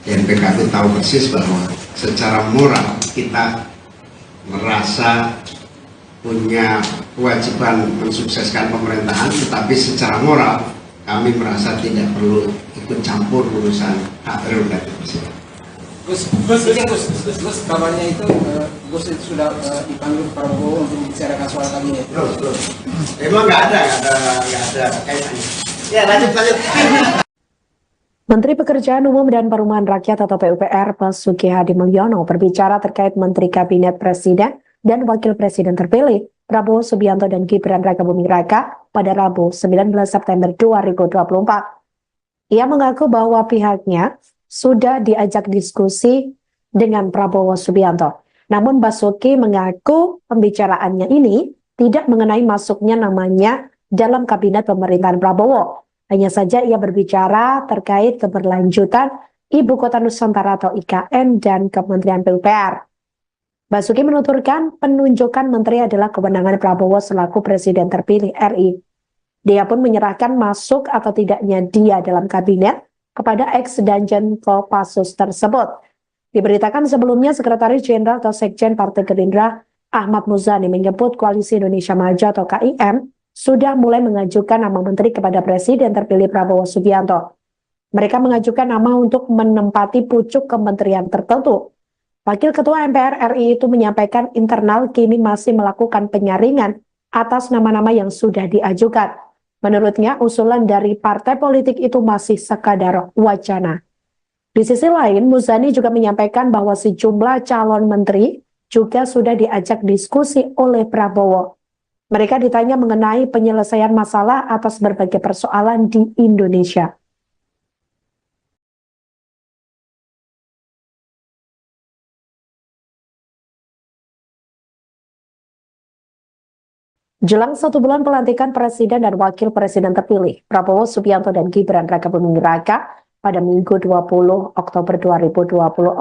dan PKB tahu persis bahwa secara moral kita merasa punya kewajiban mensukseskan pemerintahan, tetapi secara moral kami merasa tidak perlu ikut campur urusan hak prerogatif presiden. Gus, kabarnya itu Gus itu sudah dipanggil Prabowo untuk membicarakan soal kabinet. Belum. Emang nggak ada kaitannya. Ya, lanjut. Menteri Pekerjaan Umum dan Perumahan Rakyat atau PUPR Basuki Hadi Mulyono berbicara terkait Menteri Kabinet Presiden dan Wakil Presiden terpilih Prabowo Subianto dan Gibran Rakabuming Raka pada Rabu 19 September 2024. Ia mengaku bahwa pihaknya sudah diajak diskusi dengan Prabowo Subianto. Namun Basuki mengaku pembicaraannya ini tidak mengenai masuknya namanya dalam kabinet pemerintahan Prabowo. Hanya saja ia berbicara terkait keberlanjutan Ibu Kota Nusantara atau IKN dan Kementerian PUPR. Basuki menuturkan penunjukan menteri adalah kewenangan Prabowo selaku presiden terpilih RI. Dia pun menyerahkan masuk atau tidaknya dia dalam kabinet kepada ex-Danjen Kopassus tersebut. Diberitakan sebelumnya Sekretaris Jenderal atau Sekjen Partai Gerindra Ahmad Muzani menyebut Koalisi Indonesia Maju atau KIM sudah mulai mengajukan nama menteri kepada Presiden terpilih Prabowo Subianto. Mereka mengajukan nama untuk menempati pucuk kementerian tertentu. Wakil Ketua MPR RI itu menyampaikan internal kini masih melakukan penyaringan atas nama-nama yang sudah diajukan. Menurutnya, usulan dari partai politik itu masih sekadar wacana. Di sisi lain, Muzani juga menyampaikan bahwa sejumlah calon menteri juga sudah diajak diskusi oleh Prabowo. Mereka ditanya mengenai penyelesaian masalah atas berbagai persoalan di Indonesia. Jelang 1 bulan pelantikan Presiden dan Wakil Presiden terpilih, Prabowo Subianto dan Gibran Rakabuming Raka pada Minggu 20 Oktober 2024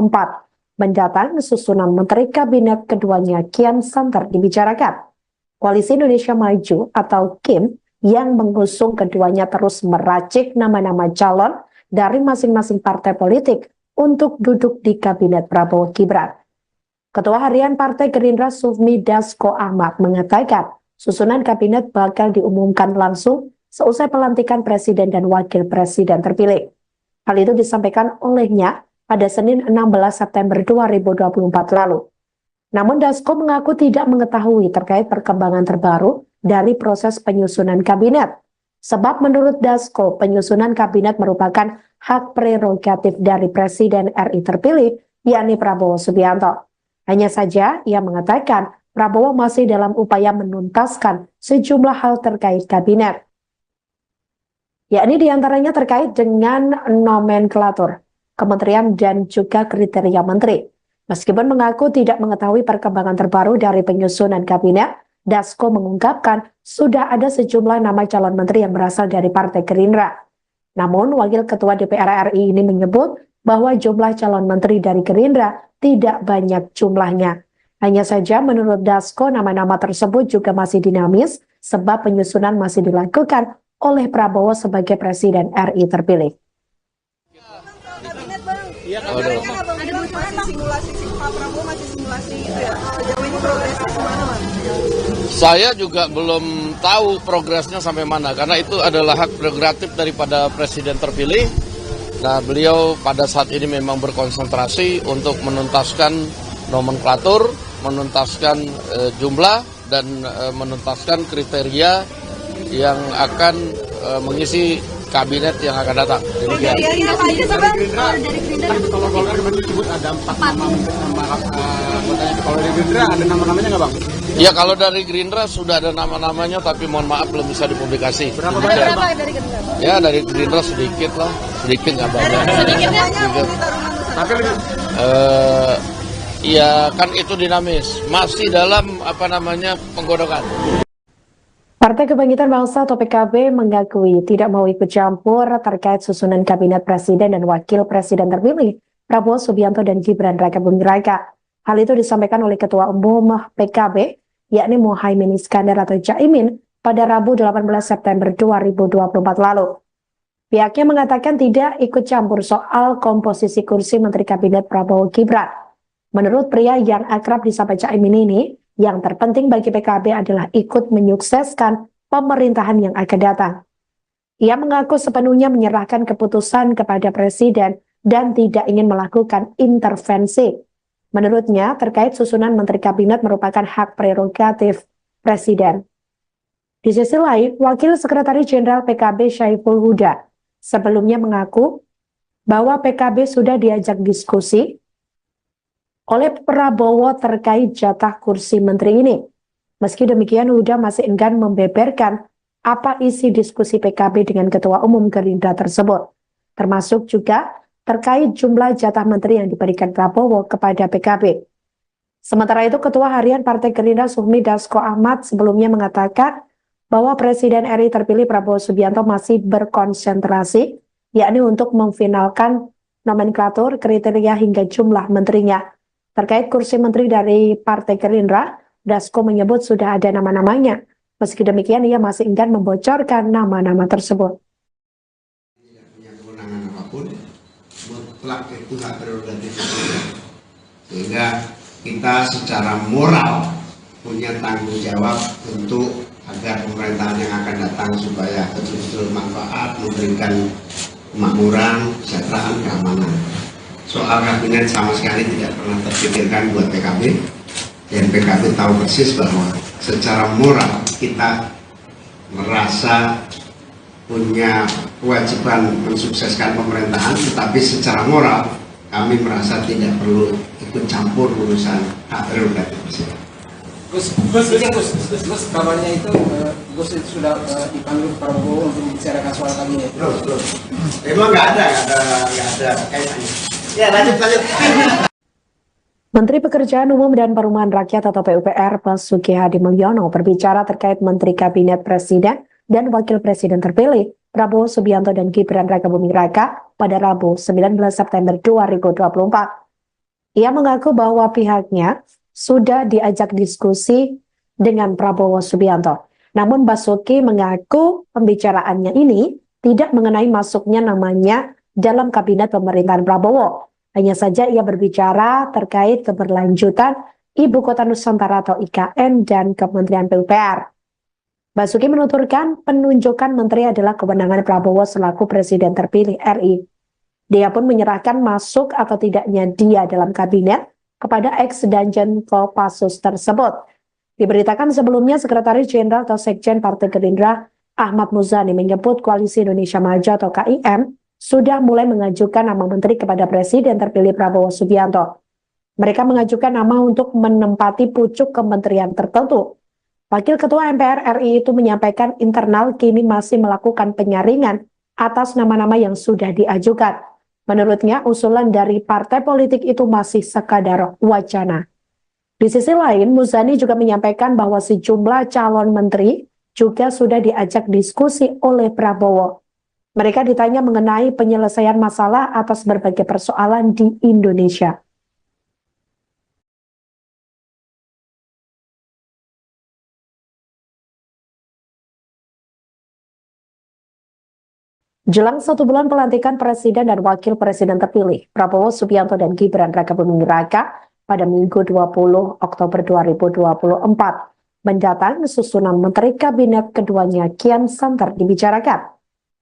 mendatang susunan Menteri Kabinet keduanya kian santer dibicarakan. Koalisi Indonesia Maju atau KIM yang mengusung keduanya terus meracik nama-nama calon dari masing-masing partai politik untuk duduk di Kabinet Prabowo Gibran. Ketua Harian Partai Gerindra Sufmi Dasko Ahmad mengatakan susunan kabinet bakal diumumkan langsung seusai pelantikan Presiden dan Wakil Presiden terpilih. Hal itu disampaikan olehnya pada Senin 16 September 2024 lalu. Namun Dasko mengaku tidak mengetahui terkait perkembangan terbaru dari proses penyusunan kabinet. Sebab menurut Dasko, penyusunan kabinet merupakan hak prerogatif dari Presiden RI terpilih, yakni Prabowo Subianto. Hanya saja ia mengatakan Prabowo masih dalam upaya menuntaskan sejumlah hal terkait kabinet. Yakni diantaranya terkait dengan nomenklatur, kementerian dan juga kriteria menteri. Meskipun mengaku tidak mengetahui perkembangan terbaru dari penyusunan kabinet, Dasko mengungkapkan sudah ada sejumlah nama calon menteri yang berasal dari Partai Gerindra. Namun, Wakil Ketua DPR RI ini menyebut bahwa jumlah calon menteri dari Gerindra tidak banyak jumlahnya. Hanya saja menurut Dasko nama-nama tersebut juga masih dinamis sebab penyusunan masih dilakukan oleh Prabowo sebagai Presiden RI terpilih. Kabinet bang, ada masih simulasi Pak Prabowo masih simulasi itu ya. Sejauh ini progresnya gimana bang? Saya juga belum tahu progresnya sampai mana karena itu adalah hak prerogatif daripada Presiden terpilih. Nah, beliau pada saat ini memang berkonsentrasi untuk menuntaskan nomenklatur, menuntaskan jumlah dan menuntaskan kriteria yang akan mengisi kabinet yang akan datang. Demikian. Dari Gerindra, kalau Golkar kemarin disebut ada 4 nama anggotanya. Kalau dari Gerindra ada nama-namanya nggak bang? Ya kalau dari Gerindra sudah ada nama-namanya tapi mohon maaf belum bisa dipublikasi. Berapa banyak Berapa bang? dari Gerindra? Ya dari Gerindra sedikit lah, sedikit nggak banyak. Sedikitnya Sedikit. Tapi lebih Ya kan itu dinamis, masih dalam penggodokan. Partai Kebangkitan Bangsa atau PKB mengakui tidak mau ikut campur terkait susunan kabinet presiden dan wakil presiden terpilih Prabowo Subianto dan Gibran Rakabuming Raka. Hal itu disampaikan oleh Ketua Umum PKB, yakni Muhaimin Iskandar atau Caimin pada Rabu 18 September 2024 lalu. Pihaknya mengatakan tidak ikut campur soal komposisi kursi Menteri Kabinet Prabowo Gibran. Menurut pria yang akrab disapa Caimin ini, yang terpenting bagi PKB adalah ikut menyukseskan pemerintahan yang akan datang. Ia mengaku sepenuhnya menyerahkan keputusan kepada Presiden dan tidak ingin melakukan intervensi. Menurutnya, terkait susunan Menteri Kabinet merupakan hak prerogatif Presiden. Di sisi lain, Wakil Sekretaris Jenderal PKB Syaiful Huda sebelumnya mengaku bahwa PKB sudah diajak diskusi oleh Prabowo terkait jatah kursi menteri ini. Meski demikian, Huda masih enggan membeberkan apa isi diskusi PKB dengan Ketua Umum Gerindra tersebut, termasuk juga terkait jumlah jatah menteri yang diberikan Prabowo kepada PKB. Sementara itu, Ketua Harian Partai Gerindra Sufmi Dasko Ahmad sebelumnya mengatakan bahwa Presiden RI terpilih Prabowo Subianto masih berkonsentrasi, yakni untuk memfinalkan nomenklatur, kriteria hingga jumlah menterinya. Terkait kursi menteri dari Partai Gerindra, Dasko menyebut sudah ada nama-namanya. Meski demikian, ia masih enggan membocorkan nama-nama tersebut. Tidak punya kewenangan apapun, mutlak itu hak prerogatif presiden. Sehingga kita secara moral punya tanggung jawab untuk agar pemerintahan yang akan datang supaya betul-betul manfaat, memberikan kemakmuran, kesejahteraan, keamanan. Soal kabinet sama sekali tidak pernah terpikirkan buat PKB, dan PKB tahu persis bahwa secara moral kita merasa punya kewajiban mensukseskan pemerintahan, tetapi secara moral kami merasa tidak perlu ikut campur urusan hak prerogatif presiden. Gus, kabarnya itu Gus itu sudah dipanggil Prabowo untuk membicarakan soal kabinet. Belum. Emang nggak ada kaitannya. Ya lanjut. Menteri Pekerjaan Umum dan Perumahan Rakyat atau PUPR Basuki Hadi Mulyono berbicara terkait Menteri Kabinet Presiden dan Wakil Presiden terpilih Prabowo Subianto dan Gibran Rakabuming Raka pada Rabu 19 September 2024. Ia mengaku bahwa pihaknya sudah diajak diskusi dengan Prabowo Subianto. Namun Basuki mengaku pembicaraannya ini tidak mengenai masuknya namanya dalam kabinet pemerintahan Prabowo. Hanya saja ia berbicara terkait keberlanjutan Ibu Kota Nusantara atau IKN dan Kementerian PUPR. Basuki menuturkan penunjukan menteri adalah kewenangan Prabowo selaku Presiden terpilih RI. Dia pun menyerahkan masuk atau tidaknya dia dalam kabinet kepada ex-Danjen Kopassus tersebut. Diberitakan sebelumnya Sekretaris Jenderal atau Sekjen Partai Gerindra Ahmad Muzani menyebut Koalisi Indonesia Maju atau KIM sudah mulai mengajukan nama menteri kepada Presiden terpilih Prabowo Subianto. Mereka mengajukan nama untuk menempati pucuk kementerian tertentu. Wakil Ketua MPR RI itu menyampaikan internal kini masih melakukan penyaringan atas nama-nama yang sudah diajukan. Menurutnya, usulan dari partai politik itu masih sekadar wacana. Di sisi lain, Muzani juga menyampaikan bahwa sejumlah calon menteri juga sudah diajak diskusi oleh Prabowo. Mereka ditanya mengenai penyelesaian masalah atas berbagai persoalan di Indonesia. Jelang 1 bulan pelantikan Presiden dan Wakil Presiden terpilih, Prabowo Subianto dan Gibran Rakabuming Raka pada Minggu 20 Oktober 2024 mendatang susunan Menteri Kabinet keduanya kian santer dibicarakan.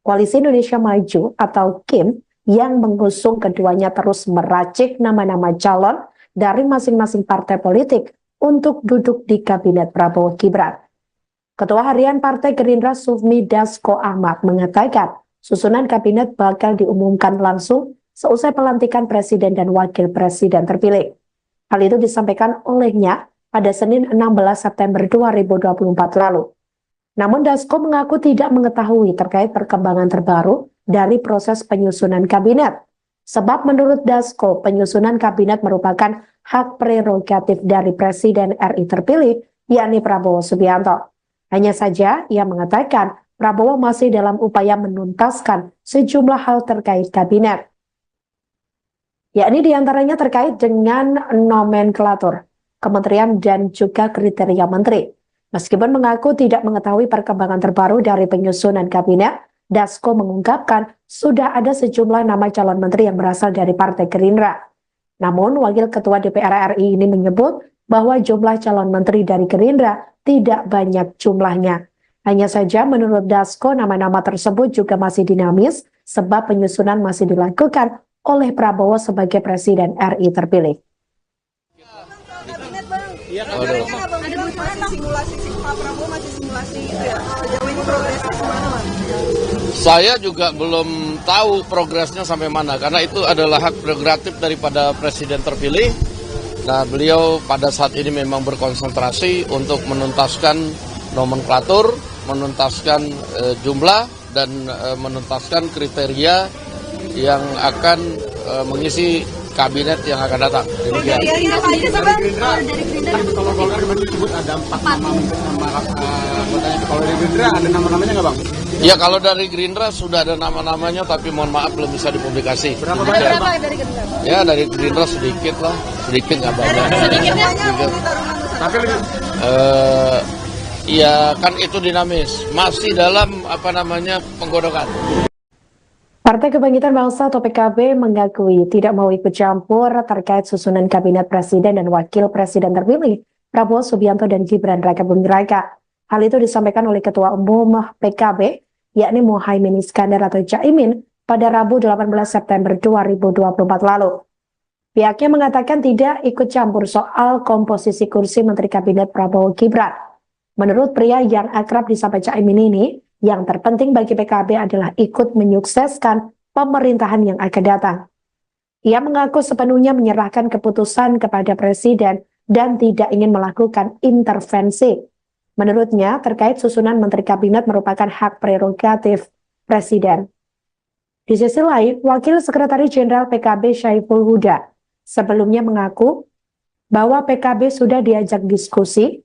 Koalisi Indonesia Maju atau KIM yang mengusung keduanya terus meracik nama-nama calon dari masing-masing partai politik untuk duduk di Kabinet Prabowo Gibran. Ketua Harian Partai Gerindra Sufmi Dasko Ahmad mengatakan susunan kabinet bakal diumumkan langsung seusai pelantikan Presiden dan Wakil Presiden terpilih. Hal itu disampaikan olehnya pada Senin 16 September 2024 lalu. Namun Dasko mengaku tidak mengetahui terkait perkembangan terbaru dari proses penyusunan kabinet. Sebab menurut Dasko, penyusunan kabinet merupakan hak prerogatif dari Presiden RI terpilih, yakni Prabowo Subianto. Hanya saja ia mengatakan Prabowo masih dalam upaya menuntaskan sejumlah hal terkait kabinet. Yakni diantaranya terkait dengan nomenklatur, kementerian dan juga kriteria menteri. Meskipun mengaku tidak mengetahui perkembangan terbaru dari penyusunan kabinet, Dasko mengungkapkan sudah ada sejumlah nama calon menteri yang berasal dari Partai Gerindra. Namun, Wakil Ketua DPR RI ini menyebut bahwa jumlah calon menteri dari Gerindra tidak banyak jumlahnya. Hanya saja menurut Dasko, nama-nama tersebut juga masih dinamis sebab penyusunan masih dilakukan oleh Prabowo sebagai Presiden RI terpilih. Ada masih simulasi Pak Prabowo masih simulasi itu ya. Sejauh ini progresnya gimana, Mas? Saya juga belum tahu progresnya sampai mana karena itu adalah hak prerogatif daripada Presiden terpilih. Nah, beliau pada saat ini memang berkonsentrasi untuk menuntaskan nomenklatur, menuntaskan jumlah dan menuntaskan kriteria yang akan mengisi kabinet yang akan datang. Demikian. Kriterianya apa aja sih Bang? Kalau dari Gerindra Kan kalau Golkar kemarin disebut ada 4 nama mungkin nama anggotanya. Kalau dari Gerindra ada nama-namanya nggak bang? Ya kalau dari Gerindra sudah ada nama-namanya, tapi mohon maaf belum bisa dipublikasi. Berapa Ada banyak? berapa dari Gerindra? Ya dari Gerindra sedikit lah, sedikit nggak banyak. Sedikitnya Sedikit. Bumi Taruna Nusantara. Tapi lebih Ya kan itu dinamis, masih dalam penggodokan. Partai Kebangkitan Bangsa atau PKB mengakui tidak mau ikut campur terkait susunan kabinet presiden dan wakil presiden terpilih Prabowo Subianto dan Gibran Rakabuming Raka. Hal itu disampaikan oleh Ketua Umum PKB, yakni Muhaimin Iskandar atau Caimin, pada Rabu 18 September 2024 lalu. Pihaknya mengatakan tidak ikut campur soal komposisi kursi Menteri Kabinet Prabowo Gibran. Menurut pria yang akrab disapa Caimin ini, yang terpenting bagi PKB adalah ikut menyukseskan pemerintahan yang akan datang. Ia mengaku sepenuhnya menyerahkan keputusan kepada Presiden dan tidak ingin melakukan intervensi. Menurutnya, terkait susunan Menteri Kabinet merupakan hak prerogatif Presiden. Di sisi lain, Wakil Sekretaris Jenderal PKB Syaiful Huda sebelumnya mengaku bahwa PKB sudah diajak diskusi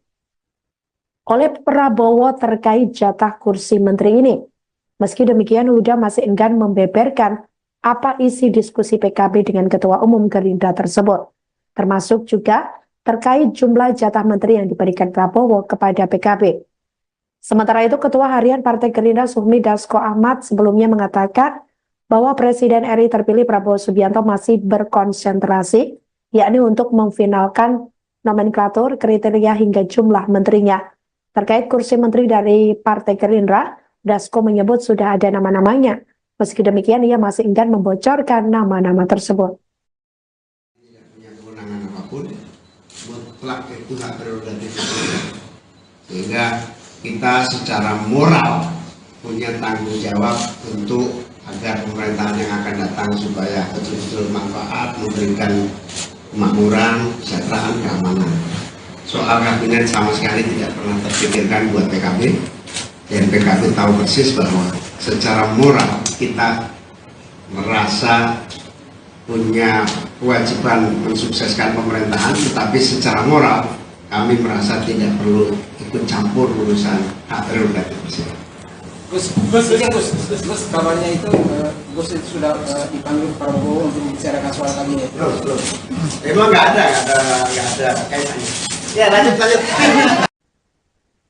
oleh Prabowo terkait jatah kursi menteri ini. Meski demikian, Huda masih enggan membeberkan apa isi diskusi PKB dengan Ketua Umum Gerindra tersebut, termasuk juga terkait jumlah jatah menteri yang diberikan Prabowo kepada PKB. Sementara itu, Ketua Harian Partai Gerindra Sufmi Dasko Ahmad sebelumnya mengatakan bahwa Presiden RI terpilih Prabowo Subianto masih berkonsentrasi, yakni untuk memfinalkan nomenklatur, kriteria hingga jumlah menterinya. Terkait kursi menteri dari Partai Gerindra, Dasko menyebut sudah ada nama-namanya. Meski demikian, ia masih enggan membocorkan nama-nama tersebut. Tidak punya kewenangan apapun, mutlak itu hak prerogatif presiden. Sehingga kita secara moral punya tanggung jawab untuk agar pemerintahan yang akan datang supaya betul-betul manfaat, memberikan kemakmuran, kesejahteraan, keamanan. Soal kabinet sama sekali tidak pernah terpikirkan buat PKB, dan PKB tahu persis bahwa secara moral kita merasa punya kewajiban mensukseskan pemerintahan, tetapi secara moral kami merasa tidak perlu ikut campur urusan hak prerogatif presiden. Gus, kabarnya itu Gus itu sudah dipanggil Prabowo untuk membicarakan soal kabinet. Belum. Emang nggak ada kaitannya. Ya, lanjut.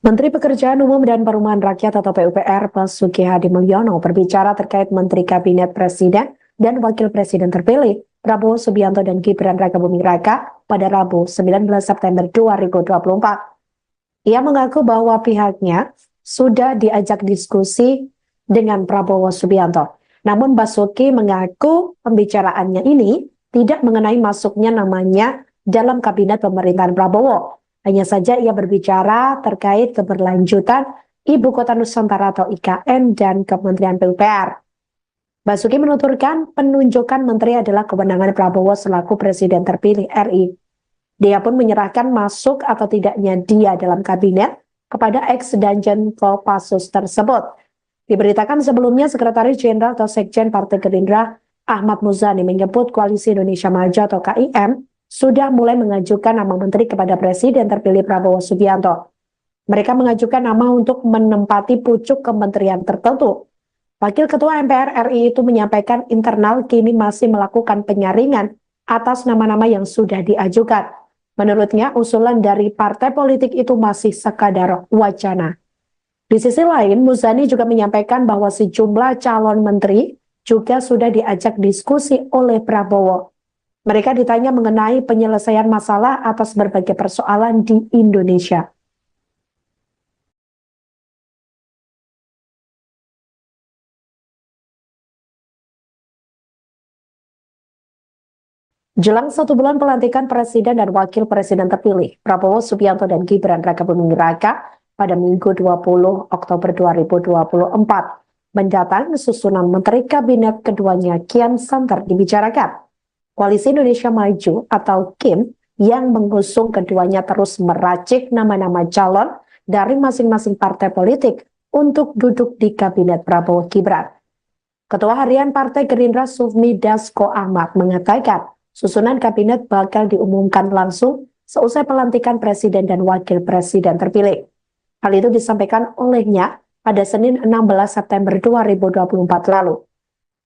Menteri Pekerjaan Umum dan Perumahan Rakyat atau PUPR Basuki Hadi Mulyono berbicara terkait Menteri Kabinet Presiden dan Wakil Presiden terpilih Prabowo Subianto dan Gibran Rakabuming Raka pada Rabu 19 September 2024. Ia mengaku bahwa pihaknya sudah diajak diskusi dengan Prabowo Subianto. Namun Basuki mengaku pembicaraannya ini tidak mengenai masuknya namanya dalam kabinet pemerintahan Prabowo. Hanya saja ia berbicara terkait keberlanjutan Ibu Kota Nusantara atau IKN dan Kementerian PUPR. Basuki menuturkan penunjukan menteri adalah kewenangan Prabowo selaku Presiden terpilih RI. Dia pun menyerahkan masuk atau tidaknya dia dalam kabinet kepada ex-Danjen Kopassus tersebut. Diberitakan sebelumnya Sekretaris Jenderal atau Sekjen Partai Gerindra Ahmad Muzani menyebut Koalisi Indonesia Maju atau KIM sudah mulai mengajukan nama menteri kepada Presiden terpilih Prabowo Subianto. Mereka mengajukan nama untuk menempati pucuk kementerian tertentu. Wakil Ketua MPR RI itu menyampaikan internal kini masih melakukan penyaringan atas nama-nama yang sudah diajukan. Menurutnya, usulan dari partai politik itu masih sekadar wacana. Di sisi lain, Muzani juga menyampaikan bahwa sejumlah calon menteri juga sudah diajak diskusi oleh Prabowo. Mereka ditanya mengenai penyelesaian masalah atas berbagai persoalan di Indonesia. Jelang 1 bulan pelantikan Presiden dan Wakil Presiden terpilih, Prabowo Subianto dan Gibran Rakabuming Raka pada Minggu 20 Oktober 2024 mendatang susunan Menteri Kabinet keduanya kian santer dibicarakan. Koalisi Indonesia Maju atau KIM yang mengusung keduanya terus meracik nama-nama calon dari masing-masing partai politik untuk duduk di Kabinet Prabowo Gibran. Ketua Harian Partai Gerindra Sufmi Dasko Ahmad mengatakan Susunan kabinet bakal diumumkan langsung seusai pelantikan presiden dan wakil presiden terpilih. Hal itu disampaikan olehnya pada Senin 16 September 2024 lalu.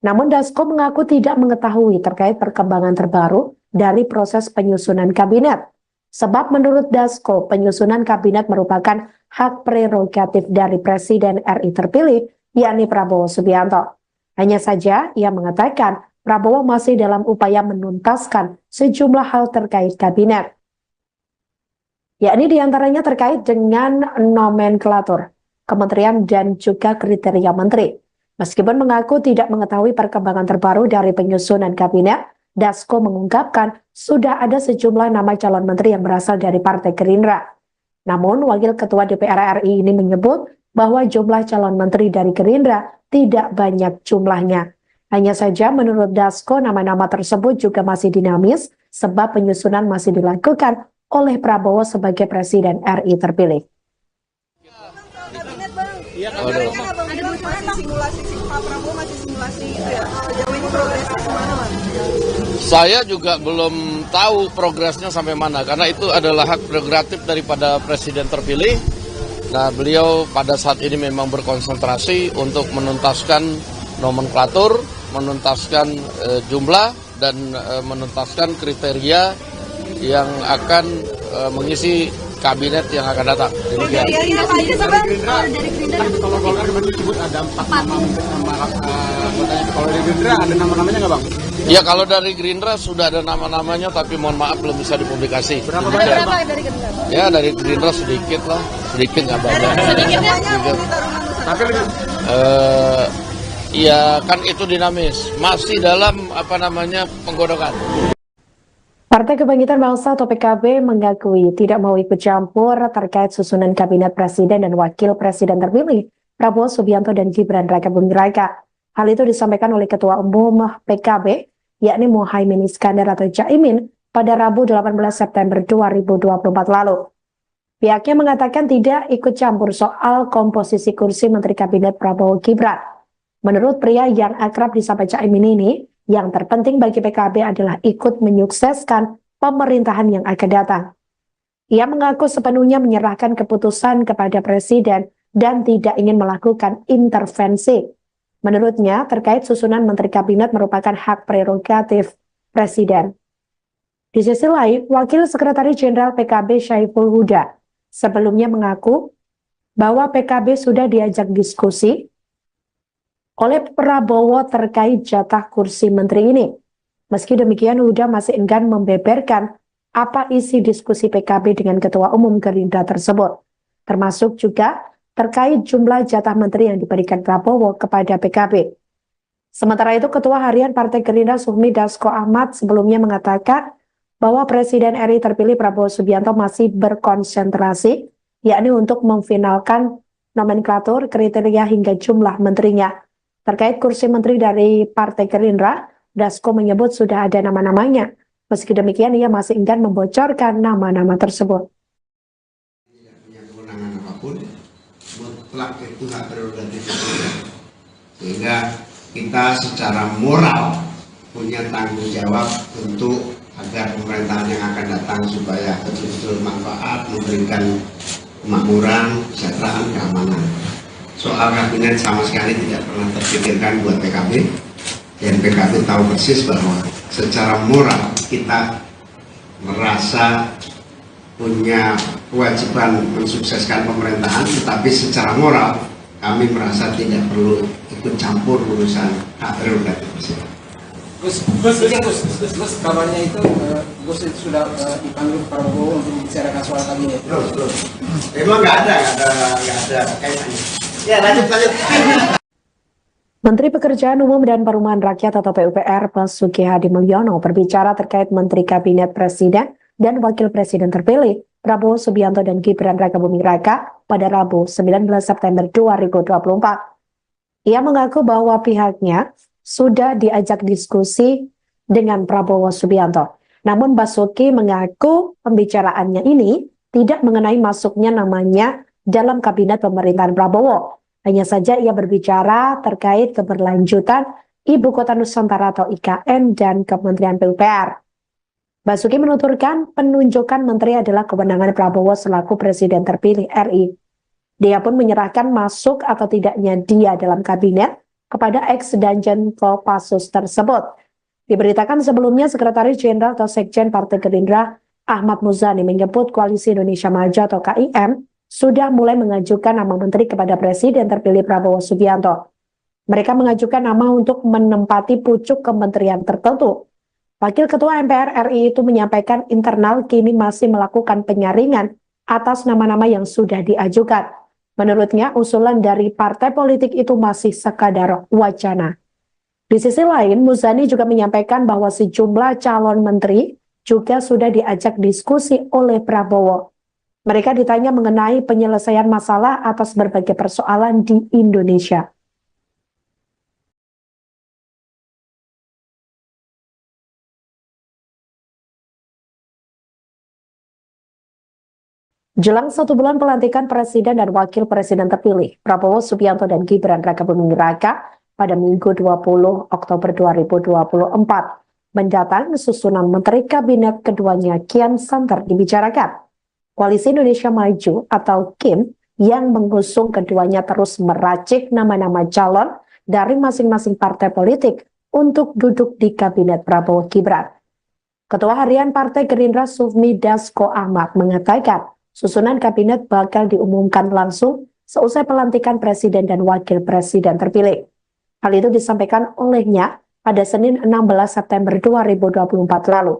Namun Dasko mengaku tidak mengetahui terkait perkembangan terbaru dari proses penyusunan kabinet. Sebab menurut Dasko, penyusunan kabinet merupakan hak prerogatif dari Presiden RI terpilih, yakni Prabowo Subianto. Hanya saja ia mengatakan Prabowo masih dalam upaya menuntaskan sejumlah hal terkait kabinet. Yakni diantaranya terkait dengan nomenklatur, kementerian dan juga kriteria menteri. Meskipun mengaku tidak mengetahui perkembangan terbaru dari penyusunan kabinet, Dasko mengungkapkan sudah ada sejumlah nama calon menteri yang berasal dari Partai Gerindra. Namun, Wakil Ketua DPR RI ini menyebut bahwa jumlah calon menteri dari Gerindra tidak banyak jumlahnya. Hanya saja menurut Dasko, nama-nama tersebut juga masih dinamis sebab penyusunan masih dilakukan oleh Prabowo sebagai Presiden RI terpilih. Kabinet bang, Iya, kemarin kan abang bilang masih simulasi Pak Prabowo masih simulasi itu ya. Jauh ini progresnya kemana bang? Saya juga belum tahu progresnya sampai mana karena itu adalah hak prerogatif daripada presiden terpilih. Nah, beliau pada saat ini memang berkonsentrasi untuk menuntaskan nomenklatur, menuntaskan jumlah dan menuntaskan kriteria yang akan mengisi kabinet yang akan datang. Demikian. Kalau Golkar kemarin disebut ada 4 nama anggotanya. Kalau dari Gerindra ada nama-namanya nggak bang? Ya, kalau dari Gerindra sudah ada nama-namanya, tapi mohon maaf belum bisa dipublikasi. Berapa Demikian. banyak bang? Dari Gerindra? Ya, dari Gerindra sedikit lah, sedikit nggak banyak. Sedikitnya mau ditaruh nama Tapi lebih Ya kan itu dinamis, masih dalam penggodokan. Partai Kebangkitan Bangsa atau PKB mengakui tidak mau ikut campur terkait susunan kabinet presiden dan wakil presiden terpilih Prabowo Subianto dan Gibran Raka Buming Raka. Hal itu disampaikan oleh Ketua Umum PKB, yakni Muhaimin Iskandar atau Caimin, pada Rabu 18 September 2024 lalu. Pihaknya mengatakan tidak ikut campur soal komposisi kursi Menteri Kabinet Prabowo Gibran. Menurut pria yang akrab disapa Caimin ini, yang terpenting bagi PKB adalah ikut menyukseskan pemerintahan yang akan datang. Ia mengaku sepenuhnya menyerahkan keputusan kepada Presiden dan tidak ingin melakukan intervensi. Menurutnya, terkait susunan Menteri Kabinet merupakan hak prerogatif Presiden. Di sisi lain, Wakil Sekretaris Jenderal PKB Syaiful Huda sebelumnya mengaku bahwa PKB sudah diajak diskusi oleh Prabowo terkait jatah kursi menteri ini. Meski demikian, Huda masih enggan membeberkan apa isi diskusi PKB dengan Ketua Umum Gerindra tersebut, termasuk juga terkait jumlah jatah menteri yang diberikan Prabowo kepada PKB. Sementara itu, Ketua Harian Partai Gerindra Sufmi Dasko Ahmad sebelumnya mengatakan bahwa Presiden RI terpilih Prabowo Subianto masih berkonsentrasi, yakni untuk memfinalkan nomenklatur, kriteria hingga jumlah menterinya. Terkait kursi menteri dari Partai Gerindra, Dasko menyebut sudah ada nama-namanya. Meski demikian, ia masih enggan membocorkan nama-nama tersebut. Tidak punya kewenangan apapun, mutlak itu hak prerogatif presiden. Sehingga kita secara moral punya tanggung jawab untuk agar pemerintahan yang akan datang supaya betul-betul manfaat, memberikan kemakmuran, kesejahteraan, keamanan. Soal kabinet sama sekali tidak pernah terpikirkan buat PKB, dan PKB tahu persis bahwa secara moral kita merasa punya kewajiban mensukseskan pemerintahan, tetapi secara moral kami merasa tidak perlu ikut campur urusan hak prerogatif presiden. Gus, kabarnya itu Gus itu sudah dipanggil Prabowo untuk membicarakan soal kabinet. Belum. Emang nggak ada kaitannya. Ya, lanjut. Menteri Pekerjaan Umum dan Perumahan Rakyat atau PUPR Basuki Hadi Mulyono berbicara terkait Menteri Kabinet Presiden dan Wakil Presiden terpilih Prabowo Subianto dan Gibran Raka Buming Raka pada Rabu 19 September 2024. Ia mengaku bahwa pihaknya sudah diajak diskusi dengan Prabowo Subianto. Namun Basuki mengaku pembicaraannya ini tidak mengenai masuknya namanya dalam kabinet pemerintahan Prabowo. Hanya saja ia berbicara terkait keberlanjutan Ibu Kota Nusantara atau IKN dan Kementerian PUPR. Basuki menuturkan penunjukan menteri adalah kewenangan Prabowo selaku Presiden terpilih RI. Dia pun menyerahkan masuk atau tidaknya dia dalam kabinet kepada ex-Danjen Kopassus tersebut. Diberitakan sebelumnya Sekretaris Jenderal atau Sekjen Partai Gerindra Ahmad Muzani menyebut Koalisi Indonesia Maju atau KIM sudah mulai mengajukan nama menteri kepada Presiden terpilih Prabowo Subianto. Mereka mengajukan nama untuk menempati pucuk kementerian tertentu. Wakil Ketua MPR RI itu menyampaikan internal kini masih melakukan penyaringan atas nama-nama yang sudah diajukan. Menurutnya, usulan dari partai politik itu masih sekadar wacana. Di sisi lain, Muzani juga menyampaikan bahwa sejumlah calon menteri juga sudah diajak diskusi oleh Prabowo. Mereka ditanya mengenai penyelesaian masalah atas berbagai persoalan di Indonesia. Jelang 1 bulan pelantikan Presiden dan Wakil Presiden terpilih, Prabowo Subianto dan Gibran Rakabuming Raka pada Minggu 20 Oktober 2024 mendatang susunan Menteri Kabinet keduanya kian santer dibicarakan. Koalisi Indonesia Maju atau KIM yang mengusung keduanya terus meracik nama-nama calon dari masing-masing partai politik untuk duduk di Kabinet Prabowo Gibran. Ketua Harian Partai Gerindra Sufmi Dasko Ahmad mengatakan susunan kabinet bakal diumumkan langsung seusai pelantikan Presiden dan Wakil Presiden terpilih. Hal itu disampaikan olehnya pada Senin 16 September 2024 lalu.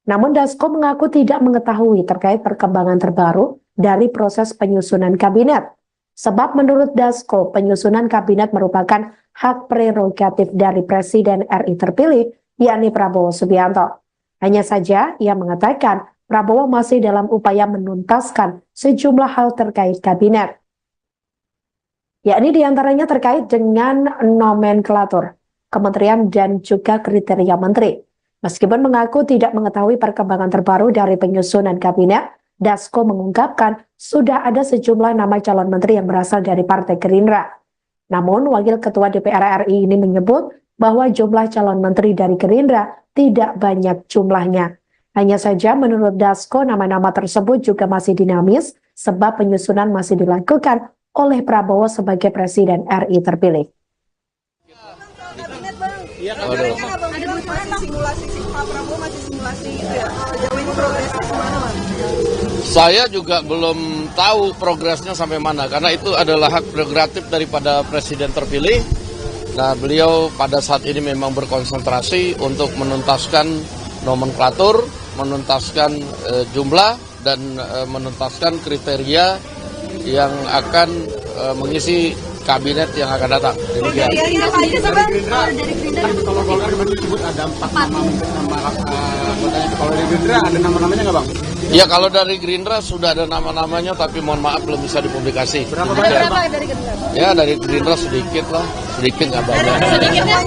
Namun Dasko mengaku tidak mengetahui terkait perkembangan terbaru dari proses penyusunan kabinet. Sebab menurut Dasko, penyusunan kabinet merupakan hak prerogatif dari Presiden RI terpilih, yakni Prabowo Subianto. Hanya saja ia mengatakan Prabowo masih dalam upaya menuntaskan sejumlah hal terkait kabinet. Yakni diantaranya terkait dengan nomenklatur, kementerian dan juga kriteria menteri. Meskipun mengaku tidak mengetahui perkembangan terbaru dari penyusunan kabinet, Dasko mengungkapkan sudah ada sejumlah nama calon menteri yang berasal dari Partai Gerindra. Namun, Wakil Ketua DPR RI ini menyebut bahwa jumlah calon menteri dari Gerindra tidak banyak jumlahnya. Hanya saja menurut Dasko nama-nama tersebut juga masih dinamis sebab penyusunan masih dilakukan oleh Prabowo sebagai Presiden RI terpilih. Kabinet bang, rencananya abang bilang masih simulasi Pak Prabowo masih simulasi itu ya. Jauh ini progresnya kemana bang? Saya juga belum tahu progresnya sampai mana karena itu adalah hak prerogatif daripada Presiden terpilih. Nah, beliau pada saat ini memang berkonsentrasi untuk menuntaskan nomenklatur, menuntaskan jumlah dan menuntaskan kriteria yang akan mengisi kabinet yang akan datang. Demikian. Dari Gerindra, kalau Golkar kemarin disebut ada 4 nama anggotanya. Kalau dari Gerindra ada nama-namanya nggak bang? Ya, kalau dari Gerindra sudah ada nama-namanya, tapi mohon maaf belum bisa dipublikasi. Berapa Demikian. banyak? Dari Gerindra? Ya, dari Gerindra sedikit lah, sedikit nggak banyak. Sedikitnya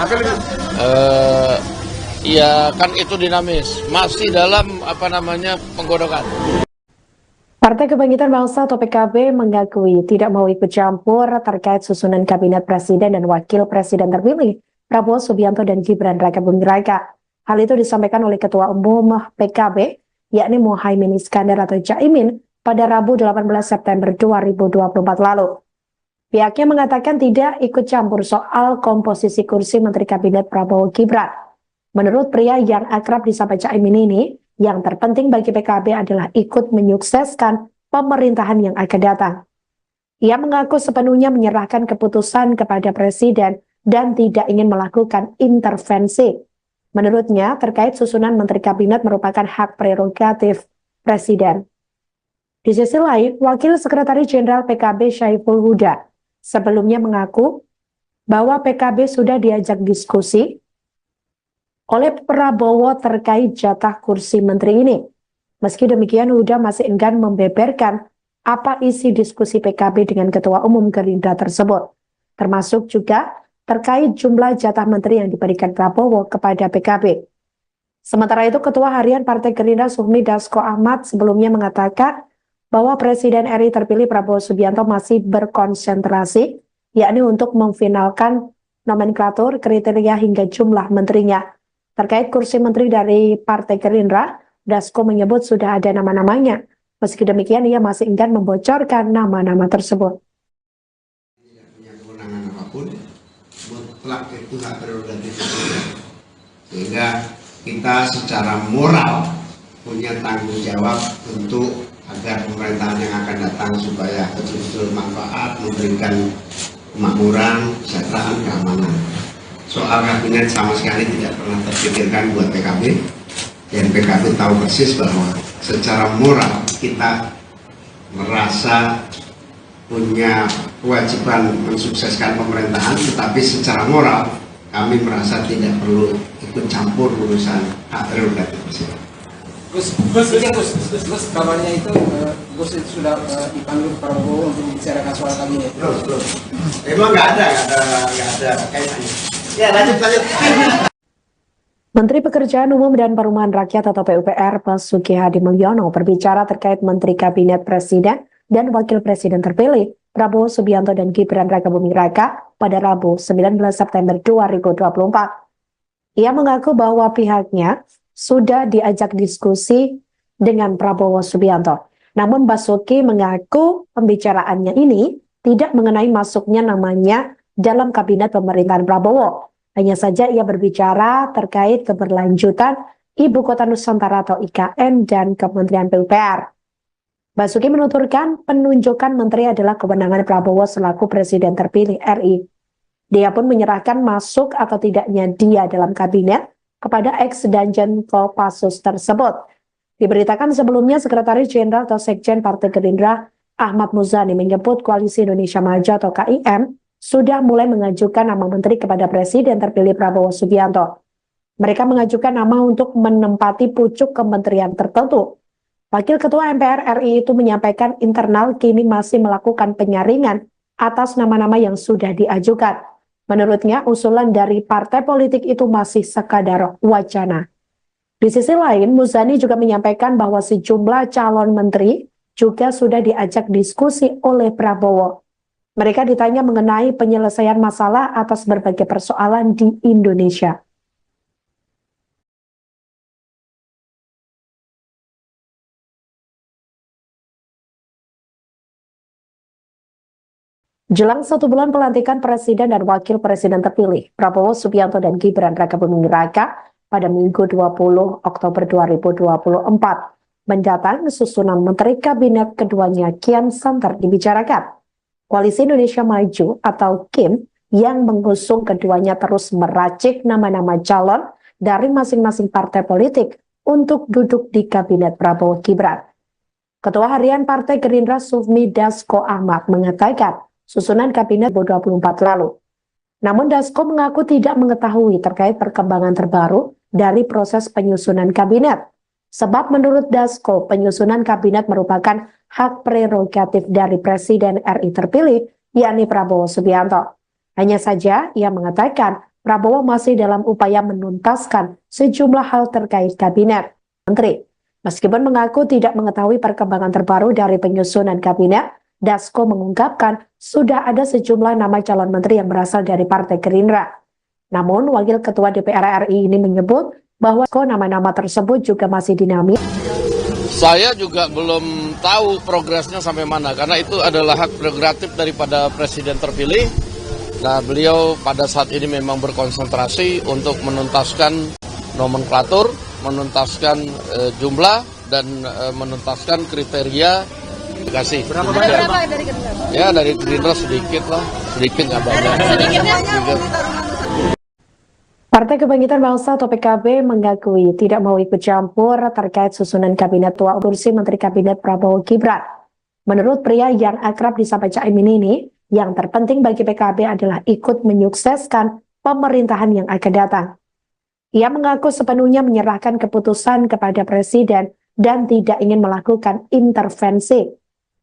Tapi lebih Ya kan itu dinamis, masih dalam penggodokan. Partai Kebangkitan Bangsa atau PKB mengakui tidak mau ikut campur terkait susunan kabinet presiden dan wakil presiden terpilih Prabowo Subianto dan Gibran Rakabuming Raka. Hal itu disampaikan oleh Ketua Umum PKB, yakni Muhaimin Iskandar atau Caimin pada Rabu 18 September 2024 lalu. Pihaknya mengatakan tidak ikut campur soal komposisi kursi Menteri Kabinet Prabowo Gibran. Menurut pria yang akrab disapa Caimin ini, yang terpenting bagi PKB adalah ikut menyukseskan pemerintahan yang akan datang. Ia mengaku sepenuhnya menyerahkan keputusan kepada Presiden dan tidak ingin melakukan intervensi. Menurutnya, terkait susunan Menteri Kabinet merupakan hak prerogatif Presiden. Di sisi lain, Wakil Sekretaris Jenderal PKB Syaiful Huda sebelumnya mengaku bahwa PKB sudah diajak diskusi oleh Prabowo terkait jatah kursi menteri ini. Meski demikian, Huda masih enggan membeberkan apa isi diskusi PKB dengan Ketua Umum Gerindra tersebut, termasuk juga terkait jumlah jatah menteri yang diberikan Prabowo kepada PKB. Sementara itu, Ketua Harian Partai Gerindra Sufmi Dasko Ahmad sebelumnya mengatakan bahwa Presiden RI terpilih Prabowo Subianto masih berkonsentrasi, yakni untuk memfinalkan nomenklatur, kriteria hingga jumlah menterinya. Terkait kursi menteri dari Partai Gerindra, Dasko menyebut sudah ada nama-namanya. Meski demikian, ia masih enggan membocorkan nama-nama tersebut. Tidak punya kewenangan apapun, mutlak itu hak prerogatif presiden. Sehingga kita secara moral punya tanggung jawab untuk agar pemerintahan yang akan datang supaya betul-betul manfaat, memberikan kemakmuran, kesejahteraan, keamanan. Soal kabinet sama sekali tidak pernah terpikirkan buat PKB, dan PKB tahu persis bahwa secara moral kita merasa punya kewajiban mensukseskan pemerintahan, tetapi secara moral kami merasa tidak perlu ikut campur urusan hak prerogatif presiden. Gus, kabarnya itu Gus itu sudah dipanggil Prabowo untuk membicarakan soal kabinet. Belum. Emang nggak ada kaitannya. Ya, lanjut. Menteri Pekerjaan Umum dan Perumahan Rakyat atau PUPR Basuki Hadi Mulyono berbicara terkait Menteri Kabinet Presiden dan Wakil Presiden terpilih Prabowo Subianto dan Gibran Rakabuming Raka pada Rabu 19 September 2024. Ia mengaku bahwa pihaknya sudah diajak diskusi dengan Prabowo Subianto. Namun Basuki mengaku pembicaraannya ini tidak mengenai masuknya namanya dalam kabinet pemerintahan Prabowo. Hanya saja ia berbicara terkait keberlanjutan Ibu Kota Nusantara atau IKN dan Kementerian PUPR. Basuki menuturkan penunjukan menteri adalah kewenangan Prabowo selaku Presiden terpilih RI. Dia pun menyerahkan masuk atau tidaknya dia dalam kabinet kepada ex-Danjen Kopassus tersebut. Diberitakan sebelumnya Sekretaris Jenderal atau Sekjen Partai Gerindra Ahmad Muzani menyebut Koalisi Indonesia Maju atau KIM sudah mulai mengajukan nama menteri kepada Presiden terpilih Prabowo Subianto. Mereka mengajukan nama untuk menempati pucuk kementerian tertentu. Wakil Ketua MPR RI itu menyampaikan internal kini masih melakukan penyaringan atas nama-nama yang sudah diajukan. Menurutnya, usulan dari partai politik itu masih sekadar wacana. Di sisi lain, Muzani juga menyampaikan bahwa sejumlah calon menteri juga sudah diajak diskusi oleh Prabowo. Mereka ditanya mengenai penyelesaian masalah atas berbagai persoalan di Indonesia. Jelang 1 bulan pelantikan Presiden dan Wakil Presiden terpilih, Prabowo Subianto dan Gibran Rakabuming Raka pada Minggu 20 Oktober 2024 mendatang susunan Menteri Kabinet keduanya kian santer dibicarakan. Koalisi Indonesia Maju atau KIM yang mengusung keduanya terus meracik nama-nama calon dari masing-masing partai politik untuk duduk di Kabinet Prabowo Gibran. Ketua Harian Partai Gerindra Sufmi Dasko Ahmad mengatakan susunan Kabinet 2024 lalu. Namun Dasko mengaku tidak mengetahui terkait perkembangan terbaru dari proses penyusunan kabinet. Sebab menurut Dasko, penyusunan kabinet merupakan hak prerogatif dari Presiden RI terpilih, yakni Prabowo Subianto. Hanya saja, ia mengatakan Prabowo masih dalam upaya menuntaskan sejumlah hal terkait kabinet menteri. Meskipun mengaku tidak mengetahui perkembangan terbaru dari penyusunan kabinet, Dasko mengungkapkan sudah ada sejumlah nama calon menteri yang berasal dari Partai Gerindra. Namun, Wakil Ketua DPR RI ini menyebut bahwa nama-nama tersebut juga masih dinamis. Saya juga belum tahu progresnya sampai mana, karena itu adalah hak prerogatif daripada Presiden terpilih. Nah, beliau pada saat ini memang berkonsentrasi untuk menuntaskan nomenklatur, menuntaskan jumlah, dan menuntaskan kriteria. Terima kasih. Berapa dari Gerindra? Ya, dari Gerindra sedikit lah, sedikit nggak banyak. Sedikitnya Partai Kebangkitan Bangsa atau PKB mengakui tidak mau ikut campur terkait susunan kabinet tua kursi Menteri Kabinet Prabowo Gibran. Menurut pria yang akrab disapa Caimin ini, yang terpenting bagi PKB adalah ikut menyukseskan pemerintahan yang akan datang. Ia mengaku sepenuhnya menyerahkan keputusan kepada Presiden dan tidak ingin melakukan intervensi.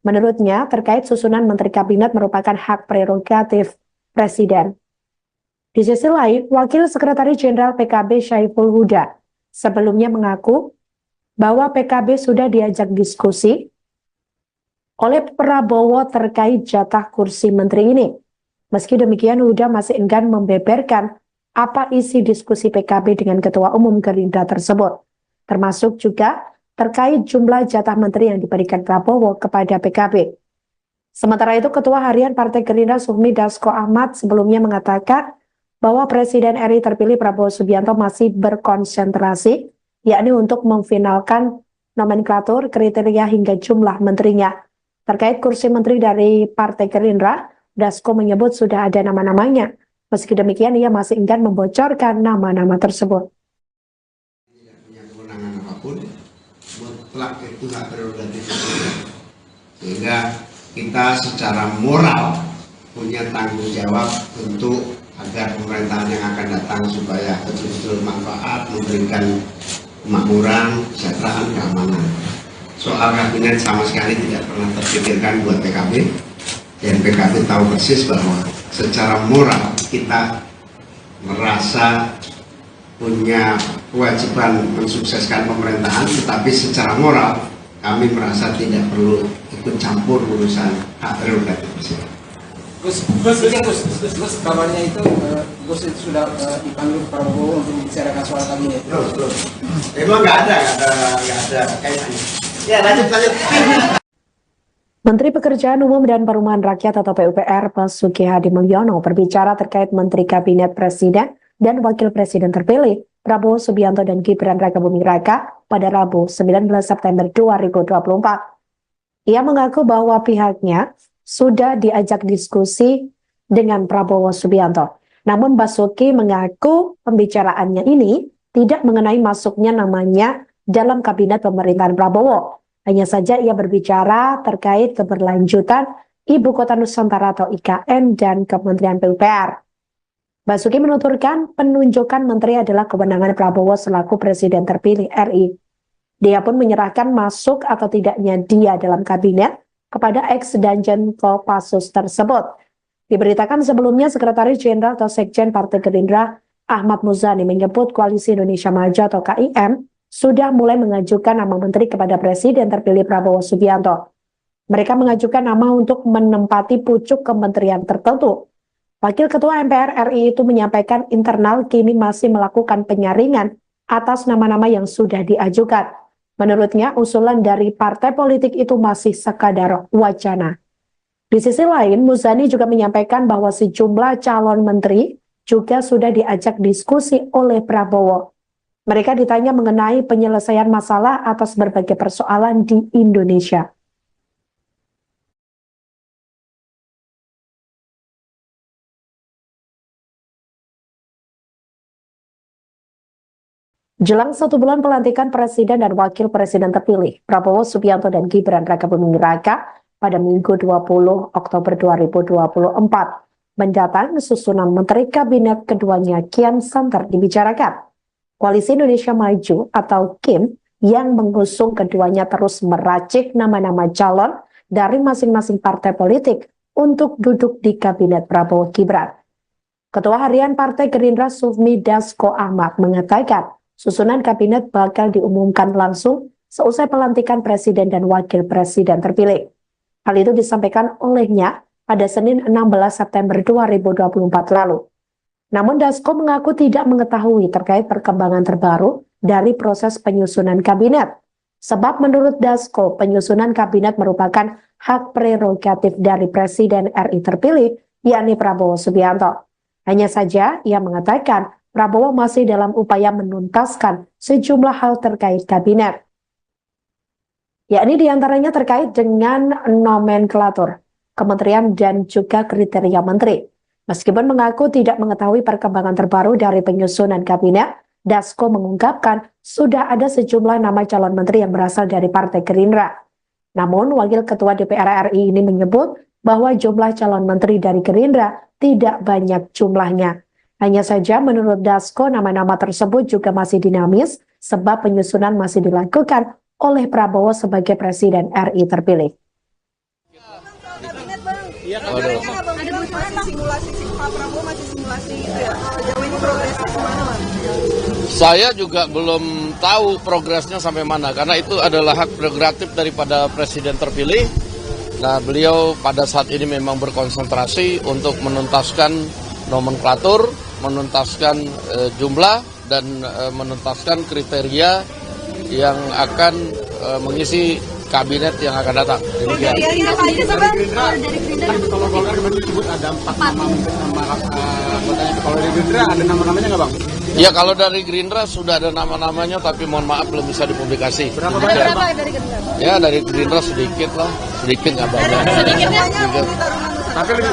Menurutnya, terkait susunan Menteri Kabinet merupakan hak prerogatif Presiden. Di sisi lain, Wakil Sekretaris Jenderal PKB Syaiful Huda sebelumnya mengaku bahwa PKB sudah diajak diskusi oleh Prabowo terkait jatah kursi menteri ini. Meski demikian, Huda masih enggan membeberkan apa isi diskusi PKB dengan Ketua Umum Gerindra tersebut, termasuk juga terkait jumlah jatah menteri yang diberikan Prabowo kepada PKB. Sementara itu, Ketua Harian Partai Gerindra Sufmi Dasko Ahmad sebelumnya mengatakan bahwa Presiden RI terpilih Prabowo Subianto masih berkonsentrasi, yakni untuk memfinalkan nomenklatur, kriteria hingga jumlah menterinya. Terkait kursi menteri dari Partai Gerindra, Dasko menyebut sudah ada nama-namanya. Meski demikian, ia masih enggan membocorkan nama-nama tersebut. Tidak punya kewenangan apapun, mutlak itu hak prerogatif. Sehingga kita secara moral punya tanggung jawab untuk agar pemerintahan yang akan datang supaya betul-betul manfaat, memberikan kemakmuran, kesejahteraan, keamanan. Soal kabinet sama sekali tidak pernah terpikirkan buat PKB, dan PKB tahu persis bahwa secara moral kita merasa punya kewajiban mensukseskan pemerintahan, tetapi secara moral kami merasa tidak perlu ikut campur urusan hak prerogatif presiden. Gus, kabarnya itu Gus itu sudah dipanggil Prabowo untuk membicarakan soal kabinet. Belum. Emang nggak ada kaitannya. Ya, lanjut. Menteri Pekerjaan Umum dan Perumahan Rakyat atau PUPR Basuki Hadi Mulyono berbicara terkait Menteri Kabinet Presiden dan Wakil Presiden terpilih Prabowo Subianto dan Gibran Rakabuming Raka pada Rabu 19 September 2024. Ia mengaku bahwa pihaknya sudah diajak diskusi dengan Prabowo Subianto. Namun Basuki mengaku pembicaraannya ini tidak mengenai masuknya namanya dalam kabinet pemerintahan Prabowo. Hanya saja ia berbicara terkait keberlanjutan Ibu Kota Nusantara atau IKN dan Kementerian PUPR. Basuki menuturkan penunjukan menteri adalah kewenangan Prabowo selaku Presiden terpilih RI. Dia pun menyerahkan masuk atau tidaknya dia dalam kabinet kepada ex-Danjen Kopassus tersebut. Diberitakan sebelumnya Sekretaris Jenderal atau Sekjen Partai Gerindra Ahmad Muzani menyebut Koalisi Indonesia Maju atau KIM sudah mulai mengajukan nama menteri kepada Presiden terpilih Prabowo Subianto. Mereka mengajukan nama untuk menempati pucuk kementerian tertentu. Wakil Ketua MPR RI itu menyampaikan internal kini masih melakukan penyaringan atas nama-nama yang sudah diajukan. Menurutnya, usulan dari partai politik itu masih sekadar wacana. Di sisi lain, Muzani juga menyampaikan bahwa sejumlah calon menteri juga sudah diajak diskusi oleh Prabowo. Mereka ditanya mengenai penyelesaian masalah atas berbagai persoalan di Indonesia. Jelang 1 bulan pelantikan Presiden dan Wakil Presiden terpilih, Prabowo Subianto dan Gibran Rakabuming Raka pada Minggu 20 Oktober 2024 mendatang susunan Menteri Kabinet keduanya kian santer dibicarakan. Koalisi Indonesia Maju atau KIM yang mengusung keduanya terus meracik nama-nama calon dari masing-masing partai politik untuk duduk di Kabinet Prabowo Gibran. Ketua Harian Partai Gerindra Sufmi Dasko Ahmad mengatakan susunan kabinet bakal diumumkan langsung seusai pelantikan Presiden dan Wakil Presiden terpilih. Hal itu disampaikan olehnya pada Senin 16 September 2024 lalu. Namun Dasko mengaku tidak mengetahui terkait perkembangan terbaru dari proses penyusunan kabinet. Sebab menurut Dasko, penyusunan kabinet merupakan hak prerogatif dari Presiden RI terpilih, yakni Prabowo Subianto. Hanya saja ia mengatakan Prabowo masih dalam upaya menuntaskan sejumlah hal terkait kabinet. Yakni diantaranya terkait dengan nomenklatur, kementerian dan juga kriteria menteri. Meskipun mengaku tidak mengetahui perkembangan terbaru dari penyusunan kabinet, Dasko mengungkapkan sudah ada sejumlah nama calon menteri yang berasal dari Partai Gerindra. Namun, Wakil Ketua DPR RI ini menyebut bahwa jumlah calon menteri dari Gerindra tidak banyak jumlahnya. Hanya saja menurut Dasko, nama-nama tersebut juga masih dinamis sebab penyusunan masih dilakukan oleh Prabowo sebagai Presiden RI terpilih. Simulasi Pak Prabowo masih simulasi itu ya. Sejauh ini progresnya kemana, Bang? Saya juga belum tahu progresnya sampai mana karena itu adalah hak prerogatif daripada Presiden terpilih. Nah, beliau pada saat ini memang berkonsentrasi untuk menuntaskan nomenklatur, menuntaskan jumlah dan menuntaskan kriteria yang akan mengisi kabinet yang akan datang. Demikian. Kriterianya apa aja sih Bang? Dari Gerindra Kalau Golkar kemarin disebut ada 4 nama mungkin nama anggotanya. Kalau dari Gerindra ada nama-namanya nggak bang? Ya kalau dari Gerindra sudah ada nama-namanya, tapi mohon maaf belum bisa dipublikasi. Berapa Ada banyak? berapa dari Gerindra? Ya dari Gerindra sedikit lah, sedikit nggak banyak. Sedikitnya Budi Taruman Tapi lebih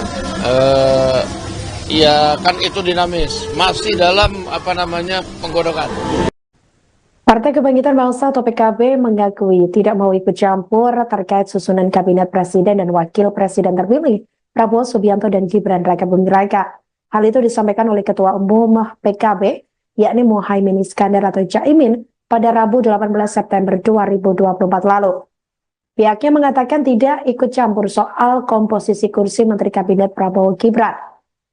Ya kan itu dinamis, masih dalam penggodokan. Partai Kebangkitan Bangsa atau PKB mengakui tidak mau ikut campur terkait susunan kabinet presiden dan wakil presiden terpilih Prabowo Subianto dan Gibran Rakabuming Raka. Hal itu disampaikan oleh Ketua Umum PKB, yakni Muhaimin Iskandar atau Caimin, pada Rabu 18 September 2024 lalu. Pihaknya mengatakan tidak ikut campur soal komposisi kursi Menteri Kabinet Prabowo Gibran.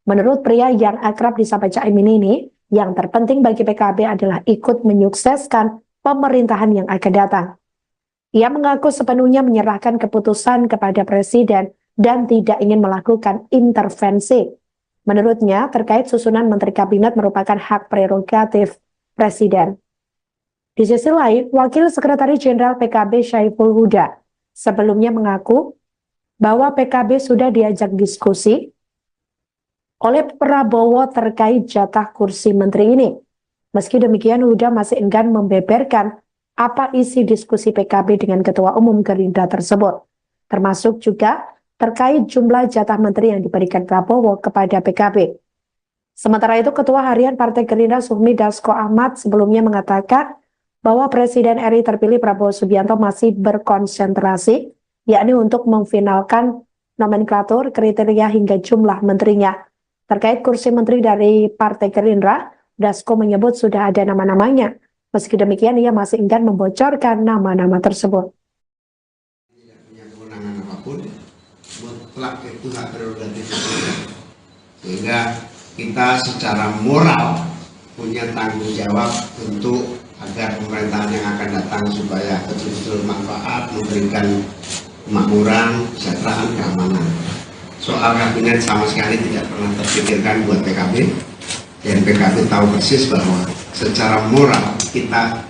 Menurut pria yang akrab disapa Caimin ini, yang terpenting bagi PKB adalah ikut menyukseskan pemerintahan yang akan datang. Ia mengaku sepenuhnya menyerahkan keputusan kepada Presiden dan tidak ingin melakukan intervensi. Menurutnya, terkait susunan Menteri Kabinet merupakan hak prerogatif Presiden. Di sisi lain, Wakil Sekretaris Jenderal PKB Syaiful Huda sebelumnya mengaku bahwa PKB sudah diajak diskusi oleh Prabowo terkait jatah kursi menteri ini. Meski demikian, Huda masih enggan membeberkan apa isi diskusi PKB dengan Ketua Umum Gerindra tersebut, termasuk juga terkait jumlah jatah menteri yang diberikan Prabowo kepada PKB. Sementara itu, Ketua Harian Partai Gerindra Sufmi Dasko Ahmad sebelumnya mengatakan bahwa Presiden RI terpilih Prabowo Subianto masih berkonsentrasi, yakni untuk memfinalkan nomenklatur, kriteria hingga jumlah menterinya. Terkait kursi menteri dari Partai Gerindra, Dasko menyebut sudah ada nama-namanya. Meski demikian, ia masih enggan membocorkan nama-nama tersebut. Tidak punya kewenangan apapun, mutlak itu hak prerogatif presiden. Sehingga kita secara moral punya tanggung jawab untuk agar pemerintahan yang akan datang supaya betul-betul manfaat, memberikan kemakmuran, kesejahteraan, keamanan. Soal kabinet sama sekali tidak pernah terpikirkan buat PKB, dan PKB tahu persis bahwa secara moral kita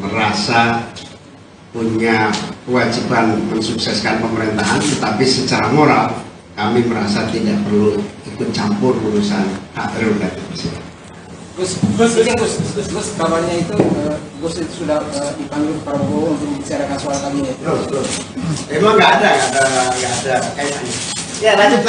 merasa punya kewajiban mensukseskan pemerintahan, tetapi secara moral kami merasa tidak perlu ikut campur urusan hak prerogatif presiden. Gus, kabarnya itu Gus itu sudah dipanggil Prabowo untuk membicarakan soal kabinet. Emang nggak ada kaitannya. Ya, lanjut.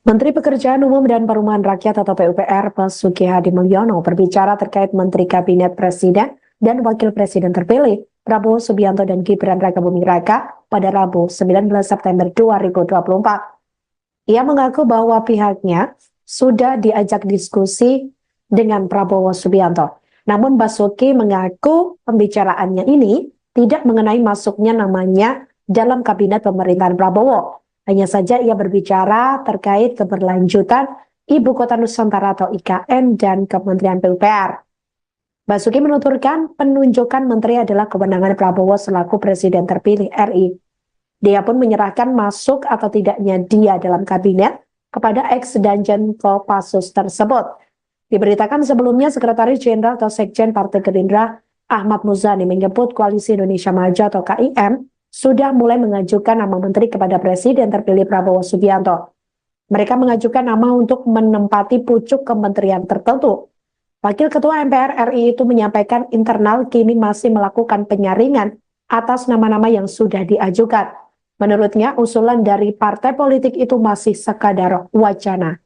Menteri Pekerjaan Umum dan Perumahan Rakyat atau PUPR Basuki Hadi Mulyono berbicara terkait Menteri Kabinet Presiden dan Wakil Presiden terpilih Prabowo Subianto dan Gibran Rakabuming Raka pada Rabu 19 September 2024. Ia mengaku bahwa pihaknya sudah diajak diskusi dengan Prabowo Subianto. Namun Basuki mengaku pembicaraannya ini tidak mengenai masuknya namanya dalam kabinet pemerintahan Prabowo. Hanya saja ia berbicara terkait keberlanjutan Ibu Kota Nusantara atau IKN dan Kementerian PUPR. Basuki menuturkan penunjukan menteri adalah kewenangan Prabowo selaku Presiden terpilih RI. Dia pun menyerahkan masuk atau tidaknya dia dalam kabinet kepada ex-Danjen Kopassus tersebut. Diberitakan sebelumnya Sekretaris Jenderal atau Sekjen Partai Gerindra Ahmad Muzani menyebut Koalisi Indonesia Maju atau KIM sudah mulai mengajukan nama menteri kepada Presiden terpilih Prabowo Subianto. Mereka mengajukan nama untuk menempati pucuk kementerian tertentu. Wakil Ketua MPR RI itu menyampaikan internal kini masih melakukan penyaringan atas nama-nama yang sudah diajukan. Menurutnya, usulan dari partai politik itu masih sekadar wacana.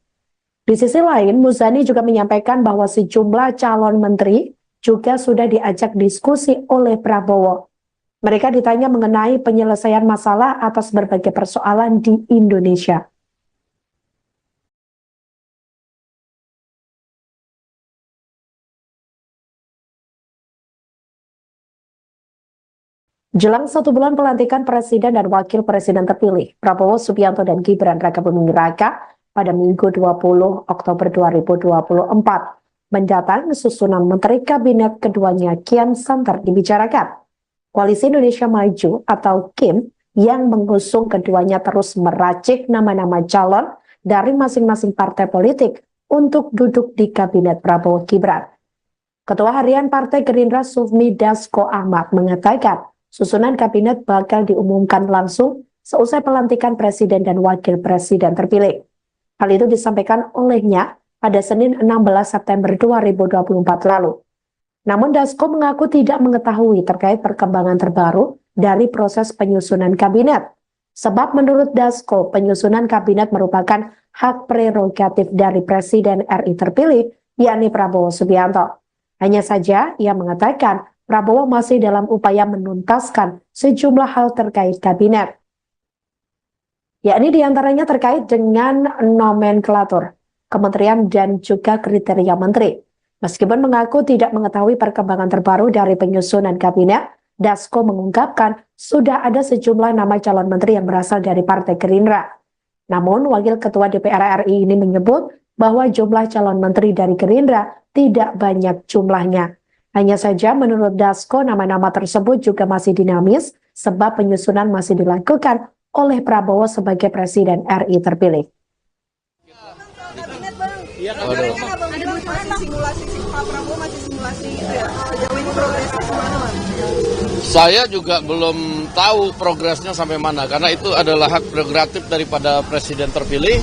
Di sisi lain, Muzani juga menyampaikan bahwa sejumlah calon menteri juga sudah diajak diskusi oleh Prabowo. Mereka ditanya mengenai penyelesaian masalah atas berbagai persoalan di Indonesia. Jelang 1 bulan pelantikan Presiden dan Wakil Presiden terpilih, Prabowo Subianto dan Gibran Rakabuming Raka pada Minggu 20 Oktober 2024 mendatang susunan Menteri Kabinet keduanya kian santer dibicarakan. Koalisi Indonesia Maju atau KIM yang mengusung keduanya terus meracik nama-nama calon dari masing-masing partai politik untuk duduk di kabinet Prabowo Gibran. Ketua Harian Partai Gerindra Sufmi Dasko Ahmad mengatakan susunan kabinet bakal diumumkan langsung seusai pelantikan Presiden dan Wakil Presiden terpilih. Hal itu disampaikan olehnya pada Senin 16 September 2024 lalu. Namun Dasko mengaku tidak mengetahui terkait perkembangan terbaru dari proses penyusunan kabinet. Sebab menurut Dasko, penyusunan kabinet merupakan hak prerogatif dari Presiden RI terpilih, yakni Prabowo Subianto. Hanya saja ia mengatakan Prabowo masih dalam upaya menuntaskan sejumlah hal terkait kabinet. Yakni diantaranya terkait dengan nomenklatur, kementerian dan juga kriteria menteri. Meskipun mengaku tidak mengetahui perkembangan terbaru dari penyusunan kabinet, Dasko mengungkapkan sudah ada sejumlah nama calon menteri yang berasal dari Partai Gerindra. Namun, Wakil Ketua DPR RI ini menyebut bahwa jumlah calon menteri dari Gerindra tidak banyak jumlahnya. Hanya saja menurut Dasko, nama-nama tersebut juga masih dinamis sebab penyusunan masih dilakukan oleh Prabowo sebagai Presiden RI terpilih. Masih simulasi Pak Prabowo masih simulasi itu ya. Sejauh ini progresnya gimana, Bang? Saya juga belum tahu progresnya sampai mana karena itu adalah hak prerogatif daripada Presiden terpilih.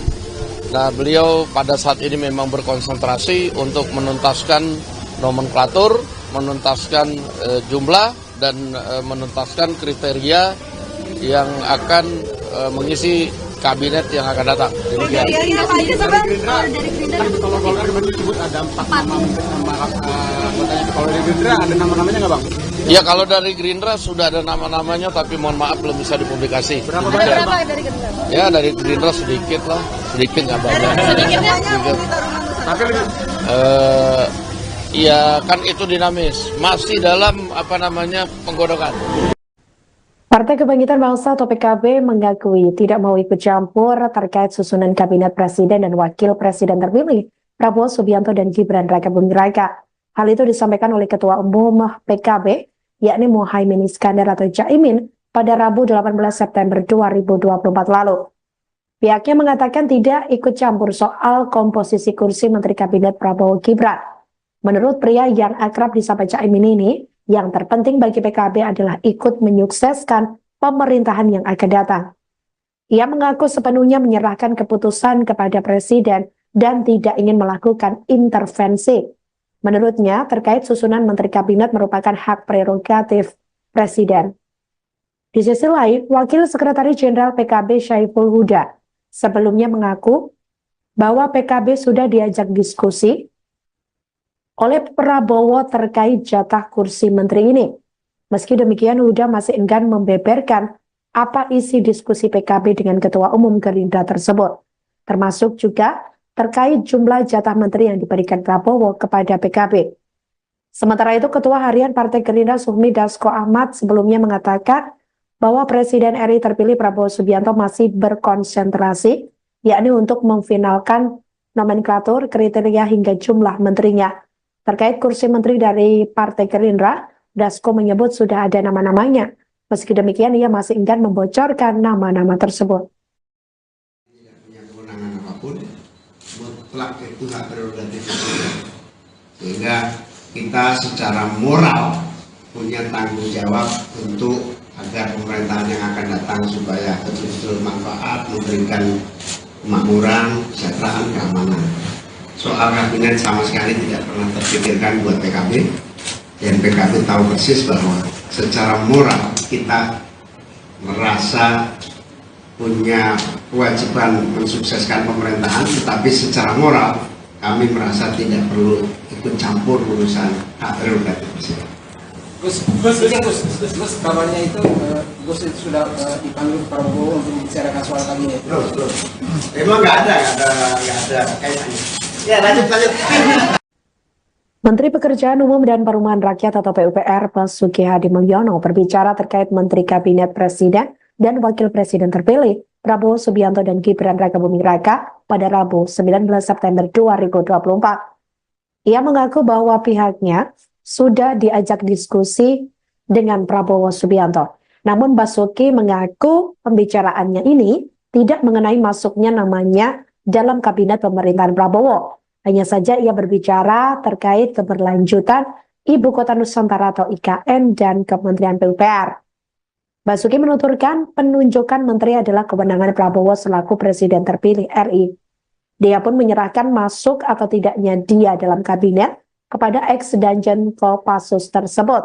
Nah, beliau pada saat ini memang berkonsentrasi untuk menuntaskan nomenklatur, menuntaskan jumlah dan menuntaskan kriteria yang akan mengisi kabinet yang akan datang. Demikian. Kalau Golkar kemarin disebut ada 4 nama anggotanya. Kalau dari Gerindra ada nama-namanya nggak, Bang? Ya, kalau dari Gerindra sudah ada nama-namanya, tapi mohon maaf belum bisa dipublikasi. Berapa banyak, Bang? Dari Gerindra? Ya, dari Gerindra sedikit lah, sedikit nggak banyak. Sedikitnya Tapi lebih Ya kan itu dinamis, masih dalam penggodokan. Partai Kebangkitan Bangsa atau PKB mengakui tidak mau ikut campur terkait susunan kabinet presiden dan wakil presiden terpilih Prabowo Subianto dan Gibran Rakabuming Raka. Hal itu disampaikan oleh Ketua Umum PKB, yakni Muhaimin Iskandar atau Caimin, pada Rabu 18 September 2024 lalu. Pihaknya mengatakan tidak ikut campur soal komposisi kursi Menteri Kabinet Prabowo Gibran. Menurut pria yang akrab disapa Caimin ini, yang terpenting bagi PKB adalah ikut menyukseskan pemerintahan yang akan datang. Ia mengaku sepenuhnya menyerahkan keputusan kepada Presiden dan tidak ingin melakukan intervensi. Menurutnya, terkait susunan Menteri Kabinet merupakan hak prerogatif Presiden. Di sisi lain, Wakil Sekretaris Jenderal PKB Syaiful Huda sebelumnya mengaku bahwa PKB sudah diajak diskusi oleh Prabowo terkait jatah kursi menteri ini. Meski demikian, Huda masih enggan membeberkan apa isi diskusi PKB dengan Ketua Umum Gerindra tersebut, termasuk juga terkait jumlah jatah menteri yang diberikan Prabowo kepada PKB. Sementara itu, Ketua Harian Partai Gerindra Sufmi Dasko Ahmad sebelumnya mengatakan bahwa Presiden RI terpilih Prabowo Subianto masih berkonsentrasi, yakni untuk memfinalkan nomenklatur, kriteria hingga jumlah menterinya. Terkait kursi menteri dari Partai Gerindra, Dasko menyebut sudah ada nama-namanya. Meski demikian, ia masih enggan membocorkan nama-nama tersebut. Tidak punya kewenangan apapun, mutlak itu hak prerogatif. Sehingga kita secara moral punya tanggung jawab untuk agar pemerintahan yang akan datang supaya betul-betul manfaat, memberikan kemakmuran, kesejahteraan, keamanan. Soal kabinet sama sekali tidak pernah terpikirkan buat PKB, dan PKB tahu persis bahwa secara moral kita merasa punya kewajiban mensukseskan pemerintahan, tetapi secara moral kami merasa tidak perlu ikut campur urusan hak prerogatif presiden. Gus, kabarnya itu Gus itu sudah dipanggil Prabowo untuk membicarakan soal kabinet. Belum. Emang nggak ada kaitannya. Ya, lanjut. Menteri Pekerjaan Umum dan Perumahan Rakyat atau PUPR Basuki Hadi Mulyono berbicara terkait Menteri Kabinet Presiden dan Wakil Presiden terpilih Prabowo Subianto dan Gibran Rakabuming Raka pada Rabu 19 September 2024. Ia mengaku bahwa pihaknya sudah diajak diskusi dengan Prabowo Subianto. Namun Basuki mengaku pembicaraannya ini tidak mengenai masuknya namanya dalam kabinet pemerintahan Prabowo. Hanya saja ia berbicara terkait keberlanjutan Ibu Kota Nusantara atau IKN dan Kementerian PUPR. Basuki menuturkan penunjukan menteri adalah kewenangan Prabowo selaku Presiden terpilih RI. Dia pun menyerahkan masuk atau tidaknya dia dalam kabinet kepada ex-Danjen Kopassus tersebut.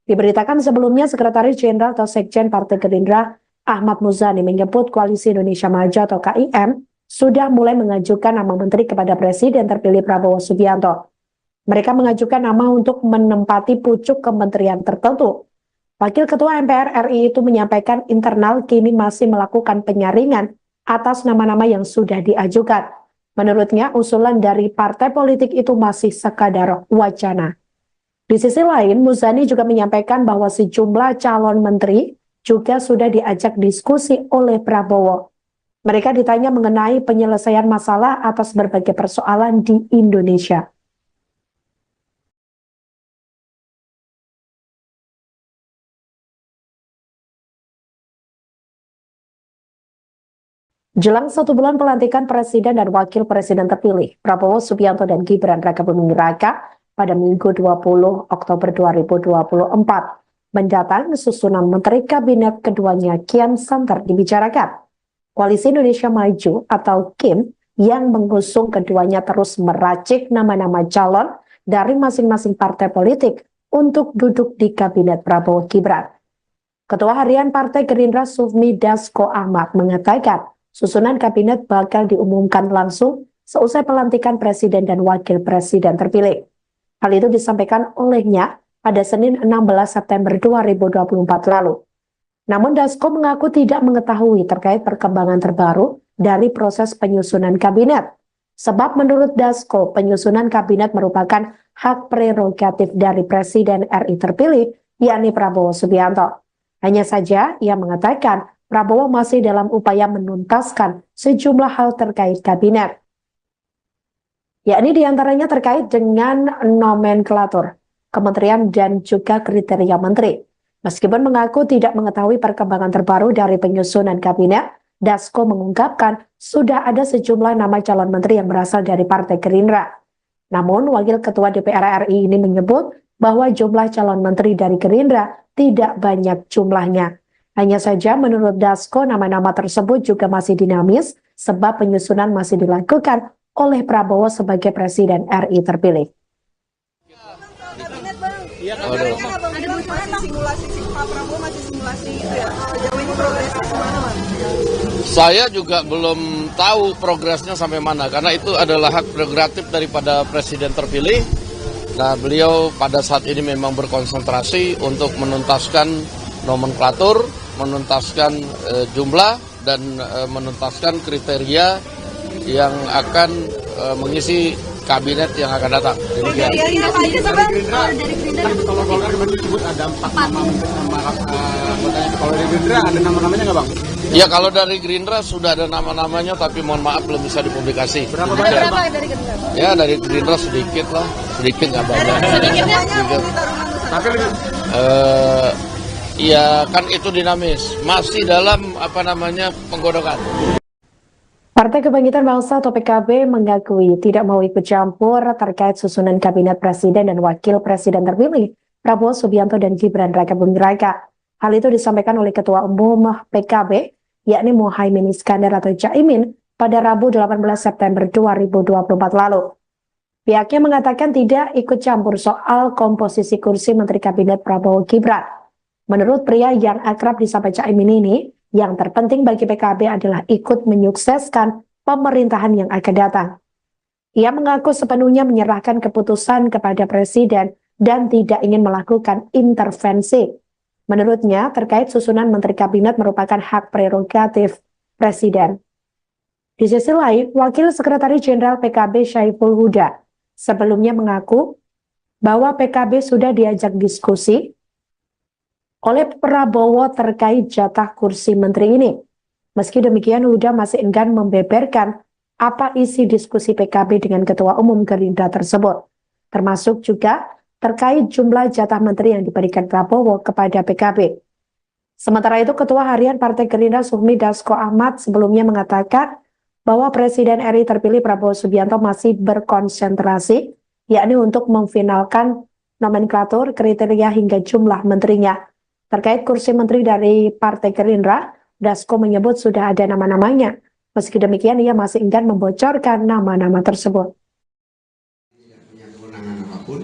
Diberitakan sebelumnya Sekretaris Jenderal atau Sekjen Partai Gerindra Ahmad Muzani menyebut Koalisi Indonesia Maju atau KIM sudah mulai mengajukan nama menteri kepada Presiden terpilih Prabowo Subianto. Mereka mengajukan nama untuk menempati pucuk kementerian tertentu. Wakil Ketua MPR RI itu menyampaikan internal kini masih melakukan penyaringan atas nama-nama yang sudah diajukan. Menurutnya, usulan dari partai politik itu masih sekadar wacana. Di sisi lain, Muzani juga menyampaikan bahwa sejumlah calon menteri juga sudah diajak diskusi oleh Prabowo. Mereka ditanya mengenai penyelesaian masalah atas berbagai persoalan di Indonesia. Jelang 1 bulan pelantikan Presiden dan Wakil Presiden terpilih, Prabowo Subianto dan Gibran Rakabuming Raka pada Minggu 20 Oktober 2024 mendatang susunan Menteri Kabinet keduanya kian santer dibicarakan. Koalisi Indonesia Maju atau KIM yang mengusung keduanya terus meracik nama-nama calon dari masing-masing partai politik untuk duduk di Kabinet Prabowo Gibran. Ketua Harian Partai Gerindra Sufmi Dasko Ahmad mengatakan susunan kabinet bakal diumumkan langsung seusai pelantikan Presiden dan Wakil Presiden terpilih. Hal itu disampaikan olehnya pada Senin 16 September 2024 lalu. Namun Dasko mengaku tidak mengetahui terkait perkembangan terbaru dari proses penyusunan kabinet. Sebab menurut Dasko, penyusunan kabinet merupakan hak prerogatif dari Presiden RI terpilih, yakni Prabowo Subianto. Hanya saja ia mengatakan Prabowo masih dalam upaya menuntaskan sejumlah hal terkait kabinet. Yakni diantaranya terkait dengan nomenklatur, kementerian dan juga kriteria menteri. Meskipun mengaku tidak mengetahui perkembangan terbaru dari penyusunan kabinet, Dasko mengungkapkan sudah ada sejumlah nama calon menteri yang berasal dari Partai Gerindra. Namun, Wakil Ketua DPR RI ini menyebut bahwa jumlah calon menteri dari Gerindra tidak banyak jumlahnya. Hanya saja menurut Dasko nama-nama tersebut juga masih dinamis sebab penyusunan masih dilakukan oleh Prabowo sebagai Presiden RI terpilih. Ada masih simulasi Pak Prabowo masih simulasi itu ya. Sejauh ini progresnya gimana, Bang? Saya juga belum tahu progresnya sampai mana karena itu adalah hak prerogatif daripada Presiden terpilih. Nah, beliau pada saat ini memang berkonsentrasi untuk menuntaskan nomenklatur, menuntaskan jumlah dan menuntaskan kriteria yang akan mengisi kabinet yang akan datang. Demikian. Dari Gerindra, kalau Golkar kemarin disebut ada 4 nama anggotanya. Kalau dari Gerindra ada nama-namanya nggak, Bang? Ya, kalau dari Gerindra sudah ada nama-namanya, tapi mohon maaf belum bisa dipublikasi. Berapa banyak, Bang? Dari Gerindra? Ya, dari Gerindra sedikit lah, sedikit nggak banyak. Sedikitnya Tapi lebih Ya kan itu dinamis, masih dalam penggodokan. Partai Kebangkitan Bangsa atau PKB mengakui tidak mau ikut campur terkait susunan kabinet presiden dan wakil presiden terpilih Prabowo Subianto dan Gibran Rakabuming Raka. Hal itu disampaikan oleh Ketua Umum PKB, yakni Muhaimin Iskandar atau Caimin pada Rabu 18 September 2024 lalu. Pihaknya mengatakan tidak ikut campur soal komposisi kursi Menteri Kabinet Prabowo Gibran. Menurut pria yang akrab disapa Caimin ini, yang terpenting bagi PKB adalah ikut menyukseskan pemerintahan yang akan datang. Ia mengaku sepenuhnya menyerahkan keputusan kepada Presiden dan tidak ingin melakukan intervensi. Menurutnya, terkait susunan Menteri Kabinet merupakan hak prerogatif Presiden. Di sisi lain, Wakil Sekretaris Jenderal PKB Syaiful Huda sebelumnya mengaku bahwa PKB sudah diajak diskusi oleh Prabowo terkait jatah kursi menteri ini. Meski demikian, Huda masih enggan membeberkan apa isi diskusi PKB dengan Ketua Umum Gerindra tersebut, termasuk juga terkait jumlah jatah menteri yang diberikan Prabowo kepada PKB. Sementara itu, Ketua Harian Partai Gerindra Sufmi Dasko Ahmad sebelumnya mengatakan bahwa Presiden RI terpilih Prabowo Subianto masih berkonsentrasi, yakni untuk memfinalkan nomenklatur, kriteria hingga jumlah menterinya. Terkait kursi menteri dari Partai Gerindra, Dasko menyebut sudah ada nama-namanya. Meski demikian, ia masih enggan membocorkan nama-nama tersebut. Tidak punya kewenangan apapun,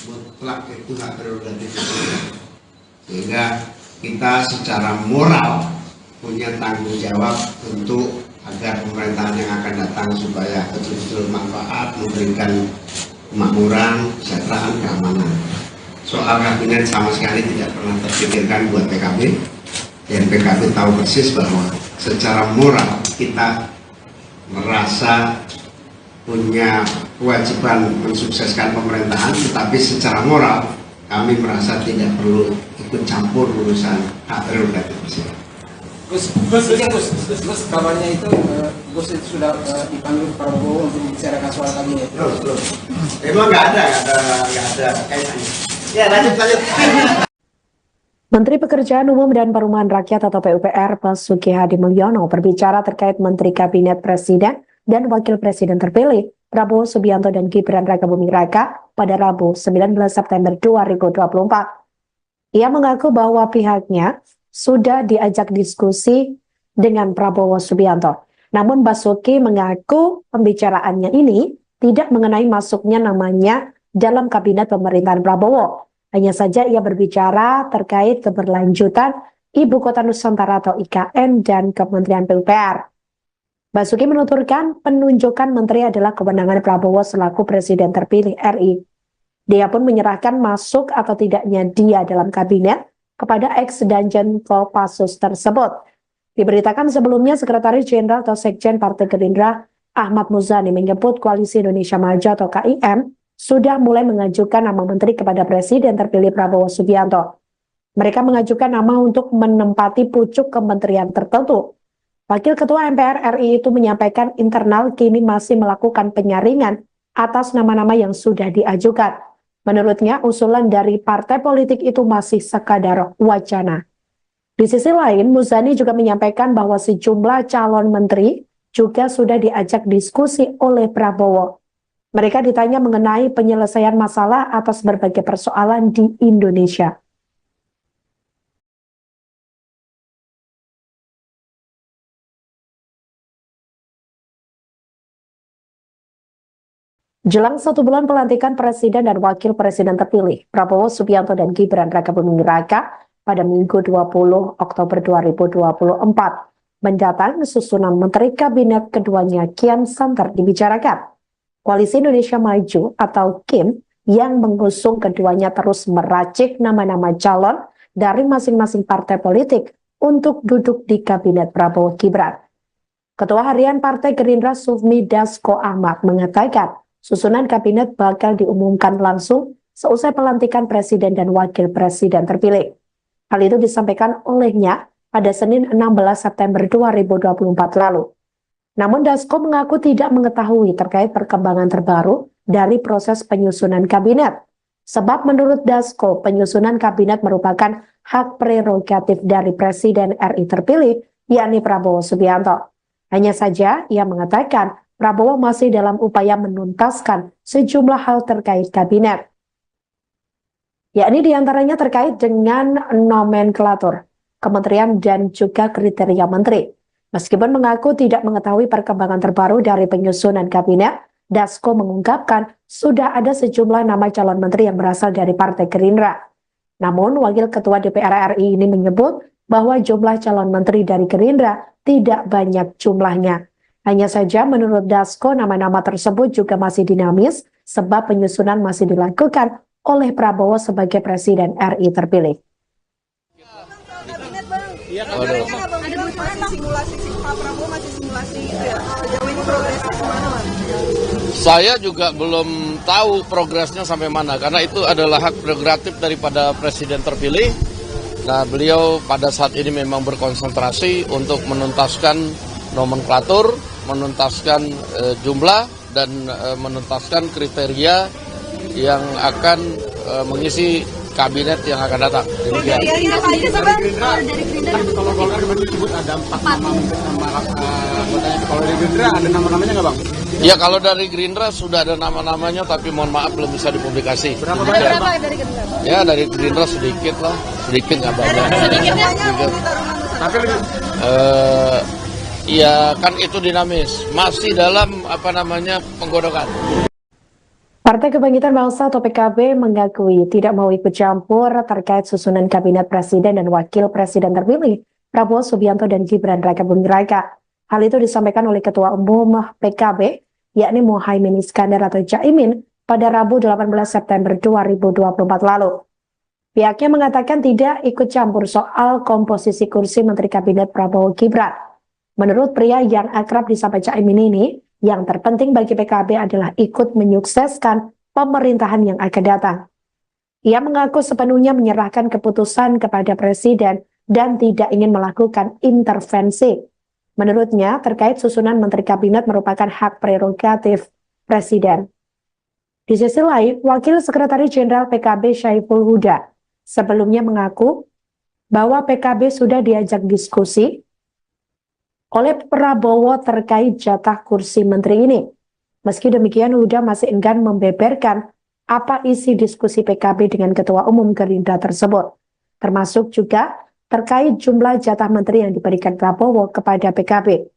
mutlak itu hak prerogatif presiden. Sehingga kita secara moral punya tanggung jawab untuk agar pemerintahan yang akan datang supaya betul-betul manfaat, memberikan kemakmuran, kesejahteraan, keamanan. Soal kabinet sama sekali tidak pernah terpikirkan buat PKB, dan PKB tahu persis bahwa secara moral kita merasa punya kewajiban mensukseskan pemerintahan, tetapi secara moral kami merasa tidak perlu ikut campur urusan hak prerogatif presiden. Gus, kabarnya itu Gus itu sudah dipanggil Prabowo untuk membicarakan soal kabinet. Belum. Emang nggak ada kaitannya. Ya lanjut. Menteri Pekerjaan Umum dan Perumahan Rakyat atau PUPR Basuki Hadi Mulyono berbicara terkait Menteri Kabinet Presiden dan Wakil Presiden terpilih Prabowo Subianto dan Gibran Rakabuming Raka pada Rabu 19 September 2024. Ia mengaku bahwa pihaknya sudah diajak diskusi dengan Prabowo Subianto. Namun Basuki mengaku pembicaraannya ini tidak mengenai masuknya namanya dalam kabinet pemerintahan Prabowo. Hanya saja ia berbicara terkait keberlanjutan Ibu Kota Nusantara atau IKN dan Kementerian PUPR. Basuki menuturkan penunjukan menteri adalah kewenangan Prabowo selaku Presiden terpilih RI. Dia pun menyerahkan masuk atau tidaknya dia dalam kabinet kepada ex-Danjen Kopassus tersebut. Diberitakan sebelumnya Sekretaris Jenderal atau Sekjen Partai Gerindra Ahmad Muzani menyebut Koalisi Indonesia Maju atau KIM sudah mulai mengajukan nama menteri kepada Presiden terpilih Prabowo Subianto. Mereka mengajukan nama untuk menempati pucuk kementerian tertentu. Wakil Ketua MPR RI itu menyampaikan internal kini masih melakukan penyaringan atas nama-nama yang sudah diajukan. Menurutnya, usulan dari partai politik itu masih sekadar wacana. Di sisi lain, Muzani juga menyampaikan bahwa sejumlah calon menteri juga sudah diajak diskusi oleh Prabowo. Mereka ditanya mengenai penyelesaian masalah atas berbagai persoalan di Indonesia. Jelang 1 bulan pelantikan Presiden dan Wakil Presiden terpilih, Prabowo Subianto dan Gibran Rakabuming Raka pada Minggu 20 Oktober 2024 mendatang susunan Menteri Kabinet keduanya kian santer dibicarakan. Koalisi Indonesia Maju atau KIM yang mengusung keduanya terus meracik nama-nama calon dari masing-masing partai politik untuk duduk di Kabinet Prabowo Gibran. Ketua Harian Partai Gerindra Sufmi Dasko Ahmad mengatakan susunan kabinet bakal diumumkan langsung seusai pelantikan Presiden dan Wakil Presiden terpilih. Hal itu disampaikan olehnya pada Senin 16 September 2024 lalu. Namun Dasko mengaku tidak mengetahui terkait perkembangan terbaru dari proses penyusunan kabinet. Sebab menurut Dasko, penyusunan kabinet merupakan hak prerogatif dari Presiden RI terpilih, yakni Prabowo Subianto. Hanya saja ia mengatakan Prabowo masih dalam upaya menuntaskan sejumlah hal terkait kabinet. Yakni diantaranya terkait dengan nomenklatur, kementerian dan juga kriteria menteri. Meskipun mengaku tidak mengetahui perkembangan terbaru dari penyusunan kabinet, Dasko mengungkapkan sudah ada sejumlah nama calon menteri yang berasal dari Partai Gerindra. Namun, Wakil Ketua DPR RI ini menyebut bahwa jumlah calon menteri dari Gerindra tidak banyak jumlahnya. Hanya saja menurut Dasko, nama-nama tersebut juga masih dinamis sebab penyusunan masih dilakukan oleh Prabowo sebagai Presiden RI terpilih. Ada bocoran simulasi Pak Prabowo masih simulasi itu ya. Sejauh ini progresnya kemana, Mas? Saya juga belum tahu progresnya sampai mana karena itu adalah hak prerogatif daripada Presiden terpilih. Nah, beliau pada saat ini memang berkonsentrasi untuk menuntaskan nomenklatur, menuntaskan jumlah dan menuntaskan kriteria yang akan mengisi kabinet yang akan datang. Demikian. Kriterianya apa aja sih bang? Kalau dari Gerindra Kan kalau Golkar kemarin disebut ada 4 nama mungkin nama anggotanya. Kalau dari Gerindra ada nama-namanya nggak bang? Ya kalau dari Gerindra sudah ada nama-namanya, tapi mohon maaf belum bisa dipublikasi. Berapa Ada banyak? berapa dari Gerindra? Ya dari Gerindra sedikit lah, sedikit nggak banyak. Sedikitnya Sedikit. Tapi lebih Ya kan itu dinamis, masih dalam penggodokan. Partai Kebangkitan Bangsa atau PKB mengakui tidak mau ikut campur terkait susunan kabinet presiden dan wakil presiden terpilih Prabowo Subianto dan Gibran Rakabuming Raka. Hal itu disampaikan oleh Ketua Umum PKB, yakni Muhaimin Iskandar atau Caimin, pada Rabu 18 September 2024 lalu. Pihaknya mengatakan tidak ikut campur soal komposisi kursi Menteri Kabinet Prabowo Gibran. Menurut pria yang akrab disapa Caimin ini, yang terpenting bagi PKB adalah ikut menyukseskan pemerintahan yang akan datang. Ia mengaku sepenuhnya menyerahkan keputusan kepada Presiden dan tidak ingin melakukan intervensi. Menurutnya, terkait susunan Menteri Kabinet merupakan hak prerogatif Presiden. Di sisi lain, Wakil Sekretaris Jenderal PKB Syaiful Huda sebelumnya mengaku bahwa PKB sudah diajak diskusi oleh Prabowo terkait jatah kursi menteri ini. Meski demikian, Huda masih enggan membeberkan apa isi diskusi PKB dengan Ketua Umum Gerindra tersebut, termasuk juga terkait jumlah jatah menteri yang diberikan Prabowo kepada PKB.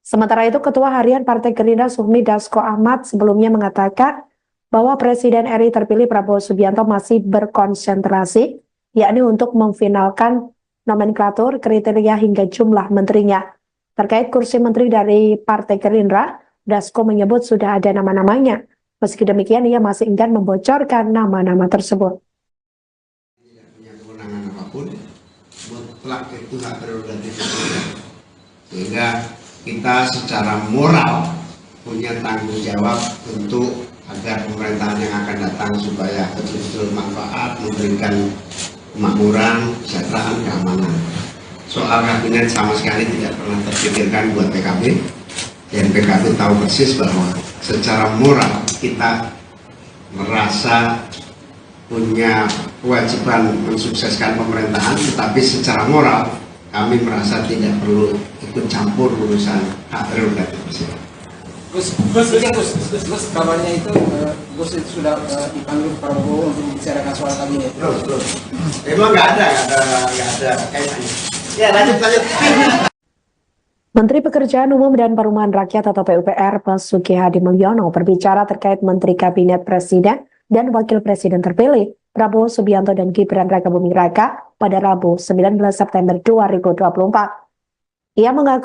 Sementara itu, Ketua Harian Partai Gerindra Sufmi Dasko Ahmad sebelumnya mengatakan bahwa Presiden RI terpilih Prabowo Subianto masih berkonsentrasi, yakni untuk memfinalkan nomenklatur, kriteria hingga jumlah menterinya. Terkait kursi menteri dari Partai Gerindra, Dasko menyebut sudah ada nama-namanya. Meski demikian, ia masih enggan membocorkan nama-nama tersebut. Tidak punya kewenangan apapun, mutlak itu hak prerogatif presiden. Sehingga kita secara moral punya tanggung jawab untuk agar pemerintahan yang akan datang supaya betul-betul manfaat, memberikan kemakmuran, kesejahteraan, keamanan. Soal kabinet sama sekali tidak pernah terpikirkan buat PKB, dan PKB tahu persis bahwa secara moral kita merasa punya kewajiban mensukseskan pemerintahan, tetapi secara moral kami merasa tidak perlu ikut campur urusan hak prerogatif presiden. Gus, kabarnya itu Gus itu sudah dipanggil Prabowo untuk membicarakan soal kabinet. Terus. Emang nggak ada kaitannya. Ya lanjut. Menteri Pekerjaan Umum dan Perumahan Rakyat atau PUPR Basuki Hadi Mulyono berbicara terkait Menteri Kabinet Presiden dan Wakil Presiden terpilih Prabowo Subianto dan Gibran Rakabuming Raka pada Rabu 19 September 2024. Ia mengaku